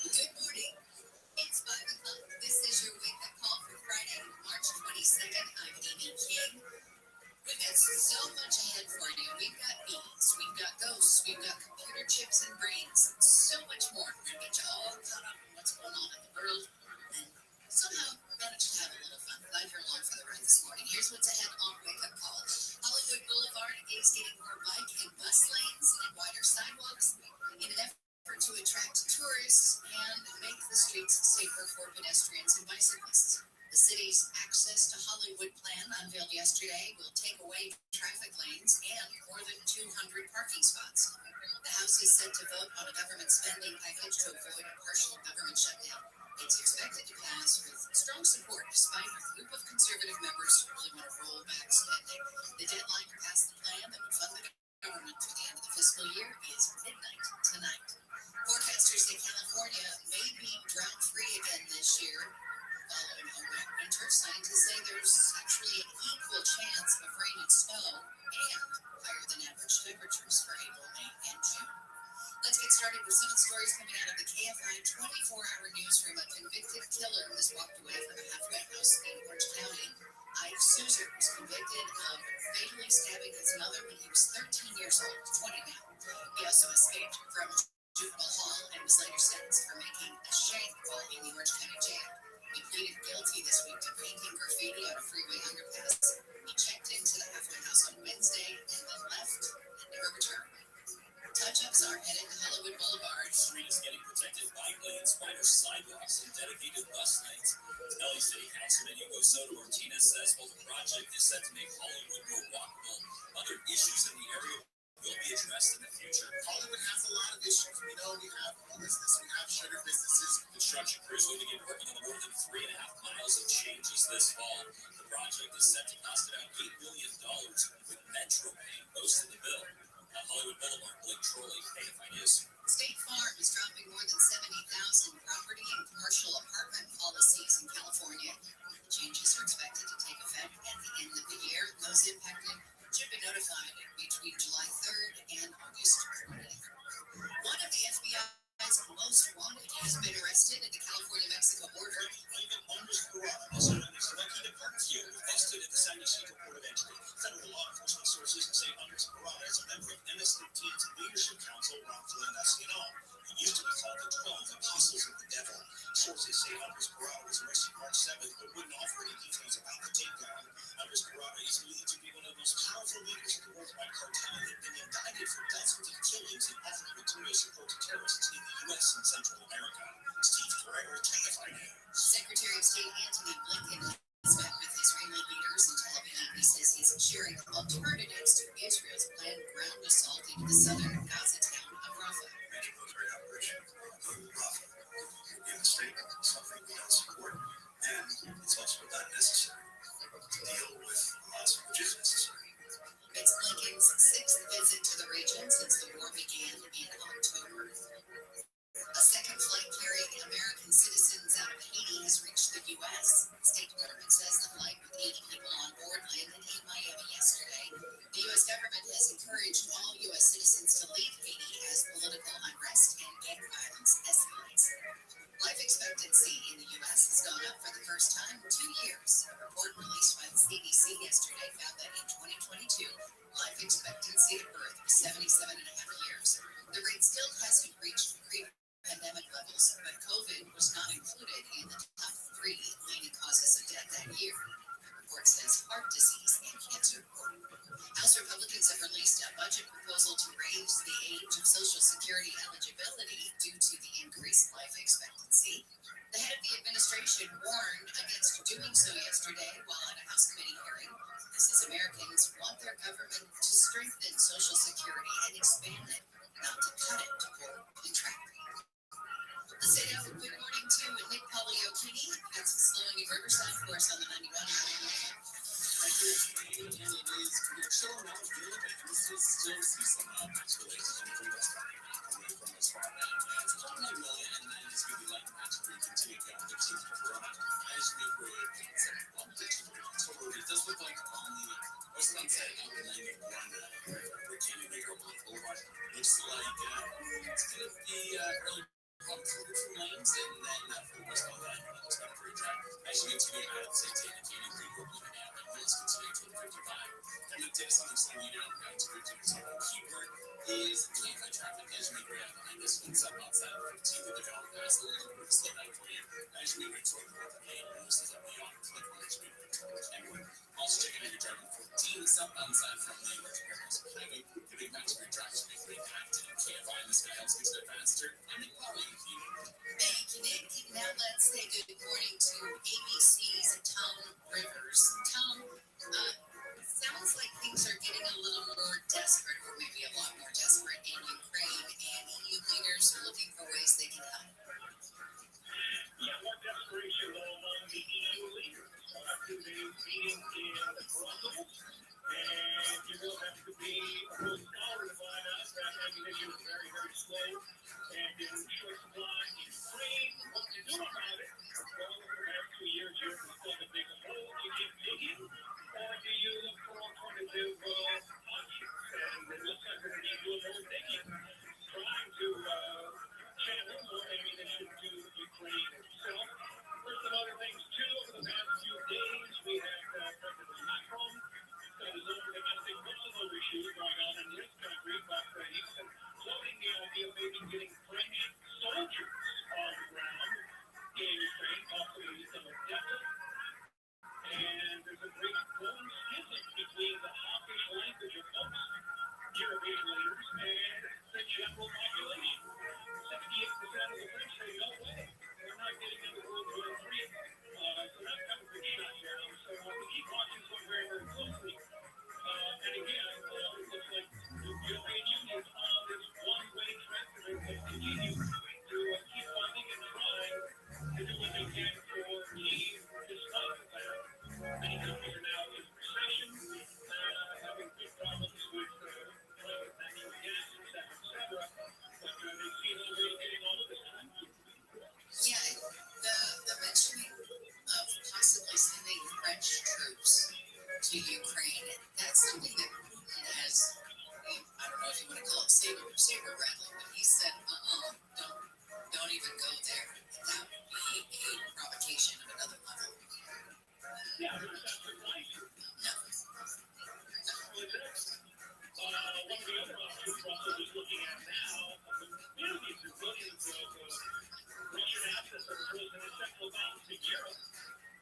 Good morning. It's 5 o'clock. This is your wake-up call for Friday, March 22nd. I'm Amy King. We've got so much ahead for you. We've got bees, we've got ghosts, we've got computer chips and brains, so much more. We're going to get you all caught up on what's going on in the world and somehow manage to have a little fun. Glad you're along for the ride this morning. Here's what's ahead on Wake Up Call. Hollywood Boulevard is getting more bike and bus lanes and wider sidewalks in an effort to attract tourists and make the streets safer for pedestrians and bicyclists. The city's Access to Hollywood plan, unveiled yesterday, will take away traffic lanes and more than 200 parking spots. The House is set to vote on a government spending package to avoid a partial government shutdown. It's expected to pass with strong support, despite a group of conservative members who really want to roll back spending. The deadline to pass the plan that would fund the government through the end of the fiscal year is midnight tonight. Forecasters say California may be drought-free again this year. Following a wet winter, scientists say there's actually an equal chance of rain and snow and higher than average temperatures for April, May, and June. Let's get started with some of the stories coming out of the KFI 24-hour newsroom. A convicted killer has walked away from a halfway house in Orange County. Ike Souser was convicted of fatally stabbing his mother when he was 13 years old, 20 now. He also escaped from juvenile hall and was later sentenced for making a shank while in the Orange County jail. He pleaded guilty this week to painting graffiti on a freeway underpass. He checked into the halfway house on Wednesday and then left and never returned. Touch-ups are headed to Hollywood Boulevard. Streets getting protected bike lanes, wider sidewalks, and dedicated bus lanes. LA City Councilman Hugo Soto Martinez says while the project is set to make Hollywood more walkable, other issues in the area will be addressed in the future. Hollywood has a lot of issues. We know we have homelessness, we have sugar businesses. Construction crews will begin working on the more than 3.5 miles of changes this fall. The project is set to cost about $8 million, with Metro paying most of the bill. At Hollywood Boulevard, Blake Trolley, KFI News. State Farm is dropping more than 70,000 property and commercial apartment policies in California. The changes are expected to take effect at the end of the year. Those impacted should be notified between July 3rd and August 20th. One of the FBI's most wanted has been arrested at the California-Mexico border. Ivan Andres Guerrero, also known as Lucky the Carpio, busted at the San Ysidro port of entry. Federal law enforcement sources say Andres Guerrero is a member of MS-13's Leadership Council, Rafael Nacional. He used to be called the 12 Apostles of the Devil. Sources say Andres Guerrero was arrested March 7th, but wouldn't offer any details about the takedown. Andres Guerrero is believed to be one of the most powerful leaders of the worldwide cartel and had been indicted for dozens of killings and offering material support to terrorists in the U.S. and Central America. Steve Guerrero, KFI News. Secretary of State Antony Blinken has met with Israeli leaders in Tel Aviv. He says he's sharing alternatives to Israel's planned ground assault into the southern Gaza town of Rafah. Major military operation in Rafah. In the state, something we don't support, and it's also not necessary to deal with Hamas, which is necessary. It's Blinken's sixth visit to the region since the war began in October. A second flight carrying American citizens out of Haiti has reached the U.S. The State Department says the flight with 80 people on board landed in Miami yesterday. The U.S. government has encouraged all U.S. citizens to leave Haiti as political unrest and gang violence escalates. Life expectancy in the U.S. has gone up for the first time in 2 years. A report released by the CDC yesterday found that in 2022, life expectancy at birth was 77.5 years. The rate still hasn't reached pre-pandemic levels levels, but COVID was not included in the top 3 leading causes of death that year. The report says heart disease and cancer. House Republicans have released a budget proposal to raise the age of Social Security eligibility due to the increased life expectancy. The head of the administration warned against doing so yesterday while at a House committee hearing. This is Americans want their government to strengthen Social Security and expand it, not to cut it to pull the track. Let's say now good morning to Nick Poliokini. That's slowing in Riverside for us on the 91. And it is showing out good, and we still see some match related from West Farming, from West Farming. It's $29 million, and that is going to be like match for continue beyond 15th to run. As we were so it does look like on the westbound side of 91, we're getting a couple of Boulevard. Looks like it's going to be early. From 2 lanes, and then for the westbound line, it's not a great track. As you continue out of 16 and 83, we're looking at it. Let's continue to 55. I'm going to take something slowing you down to 15. So the keyword is Canada traffic as you make way out behind this one, south outside of 15 to the John Pass. A little bit of slow down for you as you make way toward the north main. And this is up beyond Cliff when as you make way toward Kenwood. Also checking out your driving 14 southbound side from the North Paris Highway. Getting back to your drive, make way back to KFI. And this guy helps get a bit faster. And then probably Thank you, Nick. Now let's say good morning to ABC's Tom Rivers. Tom, sounds like things are getting a little more desperate, or maybe a lot more desperate in Ukraine, and EU leaders are looking for ways they can help. Yeah, more desperation among the EU leaders. After the meeting in Brussels, and you will have to be a real scholar to find out that ammunition is very, very slow and in short supply in Ukraine. What to do about it? Well, over the past 2 years, you're still the big hole to keep digging, or do you look for alternative options? And it looks like we're going to need a little more digging, trying to channel more ammunition to Ukraine itself. There's some other things too. Over the past few days, we have President Macron got his own domestic personal issues going on in his country, but he's been floating the idea of maybe getting French soldiers on the ground in Ukraine, possibly some of Odessa. And there's a great growing schism between the hawkish language of most European leaders and the general population. 68% of the French say no way. They're not getting into World War III. So that's kind of been shut down. So we keep watching some very, very closely. And again, it looks like the European Union is on this one-way trip to continue to keep funding and trying to do what they can for Kyiv, despite the fact many countries are now in recession, having big problems with natural gas, etc. But they see no way of getting on with this time. Yeah, the mentioning of possibly sending French troops to Ukraine, that's something that Putin has, I don't know if you want to call it saber rattling, but he said, don't even go there. That would be a provocation of another level. Yeah, that's right. No. Well, exactly. One of the other options Russell is looking at now, millions and billions of Russian assets are frozen in central banks in Europe.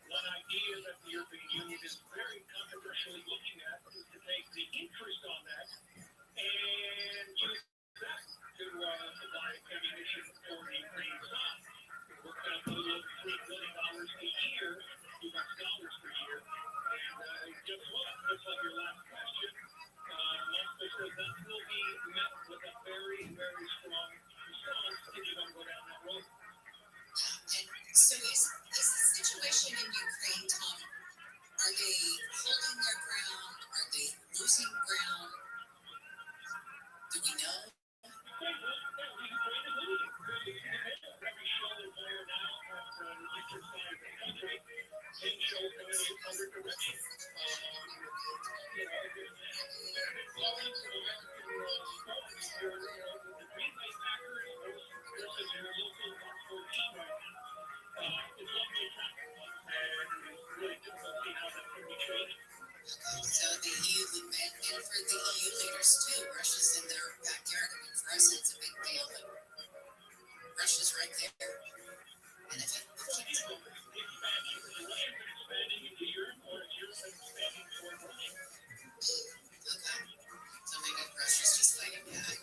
One idea that the European Union is very controversially looking at is to take the interest on that and use that to supply ammunition for the Ukrainian side. It works out a little over $3 billion a year, US dollars per year. And guess what? Just like your last question, Moscow says that will be met with a very, very strong response if you want to go down that road. And so is the situation in Ukraine, Tom, there. And if I can't tell. Okay. So maybe Russia's just fighting back.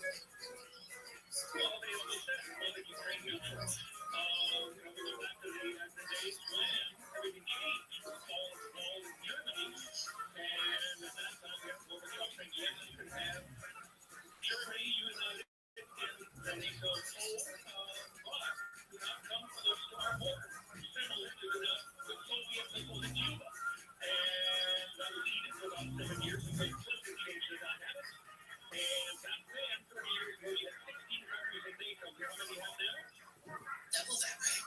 Double that, right?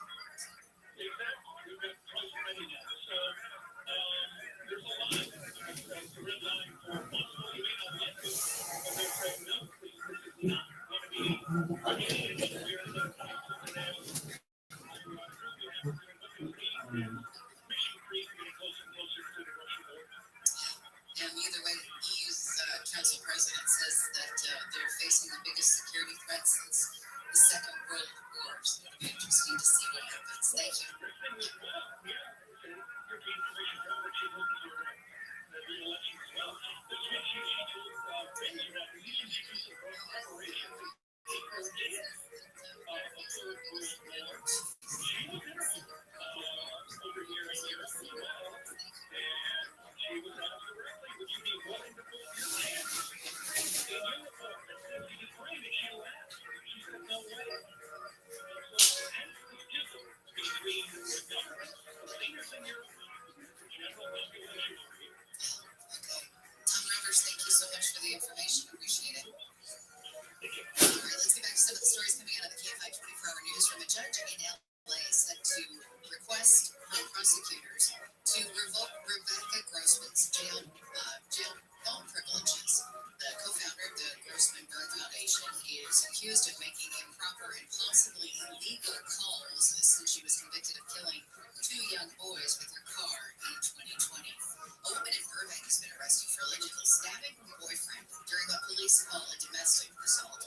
And either way, EU's council president says that they're facing the biggest security threat since the Second World War. So it'll be interesting to see what happens. Thank you. Tom Rivers, thank you so much for the information. Appreciate it. All right, let's get back to some of the stories coming out of the KFI 24-hour newsroom. A judge in LA said to request prosecutors to revoke Rebecca Grossman's jail phone privileges. The co-founder of the Grossman Burn Foundation is accused of making improper and possibly illegal calls since she was convicted of killing 2 young boys with her car in 2020. A woman in Burbank has been arrested for allegedly stabbing her boyfriend during what police call a domestic assault.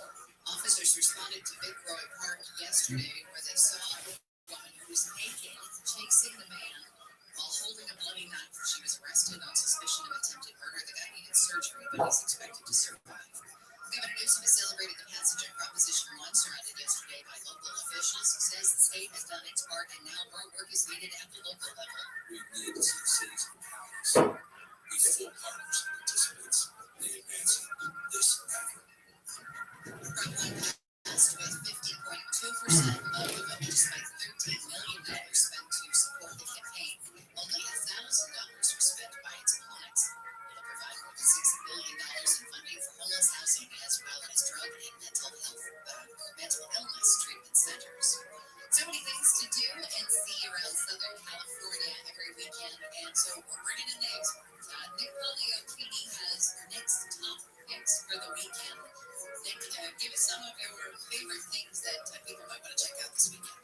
Officers responded to Big Roy Park yesterday where they saw a woman who was naked chasing the man while holding a bloody knife. She was arrested on suspicion of attempted murder. The guy needed surgery, but he's expected to survive. Governor Newsom has celebrated the passage of Proposition 1, surrounded yesterday by local officials. He says the state has done its part and now more work is needed at the local level. We need to see cities and counties be full partners and participants in advancing this effort. Prop 1 passed with 50.2% of the vote, despite $13 million spent to support the campaign. Only $1,000 was spent by its opponents. It'll provide more than $6 billion in funding for homeless housing as well as drug and mental illness treatment centers. So many things to do and see around Southern California every weekend, and so we're bringing in the expert. Nick Polio-Kini has Nick's top picks for the weekend. Nick, give us some of your favorite things that people might want to check out this weekend.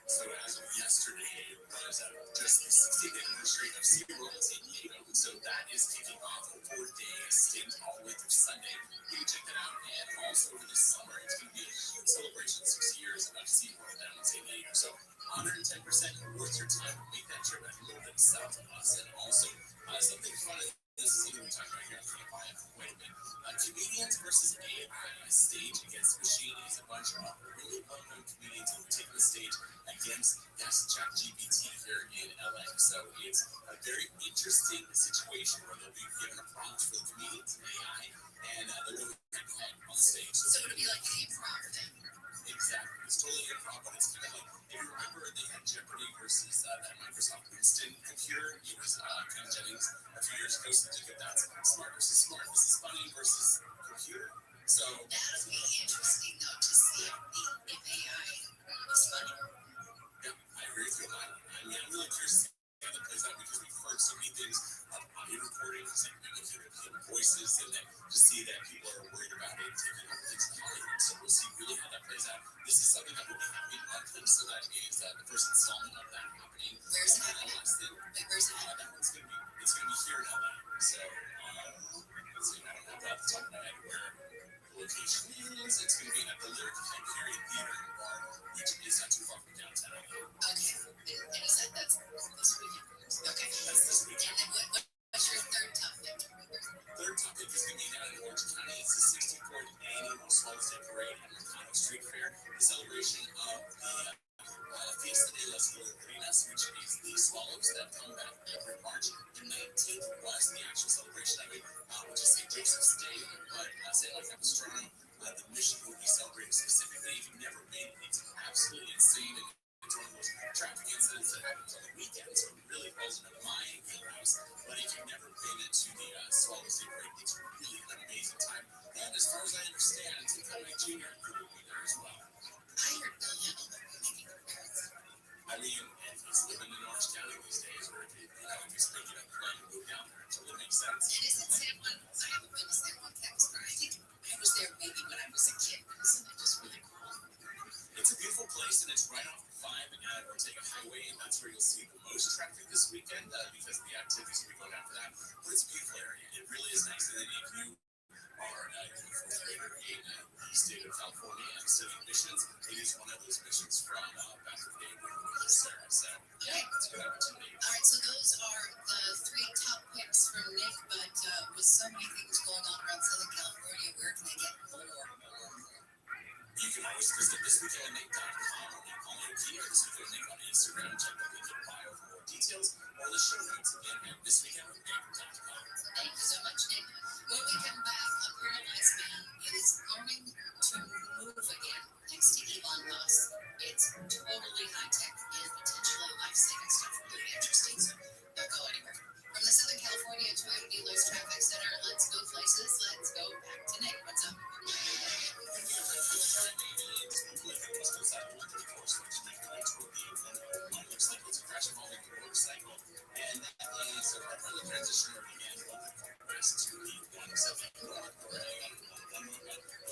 So as of yesterday, was just the 60th anniversary of SeaWorld San Diego. So that is kicking off a 4-day stint all the way through Sunday. You can check that out. And also over this summer, it's going to be a huge celebration, 60 years of SeaWorld down in San Diego. So 110% worth your time. Make that trip a little bit south of us. And also something fun. This is something we're talking about here on KFI for quite a bit. Comedians versus AI, stage against machine, is a bunch of really well-known comedians who have taken the stage against ChatGPT here in LA. So it's a very interesting situation where they'll be given a prompt for the comedians and AI, and they'll go head-to-head on stage. So it'll be like an improv then. Exactly. It's totally improv, but it's kind of like, if you remember, they had Jeopardy versus that Microsoft Instant computer. It was Ken Jennings a few years ago, so think of that smart versus funny versus computer. So that'll be interesting, though, to see if AI is funny. Yeah, I agree with you on that. I mean, I'm really curious to see how that plays out because we've heard so many things on audio recordings and human voices, and then to see that people are worried about it taking over things in Hollywood. So we'll see really how that plays out. This is something that we'll be having monthly, so that is the first installment of that happening. Where's it happening? Where's it happening? That one's going to be here in LA. So let's see, I don't have that off the top of my head where the location is. It's going to be at the Lyric Hyperion Theater in Bar, which is not too far Guinness, which is the swallows that come back every March. The 19th was the actual celebration of it, which is St. Joseph's Day. But St. Louis Capistrano, the mission will be celebrated specifically. If you've never been, it's absolutely insane. And it's one of those traffic incidents that happens on the weekend, so it really falls into my wheelhouse. But if you've never been to the Swallows Day Parade, it's really an amazing time. And as far as I understand, Tim Conway Jr. will be there as well. I heard Bill Hamill making an appearance. I mean, and he's living in Orange County these days, where he's picking up plane and go down there. It totally makes sense. And is it San Juan? I haven't been to San Juan Capistrano. I think I was there maybe when I was a kid. Isn't it just really cool? It's a beautiful place, and it's right off 5 and Ortega Highway, and that's where you'll see the most traffic this weekend because the activities will be going after that. But it's a beautiful area. It really is nice. And then if you are a fourth grader in the state of California and studying missions, it is one of those missions from back in the day when we were Sarah. So, yeah, it's a good opportunity. All right, so those are the 3 top picks from Nick, but with so many things going on around Southern California, where can they get more? You can always visit thisweekendnick.com or Nick Paul Key or This Weekend Nick on Instagram. Check the link in bio for more details or the show notes again at thisweekendnick.com. Thank you so much, Nick. When we come back, a paralyzed man is learning to move again thanks to Elon Musk. It's totally high-tech and potentially life-saving stuff. Really interesting, so don't go anywhere. From the Southern California Toyota Dealers Traffic Center, let's go places. Let's go back to Nick. What's up? Looks like it's a crash involving a motorcycle, and that is a part of the transition again from the west to the one south north. Looks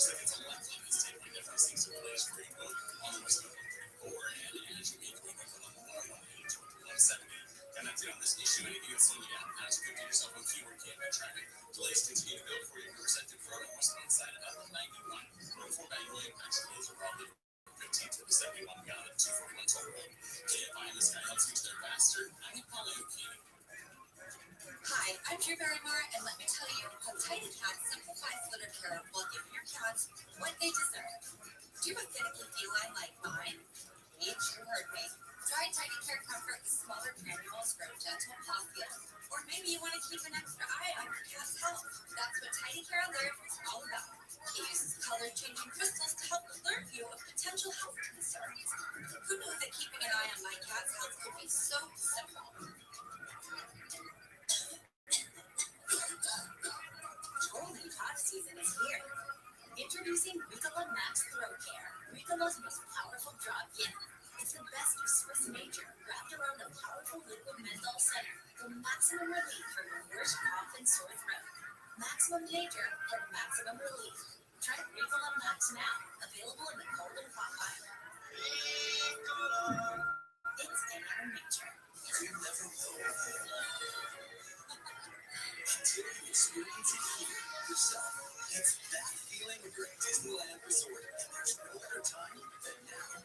like it's a left lane that's taking different things to place for you both on the west of 134 and as you make going from the 118 to 170. And that's it on this issue. And if you can see the app, as you get yourself on fewer camping traffic, delays continue to build for you. We're set to front and westbound side of 91. Road 4 Magnolia actually is probably 15 to the 71 gallon at 241 total. KFI in the sky helps you there faster. I'm Paulo O'Keefe. Hi, I'm Drew Barrymore, and let me tell you how Tidy Cats simplifies litter care while giving your cats what they deserve. Do you have a finicky feline like mine? You heard me. Try Tidy Care Comfort with smaller granules for a gentle paw feel. Or maybe you want to keep an extra eye on your cat's health. That's what Tidy Care Alert is all about. It uses color-changing crystals to help alert you of potential health concerns. Who knew that keeping an eye on my cat's health could be so simple? Holy hot season is here. Introducing Ricola Max Throat Care, Ricola's most powerful drop yet. It's the best of Swiss nature, wrapped around a powerful liquid menthol center for maximum relief from your worst cough and sore throat. Maximum nature for maximum relief. Try Ricola Max now, available in the cold and hot aisle. It's in our nature. You never know. Until you experience it here yourself. It's that feeling of your Disneyland resort. And there's no better time than now.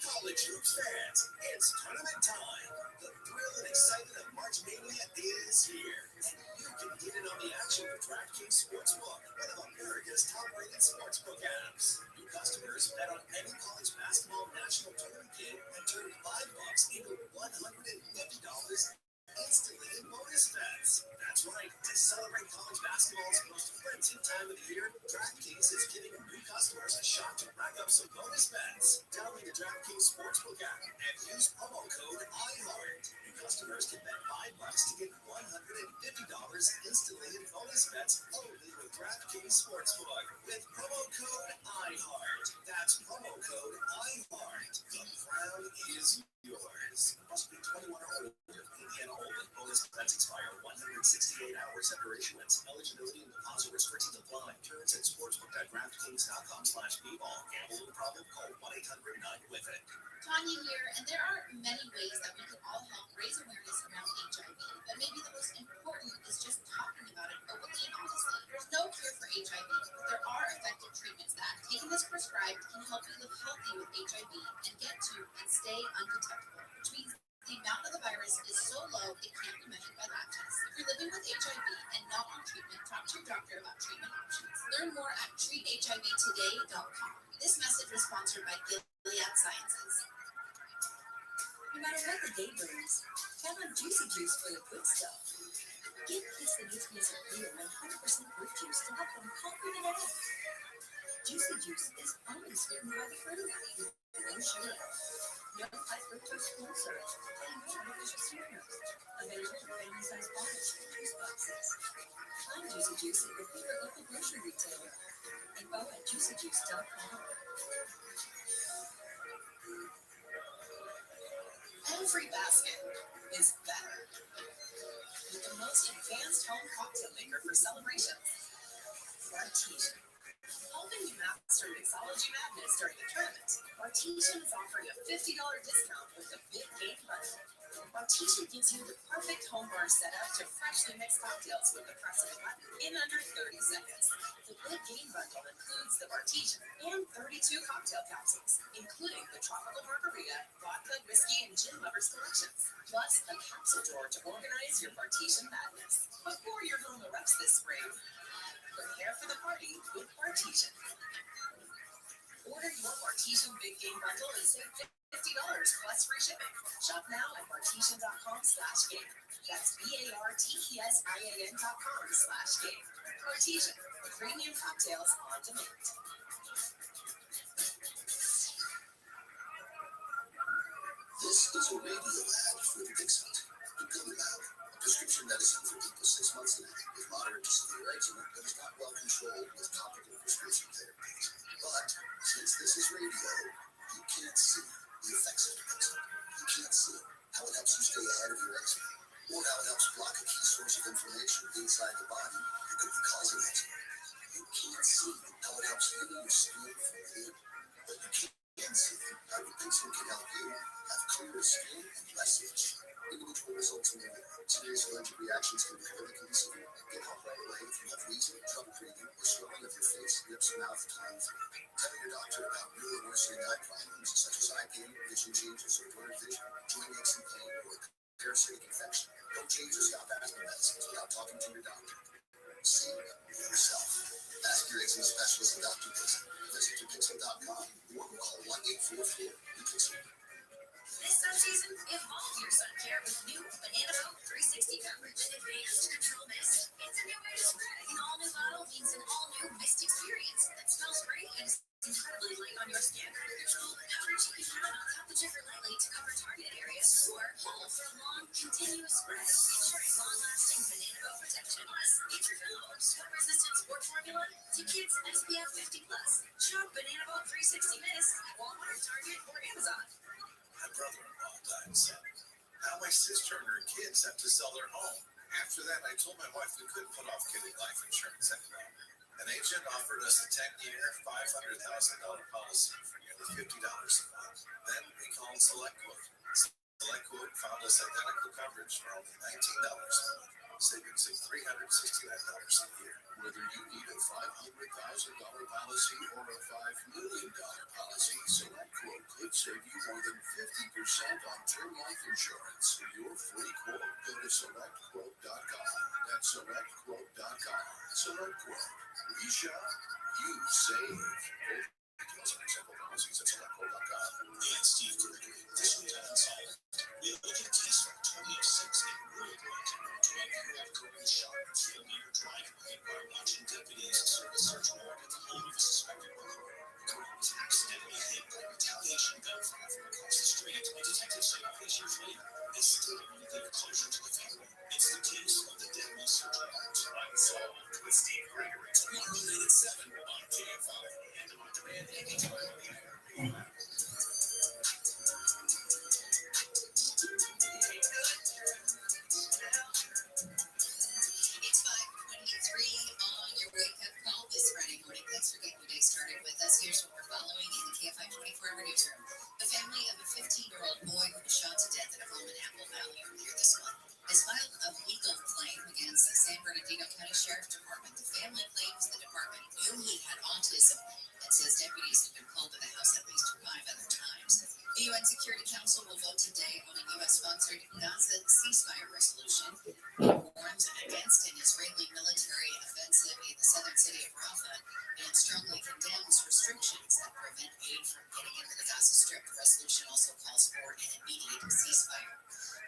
College hoops fans, it's tournament time. The thrill and excitement of March Mania is here. And you can get in on the action with DraftKings Sportsbook, one of America's top-rated sportsbook apps. New customers bet on any college basketball national tournament game and turn $5 into $150 instantly in bonus bets. That's right. To celebrate college basketball's most frenzied time of the year, DraftKings is giving new customers a shot to rack up some bonus bets. Download the DraftKings Sportsbook app and use promo code IHEART. New customers can bet $5 to get $150 instantly in bonus bets only with DraftKings Sportsbook. With promo code IHEART. That's promo code IHEART. The crown is yours. Must be 21 or older. Indiana only. Bonus bets expire 168 hours after issuance. Eligibility and deposit restrictions apply. Terms at sportsbook.draftkings.com/bball. Gambling problem? Call 1-800-9-WITH-IT. Tanya here, and there are many ways that we can all help raise awareness around HIV, but maybe the most important is just talking about it openly and honestly. There's no cure for HIV, but there are effective treatments that, taken as prescribed, can help you live healthy with HIV and get to and stay undetectable, which means The amount of the virus is so low it can't be measured by lab tests. If you're living with HIV and not on treatment, talk to your doctor about treatment options. Learn more at treathivtoday.com. This message was sponsored by Gilead Sciences. No matter what the day brings, count on Juicy Juice for the good stuff. Give kids the nutrients of real 100% fruit juice to help them conquer the day. Juicy Juice is only sweetened by the fruit. No sugar, no high fructose corn syrup, and no artificial sweeteners. Available in family-sized bottles and juice boxes. Find Juicy Juice at your favorite local grocery retailer. Info at juicyjuice.com. Every basket is better. With the most advanced home cocktail maker for celebrations, Artesian. Helping you master mixology madness during the tournament, Artesian is offering a $50 discount with the Big Game Bundle. Artesian gives you the perfect home bar setup to freshly mix cocktails with the press of a button in under 30 seconds. The Big Game Bundle includes the Artesian and 32 cocktail capsules, including the tropical margarita, vodka, whiskey, and gin lovers collections, plus a capsule drawer to organize your Artesian madness. Before your home erupts this spring, prepare for the party with Artesian. Order your Artesian Big Game Bundle and save $50 plus free shipping. Shop now at Artesian.com/game. That's BARTESIAN.com/game. Artesian, premium cocktails on demand. This is a radio ad for Dixit. The Gummy Map, a prescription medicine for people 6 months and with moderate to severe eczema that is not well controlled with topical prescription therapy. But since this is radio, you can't see the effects of eczema. You can't see how it helps you stay ahead of your eczema, or how it helps block a key source of inflammation inside the body that could be causing eczema. You can't see how it helps heal your skin from within, but you can see how Dixit can help you have clearer skin and less itch. Individual results may vary. Serious allergic reactions can be clinically severe. Get help right away if you have wheezing, trouble breathing, or swelling of your face, lips, mouth, tongue, throat. Tell your doctor about new or worsening eye problems such as eye pain, vision changes, or blurred vision, joint aches and pain, or parasitic infection. Don't change or stop asthma medicines without talking to your doctor. See for yourself. Ask your eczema specialist about Dupixent. Visit Dupixent.com or call 1-844-DUPIXENT. This sun season, evolve your sun care with new Banana Boat 360 coverage. With advanced control mist, it's a new way to spray. An all-new bottle means an all-new mist experience that smells great and is incredibly light on your skin. Control the coverage you can on top of different lightly to cover targeted areas or hold for a long, continuous spray. Ensuring long-lasting Banana Boat protection. Plus, it's refillable, sweat-resistant sport formula to kids SPF 50+. Shop Banana Boat 360 Mist at Walmart, Target, or Amazon. My brother-in-law died suddenly. Now my sister and her kids have to sell their home. After that, I told my wife we couldn't put off getting life insurance anymore. An agent offered us a 10-year, $500,000 policy for nearly $50 a month. Then we called SelectQuote. SelectQuote found us identical coverage for only $19 a month, savings of $369 a year. Whether you need a $500,000 policy or a $5 million policy, SelectQuote could save you more than 50% on term life insurance. For your free quote, go to SelectQuote.com. That's SelectQuote.com. SelectQuote. We shop, you save. Details on example policies at SelectQuote.com. And Steve Gregory, this week on Solid, we look at tests from 2006 in Uruguay to make you have current shots in your driveway while watching deputies serve a search warrant at the home of a suspected murderer. Curran was accidentally hit by a retaliation gunfire from across the street. Detectives say 6 years later, they still don't give closure to the family. It's the case of the deadly search warrant. Unsolved with Steve Gregory. Tomorrow night at 7 on KFI and on demand anytime on the air. It's 5:23 on your wake-up call this Friday morning. Thanks for getting your day started with us. Here's what we're following in the KFI 24-hour newsroom. The family of a 15-year-old boy who was shot to death at a home in Apple Valley earlier this month has filed a legal claim against the San Bernardino County Sheriff's Department. The family claims the department knew he had autism and says deputies have been called to the house at least 5 other times. The UN Security Council will vote today on a U.S.-sponsored Gaza ceasefire resolution. It warns against an Israeli military offensive in the southern city of Rafah and strongly condemns restrictions that prevent aid from getting into the Gaza Strip. The resolution also calls for an immediate ceasefire.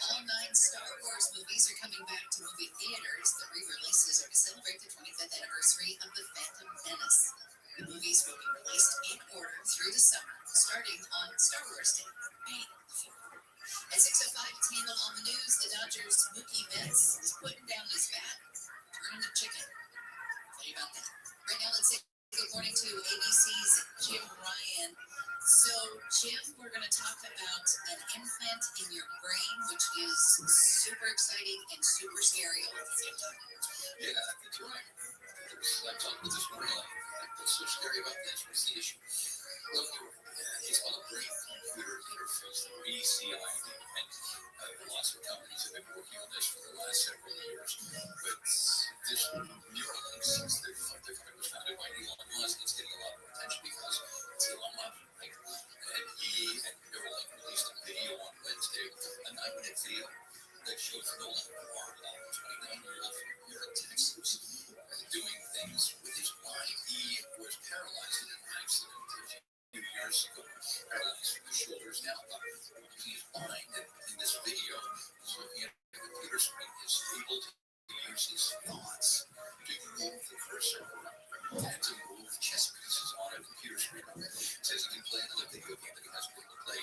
All 9 Star Wars movies are coming back to movie theaters. The re-releases are to celebrate the 25th anniversary of The Phantom Menace. The movies will be released in order through the summer, starting on Star Wars Day, May 4th. At 6:05, it's handled on the news. The Dodgers' Mookie Betts is putting down his bat, turning the chicken. Tell you about that. Right now, let's say good morning to ABC's Jim Ryan. So, Jim, we're going to talk about an implant in your brain, which is super exciting and super scary all at the same time. Yeah, that's right. I talked with this morning. What's so scary about this? What's the issue? Look, it's called a brain computer interface, or BCI, and lots of companies have been working on this for the last several years. But this Neuralink, since the company was founded by Elon Musk, it's getting a lot more attention because it's Elon Musk, right? And he and Neuralink released a video on Wednesday, a 9-minute video that shows Nolan Lamar, a 29-year-old from here in Texas, doing things with his mind. He was paralyzed in an accident a few years ago, paralyzed from the shoulders down. But using his mind in this video, he's looking at the computer screen, is able to use his thoughts to move the cursor and to move chess pieces on a computer screen. It says he can play another video game that he hasn't been able to play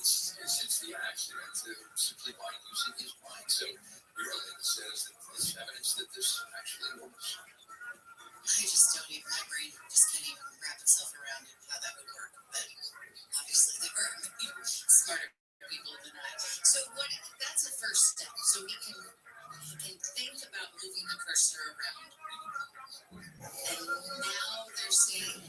since the accident, simply by using his mind. So Neuralink says that there's evidence that this actually works. I just don't even, my brain just can't even wrap itself around how that would work. But obviously there are smarter people than I. So that's a first step. So he can think about moving the cursor around. And now they're saying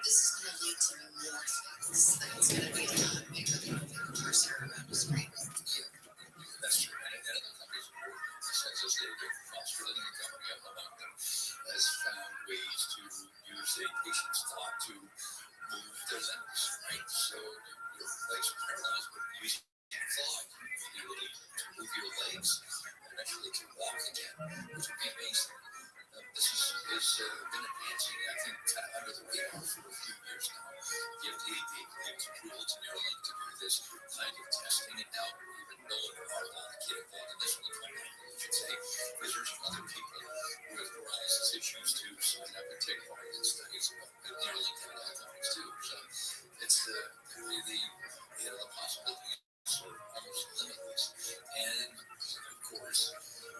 this is going to lead to more things. That it's going to be a lot bigger than moving the cursor around the screen. That's true. And other companies are working on this. As I stated, the Australian company among them has found ways to use a patient's thought to move their limbs, right? So your legs are paralyzed, but using thought, the ability to move your legs and eventually to walk again, which would be amazing. This has been advancing, I think, under the radar for a few years now. The FDA gave approval to Neuralink to do this kind of testing, and now even Nolan Lamar, the kid involved in this one, I should say, is urging other people with paralysis issues to sign up and take part in studies. But Neuralink had other companies too. So it's the possibilities are almost limitless. And of course,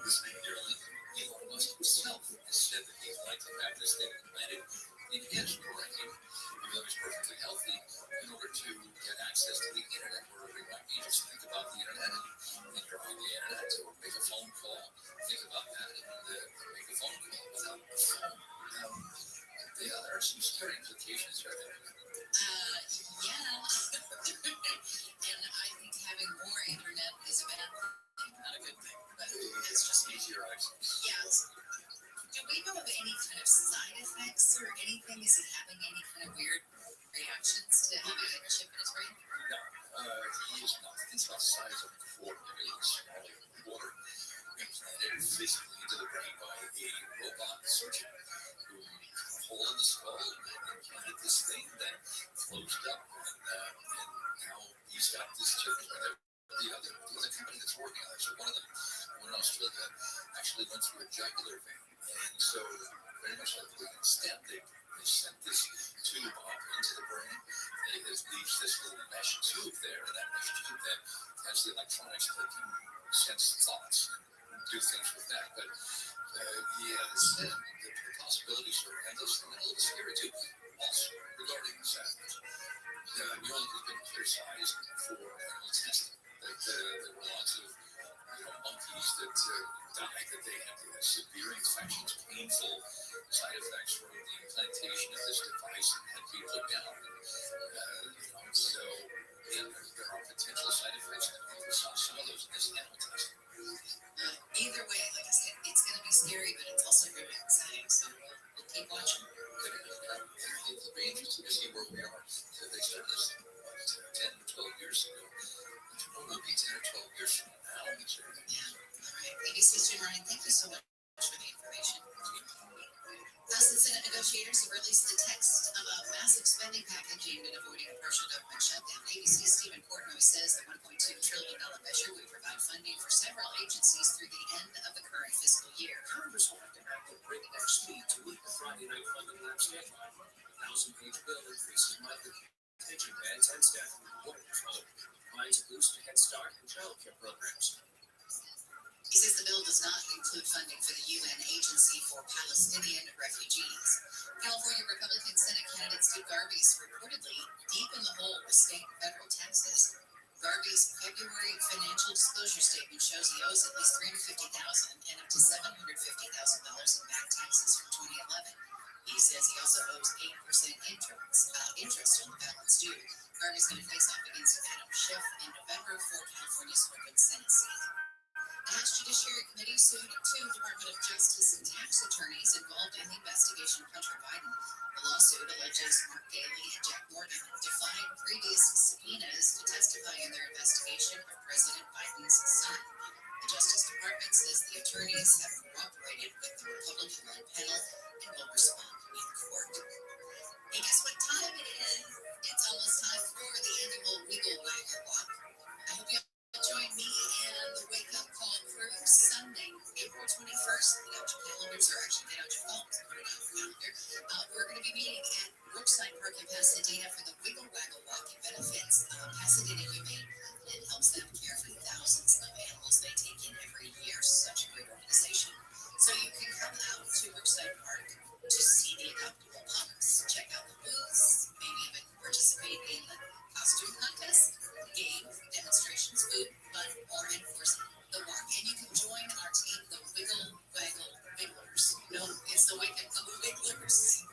this big Neuralink, Elon Musk himself has said that he'd like to have this thing implanted in his brain, even though he's perfectly healthy, in order to get access to the internet, wherever he might be. Just think about the internet and you're on the internet, or make a phone call. Think about that and make a phone call without a phone. There are some scary implications right there. Yeah. And I think having more internet is a bad thing, not a good thing. But it's just easier access. Yes. Do we know of any kind of side effects or anything? Is he having any kind of weird reactions to having a chip in his brain? No, he is not. It's about the size of a quarter, maybe a smaller quarter, implanted physically into the brain by a robot surgeon who hole in the skull and implanted this thing that closed up, and now he's got this chip. The other company that's working on it, so one of them, one in Australia, actually went through a jugular vein, and so very much like the stent, they sent this tube up into the brain, and it leaves this little mesh tube there, and that mesh tube then has the electronics that can sense thoughts and do things with that. But the possibilities are endless and a little scary too. Also, regarding this aspect, Neuralink has been criticized for animal testing. That there were lots of monkeys that died, that they had severe infections, painful side effects from the implantation of this device and had to be put down. So there are potential side effects. We saw some of those in this animal testing. Either way, like I said, it's going to be scary, but it's also very exciting. So we'll keep watching. It'll be interesting to see where we are. So they started this 10 so much for the information. House and Senate negotiators have released the text of a massive spending package aimed at avoiding a partial government shutdown. ABC's Stephen Portnoy says the $1.2 trillion measure would provide funding for several agencies through the end of the current fiscal year. Congress will have to act at breakneck speed to meet the Friday night funding lapse deadline. A 1,000-page bill increases monthly pension beds and staffing reporting flow. Provides a boost to Head Start and child care programs. He says the bill does not include funding for the UN Agency for Palestinian Refugees. California Republican Senate candidate Steve Garvey is reportedly deep in the hole with state and federal taxes. Garvey's February financial disclosure statement shows he owes at least $350,000 and up to $750,000 in back taxes from 2011. He says he also owes 8% interest on the balance due. Garvey's going to face off against Adam Schiff in November for California's open Senate seat. The House Judiciary Committee sued two Department of Justice and tax attorneys involved in the investigation of Hunter Biden. The lawsuit alleges Mark Daley and Jack Morgan defied previous subpoenas to testify in their investigation of President Biden's son. The Justice Department says the attorneys have cooperated with the Republican-led panel and will respond in court. Hey, guess what time it is? It's almost time for the annual Wiggle Waggle Walk. I hope you join me and the Wake Up Call crew Sunday, April 21st. Get out your calendars, or actually get out your phones and put it on your calendar. We're going to be meeting at Brookside Park in Pasadena for the Wiggle Waggle Walk. It benefits Pasadena Humane and helps them care for thousands of animals they take in every year. Such a great organization. So you can come out to Brookside Park to see the adoptable pups, check out the booths, maybe even participate in the costume contest, games, demonstrations, food, fun, or enforce the walk. And you can join our team, the Wiggle Waggle Wigglers. No, it's the Wake Up Call Wigglers.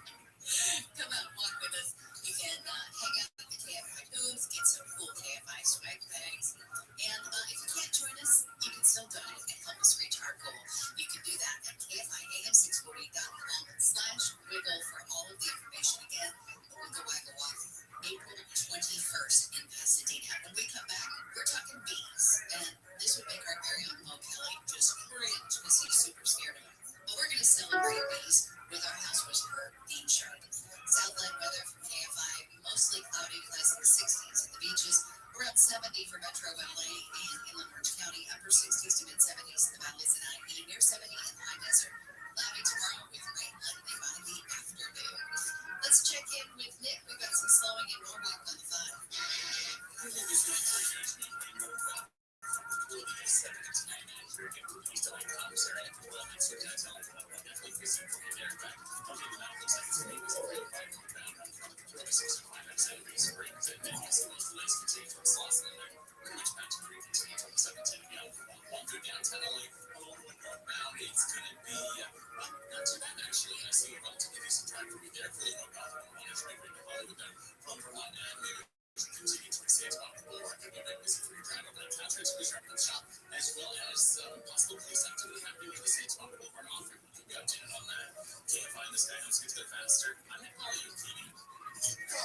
Come out and walk with us. You can hang out at the KFI booths, get some cool KFI swag bags. And if you can't join us, you can still donate and help us reach our goal. You can do that at KFIAM640.com/wiggle for all of the information. Again, the Wiggle Waggle Walk, April 21st in Pasadena. When we come back, we're talking bees. And this would make our very own Mo Kelly just cringe because he's super scared of them. But we're going to celebrate bees with our house whisperer, Dean Sharp. Southland weather from KFI, mostly cloudy, highs in the 60s at the beaches, around 70 for Metro LA and Inland Orange County, upper 60s to mid 70s in the valleys and IE, near 70 in the high desert. Cloudy tomorrow with rain likely by the afternoon. Let's check in with Nick. We've got some slowing in Norwalk on the 5.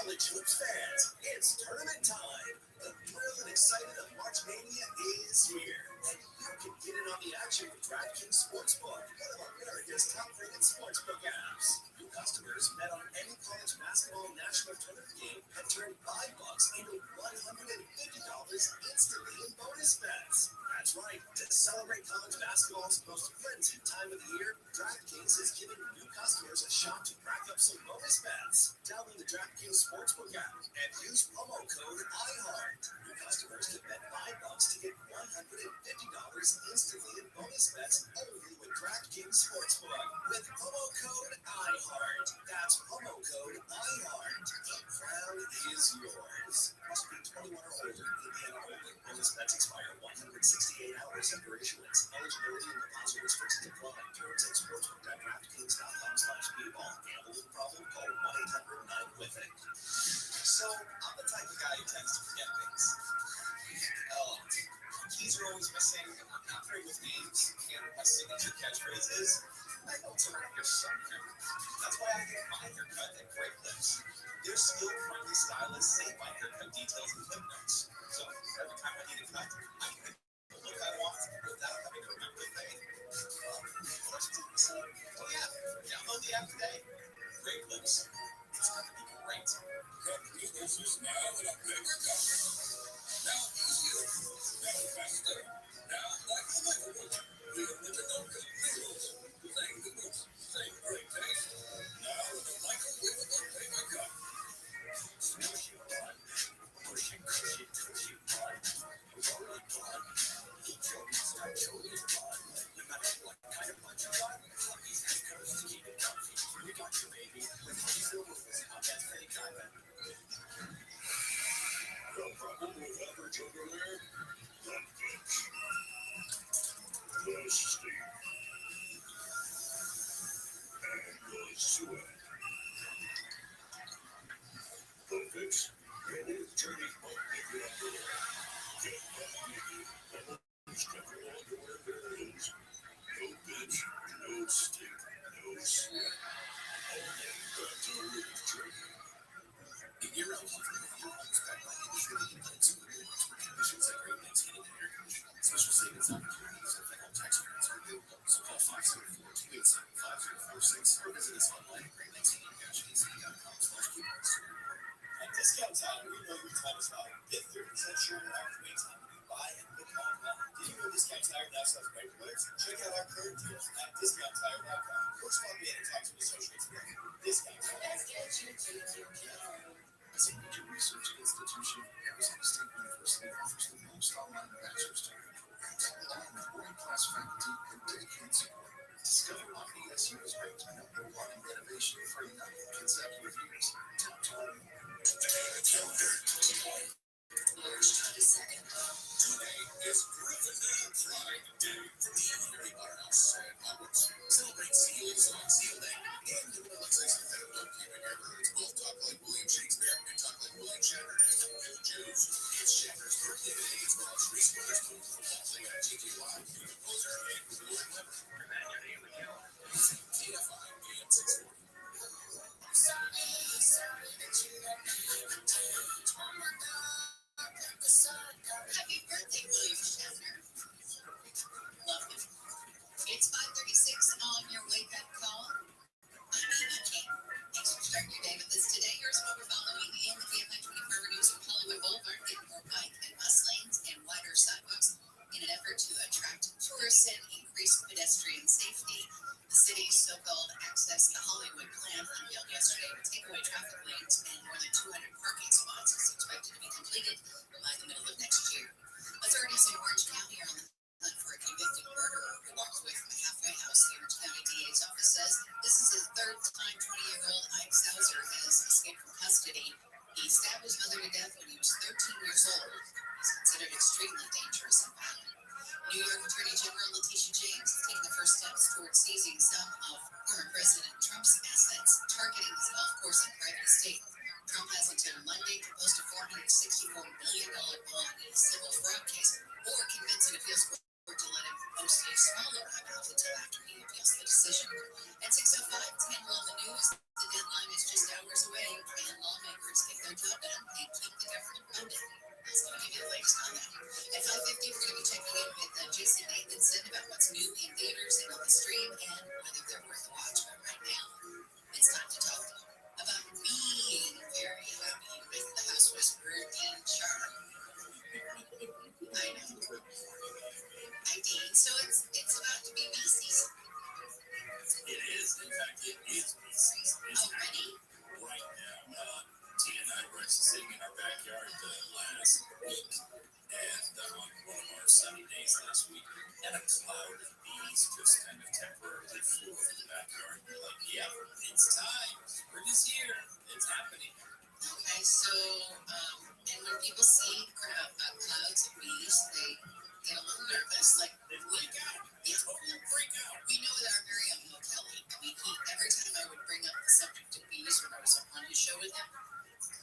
College hoops fans, it's tournament time. The thrilled and excited of March Mania is here. And you can get in on the action with DraftKings Sportsbook, one of America's top-rated sportsbook apps. New customers bet on any college basketball national tournament game and turn $5 into $150 instantly in bonus bets. That's right. To celebrate college basketball's most frenzied time of the year, DraftKings is giving new customers a shot to rack up some bonus bets. Download the DraftKings Sportsbook app and use promo code IHEART. New customers can bet $5 to get $150 instantly in bonus bets only with DraftKings Sportsbook. With promo code IHEART. That's promo code IHEART. The crown is yours. Must be 21 or older. Indiana only. Bonus bets expire 168 hours after issuance. Eligibility and deposit restrictions apply. Terms at sportsbook.draftkings.com/bball. Gamble with a problem? Call 1-800-9-WITH-IT. So, I'm the type of guy who tends to forget things. Oh, keys are always missing. I'm not great with names. And my signature catchphrase is, I know it's around here somewhere. That's why I get my haircut at Great Clips. Their skill-friendly stylists save my haircut details in clip notes. So every time I need a cut, I can look I want without having to remember the thing. Oh yeah, download the app today. Great lips. It's going to be great. Guinness is now in a bigger cup. Now easier. Now faster. Now like a microwave. The original cup noodles. Same noodles. Same great taste. Now in a microwavable paper cup. Smushy fun. Mushy, cushy, cushy fun. Rolling fun. Eat your meats like Joey fun. No matter what kind of fun you want, Huggies has coats to keep it comfy. You got your baby with Huggies noodles. I'll bet any kind of No problem with average over there. Not fix. The steam. And the sweat. The fix. It is turning up the underwear. Get back naked. Strap your underwear barrels. No bitch, no stink, no sweat. Only bacteria training. Get your own comfort. Your home's backed by industry leading lights and rewards for conditions like great nights heating and air conditioning. Special savings opportunities and federal tax credits are available. So call 574-287-5046 or visit us online at greatnightsheating-ac.com/coupons. At Discount Time, we know your time is valuable. Get 30% shorter after wait time when you buy and book online. Did you know Discount Tire now sells microwaves? Check out our current deals at discounttire.com or stop in and talk to associates today. Discount Tire. As a major research institution, Arizona State University offers the most online bachelor's degree programs, along with world-class faculty and dedicated support. Discover why ASU is ranked #1 in innovation for 9 consecutive years. Talk to our Today is Griffin and Pride Day from the Infinity Warehouse San Roberts. Celebrate seals on Seal Day and the relaxation that don't keep in your birds. Both talk like William Shakespeare and talk like William Shatner and new Jews. It's Shatner's birthday today as well as Reese Witherspoon from Waltzing at TTY. The composer and William Weber. TFI AM 640. Happy birthday, William Shatner. Love him. It's 5:36 on your wake-up call. I'm Amy King. Thanks for starting your day with us today. Here's what we're following in the KFI 24 news from Hollywood Boulevard. Getting more bike and bus lanes and wider sidewalks in an effort to attract tourists and increase pedestrian safety. The city's so-called Access to Hollywood plan unveiled yesterday will take away traffic lanes and more than 200 parking spots is expected to be completed by the middle of next year. Authorities in Orange County are on the hunt for a convicted murderer who walked away from a halfway house. The Orange County DA's office says this is his third time 20-year-old Ike Sauser has escaped from custody. He stabbed his mother to death when he was 13 years old. He's considered extremely dangerous and violent. New York Attorney General Letitia James is taking the first steps towards seizing some of former President Trump's assets, targeting his golf course and private estate. Trump has until Monday to post a $464 million bond in a civil fraud case or convince an appeals court to let him post a smaller amount until after he appeals the decision. At 6:05, it's handle on the news. The deadline is just hours away, and lawmakers get their job done and keep the government funded. I was going to give you the latest on that. At 5:50, we're going to be checking in with Jason Nathanson about what's new in theaters and on the stream and whether they're worth a watch. But right now, it's time to talk about being very happy with the House Whisperer and Charlotte. I know. I did. So it's about to be bee season. It is. In fact, it is bee season. Already? Right now. Tia and I were sitting in our backyard last week, and on one of our sunny days last week, and a cloud of bees just kind of temporarily flew over the backyard. We're like, yeah, it's time. Spring is here. It's happening. Okay, so, and when people see clouds of bees, they get a little nervous, like, they freak out. They totally freak out. We know with our very own Mo Kelly, every time I would bring up the subject of bees when I was on his show with him,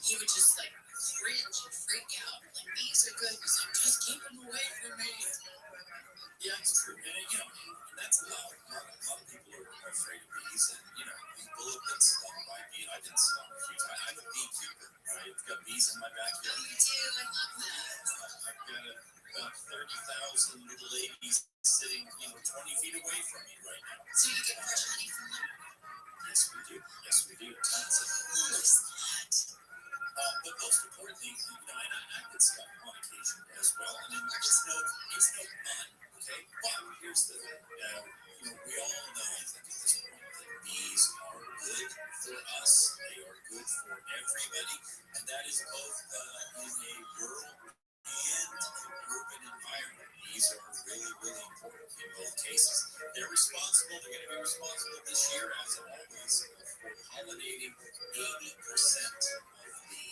he would just like cringe and freak out. Like, bees are good. He's like, just keep them away from me. Yeah, it's true. And that's a lot of people are afraid of bees. And, people have been stung by bees. I've been stung a few times. I'm a beekeeper. I've got bees in my backyard. Oh, you do? I love that. I've got a about 30,000 little ladies sitting, 20 feet away from me right now. So you get fresh honey from them? Yes, we do. Yes, we do. Tons of it. Who's that? But most importantly, and I get stuff on occasion as well. I mean, it's no fun, okay? But here's the thing. We all know, I think, at this point, that bees are good for us. They are good for everybody, and that is both in a rural and an urban environment. Bees are really, really important in both cases. They're responsible. They're going to be responsible this year, as always, for pollinating 80% of the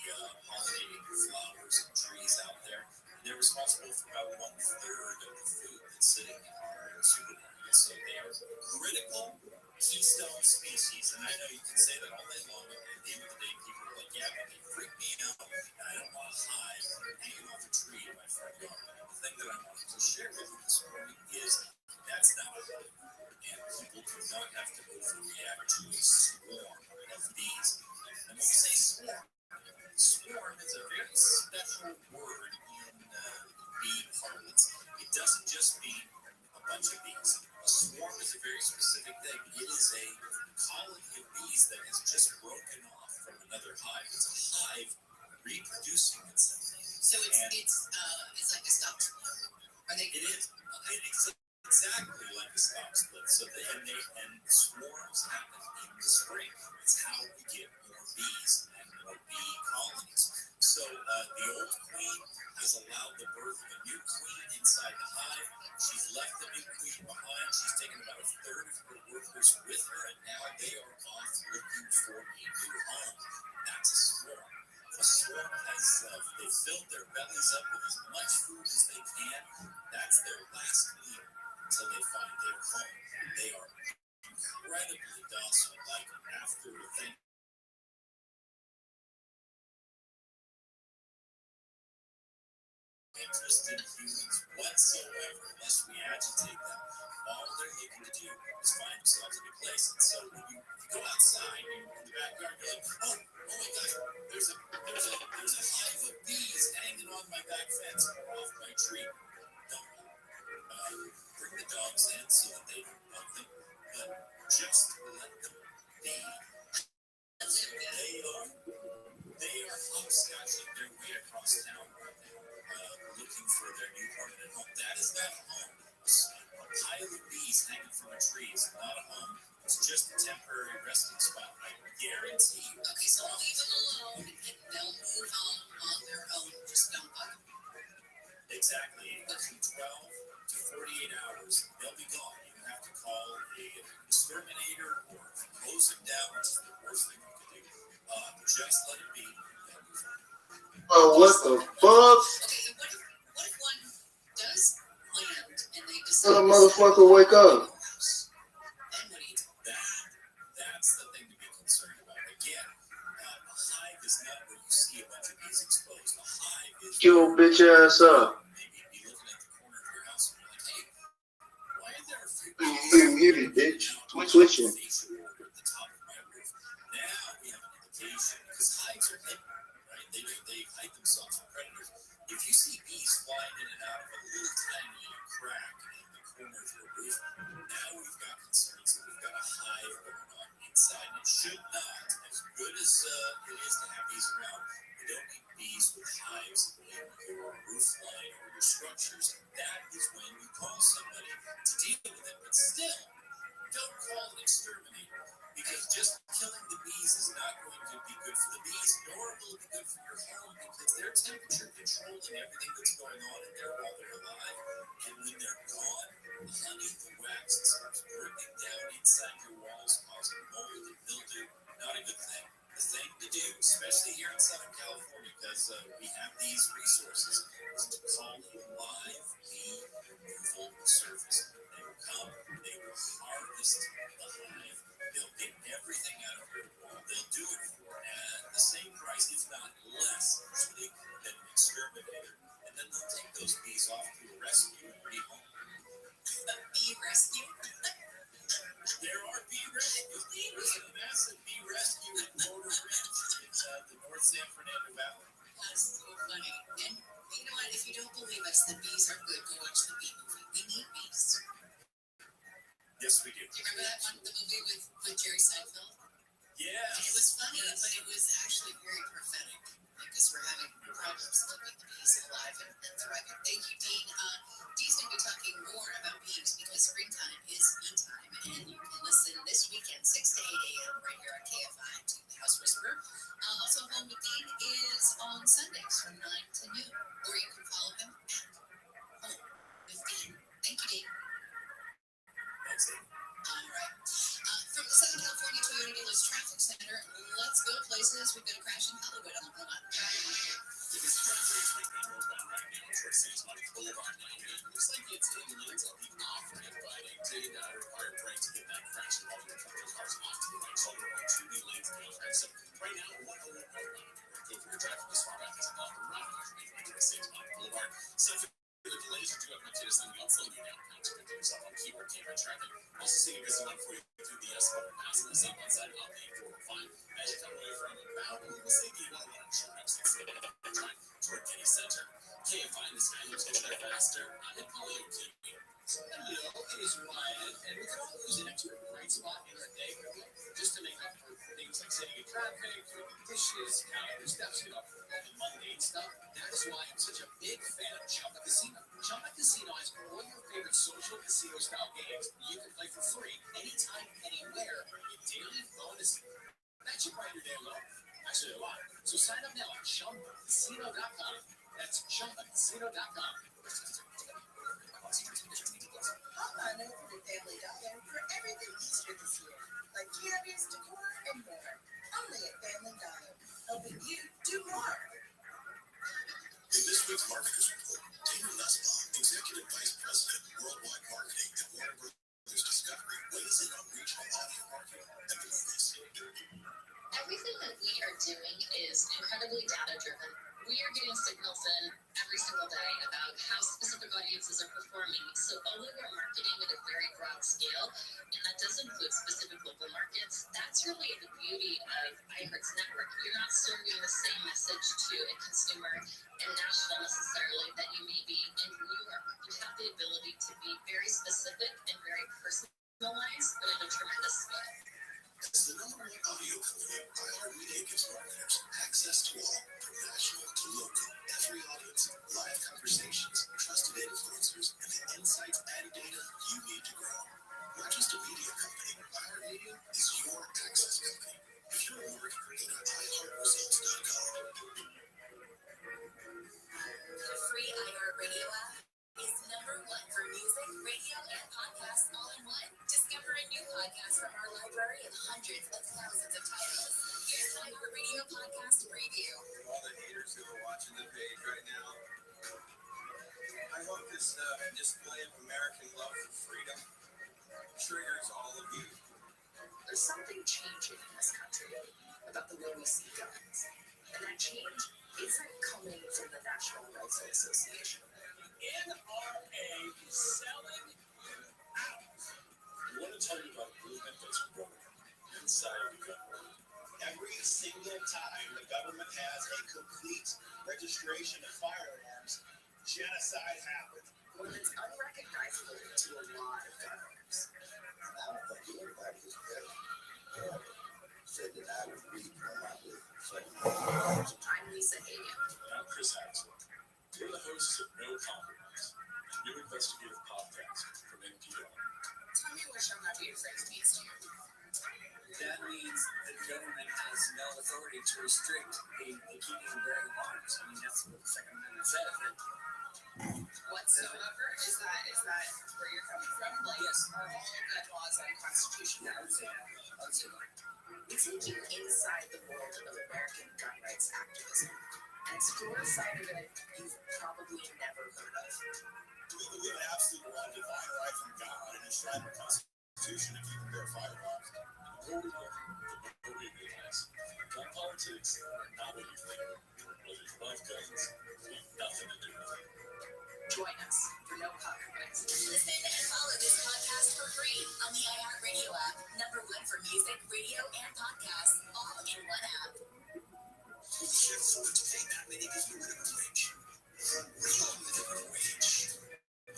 pollinating flowers and trees out there. And they're responsible for about 1/3 of the food that's sitting in our supermarkets. So they are critical keystone species. And I know you can say that all day long, but at the end of the day, people are like, yeah, but they freak me out, and I don't want a hive hanging off a tree in my front yard. And the thing that I wanted to share with you this morning is that's not a hive. And people do not have to overreact to a swarm of bees. And when we say swarm is a very special word in bee parlance. It doesn't just mean a bunch of bees. A swarm is a very specific thing. It is a colony of bees that has just broken off from another hive. It's a hive reproducing itself. So it's like a stock split. It is. It's exactly like a stock split. So and swarms happen in the spring. It's how we get more bees and more bee colonies. So the old queen has allowed the birth of a new queen inside the hive. She's left the new queen behind. She's taken about 1/3 of her workers with her, and now they are off looking for a new home. That's a swarm. A swarm has they filled their bellies up with as much food as they can. That's their last meal until they find their home. They are incredibly docile. Like after a thing. Interest in humans whatsoever unless we agitate them. All they're looking to do is find themselves in a place. And so when you go outside in the backyard, you're like, oh my gosh, there's a hive of bees hanging on my back fence or off my tree. Don't bring the dogs in so that they don't bug them, but just let them be. They are hopscotching their way across town right now, looking for their new permanent home. That is not a home. A pile of bees hanging from a tree is not a home. It's just a temporary resting spot. I guarantee you. Okay, so leave them alone, and they'll move on their own. Just don't bug them. Exactly. Within 12 to 48 hours, they'll be gone. You have to call an exterminator or close them down, which is the worst thing you can do. Just let it be. Oh, what the fuck? Okay, and what if one does land and they decide Let a motherfucker wake up. Then what do you do? That's the thing to be concerned about. Again, a hive is not where you see a bunch of bees exposed. A hive is Your bitch ass up. maybe be looking at the corner of your house and you're like, hey, why are there a few Hit it, bitch. Twitching. at the top of my roof? Now we have an indication because hives are hidden, right? They hide themselves from predators. If you see bees flying in and out of a little tiny crack in the corner of your roof, now we've got concerns that we've got a hive going on inside. And it should not, as good as it is to have bees around, we don't need bees with hives in your roof line or your structures. That is when you call somebody to deal with it. But still, don't call an exterminator, because just killing the bees is not going to be good for the bees, nor will it be good for your home, because they're temperature controlling everything that's going on in there while they're alive. And when they're gone, the honey, the wax, starts breaking down inside your walls, causing mold and mildew. Not a good thing. The thing to do, especially here in Southern California, because we have these resources, is to call a live bee removal service. They will come, they will harvest the hive, they'll get everything out of your wall, they'll do it for the same price, if not less, usually, than an exterminator. And then they'll take those bees off to a rescue and rehome. Bee rescue? There are bee rescues. There's a massive bee rescue in Florida Ridge. It's the North San Fernando Valley. That's so funny. And you know what? If you don't believe us that bees are good, go watch the bee movie. We need bees. Yes, we do. Do you remember that one, the movie with Jerry Seinfeld? Yes. It was funny, but it was actually very prophetic because we're having problems keeping the bees alive and thriving. Thank you, Dean. Dee's going to be talking more about bees because springtime is bee time, and you can listen this weekend, 6 to 8 a.m. right here on KFI to the House Whisperer. Also, Home with Dean is on Sundays from 9 to noon, or you can follow him at Home with Dean. Thank you, Dean. Thanks, Dean. All right. From the Southern California Toyota Dealers Traffic Center, let's go places. We've got a crash in Hollywood. Hold on. If it's traffic like being northbound right now towards San Antonio Boulevard, it looks like it's in lanes of the off-ramp, but it did require a break to get that crash involving a couple of cars off to the right. So there are 2 lanes of the off-ramp. So right now, 101 go for your traffic as far back as an hour around towards San Antonio Boulevard. So if the delays you do have an update us on the outside, you now to do yourself on keyword camera traffic. Also seeing a busy one for you through the S1 pass on the southbound side of the 405. As you come away from about, we'll say the 101 short up 6 toward Kenny Center. KFI in the sky looks a little faster. I'm in Polio TV. Hello, it is Ryan, and we could all use an extra great spot in our day just to make up for things like sitting in traffic, doing dishes, counting the steps, all the mundane stuff. That is why I'm such a big fan of Chumba Casino. Chumba Casino has all your favorite social casino-style games you can play for free anytime, anywhere, with daily bonuses. That should brighten your day a little. Actually, a lot. So sign up now at ChumbaCasino.com. That's ChumbaCasino.com. Hop on over to Family Dollar for everything Easter this year, like candies, decor, and more. Only at Family Dollar, helping you do more. In this week's Marketers Report, Dana Nussbaum, Executive Vice President, Worldwide Marketing at Warner Brothers Discovery, weighs in on regional audio marketing and the movies. Everything that we are doing is incredibly data-driven. We are getting signals in every single day about how specific audiences are performing. So although we're marketing at a very broad scale, and that does include specific local markets, that's really the beauty of iHeart's network. You're not serving the same message to a consumer in Nashville necessarily that you may be in New York. You have the ability to be very specific and very personalized, but at a tremendous scale. As the #1 audio company, iHeartMedia gives marketers access to all, from national to local, every audience, live conversations, trusted influencers, and the insights and data you need to grow. Not just a media company, iHeartMedia is your access company. If you're a marketer, go to iHeartResults.com. The free iHeartRadio app is #1 for music, radio, and podcasts all in one. Discover a new podcast from our library of hundreds of thousands of titles. Here's iHeartRadio Podcast Preview. All the haters who are watching the page right now, I hope this display of American love for freedom triggers all of you. There's something changing in this country about the way we see guns. And that change isn't coming from the National Rifle Association. NRA is selling out. I want to tell you about a movement that's growing inside of the government. Every single time the government has a complete registration of firearms, genocide happens. When it's unrecognizable to a lot of gun owners. I don't think anybody is better. Said that I would read from my book. I'm Lisa Hagan. And I'm Chris Axel. We're the hosts of No Compromise, a new investigative podcast from NPR. Tell me what shall not be afraid of means to you. That means the government has no authority to restrict the keeping and bearing of arms. I mean, that's what the Second Amendment says. Whatsoever, is that where you're coming from? Like, yes. Are all gun laws unconstitutional? Yeah, I would say that. We take you inside the world of American gun rights activism and explore a side of it you've probably never heard of. We believe in absolute one divine right from God and enshrined in the Constitution if you can bear firearms. The more we love, the more we realize gun politics are not what you think. Whether you love guns, they have nothing to do with it. Join us for No Compromise. Listen and follow this podcast for free on the iHeartRadio app. #1 for music, radio, and podcasts, all in one app. Shift forward to only that many is the minimum wage. Real minimum wage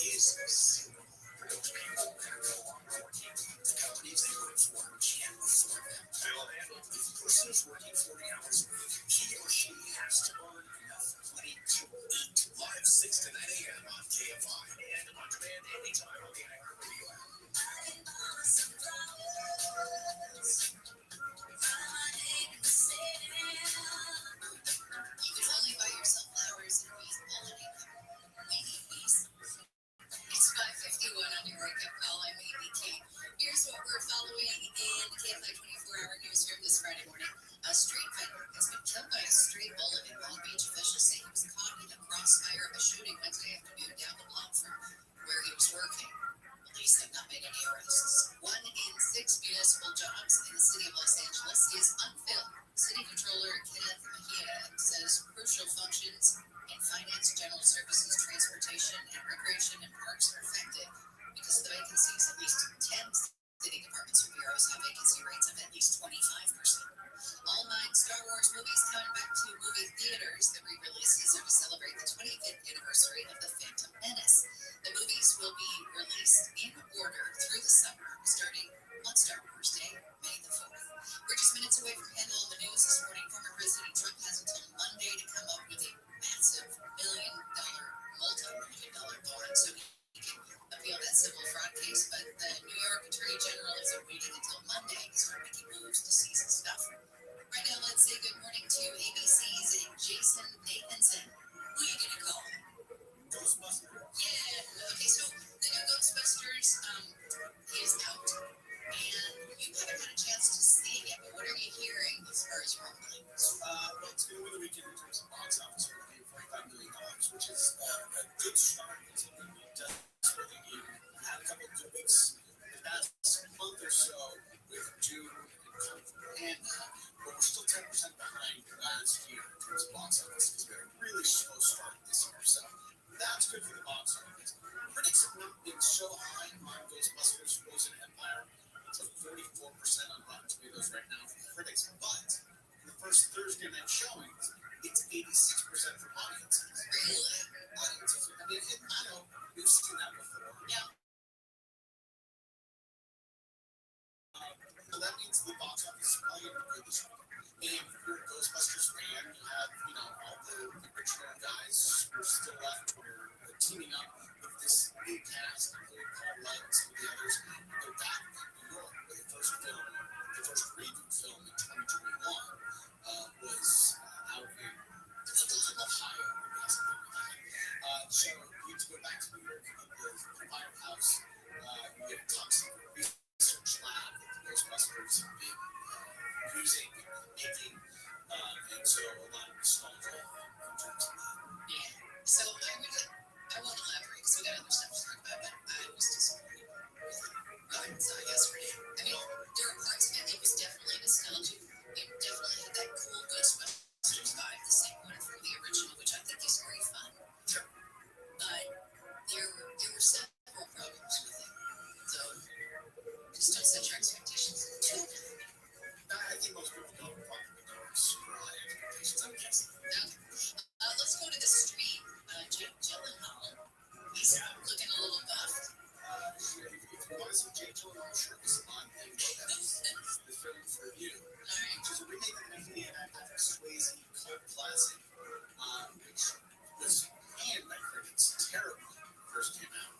is zero for those people that are no longer working. The companies they work for can't afford them. If a person is working 40 hours a week, he or she has to earn enough money to eat. Live 6 to 9 a.m. on KFI and on demand anytime on the iHeartRadio app. You can only buy yourself flowers and peace holiday. We need peace. It's 5:51 on your wake up call. I'm Amy Kate. Here's what we're following in the KFI 24-hour newsroom this Friday morning. A street vendor has been killed by a stray bullet in Long Beach. Officials say he was caught in the crossfire of a shooting Wednesday afternoon down the block from where he was working. Police have not made any arrests. 1 in 6 municipal jobs in the city of Los Angeles is unfilled. City Controller Kenneth Mejia says crucial functions in finance, general services, transportation, and recreation and parks are affected because of the vacancies. At least 10 city departments or bureaus have vacancy rates of at least 25%. All 9 Star Wars movies coming back to movie theaters. The re-releases are to celebrate the 25th anniversary of The Phantom Menace. The movies will be released in order through the summer, starting on Star Wars Day, May the 4th. We're just minutes away from handle the news this morning. Former President Trump has until Monday to come up with a massive multi-million-dollar bond so he can appeal that civil fraud case. But the New York Attorney General isn't waiting until Monday to start making moves to seize his stuff. Right now, let's say good morning to ABC's Jason Nathanson. Who are you going to call? Ghostbusters. Yeah. Okay, so the new Ghostbusters is out. And you haven't had a chance to see it yet, but what are you hearing as far as rumblings? Well, it's going to win the weekend in terms of box office. We're looking at $45 million, which is a good start. It's a movie desperately needed. Had a couple of good weeks the past month or so with Dune and but we're still 10% behind last year in terms of box office. It's been a really slow start this year, so that's good for the box office. Critics have not been so high on Ghostbusters Frozen Empire. It's like 44% on Rotten Tomatoes right now from critics, but in the first Thursday night showings, it's 86% from audiences. Really? Audiences. I mean, I know we've seen that before. Yeah. So that means the box office is probably going to be good this week. And if you're a Ghostbusters fan, you have, all the original guys who are still left who are teaming up with this new cast, including Paul Rudd and some of the others. They're back in New York where the first reboot film in 2021 was out in Ohio. So you get to go back to New York, the firehouse, you get a top secret research lab that the Ghostbusters have been using and making, and so a lot of nostalgia in terms of that. Yeah. So I won't elaborate because we got other stuff to talk about, but I was disappointed with what I saw yesterday. I mean, there were parts of it was definitely nostalgic. It definitely had that cool Ghostbusters vibe, the same one from the original, which I think is very fun. Sure. But there were several problems with it. So just don't set your expectations too high. I think most people don't probably super high expectations. I'm guessing. Okay. Let's go to the street. Jake Gyllenhaal. He's looking a little buffed. If you want to see Jake Gyllenhaal shirtless on that's the film for you. Which is a remake of the 1989 Swayze cult classic, which was panned by critics terribly when it first came out.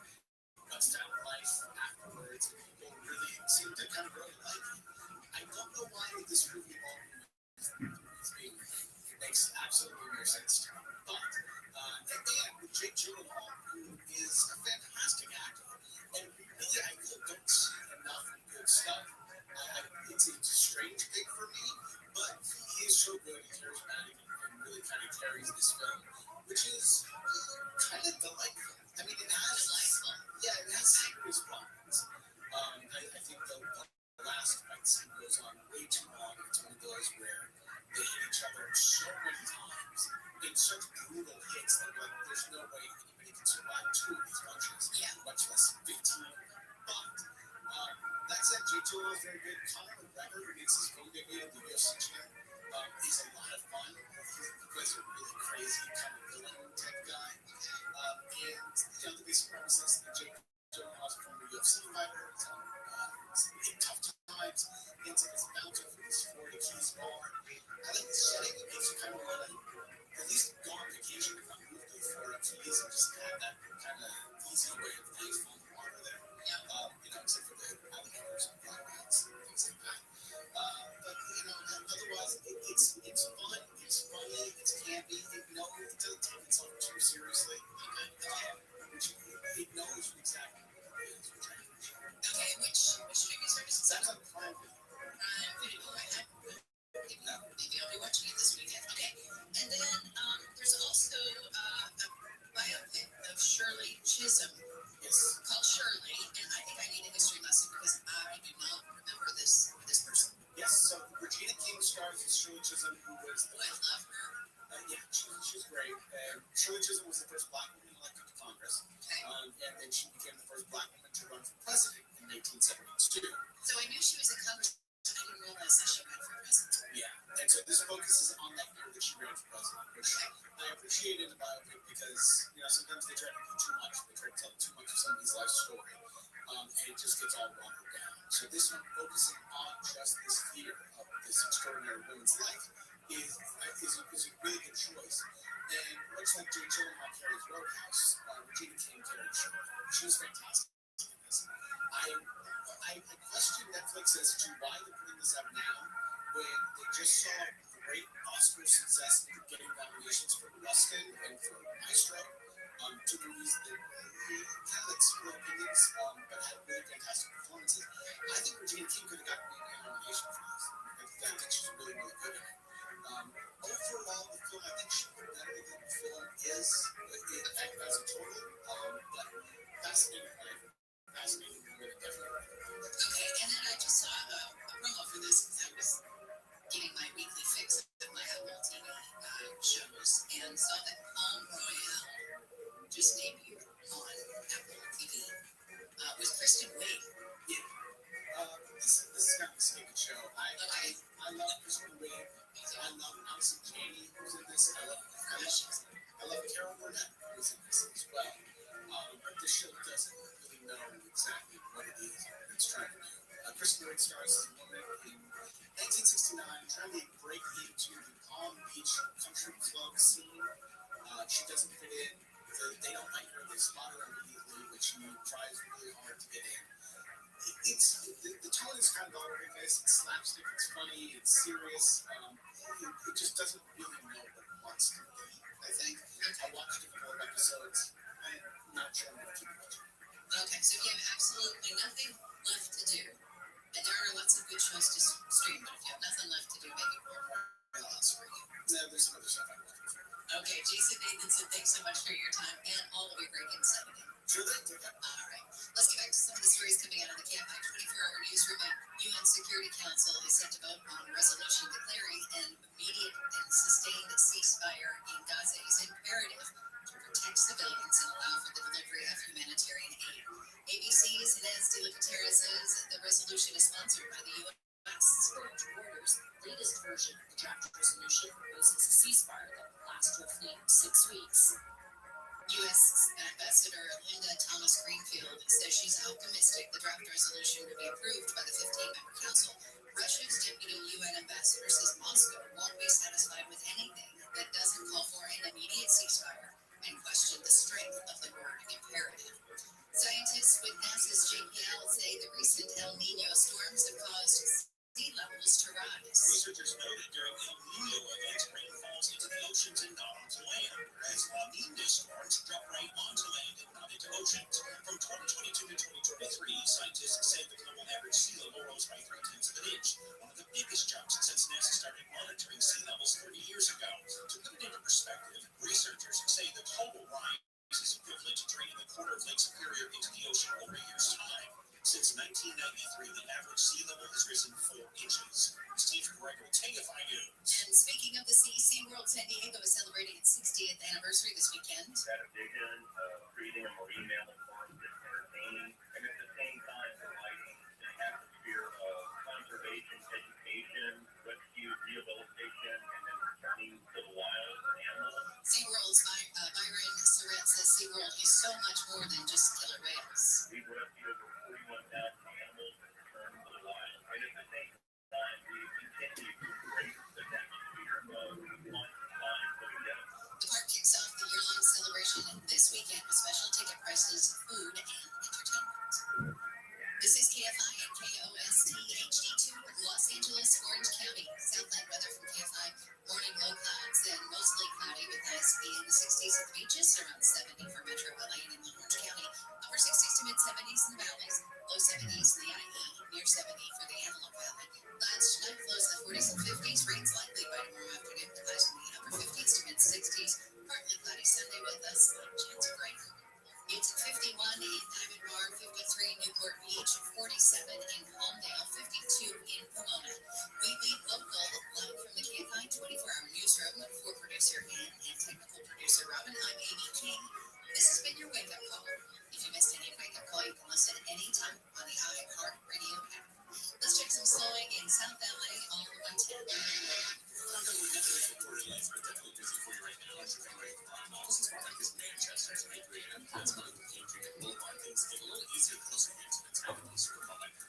But found life afterwards, and people really seemed to kind of grow to like it. I don't know why this movie is being remade. It makes absolutely no sense to me. But, and with Jake Gyllenhaal, who is a fantastic actor, and really, I really don't see enough good stuff. It's a strange pick for me, but he is so good and charismatic and really kind of carries this film, which is kind of delightful. I mean, it has serious problems. I think the last fight scene goes on way too long. It's one of those where they hit each other so many times in such brutal hits that there's no way anybody can survive 2 of these punches, much less 15. But that said, Jake Gyllenhaal is very good. Conor McGregor, who makes his own debut at the UFC champ, He's a lot of fun. He plays a really crazy kind of villain type guy. And the basic premise is that Jake Gyllenhaal's a former UFC fighter. He's in tough times. He ends up as a bouncer for this Florida Keys bar. I like the setting. It makes you kind of want to at least go on vacation if I'm moved to Florida Keys and just have that kind of easy way of life on the water there. Except for the alligators and crocodiles and things like that. But otherwise, it's fun, it's funny, it's campy. It doesn't take itself too seriously. It knows exactly what it is. Okay, which streaming service is that? That's on Prime Video. Prime Video. Maybe I'll be watching it this weekend. Okay, and then there's also a biopic of Shirley Chisholm. Yes. Called Shirley, and I think I need a history lesson because I do not remember this person. Yes, so Regina King stars as Shirley Chisholm, who was I love her. She's great. Shirley Chisholm was the first black woman elected to Congress, and then she became the first black woman to run for president in 1972. So I knew she was in Congress. I didn't realize that she ran for president. Yeah, and so this focuses on that year that she ran for president, which I appreciate in the biopic because sometimes they try to do too much. They try to tell too much of somebody's life story, and it just gets all watered down. So this one focusing on just this year of this extraordinary woman's life is a really good choice. And much like Jake Gyllenhaal carries Roadhouse, Regina King carried Shirley. She was fantastic in this. I question Netflix as to why they're putting this out now when they just saw great Oscar success in getting nominations for Rustin and for Maestro, two movies that kind of like split opinions, but had really fantastic performances. I think Regina King could have gotten maybe a nomination for this. I think she's really, really good at it. Overall, the film, I think she did better than the film is as a total, but fascinating life, fascinating woman, definitely. Okay, and then I just saw a promo for this because I was getting my weekly fix of my Apple TV shows and saw that Palm Royale just debuted on Apple TV with Kristen Wiig. Yeah. This is kind of a sneaky show. I love Kristen Wiig. I love Allison Janney, who's in this. I love Carol Burnett, who's in this as well. But this show doesn't really know exactly what it is it's trying to do. Kristen Wiig stars as a woman in 1969, trying to break into the Palm Beach country club scene. She doesn't fit in. They don't like her. They spot her immediately, but she tries really hard to get in. The tone is kind of all over the place. It's slapstick, it's funny, it's serious. It just doesn't really know what it wants to be, I think. I watched a couple of episodes. I'm not sure I'm going to keep watching. Okay, so you have absolutely nothing left to do. And there are lots of good shows to stream, but if you have nothing left to do, maybe we'll else for you. No, there's some other stuff I'm watching. Okay, Jason Nathanson, thanks so much for your time and all of your great insight again. Sure thing. All right. Let's get back to some of the stories coming out of the Camp 24-hour newsroom. UN Security Council is set to vote on a resolution declaring an immediate and sustained ceasefire in Gaza is imperative to protect civilians and allow for the delivery of humanitarian aid. ABC's Inez de la Catera says the resolution is sponsored by the U.S. Spiritual Borders' latest version of the draft resolution proposes a ceasefire that will last roughly 6 weeks. U.S. Ambassador Linda Thomas Greenfield says she's optimistic the draft resolution will be approved by the 15-member council. Russia's deputy UN ambassador says Moscow won't be satisfied with anything that doesn't call for an immediate ceasefire and question the strength of the word imperative. Scientists with NASA's JPL say the recent El Nino storms have caused sea levels to rise. Researchers noted during El Nino events, rain falls into the oceans and not onto land, whereas La Nina storms drop rain onto land and not into oceans. From 2022 to 2023, scientists say the global average sea level rose by 0.3 inches, one of the biggest jumps since NASA started monitoring sea levels 30 years ago. To put it into perspective, researchers say the total rise is equivalent to draining a quarter of Lake Superior into the ocean over a year's time. Since 1993, the average sea level has risen 4 inches. Steve Gregory, KFI News. And speaking of the CEC World, San Diego is celebrating its 60th anniversary this weekend. That a vision of creating a marine mammal farm that's entertaining and at the same time providing an atmosphere of conservation, education, rescue, rehabilitation, Byron Surratt says SeaWorld is so much more than just killer whales. We've rescued over 41,000 animals and returned them to the wild. And at the same time, we continue to embrace the next year of one-time living death. The park kicks off the year-long celebration this weekend with special ticket prices, food, and entertainment. This is KFI and KOST HD2, Los Angeles, Orange County. Southland weather from KFI. Morning low clouds and mostly cloudy with highs in the 60s at the beaches, around 70 for Metro LA and Inland Orange County. Upper 60s to mid 70s in the valleys, low 70s in the IE, near 70 for the Antelope Valley. Clouds tonight, flows in the 40s and 50s. Rain's likely by tomorrow afternoon. Highs in the upper 50s to mid 60s. Partly cloudy Sunday with a slight chance of rain. It's 51 in Diamond Bar, 53 Newport Beach, 47 in Palmdale, 52 in Pomona. We lead local live from the KFI 24-hour newsroom for producer Ann and technical producer Robin. I'm Amy King. This has been your wake-up call. If you missed any wake-up call, you can listen anytime on the iHeart Radio app. Let's check some slowing in South LA on 110.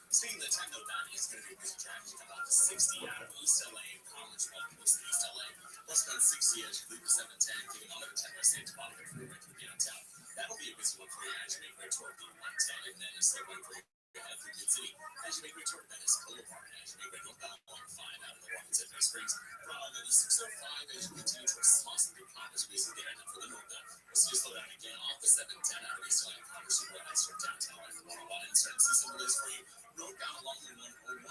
Speaking of the time, though, that is going to be a busy traffic. About 60 out of East LA and College Walk, East LA. Westbound 60 as you leave the 710, getting on the 10 by Santa Monica Freeway through downtown. That'll be a busy one for you as you make way toward the 110, and then a slow one for you through Mid-City as you make way toward Venice Boulevard, as you make way northbound along 5 out of the Watkins at Springs. From the 605 as you continue towards Slauson through Commerce, basically headed for the northbound. We'll see you slow down again off the 710 out of East LA and Commerce, you go ahead from downtown and 101, and starting to see some delays for you northbound along the 101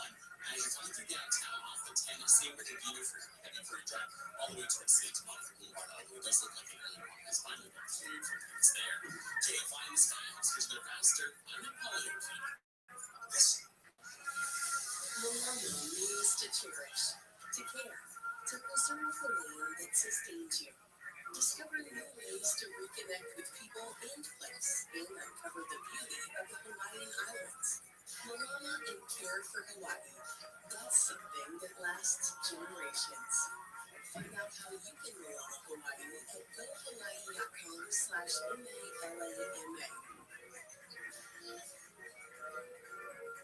as you're coming through downtown off the 10, seeing what they're doing for heading for a drive all the way towards Santa Monica Boulevard. Although it does look like an early one has finally been cleared from things there. KFI in the sky helps get you there faster. I'm in Polyokee. Millennial means to cherish, to care, to preserve the land that sustains you. Discover new ways to reconnect with people and place and uncover the beauty of the Hawaiian Islands. Malama and Care for Hawaii. That's something that lasts generations. Find out how you can Malama Hawaii at gohawaii.com/MALAMA.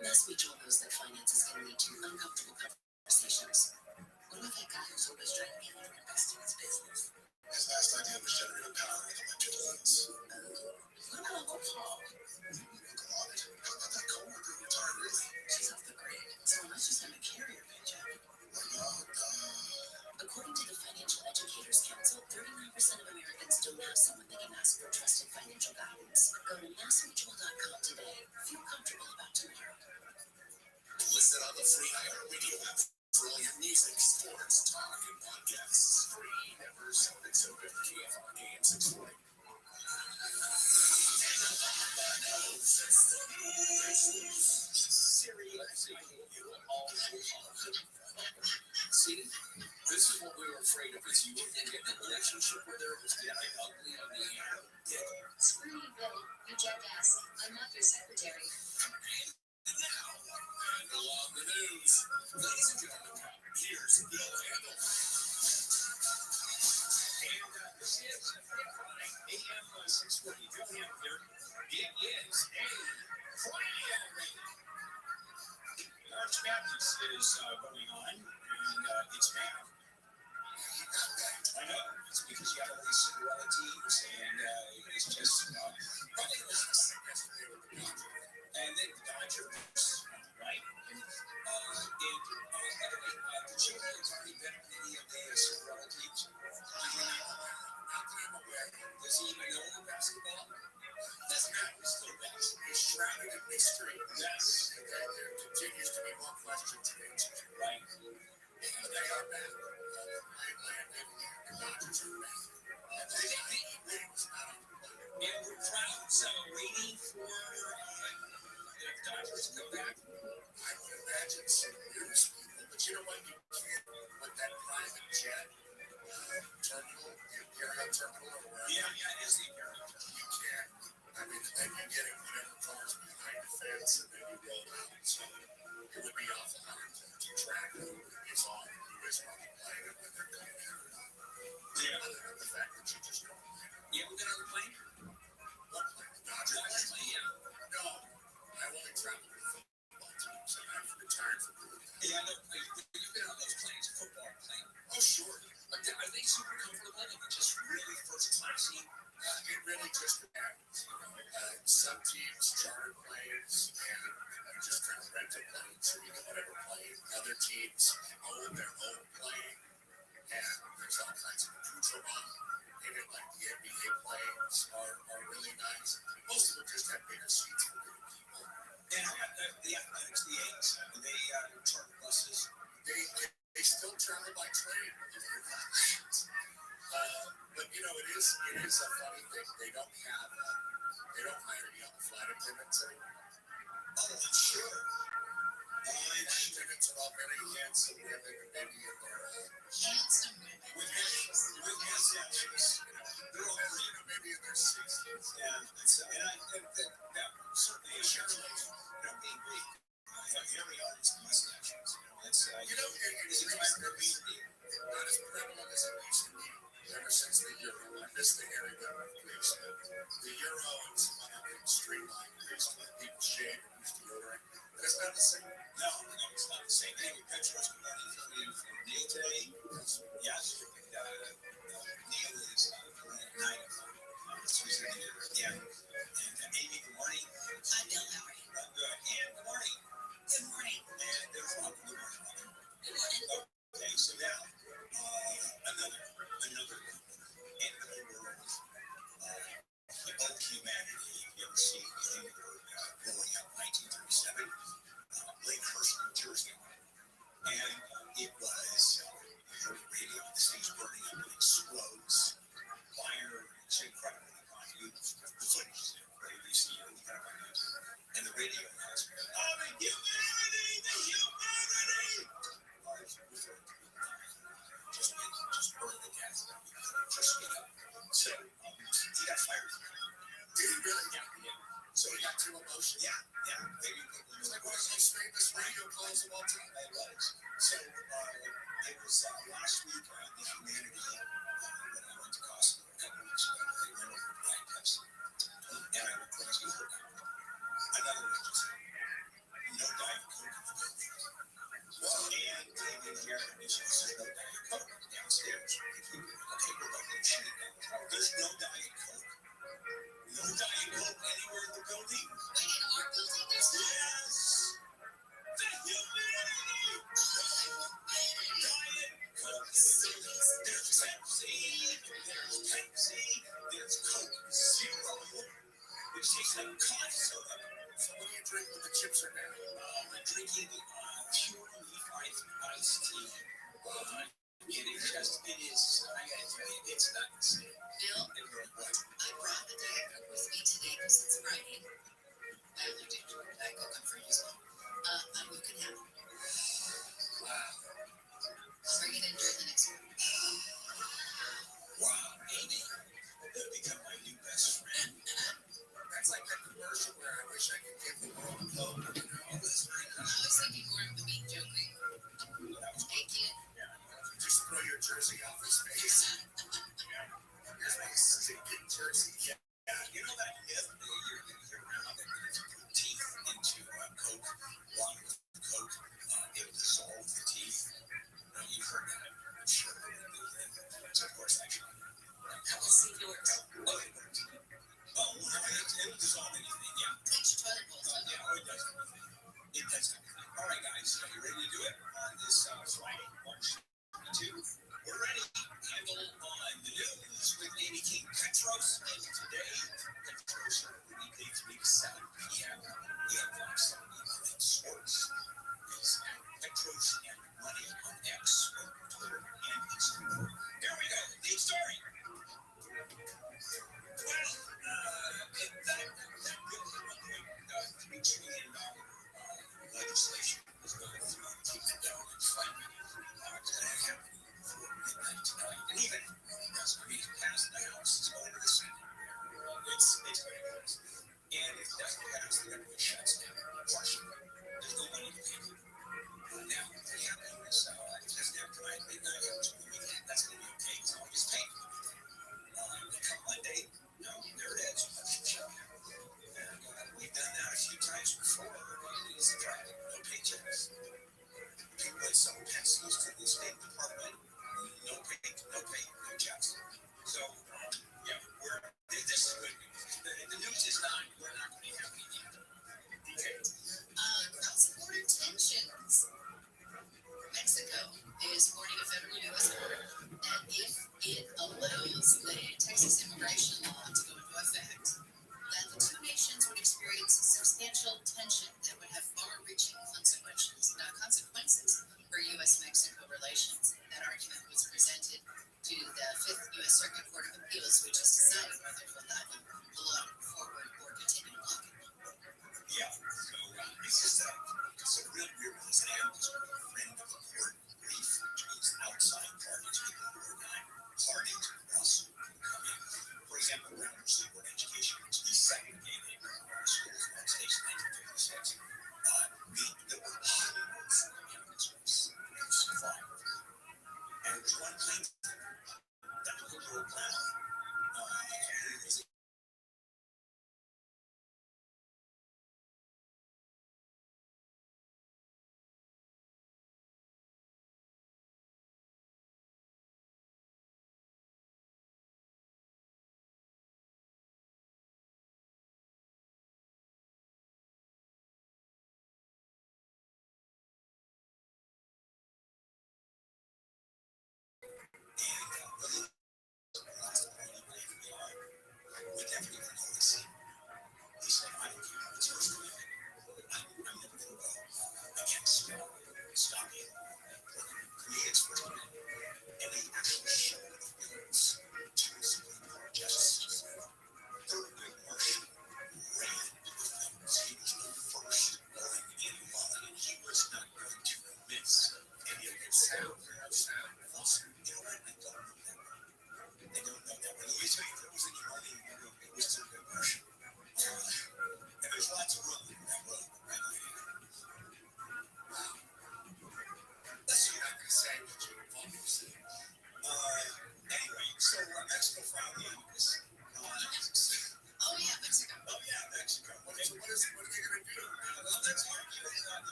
Mass Mutual knows that finances can lead to uncomfortable conversations. What about that guy who's always trying to get you to invest in his business? His last idea was generating power with electric loads. What about Uncle Paul? Uncle Audit. How about that coworker who retired early? She's off the grid, so unless she's on a carrier paycheck. According to the Financial Educators Council, 39% of Americans don't have someone they can ask for trusted financial guidance. Go to massmutual.com today. Feel comfortable about tomorrow. Listen on the free iHeartRadio app for all your music, sports, talk, and podcasts. Free, never self-exhibit, KFR AM 640. See, this is what we were afraid of, is you were going to get in a relationship where there was going to be ugly on the air. Screw you, Bill. You jackass. I'm not your secretary. Now, handle on the news. Ladies and gentlemen, here's Bill Handle. And this is AM 640. Bill Handle here. It is a Friday already. March Madness is going on, and it's bad. I know. It's because you have all these Cinderella teams, and it's just probably the most and then the Dodgers, right? And by the way, the Children's already been on any of the Cinderella teams. Does he even know basketball? Doesn't matter. He's still best. He's shrouded in mystery. Yes. There continues to be more questions to answer. Right. And they are back. The Dodgers are back. And we're proud, so waiting for the Dodgers to come back. I would imagine some news people, but you know what? You can't with that private jet terminal, the Imperial terminal, or wherever. Yeah, it is the Imperial. You can't. I mean, then you're getting whatever cars behind the fence, and then you roll out. So it would be awful hard to track who is on, who is running playing, and when they're coming out. Yeah. Other than the fact that you just don't vaccine? It really just depends. Some teams charter planes and just kind of rent a plane so you can whatever plane. Other teams own their own plane, and there's all kinds of accoutrement in it, like the NBA planes are really nice. Most of them just have bigger seats for bigger people. And how about the athletics, the A's? Do they charter buses? They still travel by train. But you know, it is a funny thing. They don't hire young flight attendants anymore. Oh, I'm sure. Flight attendants are all very handsome women, maybe in their Handsome women. With mustaches. They're all green. Maybe in their 60s. Yeah, that certainly is sure. Being Greek, hairy artists and mustaches. That's it's a time for me to be. Not as prevalent as it used to be. Ever since the Euro, I miss the hairy men of Greece. The Euro and some other big streamlined Greece where people shave and use deodorant. But it's not the same. No, it's not the same thing. Petros coming in from Neil today. Yes. Neil is Atlantic 9 o'clock. Yeah. And Amy, good morning. Hi, Bill. How are you? I'm good. And good morning. Good morning. And there's Rob. Good morning. Good morning. Okay, so now another end of the world of humanity. You ever see anything blowing up 1937? Lakehurst, New Jersey. And it was the radio on the stage burning up and explodes. Fire, it's incredible. The footage is there. ABC, and the radio has, oh, the humanity! Just burn the gas down. Just speed up. So, he got fired. Did he really? Yeah. So he got too emotional? Yeah. Maybe it's like one of those famous radio calls of all time. It was. So, it was last week, the humanity, when I went to Costco a couple weeks ago, they went over to Diet Pepsi. And I went crazy for that. Another one just no Diet Coke in the building. And came in here and she said no Diet Coke downstairs. Okay, we're going to shut it down. There's no Diet Coke. No Diet Coke anywhere in the building. Wait, in our building there's no? Yes! The humanity! Diet Coke. There's Pepsi. There's Coke Zero. Which tastes like cough soda. So what do you drink when the chips are down? I'm drinking pure leaf iced tea. It is. I gotta tell you, it's not the same. Bill, I brought the Diet Coke with me today because it's Friday. I only did Diet Coke. I'm free as well. You can have it. Wow. I'll bring it in during the next one. Wow, Amy. You've become my new best friend. That's like that commercial where I wish I could give the world a Coke. I was thinking more of the meat joking. Hey, kid. Just throw your jersey off his face. Here's my stinking jersey. Yeah, you know that myth that your grandma that put teeth into Coke, water with Coke, it would dissolve the teeth. No, you've heard that. I'm sure. So of course, actually. How does it work? Oh, it works. Oh, it'll dissolve anything, yeah. Cleans your toilet bowl. Yeah, it does everything. It does everything. All right, guys, are you ready to do it on this Friday, March 22? We're ready. Handle on the news with Amy King Petros. And today, Petros weekly 3 to 7 p.m. We have Fox 70 Sports. It's at Petros and Money on X, Twitter, and Instagram. Here we go. Lead story. Well, that bill at $1.3 trillion legislation is going through to keep it down and fighting. It's going to happen before midnight tonight. And even as we pass the House, it's going to the Senate. It's going to pass. And if it doesn't pass, the government shuts down. Partially. There's no money to pay for it. Now, what happened is extradition law to go into effect, then the two nations would experience substantial tension that would have far-reaching consequences, for U.S.-Mexico relations. That argument was presented to the Fifth U.S. Circuit Court of Appeals, which is deciding whether to allow them to look forward or continue blocking them. Yeah, so it's just it's a real weird one. It's an animal friend of the court brief, which means outside parties, people who are not parties to the lawsuit can come in. For example, around the State Board of Education, which is the second game in schools in the States in 1956, there were hundreds of animals survived. And there was one plaintiff, that little girl Brown, who was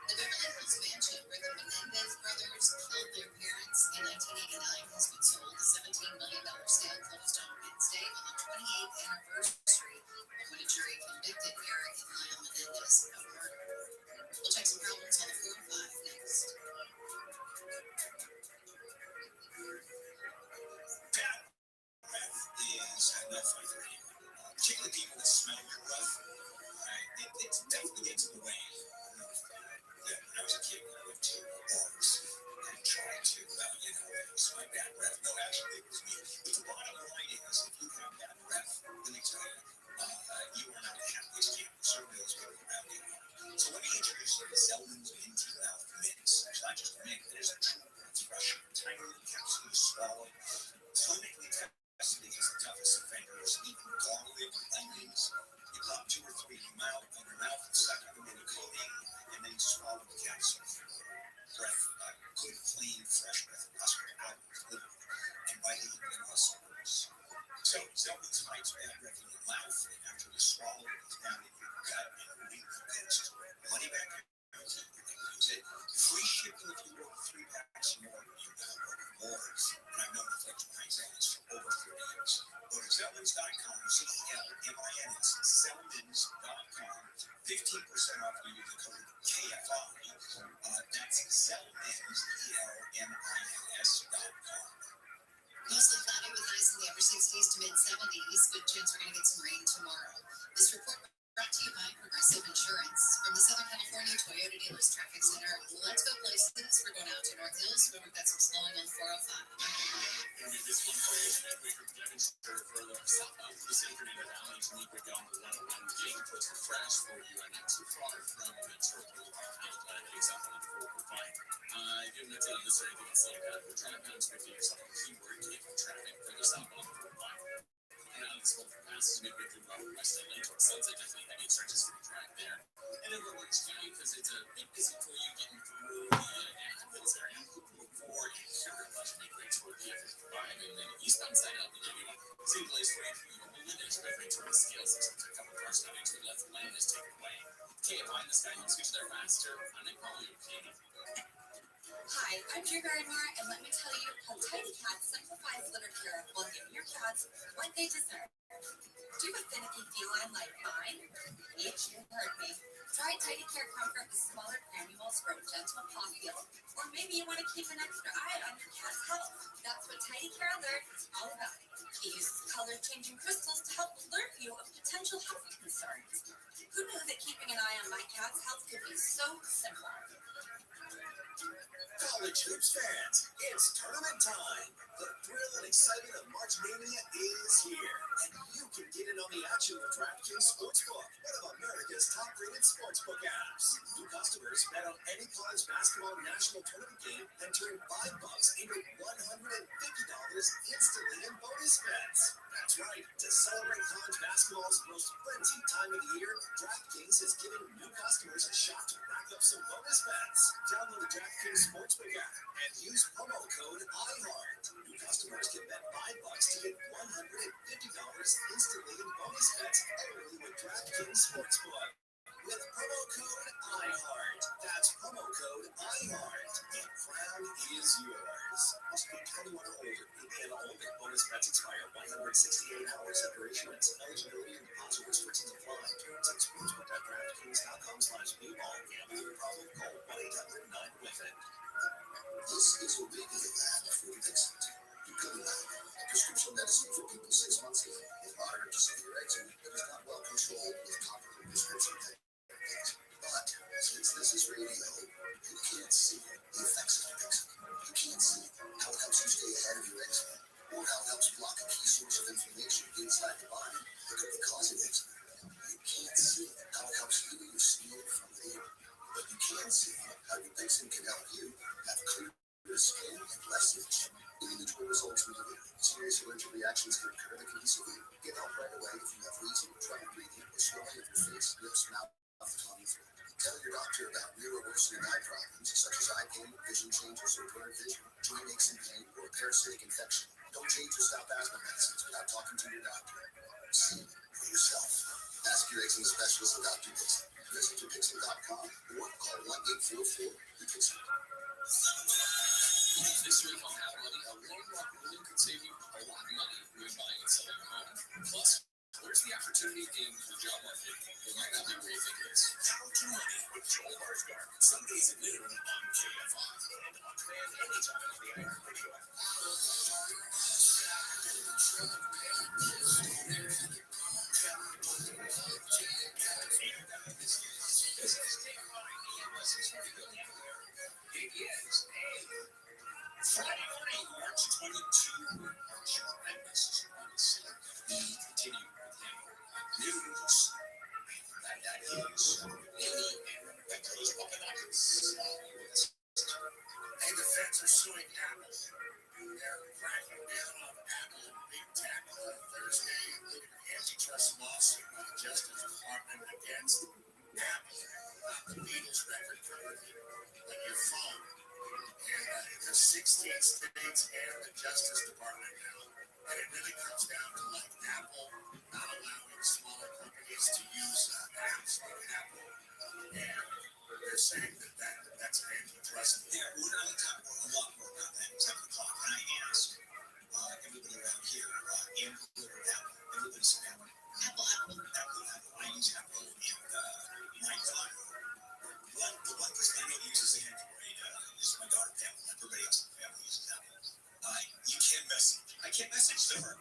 The Beverly Hills mansion where the Menendez brothers killed their parents in sellthings.com. Mostly cloudy with highs in the upper 60s to mid 70s. Good chance we're going to get some rain tomorrow. This report brought to you by Progressive Insurance. From the Southern California Toyota Dealers Traffic Center, let's go places. We're going out to North Hills where we've got some slowing on 405. This one for you, that we could get insured for a little southbound. This afternoon at Allen to meet with down the 101 gate. Puts the crash for you and not too far from Ventura Boulevard. Heading south on the 405. Given the tell you this anything else like that, we're trying to bounce 50 or something keyword to get traffic further south on the 405. Now this one passes midway through Robert West LA towards Sunset, definitely heavy stretches for the track there. And it works fine because it's a bit busy for you getting through the Athens area. Before you hear a bunch of midway toward the F55 and then eastbound side up, and then you want same place for you through the Holiness, midway toward the scales. There's a couple cars coming to the left lane is taken away. KFI in the sky helps get you there faster. I'm calling you Katie. Hi, I'm Drew Barrymore, and let me tell you how Tidy Cats simplifies litter care while giving your cats what they deserve. Do you have a finicky feline like mine? You heard me. Try Tidy Care Comfort with smaller granules for a gentle paw feel. Or maybe you want to keep an extra eye on your cat's health. That's what Tidy Care Alert is all about. It uses color-changing crystals to help alert you of potential health concerns. Who knew that keeping an eye on my cat's health could be so simple? College hoops fans, it's tournament time. The thrill and excitement of March Mania is here, and you can get in on the action with DraftKings Sportsbook, one of America's top-rated sportsbook apps. New customers bet on any college basketball national tournament game and turn $5 into $150 instantly in bonus bets. That's right. To celebrate college basketball's most frenzied time of the year, DraftKings is giving new customers a shot to rack up some bonus bets. Download the DraftKings Sportsbook app and use promo code IHEART. New customers can bet $5 to get $150 instantly in bonus bets only with DraftKings Sportsbook. With promo code IHEART. That's promo code IHEART. The crown is yours. Must be 21 or older. And all big bonus bets expire 168 hours after issuance. Eligibility and deposit restrictions apply. Terms at sportsbook.draftkings.com/payball. Gambling problem? Call 1-800-9-WITH-IT. This is a radio ad for Dixon. Guinness, prescription medicine for people 6 months ago. With moderate to severe eczema that is not well controlled with topical prescription techniques. But since this is radio, you can't see the effects of eczema. You can't see how it helps you stay ahead of your eczema, or how it helps block a key source of inflammation inside the body that could be causing eczema. You can't see how it helps heal your skin from there. But you can see how your Dixon can help you have clearer skin and less itch. Individual results may vary. Serious allergic reactions can occur that can be severe. Get help right away if you have wheezing, trouble breathing, or swelling of your face, lips, mouth, tongue, and throat. Tell your doctor about new or worsening eye problems such as eye pain, vision changes, or blurred vision, joint aches and pain, or a parasitic infection. Don't change or stop asthma medicines without talking to your doctor. See for yourself. Ask your eczema specialist about Dixon. Visit Dixon.com or call 1-844-DIXON. This week on Have Money, a loan lock ruling could save you a lot of money when buying and selling a home. Plus, where's the opportunity in the job market? It might not be where you think it is. How to Money with Joel Barsgaard. Sundays at noon on KFI and on demand anytime on the iHeartRadio app. This is KFI EMS Billion. It is Friday morning, March 22, March Madness is on the scene. We continue with news. That is Lily and Rebecca's Buckeyes. And the feds are suing Apple. They're cracking down on Apple and Big Tech on Thursday, including an antitrust lawsuit by the Justice Department against Apple. The Beatles record company, like your phone. And the 16 states and the Justice Department now. And it really comes down to like Apple not allowing smaller companies to use apps like Apple. And they're saying that's an antitrust. Yeah, we're going to talk a lot more about that at 7 o'clock. And I asked everybody around here, Apple or Apple, everybody said Apple. Apple. I use Apple and my daughter. The one person I know that uses Android is liver.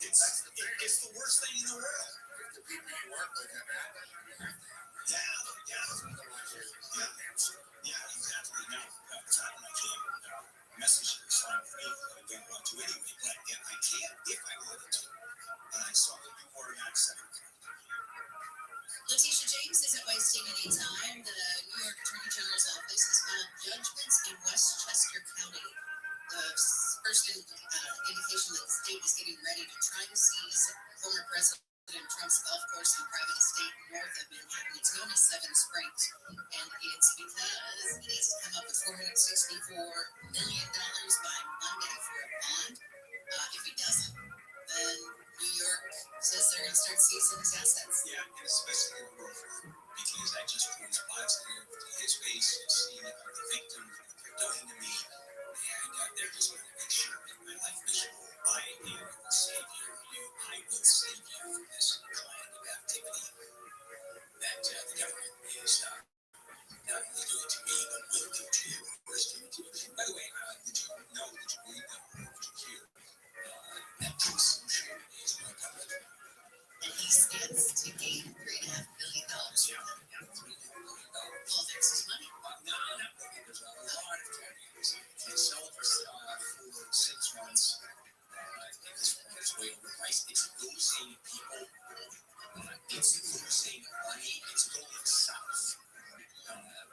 It's the worst thing in the world. The people you work with have that. Yeah, exactly. Now, it's not like I can't message you, sign for me, I don't want to anyway, but I can if I wanted to. And I saw that you were not seven. Letitia James isn't wasting any time. The New York Attorney General's office has filed judgments in Westchester County. The first indication that the state is getting ready to try to seize former President Trump's golf course and private estate north of Manhattan. It's known as Seven Springs, and it's because he needs to come up with $464 million by Monday for a bond. If he doesn't, then New York says they're going to start seizing his assets. Yeah, and especially in rural farm, because I just brings lives here to his face and seeing it for the victim, what they're doing to me, and they're just going to make sure that my life is miserable. I am the savior of you. I will save you from this kind of activity that the government is not only doing to me, but will do to you, or is doing to you. By the way, did you know, did you read that, or did you hear that Jason Shore is going public? And he stands to gain $3.5 million. Yeah, $3.5 million. Well, that's his money. No, there's a lot of categories. Can't sell it for 6 months. It's way overpriced. It's losing people. It's losing money. It's going south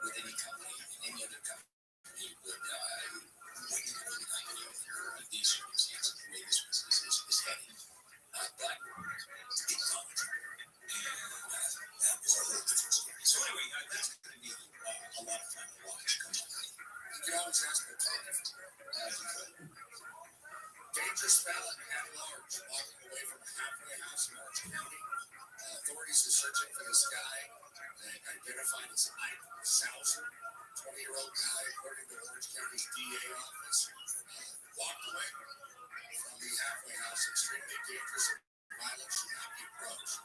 with any company, any other company would win overnight under these circumstances, the way this business is heading. But it's not. And that is a whole different story. So anyway, that's going to be a lot of fun to watch. Come on. You can always ask for time. Dangerous felon at large walking away from a halfway house in Orange County. Authorities are searching for this guy, identified as Ike Sauser, 20-year-old guy, according to Orange County's DA office. Walked away from the halfway house, extremely dangerous and violent, should not be approached.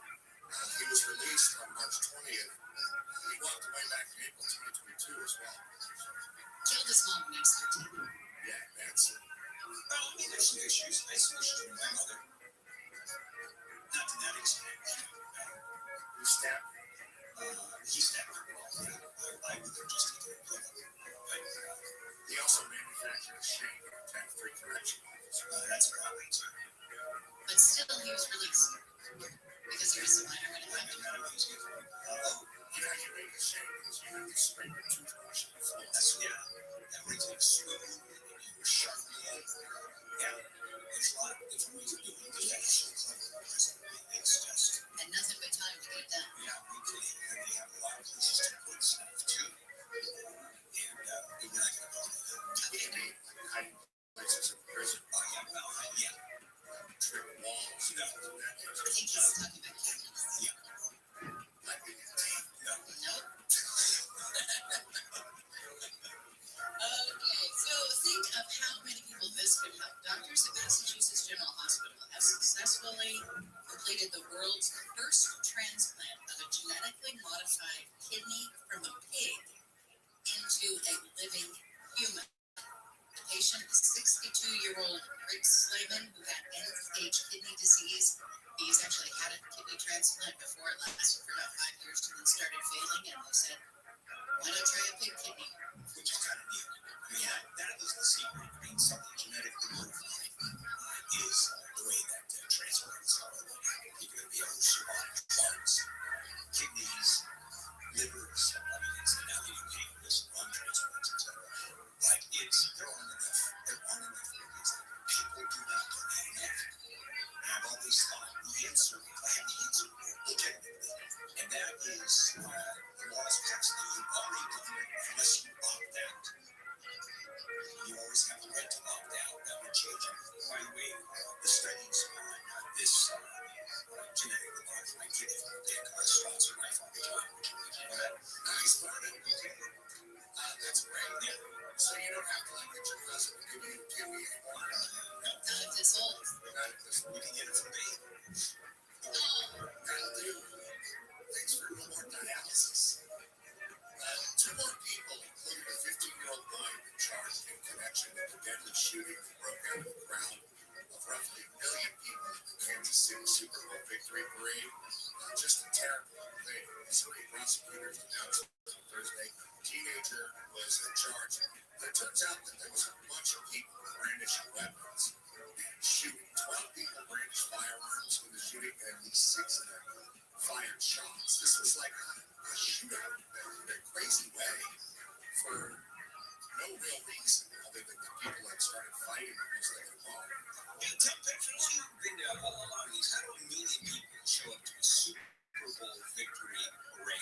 He was released on March 20th. He walked away back in April 2022 as well. Killed his mom when he was 13. Yeah, that's it. Well, I mean, there's some issues. I have some issues with my mother. Not to that extent. Who stabbed him? He stabbed her. I would have just taken a bullet. He also manufactured a shank in a 10-3 correction officer. That's a problem, too. But still, he was released because he was a minor when it happened. You know, you make a shank because you have to scrape your toothbrush on the floor. That brings it smooth. You sharp the end. Yeah. There's a lot of different ways of doing it. Because that's so clever. It's just. And nothing but time to get it done. Yeah, we did. And they have a lot of places to put stuff, too. And we're not going to go into that. Hiding places in prison. Oh, yeah, well, yeah. Trick walls. No. I think he's talking about cabinets. Yeah. Might be your teeth. No. Nope. Okay, so think of how many people this could help. Doctors at Massachusetts General Hospital have successfully completed the world's first transplant of a genetically modified kidney from a pig into a living human. The patient is 62-year-old Rick Slayman, who had end-stage kidney disease. He's actually had a kidney transplant before. It lasted for about 5 years and then started failing, and they said, why not try a pig kidney? Which is kind of neat. I mean, that is the secret. I mean, something genetically modified is the way that transplants are. You're going to be able to survive hearts, kidneys, livers. I mean, it's now getting painless lung transplants, etc. Like, there aren't enough organs. People do not donate enough. And I've always thought the answer, I have the answer, legitimately. And that is the law's passed that you already done it unless you in charge. And it turns out that there was a bunch of people brandishing weapons and shooting. 12 people brandished firearms in the shooting, and at least 6 of them fired shots. This was like a shootout in a crazy way for no real reason other than the people that started fighting because they were wrong. You've been to a lot of these. How do a million people show up to a Super Bowl victory parade?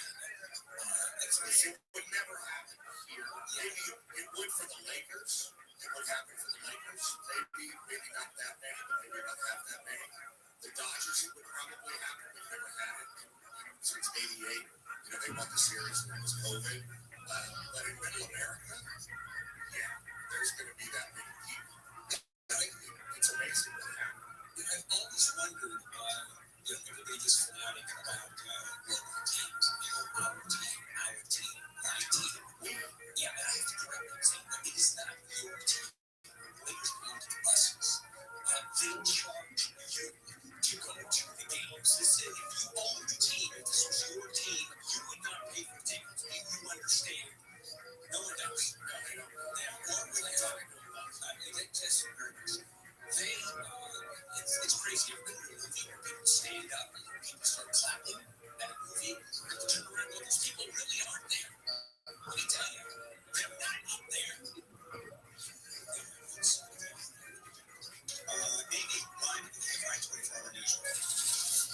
It would never happen here. Maybe it would for the Lakers. It would happen for the Lakers. Maybe not that many, but maybe about half that many. The Dodgers, it would probably happen. They've never had it since '88. They won the series and it was COVID. But in Middle America, yeah, there's going to be that many people. It's amazing what happened. I've always wondered, everybody gets fanatic about local teams. Our team, my team. Yeah, but I have to correct them saying that it is not your team. Lakers owned buses. They charge you to go to the games. Listen, if you owned the team, if this was your team, you would not pay for tickets. You understand? No one does. No, they don't. Or when they talk, they just nervous. It's crazy. I've been to a movie where people stand up and people start clapping at a movie. And turn around, well, those people really aren't there. Let me tell you, they're not up there. Amy, live at the KFI 24-hour news.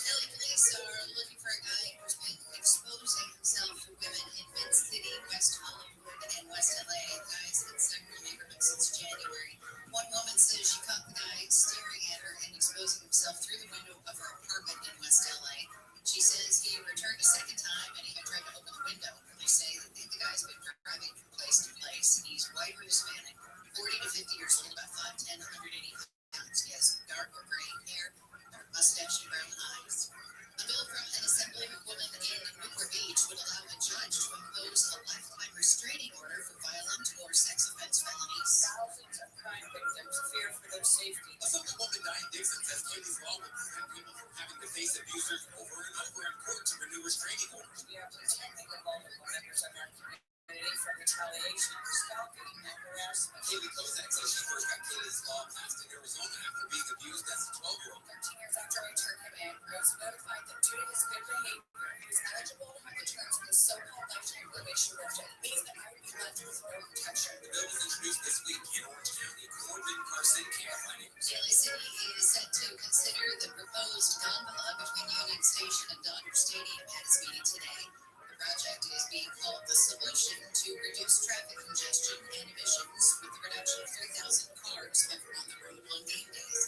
LA police are looking for a guy who's been exposing himself to women in Mid-City, West Hollywood, and West LA. The guy's in several neighborhoods since January. One woman says she caught the guy staring at her and exposing himself through the window of her apartment in West LA. She says he returned a second time and even tried to open the window. Police say they think the guy's been driving from place to place. He's white or Hispanic, 40 to 50 years old, about 5'10", 180 pounds. He has dark or gray hair, dark mustache, and brown eyes. A bill from an assembly of women in Newport Beach would allow a judge to impose a lifetime restraining order for violent or sex offense felonies. Thousands of crime victims fear for their safety. A Southern woman, Diane Dixon, says Katie's law will prevent people from having to face abusers over and over in court to renew restraining orders. We are protecting the vulnerable members of our community from retaliation, stalking, and harassment. Katie Kozak says she first got Katie's law passed in Arizona after being abused as a 12-year-old. 13 years after I turned him in, I was notified that due to his good behavior, he was eligible to have the terms of his so-called lifetime probation lifted, meaning that I would be left with no protection. The bill was introduced this week in Orange County. Corbin Carson, KFI News. Daly City is set to consider the proposed gondola between Union Station and Dodger Stadium at its meeting today. The project is being called the solution to reduce traffic congestion and emissions with the reduction of 3,000 cars ever on the road on game days.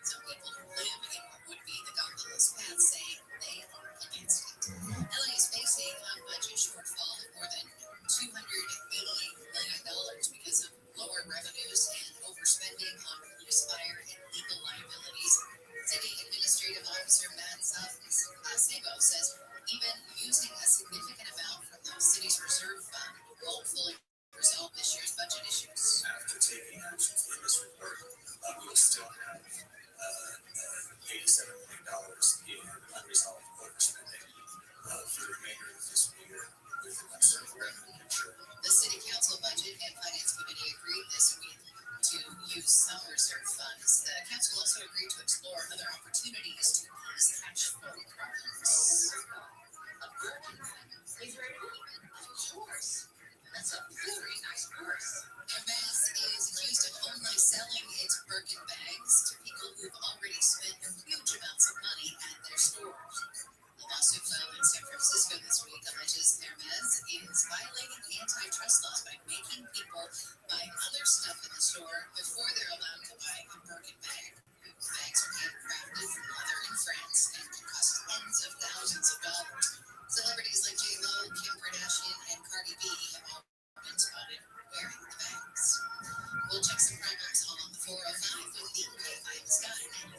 Some people who live in what would be the gondola's path say they are against it. LA is facing a budget shortfall of more than $280 million because of lower revenues and overspending on police, fire, and legal liabilities. City Administrative Officer Matt Sabo says even using a significant amount from the city's reserve fund won't fully resolve this year's budget issues. After taking actions in this report, we will still have $87 million in unresolved overspending for the remainder of the fiscal year with an uncertain revenue picture. The City Council Budget and Finance Committee agreed this week to use some reserve funds. The council also agreed to explore other opportunities to ease cash flow problems. A burden is ready to open. Of course. That's a very nice purse. Hermes is accused of only selling its Birkin bags to people who've already spent huge amounts of money at their stores. A lawsuit filed in San Francisco this week alleges Hermes is violating antitrust laws by making people buy other stuff in the store before they're allowed to buy a Birkin bag. Bags are handcrafted from leather in France and can cost tens of thousands of dollars. Celebrities like J-Lo, Kim Kardashian, and Cardi B have all been spotted wearing the bags. We'll check some progress on the 405 with the KFI in the sky now.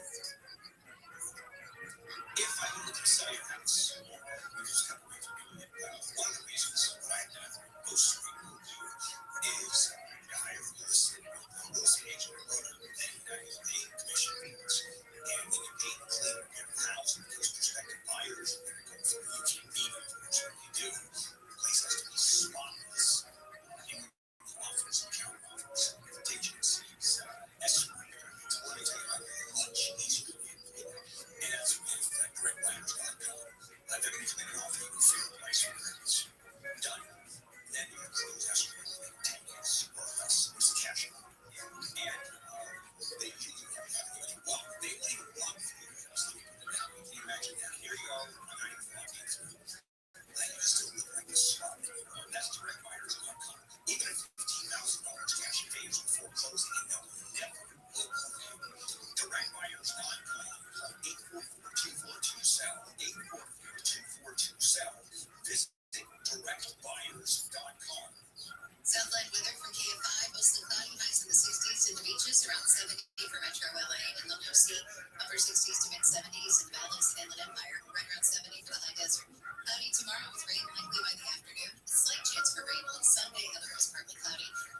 If I were to sell your house, there's a couple ways of doing it. One of the reasons why most people do is to hire a real estate agent or broker, and you pay commission payments, and then you pay the cleaner of your house because prospective buyers are going to come through. You can't be them, which you do. The place has to be spotless.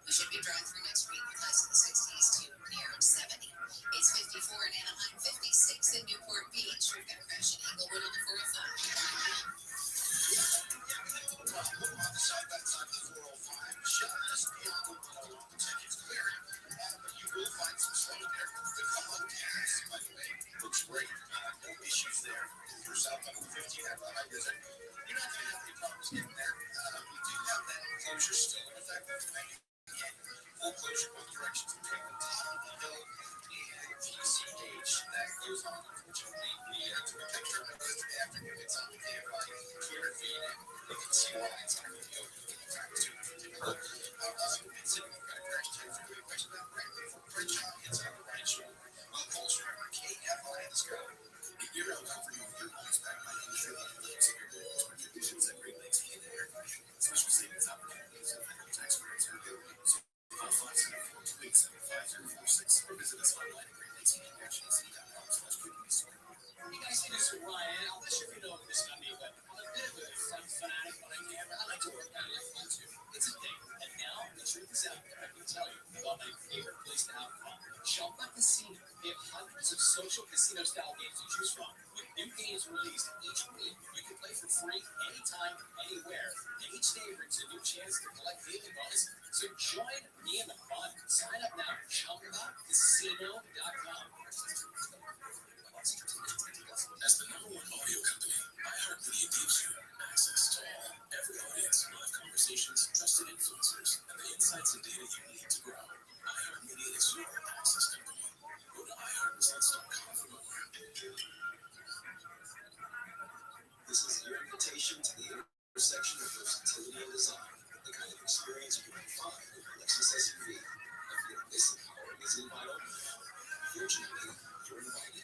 We should be drawing through next week with highs in the 60s to near 70. It's 54 in Anaheim, 56 in Newport Beach. We've got Crash in Inglewood on the 405. Looks great. No issues there. If you're south on 15 after a high visit, you're not going to have any problems getting there. We do have that closure still in effect. Full closure both directions between the top of the hill and GCH. That goes on, unfortunately. We took a picture of it yesterday afternoon. It's on the KFI Twitter feed. You can see why it's on the video. Also, it's in the crash test. We're going to question that right before Prince John hits on the right shoulder. Closer on KFI in the sky. You're out comforting with your points back by industry level lakes and your goals for conditions at Great Lakes Heating and Air Conditioning. Special savings opportunities and federal tax credits are available. Call 574-287-5046 or visit us online at greatlakeseating-ac.com/quickly. Hey guys, it is Ryan. I'm not sure if you know this about me, but I'm a bit of a fun fanatic on a camera. I like to work out and have fun too. It's a thing. And now the truth is out there. I can tell you about my favorite place to have fun. Shoppa Casino. They have hundreds of social casino-style games to choose from. With new games released each week, you can play for free anytime, anywhere. And each day brings a new chance to collect daily bonuses. So join me in the fun. Sign up now at ShoppaCasino.com. As the #1 audio company, iHeartMedia gives you access to all, every audience, live conversations, trusted influencers, and the insights and data you need to grow. iHeartMedia is your access company. Go to iHeartResults.com for more. This is your invitation to the intersection of versatility and design, the kind of experience you can find in a Lexus SUV. A feeling this empowering is vital. Fortunately, you're invited.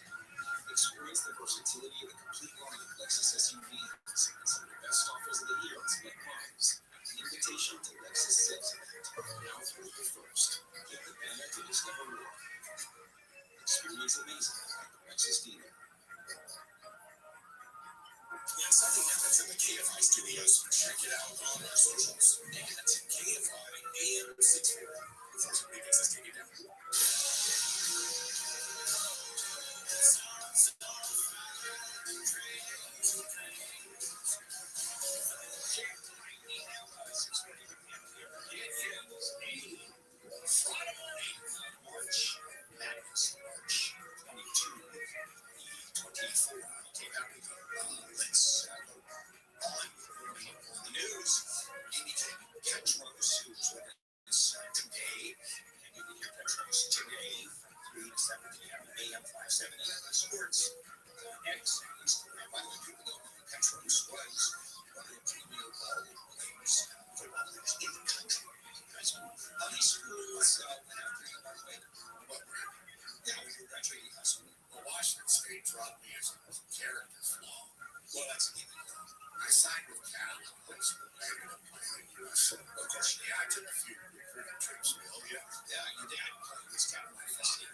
Experience the versatility of the complete line of Lexus SUVs and some of the best offers of the year on select models. The invitation to Lexus Sales Event, now through April 1st. Get the banner to discover more. Experience amazing at the Lexus dealer. When something happens in the KFI studios, check it out on our socials and at KFI AM 640. Before somebody gets us taken down. Friday morning, March Madness, March 22, 24. Let's on the news. Anything Petros, who's with us today, and you can hear Petros today, 3 to 7 p.m. AM 570 Sports. X and Instagram. By the way, people know Petros was one of the premier players, football players in the country. How many schools have been graduated? What grade? Yeah, we were graduating high school. Well, Washington State dropped me as a character flaw. Well, that's a given. I signed with Cal in high school. I ended up playing USC. Of course, yeah, I took a few recruiting trips. Oh, yeah. Yeah, your dad was kind of my father.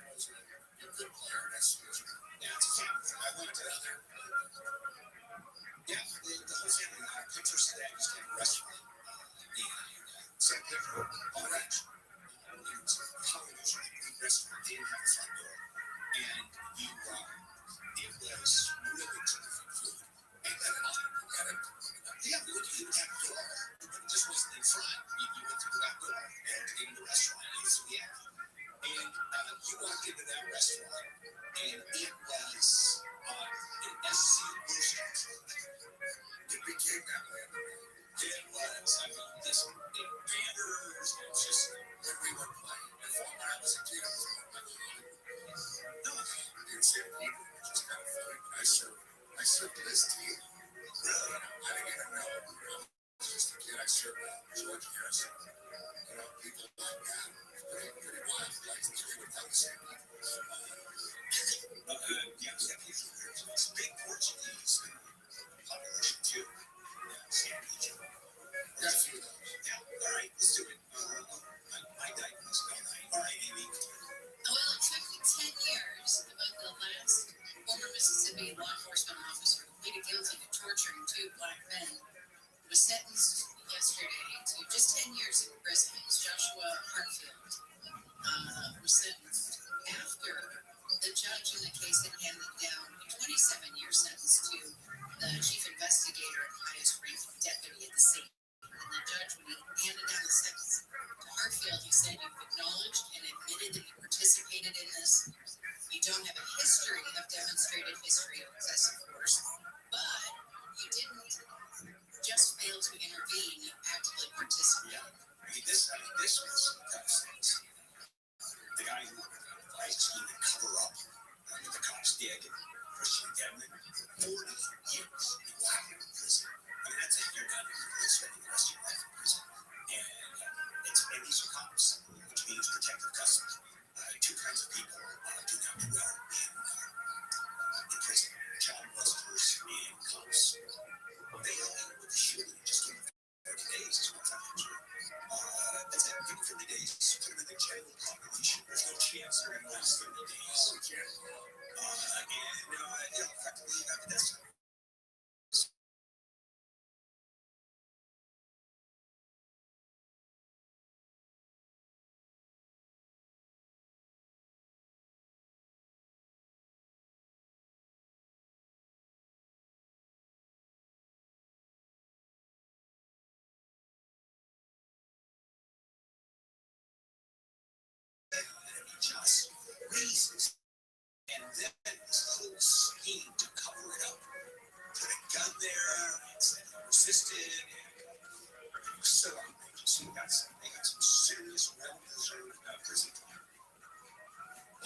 You're a good player. That's yeah, it's a family. I went to other. Yeah, the whole family. Pictures of that used to have a restaurant in San Pedro. All right. It was a television restaurant. They didn't have a front door. And you, it was really terrific food. And then yeah, we went to that door, but it just wasn't in front. You went through that door and to get into the restaurant, you through the alley. And you walked into that restaurant, and it was an SC Boosters. It became that way. It was. I mean, this banners and just when we were playing. And when I was a kid, I was no, you said people were just kind of funny. I served this team. Really? I didn't even know. I was just a kid. I served George Harrison. You know, people like that. Pretty wild places. They would tell the same people. Yeah, it's big Portuguese population too. San Diego. Got a few of those. Yeah. All right, let's do it. My diagnosis. All right, Amy. Well, it took 10 years, but the last former Mississippi law enforcement officer who pleaded guilty to torturing 2 black men was sentenced yesterday to just 10 years in prison. It's Joshua Hartfield was sentenced after the judge in the case had handed down a 27-year sentence to the chief investigator and highest ranked deputy at the scene. And the judge, when he handed down the sentence to Hartfield, he said, "You've acknowledged and admitted that you participated in this. You don't have a history of demonstrated history of excessive force, but you didn't just fail to intervene, you actively participated." This was the kind of things. The guy who advised me to cover up what the cops did, Christian Gedman, 40 years in prison. I mean, that's it. You're done. You're spending the rest of your life in prison. And these are cops, which means protective custody. Two kinds of people do not do well in prison. Child molesters and cops. They help you with the shooting. Just give them 30 days is what I'm sure. That's it. Give them 30 days. Put them in the general population. There's no chance they're in the last 30 days. Effectively, you got the death sentence. Just raises, and then this whole scheme to cover it up. Put a gun there, and said he resisted, and it was so outrageous. They got some serious, well-deserved prison time.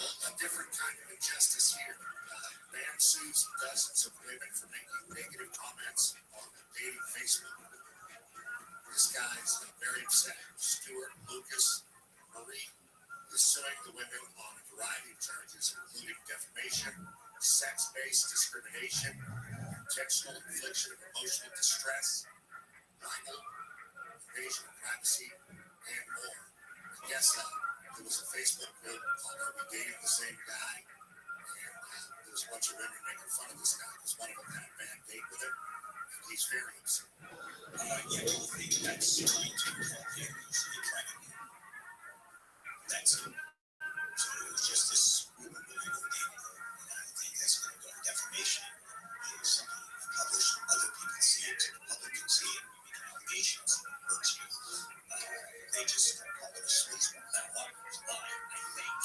Well, a different kind of injustice here. Man sues dozens of women for making negative comments on the dating Facebook. This guy's very upset. Stuart Lucas Marie is suing the women on a variety of charges, including defamation, sex-based discrimination, intentional infliction of emotional distress, libel, invasion of privacy, and more. I guess there was a Facebook group called "Are We Dating the Same Guy?" And there was a bunch of women making fun of this guy because one of them had a bad date with him, and he's very upset. Yeah, you think that's trying to help him usually pregnant. That's it. So it was just this woman that I know dating her, and I think that's going to go. Defamation is something you publish, other people see it, the public can see it, you make allegations, it hurts you. They just call it a sleaze ball. That one was a lie, I think.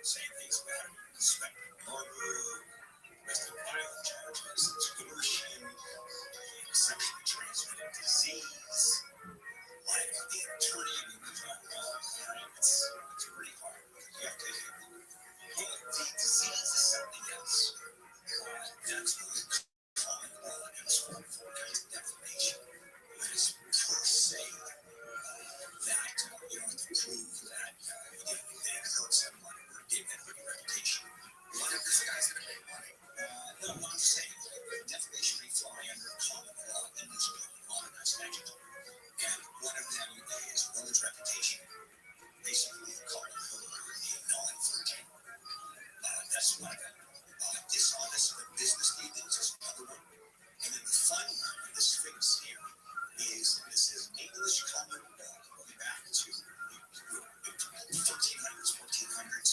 Saying things about suspected murder, domestic violence charges, extortion, sexually transmitted disease, lying about the attorney. I mean, we've done all the time. It's pretty hard. You have to. The disease is something else. That's what is common law against all kinds of defamation. That is per se that you don't have to prove that you didn't hurt someone or didn't have a good reputation. One of these guys going to make money. No, I'm saying defamation may fly under common law, English common law, and that's statutory. And one of them is woman's reputation. Basically, calling her a non-virgin. That's one of them. Dishonest for business dealings is another one. And then the final one, and this fits here, is this is English common law going back to the 1300s, 1400s,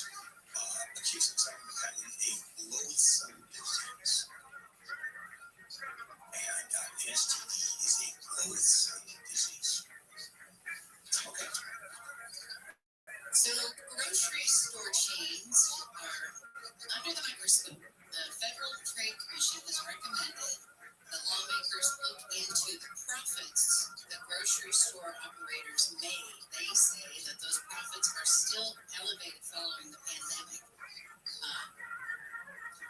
accusing someone of having a loathsome disease. And an STD is a loathsome disease. Okay. So grocery store chains are under the microscope. The Federal Trade Commission has recommended that lawmakers look into the profits that grocery store operators made. They say that those profits are still elevated following the pandemic.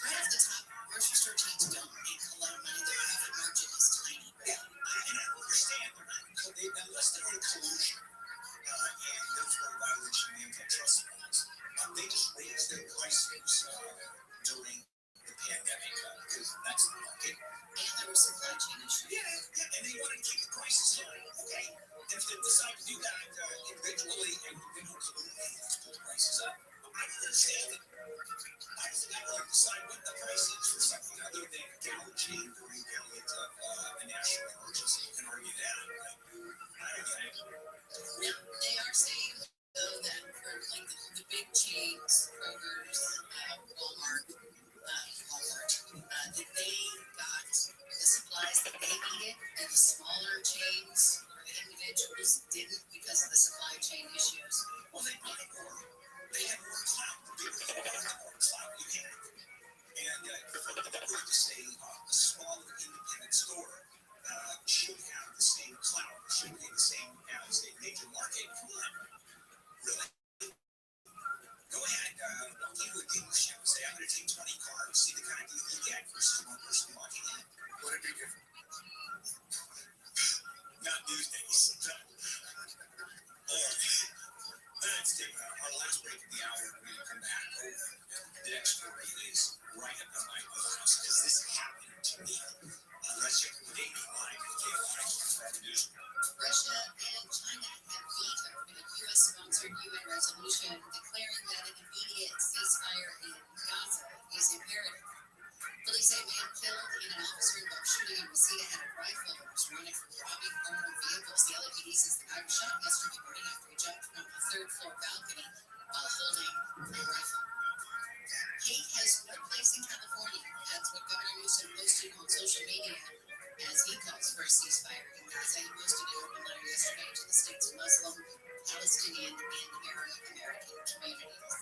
Right off the top, grocery store chains don't make a lot of money. Their profit margin is tiny. Yeah, and I understand they're not, unless they're in collusion, and therefore a violation of the antitrust laws. They just raised their prices during the pandemic because that's the market. And there were supply chain issues. Yeah, and they want to keep the prices low. Okay, and if they decide to do that individually and they don't collude, they have to pull the prices up. I don't understand it. I just think I want to decide what the price is for something other than gouging during periods of a national emergency. You can argue that, right? I don't get it. Now, they are saying take 20 cars, see the kind of deal you get versus one person walking in. Would it be different? Not these days. No. Let's take our last break of the hour. When we come back, the next story is right up in my wheelhouse because this happened to me. Let's check with Amy live at KLI from News. Russia and China have vetoed a U.S.-sponsored UN resolution declaring that an immediate ceasefire in Gaza is imperative. Police say a man killed in an officer-involved shooting in Reseda had a rifle and was wanted for robbing armored vehicles. The LAPD says the guy was shot yesterday morning after he jumped from a third-floor balcony while holding a rifle. Hate has no place in California. That's what Governor Newsom posted on social media as he calls for a ceasefire in Gaza. He posted an open letter yesterday to the state's Muslim, Palestinian, and Arab American communities.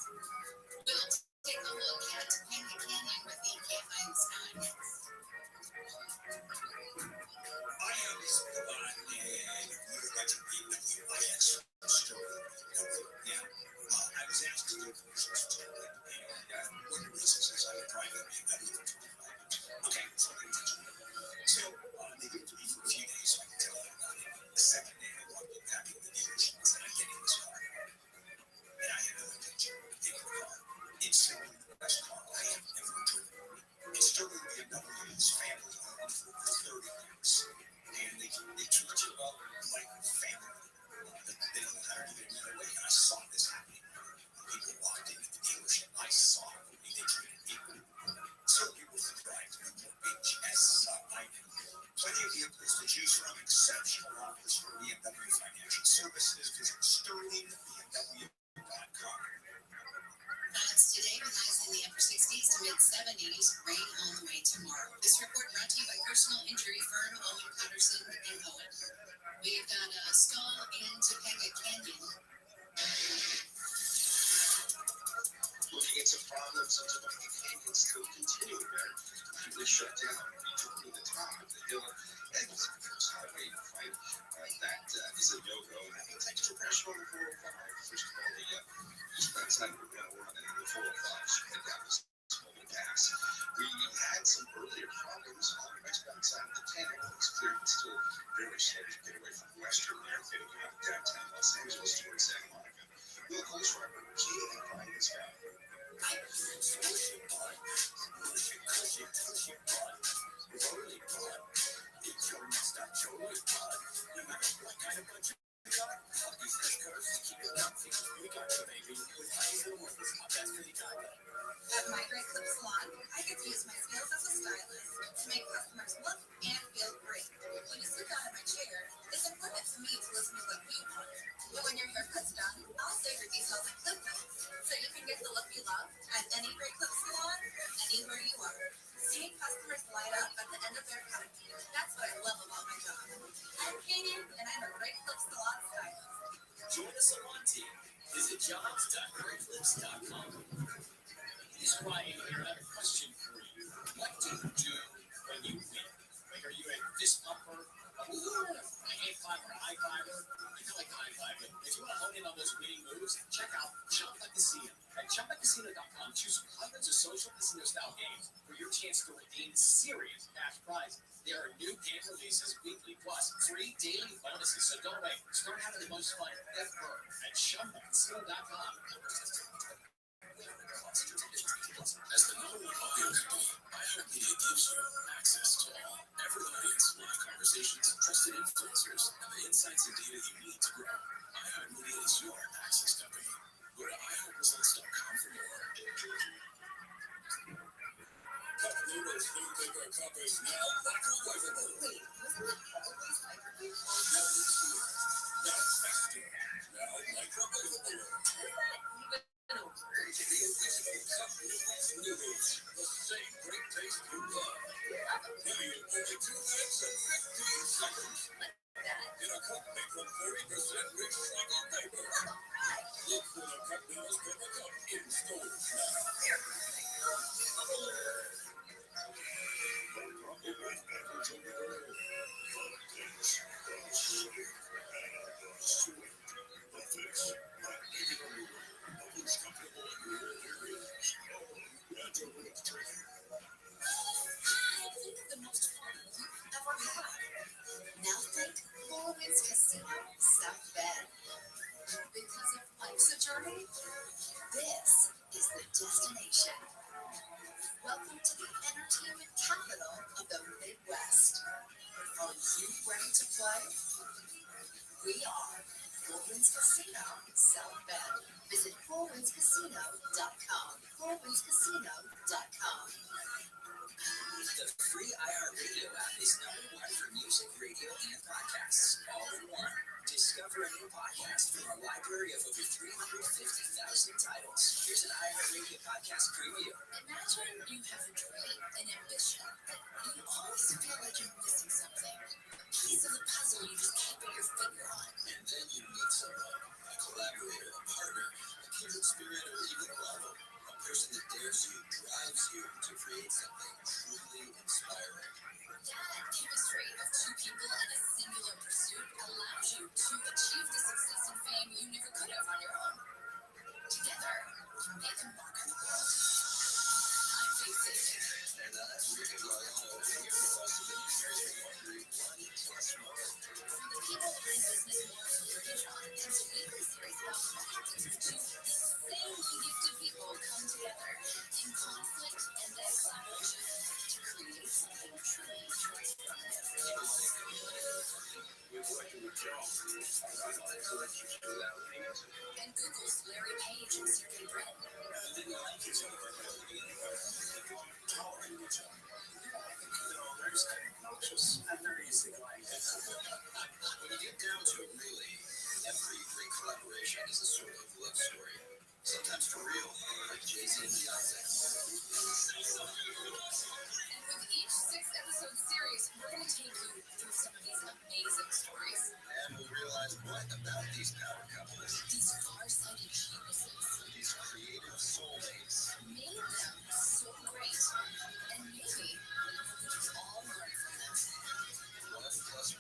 We'll take a look at Panga Canyon with the Can't Find the Sky next. I am this divine and you're watching BWIS story. Now, I was asked to do a commercial story, and one of the reasons is I'm a private BMW for 25 years. Okay, so I'm going to touch on it. So, they gave it to me for a few days so I can tell them about it. The second day, I walked in back in the dealership and said, I'm getting this car. And I had no intention of getting the car. It's simply the best car I have ever driven. It's still in BMW's family owned for 30 years. And they treat you all like family. They don't hire you in another way. And I saw this happening. People walked into the dealership. I saw the way they treated people. So people can drive to Newport Beach as I do. Plenty of vehicles to choose from. Exceptional offers for BMW Financial Services. Visit sterlingbmw.com. That's today with highs in the upper 60s to mid-70s. Rain on the way tomorrow. This report brought to you by personal injury firm Owen Patterson and Owen. We've got a stall in Topanga Canyon. Looking at some problems in Topanga Canyon still continuing there. Completely shut down between the top of the hill and the Highway 5. That is a no-go. Having extra pressure on the 405. First of all, that's not going to work on the 405. Should head down this Smolden Pass. We had some earlier problems on the westbound side of the 10. It's clear it's still very slow to get away from Western there, getting out of downtown Los Angeles towards Santa Monica. We'll close for our key and find this guy. At my Great Clip Salon, I get to use my skills as a stylist to make customers look and feel great. When you sit down in my chair, it's important to me to listen to what you want. But when your haircut's done, I'll save your details in clip notes so you can get the look you love at any Great Clip Salon, anywhere you are. Seeing customers light up at the end of their cut, that's what I love about my job. I'm Katie, and I'm a Great Clip Salon stylist. Join the salon team. Visit jobs.greatclips.com. Here's Ryan here. I have a question for you. What do you do when you win? Like, are you a fist pumper, a hand clapper, a high fiver? I kind of like the high five. If you want to hone in on those winning moves, check out Chump at Casino. At chumpatcasino.com, choose hundreds of social casino-style games for your chance to redeem serious cash prizes. There are new game releases weekly, plus free daily bonuses. So don't wait. Start having the most fun ever at chumpatcasino.com. As the number one audio company, iHeartMedia gives you access to all. Every audience, live conversations, trusted influencers, and the insights and data you need to grow. iHeartMedia is your access company. Go to iHeartResults.com for more. Cup noodles, new bigger cup is now microwavable. Wait, wasn't it always microwave? Now easier, now faster, now microwavable. Is that even a word? The original cup noodles, the same great taste you love. Now you only 2 minutes and 15 seconds. Like that. In a cup made from 30% recycled paper. play? We are Four Winds Casino South Bend. Visit fourwindscasino.com. fourwindscasino.com. The free iHeartRadio app is #1 for music, radio, and podcasts, all in one. Discover a new podcast from our library of over 350,000 titles. Here's an iHeartRadio podcast preview. Imagine you have a dream, an ambition, but you always feel like you're missing something. A piece of the puzzle you just can't put your finger on. And then you meet someone, a collaborator, a partner, a kindred spirit, or even a rival. A person that dares you, drives you to create something truly inspiring. That chemistry of two people in a singular pursuit allows you to achieve the success and fame you never could have on your own. Together, you make a mark on the world. I'm Faith Satan. And I'm Ricky Lariano, here with us to the University of Hungary, One Plus More. From the people behind business more to British on, it's a weekly series about connecting the two insanely gifted people come together in conflict and then collaboration to create something truly transformative. We're working with John. I don't intellectuals without hands. And Google's Larry Page and Sergey Brin. I didn't like his own tolerating each other. There's obnoxious. I'm very easy to like. When you get down to it, really, every great collaboration is a sort of love story. Sometimes for real, like Jay-Z and Beyonce. And with each 6-episode series, we're going to take you through some of these amazing stories. And we'll realize what about these power couples, These far-sighted geniuses, these creative soulmates, made them so great. And maybe we can all learn from them. 1+1.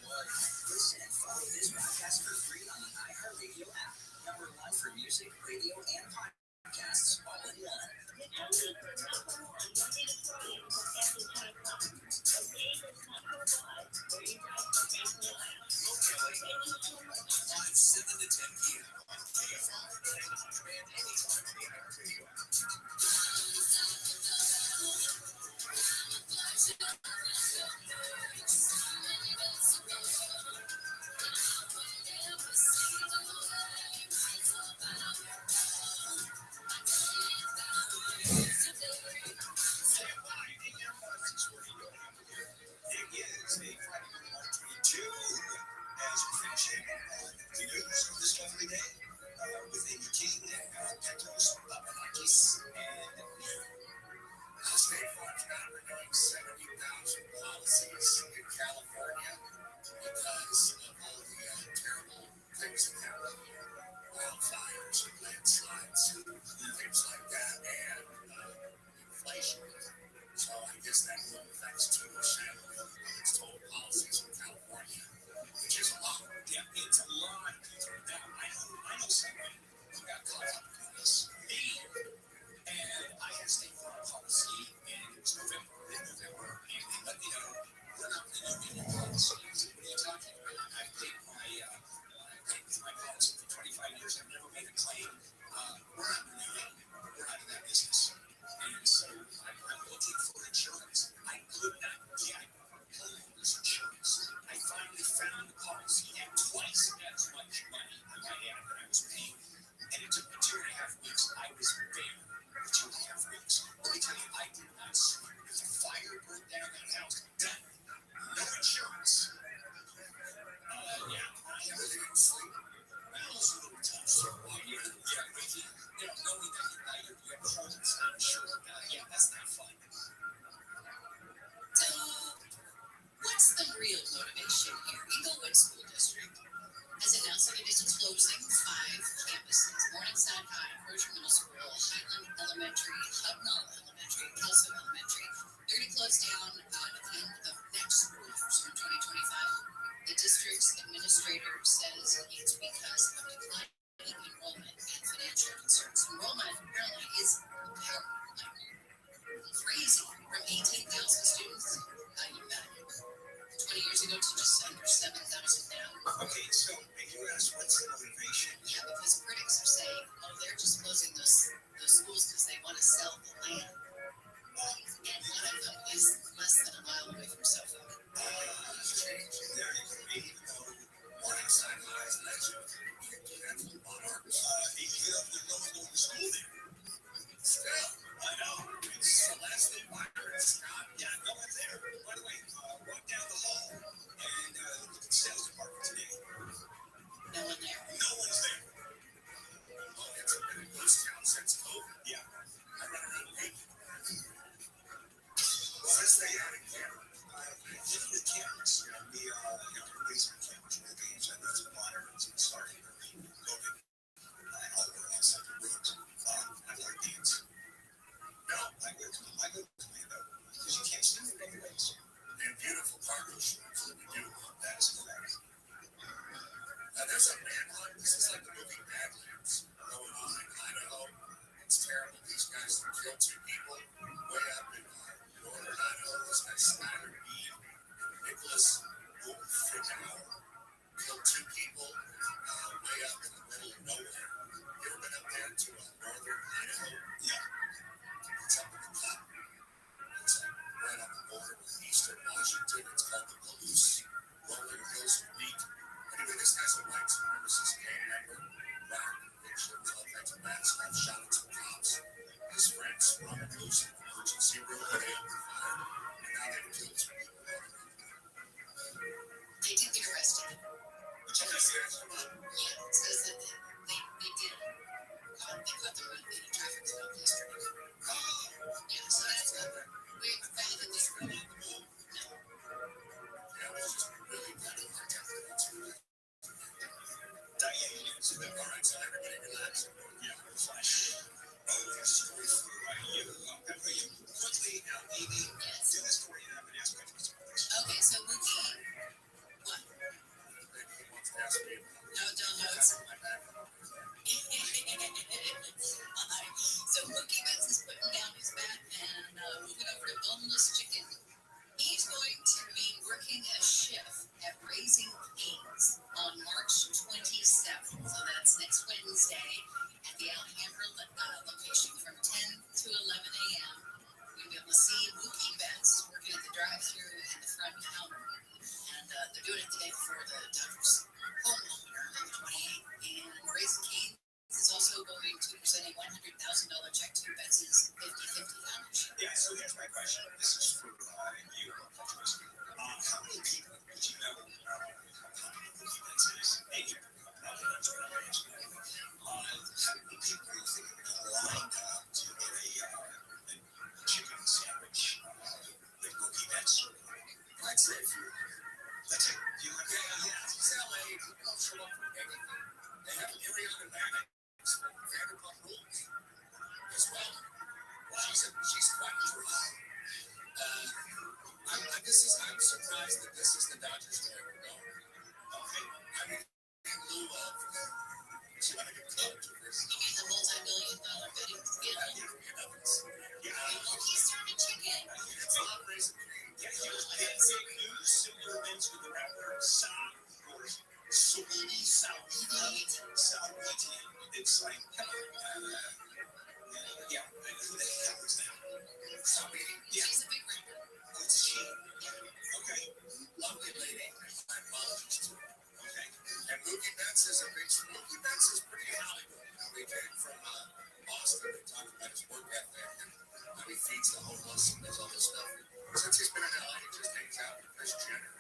Listen and follow this podcast for free on the iHeartRadio app. #1 for music, radio, and podcasts, all in one. Live 7 to 10 p.m. on KFR. And anytime on the iHeartRadio app. What's the real motivation here? Inglewood School District has announced that it is closing 5 campuses: Morningside High, Crozier Middle School, Highland Elementary, Hubnall Elementary, Kelso Elementary. They're going to close down at the end of next school year, so in 2025. The district's administrator says it's because of declining enrollment and financial concerns. Enrollment apparently is crazy, from 18,000 students. You bet. 20 years ago to just under 7,000 now. Okay, so you asked what's the motivation? Yeah, because Wednesday at the Alhambra location from 10 to 11 a.m. You'll be able to see Mookie Betts working at the drive-thru and the front counter. And they're doing it the day before the Dodgers home opener on the 28th. And Raising Cane's is also going to present a $100,000 check to Betts' 50-50 foundation. Yeah, so here's my question. This is for you. How many people did you know Mookie Betts is? Maybe. That's what I'm asking. How many people do you think are lined up to get a chicken sandwich with Mookie Betts? I'd say a few. That's it. Yeah. It's LA. People show up for everything. They have Ariana Maddox from Vanderpump Rules as well. She's quite a draw. I'm surprised that this is the Dodgers way we're going. Okay. I mean, in lieu of trying to get close to this. You mean the multi-million-dollar betting scandal? He's turned chicken. It's a lot of reason. Yeah, here's big news similar events with the rapper Saweetie. It's like, yeah, who the hell is that? Saweetie. Yeah. She's a big rapper. What's she? Okay. Lovely lady. I love her. Okay. And Mookie Betts is pretty Hollywood. We came from Boston and talked about his work ethic and how he feeds the homeless and does all this stuff. Since he's been in LA, he just hangs out with Chris Jenner.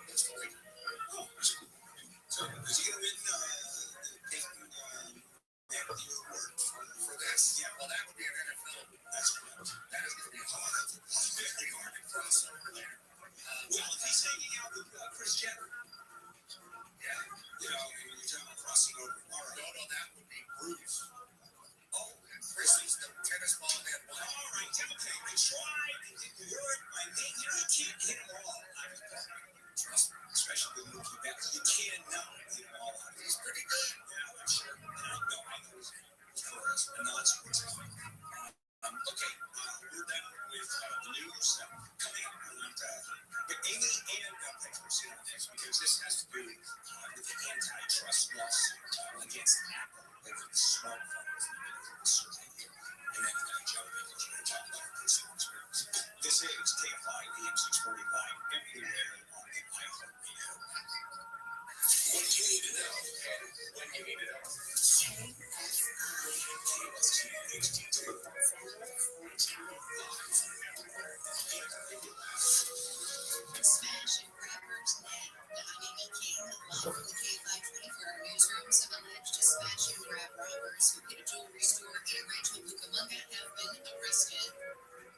That's the way. Oh, that's cool. So, is he going to win the Peyton Award for this? Yeah, well, that would be an NFL. That's correct. That is going to be hard. Very hard to cross over there. Well, if he's hanging out with Chris Jenner, yeah, you're talking about crossing over. All right. No, that would be Bruce. Oh, and Chris is the tennis ball head. All right, okay. I tried. It didn't work. My name, you can't hit them all. Trust me, especially with Mookie Betts, you cannot hit them all. He's pretty good. Yeah, I'm sure. I know he's for us, a non-sports thing. Okay, we're done with the news coming up. But Amy and thanks for sitting on this because this has to do with the antitrust lawsuit against Apple over the smartphones and the survey here. And then we're going to jump in and talk about our personal experience. This is KFI AM 640 live everywhere on the iHeartRadio. What do you need to know? When you need to know. Smash and grabbers now. I'm Amy King, live from the K524 newsroom. Some alleged smash and grab robbers who hit a jewelry store in Rancho Cucamonga have been arrested.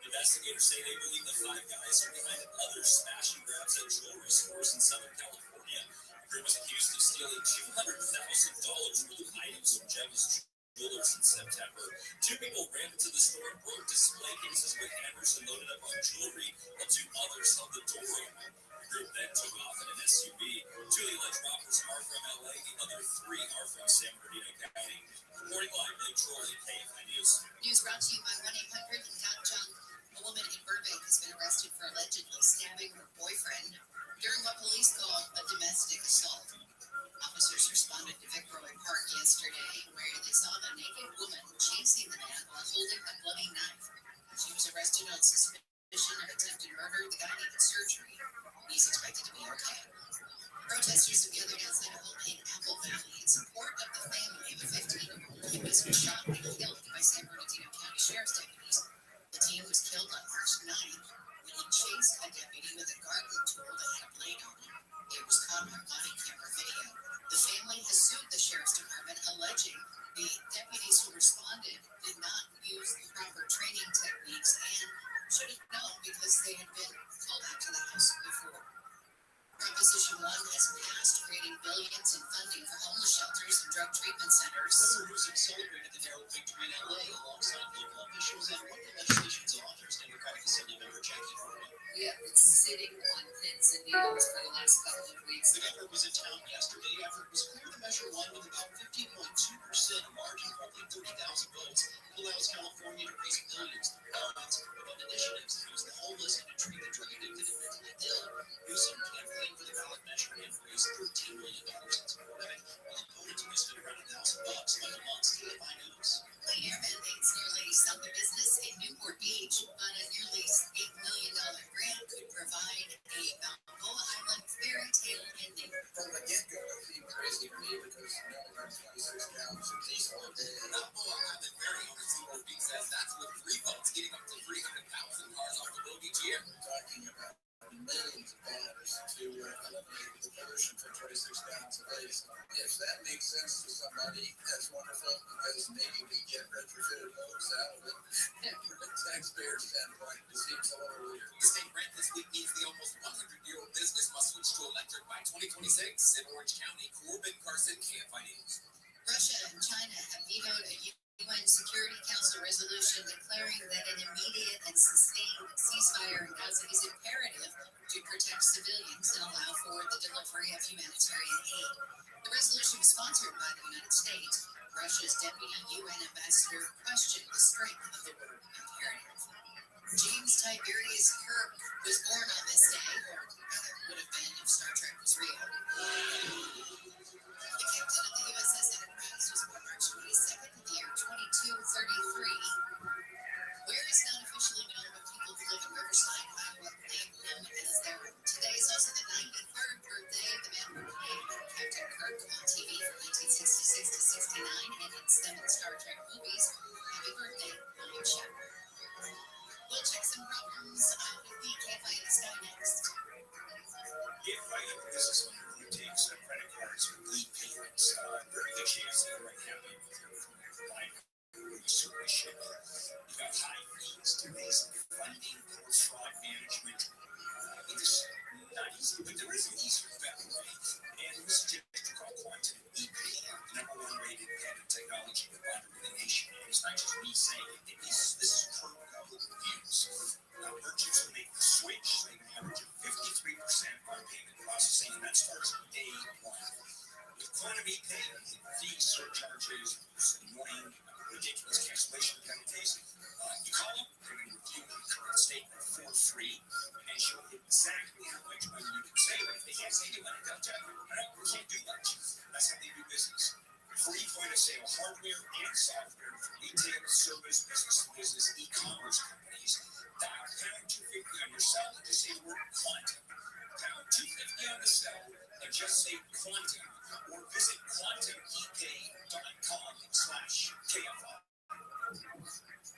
Investigators say they believe the five guys are behind other smash and grabs at jewelry stores in Southern California. The group was accused of stealing $200,000 worth of items from Jevons Jewelers in September. Two people ran into the store and broke display cases with hammers and loaded up on jewelry, while two others held the door open. The group then took off in an SUV. Two of the alleged robbers are from LA. The other three are from San Bernardino County. Reporting live, Blake Troy, KFI News. News brought to you by 1-800 Got Junk. A woman in Burbank has been arrested for allegedly stabbing her boyfriend during what police call a domestic assault. Officers responded to Vicroy Park yesterday, where they saw a naked woman chasing the man while holding a bloody knife. She was arrested on suspicion of attempted murder. The guy needed surgery. He's expected to be okay. Protesters have gathered outside a home in Apple Valley in support of the family of a 15-year-old who was shot and killed by San Bernardino County Sheriff's deputies. The teen was killed on March 9th when he chased a deputy with a garden tool that had a blade on it. It was caught on body camera video. The family has sued the Sheriff's Department, alleging the deputies who responded did not use the proper training techniques and should have known because they had been called out to the house before. Proposition 1 has passed, creating billions in funding for homeless shelters and drug treatment centers. Governor Newsom celebrated the narrow victory in LA alongside local officials and one of the legislation's authors, Democratic Assembly member Jackie Furman. We have been sitting on pins and needles for the last couple of weeks. The governor was in town yesterday after it was clear to measure one with about 50.2% margin, roughly 30,000 votes, allows California to raise billions through bonds above initiatives to use the homeless and to treat the drug addicted and mentally ill. Newsom campaigned for the ballot measure and raised $13 million since the pandemic, while opponents only spent around $1,000 by a month's KFI News. Clean Air mandates nearly stop the business in Newport Beach, but a nearly $8 million grant could provide a Balboa Island fairy tale ending. From the get-go, it seemed crazy to me because no one 26 gallons of diesel a day. Balboa Island ferry owner Newport Beach says that's with free boats getting up to 300 pounds in cars off the boat each year. We're talking about millions of dollars to eliminate the pollution from 26 gallons of waste. If that makes sense to somebody, that's wonderful because maybe we get retrofitted boats out of it. And from a taxpayer standpoint, it seems a little weird. The state grant this week means the almost 100-year-old business must switch to electric by 2026. In Orange County, Corbin Carson, KFI News. Russia and China have vetoed a UN Security Council resolution declaring that an immediate and sustained ceasefire in Gaza is imperative to protect civilians and allow for the delivery of humanitarian aid. The resolution was sponsored by the United States. Russia's deputy UN ambassador questioned the strength of the word imperative. James Tiberius Kirk was born on this day, or rather would have been if Star Trek was real. The captain of the USS Enterprise was born March 22nd of the year 2233. Where is not officially known, but people who live in Riverside, Iowa, claim him as their own. Today is also the 93rd birthday of the man who played Captain Kirk on TV from 1966 to 69 and in 7 Star Trek movies. Happy birthday, William Shatner. We'll check some problems out with the KFI in the Sky next. KFI business owner who takes credit cards for e-payments, very good chance that you're unhappy with your line. You certainly should. You got high fees, delays in funding, poor fraud management. It is not easy, but there is an easier, better way. And we suggest you call Quantum ePay, the #1 rated payment technology provider in the nation. And it's not just me saying it. This is true public reviews. Merchants who make the switch save an average of 53% on payment processing, and that starts day one. With Quantum ePay, fees, surcharges, annoying, ridiculous cancellation penalties. You call them, they're going to review the current statement for free and show you exactly how much money you can save. If they can't save you money, they'll tell you, we can't do much. That's how they do business. Free point of sale hardware and software for retail, service, business, e-commerce companies. Dial #250 on your cell and just say the word Quantum. Dial #250 on the cell and just say Quantum, or visit quantumepay.com/KFI.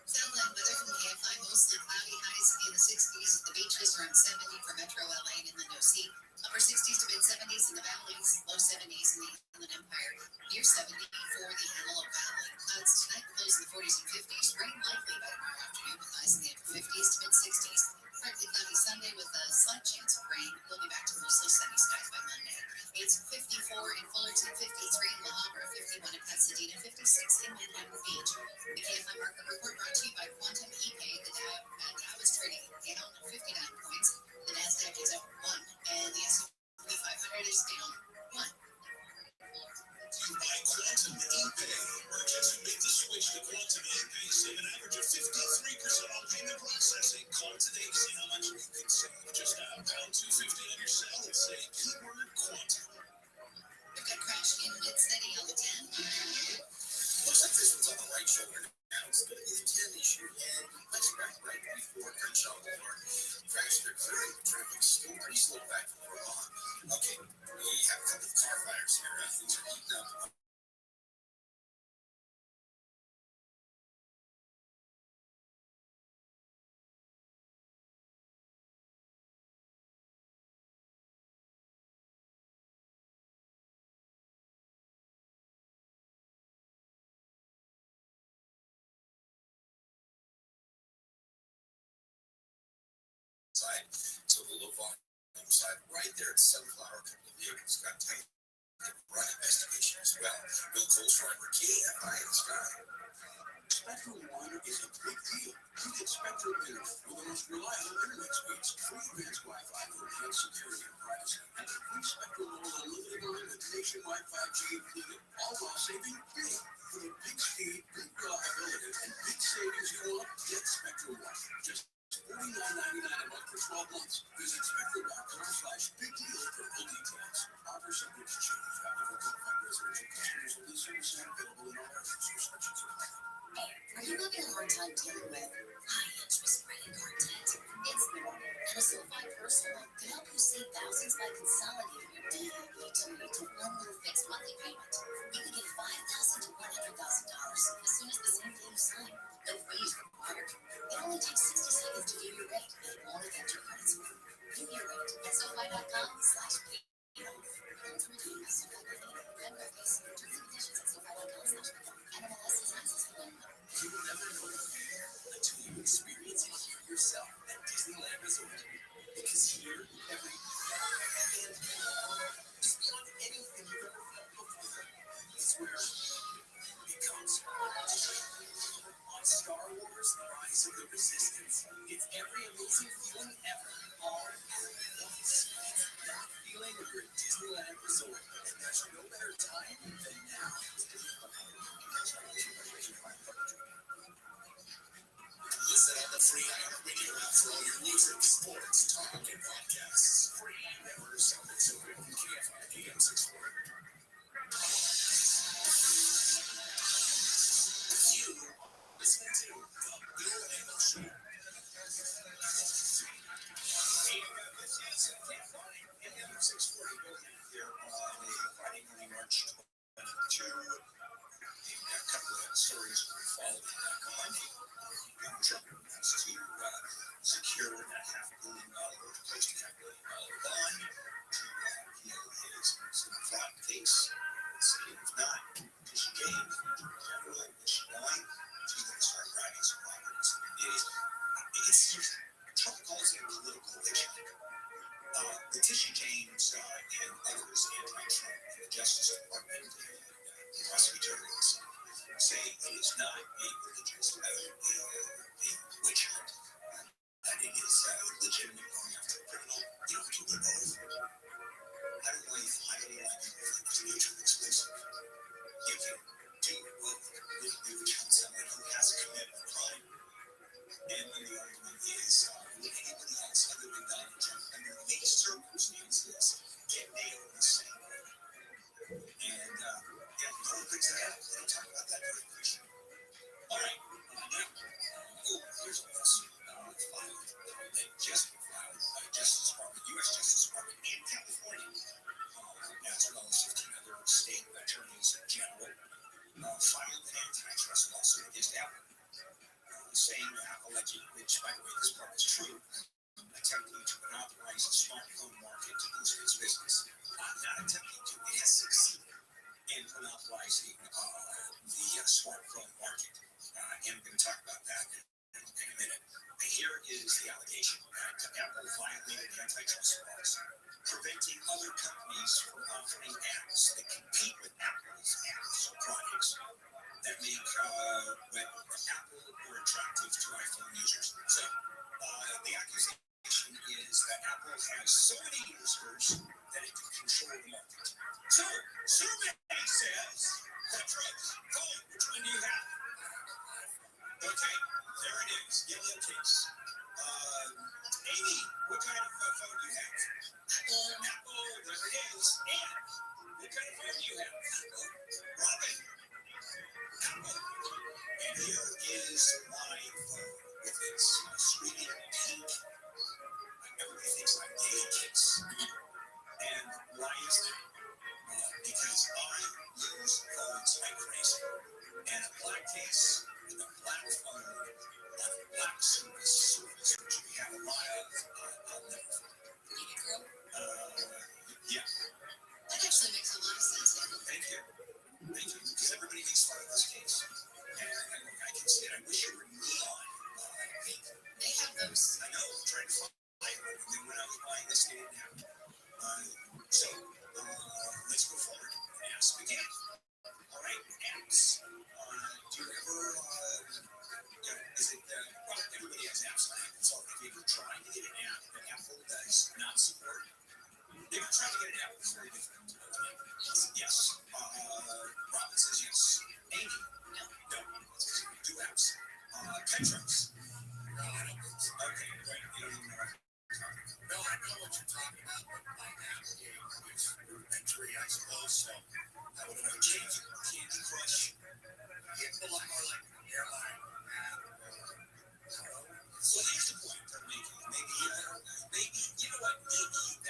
Southland weather from KFI, mostly cloudy, highs in the 60s. The beaches around 70 for Metro LA and Inland OC. Upper 60s to mid 70s in the valleys, low 70s in the Inland Empire, near 70 for the Antelope Valley. Clouds tonight, close in the 40s and 50s. Rain likely by tomorrow afternoon with highs in the upper 50s to mid 60s. Partly cloudy Sunday with a slight chance of rain. We'll be back to mostly sunny skies by Monday. It's 54 in Fullerton, 53 in La Habra, 51 in Pasadena, 56 in Manhattan Beach. The KFI Market Report brought to you by Quantum ePay. The Dow is trading down 59 points. The Nasdaq is up 1, and the S&P 500 is down 1. You buy Quantum ePay. Merchants who make the switch to Quantum ePay save an average of 53% on payment processing. Call today to see how much you can save. Just dial #250 on your cell and say keyword Quantum. We've got crash in mid-city on the 10. Looks like this one's on the right shoulder now. It's the 10 issue, and let's back right before Crenshaw Boulevard. Crashed their clearing traffic still pretty slow back from Vermont. Okay, we have a couple of car fires here. Things are heating up. So the low volume side right there at Sunflower, a couple of vehicles got tight. Run investigation as well. Bill Cole's driver, KFI in the Sky. Spectrum One is a big deal. You get Spectrum Internet with the most reliable internet speeds, free advanced Wi-Fi for enhanced security and privacy, and complete Spectrum Mobile's unlimited line with nationwide 5G included, all while saving big. For the big speed, big reliability, and big savings you want, get Spectrum One. Just $49.99 a month for 12 months. Visit spectrum.com/big deal for full details. Offer subject to change. After qualified residential customers will be services available in all areas. Restrictions apply. Are you having a hard time dealing with high-interest credit card debt? It's normal, and a SoFi Personal Loan can help you save thousands by consolidating your DAP to one little fixed monthly payment. You can get $5,000 to $100,000 as soon as the same day you sign. No fees required. It only takes 60 seconds to view your rate, and it won't affect your credit score. View your rate at SoFi.com/pay. Loans originating by SoFi Bank. Federal fees. Terms and conditions at SoFi.com/pay. NMLS is an access loan. You will never know the fear until you experience it here yourself at Disneyland Resort. Because here, every and just beyond anything you've ever felt before is where it becomes on Star Wars: Rise of the Resistance. It's every amazing feeling ever, all at once. It's that feeling when you're at Disneyland Resort, and there's no better time than now. Listen on the free iHeartRadio app for all your music, sports, talk, and podcasts. Free never sounded so good. KFI AM 640. You listening to The Bill Engel Show. This is KFI AM 640. Here on a Friday morning, March 22. A couple of stories we followed in Monday. Trump wants to secure that $500 million, close to $500 million bond to heal his fraud case. If not, Tisha James, General, which why she's going to start writing some properties in days. It's just, Trump calls it political witching. Tisha James and others anti-Trump in the Justice Department and prosecutors say it is not a religious a witch hunt, that it is legitimate going after a criminal. You don't do it both. I don't know why people think it's mutually exclusive. You can do both. You witch hunt someone who has committed a crime, and then the argument is would anybody else other than Donald Trump under these circumstances get nailed the same way? And one of the things that happens, they don't talk about that very much. All right, now, here's a lawsuit filed, that just filed by the Justice Department, U.S. Justice Department in California, as well as 15 other state attorneys general, filed an antitrust lawsuit against Apple, saying that Apple, which, by the way, this part is true, attempting to monopolize the smartphone market to boost its business. Not attempting to, it has succeeded in monopolizing the smartphone market. And we're going to talk about that in a minute. Here is the allegation that Apple violated antitrust laws, preventing other companies from offering apps that compete with Apple's apps or products that make Apple more attractive to iPhone users. So the accusation is that Apple has so many users that it can control the market. So, survey says, Petrus, phone, which one do you have? Okay, there it is, yellow case. Amy, what kind of phone do you have? Apple, there it is. And what kind of phone do you have? Robin, Apple. And here is my phone with its screen pink. Everybody thinks I'm gay kids. And why is that? Because I use phones like crazy. And a black case with a black phone on a black service, which we have a lot of, I'll never forget. Yeah. That actually makes a lot of sense. Thank you. Because everybody makes fun of this case. And I can see it. I wish it were neon pink. They have those. I know, I'm trying to find one. And then when I was buying this, they didn't have it. So, let's go forward and ask again. All right, apps. Do you ever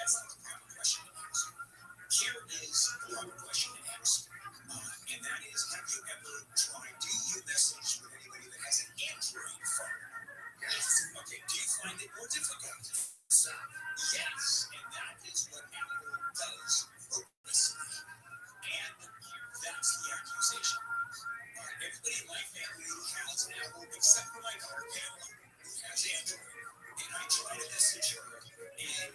that's not the proper question to ask. Here is the proper question to ask. And that is, have you ever tried, do you message with anybody that has an Android phone? Yes. Okay, do you find it more difficult? Yes, and that is what Apple does purposely. And that's the accusation. Everybody in my family has an Apple except for my daughter Pamela, who has Android. And I try to message her, and I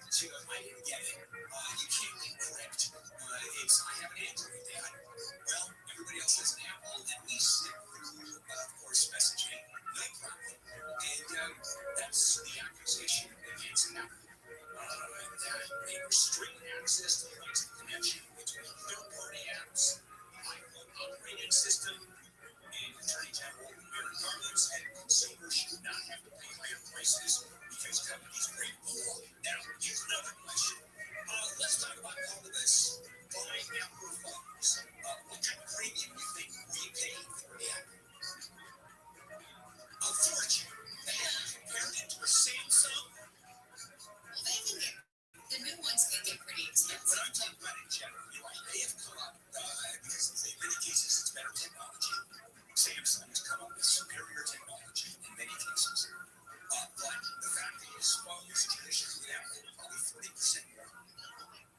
didn't get it. You can't encrypt. I have an Android, Dad. Well, everybody else has an Apple, and we slip through, of course, messaging, no problem. And that's the accusation against Apple. That they restrict access to the rights of connection between third-party apps, iPhone operating system, and Attorney General Merrick Garland said consumers should not have to pay higher prices because companies break the law. Now, here's another question. Let's talk about all of this buying Apple phones. What kind of premium do you think we pay for the Apple? A fortune. Compared it to a Samsung? Well, the new ones can get pretty expensive. But I'm talking about in general. They have come up because in many cases it's better technology. Samsung has come up with superior technology in many cases. But the fact is, phone usage traditionally with Apple probably 40% more.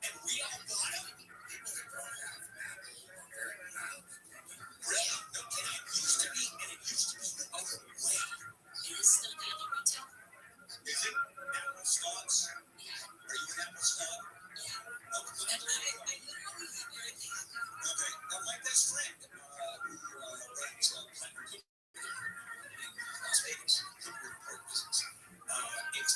And we all bought them. People that don't have Apple are very proud. Really? No kidding. It used to be, and it used to be the other way. It is still daily retail. Is it? Apple stocks? Yeah. Are you an Apple stock? Yeah. Oh, and I literally have your account. Okay. Now, my best friend, who runs Platinum Cookie in Las Vegas,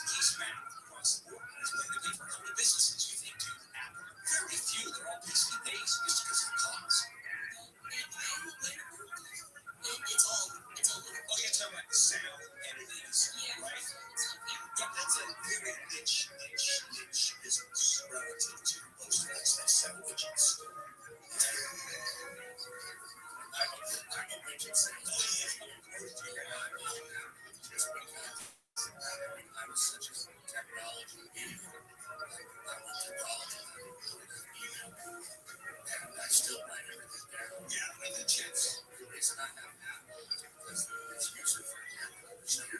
he's mad across the board. He's willing to pay for how many businesses you think do Apple. Very few. They're all PC based just because of the cost. It's all. Oh, you're talking about the sound entities, right? Yeah, that's a very niche business relative to most of us that sell widgets. I'm a widget seller. Just because I was such a technology idiot. I went to college and I still write everything down. Yeah, and the chips. The reason I have Apple is because it's user friendly. I can understand it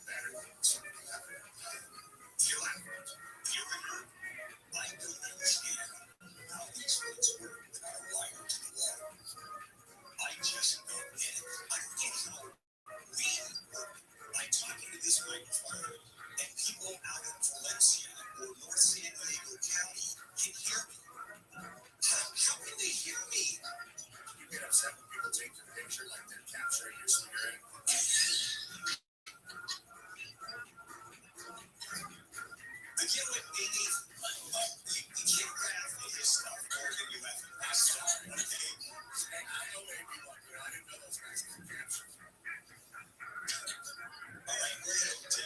better than somebody having You I don't understand how these things work without a wire to the wall. I just don't get it. I don't get how we work by talking to this microphone and people out in Valencia or North San Diego County can hear me. How can they hear me? You get upset when people take your picture like they're capturing your spirit. I get what they need. You can't grab this stuff more than you have. I'm sorry. I know maybe one, but I didn't know those guys could capture. All right, we're going to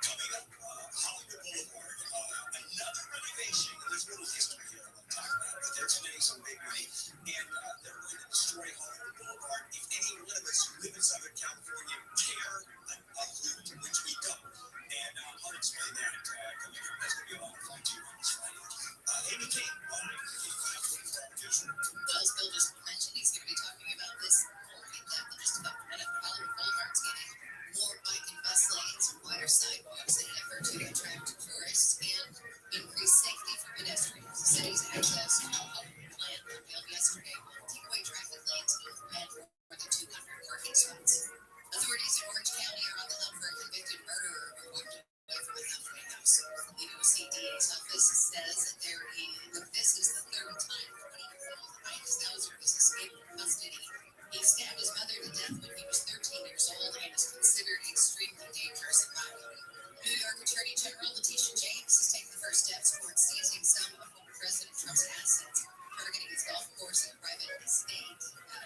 coming up, Hollywood Boulevard. Another renovation. There's a little history here I want to talk about, but they're spending some big money, and they're going to destroy Hollywood Boulevard. If any one of us who live in Southern California care a loot, which we don't. And I'll explain that coming up. That's going to be a lot of fun too on this Friday. Amy Kate, Well, as Bill just mentioned, he's going to be talking about this more in depth in just about a minute. Hollywood Boulevard's getting more bike and bus lanes and wider sidewalks in an effort to attract tourists and increase safety for pedestrians. The city's access to a public plan unveiled yesterday will take away traffic lanes and more than 200 parking spots. Authorities in Orange County are on the hunt for a convicted murderer who walked away from a halfway house. The OCDA's office says that this is the third time 20-year-old Mike Stouser was escaped from custody. He stabbed his mother to death when he was 13 years old and is considered extremely dangerous and violent. New York Attorney General Letitia James has taken the first steps towards seizing some of President Trump's assets, targeting his golf course and private estate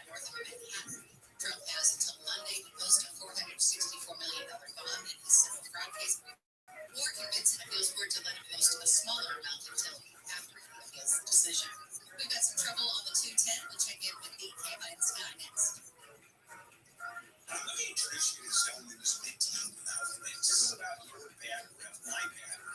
north of Manhattan. Trump has until Monday to post a $464 million bond in his civil fraud case, or convince an appeals court to let him post a smaller amount until after he appeals the decision. We've got some trouble on the 210. We'll check in with DK by the sky next. Let me introduce you to this gentleman who's 19 now. This is about your bad breath, my bad breath.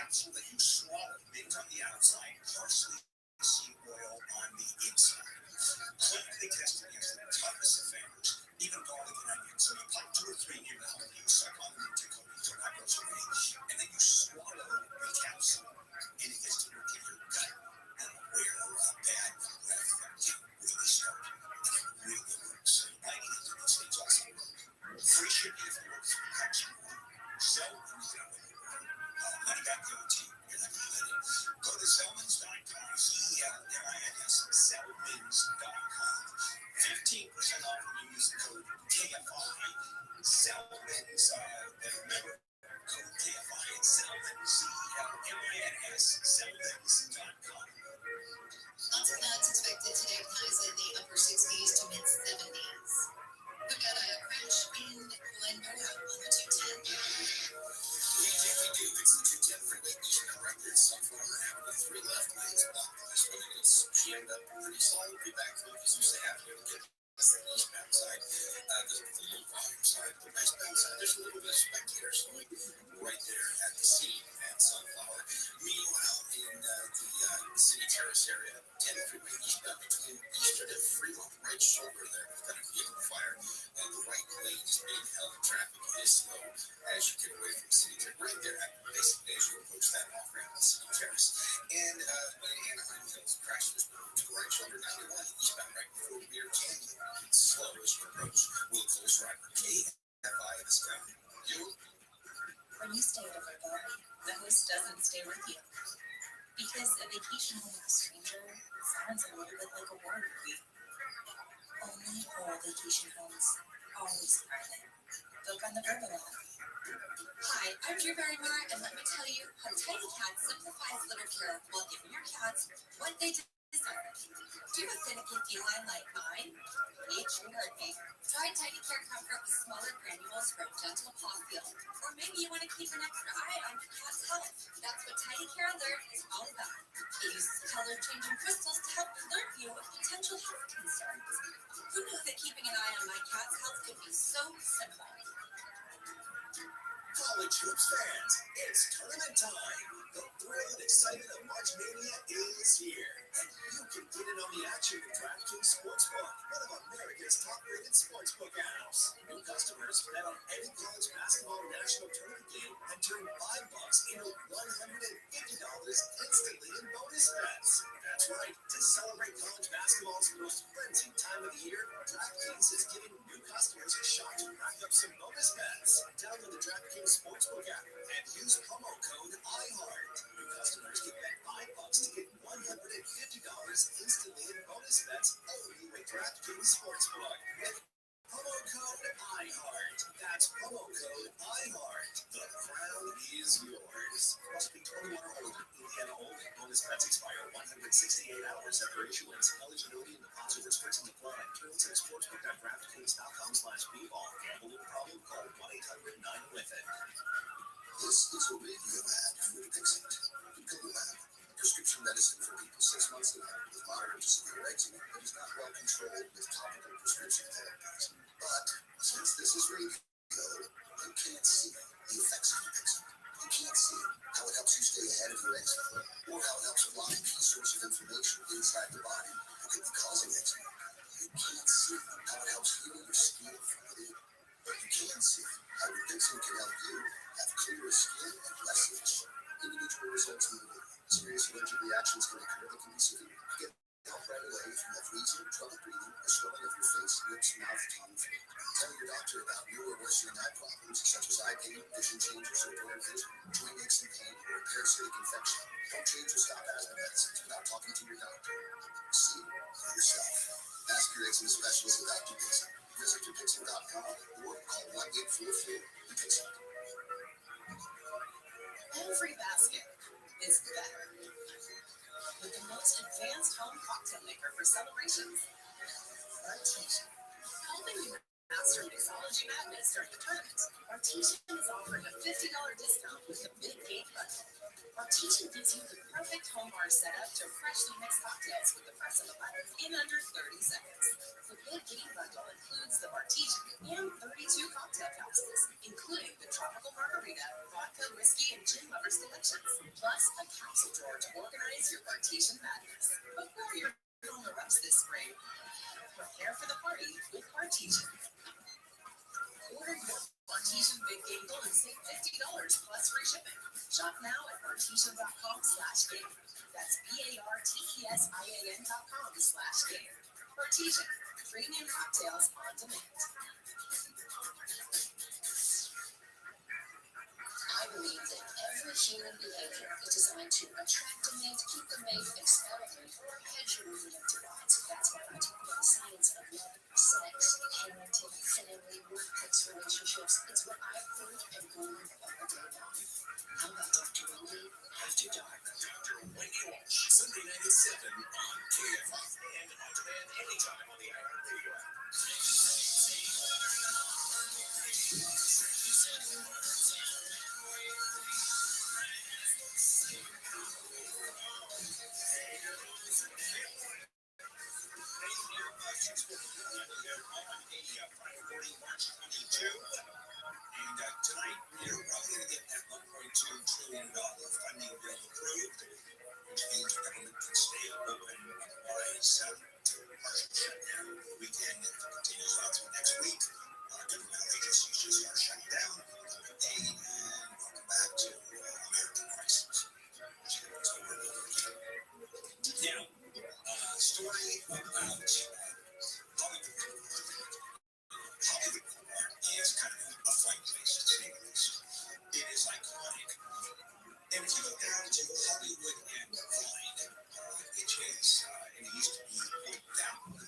capsule that you swallow, mint on the outside, parsley seed oil on the inside. Clinically tested against the toughest of fingers, even garlic and onions. So you pop 2 or 3 in your mouth, you suck on them to go until that goes away, and then you swallow the capsule, and it gets to work in your gut, and where bad breath can really start. And it really works. Biting into these things also work. Free shipping if you work through Action One. So, money back guarantee. You're not going to let it. Go to Zelmans.com. Zelmins.com. 15% off when you use the code KFI. Zelmins, remember, code KFI at Zelmins, Zelmins, Zelmins.com. Lots of clouds expected today with highs in the upper 60s to mid 70s. We've got a crash in Glendora on the 210. We do. It's the 210 freeway eastbound right there. Sunflower Avenue, 3 left lanes blocked. This one is jammed up pretty solidly back through because you say have to get the eastbound side, the low volume side, the westbound side. There's a little bit of spectators going right there at the scene at Sunflower. Meanwhile, in the City Terrace area, 10 freeway eastbound between Eastern and Fremont, right shoulder there, we've got a vehicle fire. The right lane is being held. Traffic is slow as you get away from City Terrace, right there at basically as you approach that off ramp on City Terrace. And Anaheim Hills crash this morning to the right shoulder, 91 eastbound right before Weir Canyon. Slow as you approach. Will Coles Driver, KFI in the sky. You? When you stay at a Vrbo, the host doesn't stay with you. Because a vacation home with a stranger sounds a little bit like a war movie. Only whole vacation homes, always private. Book on the Vrbo app. Hi, I'm Drew Barrymore, and let me tell you how Tidy Cats simplifies litter care while giving your cats what they deserve. Do you have a finicky feline like mine? Each your heartbeat. Try Tidy Care Comfort with smaller granules for a gentle paw feel. Or maybe you want to keep an extra eye on your cat's health. That's what Tidy Care Alert is all about. It uses color-changing crystals to help alert you of potential health concerns. Who knew that keeping an eye on my cat's health could be so simple? College hoops fans, it's tournament time. The thrill and excitement of March Mania is here. And you can get in on the action with DraftKings Sportsbook, one of America's top-rated sportsbook apps. New customers bet on any college basketball national tournament game and turn $5 into $150 instantly in bonus bets. That's right. To celebrate college basketball's most frenzied time of the year, DraftKings is giving new customers a shot to rack up some bonus bets. Download the DraftKings Sportsbook app and use promo code IHEART. New customers can bet $5 to get $150 instantly in bonus bets only with DraftKings Sportsbook. With promo code IHEART. That's promo code IHEART. The crown is yours. Must be 21 or older. Indiana only. Bonus bets expire 168 hours after issuance. Eligibility and deposit restrictions apply. Terms at sportsbook.draftkings.com/bball. Gambling problem? Call 1-800-9-WITH-IT. This is a radio ad for Dixit. Gumulab, prescription medicine for people 6 months and older with moderate to severe eczema that is not well controlled with topical prescription therapies. But since this is radio, you can't see the effects of eczema. You can't see how it helps you stay ahead of your eczema, or how it helps block a key source of inflammation inside the body that could be causing eczema. You can't see how it helps heal your skin from within. But you can see how your eczema can help you have clearer skin and less itch. Individual results may vary. Serious allergic reactions can occur that can be severe. Get help right away if you have wheezing, trouble breathing, or swelling of your face, lips, mouth, tongue, throat. Tell your doctor about new or worsening eye problems such as eye pain, vision changes, or blurred vision, joint aches and pain, or a parasitic infection. Don't change or stop asthma medicines without talking to your doctor. See for yourself. Ask your eczema specialist about Dupixent. Visit Dupixent.com or call 1-844-DUPIXENT. Every basket is better. With the most advanced home cocktail maker for celebrations. Artesian. Helping you master mixology madness during the tournament. Artesian is offering a $50 discount with the big game budget. Or Bartesian gives you the perfect home bar setup to freshly mix cocktails with the press of a button in under 30 seconds. The big game bundle includes the Bartesian and 32 cocktail capsules, including the tropical margarita, vodka, whiskey, and gin lovers collections, plus a capsule drawer to organize your Bartesian madness. Before you're on the ropes this spring, prepare for the party with Bartesian. Order your Bartesian Big Game Gold and save $50 plus free shipping. Shop now at bartesian.com/game. That's BARTESIAN.com/game. Bartesian, premium cocktails on demand. I believe that every human behavior is designed to attract a mate, keep the mate, expel a mate, or hedge your reproductive odds. That's why I talk about the science of love, sex, parenting, family, workplace relationships. It's what I've heard and learned all day long. How about Dr. Wendy After Dark? Dr. Wendy Walsh, Sunday night at 7 on KFI and on demand anytime on the iHeartRadio app. And tonight, we're probably going to get that $1.2 trillion funding bill approved, which means the government can stay open, otherwise, partial shutdown over the weekend, and if it continues on through next week, governmental agencies just are shut down. Hey, and welcome back to American crisis. Now, story about Hollywood is kind of a fun place to say the least. It is iconic. And if you go down to Hollywood and Vine, which is, and it used to be down the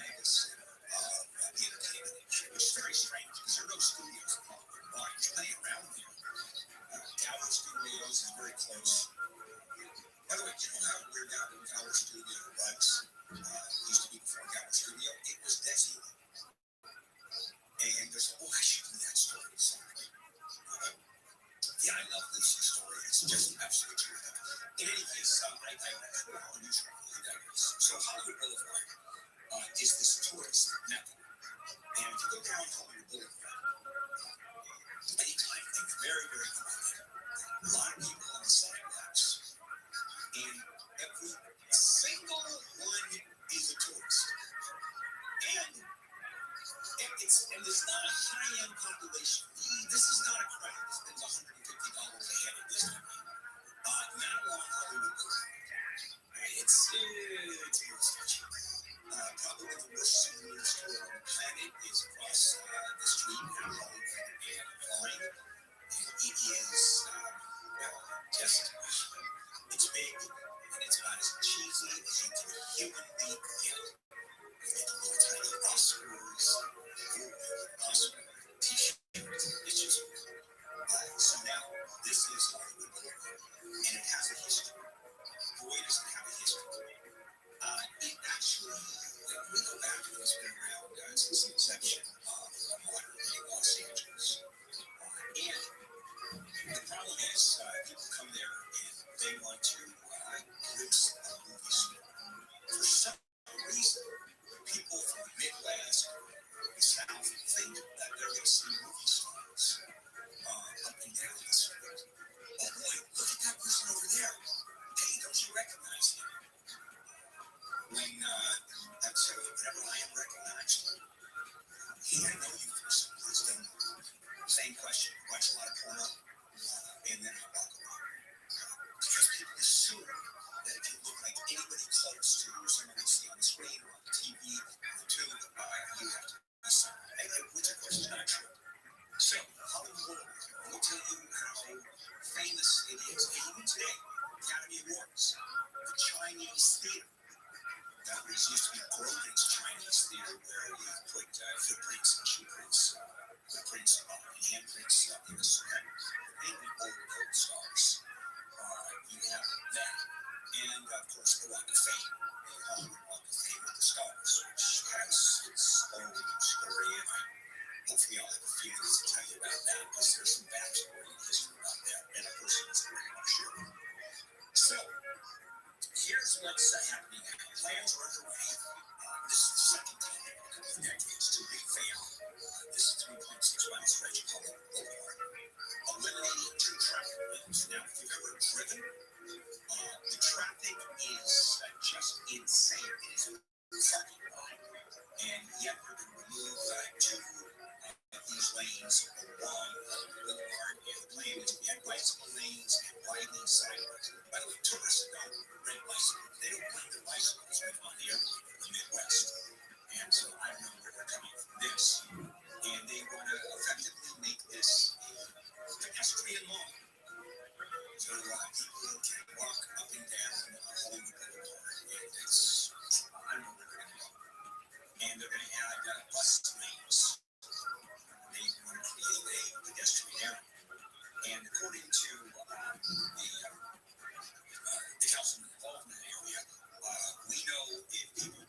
megas of the entertainment industry, which is very strange because there are no studios in Hollywood and Vine. There's plenty around here. Tower Studios is very close. By the way, do you know how weird Tower Studio was? Used to be before Tower Studio. It was desolate. And there's a I should do that story. Yeah, I love Lucy's story. It's just absolutely true. In any case, I put on a news So Hollywood Boulevard is this tourist mecca. And if you go down Hollywood Boulevard, anytime, think very, very quickly. A lot of people on the sidewalks. And every single one is a tourist. And there's not a high-end population. This is not a crowd that spends $150 a head at this time. Not along Hollywood Boulevard. It's real sketchy. Probably the worst souvenir store on the planet is across the street in Hollywood and Vine. And it is just, it's big, and it's about as cheesy as you can humanly get. Little tiny Oscars, Oscar t-shirt. It's just so now this is Hollywood Boulevard, and it has a history. Boy, does it have a history. It actually, we go back and it's been around since the inception of modern day Los Angeles. And the problem is, people come there and they want to glimpse a movie store. For some reason, people from the Midwest or the South think that they're going to see movie stars up and down the street. Oh boy, look at that person over there. Hey, don't you recognize him? When whenever I am recognized, hey, I know you from someplace, don't you? Same question. Watch a lot of porno, and then I walk away. Because people assume that if you look like anybody close to someone they see on the screen or on the TV or the tube, you have to be someone, which of course is not true. So, Hollywood will tell you how famous it is. Even today, Academy Awards, the Chinese theater. That was used to be Grogan's Chinese theater, where you put footprints and shoe prints, footprints and handprints in the cement, mainly old stars. You have that, and of course the Walk of Fame, the Hollywood Walk of Fame with the stars, which has its own story, and hopefully I'll have a few minutes to tell you about that, because there's some backstory and history about that, and a person that's very much sure. The traffic is just insane. It is a parking lot. And yet we're going to remove two of these lanes along the boulevard. And the plan is we have bicycle lanes and widening sidewalks. By the way, tourists don't rent bicycles. They don't rent their bicycles on the airplane in the Midwest. And so I don't know where they're coming from this. And they want to effectively make this a pedestrian law. So people can walk up and down Hollywood Boulevard. And it's, I don't know where they're going to go. And they're going to add bus lanes. They want to create a pedestrian area. And according to the council involved in the area, we know if people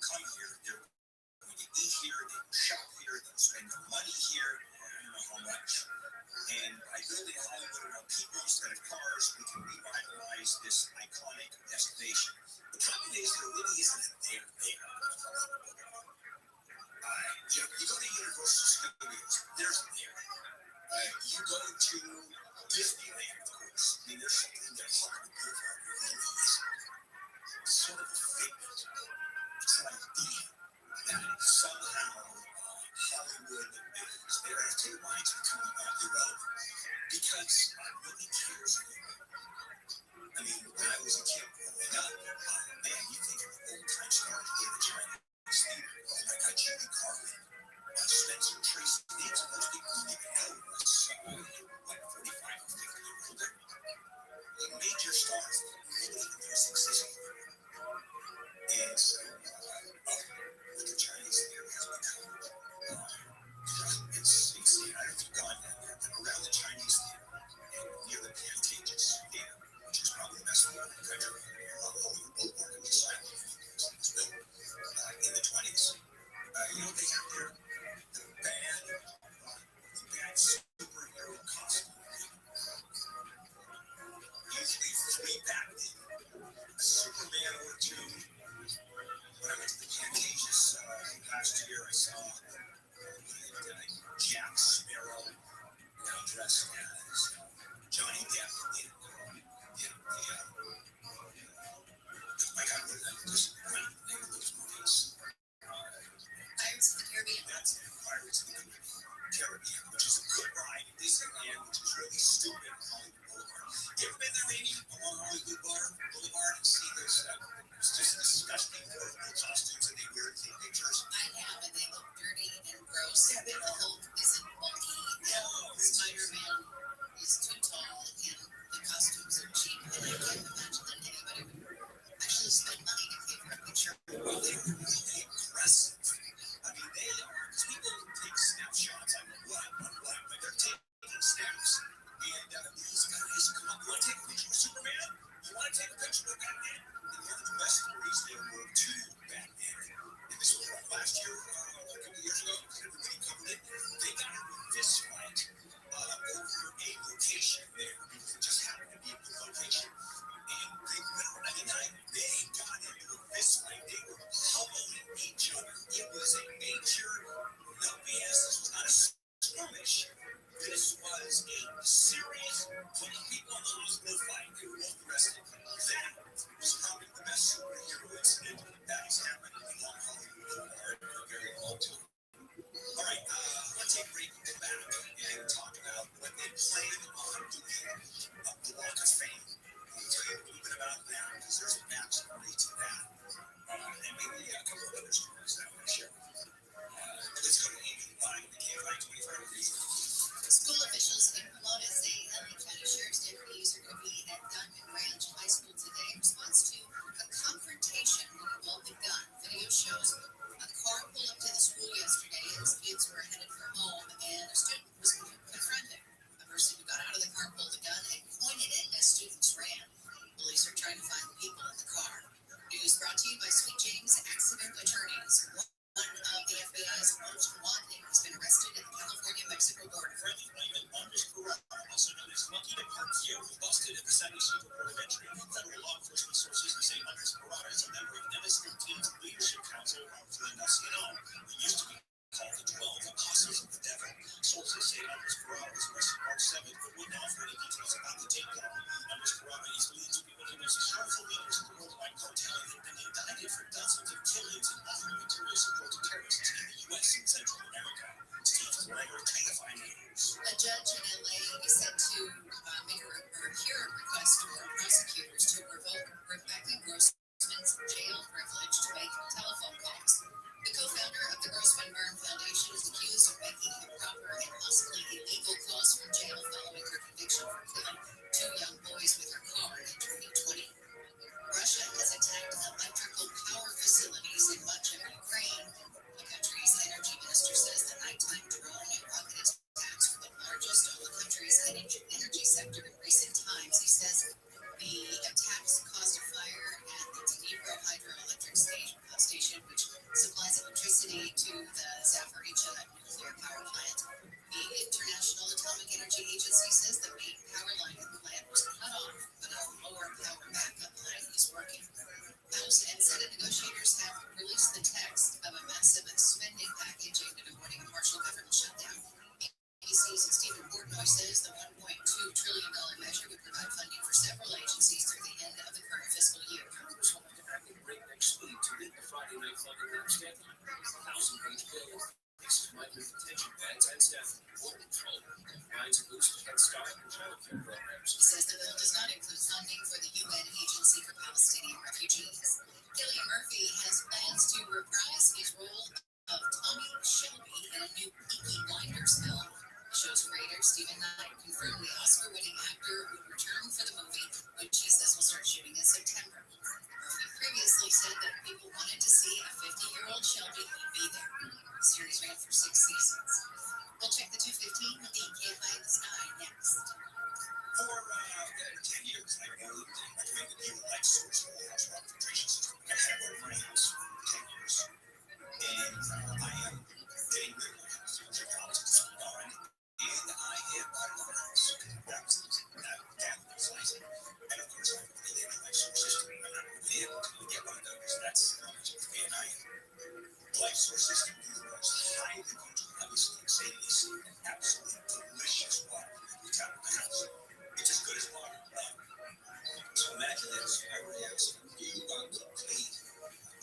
I would ask you about the clean,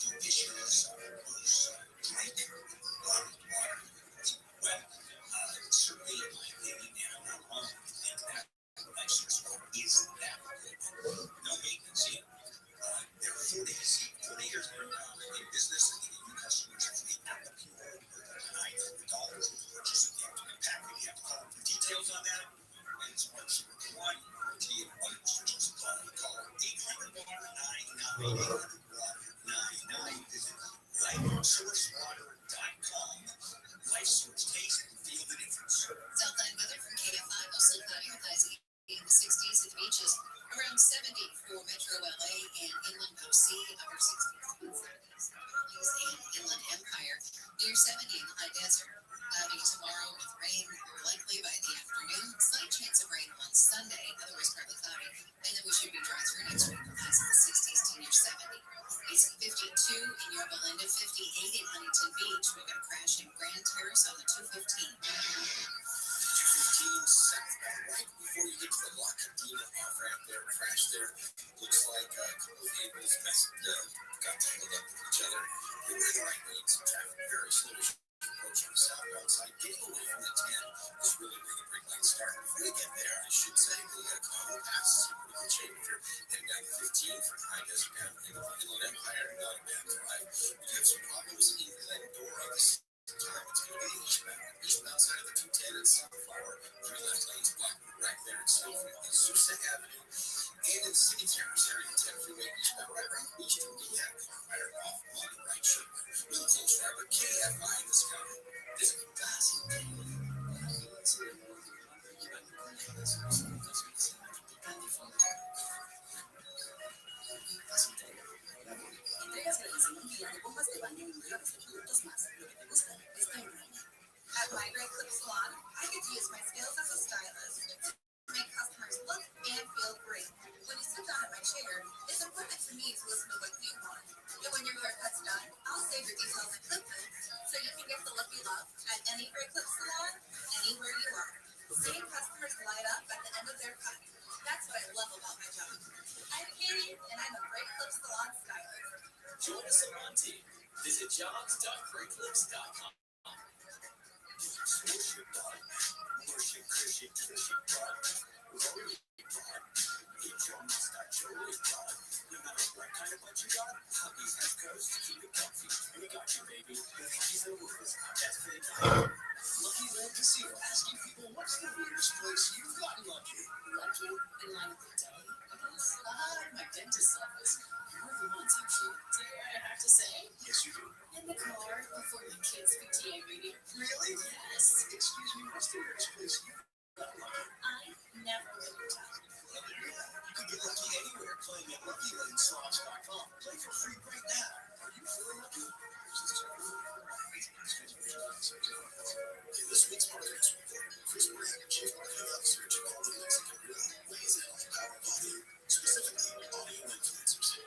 do dishes, drink, water. Well, certainly in my opinion, and I'm not wrong, and that license is that good. No maintenance in. There are 40 years in business and giving new customers free at the pure $900 purchase of the ultimate package. You have to call for details on that. And it's once you apply, guarantee of one restrictions apply. Call 800-WATER-99, 800-WATER-99. Visit LifeSourceWater.com. LifeSource, taste and feel the difference. Southline weather from KFI, mostly cloudy with highs in the 60s at the beaches. Around 70 for Metro LA and Inland OC, upper 60s and 70s. And Inland Empire, near 70 in the high desert. Cloudy tomorrow with rain likely by the afternoon. Slight chance of rain on Sunday, otherwise partly cloudy. And then we should be dry through next week with highs in the 60s to near 70. It's 52 in Yorba Linda, 58 in Huntington Beach. We've got a crash in Grand Terrace on the 215. 215 southbound, right before you get to the La Cadena off ramp there, crash there. Looks like a couple of vehicles got tangled up with each other. They were in the right lanes. Traffic very slow as you approach on the southbound side. Getting away from the 10 is really where the brake lights start. Before you get there, I should say, the Colorado Pass is in pretty good shape. If you're heading down to 15 from high desert down in the Inland Empire, not a bad drive. We do have some problems in Glendora this time. It's going to be eastbound side of the 210 and Sunflower. 3 left lanes blocked right there in Silver, Azusa Avenue, and in City Terrace area, 10 freeway eastbound right around Eastern. We have car fire off on the right shoulder. Really close driver, KFI in the sky. This is At my Great Clip Salon, I get to use my skills as a stylist to make customers look and feel great. When you sit down in my chair, it's important to me to listen to what you want. And when your haircut's done, I'll save your details in clip notes so you can get the look you love at any Great Clip Salon, anywhere you are. Seeing customers light up at the end of their cut, that's what I love about my job. I'm Katie, and I'm a Great Clip Salon stylist. Join the salon team. Visit jobs.greatclips.com. Lucky Land Casino asking people what's the weirdest place you've gotten lucky? Lucky in line of the day, I guess. My dentist's office. More than once, actually. Do I have to say? Yes, you do. In the car before my kids' PTA meeting. Really? Yes. Excuse me, what's the weirdest place you've gotten lucky? I never really tell. Well, you can get lucky anywhere playing at LuckyLandSlots.com. Play for free right now. Are you feeling lucky? This week's marketers report, Chris Brand, Chief Marketing Officer at Chipotle Mexican Grill, lays out the power of audio, specifically audio influencers.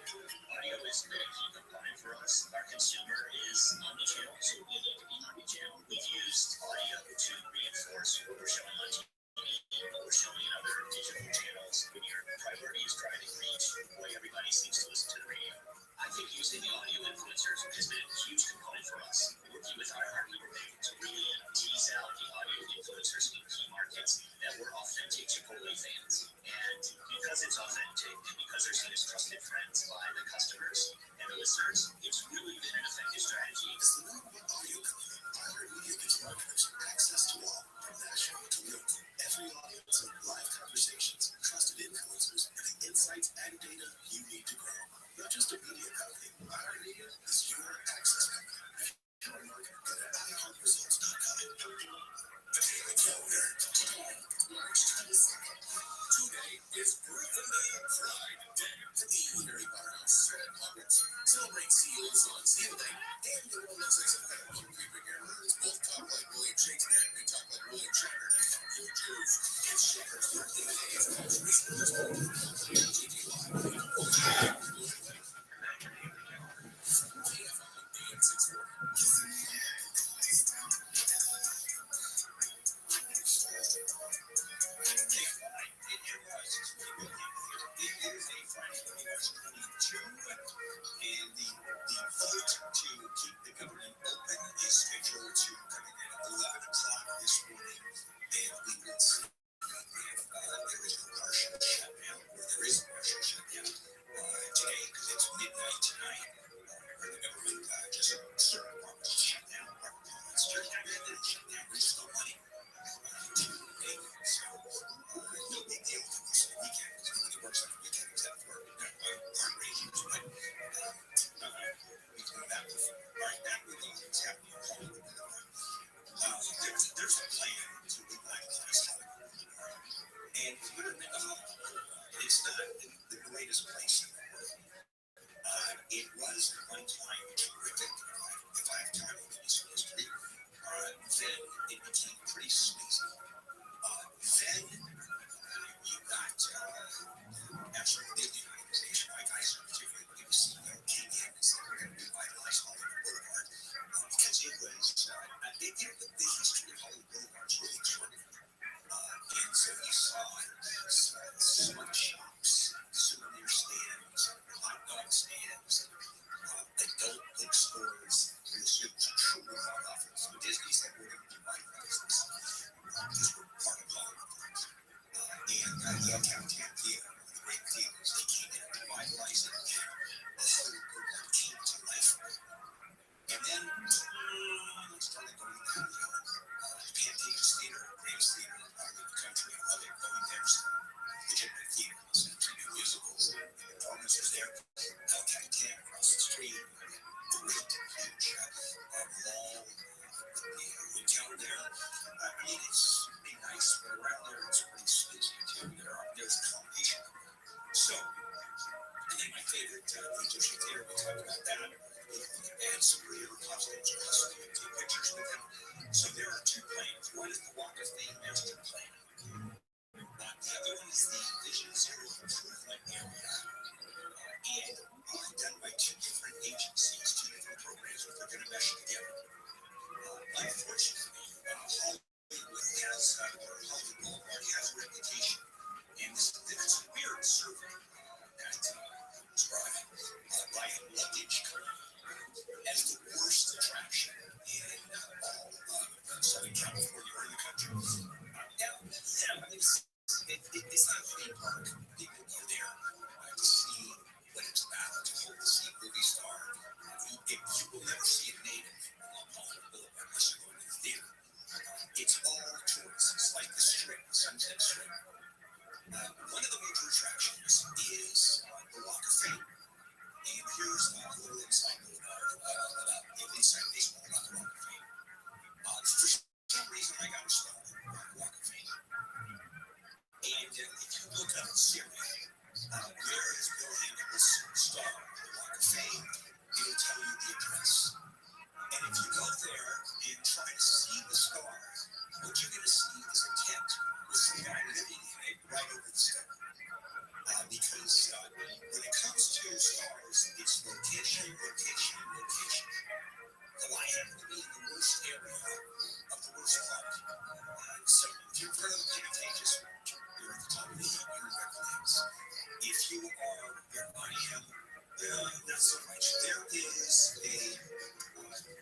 Audio is the key component for us. Our consumer is omnichannel, so we need to be omnichannel. We've used audio to reinforce what we're showing on TV, what we're showing in other digital channels. When your priority is driving reach, boy, everybody seems to listen to the radio. I think using the audio influencers has been a huge component for us. Working with iHeart, we were able to really tease out the audio influencers in key markets that were authentic Chipotle fans. And because it's authentic and because they're seen as trusted friends by the customers and the listeners, it's really been an effective strategy. As the number one audio company, iHeart Media gives marketers access to all, from national to local, every audience, live conversations, trusted influencers, and the insights and data you need to grow. Not just a media company, iHeart Media is your access company. If you're a marketer, go to iHeartResults.com. The Daily Calendar. Today, March 22nd. Today is Brooklyn Pride Day. From the Harry Barhouse Fred Roberts. Celebrate CEOs on Seal Day and the Rolex XFL. Keeping your words. Both talk like William Shakespeare and talk like William Shatner. You Jews. It's Shatner's birthday today. It's most recent. time terrific. If I have time, I'll give you some history. Then it became pretty sleazy. Then you got actually within the organization, like I said, particularly when you see King Evans that were going to revitalize Hollywood Boulevard, because it was, the history of Hollywood Boulevard is really extraordinary. And so you saw smut shops, souvenir stands, hot dog stands, adult bookstores. It was truly hot office. So Disney said, we're going to revitalize this because we're part of Hollywood. And you have Captain Theo, one of the great theaters, he came in and revitalized it. The Hollywood Boulevard came to life. And then it started going downhill. Pantages Theater, greatest theater in the country. I love it. Going there's legitimate theater. Listen to new musicals and performances there. El Capitan across the street. Great, huge mall. Hotel there. It's pretty nice, but around there it's pretty sleazy too. There's a combination. So, and then my favorite, the Egyptian Theater, we talked about that. And some real costumes or hustling and take pictures with them. So there are two plans. One is the Walk of Fame Master Plan. The other one is the Vision Zero Improvement Area. And done by two different agencies, two different programs, but they're going to mesh together. Unfortunately, Hollywood Boulevard has a reputation. And there's a weird survey that was brought by a luggage company as the worst attraction in all of Southern California or in the country. It's not a theme park. People go there to see what it's about, to hold to see a movie star. You will never see a native on Hollywood Boulevard unless you're going to the theater. It's all tourists. It's like the Strip, the Sunset Strip. One of the major attractions is the Walk of Fame. And here's a little insight about inside baseball about the Walk of Fame. For some reason, I got started on the Walk of Fame. And if you look up Syria, where is Bill Hannibal's star on the Walk of Fame, it'll tell you the address. And if you go there and try to see the star, what you're going to see is a tent with some guy living in it right over the star. Because when it comes to stars, it's location, location, location. Well, I happen to be in the worst area of the worst part. So if you're part of the Pantages, you're at the top of the heap, you're in Reckless. If you are where I am, not so much. There is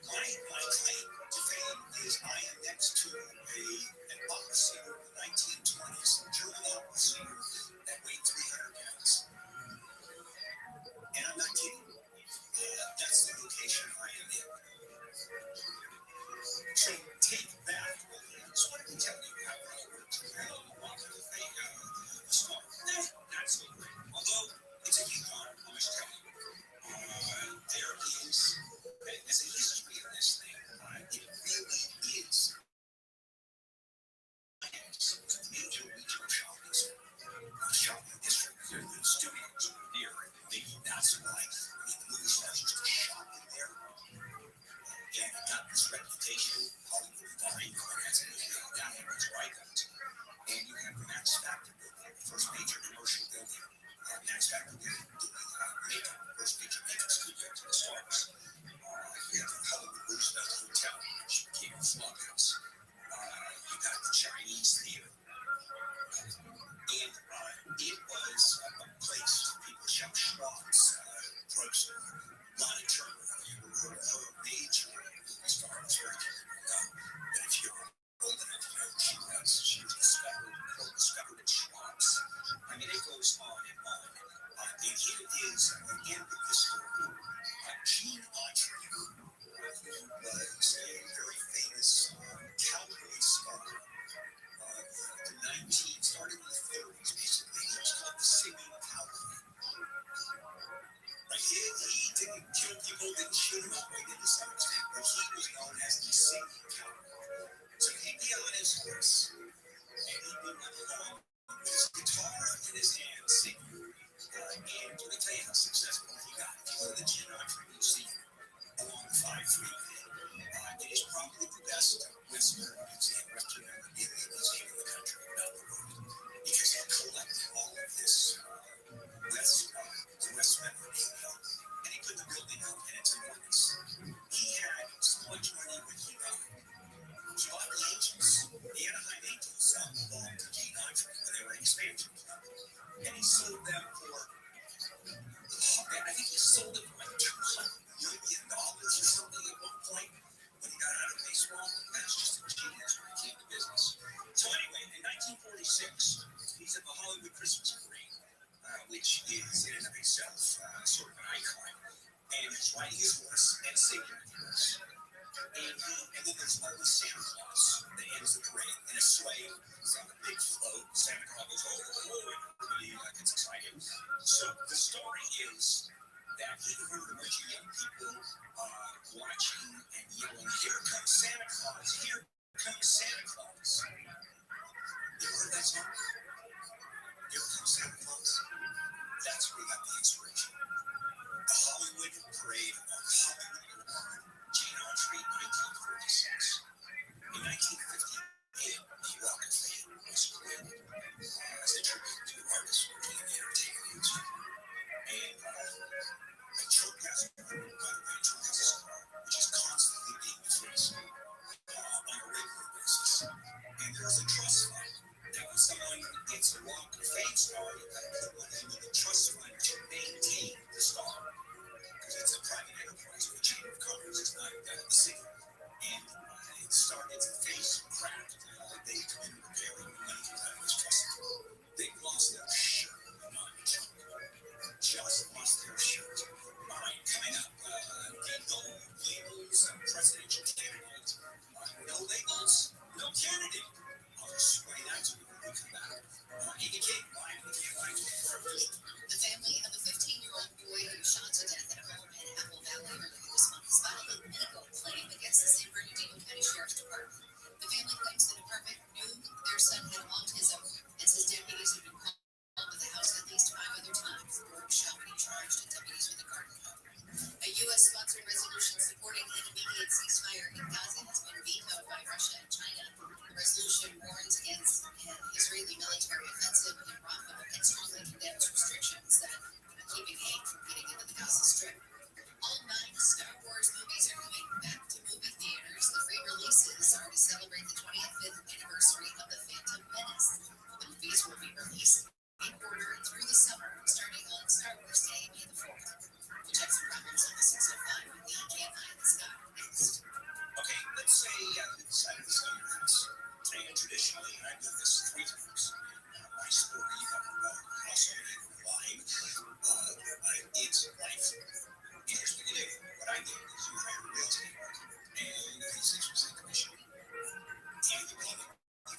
my claim to fame is I am next to an opera singer in the 1920s, a German opera singer that weighed 300 pounds. And I'm not kidding. That's the location I am in. So take that. Just wanted to tell you how it all works. How the Walk of Fame smart. Not so great. Although it's a huge honor, I must tell you. There is, as a history of this thing, it really is major regional shopping district. There are the studios near it. Maybe that's why the movie stars used to shop in there. And it got this reputation, Hollywood Vine, as a down there, it's right out. And you have the Max Factor building, the first major commercial building. Max Factor doing makeup, first major makeup studio to the stars. You have the Hollywood Roosevelt Hotel, which became a flop house. You got the Chinese Theater. And it was a place where people shop Schwab's, drugstore, Lana Turner. Her major movie star was very difficult to know. But if you're old enough to know who she was discovered at Schwab's. I mean, it goes on and on. And here it is, again, with this story. Gene Autry, who was a very famous cowboy star. Started in the 30s, basically. He was called the Singing Cowboy. He didn't kill people, didn't shoot them outright to some extent, but he was known as the Singing Cowboy. So he'd be on his horse, and he'd be running along with his guitar in his hand, singing. And let me tell you how successful he got. If you go to the Gene Autry Museum, riding his horse and singing. And then there's always Santa Claus that ends the parade in a sleigh. He's on a big float. Santa Claus goes, oh, everybody gets excited. So the story is that he heard a bunch of young people watching and yelling, "Here comes Santa Claus! Here comes Santa Claus!" You ever heard that song? Here comes Santa Claus? That's where we got the inspiration. The Hollywood Parade on Hollywood Boulevard, Gene Street, 1946. In 1958, the Walk of Fame was created as a tribute to artists working in the entertainment industry. And a Topaz, by the way, Topaz is a car which is constantly being defaced on a regular basis. And there's a trust fund that when someone gets a Walk of Fame star, you got to put one into the trust fund to maintain the star. Because it's a private enterprise, or a chain of companies, it's not the city. And it started to face cracked. They come in and repair it, and money comes out of this trust. They've lost their shirt. Just lost their shirt. All right, coming up, the no labels presidential candidate. No labels, no candidate. I'll explain that to you when we come back. ABK live with you live for The family of the 15-year-old boy who was shot to death at home in Apple Valley earlier this month has filed a legal claim against the San Bernardino County Sheriff's Department. The family claims the department knew their son had autism and says deputies have been called to the house at least 5 other times. Word shall be charged to deputies with a garden home. A U.S.-sponsored resolution supporting an immediate ceasefire in Gaza has been vetoed by Russia and China. The resolution warns against an Israeli military offensive in Rafah and strongly condemns restrictions that are keeping aid from getting into the Gaza Strip. All 9 Star Wars movies are coming back to movie theaters. The free releases are to celebrate the 25th anniversary of The Phantom Menace. The movies will be released in order through the summer, starting on Star Wars Day, May the 4th. We'll check some problems on the 605 with the Can't Eye in the Sky next. Okay, let's say you decided to sell your house. And traditionally, I do this 3 times. My story, house owning live. It's life. Here's what you do. What I did is you hire a real estate broker and you pay 6% commission. And you love it. The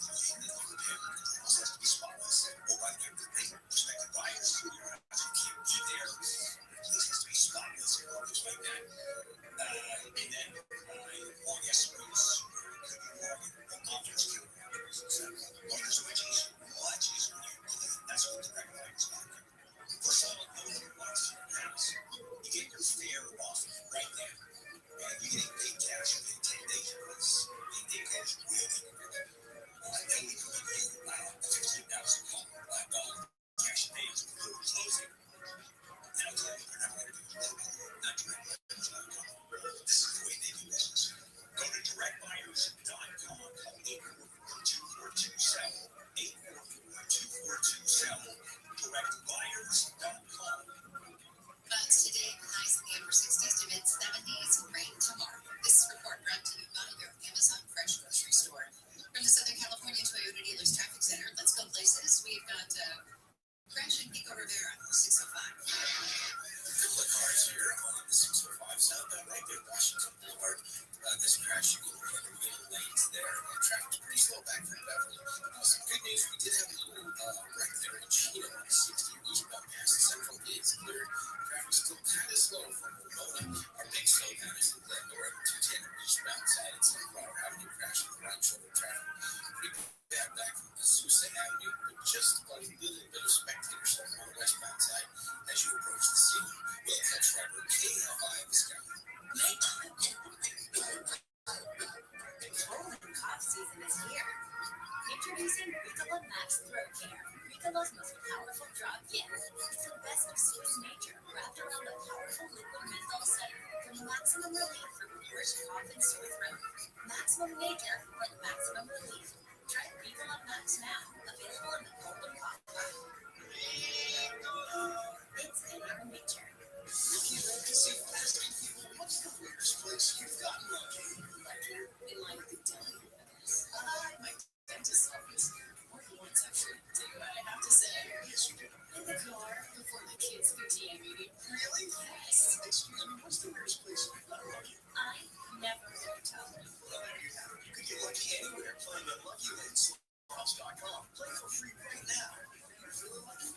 house has to be spotless. Oh, by the way, the prospective buyers who your house, you can't be there. The place has to be spotless. You're always like that. And then long estimates could be more offers to owners much easier. That's what the direct buyers like. First of all, no one wants your house. You get your fair offer right there. And you get paid cash within 10 days because they cash really good. Then we can give you $15,000 cash advance before closing. Now tell you they're not going to do not directbuyers.com. This is the way they do business. Go to directbuyers.com. Call 844-2427. 844-2427. Directbuyers.com. Clouds today, highs in the upper 60s to mid-70s, and rain tomorrow. This report brought to you by your Amazon Fresh Grocery Store. From the Southern California Toyota Dealers Traffic Center, let's go places. We've got Crash and Nico Rivera on the 605. A couple of cars here on the 605 southbound right there, Washington Boulevard. This crash, you can look at the middle lanes there. Traffic's pretty slow back from Beverly. Some good news, we did have a little wreck there in Chino on 60 eastbound past the Central Gates clear. Traffic's still kind of slow from Pomona. Our big slowdown is in Glendora at 210 eastbound side at Sunflower Avenue, crash with the right shoulder traffic. Pretty bad back from Azusa Avenue, but just about a little bit of spectator slow on the westbound side as you approach the scene. Will Touch Driver KFI in the sky. Rolling cough season is here. Introducing Ricola Max Throat Care, Ricola's most powerful drug yet. It's the best of Swiss nature wrapped around a powerful liquid menthol center for maximum relief from worst cough and sore throat. Maximum nature for maximum relief. Try Ricola Max now, available in the Golden Cough Bar. It's in our nature. If you like to see plastic people, what's the weirdest place you've gotten lucky? In line with the deli. My dentist's office. More than once, actually. Do I have to say? Yes, you do. In the car before the kids' PTA meeting. Really? Yes. And what's the nearest place I never will tell. Well, there you have it. You can get lucky anywhere playing at LuckyLandSlots.com. Play for free right now. You're feeling lucky?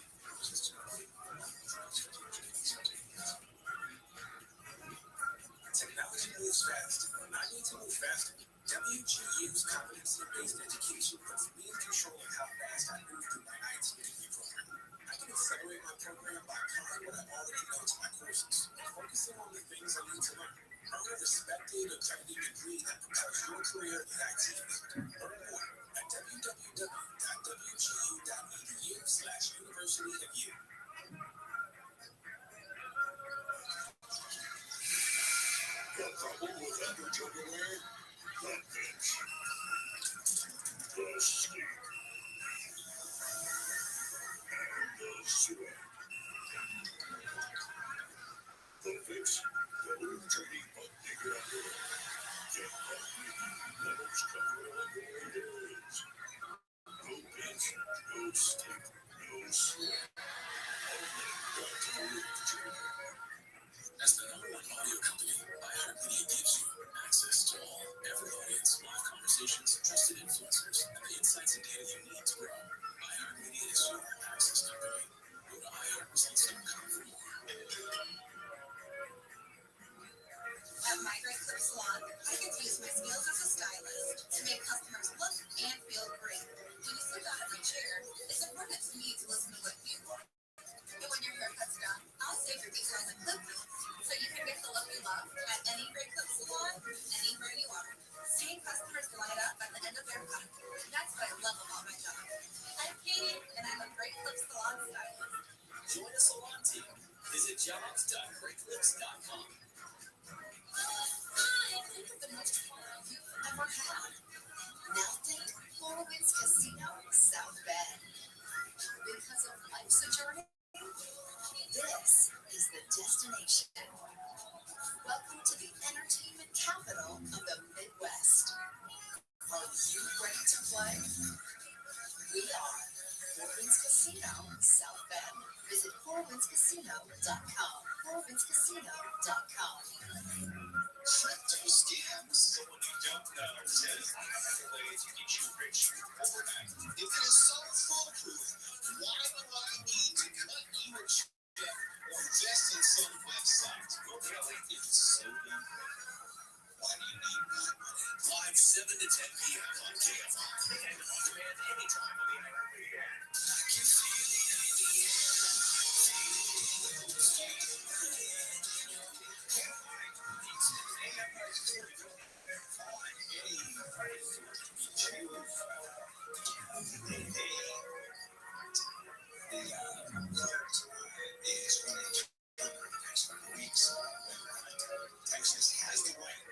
Technology moves fast. I need to move faster. WGU's competency-based education puts me in control of how fast I move through my IT degree program. I can accelerate my program by applying what I already know to my courses and focusing on the things I need to learn. Earn a respected, accredited degree that propels your career in IT. Learn more at www.wgu.edu/university-of-u. Got trouble with undertaker? Not Vince. The Scheme. And the Sweat. The Fix. The little dirty but bigger under. Get that levels covered on your heads. No Vince, no Stick, no Sweat. Only Dr. Dirty. As the #1 audio company, iHeartMedia gives you access to all, every audience, live conversations, trusted influencers, and the insights and data you need to grow. iHeartMedia is your access company. Go to iHeartResults.com for more. At my Great Clip Salon, I get to use my skills as a stylist to make customers look and feel great. When you sit down in my chair, it's important to me to listen to what you want. And when your haircut's done, I'll save your details and clip notes so you can get the look you love at any Great Clip Salon, anywhere you are. Seeing customers light up at the end of their cut, that's what I love about my job. I'm Katie, and I'm a Great Clip Salon stylist. Join the salon team. Visit jobs.greatclips.com. I think of the most fun you've ever had. Now think Four Winds Casino, South Bend. Because of life's a journey, this is the destination. Welcome to the entertainment capital of the Midwest. Are you ready to play? We are Four Winds Casino, South Bend. Visit fourwindscasino.com. fourwindscasino.com. Crypto scams. Someone you don't know says they have a way to get you rich overnight. If it is so foolproof, why do I need to cut you a check or invest in some website? Well, Kelly, it's so easy. Why do you need my money? Live 7 to 10 p.m. on KFI. And on demand anytime on the iHeartMedia app. I can feel it in the air. Texas has the right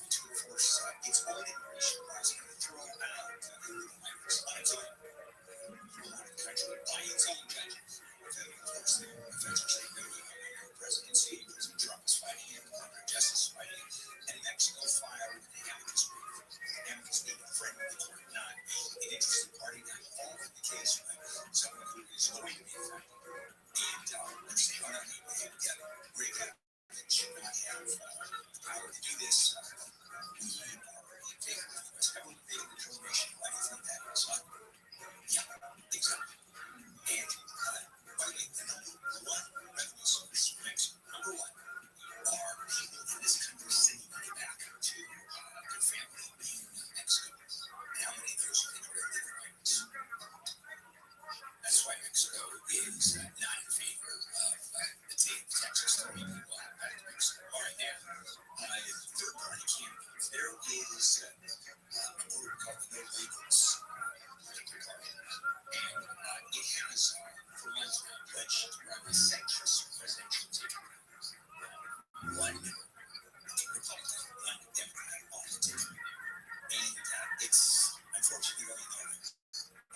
to enforce its own immigration laws and throw out illegal migrants on its own. Country by its own judges. Of course, the federal state presidency, President Trump is fighting it, Justice is fighting it, and Mexico filed an amicus brief. Amicus being a friend of the court, not an interested party that involved in the case, but someone who is going to be affected. And they're saying, oh, no, we have to get Greg Abbott should not have the power to do this. We are in favor of the U.S. government making the determination. Why do you think that is? Yeah, exactly. And by the way, the #1 revenue source for Mexico, #1, are people in this country sending money back to their family in Mexico. And how many of those are illegal migrants? That's why Mexico is not in favor of the state of Texas throwing people out back to Mexico. All right, now, third-party candidates. There is a group called the No Labels political party, and it has, for months now, pledged to run a centrist presidential ticket. One Republican, one Democrat on the ticket. And it's unfortunately going on.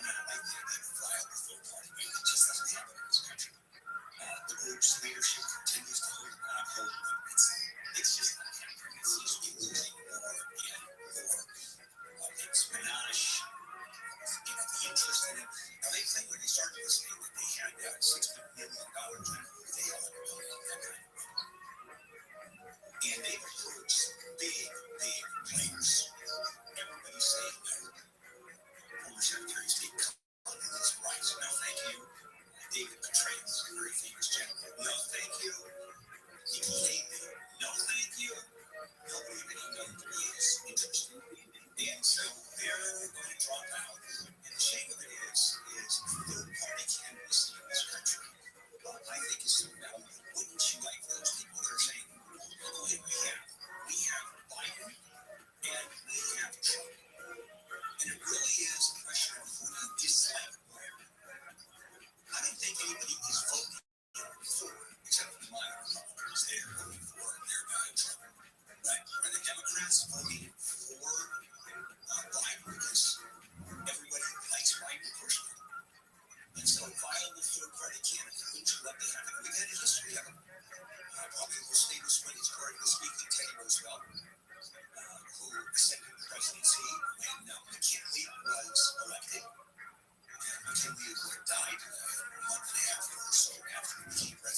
Not like the viable third party, but it just doesn't happen in this country. The group's leadership continues to hold on hope. It's just not happening. It seems to be losing more and more. It's Minaj, the interest in it. Now, they claim when they started this thing that they had $60 million. They held $1 million.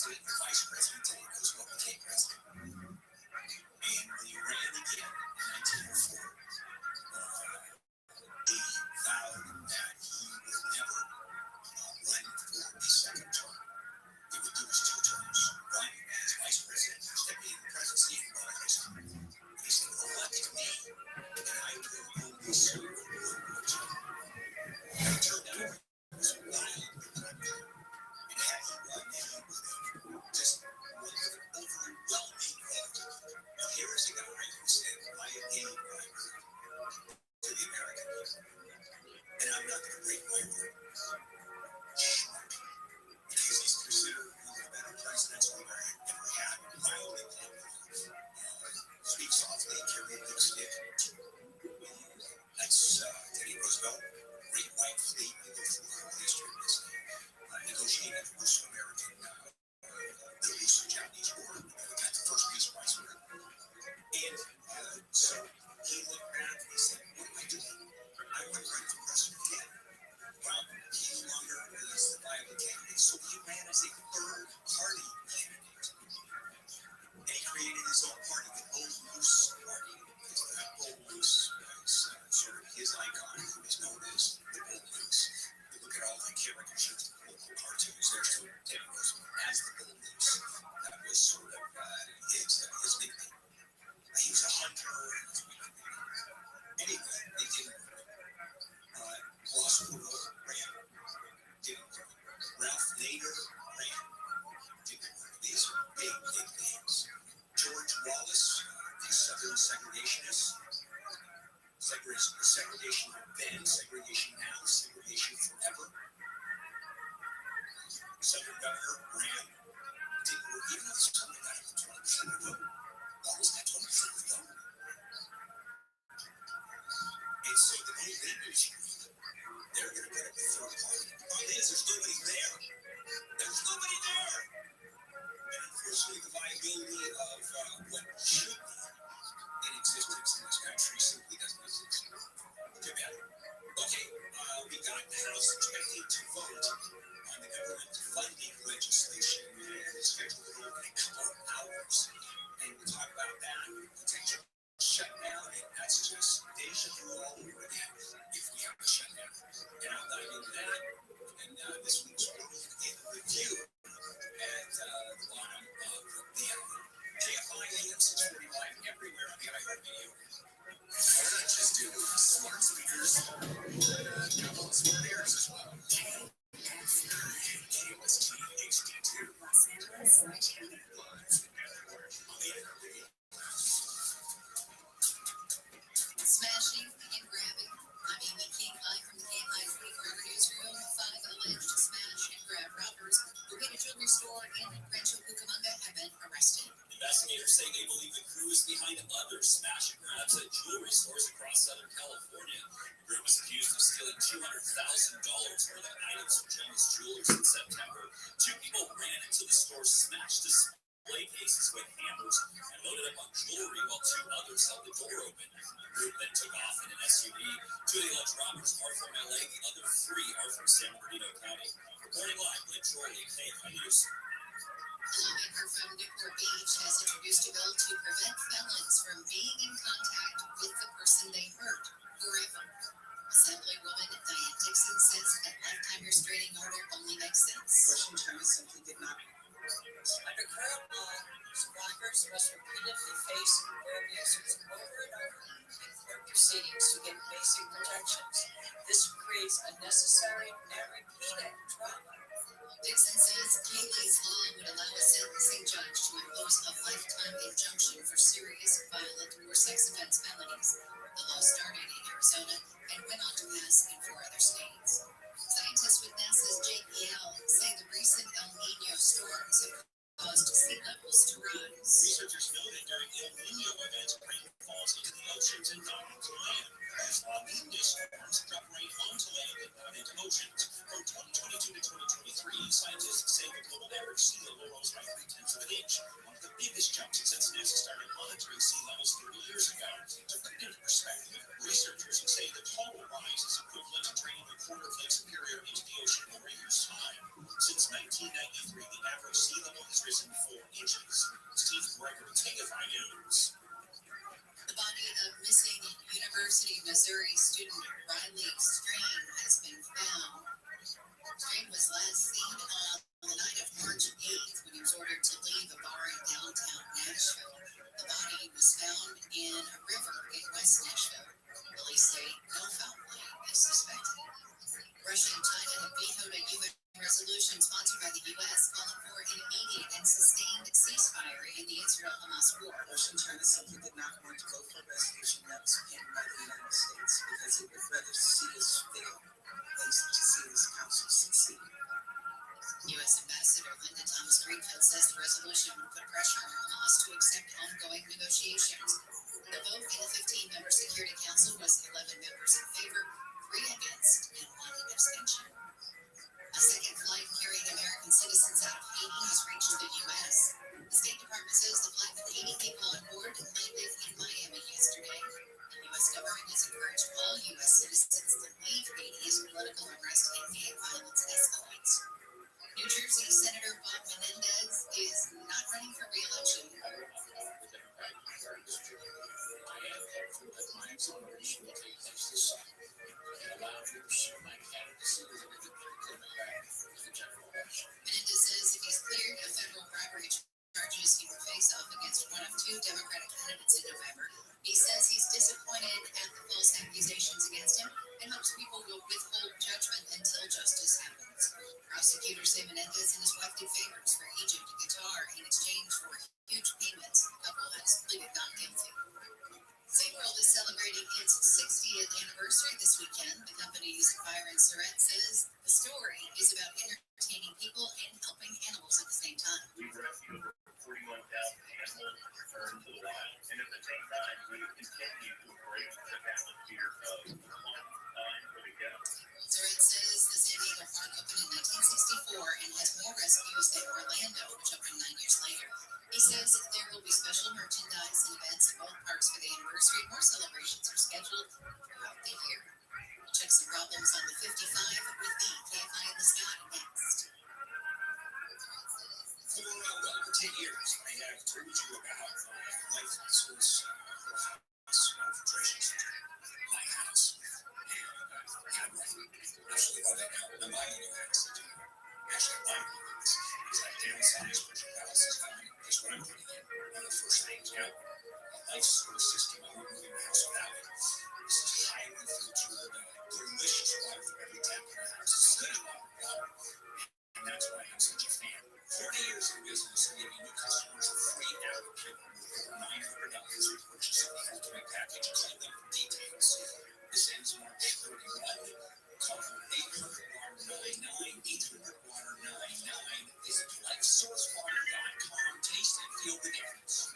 president and vice president today was what became president. And when he ran again in 1904, he vowed that he would never run for a second term. He would do his 2 terms, one as vice president, step in the presidency, and one on his own. And he said, elect me, and I will only serve one more term. And it turned out it was wild. And had he won, then he would have just won with an overwhelming vote. Now, here is a guy who said, I gave my word to the American people, and I'm not going to break my word. Because he's considered one of the better presidents we've ever had, mildly popular. Speaks softly, carry a big stick. That's Teddy Roosevelt, great white fleet. We go through the whole history of this. Negotiated the Russo-American, the Russo-Japanese War. Got the first peace prize for it. And so he looked back and he said, what am I doing? I want to run for president again. Well, he no longer was the viable candidate, so he ran as a third party candidate. And he created his own party, the Old Moose Party. Because that Old Moose was sort of his icon, who was known as the Old Moose. You look at all the caricatures, the local cartoons, there's Teddy Roosevelt as the Old Moose. That was sort of his nickname. He was a hunter. Anyway, it didn't work. Ross Perot ran. Didn't work. Ralph Nader ran. Didn't work. These are big names. George Wallace, the Southern segregationist. Segregation then, segregation now, segregation forever. Southern governor ran. Didn't work. Even though Southern got 20% of the vote. Wallace got 20% of the vote. And so the new leaders, they're going to put up a third party. The problem is, there's nobody there. There's nobody there. And unfortunately, the viability of what should be in existence in this country simply doesn't exist. Too bad. Okay, we got the House expecting to vote on the government funding legislation, and it's scheduled to vote in a couple of hours. And we'll talk about that, potential shutdown, and that's just deja vu all over again if we have a shutdown. And I'll dive into that. And this week's world in review at the bottom of the hour. KFI AM 645 everywhere on the iHeartRadio. Why not just do smart speakers? Got all the smart ears as well. KOST HD2. Los Angeles, Orange County. Live everywhere on the iHeartRadio. Smashing and grabbing. I'm Amy King, live from the KFI 24-hour newsroom. 5 alleged smash and grab robbers who hit a jewelry store in Rancho Cucamonga have been arrested. Investigators say they believe the crew is behind other smash and grabs at jewelry stores across Southern California. The group was accused of stealing $200,000 worth of items from Jones Jewelers in September. 2 people ran into the store, smashed display cases with hammers, and loaded up on jewelry while 2 others held the door open. The group then took off in an SUV. 2 of the alleged robbers are from LA, the other 3 are from San Bernardino County. Reporting live, Lynn Trolley, KFI News. A lawmaker from Newport Beach has introduced a bill to prevent felons from being in contact with the person they hurt forever. Assemblywoman Diane Dixon says that lifetime restraining order only makes sense. Abortion terms simply did not. Under current law, survivors must repeatedly face their abusers over and over in court proceedings to get basic protections. This creates unnecessary and repeated trauma. Dixon says Kaylee's law would allow a sentencing judge to impose a lifetime injunction for serious, violent, or sex offense felonies. The law started in Arizona and went on to pass in 4 other states. Scientists with NASA's JPL say the recent El Nino storms have caused sea levels to rise. Researchers know that during El Nino events, rain falls into the oceans and not onto land. As La Nina storms drop rain onto land and not into oceans. From 2022 to 2023, scientists say the global average sea level rose by 0.3 inches, one of the biggest This jumped since NASA started monitoring sea levels 30 years ago. To put it into perspective, researchers say the total rise is equivalent to draining a quarter of Lake Superior into the ocean over a year's time. Since 1993, the average sea level has risen 4 inches. Steve Gregory, KFI News. The body of missing University of Missouri student Riley Strain has been found. Strain was last seen on the night of March 8th when he was ordered to leave a bar in downtown Nashville. The body was found in a river in West Nashville. Police say no foul play is suspected. Russia and China have vetoed a UN resolution sponsored by the U.S. calling for an immediate and sustained ceasefire in the Israel-Hamas war. Russia and China simply did not want to go for a resolution that was penned by the United States because it would rather see us fail than to see this council succeed. U.S. Ambassador Linda Thomas Greenfield says the resolution would put pressure on Hamas to accept ongoing negotiations. The vote in the 15-member Security Council was 11 members in favor, 3 against, and 1 abstention. A second flight carrying American citizens out of Haiti has reached the U.S. The State Department says the flight with 80 people on board landed in Miami yesterday. The U.S. government has encouraged all U.S. citizens to leave Haiti as political unrest and gang violence escalates. New Jersey Senator Bob Menendez is not running for re-election. Menendez says if he's cleared of federal bribery charges, he will face off against one of 2 Democratic candidates in November. He says he's disappointed at the false accusations against him and hopes people will withhold judgment until justice happens. Prosecutors say Menendez and his wife did favors for Egypt and Qatar in exchange for huge payments. The couple has pleaded not guilty. SeaWorld is celebrating its 60th anniversary this weekend. The company's Byron Surratt says the story is about entertaining people and helping animals at the same time. We've rescued over 41,000 animals returned to the wild, and at the same time, we continue to embrace the atmosphere of time for the go. Surratt says the San Diego park opened in 1964 and has more rescues than Orlando, which opened 9 years later. He says there will be special merchandise and events at both parks for the anniversary. More celebrations are scheduled throughout the year. We'll check some problems on the 55 with the KFI in the Sky next. For well over 10 years, I have told you about my life source concentration center, my house. And I'm actually by that now, the mining accident. Actually, my is I downsized for 2009. Is what I'm putting in on the first thing. A life source system. I'm moving the house without it. This is highly filtered, delicious water from every tap in your house. It's good water. And that's why I'm such a fan. 40 years in business, giving new customers a free hour kit with over $900 for purchase of the ultimate package. Clean up details. This ends March 31. Call 800-WATER-99. 800-WATER-99. Visit lifesourcewater.com. Taste and feel the difference.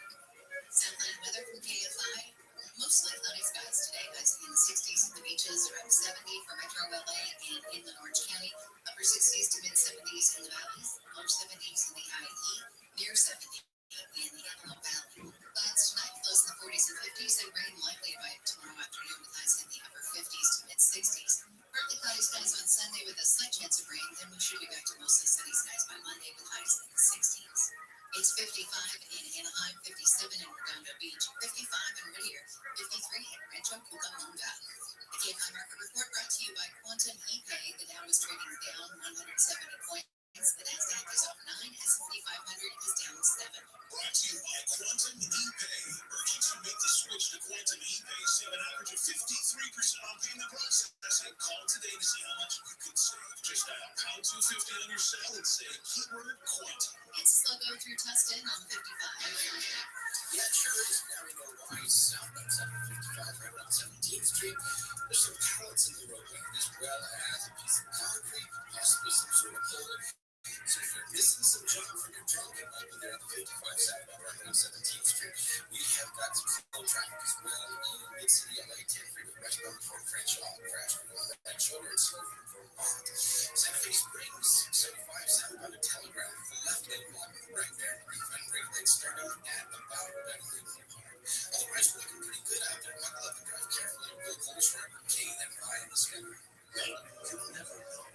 Southland weather from KFI. Mostly cloudy skies today. Highs in the 60s at the beaches, around 70 for Metro LA and inland Orange County. Upper 60s to mid 70s in the valleys. Lower 70s in the IE. Near 70 in the Antelope Valley. Clouds tonight, lows in the 40s and 50s. And rain likely by tomorrow afternoon with highs in the upper 50s to mid 60s. Partly cloudy skies on Sunday with a slight chance of rain. Then we should be back to mostly sunny skies by Monday with highs in the 60s. It's 55 in Anaheim, 57 in Redondo Beach, 55 in Whittier, 53 in Rancho Cucamonga. The KFI Market Report brought to you by Quantum ePay. The Dow is trading down 170 points. The Nasdaq is up 9. S&P 500 is down 7. Brought to you by Quantum ePay. Urgent to make the switch to Quantum ePay. Save an average of 53% on payment processing. Call today to see how much you can save. Just dial pound 250 on your salad. Say keyword Quantum. It's slow go through Tustin on 55. Yeah, it sure is. Now we know why southbound 755 right on 17th Street. There's some pallets in the roadway, as well as a piece of concrete, possibly some sort of pole. So if you're missing some junk from your trunk, it might be there on the 55 southbound right on 17th Street. We have got some slow traffic as well in mid-city LA 10 freeway westbound before Crenshaw crash on the right shoulder. It's moving for a lot. Santa Fe Springs 75 southbound to Telegraph, left lane 1 right there. Greenfield regulates starting at about Beverly Boulevard. Otherwise, we're looking pretty good out there. Buckle up and drive carefully. Real close for a K and Y in the sky. You'll never know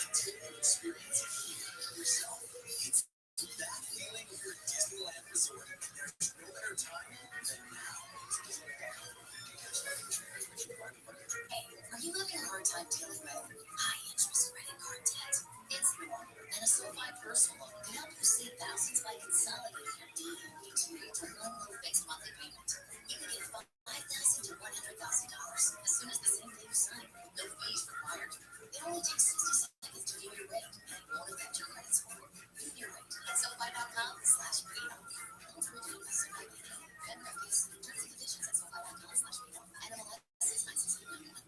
until you experience it here yourself. It's that feeling of your Disneyland resort. There's no better time than now. Hey, are you having a hard time dealing with high-interest credit card debt? It's normal, and a SoFi personal loan can help you save thousands by consolidating your DMV2 to one low fixed monthly payment. You can get $5,000 to $100,000 as soon as the same day you sign. No fees required. It only takes 60 seconds to view your rate, and it won't affect your credit score. View your rate at SoFi.com/paydown. Loans originated by SoFi Bank. Federal fees. Terms and conditions at SoFi.com/paydown. NMLS 69691.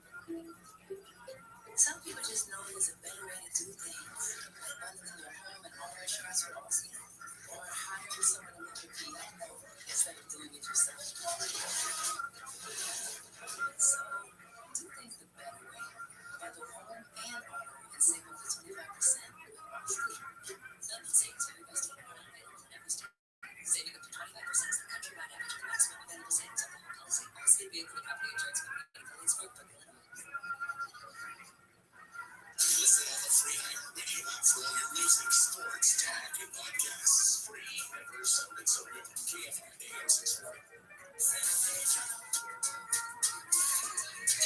Some people just know there's a better way to do things, like bundling your home and auto insurance policy, or hiring someone to make your piano instead of doing it yourself. So, do things the better way. Bundle home and auto and save up to 25%. Some savings are invested in every state. Saving up to 25% is the countrywide average of the maximum available savings of the home policy. Policy and vehicle property insurance company and affiliates for Illinois. Listen on the free iHeartRadio app for all your music, sports, talk, and podcasts. Free ever so good. KFI AM 640.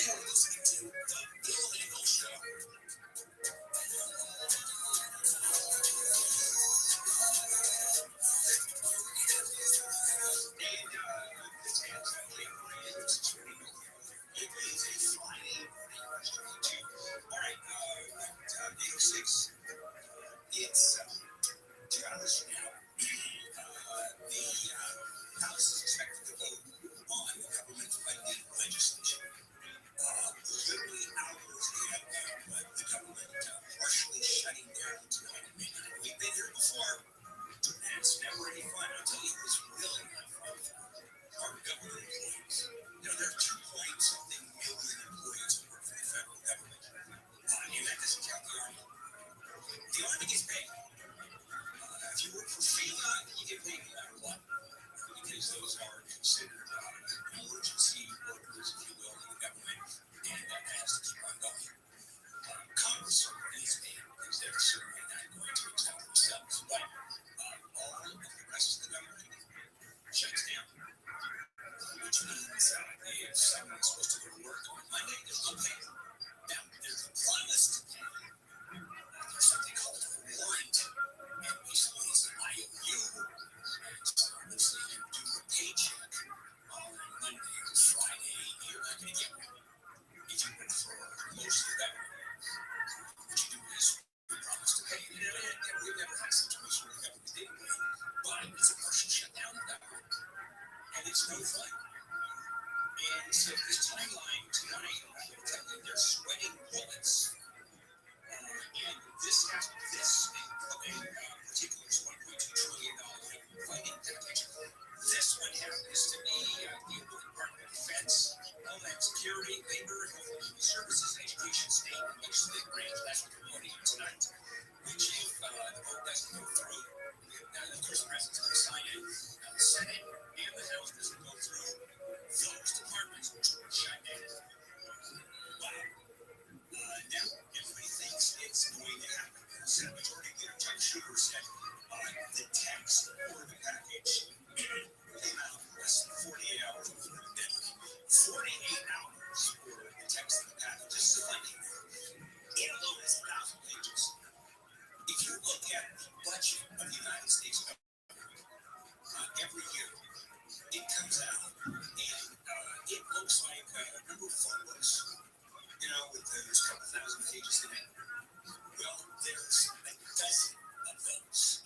You're listening to The Bill Engel Show. It is a Friday. All right, day 6. It's 2 hours from now. The House is expected to vote on the government funding legislation. Literally hours ahead of the government partially shutting down tonight. We've been here before, and it's never any fun. I'll tell you, it's really not fun. Our government employees. You know, there are 2-point-something million employees who work for the federal government. And that doesn't count the Army. The Army gets paid. If you work for FEMA, you get paid no matter what. Because those are considered emergency workers, if you will, in the government. And that has to keep on going. Congress is paid because they're certainly not going to accept themselves. But all of the rest of the government shuts down. Which means if someone's supposed to go to work on Monday, there's no pay. Now, there's a promise to pay. There's something called a warrant, and basically it's an IOU. So obviously, you do a paycheck on Monday or Friday, you're not going to get one. If you work for most of the government, what you do is you promise to pay. You know, we've never had a situation where the government didn't pay, but it's a partial shutdown of government, and it's no fun. And so this timeline tonight, I'm going to tell you, they're sweating bullets. And this in particular is $1.2 trillion fighting package. This one happens to be the Department of Defense, Homeland Security, Labor, Health and Human Services, Education, State, and Legislative branch. That's what they're voting on tonight. Which, if the vote doesn't go through, now of course the president's going to sign it. The Senate and the House doesn't go through. Those departments will shut down. Wow. Now, everybody thinks it's going to happen. Senate Majority Leader Chuck Schumer said the text for the package came out less than 48 hours before the deadline. 48 hours for the text of the package. This is a funding bill. It alone is 1,000 pages. If you look at the budget of the United States government, every year it comes out and it looks like a number of phone books, you know, with those couple thousand pages in it. Well, there's a dozen of those.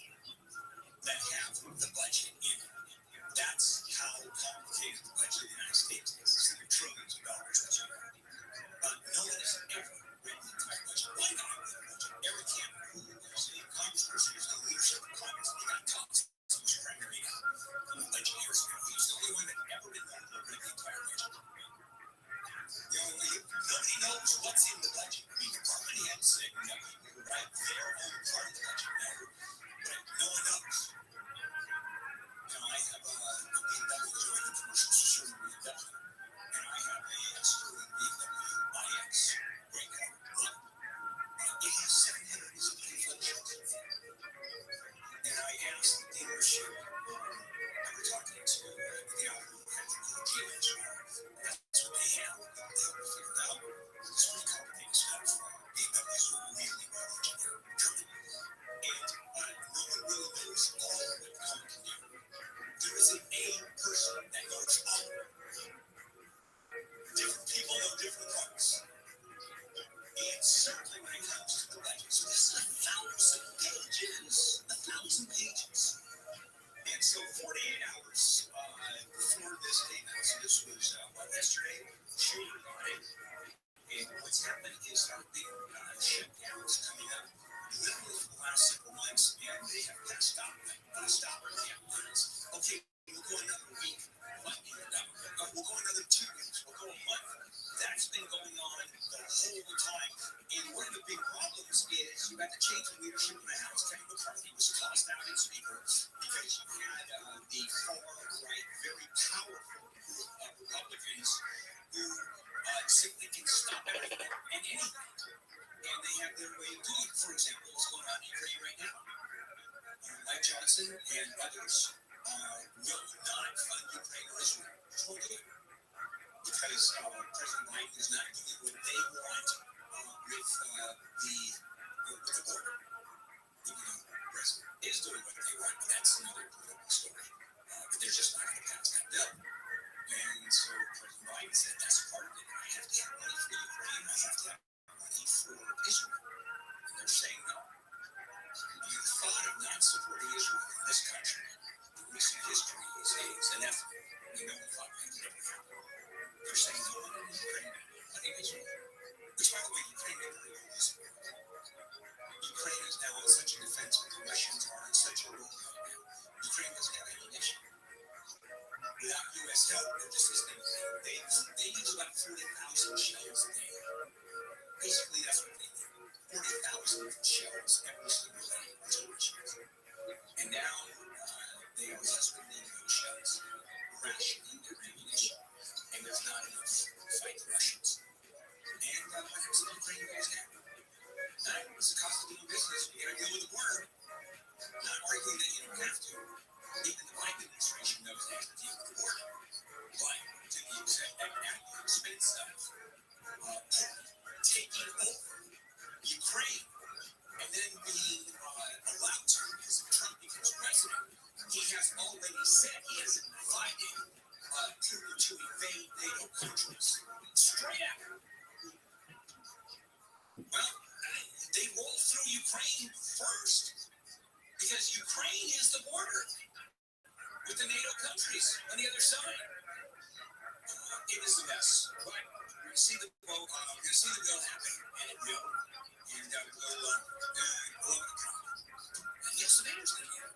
It's the dealership. I was talking to the guy who had the dealers. That's what they have. They figured out. It's pretty complicated stuff. BMW is a really well engineered company. And no one really knows all of what the car can do. There isn't a person that knows all of it. Different people know different parts. And certainly when it comes to the legend. So this is 1,000 pages. 1,000 pages. And so 48 hours before this came out, so this was yesterday, shooting on it. And what's happened is there have been shutdowns coming up literally for the last several months, and they have passed stop. They have plans. Okay, we'll go another week. We'll go another 2 weeks. We'll go a month. That's been going on the whole time. And one of the big problems is you had to change the leadership in the House. Kevin McCarthy was tossed out as Speaker because you had the far-right, very powerful group of Republicans who simply can stop everything and anything. And they have their way of doing it. For example, what's going on in Ukraine right now. Mike Johnson and others will not fund Ukraine or Israel. Totally. Because President Biden is not doing what they want with the border. The president is doing what they want, but that's another political story. But they're just not going to pass that bill. And so President Biden said that's part of it. I have to have money for Ukraine. I have to have money for Israel. And they're saying no. The thought of not supporting Israel in this country, the recent history is ineffable. We know the thought that never happened. They're saying no to Ukraine, money Israel. Which, by the way, Ukraine never really is. Ukraine is now in such a defensive. The Russians are in such a role right now. Ukraine doesn't have ammunition. Without U.S. help, they're just listening. They use about 40,000 shells a day. Basically, that's what they do. 40,000 shells every single day. Artillery shells. And now they are desperately needing those shells, rationing their ammunition. And there's not enough to fight the Russians. And what happens in Ukraine goes down. It's the cost of doing business. You got to deal with the border. Not arguing that you don't have to. Even the Biden administration knows they have to deal with the border. But to the expense of taking over Ukraine and then being allowed to, because if Trump becomes president, he has already said he has invited Putin to invade NATO countries. Straight out. Well, they roll through Ukraine first because Ukraine is the border with the NATO countries on the other side. It is a mess, but we're going to see the bill happen, and it will. And we'll and yes, the mayor's going to be here.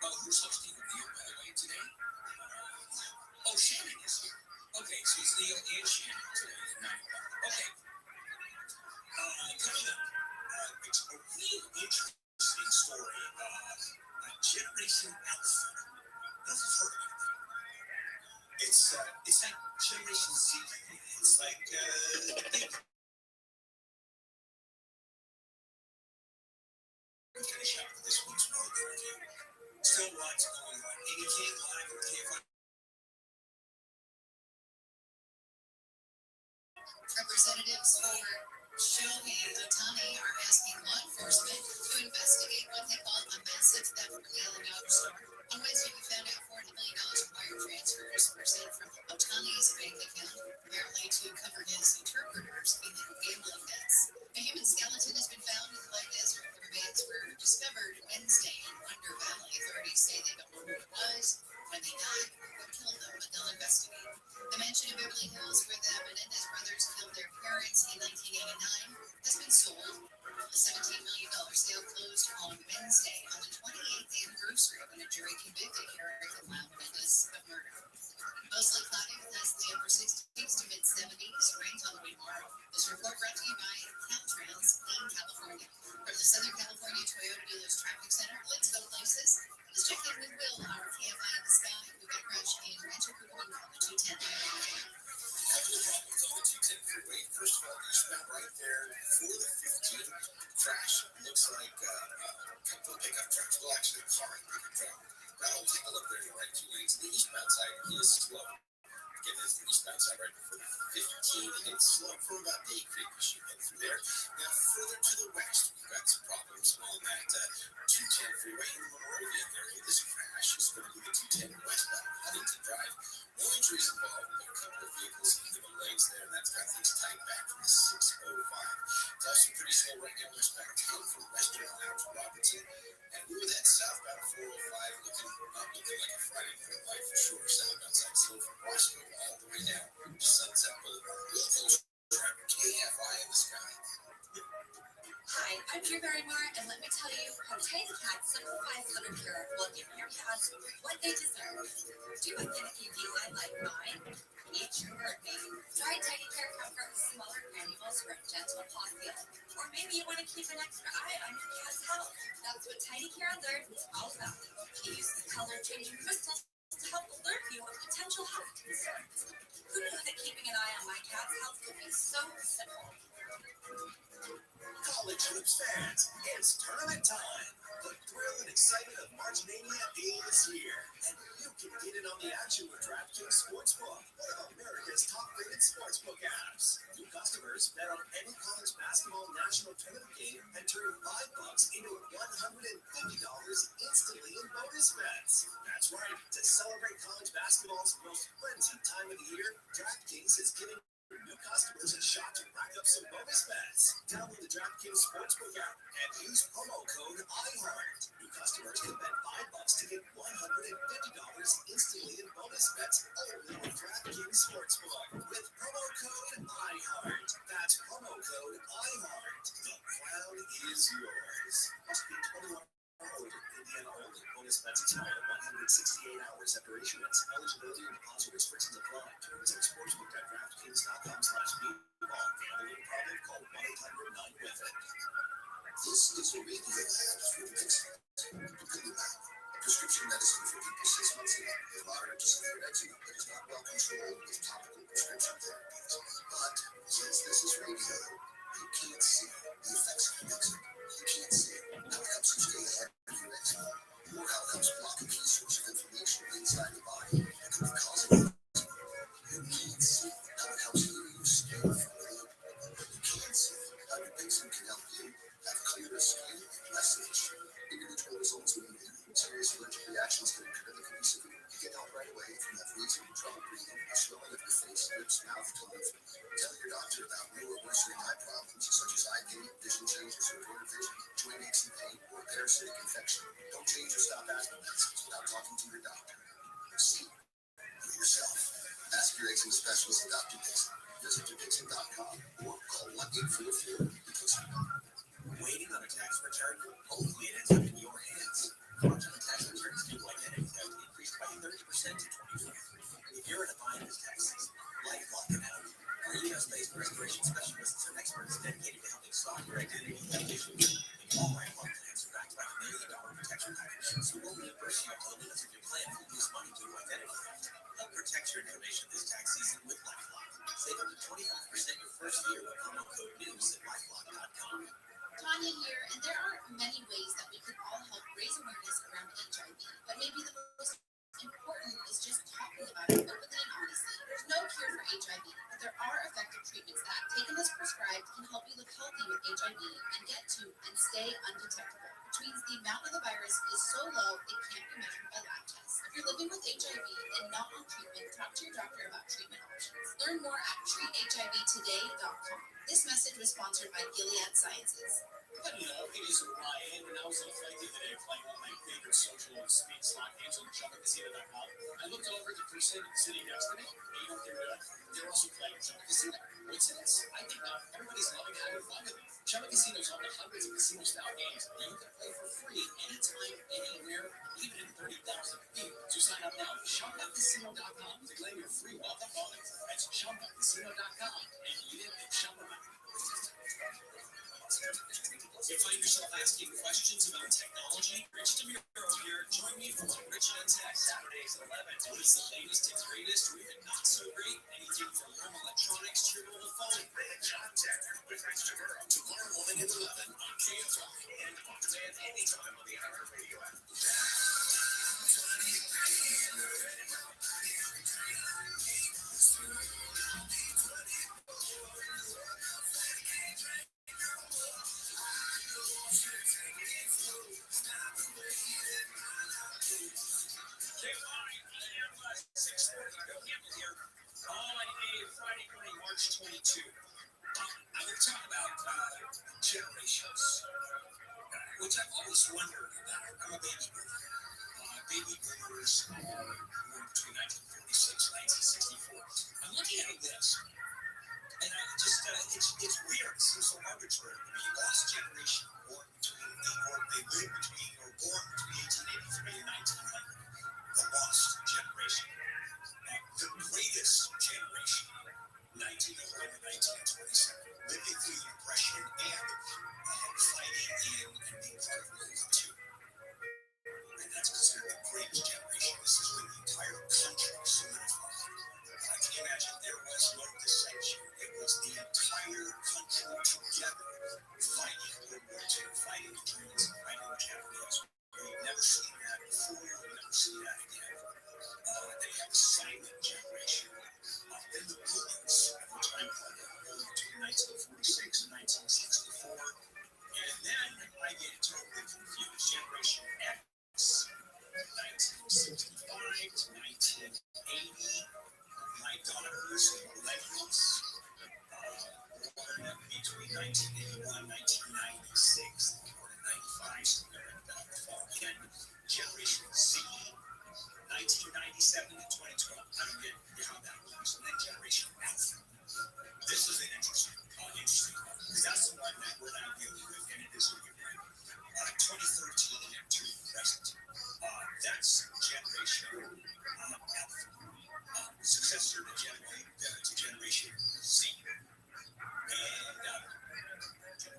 Who's hosting the beer, by the way, today? Shannon is here. Okay, so it's Neil and Shannon today at 9 o'clock. Okay. Coming up, it's a real interesting story. Generation Alpha. Nothing for it. It's like Generation Z. It's like finish up this week's World Review. Still lots going on. And you can't live or can't find. Representatives for Shohei Ohtani are asking law enforcement to investigate what they call a massive theft from the LA Dodgers store. On Wednesday, we found out $400 million in wire transfers were sent from Ohtani's bank account, apparently to cover his interpreters in gambling debts. A human skeleton has been found in the Black Desert. The remains were discovered Wednesday in Wonder Valley. Authorities say they don't know who it was, when they died, what killed them, but they'll investigate. The mansion in Beverly Hills, where the Menendez brothers killed their parents in 1989, has been sold. The $17 million sale closed on Wednesday on the 28th anniversary when a jury convicted Eric and Lyle Menendez of murder. Mostly cloudy with highs in the upper 60s to mid-70s. Rain on the way tomorrow. This report brought to you by Caltrans in California. From the Southern California Toyota Dealers Traffic Center, let's go places. Let's check in with Will, our KFI in the sky. We've got a crash in Rancho Cucamonga on the 210. Couple of problems on the 210 freeway. First of all, eastbound right there for the 15 crash. Looks like a couple of pickup trucks. Well, actually, a car and pickup tell you how Tiny Cats simplifies hunter care while giving your cats what they deserve. Do a finicky feline like mine? Eat your word, baby. Try Tiny Care Comfort with smaller granules for a gentle paw feel. Or maybe you want to keep an extra eye on your cat's health. That's what Tiny Care Alert is all about. It uses color-changing crystals to help alert you of potential health concerns. Who knew that keeping an eye on my cat's health could be so simple? College hoops fans, it's tournament time. The thrill and excitement of March Mania is here. And you can get in on the action with DraftKings Sportsbook, one of America's top-rated sportsbook apps. New customers bet on any college basketball national tournament game and turn $5 into $150 instantly in bonus bets. That's right. To celebrate college basketball's most frenzied time of the year, DraftKings is giving new customers a shot to rack up some bonus bets. Download the DraftKings Sportsbook app and use promo code IHEART. New customers can bet $5 to get $150 instantly in bonus bets only with DraftKings Sportsbook with promo code IHEART. That's promo code IHEART. The crown is yours. Must be 21 or older. Indiana only. Bonus bets expire 168 hours after issuance. Eligibility and deposit restrictions apply. Terms and sportsbook.draftkings.com/BeatBall. Gambling problem? Call 1-800-9-WITH-IT. This is a radio ad for Dixon. Prescription medicine for people 6 months old with moderate to severe eczema that is not well controlled with topical prescription therapies. But since this is radio, you can't see the effects of eczema. You can't see how it helps you stay ahead of your eczema, or how it helps block a key source of inflammation inside the body that could be causing eczema. You can't see how it helps you lose skin from the loop. But you can see how your Dixon can help you have clearer skin and less itch. Individual results will be serious allergic reactions can occur that can be severe. You get help right away if you have wheezing, trouble breathing, or swelling of your face, lips, mouth, tongue. Tell your doctor about new or worsening eye problems such as eye pain, vision changes, or blurred vision, joint aches and pain, or parasitic infection. Don't change or stop asthma medicines without talking to your doctor. See for yourself. Ask your eczema specialist at Dr. Dixon. Visit Dixon.com or call 1-844-DIXON. Waiting on a tax return? Hopefully it ends up in your hands. Fraudulent tax returns due to identity theft increased by 30% in 2023. If you're in a bind this tax season, LifeLock can help. Our U.S.-based restoration specialists and experts dedicated to helping solve your identity theft issues. And all LifeLock plans are backed by $1 million protection package, so we'll reimburse you up to the limits of your plan if you lose money due to identity theft. Help protect your information this tax season with LifeLock. Save up to 25% your first year with promo code NEWS at LifeLock.com. Tanya here, and there are many ways that we can all help raise awareness around HIV, but maybe the most important is just talking about it openly and honestly. There's no cure for HIV, but there are effective treatments that, taken as prescribed, can help you live healthy with HIV and get to and stay undetectable, which means the amount of the virus is so low it can't be measured by lab tests. If you're living with HIV and not on treatment, talk to your doctor about treatment options. Learn more at treathivtoday.com. This message was sponsored by Gilead Sciences. But you know, it is Ryan, and I was affected today playing one of my favorite social speed slot games on ChumbaCasino.com. I looked over at the person sitting next to me, and you know what they're doing? They're also playing Chumba Casino. What's this? I think not. Everybody's loving having fun with it. Chumba Casino is home to hundreds of casino-style games, and you can play for free anytime, anywhere, even in 30,000 feet. So sign up now at ChumbaCasino.com to claim your free welcome bonus. That's ChumbaCasino.com, and you didn't Chumba. If you find yourself asking questions about technology, Rich DeMuro here. Join me for Rich on Tech Saturdays at 11. What is the latest and greatest, or even not so great? Anything from home electronics to your mobile phone. Rich on Tech with Rich DeMuro tomorrow morning at 11 on KFI and on demand anytime on the iHeartRadio app. Friday morning, March 22. I want to talk about generations, which I've always wondered about. I'm a baby boomer. Baby boomers born between 1946 and 1964. I'm looking at a list, and I just, it's weird. It seems so arbitrary. The last generation born between lived between or born between 1883 and 1900. The lost generation. The greatest generation, 1901 to 1927, living through the Depression and fighting in and being part of World War II. And that's considered the greatest generation. This is when the entire country solidified. Can you imagine? There was no dissension. It was the entire country together fighting World War II, fighting the Germans, and fighting the Japanese. We've never seen that before. We'll never see that again. They have the silent generation. Then the brilliance of the time between 1946 and 1964. And then I get totally confused. Generation X, 1965 to 1980. My daughters, millennials, born between 1981 and 1996, born in 95, so they're about 12 again. Generation Z, 1997 to 2012. I don't get how that works. And then Generation Alpha. This is an interesting one, because that's the one that we're now dealing with, and it is a new one. 2013 to present. That's Generation Alpha. Successor to Generation Z.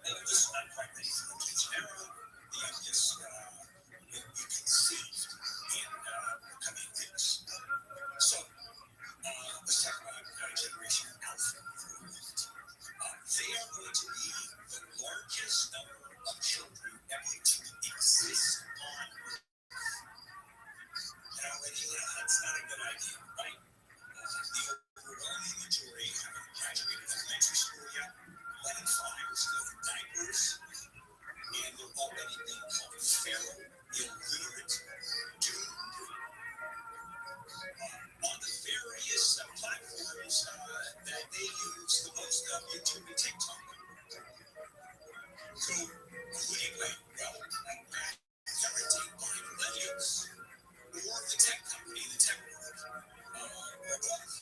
And this is not quite ready for the era. The youngest will be conceived in the coming weeks. So, let's talk about Generation Alpha for a moment. They are going to be the largest number of children ever to exist on Earth. Now, that's not a good idea, right? The overwhelming majority haven't graduated elementary school yet. 1 in 5 are still in diapers, and they're already being called feral, illiterate, doomed. On the various platforms that they use the most of, YouTube and TikTok. So, who do you blame? Well, parenting by millennials, or the tech company, the tech world, or both.